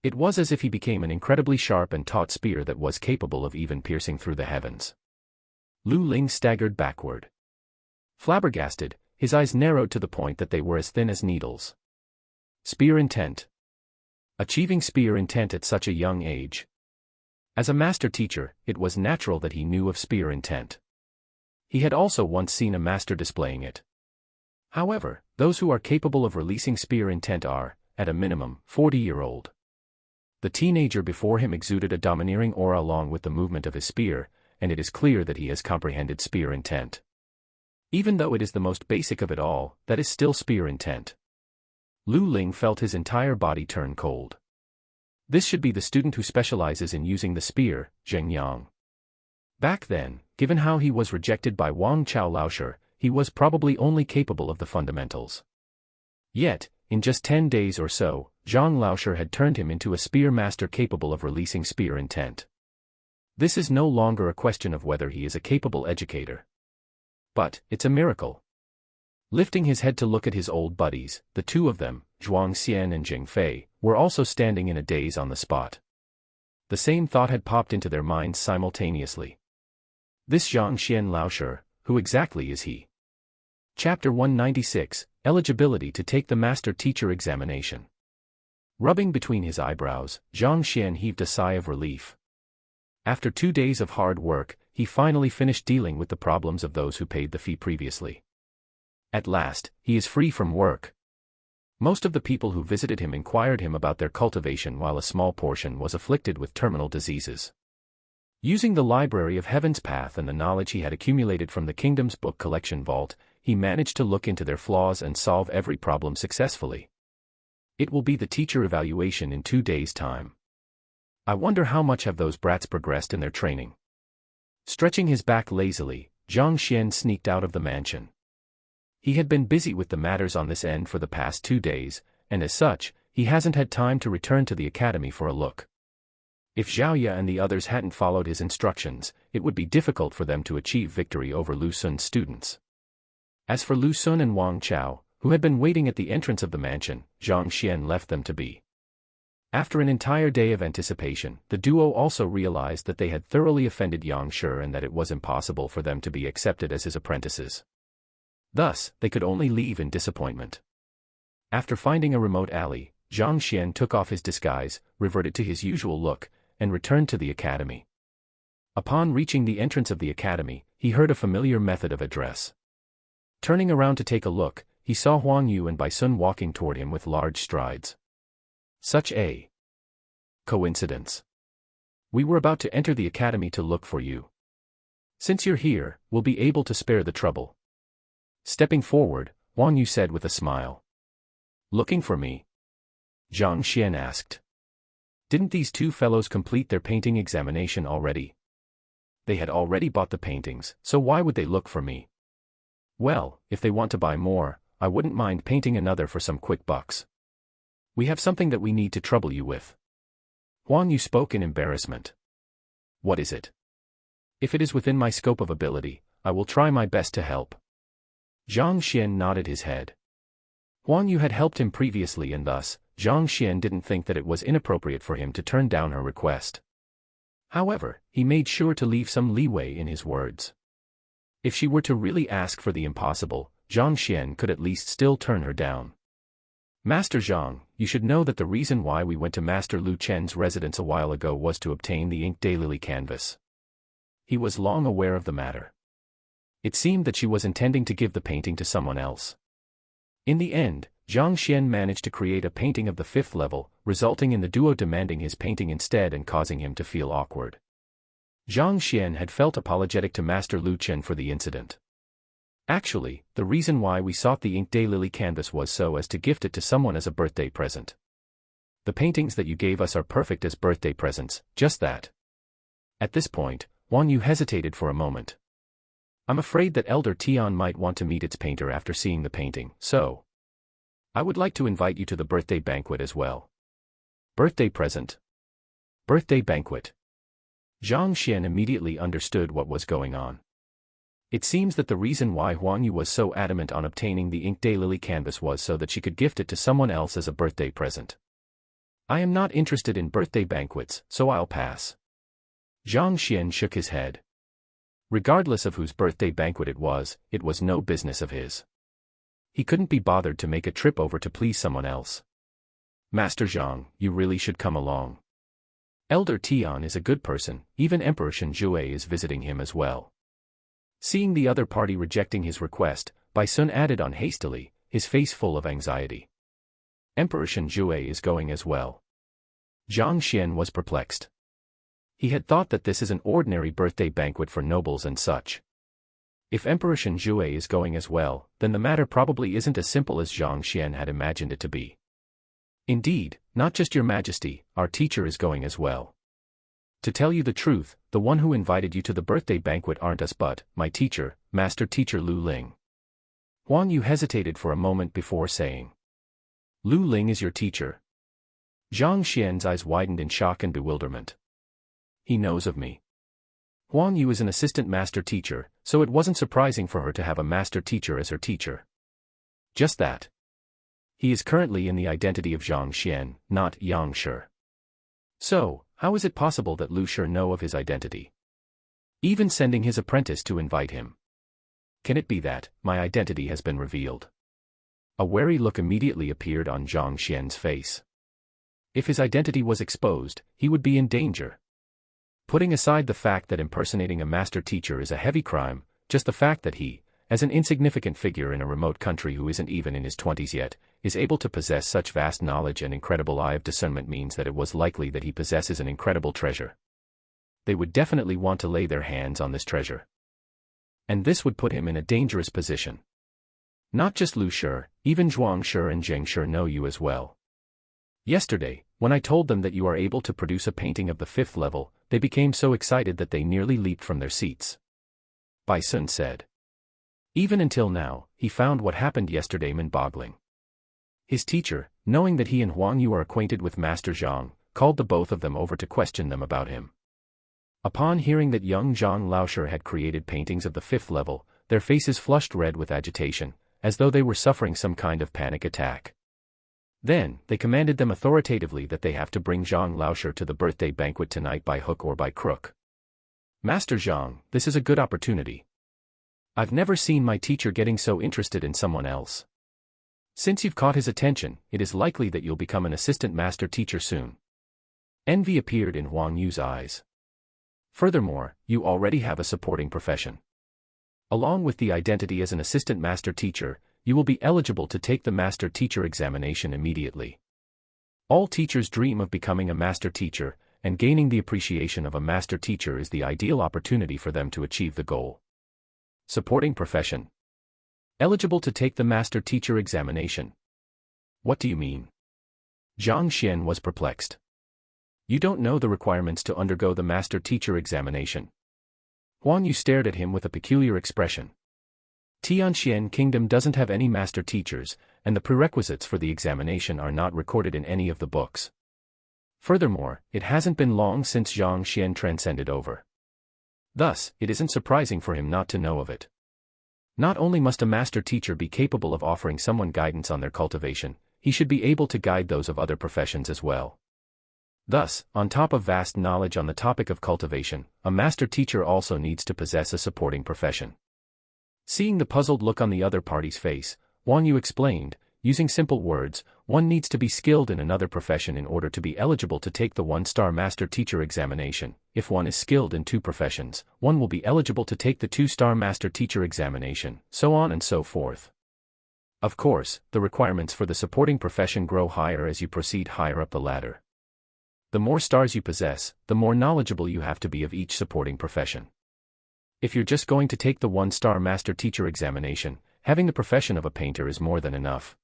S1: It was as if he became an incredibly sharp and taut spear that was capable of even piercing through the heavens. Lu Ling staggered backward. Flabbergasted, his eyes narrowed to the point that they were as thin as needles. Spear intent. Achieving spear intent at such a young age. As a master teacher, it was natural that he knew of spear intent. He had also once seen a master displaying it. However, those who are capable of releasing spear intent are, at a minimum, 40-year-old. The teenager before him exuded a domineering aura along with the movement of his spear, and it is clear that he has comprehended spear intent. Even though it is the most basic of it all, that is still spear intent. Lu Ling felt his entire body turn cold. This should be the student who specializes in using the spear, Zheng Yang. Back then, given how he was rejected by Wang Chao Laoshi, he was probably only capable of the fundamentals. Yet, in just 10 days or so, Zhang Laoshi had turned him into a spear master capable of releasing spear intent. This is no longer a question of whether he is a capable educator. But, it's a miracle. Lifting his head to look at his old buddies, the two of them, Zhuang Xian and Zheng Fei, were also standing in a daze on the spot. The same thought had popped into their minds simultaneously. This Zhang Xian Laoshi, who exactly is he? Chapter 196, Eligibility to take the Master Teacher Examination. Rubbing between his eyebrows, Zhang Xian heaved a sigh of relief. After 2 days of hard work, he finally finished dealing with the problems of those who paid the fee previously. At last, he is free from work. Most of the people who visited him inquired him about their cultivation, while a small portion was afflicted with terminal diseases. Using the Library of Heaven's Path and the knowledge he had accumulated from the Kingdom's book collection vault, he managed to look into their flaws and solve every problem successfully. It will be the teacher evaluation in 2 days' time. I wonder how much have those brats progressed in their training. Stretching his back lazily, Zhang Xian sneaked out of the mansion. He had been busy with the matters on this end for the past 2 days, and as such, he hasn't had time to return to the academy for a look. If Zhaoya and the others hadn't followed his instructions, it would be difficult for them to achieve victory over Lu Sun's students. As for Lu Sun and Wang Chao, who had been waiting at the entrance of the mansion, Zhang Xian left them to be. After an entire day of anticipation, the duo also realized that they had thoroughly offended Yang Shi and that it was impossible for them to be accepted as his apprentices. Thus, they could only leave in disappointment. After finding a remote alley, Zhang Xian took off his disguise, reverted to his usual look, and returned to the academy. Upon reaching the entrance of the academy, he heard a familiar method of address. Turning around to take a look, he saw Huang Yu and Bai Sun walking toward him with large strides. Such a coincidence. We were about to enter the academy to look for you. Since you're here, we'll be able to spare the trouble. Stepping forward, Huang Yu said with a smile. Looking for me? Zhang Xian asked. Didn't these two fellows complete their painting examination already? They had already bought the paintings, so why would they look for me? Well, if they want to buy more, I wouldn't mind painting another for some quick bucks. We have something that we need to trouble you with. Huang Yu spoke in embarrassment. What is it? If it is within my scope of ability, I will try my best to help. Zhang Xian nodded his head. Huang Yu had helped him previously and thus, Zhang Xian didn't think that it was inappropriate for him to turn down her request. However, he made sure to leave some leeway in his words. If she were to really ask for the impossible, Zhang Xian could at least still turn her down. Master Zhang, you should know that the reason why we went to Master Lu Chen's residence a while ago was to obtain the inked daylily canvas. He was long aware of the matter. It seemed that she was intending to give the painting to someone else. In the end, Zhang Xian managed to create a painting of the 5th level, resulting in the duo demanding his painting instead and causing him to feel awkward. Zhang Xian had felt apologetic to Master Lu Chen for the incident. Actually, the reason why we sought the inked daylily canvas was so as to gift it to someone as a birthday present. The paintings that you gave us are perfect as birthday presents, just that. At this point, Huang Yu hesitated for a moment. I'm afraid that Elder Tian might want to meet its painter after seeing the painting, so I would like to invite you to the birthday banquet as well. Birthday present. Birthday banquet. Zhang Xian immediately understood what was going on. It seems that the reason why Huang Yu was so adamant on obtaining the inked daylily canvas was so that she could gift it to someone else as a birthday present. I am not interested in birthday banquets, so I'll pass. Zhang Xian shook his head. Regardless of whose birthday banquet it was no business of his. He couldn't be bothered to make a trip over to please someone else. Master Zhang, you really should come along. Elder Tian is a good person, even Emperor Shenjue is visiting him as well. Seeing the other party rejecting his request, Bai Sun added on hastily, his face full of anxiety. Emperor Shenjue is going as well. Zhang Xian was perplexed. He had thought that this is an ordinary birthday banquet for nobles and such. If Emperor Shenjue is going as well, then the matter probably isn't as simple as Zhang Xian had imagined it to be. Indeed, not just your majesty, our teacher is going as well. To tell you the truth, the one who invited you to the birthday banquet aren't us but my teacher, Master Teacher Lu Ling. Huang Yu hesitated for a moment before saying. Lu Ling is your teacher? Zhang Xian's eyes widened in shock and bewilderment. He knows of me. Huang Yu is an assistant master teacher, so it wasn't surprising for her to have a master teacher as her teacher. Just that. He is currently in the identity of Zhang Xian, not Yang Shi. So, how is it possible that Lu Shi know of his identity? Even sending his apprentice to invite him. Can it be that my identity has been revealed? A wary look immediately appeared on Zhang Xian's face. If his identity was exposed, he would be in danger. Putting aside the fact that impersonating a master teacher is a heavy crime, just the fact that he, as an insignificant figure in a remote country who isn't even in his 20s yet, is able to possess such vast knowledge and incredible eye of discernment means that it was likely that he possesses an incredible treasure. They would definitely want to lay their hands on this treasure. And this would put him in a dangerous position. Not just Lu Shi, even Zhuang Shi and Zheng Shi know you as well. Yesterday, when I told them that you are able to produce a painting of the 5th level, they became so excited that they nearly leaped from their seats. Bai Sun said. Even until now, he found what happened yesterday mind-boggling. His teacher, knowing that he and Huang Yu are acquainted with Master Zhang, called the both of them over to question them about him. Upon hearing that young Zhang Laoshe had created paintings of the 5th level, their faces flushed red with agitation, as though they were suffering some kind of panic attack. Then, they commanded them authoritatively that they have to bring Zhang Laoshe to the birthday banquet tonight by hook or by crook. Master Zhang, this is a good opportunity. I've never seen my teacher getting so interested in someone else. Since you've caught his attention, it is likely that you'll become an assistant master teacher soon. Envy appeared in Huang Yu's eyes. Furthermore, you already have a supporting profession. Along with the identity as an assistant master teacher, you will be eligible to take the master teacher examination immediately. All teachers dream of becoming a master teacher, and gaining the appreciation of a master teacher is the ideal opportunity for them to achieve the goal. Supporting profession. Eligible to take the master teacher examination. What do you mean? Zhang Xian was perplexed. You don't know the requirements to undergo the master-teacher examination. Huan Yu stared at him with a peculiar expression. Tianxian Kingdom doesn't have any master teachers, and the prerequisites for the examination are not recorded in any of the books. Furthermore, it hasn't been long since Zhang Xian transcended over. Thus, it isn't surprising for him not to know of it. Not only must a master teacher be capable of offering someone guidance on their cultivation, he should be able to guide those of other professions as well. Thus, on top of vast knowledge on the topic of cultivation, a master teacher also needs to possess a supporting profession. Seeing the puzzled look on the other party's face, Huan Yu explained, using simple words, one needs to be skilled in another profession in order to be eligible to take the one-star master teacher examination. If one is skilled in 2 professions, one will be eligible to take the 2-star master teacher examination, so on and so forth. Of course, the requirements for the supporting profession grow higher as you proceed higher up the ladder. The more stars you possess, the more knowledgeable you have to be of each supporting profession. If you're just going to take the 1-star master teacher examination, having the profession of a painter is more than enough.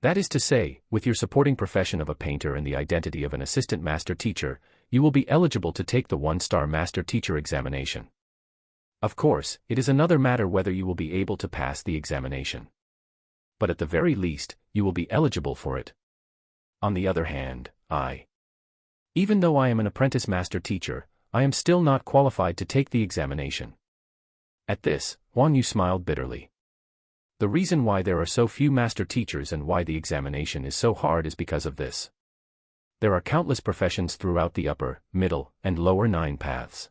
S1: That is to say, with your supporting profession of a painter and the identity of an assistant master teacher, you will be eligible to take the 1-star master teacher examination. Of course, it is another matter whether you will be able to pass the examination. But at the very least, you will be eligible for it. On the other hand, even though I am an apprentice master teacher, I am still not qualified to take the examination. At this, Huan Yu smiled bitterly. The reason why there are so few master teachers and why the examination is so hard is because of this. There are countless professions throughout the upper, middle, and lower 9 paths.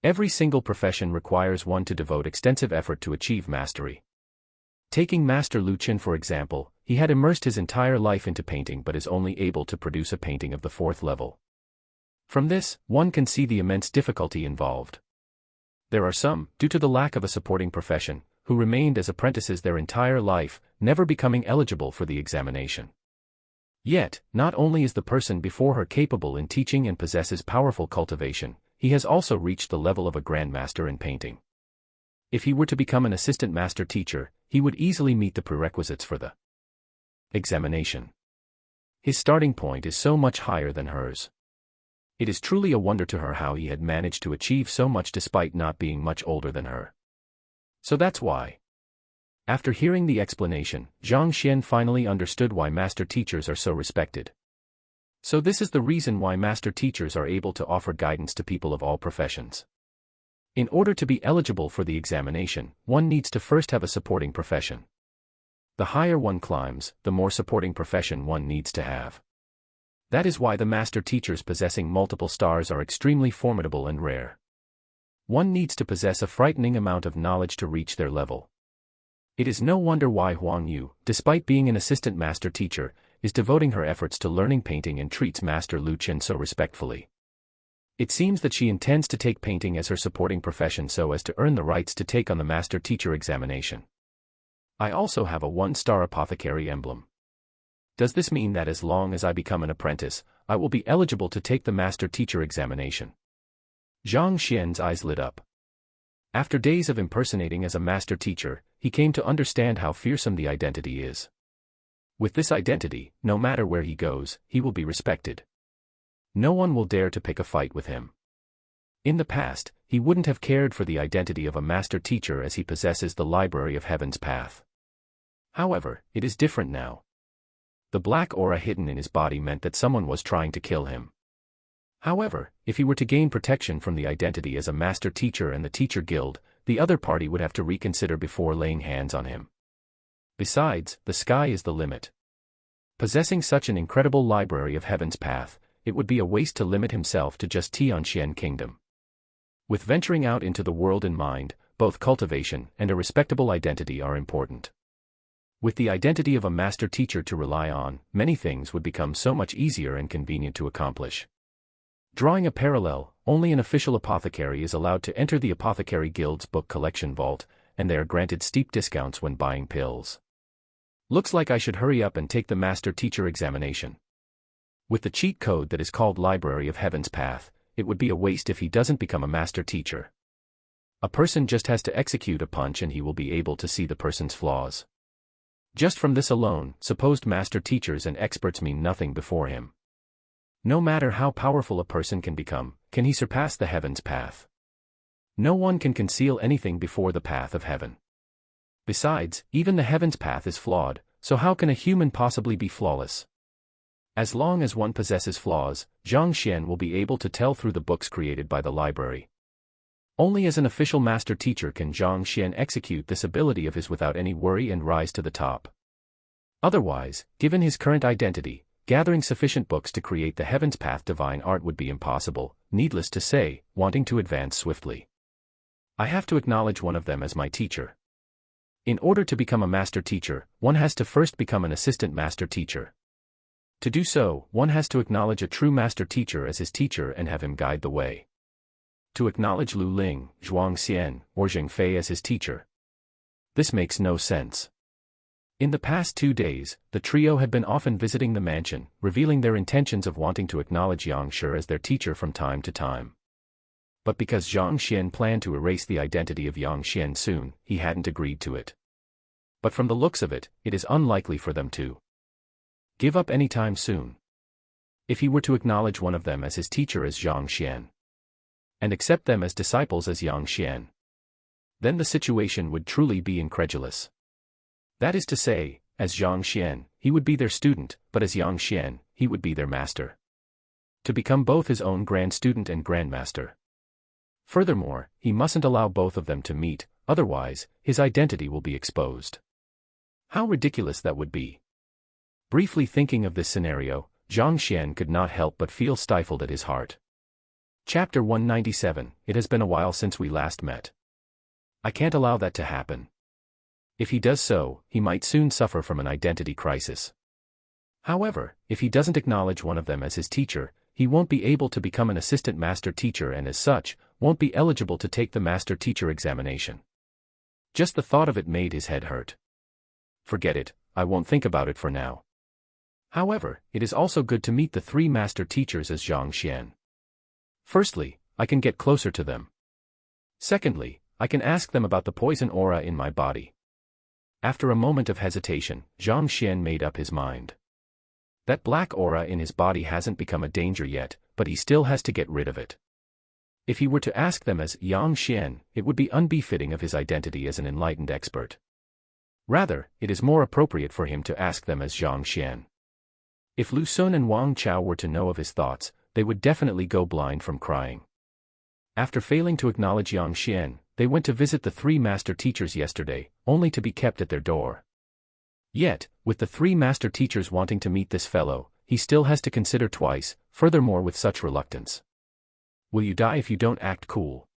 S1: Every single profession requires one to devote extensive effort to achieve mastery. Taking Master Lu Qin for example, he had immersed his entire life into painting but is only able to produce a painting of the 4th level. From this, one can see the immense difficulty involved. There are some, due to the lack of a supporting profession, who remained as apprentices their entire life, never becoming eligible for the examination. Yet, not only is the person before her capable in teaching and possesses powerful cultivation, he has also reached the level of a grandmaster in painting. If he were to become an assistant master teacher, he would easily meet the prerequisites for the examination. His starting point is so much higher than hers. It is truly a wonder to her how he had managed to achieve so much despite not being much older than her. So that's why. After hearing the explanation, Zhang Xian finally understood why master teachers are so respected. So this is the reason why master teachers are able to offer guidance to people of all professions. In order to be eligible for the examination, one needs to first have a supporting profession. The higher one climbs, the more supporting profession one needs to have. That is why the master teachers possessing multiple stars are extremely formidable and rare. One needs to possess a frightening amount of knowledge to reach their level. It is no wonder why Huang Yu, despite being an assistant master teacher, is devoting her efforts to learning painting and treats Master Lu Qin so respectfully. It seems that she intends to take painting as her supporting profession so as to earn the rights to take on the master teacher examination. I also have a 1-star apothecary emblem. Does this mean that as long as I become an apprentice, I will be eligible to take the master teacher examination? Zhang Xian's eyes lit up. After days of impersonating as a master teacher, he came to understand how fearsome the identity is. With this identity, no matter where he goes, he will be respected. No one will dare to pick a fight with him. In the past, he wouldn't have cared for the identity of a master teacher as he possesses the library of Heaven's Path. However, it is different now. The black aura hidden in his body meant that someone was trying to kill him. However, if he were to gain protection from the identity as a master teacher and the teacher guild, the other party would have to reconsider before laying hands on him. Besides, the sky is the limit. Possessing such an incredible library of Heaven's Path, it would be a waste to limit himself to just Tianxian Kingdom. With venturing out into the world in mind, both cultivation and a respectable identity are important. With the identity of a master teacher to rely on, many things would become so much easier and convenient to accomplish. Drawing a parallel, only an official apothecary is allowed to enter the Apothecary Guild's book collection vault, and they are granted steep discounts when buying pills. Looks like I should hurry up and take the master teacher examination. With the cheat code that is called Library of Heaven's Path, it would be a waste if he doesn't become a master teacher. A person just has to execute a punch and he will be able to see the person's flaws. Just from this alone, supposed master teachers and experts mean nothing before him. No matter how powerful a person can become, can he surpass the heaven's path? No one can conceal anything before the path of heaven. Besides, even the heaven's path is flawed, so how can a human possibly be flawless? As long as one possesses flaws, Zhang Xian will be able to tell through the books created by the library. Only as an official master teacher can Zhang Xian execute this ability of his without any worry and rise to the top. Otherwise, given his current identity, gathering sufficient books to create the heaven's path divine art would be impossible, needless to say, wanting to advance swiftly. I have to acknowledge one of them as my teacher. In order to become a master teacher, one has to first become an assistant master teacher. To do so, one has to acknowledge a true master teacher as his teacher and have him guide the way. To acknowledge Lu Ling, Zhuang Xian, or Zheng Fei as his teacher. This makes no sense. In the past 2 days, the trio had been often visiting the mansion, revealing their intentions of wanting to acknowledge Yang Shi as their teacher from time to time. But because Zhang Xian planned to erase the identity of Yang Xian soon, he hadn't agreed to it. But from the looks of it, it is unlikely for them to give up anytime soon. If he were to acknowledge one of them as his teacher as Zhang Xian, and accept them as disciples as Yang Xian, then the situation would truly be incredulous. That is to say, as Zhang Xian, he would be their student, but as Yang Xian, he would be their master. To become both his own grand student and grandmaster. Furthermore, he mustn't allow both of them to meet, otherwise, his identity will be exposed. How ridiculous that would be. Briefly thinking of this scenario, Zhang Xian could not help but feel stifled at his heart. Chapter 197, It has been a while since we last met. I can't allow that to happen. If he does so, he might soon suffer from an identity crisis. However, if he doesn't acknowledge one of them as his teacher, he won't be able to become an assistant master teacher and as such, won't be eligible to take the master teacher examination. Just the thought of it made his head hurt. Forget it, I won't think about it for now. However, it is also good to meet the 3 master teachers as Zhang Xian. Firstly, I can get closer to them. Secondly, I can ask them about the poison aura in my body. After a moment of hesitation, Zhang Xian made up his mind. That black aura in his body hasn't become a danger yet, but he still has to get rid of it. If he were to ask them as Yang Xian, it would be unbefitting of his identity as an enlightened expert. Rather, it is more appropriate for him to ask them as Zhang Xian. If Lu Sun and Wang Chao were to know of his thoughts, they would definitely go blind from crying. After failing to acknowledge Yang Xian, they went to visit the 3 master teachers yesterday, only to be kept at their door. Yet, with the 3 master teachers wanting to meet this fellow, he still has to consider twice, furthermore with such reluctance. Will you die if you don't act cool?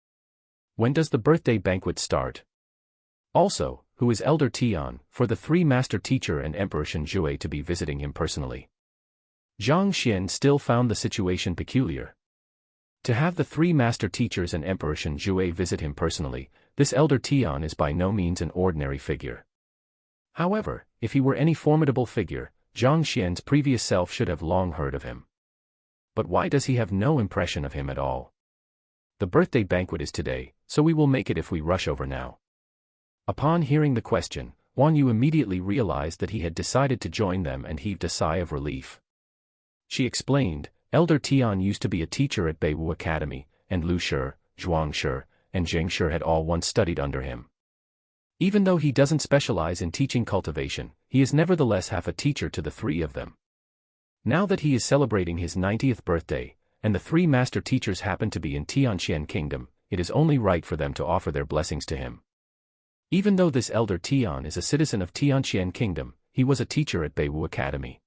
S1: When does the birthday banquet start? Also, who is Elder Tian, for the 3 master teacher and Emperor Shenjue to be visiting him personally? Zhang Xian still found the situation peculiar. To have the 3 master teachers and Emperor Shenjue visit him personally, this Elder Tian is by no means an ordinary figure. However, if he were any formidable figure, Zhang Xian's previous self should have long heard of him. But why does he have no impression of him at all? The birthday banquet is today, so we will make it if we rush over now. Upon hearing the question, Wang Yu immediately realized that he had decided to join them and heaved a sigh of relief. She explained, Elder Tian used to be a teacher at Beiwu Academy, and Lu Shi, Zhuang Shi, and Zheng Shi had all once studied under him. Even though he doesn't specialize in teaching cultivation, he is nevertheless half a teacher to the 3 of them. Now that he is celebrating his 90th birthday, and the 3 master teachers happen to be in Tianxian Kingdom, it is only right for them to offer their blessings to him. Even though this Elder Tian is a citizen of Tianxian Kingdom, he was a teacher at Beiwu Academy.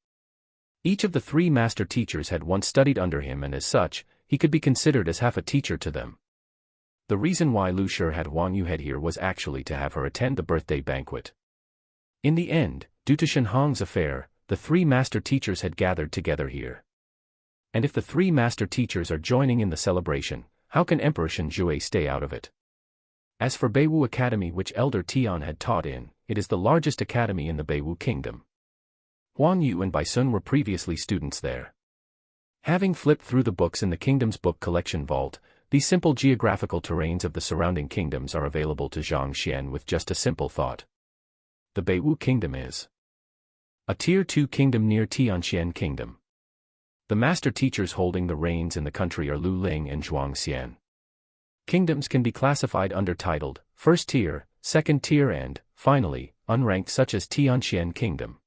S1: Each of the 3 master teachers had once studied under him and as such, he could be considered as half a teacher to them. The reason why Lu Shi had Wang Yu head here was actually to have her attend the birthday banquet. In the end, due to Shen Hong's affair, the 3 master teachers had gathered together here. And if the 3 master teachers are joining in the celebration, how can Emperor Shenjue stay out of it? As for Beiwu Academy, which Elder Tian had taught in, it is the largest academy in the Beiwu Kingdom. Wang Yu and Bai Sun were previously students there. Having flipped through the books in the kingdom's book collection vault, these simple geographical terrains of the surrounding kingdoms are available to Zhang Xian with just a simple thought. The Beiwu Kingdom is A Tier 2 kingdom near Tianxian Kingdom. The master teachers holding the reins in the country are Lu Ling and Zhuang Xian. Kingdoms can be classified under titled, first tier, second tier and, finally, unranked such as Tianxian Kingdom.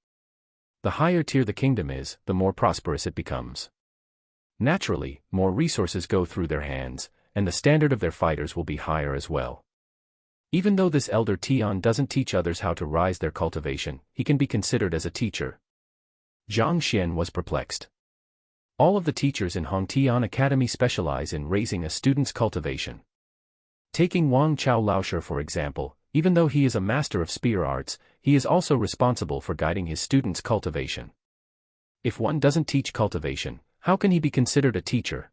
S1: The higher tier the kingdom is, the more prosperous it becomes. Naturally, more resources go through their hands, and the standard of their fighters will be higher as well. Even though this elder Tian doesn't teach others how to rise their cultivation, he can be considered as a teacher. Zhang Xian was perplexed. All of the teachers in Hongtian Academy specialize in raising a student's cultivation. Taking Wang Chao Laoshi for example, even though he is a master of spear arts, he is also responsible for guiding his students' cultivation. If one doesn't teach cultivation, how can he be considered a teacher?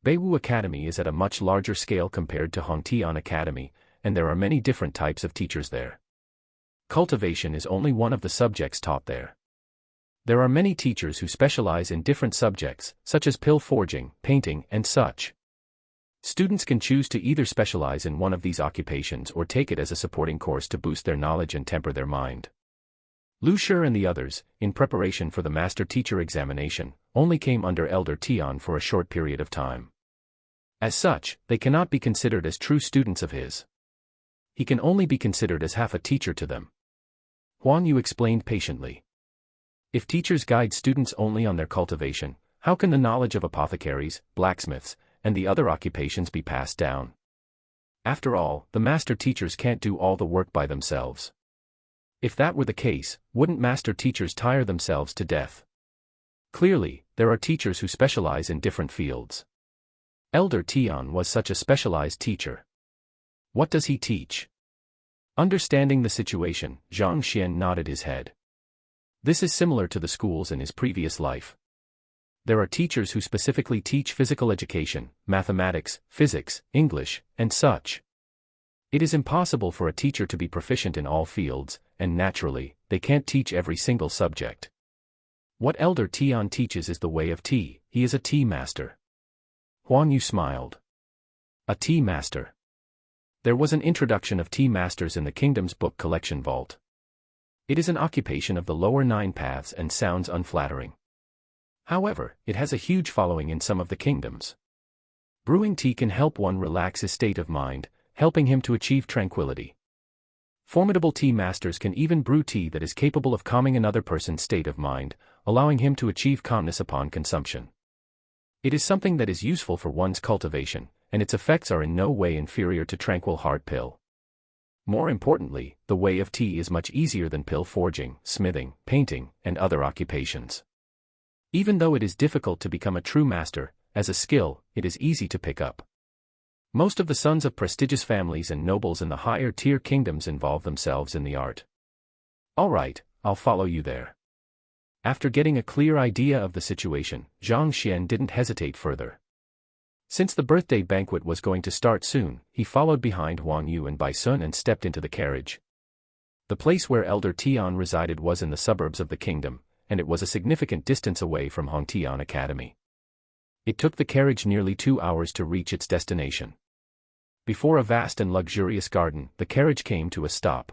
S1: Beiwu Academy is at a much larger scale compared to Hongtian Academy, and there are many different types of teachers there. Cultivation is only one of the subjects taught there. There are many teachers who specialize in different subjects, such as pill forging, painting, and such. Students can choose to either specialize in one of these occupations or take it as a supporting course to boost their knowledge and temper their mind. Lu Shi and the others, in preparation for the master teacher examination, only came under Elder Tian for a short period of time. As such, they cannot be considered as true students of his. He can only be considered as half a teacher to them. Huang Yu explained patiently. If teachers guide students only on their cultivation, how can the knowledge of apothecaries, blacksmiths, and the other occupations be passed down? After all, the master teachers can't do all the work by themselves. If that were the case, wouldn't master teachers tire themselves to death? Clearly, there are teachers who specialize in different fields. Elder Tian was such a specialized teacher. What does he teach? Understanding the situation, Zhang Xian nodded his head. This is similar to the schools in his previous life. There are teachers who specifically teach physical education, mathematics, physics, English, and such. It is impossible for a teacher to be proficient in all fields, and naturally, they can't teach every single subject. What Elder Tian teaches is the way of tea. He is a tea master. Huang Yu smiled. A tea master. There was an introduction of tea masters in the kingdom's book collection vault. It is an occupation of the lower 9 paths and sounds unflattering. However, it has a huge following in some of the kingdoms. Brewing tea can help one relax his state of mind, helping him to achieve tranquility. Formidable tea masters can even brew tea that is capable of calming another person's state of mind, allowing him to achieve calmness upon consumption. It is something that is useful for one's cultivation, and its effects are in no way inferior to tranquil heart pill. More importantly, the way of tea is much easier than pill forging, smithing, painting, and other occupations. Even though it is difficult to become a true master, as a skill, it is easy to pick up. Most of the sons of prestigious families and nobles in the higher tier kingdoms involve themselves in the art. All right, I'll follow you there. After getting a clear idea of the situation, Zhang Xian didn't hesitate further. Since the birthday banquet was going to start soon, he followed behind Huang Yu and Bai Sun and stepped into the carriage. The place where Elder Tian resided was in the suburbs of the kingdom, and it was a significant distance away from Hongtian Academy. It took the carriage nearly 2 hours to reach its destination. Before a vast and luxurious garden, the carriage came to a stop.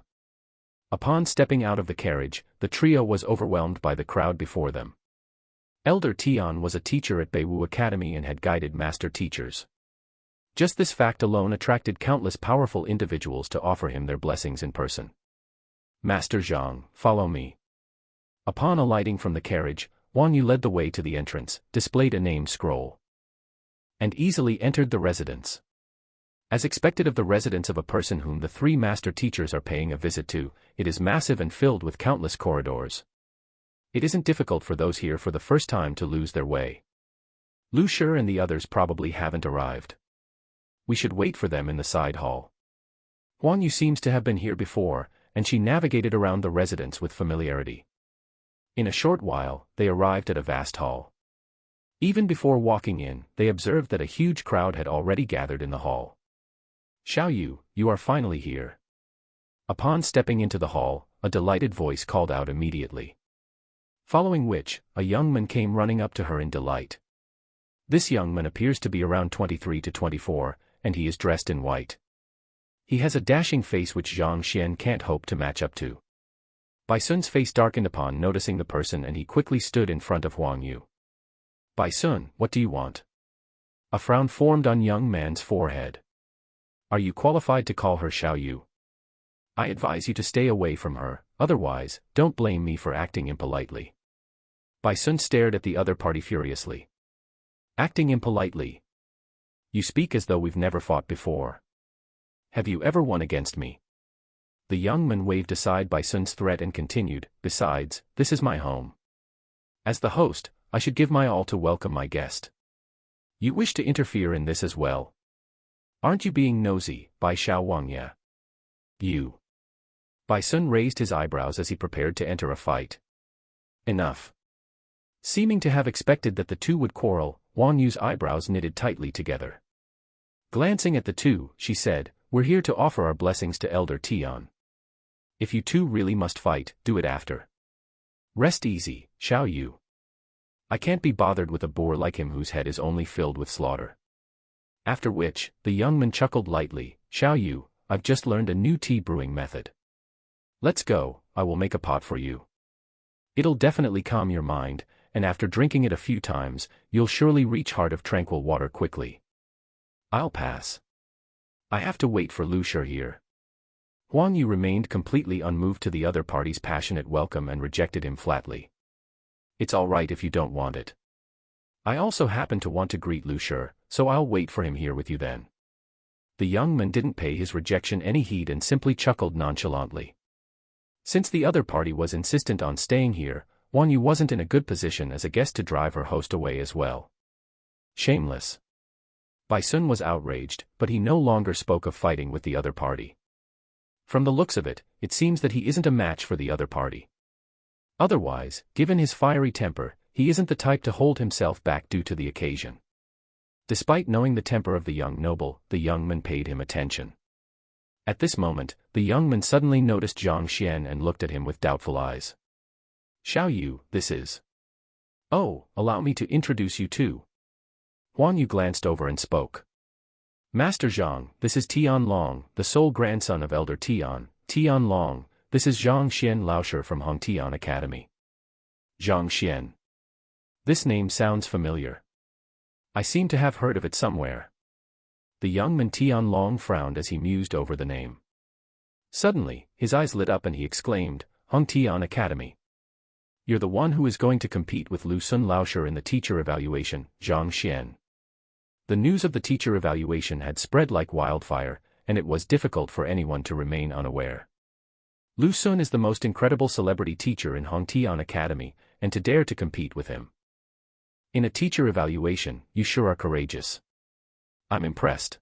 S1: Upon stepping out of the carriage, the trio was overwhelmed by the crowd before them. Elder Tian was a teacher at Beiwu Academy and had guided master teachers. Just this fact alone attracted countless powerful individuals to offer him their blessings in person. Master Zhang, follow me. Upon alighting from the carriage, Huang Yu led the way to the entrance, displayed a name scroll, and easily entered the residence. As expected of the residence of a person whom the 3 master teachers are paying a visit to, it is massive and filled with countless corridors. It isn't difficult for those here for the first time to lose their way. Lu Shi and the others probably haven't arrived. We should wait for them in the side hall. Huang Yu seems to have been here before, and she navigated around the residence with familiarity. In a short while, they arrived at a vast hall. Even before walking in, they observed that a huge crowd had already gathered in the hall. Xiao Yu, you are finally here. Upon stepping into the hall, a delighted voice called out immediately. Following which, a young man came running up to her in delight. This young man appears to be around 23 to 24, and he is dressed in white. He has a dashing face which Zhang Xian can't hope to match up to. Bai Sun's face darkened upon noticing the person, and he quickly stood in front of Huang Yu. Bai Sun, what do you want? A frown formed on young man's forehead. Are you qualified to call her Xiao Yu? I advise you to stay away from her, otherwise, don't blame me for acting impolitely. Bai Sun stared at the other party furiously. Acting impolitely? You speak as though we've never fought before. Have you ever won against me? The young man waved aside Bai Sun's threat and continued, besides, this is my home. As the host, I should give my all to welcome my guest. You wish to interfere in this as well? Aren't you being nosy, Bai Xiao Wangya? You. Bai Sun raised his eyebrows as he prepared to enter a fight. Enough. Seeming to have expected that the two would quarrel, Wang Yu's eyebrows knitted tightly together. Glancing at the two, she said, we're here to offer our blessings to Elder Tian. If you two really must fight, do it after. Rest easy, Xiao Yu. I can't be bothered with a boor like him whose head is only filled with slaughter. After which, the young man chuckled lightly, Xiao Yu, I've just learned a new tea brewing method. Let's go, I will make a pot for you. It'll definitely calm your mind, and after drinking it a few times, you'll surely reach heart of tranquil water quickly. I'll pass. I have to wait for Lu Shi here. Huang Yu remained completely unmoved to the other party's passionate welcome and rejected him flatly. It's all right if you don't want it. I also happen to want to greet Lu Shi, so I'll wait for him here with you then. The young man didn't pay his rejection any heed and simply chuckled nonchalantly. Since the other party was insistent on staying here, Huang Yu wasn't in a good position as a guest to drive her host away as well. Shameless. Bai Sun was outraged, but he no longer spoke of fighting with the other party. From the looks of it, it seems that he isn't a match for the other party. Otherwise, given his fiery temper, he isn't the type to hold himself back due to the occasion. Despite knowing the temper of the young noble, the young man paid him attention. At this moment, the young man suddenly noticed Zhang Xian and looked at him with doubtful eyes. Xiao Yu, this is. Oh, allow me to introduce you too. Huang Yu glanced over and spoke. Master Zhang, this is Tian Long, the sole grandson of Elder Tian. Tian Long, this is Zhang Xian Laosher from Hongtian Academy. Zhang Xian. This name sounds familiar. I seem to have heard of it somewhere. The young man Tian Long frowned as he mused over the name. Suddenly, his eyes lit up and he exclaimed, Hongtian Academy. You're the one who is going to compete with Lu Sun Laosher in the teacher evaluation, Zhang Xian. The news of the teacher evaluation had spread like wildfire, and it was difficult for anyone to remain unaware. Lu Sun is the most incredible celebrity teacher in Hongtian Academy, and to dare to compete with him. In a teacher evaluation, you sure are courageous. I'm impressed.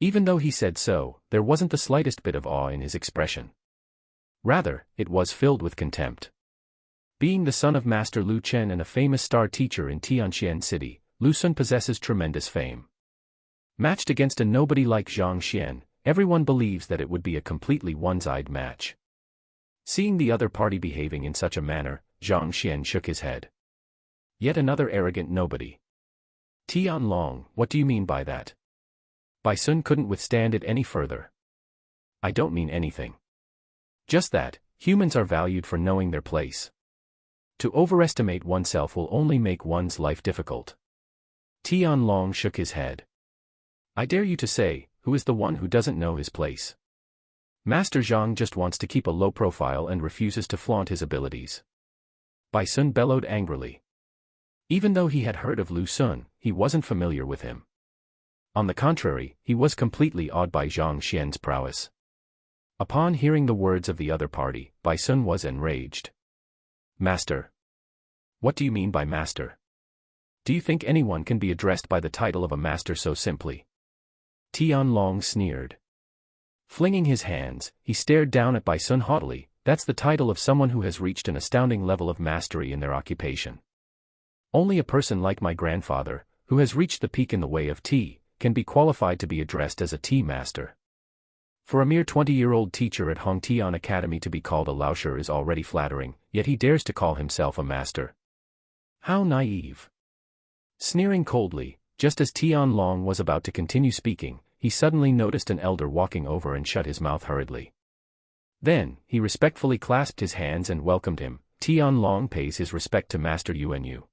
S1: Even though he said so, there wasn't the slightest bit of awe in his expression. Rather, it was filled with contempt. Being the son of Master Lu Chen and a famous star teacher in Tianxian City, Lu Sun possesses tremendous fame. Matched against a nobody like Zhang Xian, everyone believes that it would be a completely one-sided match. Seeing the other party behaving in such a manner, Zhang Xian shook his head. Yet another arrogant nobody. Tian Long, what do you mean by that? Bai Sun couldn't withstand it any further. I don't mean anything. Just that, humans are valued for knowing their place. To overestimate oneself will only make one's life difficult. Tian Long shook his head. I dare you to say, who is the one who doesn't know his place? Master Zhang just wants to keep a low profile and refuses to flaunt his abilities. Bai Sun bellowed angrily. Even though he had heard of Lu Sun, he wasn't familiar with him. On the contrary, he was completely awed by Zhang Xian's prowess. Upon hearing the words of the other party, Bai Sun was enraged. Master. What do you mean by master? Do you think anyone can be addressed by the title of a master so simply? Tian Long sneered. Flinging his hands, he stared down at Bai Sun haughtily. That's the title of someone who has reached an astounding level of mastery in their occupation. Only a person like my grandfather, who has reached the peak in the way of tea, can be qualified to be addressed as a tea master. For a mere 20-year-old teacher at Hongtian Academy to be called a Laosher is already flattering, yet he dares to call himself a master. How naive. Sneering coldly, just as Tian Long was about to continue speaking, he suddenly noticed an elder walking over and shut his mouth hurriedly. Then, he respectfully clasped his hands and welcomed him. Tian Long pays his respect to Master Yuanyu.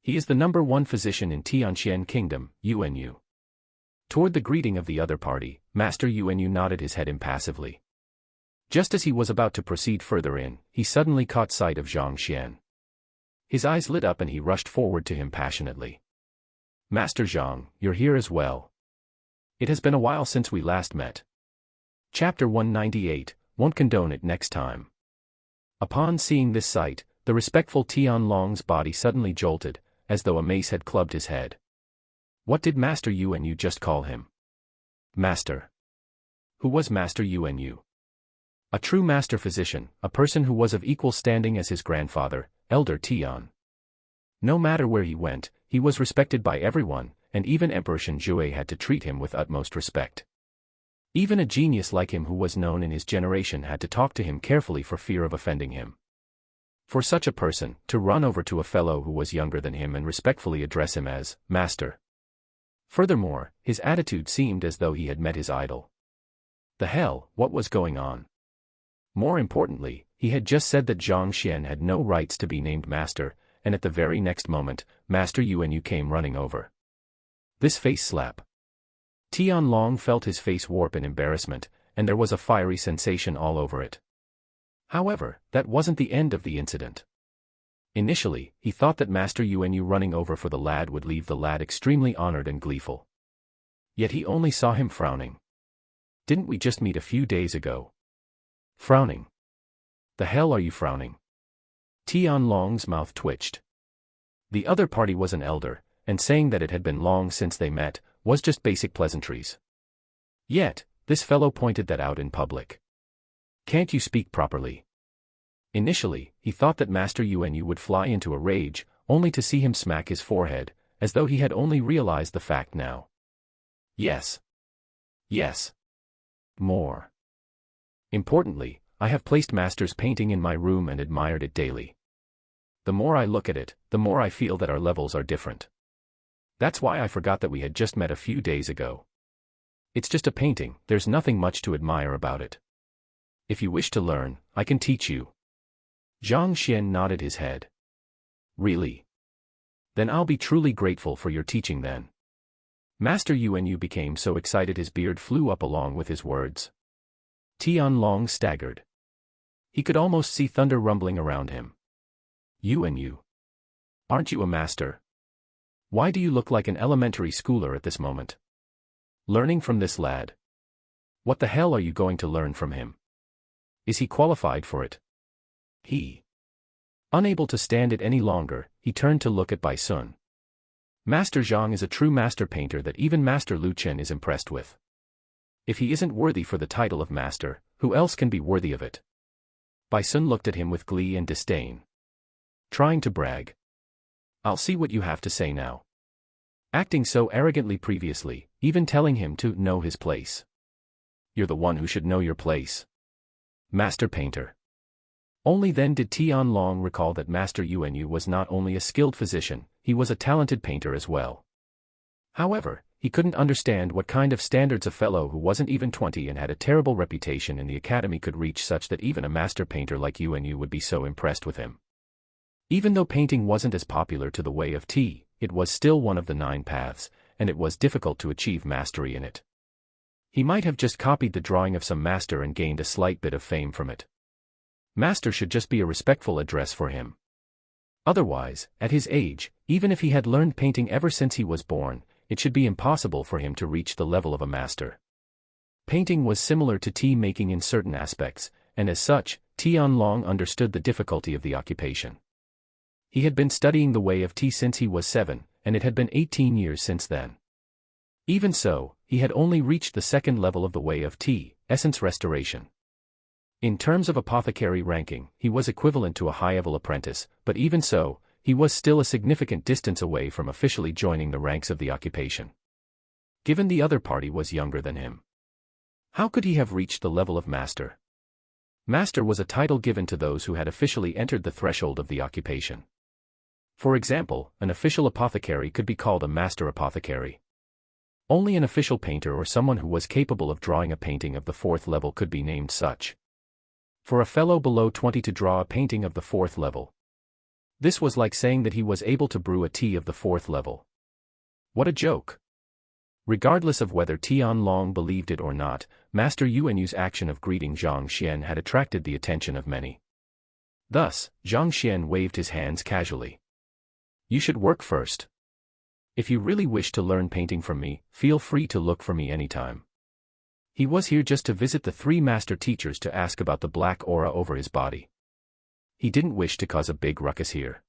S1: He is the #1 physician in Tianxian Kingdom, Yuanyu. Toward the greeting of the other party, Master Yuanyu nodded his head impassively. Just as he was about to proceed further in, he suddenly caught sight of Zhang Xian. His eyes lit up and he rushed forward to him passionately. Master Zhang, you're here as well. It has been a while since we last met. Chapter 198, Won't condone it next time. Upon seeing this sight, the respectful Tian Long's body suddenly jolted, as though a mace had clubbed his head. What did Master Yuanyu just call him? Master. Who was Master Yuanyu? A true master physician, a person who was of equal standing as his grandfather, Elder Tian. No matter where he went, he was respected by everyone, and even Emperor Shenjue had to treat him with utmost respect. Even a genius like him who was known in his generation had to talk to him carefully for fear of offending him. For such a person, to run over to a fellow who was younger than him and respectfully address him as Master. Furthermore, his attitude seemed as though he had met his idol. The hell, what was going on? More importantly, he had just said that Zhang Xian had no rights to be named master, and at the very next moment, Master Yuanyu came running over. This face slap. Tian Long felt his face warp in embarrassment, and there was a fiery sensation all over it. However, that wasn't the end of the incident. Initially, he thought that Master Yuanyu running over for the lad would leave the lad extremely honored and gleeful. Yet he only saw him frowning. Didn't we just meet a few days ago? Frowning. The hell are you frowning? Tian Long's mouth twitched. The other party was an elder, and saying that it had been long since they met, was just basic pleasantries. Yet, this fellow pointed that out in public. Can't you speak properly? Initially, he thought that Master Yuanyu would fly into a rage, only to see him smack his forehead, as though he had only realized the fact now. Yes. Yes. More. Importantly, I have placed Master's painting in my room and admired it daily. The more I look at it, the more I feel that our levels are different. That's why I forgot that we had just met a few days ago. It's just a painting, there's nothing much to admire about it. If you wish to learn, I can teach you. Zhang Xian nodded his head. Really? Then I'll be truly grateful for your teaching then. Master Yuanyu became so excited his beard flew up along with his words. Tian Long staggered. He could almost see thunder rumbling around him. Yuanyu. Aren't you a master? Why do you look like an elementary schooler at this moment? Learning from this lad? What the hell are you going to learn from him? Is he qualified for it? Unable to stand it any longer, he turned to look at Bai Sun. Master Zhang is a true master painter that even Master Lu Chen is impressed with. If he isn't worthy for the title of master, who else can be worthy of it? Bai Sun looked at him with glee and disdain. Trying to brag. I'll see what you have to say now. Acting so arrogantly previously, even telling him to know his place. You're the one who should know your place. Master painter. Only then did Tian Long recall that Master Yuanyu was not only a skilled physician, he was a talented painter as well. However, he couldn't understand what kind of standards a fellow who wasn't even 20 and had a terrible reputation in the academy could reach such that even a master painter like Yuanyu would be so impressed with him. Even though painting wasn't as popular to the way of tea, it was still one of the 9 paths, and it was difficult to achieve mastery in it. He might have just copied the drawing of some master and gained a slight bit of fame from it. Master should just be a respectful address for him. Otherwise, at his age, even if he had learned painting ever since he was born, it should be impossible for him to reach the level of a master. Painting was similar to tea making in certain aspects, and as such, Tian Long understood the difficulty of the occupation. He had been studying the way of tea since he was 7, and it had been 18 years since then. Even so, he had only reached the 2nd level of the way of tea, essence restoration. In terms of apothecary ranking, he was equivalent to a high-level apprentice, but even so, he was still a significant distance away from officially joining the ranks of the occupation. Given the other party was younger than him, how could he have reached the level of master? Master was a title given to those who had officially entered the threshold of the occupation. For example, an official apothecary could be called a master apothecary. Only an official painter or someone who was capable of drawing a painting of the 4th level could be named such. For a fellow below 20 to draw a painting of the 4th level. This was like saying that he was able to brew a tea of the 4th level. What a joke. Regardless of whether Tian Long believed it or not, Master Yuanyu's action of greeting Zhang Xian had attracted the attention of many. Thus, Zhang Xian waved his hands casually. You should work first. If you really wish to learn painting from me, feel free to look for me anytime. He was here just to visit the 3 master teachers to ask about the black aura over his body. He didn't wish to cause a big ruckus here.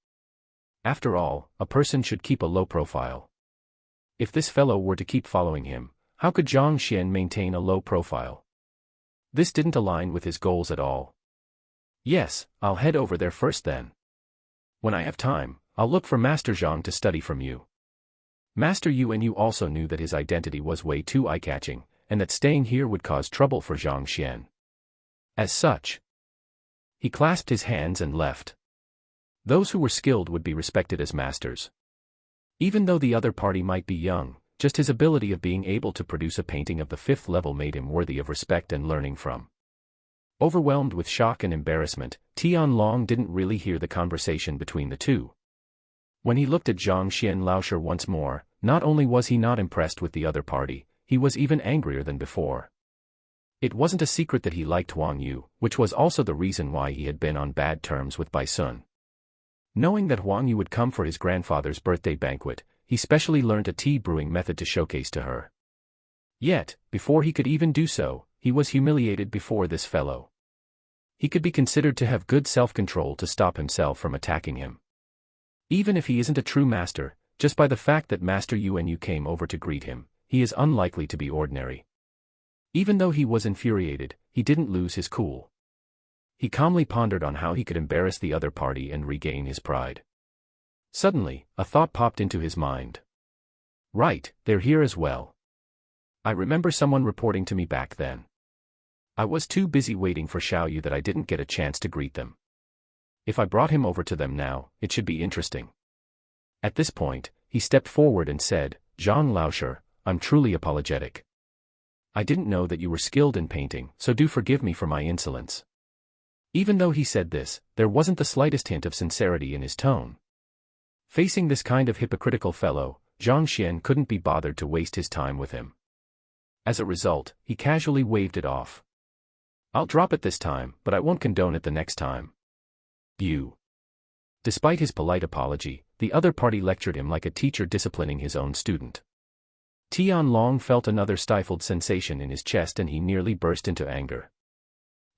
S1: After all, a person should keep a low profile. If this fellow were to keep following him, how could Zhang Xian maintain a low profile? This didn't align with his goals at all. Yes, I'll head over there first then. When I have time, I'll look for Master Zhang to study from you. Master Yuanyu also knew that his identity was way too eye-catching, and that staying here would cause trouble for Zhang Xian. As such, he clasped his hands and left. Those who were skilled would be respected as masters. Even though the other party might be young, just his ability of being able to produce a painting of the 5th level made him worthy of respect and learning from. Overwhelmed with shock and embarrassment, Tian Long didn't really hear the conversation between the two. When he looked at Zhang Xian Laosher once more, not only was he not impressed with the other party, he was even angrier than before. It wasn't a secret that he liked Wang Yu, which was also the reason why he had been on bad terms with Bai Sun. Knowing that Wang Yu would come for his grandfather's birthday banquet, he specially learned a tea brewing method to showcase to her. Yet, before he could even do so, he was humiliated before this fellow. He could be considered to have good self-control to stop himself from attacking him. Even if he isn't a true master, just by the fact that Master Yuanyu came over to greet him, he is unlikely to be ordinary. Even though he was infuriated, he didn't lose his cool. He calmly pondered on how he could embarrass the other party and regain his pride. Suddenly, a thought popped into his mind. Right, they're here as well. I remember someone reporting to me back then. I was too busy waiting for Xiaoyu that I didn't get a chance to greet them. If I brought him over to them now, it should be interesting. At this point, he stepped forward and said, Zhang Laosher, I'm truly apologetic. I didn't know that you were skilled in painting, so do forgive me for my insolence. Even though he said this, there wasn't the slightest hint of sincerity in his tone. Facing this kind of hypocritical fellow, Zhang Xian couldn't be bothered to waste his time with him. As a result, he casually waved it off. I'll drop it this time, but I won't condone it the next time. You. Despite his polite apology, the other party lectured him like a teacher disciplining his own student. Tian Long felt another stifled sensation in his chest and he nearly burst into anger.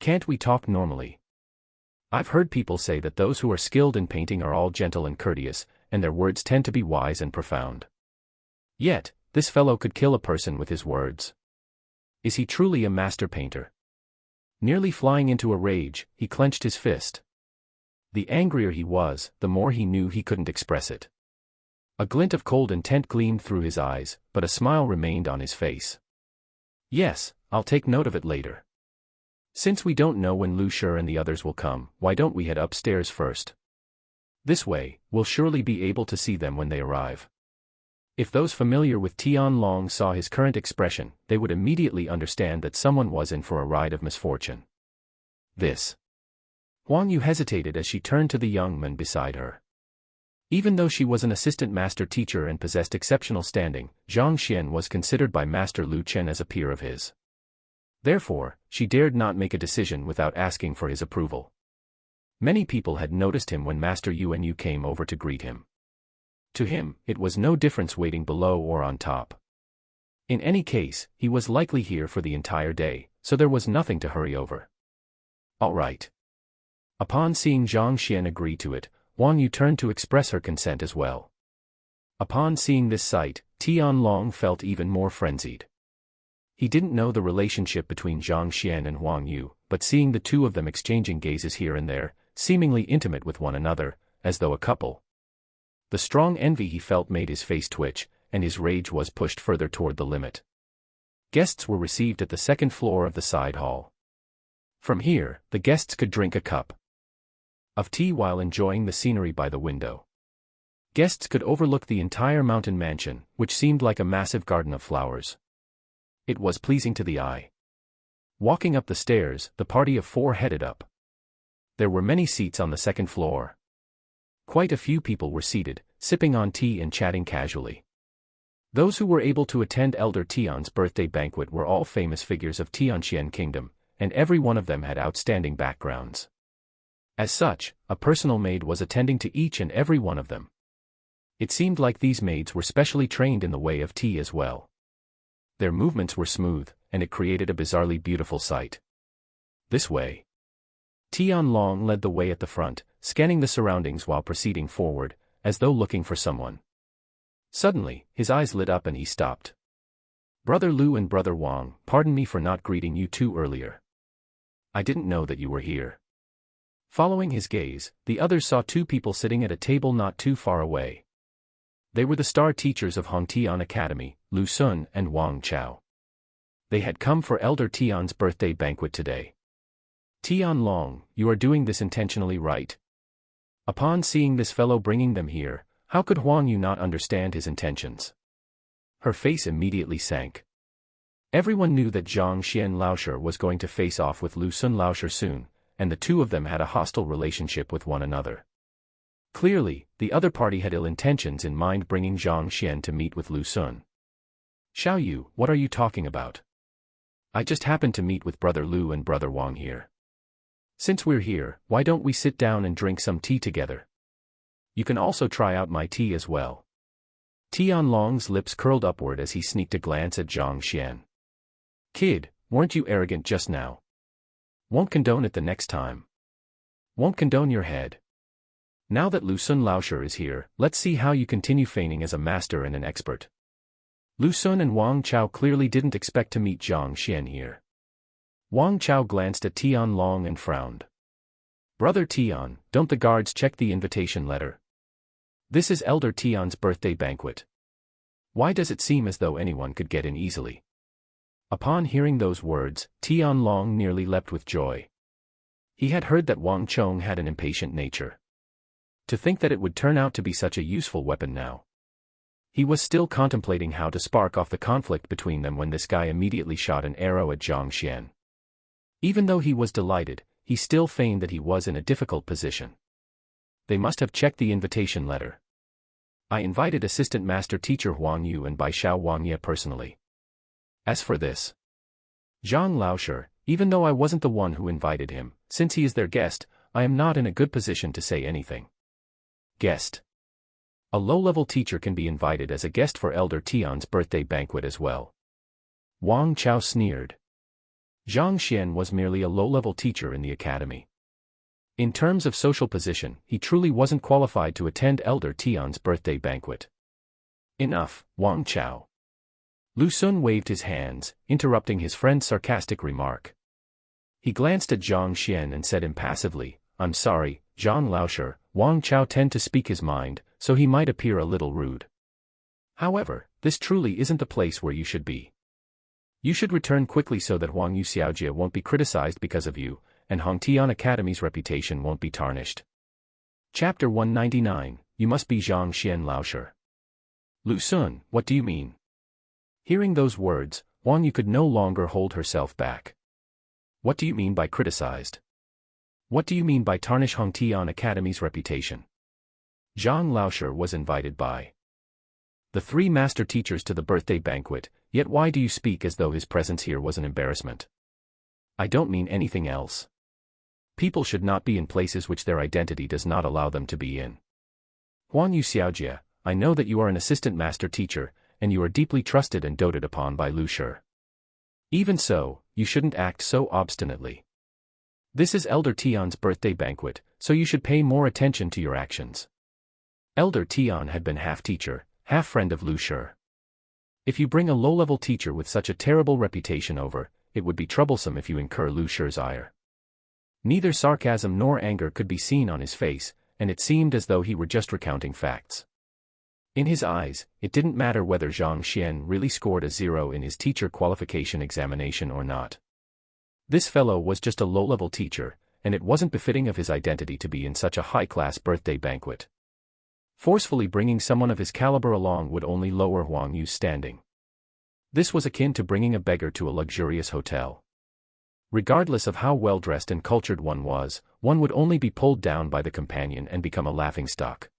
S1: Can't we talk normally? I've heard people say that those who are skilled in painting are all gentle and courteous, and their words tend to be wise and profound. Yet, this fellow could kill a person with his words. Is he truly a master painter? Nearly flying into a rage, he clenched his fist. The angrier he was, the more he knew he couldn't express it. A glint of cold intent gleamed through his eyes, but a smile remained on his face. Yes, I'll take note of it later. Since we don't know when Lu Shi and the others will come, why don't we head upstairs first? This way, we'll surely be able to see them when they arrive. If those familiar with Tian Long saw his current expression, they would immediately understand that someone was in for a ride of misfortune. This. Wang Yu hesitated as she turned to the young man beside her. Even though she was an assistant master teacher and possessed exceptional standing, Zhang Xian was considered by Master Lu Chen as a peer of his. Therefore, she dared not make a decision without asking for his approval. Many people had noticed him when Master Yuanyu came over to greet him. To him, it was no difference waiting below or on top. In any case, he was likely here for the entire day, so there was nothing to hurry over. All right. Upon seeing Zhang Xian agree to it, Wang Yu turned to express her consent as well. Upon seeing this sight, Tian Long felt even more frenzied. He didn't know the relationship between Zhang Xian and Wang Yu, but seeing the two of them exchanging gazes here and there, seemingly intimate with one another, as though a couple. The strong envy he felt made his face twitch, and his rage was pushed further toward the limit. Guests were received at the second floor of the side hall. From here, the guests could drink a cup of tea while enjoying the scenery by the window. Guests could overlook the entire mountain mansion, which seemed like a massive garden of flowers. It was pleasing to the eye. Walking up the stairs, the party of 4 headed up. There were many seats on the second floor. Quite a few people were seated, sipping on tea and chatting casually. Those who were able to attend Elder Tian's birthday banquet were all famous figures of Tianxian Kingdom, and every one of them had outstanding backgrounds. As such, a personal maid was attending to each and every one of them. It seemed like these maids were specially trained in the way of tea as well. Their movements were smooth, and it created a bizarrely beautiful sight. This way. Tian Long led the way at the front, scanning the surroundings while proceeding forward, as though looking for someone. Suddenly, his eyes lit up and he stopped. Brother Lu and Brother Wang, pardon me for not greeting you two earlier. I didn't know that you were here. Following his gaze, the others saw 2 people sitting at a table not too far away. They were the star teachers of Hongtian Academy, Lu Sun and Wang Chao. They had come for Elder Tian's birthday banquet today. Tian Long, you are doing this intentionally, right? Upon seeing this fellow bringing them here, how could Huang Yu not understand his intentions? Her face immediately sank. Everyone knew that Zhang Xian Laoshe was going to face off with Lu Sun Laoshe soon, and the 2 of them had a hostile relationship with one another. Clearly, the other party had ill intentions in mind bringing Zhang Xian to meet with Lu Sun. Xiao Yu, what are you talking about? I just happened to meet with Brother Lu and Brother Wang here. Since we're here, why don't we sit down and drink some tea together? You can also try out my tea as well. Tian Long's lips curled upward as he sneaked a glance at Zhang Xian. Kid, weren't you arrogant just now? Won't condone it the next time. Won't condone your head. Now that Lu Sun Laoshe is here, let's see how you continue feigning as a master and an expert. Lu Sun and Wang Chao clearly didn't expect to meet Zhang Xian here. Wang Chao glanced at Tian Long and frowned. Brother Tian, don't the guards check the invitation letter? This is Elder Tian's birthday banquet. Why does it seem as though anyone could get in easily? Upon hearing those words, Tian Long nearly leapt with joy. He had heard that Wang Chong had an impatient nature. To think that it would turn out to be such a useful weapon now. He was still contemplating how to spark off the conflict between them when this guy immediately shot an arrow at Zhang Xian. Even though he was delighted, he still feigned that he was in a difficult position. They must have checked the invitation letter. I invited Assistant Master Teacher Huang Yu and Bai Xiao Wang Ye personally. As for this Zhang Laoshe, even though I wasn't the one who invited him, since he is their guest, I am not in a good position to say anything. Guest. A low-level teacher can be invited as a guest for Elder Tian's birthday banquet as well. Wang Chao sneered. Zhang Xian was merely a low-level teacher in the academy. In terms of social position, he truly wasn't qualified to attend Elder Tian's birthday banquet. Enough, Wang Chao. Lu Sun waved his hands, interrupting his friend's sarcastic remark. He glanced at Zhang Xian and said impassively, I'm sorry, Zhang Laoshe, Wang Chao tend to speak his mind, so he might appear a little rude. However, this truly isn't the place where you should be. You should return quickly so that Huang Yu Xiaojie won't be criticized because of you, and Hongtian Academy's reputation won't be tarnished. Chapter 199, You must be Zhang Xian Laoshe. Lu Sun, what do you mean? Hearing those words, Huang Yu could no longer hold herself back. What do you mean by criticized? What do you mean by tarnish Hongtian Academy's reputation? Zhang Laoshe was invited by the 3 master teachers to the birthday banquet, yet why do you speak as though his presence here was an embarrassment? I don't mean anything else. People should not be in places which their identity does not allow them to be in. Huang Yu Xiaojie, I know that you are an assistant master teacher, and you are deeply trusted and doted upon by Lu Shi. Even so, you shouldn't act so obstinately. This is Elder Tian's birthday banquet, so you should pay more attention to your actions. Elder Tian had been half teacher, half friend of Lu Shi. If you bring a low-level teacher with such a terrible reputation over, it would be troublesome if you incur Lu Shi's ire. Neither sarcasm nor anger could be seen on his face, and it seemed as though he were just recounting facts. In his eyes, it didn't matter whether Zhang Xian really scored a 0 in his teacher qualification examination or not. This fellow was just a low-level teacher, and it wasn't befitting of his identity to be in such a high-class birthday banquet. Forcefully bringing someone of his caliber along would only lower Huang Yu's standing. This was akin to bringing a beggar to a luxurious hotel. Regardless of how well-dressed and cultured one was, one would only be pulled down by the companion and become a laughingstock.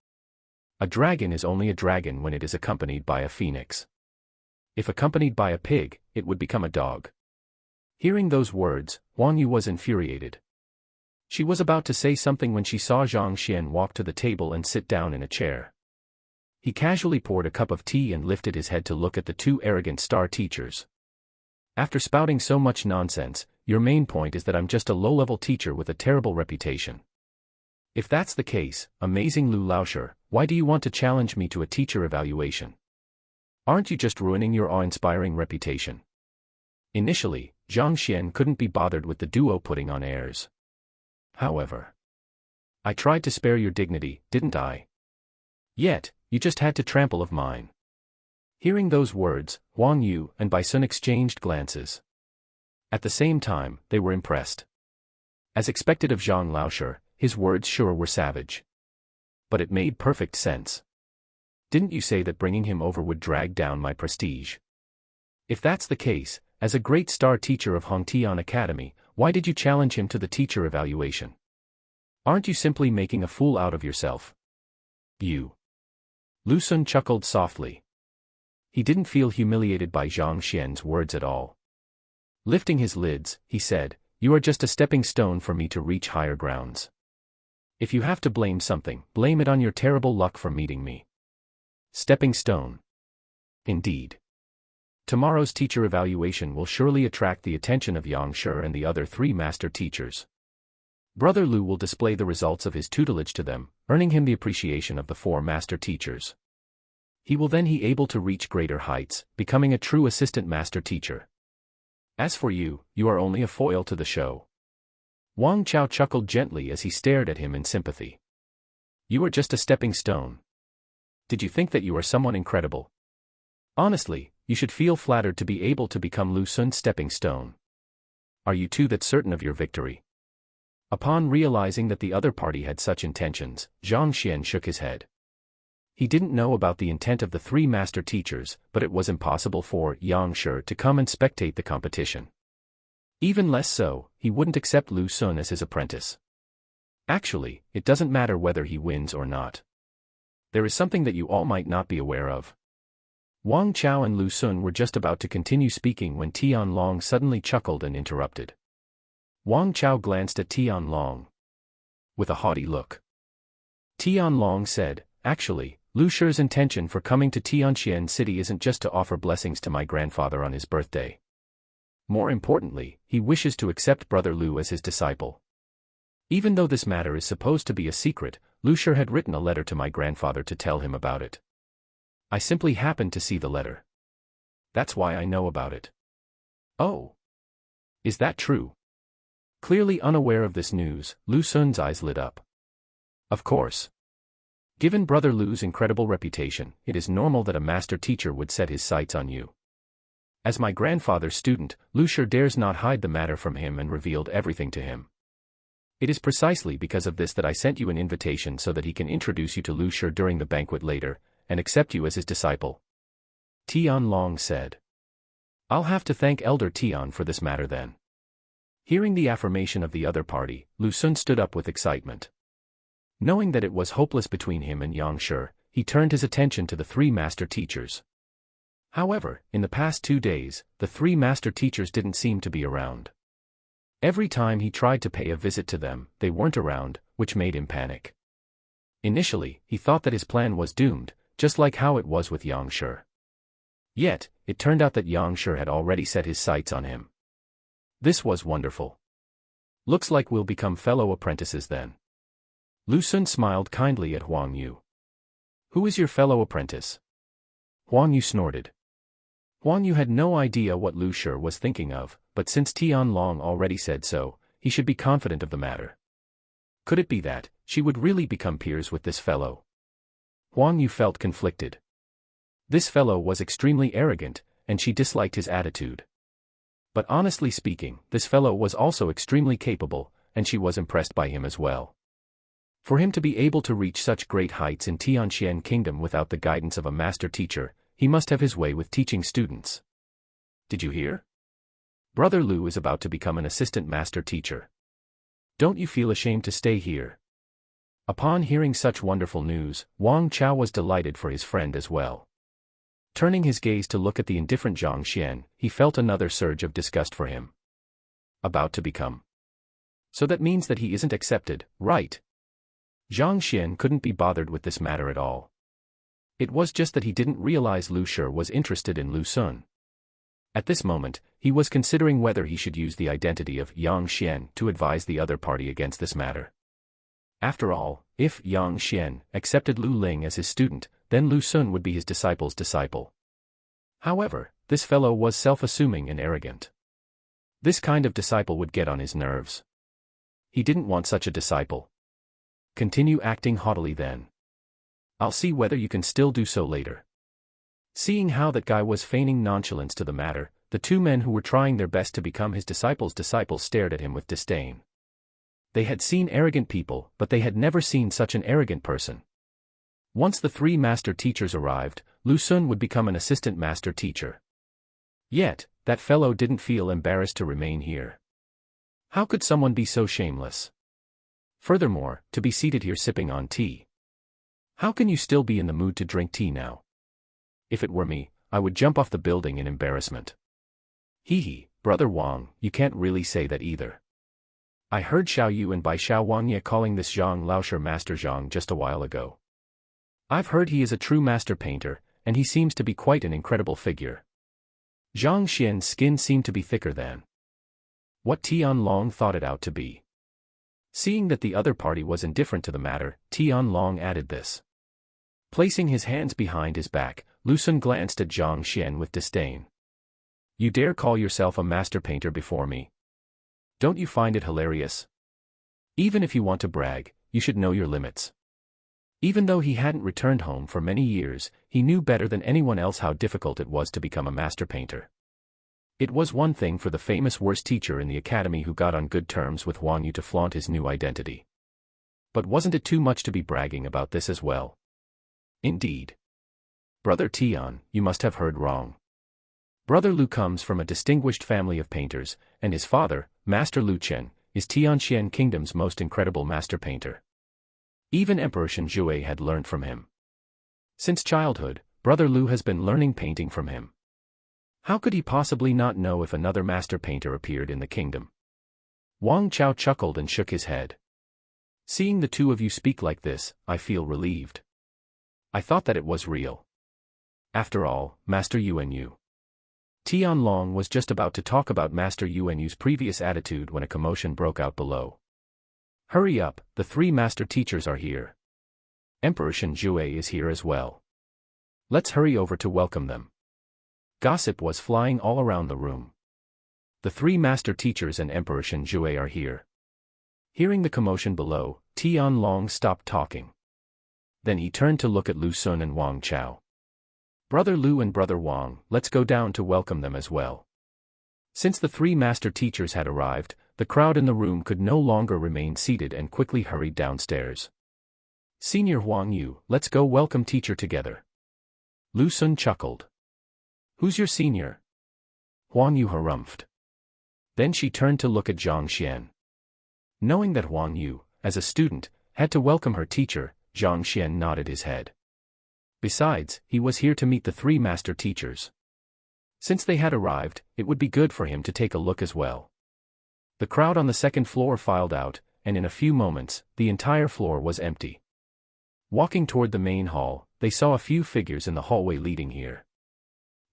S1: A dragon is only a dragon when it is accompanied by a phoenix. If accompanied by a pig, it would become a dog. Hearing those words, Wang Yu was infuriated. She was about to say something when she saw Zhang Xian walk to the table and sit down in a chair. He casually poured a cup of tea and lifted his head to look at the two arrogant star teachers. After spouting so much nonsense, your main point is that I'm just a low-level teacher with a terrible reputation. If that's the case, amazing Lu Laoshi, why do you want to challenge me to a teacher evaluation? Aren't you just ruining your awe-inspiring reputation? Initially, Zhang Xian couldn't be bothered with the duo putting on airs. However, I tried to spare your dignity, didn't I? Yet, you just had to trample of mine. Hearing those words, Wang Yu and Bai Sun exchanged glances. At the same time, they were impressed. As expected of Zhang Laoshi, his words sure were savage. But it made perfect sense. Didn't you say that bringing him over would drag down my prestige? If that's the case, as a great star teacher of Hongtian Academy, why did you challenge him to the teacher evaluation? Aren't you simply making a fool out of yourself? You. Lu Sun chuckled softly. He didn't feel humiliated by Zhang Xian's words at all. Lifting his lids, he said, "You are just a stepping stone for me to reach higher grounds. If you have to blame something, blame it on your terrible luck for meeting me." Stepping stone. Indeed. Tomorrow's teacher evaluation will surely attract the attention of Yang Shi and the other three master teachers. Brother Lu will display the results of his tutelage to them, earning him the appreciation of the four master teachers. He will then be able to reach greater heights, becoming a true assistant master teacher. As for you, you are only a foil to the show. Wang Chao chuckled gently as he stared at him in sympathy. You are just a stepping stone. Did you think that you are someone incredible? Honestly, you should feel flattered to be able to become Lu Sun's stepping stone. Are you too that certain of your victory? Upon realizing that the other party had such intentions, Zhang Xian shook his head. He didn't know about the intent of the three master teachers, but it was impossible for Yang Shi to come and spectate the competition. Even less so, he wouldn't accept Lu Sun as his apprentice. Actually, it doesn't matter whether he wins or not. There is something that you all might not be aware of. Wang Chao and Lu Sun were just about to continue speaking when Tianlong suddenly chuckled and interrupted. Wang Chao glanced at Tianlong with a haughty look. Tianlong said, "Actually, Lu Shi's intention for coming to Tianxian City isn't just to offer blessings to my grandfather on his birthday. More importantly, he wishes to accept Brother Lu as his disciple. Even though this matter is supposed to be a secret, Lu Shi had written a letter to my grandfather to tell him about it. I simply happened to see the letter. That's why I know about it." "Oh. Is that true?" Clearly unaware of this news, Lu Sun's eyes lit up. Of course. Given Brother Lu's incredible reputation, it is normal that a master teacher would set his sights on you. As my grandfather's student, Lu Shi dares not hide the matter from him and revealed everything to him. It is precisely because of this that I sent you an invitation so that he can introduce you to Lu Shi during the banquet later, and accept you as his disciple. Tianlong said. I'll have to thank Elder Tian for this matter then. Hearing the affirmation of the other party, Lu Sun stood up with excitement. Knowing that it was hopeless between him and Yang Shi, he turned his attention to the three master teachers. However, in the past 2 days, the three master teachers didn't seem to be around. Every time he tried to pay a visit to them, they weren't around, which made him panic. Initially, he thought that his plan was doomed, just like how it was with Yang Shi. Yet, it turned out that Yang Shi had already set his sights on him. This was wonderful. Looks like we'll become fellow apprentices then. Lu Sun smiled kindly at Huang Yu. Who is your fellow apprentice? Huang Yu snorted. Huang Yu had no idea what Lu Shi was thinking of, but since Tianlong already said so, he should be confident of the matter. Could it be that she would really become peers with this fellow? Huang Yu felt conflicted. This fellow was extremely arrogant, and she disliked his attitude. But honestly speaking, this fellow was also extremely capable, and she was impressed by him as well. For him to be able to reach such great heights in Tianxian Kingdom without the guidance of a master teacher, he must have his way with teaching students. Did you hear? Brother Lu is about to become an assistant master teacher. Don't you feel ashamed to stay here? Upon hearing such wonderful news, Wang Chao was delighted for his friend as well. Turning his gaze to look at the indifferent Zhang Xian, he felt another surge of disgust for him. About to become. So that means that he isn't accepted, right? Zhang Xian couldn't be bothered with this matter at all. It was just that he didn't realize Lu Shi was interested in Lu Sun. At this moment, he was considering whether he should use the identity of Yang Xian to advise the other party against this matter. After all, if Yang Xian accepted Lu Ling as his student, then Lu Sun would be his disciple's disciple. However, this fellow was self-assuming and arrogant. This kind of disciple would get on his nerves. He didn't want such a disciple. Continue acting haughtily then. I'll see whether you can still do so later. Seeing how that guy was feigning nonchalance to the matter, the two men who were trying their best to become his disciples stared at him with disdain. They had seen arrogant people, but they had never seen such an arrogant person. Once the three master teachers arrived, Lu Sun would become an assistant master teacher. Yet, that fellow didn't feel embarrassed to remain here. How could someone be so shameless? Furthermore, to be seated here sipping on tea. How can you still be in the mood to drink tea now? If it were me, I would jump off the building in embarrassment. Hee, Brother Wang, you can't really say that either. I heard Xiao Yu and Bai Xiao Wangye calling this Zhang Laoshi Master Zhang just a while ago. I've heard he is a true master painter, and he seems to be quite an incredible figure. Zhang Xian's skin seemed to be thicker than what Tian Long thought it out to be. Seeing that the other party was indifferent to the matter, Tian Long added this. Placing his hands behind his back, Lu Sun glanced at Zhang Xian with disdain. You dare call yourself a master painter before me? Don't you find it hilarious? Even if you want to brag, you should know your limits. Even though he hadn't returned home for many years, he knew better than anyone else how difficult it was to become a master painter. It was one thing for the famous worst teacher in the academy who got on good terms with Wang Yu to flaunt his new identity. But wasn't it too much to be bragging about this as well? Indeed. Brother Tian, you must have heard wrong. Brother Lu comes from a distinguished family of painters, and his father, Master Lu Chen, is Tianxian Kingdom's most incredible master painter. Even Emperor Shenjue had learned from him. Since childhood, Brother Lu has been learning painting from him. How could he possibly not know if another master painter appeared in the kingdom? Wang Chao chuckled and shook his head. Seeing the two of you speak like this, I feel relieved. I thought that it was real. After all, Master Yuanyu. Tian Long was just about to talk about Master Yuanyu's previous attitude when a commotion broke out below. Hurry up, the three master teachers are here. Emperor Shenjue is here as well. Let's hurry over to welcome them. Gossip was flying all around the room. The three master teachers and Emperor Shenjue are here. Hearing the commotion below, Tian Long stopped talking. Then he turned to look at Lu Sun and Wang Chao. Brother Lu and Brother Wang, let's go down to welcome them as well. Since the three master teachers had arrived, the crowd in the room could no longer remain seated and quickly hurried downstairs. Senior Huang Yu, let's go welcome teacher together. Lu Sun chuckled. Who's your senior? Huang Yu harumphed. Then she turned to look at Zhang Xian. Knowing that Huang Yu, as a student, had to welcome her teacher, Zhang Xian nodded his head. Besides, he was here to meet the three master teachers. Since they had arrived, it would be good for him to take a look as well. The crowd on the second floor filed out, and in a few moments, the entire floor was empty. Walking toward the main hall, they saw a few figures in the hallway leading here.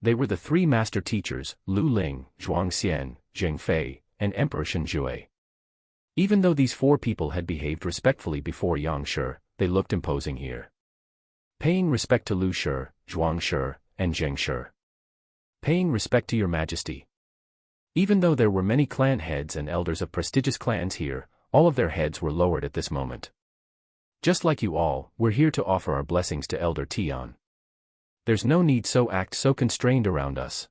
S1: They were the three master teachers, Lu Ling, Zhuang Xian, Zheng Fei, and Emperor Shenjue. Even though these four people had behaved respectfully before Yang Shi, they looked imposing here. Paying respect to Lu Shi, Zhuang Shi, and Zheng Shi. Paying respect to your majesty. Even though there were many clan heads and elders of prestigious clans here, all of their heads were lowered at this moment. Just like you all, we're here to offer our blessings to Elder Tian. There's no need so act so constrained around us.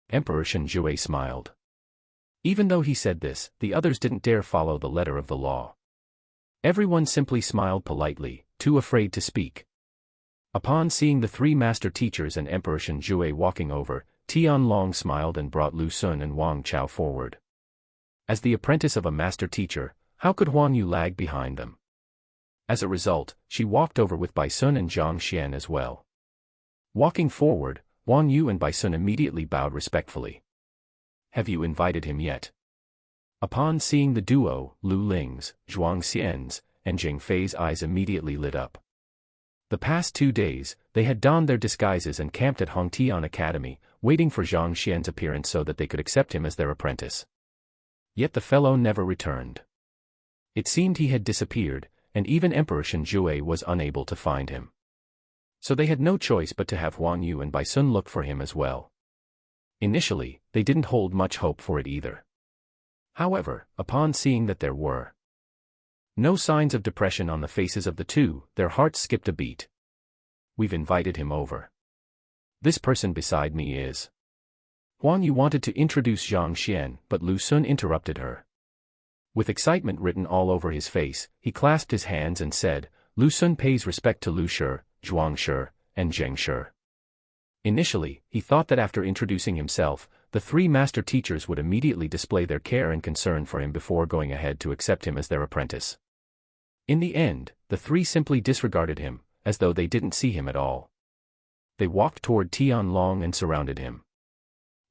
S1: Emperor Shenjue smiled. Even though he said this, the others didn't dare follow the letter of the law. Everyone simply smiled politely, too afraid to speak. Upon seeing the three master teachers and Emperor Shenjue walking over, Tianlong smiled and brought Lu Sun and Wang Chao forward. As the apprentice of a master teacher, how could Huan Yu lag behind them? As a result, she walked over with Bai Sun and Zhang Xian as well. Walking forward, Huan Yu and Bai Sun immediately bowed respectfully. Have you invited him yet? Upon seeing the duo, Lu Ling's, Zhuang Xian's, and Jing Fei's eyes immediately lit up. The past 2 days, they had donned their disguises and camped at Hongtian Academy, waiting for Zhang Xian's appearance so that they could accept him as their apprentice. Yet the fellow never returned. It seemed he had disappeared, and even Emperor Shenjue was unable to find him. So they had no choice but to have Huan Yu and Bai Sun look for him as well. Initially, they didn't hold much hope for it either. However, upon seeing that there were no signs of depression on the faces of the two, their hearts skipped a beat. We've invited him over. This person beside me is. Huan Yu wanted to introduce Zhang Xian, but Lu Sun interrupted her. With excitement written all over his face, he clasped his hands and said, Lu Sun pays respect to Lu Shi, Zhuang Shi, and Zheng Shi. Initially, he thought that after introducing himself, the 3 master teachers would immediately display their care and concern for him before going ahead to accept him as their apprentice. In the end, the 3 simply disregarded him, as though they didn't see him at all. They walked toward Tianlong and surrounded him.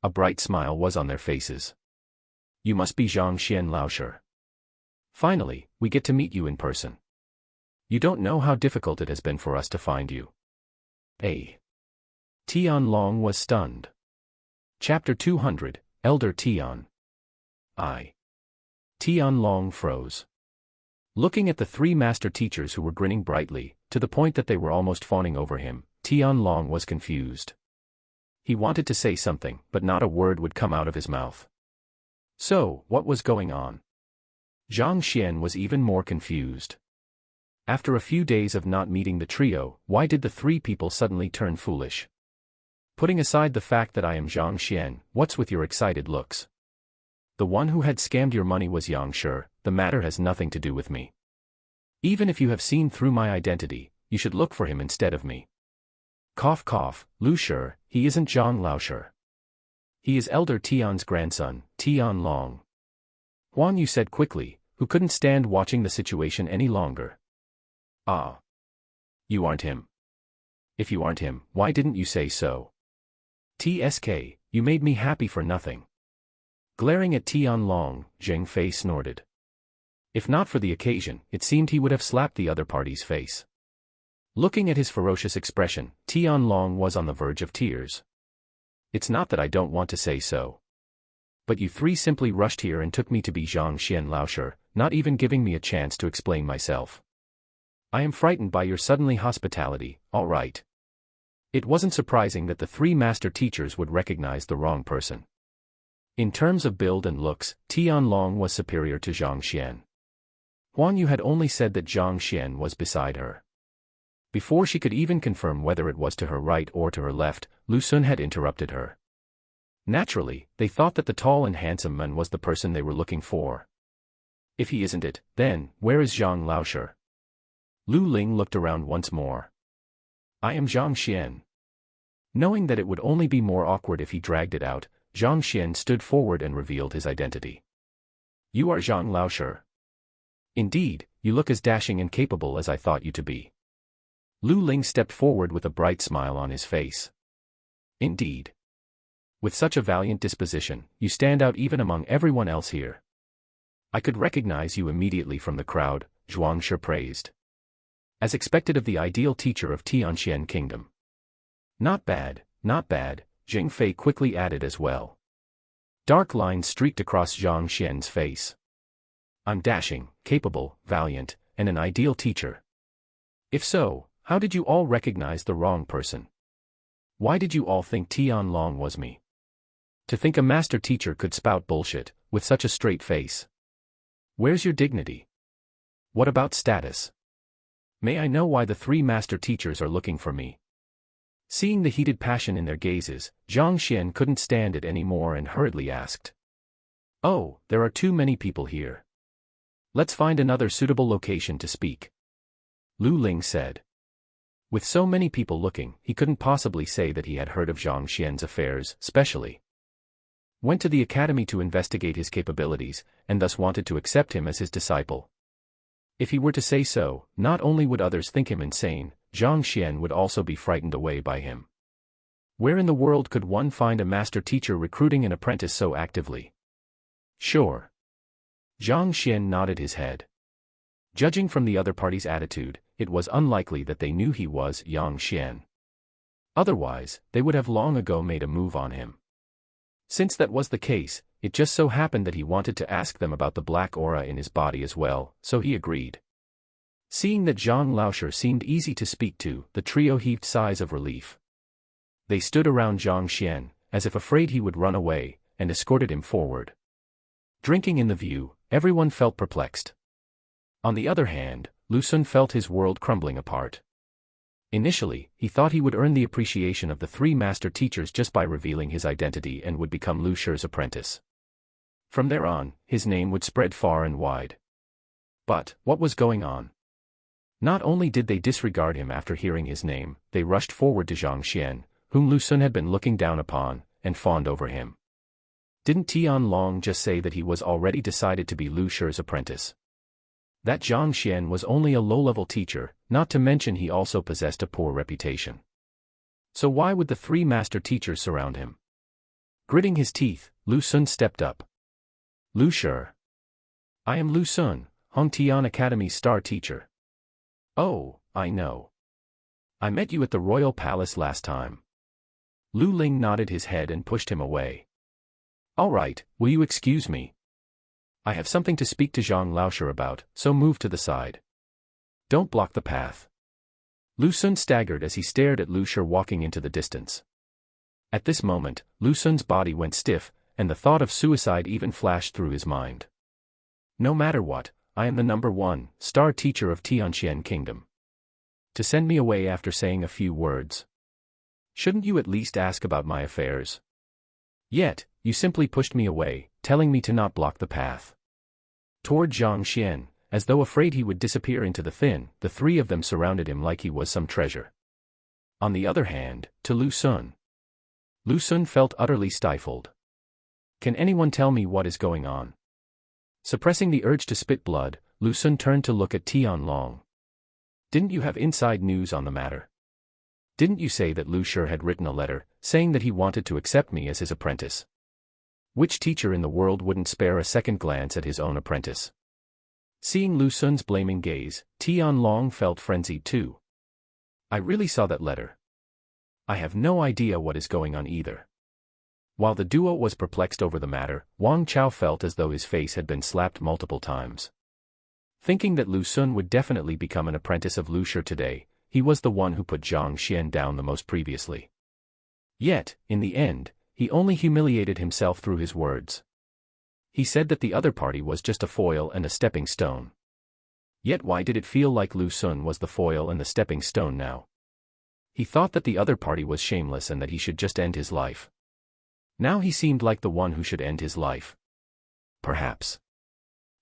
S1: A bright smile was on their faces. You must be Zhang Xian Laoshi. Finally, we get to meet you in person. You don't know how difficult it has been for us to find you. Tianlong was stunned. Chapter 200, Elder Tian. Tianlong froze. Looking at the 3 master teachers who were grinning brightly, to the point that they were almost fawning over him, Tianlong was confused. He wanted to say something, but not a word would come out of his mouth. So, what was going on? Zhang Xian was even more confused. After a few days of not meeting the trio, why did the 3 people suddenly turn foolish? Putting aside the fact that I am Zhang Xian, what's with your excited looks? The one who had scammed your money was Yang Shi, the matter has nothing to do with me. Even if you have seen through my identity, you should look for him instead of me. Cough cough, Lu Shi, he isn't Zhang Laoshi. He is Elder Tian's grandson, Tianlong. Huan Yu said quickly, who couldn't stand watching the situation any longer. Ah. You aren't him. If you aren't him, why didn't you say so? TSK, you made me happy for nothing. Glaring at Tianlong, Jing Fei snorted. If not for the occasion, it seemed he would have slapped the other party's face. Looking at his ferocious expression, Tianlong was on the verge of tears. It's not that I don't want to say so. But you 3 simply rushed here and took me to be Zhang Xian Laoshi, not even giving me a chance to explain myself. I am frightened by your suddenly hospitality, all right. It wasn't surprising that the 3 master teachers would recognize the wrong person. In terms of build and looks, Tianlong was superior to Zhang Xian. Huan Yu had only said that Zhang Xian was beside her. Before she could even confirm whether it was to her right or to her left, Lu Sun had interrupted her. Naturally, they thought that the tall and handsome man was the person they were looking for. If he isn't it, then, where is Zhang Laoshi? Lu Ling looked around once more. I am Zhang Xian. Knowing that it would only be more awkward if he dragged it out, Zhang Xian stood forward and revealed his identity. You are Zhang Laoshi. Indeed, you look as dashing and capable as I thought you to be. Lu Ling stepped forward with a bright smile on his face. Indeed. With such a valiant disposition, you stand out even among everyone else here. I could recognize you immediately from the crowd, Zhuang Shi praised. As expected of the ideal teacher of Tianxian Kingdom. Not bad, Jing Fei quickly added as well. Dark lines streaked across Zhang Xian's face. I'm dashing, capable, valiant, and an ideal teacher. If so, how did you all recognize the wrong person? Why did you all think Tianlong was me? To think a master teacher could spout bullshit, with such a straight face. Where's your dignity? What about status? May I know why the 3 master teachers are looking for me? Seeing the heated passion in their gazes, Zhang Xian couldn't stand it anymore and hurriedly asked. Oh, there are too many people here. Let's find another suitable location to speak. Lu Ling said. With so many people looking, he couldn't possibly say that he had heard of Zhang Xian's affairs, especially. Went to the academy to investigate his capabilities, and thus wanted to accept him as his disciple. If he were to say so, not only would others think him insane, Zhang Xian would also be frightened away by him. Where in the world could one find a master teacher recruiting an apprentice so actively? Sure. Zhang Xian nodded his head. Judging from the other party's attitude, it was unlikely that they knew he was Yang Xian. Otherwise, they would have long ago made a move on him. Since that was the case, it just so happened that he wanted to ask them about the black aura in his body as well, so he agreed. Seeing that Zhang Laoshe seemed easy to speak to, the trio heaved sighs of relief. They stood around Zhang Xian, as if afraid he would run away, and escorted him forward. Drinking in the view, everyone felt perplexed. On the other hand, Lu Xun felt his world crumbling apart. Initially, he thought he would earn the appreciation of the three master teachers just by revealing his identity and would become Lu Shi's apprentice. From there on, his name would spread far and wide. But, what was going on? Not only did they disregard him after hearing his name, they rushed forward to Zhang Xian, whom Lu Xun had been looking down upon, and fawned over him. Didn't Tianlong just say that he was already decided to be Lu Shi's apprentice? That Zhang Xian was only a low-level teacher, not to mention he also possessed a poor reputation. So why would the three master teachers surround him? Gritting his teeth, Lu Xun stepped up. Lu Shi. I am Lu Xun, Hongtian Academy's star teacher. Oh, I know. I met you at the royal palace last time. Lu Ling nodded his head and pushed him away. All right, will you excuse me? I have something to speak to Zhang Laoshe about, so move to the side. Don't block the path. Lu Xun staggered as he stared at Lu Shi walking into the distance. At this moment, Lu Xun's body went stiff, and the thought of suicide even flashed through his mind. No matter what, I am the #1 star teacher of Tianxian Kingdom. To send me away after saying a few words? Shouldn't you at least ask about my affairs? Yet, you simply pushed me away, telling me to not block the path. Toward Zhang Xian, as though afraid he would disappear into the thin, the three of them surrounded him like he was some treasure. On the other hand, to Lu Xun. Lu Xun felt utterly stifled. Can anyone tell me what is going on? Suppressing the urge to spit blood, Lu Xun turned to look at Tianlong. Didn't you have inside news on the matter? Didn't you say that Lu Shi had written a letter, saying that he wanted to accept me as his apprentice? Which teacher in the world wouldn't spare a second glance at his own apprentice? Seeing Lu Xun's blaming gaze, Tianlong felt frenzied too. I really saw that letter. I have no idea what is going on either. While the duo was perplexed over the matter, Wang Chao felt as though his face had been slapped multiple times. Thinking that Lu Xun would definitely become an apprentice of Lu Shi today, he was the one who put Zhang Xian down the most previously. Yet, in the end, he only humiliated himself through his words. He said that the other party was just a foil and a stepping stone. Yet why did it feel like Lu Xun was the foil and the stepping stone now? He thought that the other party was shameless and that he should just end his life. Now he seemed like the one who should end his life. Perhaps.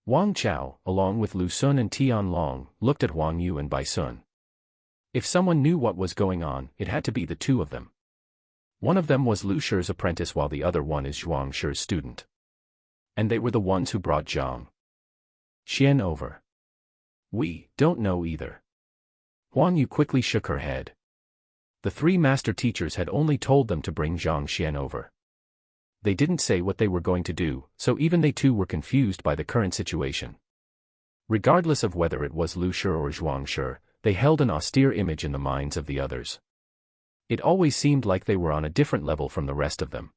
S1: Wang Chao, along with Lu Xun and Tianlong, looked at Wang Yu and Bai Sun. If someone knew what was going on, it had to be the two of them. One of them was Lu Shi's apprentice while the other one is Zhuang Shi's student. And they were the ones who brought Zhang Xian over. We don't know either. Huang Yu quickly shook her head. The three master teachers had only told them to bring Zhang Xian over. They didn't say what they were going to do, so even they too were confused by the current situation. Regardless of whether it was Lu Shi or Zhuang Shi, they held an austere image in the minds of the others. It always seemed like they were on a different level from the rest of them.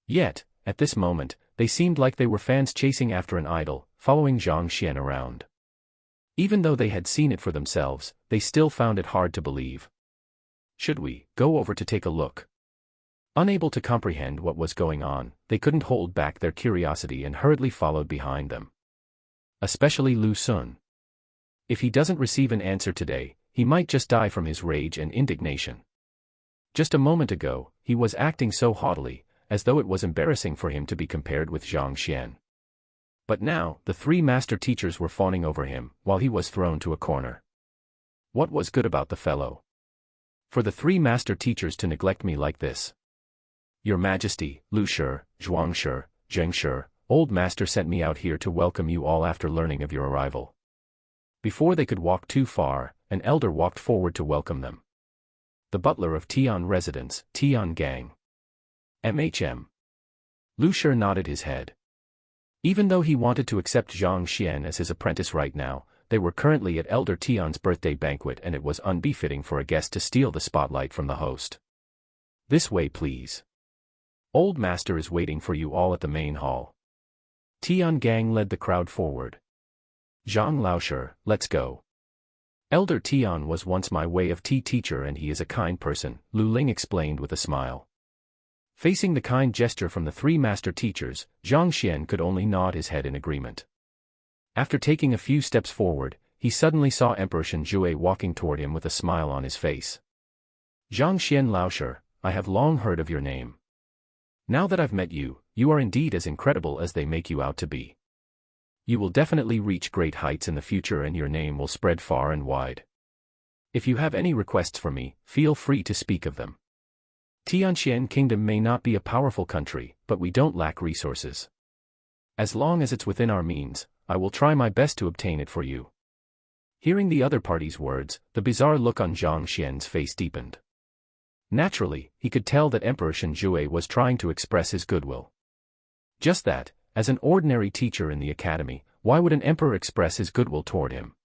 S1: Yet, at this moment, they seemed like they were fans chasing after an idol, following Zhang Xian around. Even though they had seen it for themselves, they still found it hard to believe. Should we go over to take a look? Unable to comprehend what was going on, they couldn't hold back their curiosity and hurriedly followed behind them. Especially Lu Xun. If he doesn't receive an answer today, he might just die from his rage and indignation. Just a moment ago, he was acting so haughtily, as though it was embarrassing for him to be compared with Zhang Xian. But now, the three master teachers were fawning over him, while he was thrown to a corner. What was good about the fellow? For the 3 master teachers to neglect me like this. Your Majesty, Lu Shi, Zhuang Shi, Zheng Shi, Old Master sent me out here to welcome you all after learning of your arrival. Before they could walk too far, an elder walked forward to welcome them. The butler of Tian residence, Tian Gang. MHM. Lu Shi nodded his head. Even though he wanted to accept Zhang Xian as his apprentice right now, they were currently at Elder Tian's birthday banquet and it was unbefitting for a guest to steal the spotlight from the host. This way please. Old Master is waiting for you all at the main hall. Tian Gang led the crowd forward. Zhang Laoshi, let's go. Elder Tian was once my way of tea teacher and he is a kind person, Lu Ling explained with a smile. Facing the kind gesture from the 3 master teachers, Zhang Xian could only nod his head in agreement. After taking a few steps forward, he suddenly saw Emperor Shenjue walking toward him with a smile on his face. Zhang Xian Laoshi, I have long heard of your name. Now that I've met you, you are indeed as incredible as they make you out to be. You will definitely reach great heights in the future and your name will spread far and wide. If you have any requests for me, feel free to speak of them. Tianxian Kingdom may not be a powerful country, but we don't lack resources. As long as it's within our means, I will try my best to obtain it for you. Hearing the other party's words, the bizarre look on Zhang Xian's face deepened. Naturally, he could tell that Emperor Shenjue was trying to express his goodwill. Just that, as an ordinary teacher in the academy, why would an emperor express his goodwill toward him?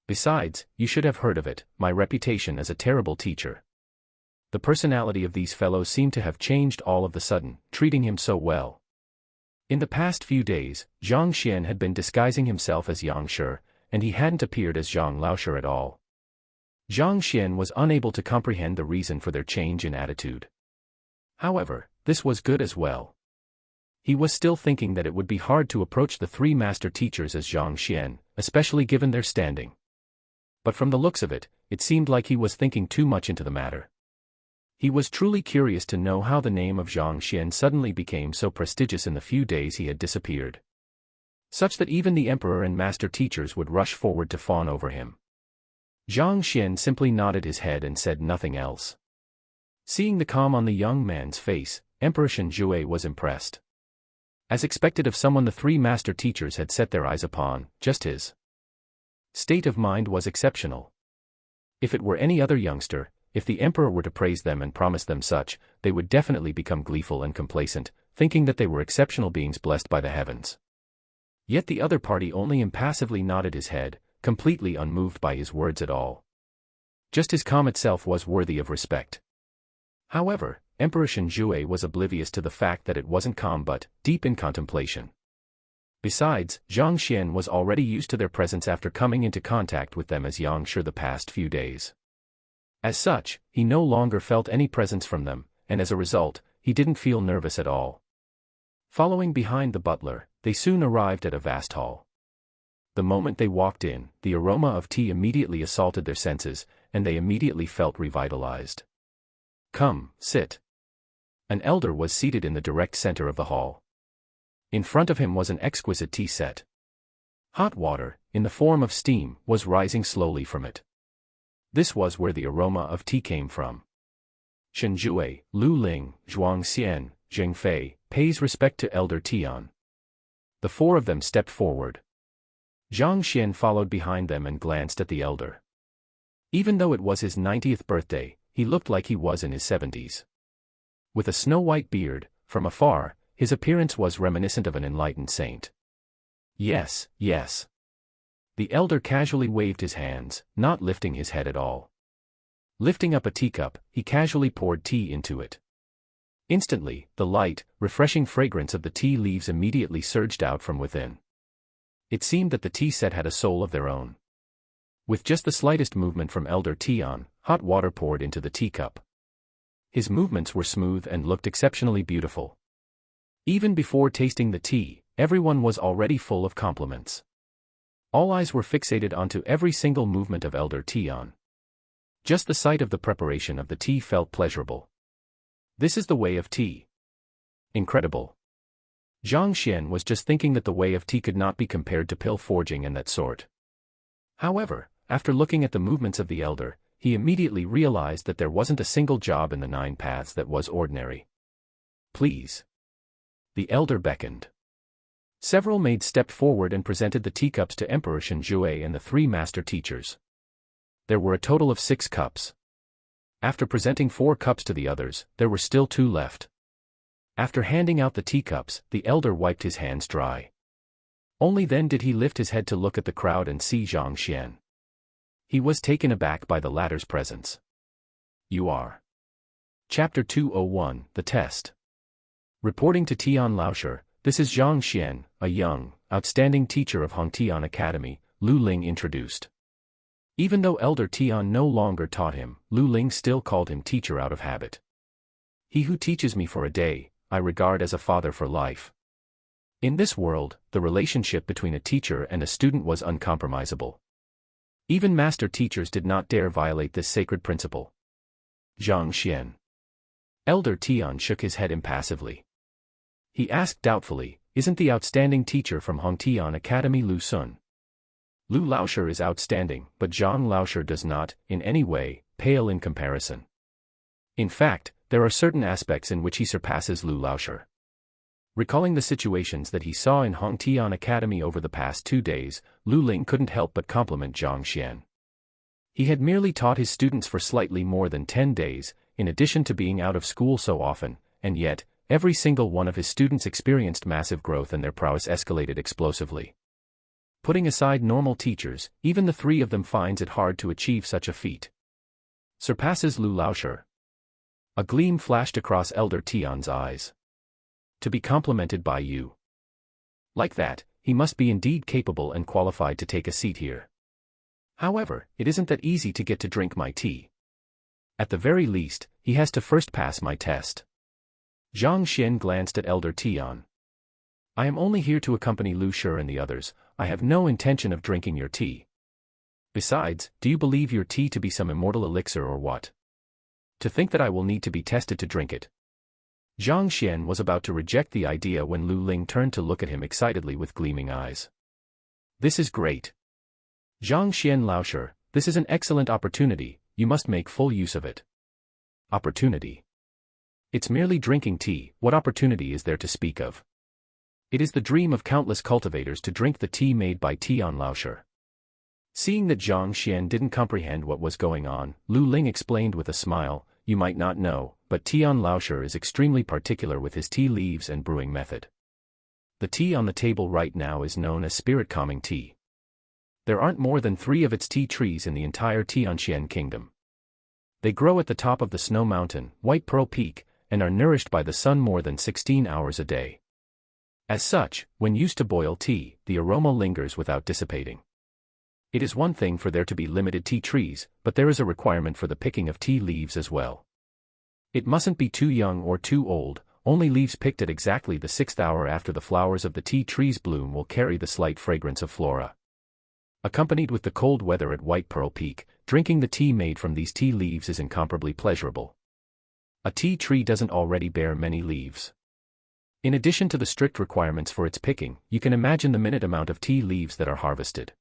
S1: Besides, you should have heard of it, my reputation as a terrible teacher. The personality of these fellows seemed to have changed all of the sudden, treating him so well. In the past few days, Zhang Xian had been disguising himself as Yang Shi, and he hadn't appeared as Zhang Laoshi at all. Zhang Xian was unable to comprehend the reason for their change in attitude. However, this was good as well. He was still thinking that it would be hard to approach the 3 master teachers as Zhang Xian, especially given their standing. But from the looks of it, it seemed like he was thinking too much into the matter. He was truly curious to know how the name of Zhang Xian suddenly became so prestigious in the few days he had disappeared. Such that even the emperor and master teachers would rush forward to fawn over him. Zhang Xian simply nodded his head and said nothing else. Seeing the calm on the young man's face, Emperor Shenjue was impressed. As expected of someone the 3 master teachers had set their eyes upon, just his state of mind was exceptional. If it were any other youngster, if the emperor were to praise them and promise them such, they would definitely become gleeful and complacent, thinking that they were exceptional beings blessed by the heavens. Yet the other party only impassively nodded his head, completely unmoved by his words at all. Just his calm itself was worthy of respect. However, Emperor Shenjue was oblivious to the fact that it wasn't calm but deep in contemplation. Besides, Zhang Xian was already used to their presence after coming into contact with them as Yang Shi the past few days. As such, he no longer felt any presence from them, and as a result, he didn't feel nervous at all. Following behind the butler, they soon arrived at a vast hall. The moment they walked in, the aroma of tea immediately assaulted their senses, and they immediately felt revitalized. Come, sit. An elder was seated in the direct center of the hall. In front of him was an exquisite tea set. Hot water, in the form of steam, was rising slowly from it. This was where the aroma of tea came from. Shenjue, Lu Ling, Zhuang Xian, Zheng Fei, pays respect to Elder Tian. The 4 of them stepped forward. Zhang Xian followed behind them and glanced at the elder. Even though it was his 90th birthday, he looked like he was in his 70s. With a snow-white beard, from afar, his appearance was reminiscent of an enlightened saint. Yes, yes. The elder casually waved his hands, not lifting his head at all. Lifting up a teacup, he casually poured tea into it. Instantly, the light, refreshing fragrance of the tea leaves immediately surged out from within. It seemed that the tea set had a soul of their own. With just the slightest movement from Elder Tian, hot water poured into the teacup. His movements were smooth and looked exceptionally beautiful. Even before tasting the tea, everyone was already full of compliments. All eyes were fixated onto every single movement of Elder Tian. Just the sight of the preparation of the tea felt pleasurable. This is the way of tea. Incredible. Zhang Xian was just thinking that the way of tea could not be compared to pill forging and that sort. However, after looking at the movements of the elder, he immediately realized that there wasn't a single job in the 9 paths that was ordinary. Please. The elder beckoned. Several maids stepped forward and presented the teacups to Emperor Shenjue and the 3 master teachers. There were a total of 6 cups. After presenting 4 cups to the others, there were still 2 left. After handing out the teacups, the elder wiped his hands dry. Only then did he lift his head to look at the crowd and see Zhang Xian. He was taken aback by the latter's presence. You are. Chapter 201, The Test. Reporting to Tian Laoshi, this is Zhang Xian, a young, outstanding teacher of Hongtian Academy, Lu Ling introduced. Even though Elder Tian no longer taught him, Lu Ling still called him teacher out of habit. He who teaches me for a day, I regard as a father for life. In this world, the relationship between a teacher and a student was uncompromisable. Even master teachers did not dare violate this sacred principle. Zhang Xian. Elder Tian shook his head impassively. He asked doubtfully, isn't the outstanding teacher from Hongtian Academy Lu Sun? Lu Laoshi is outstanding, but Zhang Laoshi does not, in any way, pale in comparison. In fact, there are certain aspects in which he surpasses Lu Laoshi. Recalling the situations that he saw in Hongtian Academy over the past 2 days, Lu Ling couldn't help but compliment Zhang Xian. He had merely taught his students for slightly more than 10 days, in addition to being out of school so often, and yet, every single one of his students experienced massive growth and their prowess escalated explosively. Putting aside normal teachers, even the 3 of them finds it hard to achieve such a feat. Surpasses Lu Laoshi. A gleam flashed across Elder Tian's eyes. To be complimented by you. Like that, he must be indeed capable and qualified to take a seat here. However, it isn't that easy to get to drink my tea. At the very least, he has to first pass my test. Zhang Xian glanced at Elder Tian. I am only here to accompany Lu Shi and the others, I have no intention of drinking your tea. Besides, do you believe your tea to be some immortal elixir or what? To think that I will need to be tested to drink it. Zhang Xian was about to reject the idea when Lu Ling turned to look at him excitedly with gleaming eyes. This is great. Zhang Xian Laoshi, this is an excellent opportunity, you must make full use of it. Opportunity. It's merely drinking tea, what opportunity is there to speak of? It is the dream of countless cultivators to drink the tea made by Tian Laoshi. Seeing that Zhang Xian didn't comprehend what was going on, Lu Ling explained with a smile, you might not know, but Tian Laoshi is extremely particular with his tea leaves and brewing method. The tea on the table right now is known as spirit-calming tea. There aren't more than 3 of its tea trees in the entire Tianxian kingdom. They grow at the top of the snow mountain, White Pearl Peak, and are nourished by the sun more than 16 hours a day. As such, when used to boil tea, the aroma lingers without dissipating. It is one thing for there to be limited tea trees, but there is a requirement for the picking of tea leaves as well. It mustn't be too young or too old, only leaves picked at exactly the 6th hour after the flowers of the tea trees bloom will carry the slight fragrance of flora. Accompanied with the cold weather at White Pearl Peak, drinking the tea made from these tea leaves is incomparably pleasurable. A tea tree doesn't already bear many leaves. In addition to the strict requirements for its picking, you can imagine the minute amount of tea leaves that are harvested.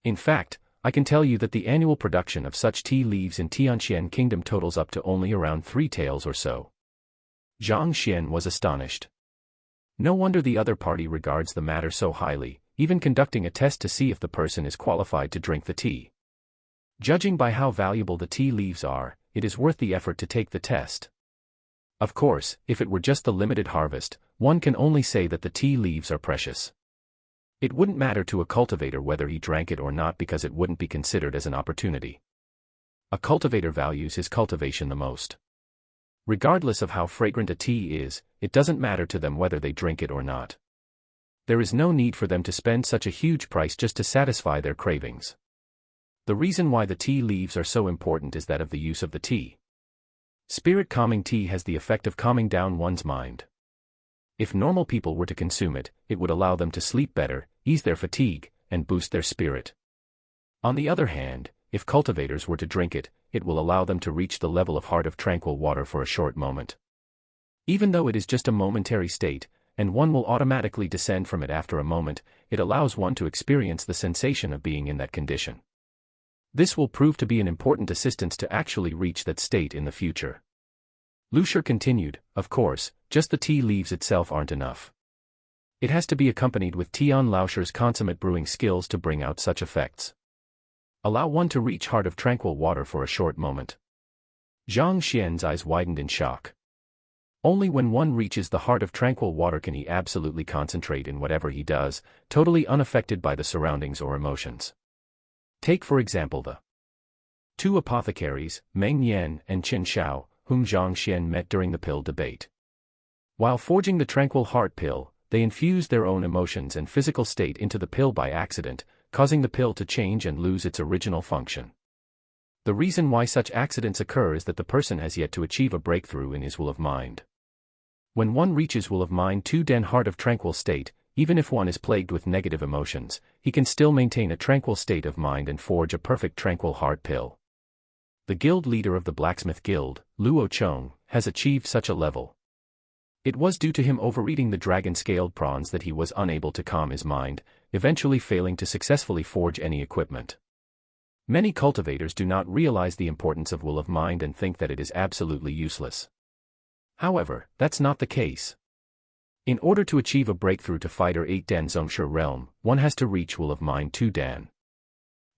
S1: In fact, I can tell you that the annual production of such tea leaves in Tianxian Kingdom totals up to only around 3 taels or so. Zhang Xian was astonished. No wonder the other party regards the matter so highly, even conducting a test to see if the person is qualified to drink the tea. Judging by how valuable the tea leaves are, it is worth the effort to take the test. Of course, if it were just the limited harvest, one can only say that the tea leaves are precious. It wouldn't matter to a cultivator whether he drank it or not because it wouldn't be considered as an opportunity. A cultivator values his cultivation the most. Regardless of how fragrant a tea is, it doesn't matter to them whether they drink it or not. There is no need for them to spend such a huge price just to satisfy their cravings. The reason why the tea leaves are so important is that of the use of the tea. Spirit-calming tea has the effect of calming down one's mind. If normal people were to consume it, it would allow them to sleep better, ease their fatigue, and boost their spirit. On the other hand, if cultivators were to drink it, it will allow them to reach the level of heart of tranquil water for a short moment. Even though it is just a momentary state, and one will automatically descend from it after a moment, it allows one to experience the sensation of being in that condition. This will prove to be an important assistance to actually reach that state in the future. Lu Shi continued, of course, just the tea leaves itself aren't enough. It has to be accompanied with Tian Laoshir's consummate brewing skills to bring out such effects. Allow one to reach heart of tranquil water for a short moment. Zhang Xian's eyes widened in shock. Only when one reaches the heart of tranquil water can he absolutely concentrate in whatever he does, totally unaffected by the surroundings or emotions. Take for example the two apothecaries, Meng Yan and Qin Shao, whom Zhang Xian met during the pill debate. While forging the tranquil heart pill, they infused their own emotions and physical state into the pill by accident, causing the pill to change and lose its original function. The reason why such accidents occur is that the person has yet to achieve a breakthrough in his will of mind. When one reaches will of mind to den heart of tranquil state, even if one is plagued with negative emotions, he can still maintain a tranquil state of mind and forge a perfect tranquil heart pill. The guild leader of the blacksmith guild, Luo Chong, has achieved such a level. It was due to him overeating the dragon-scaled prawns that he was unable to calm his mind, eventually failing to successfully forge any equipment. Many cultivators do not realize the importance of will of mind and think that it is absolutely useless. However, that's not the case. In order to achieve a breakthrough to Fighter 8 Dan Zongshi realm, one has to reach will of mind 2 Dan.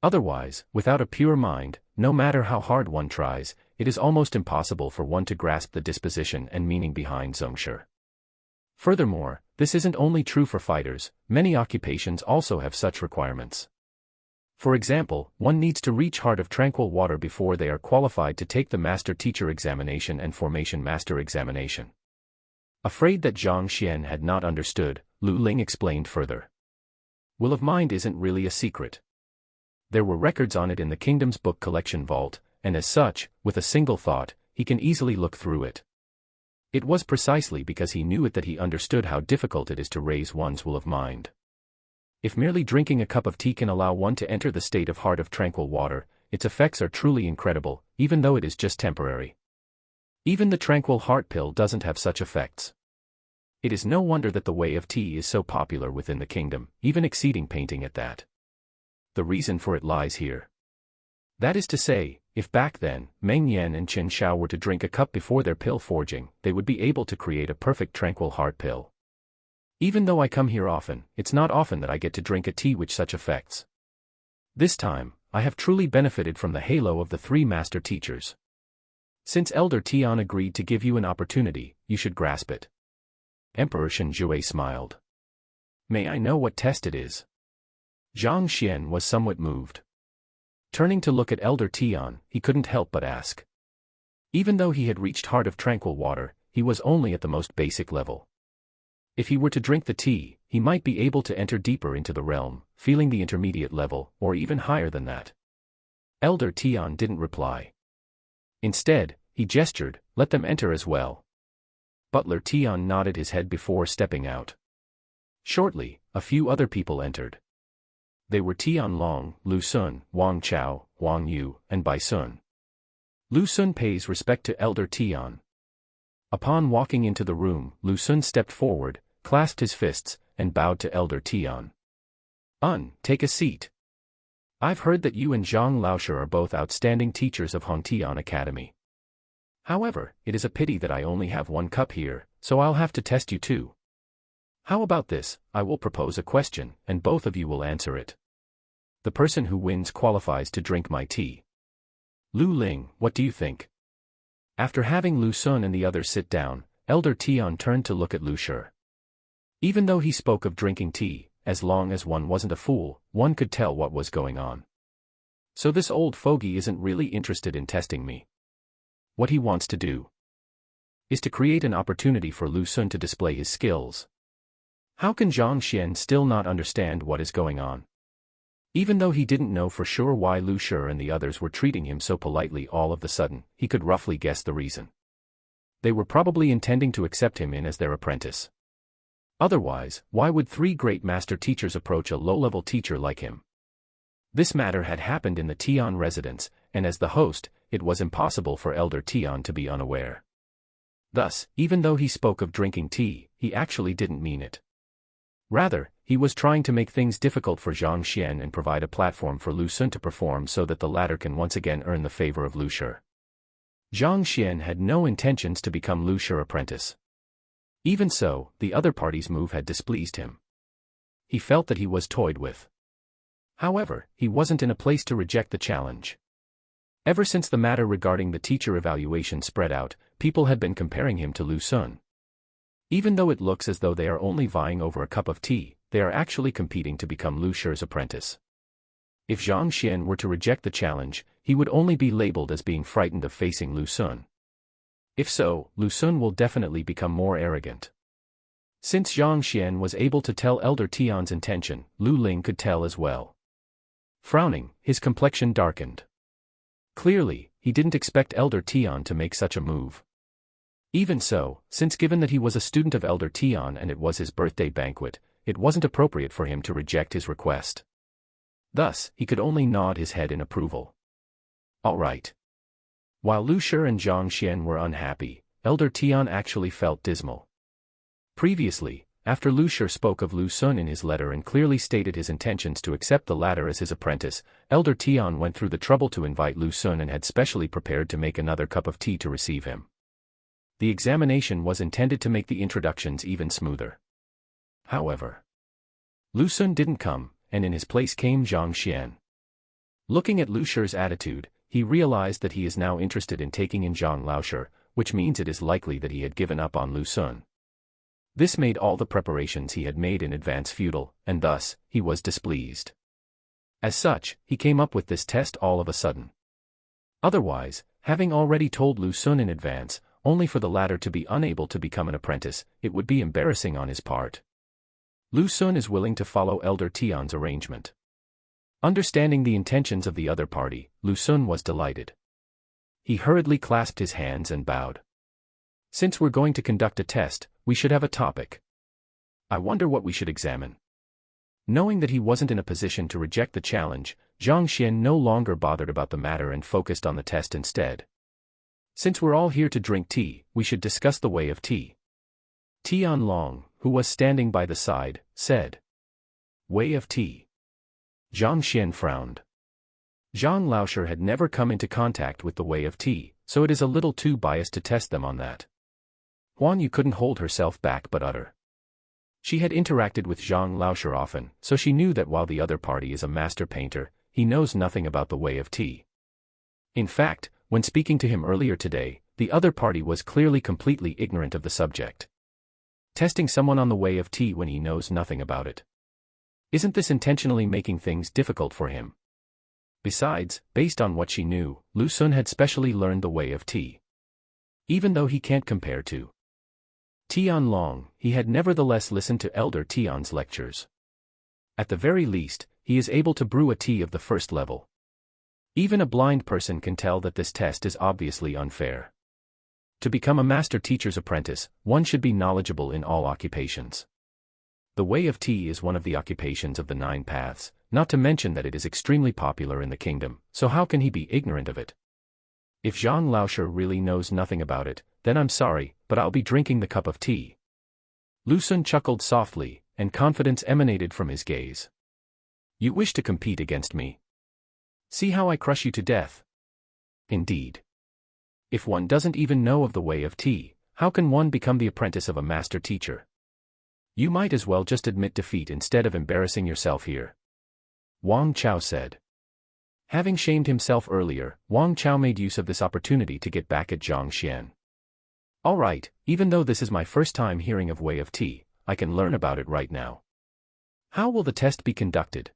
S1: Otherwise, without a pure mind, no matter how hard one tries, it is almost impossible for one to grasp the disposition and meaning behind Zongshi. Furthermore, this isn't only true for fighters, many occupations also have such requirements. For example, one needs to reach heart of tranquil water before they are qualified to take the Master Teacher examination and Formation Master examination. Afraid that Zhang Xian had not understood, Lu Ling explained further. Will of mind isn't really a secret. There were records on it in the kingdom's book collection vault, and as such, with a single thought, he can easily look through it. It was precisely because he knew it that he understood how difficult it is to raise one's will of mind. If merely drinking a cup of tea can allow one to enter the state of heart of tranquil water, its effects are truly incredible, even though it is just temporary. Even the tranquil heart pill doesn't have such effects. It is no wonder that the way of tea is so popular within the kingdom, even exceeding painting at that. The reason for it lies here. That is to say, if back then, Meng Yan and Qin Shao were to drink a cup before their pill forging, they would be able to create a perfect tranquil heart pill. Even though I come here often, it's not often that I get to drink a tea with such effects. This time, I have truly benefited from the halo of the 3 master teachers. Since Elder Tian agreed to give you an opportunity, you should grasp it. Emperor Shenjue smiled. May I know what test it is? Zhang Xian was somewhat moved. Turning to look at Elder Tian, he couldn't help but ask. Even though he had reached heart of tranquil water, he was only at the most basic level. If he were to drink the tea, he might be able to enter deeper into the realm, feeling the intermediate level, or even higher than that. Elder Tian didn't reply. Instead, he gestured, let them enter as well. Butler Tian nodded his head before stepping out. Shortly, a few other people entered. They were Tian Long, Lu Sun, Wang Chao, Wang Yu, and Bai Sun. Lu Sun pays respect to Elder Tian. Upon walking into the room, Lu Sun stepped forward, clasped his fists, and bowed to Elder Tian. Take a seat. I've heard that you and Zhang Laoshi are both outstanding teachers of Hongtian Academy. However, it is a pity that I only have 1 cup here, so I'll have to test you too. How about this? I will propose a question, and both of you will answer it. The person who wins qualifies to drink my tea. Lu Ling, what do you think? After having Lu Sun and the others sit down, Elder Tian turned to look at Lu Shi. Even though he spoke of drinking tea, as long as one wasn't a fool, one could tell what was going on. So this old fogey isn't really interested in testing me. What he wants to do is to create an opportunity for Lu Sun to display his skills. How can Zhang Xian still not understand what is going on? Even though he didn't know for sure why Lu Shi and the others were treating him so politely all of the sudden, he could roughly guess the reason. They were probably intending to accept him in as their apprentice. Otherwise, why would 3 great master teachers approach a low-level teacher like him? This matter had happened in the Tian residence, and as the host, it was impossible for Elder Tian to be unaware. Thus, even though he spoke of drinking tea, he actually didn't mean it. Rather, he was trying to make things difficult for Zhang Xian and provide a platform for Lu Xun to perform so that the latter can once again earn the favor of Lu Shi. Zhang Xian had no intentions to become Lu Shi's apprentice. Even so, the other party's move had displeased him. He felt that he was toyed with. However, he wasn't in a place to reject the challenge. Ever since the matter regarding the teacher evaluation spread out, people had been comparing him to Lu Xun. Even though it looks as though they are only vying over a cup of tea, they are actually competing to become Lu Shi's apprentice. If Zhang Xian were to reject the challenge, he would only be labeled as being frightened of facing Lu Xun. If so, Lu Xun will definitely become more arrogant. Since Zhang Xian was able to tell Elder Tian's intention, Lu Ling could tell as well. Frowning, his complexion darkened. Clearly, he didn't expect Elder Tian to make such a move. Even so, since given that he was a student of Elder Tian and it was his birthday banquet, it wasn't appropriate for him to reject his request. Thus, he could only nod his head in approval. All right. While Lu Shi and Zhang Xian were unhappy, Elder Tian actually felt dismal. Previously, after Lu Shi spoke of Lu Xun in his letter and clearly stated his intentions to accept the latter as his apprentice, Elder Tian went through the trouble to invite Lu Xun and had specially prepared to make another cup of tea to receive him. The examination was intended to make the introductions even smoother. However, Lu Xun didn't come, and in his place came Zhang Xian. Looking at Lu Shi's attitude, he realized that he is now interested in taking in Zhang Laoshi, which means it is likely that he had given up on Lu Xun. This made all the preparations he had made in advance futile, and thus, he was displeased. As such, he came up with this test all of a sudden. Otherwise, having already told Lu Xun in advance, only for the latter to be unable to become an apprentice, it would be embarrassing on his part. Lu Xun is willing to follow Elder Tian's arrangement. Understanding the intentions of the other party, Lu Xun was delighted. He hurriedly clasped his hands and bowed. Since we're going to conduct a test, we should have a topic. I wonder what we should examine. Knowing that he wasn't in a position to reject the challenge, Zhang Xian no longer bothered about the matter and focused on the test instead. Since we're all here to drink tea, we should discuss the way of tea. Tian Long, who was standing by the side, said. Way of tea. Zhang Xian frowned. Zhang Laoshi had never come into contact with the way of tea, so it is a little too biased to test them on that. Huan Yu couldn't hold herself back but utter. She had interacted with Zhang Laoshi often, so she knew that while the other party is a master painter, he knows nothing about the way of tea. In fact, when speaking to him earlier today, the other party was clearly completely ignorant of the subject. Testing someone on the way of tea when he knows nothing about it. Isn't this intentionally making things difficult for him? Besides, based on what she knew, Lu Xun had specially learned the way of tea. Even though he can't compare to Tian Long, he had nevertheless listened to Elder Tian's lectures. At the very least, he is able to brew a tea of the first level. Even a blind person can tell that this test is obviously unfair. To become a master teacher's apprentice, one should be knowledgeable in all occupations. The way of tea is one of the occupations of the 9 paths, not to mention that it is extremely popular in the kingdom, so how can he be ignorant of it? If Zhang Laoshi really knows nothing about it, then I'm sorry, but I'll be drinking the cup of tea. Lu Xun chuckled softly, and confidence emanated from his gaze. You wish to compete against me? See how I crush you to death. Indeed. If one doesn't even know of the way of tea, how can one become the apprentice of a master teacher? You might as well just admit defeat instead of embarrassing yourself here. Wang Chao said. Having shamed himself earlier, Wang Chao made use of this opportunity to get back at Zhang Xian. All right, even though this is my first time hearing of way of tea, I can learn about it right now. How will the test be conducted?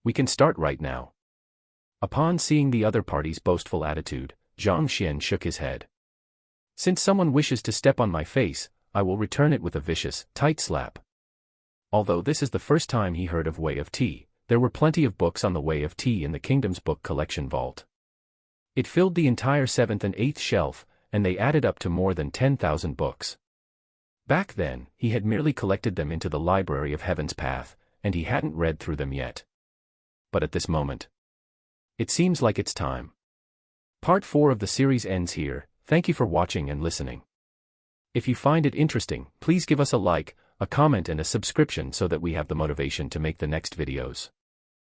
S1: We can start right now. Upon seeing the other party's boastful attitude, Zhang Xian shook his head. Since someone wishes to step on my face, I will return it with a vicious, tight slap. Although this is the first time he heard of way of tea, there were plenty of books on the way of tea in the kingdom's book collection vault. It filled the entire 7th and 8th shelf, and they added up to more than 10,000 books. Back then, he had merely collected them into the library of Heaven's Path, and he hadn't read through them yet. But at this moment, it seems like it's time. Part 4 of the series ends here. Thank you for watching and listening. If you find it interesting, please give us a like, a comment and a subscription so that we have the motivation to make the next videos.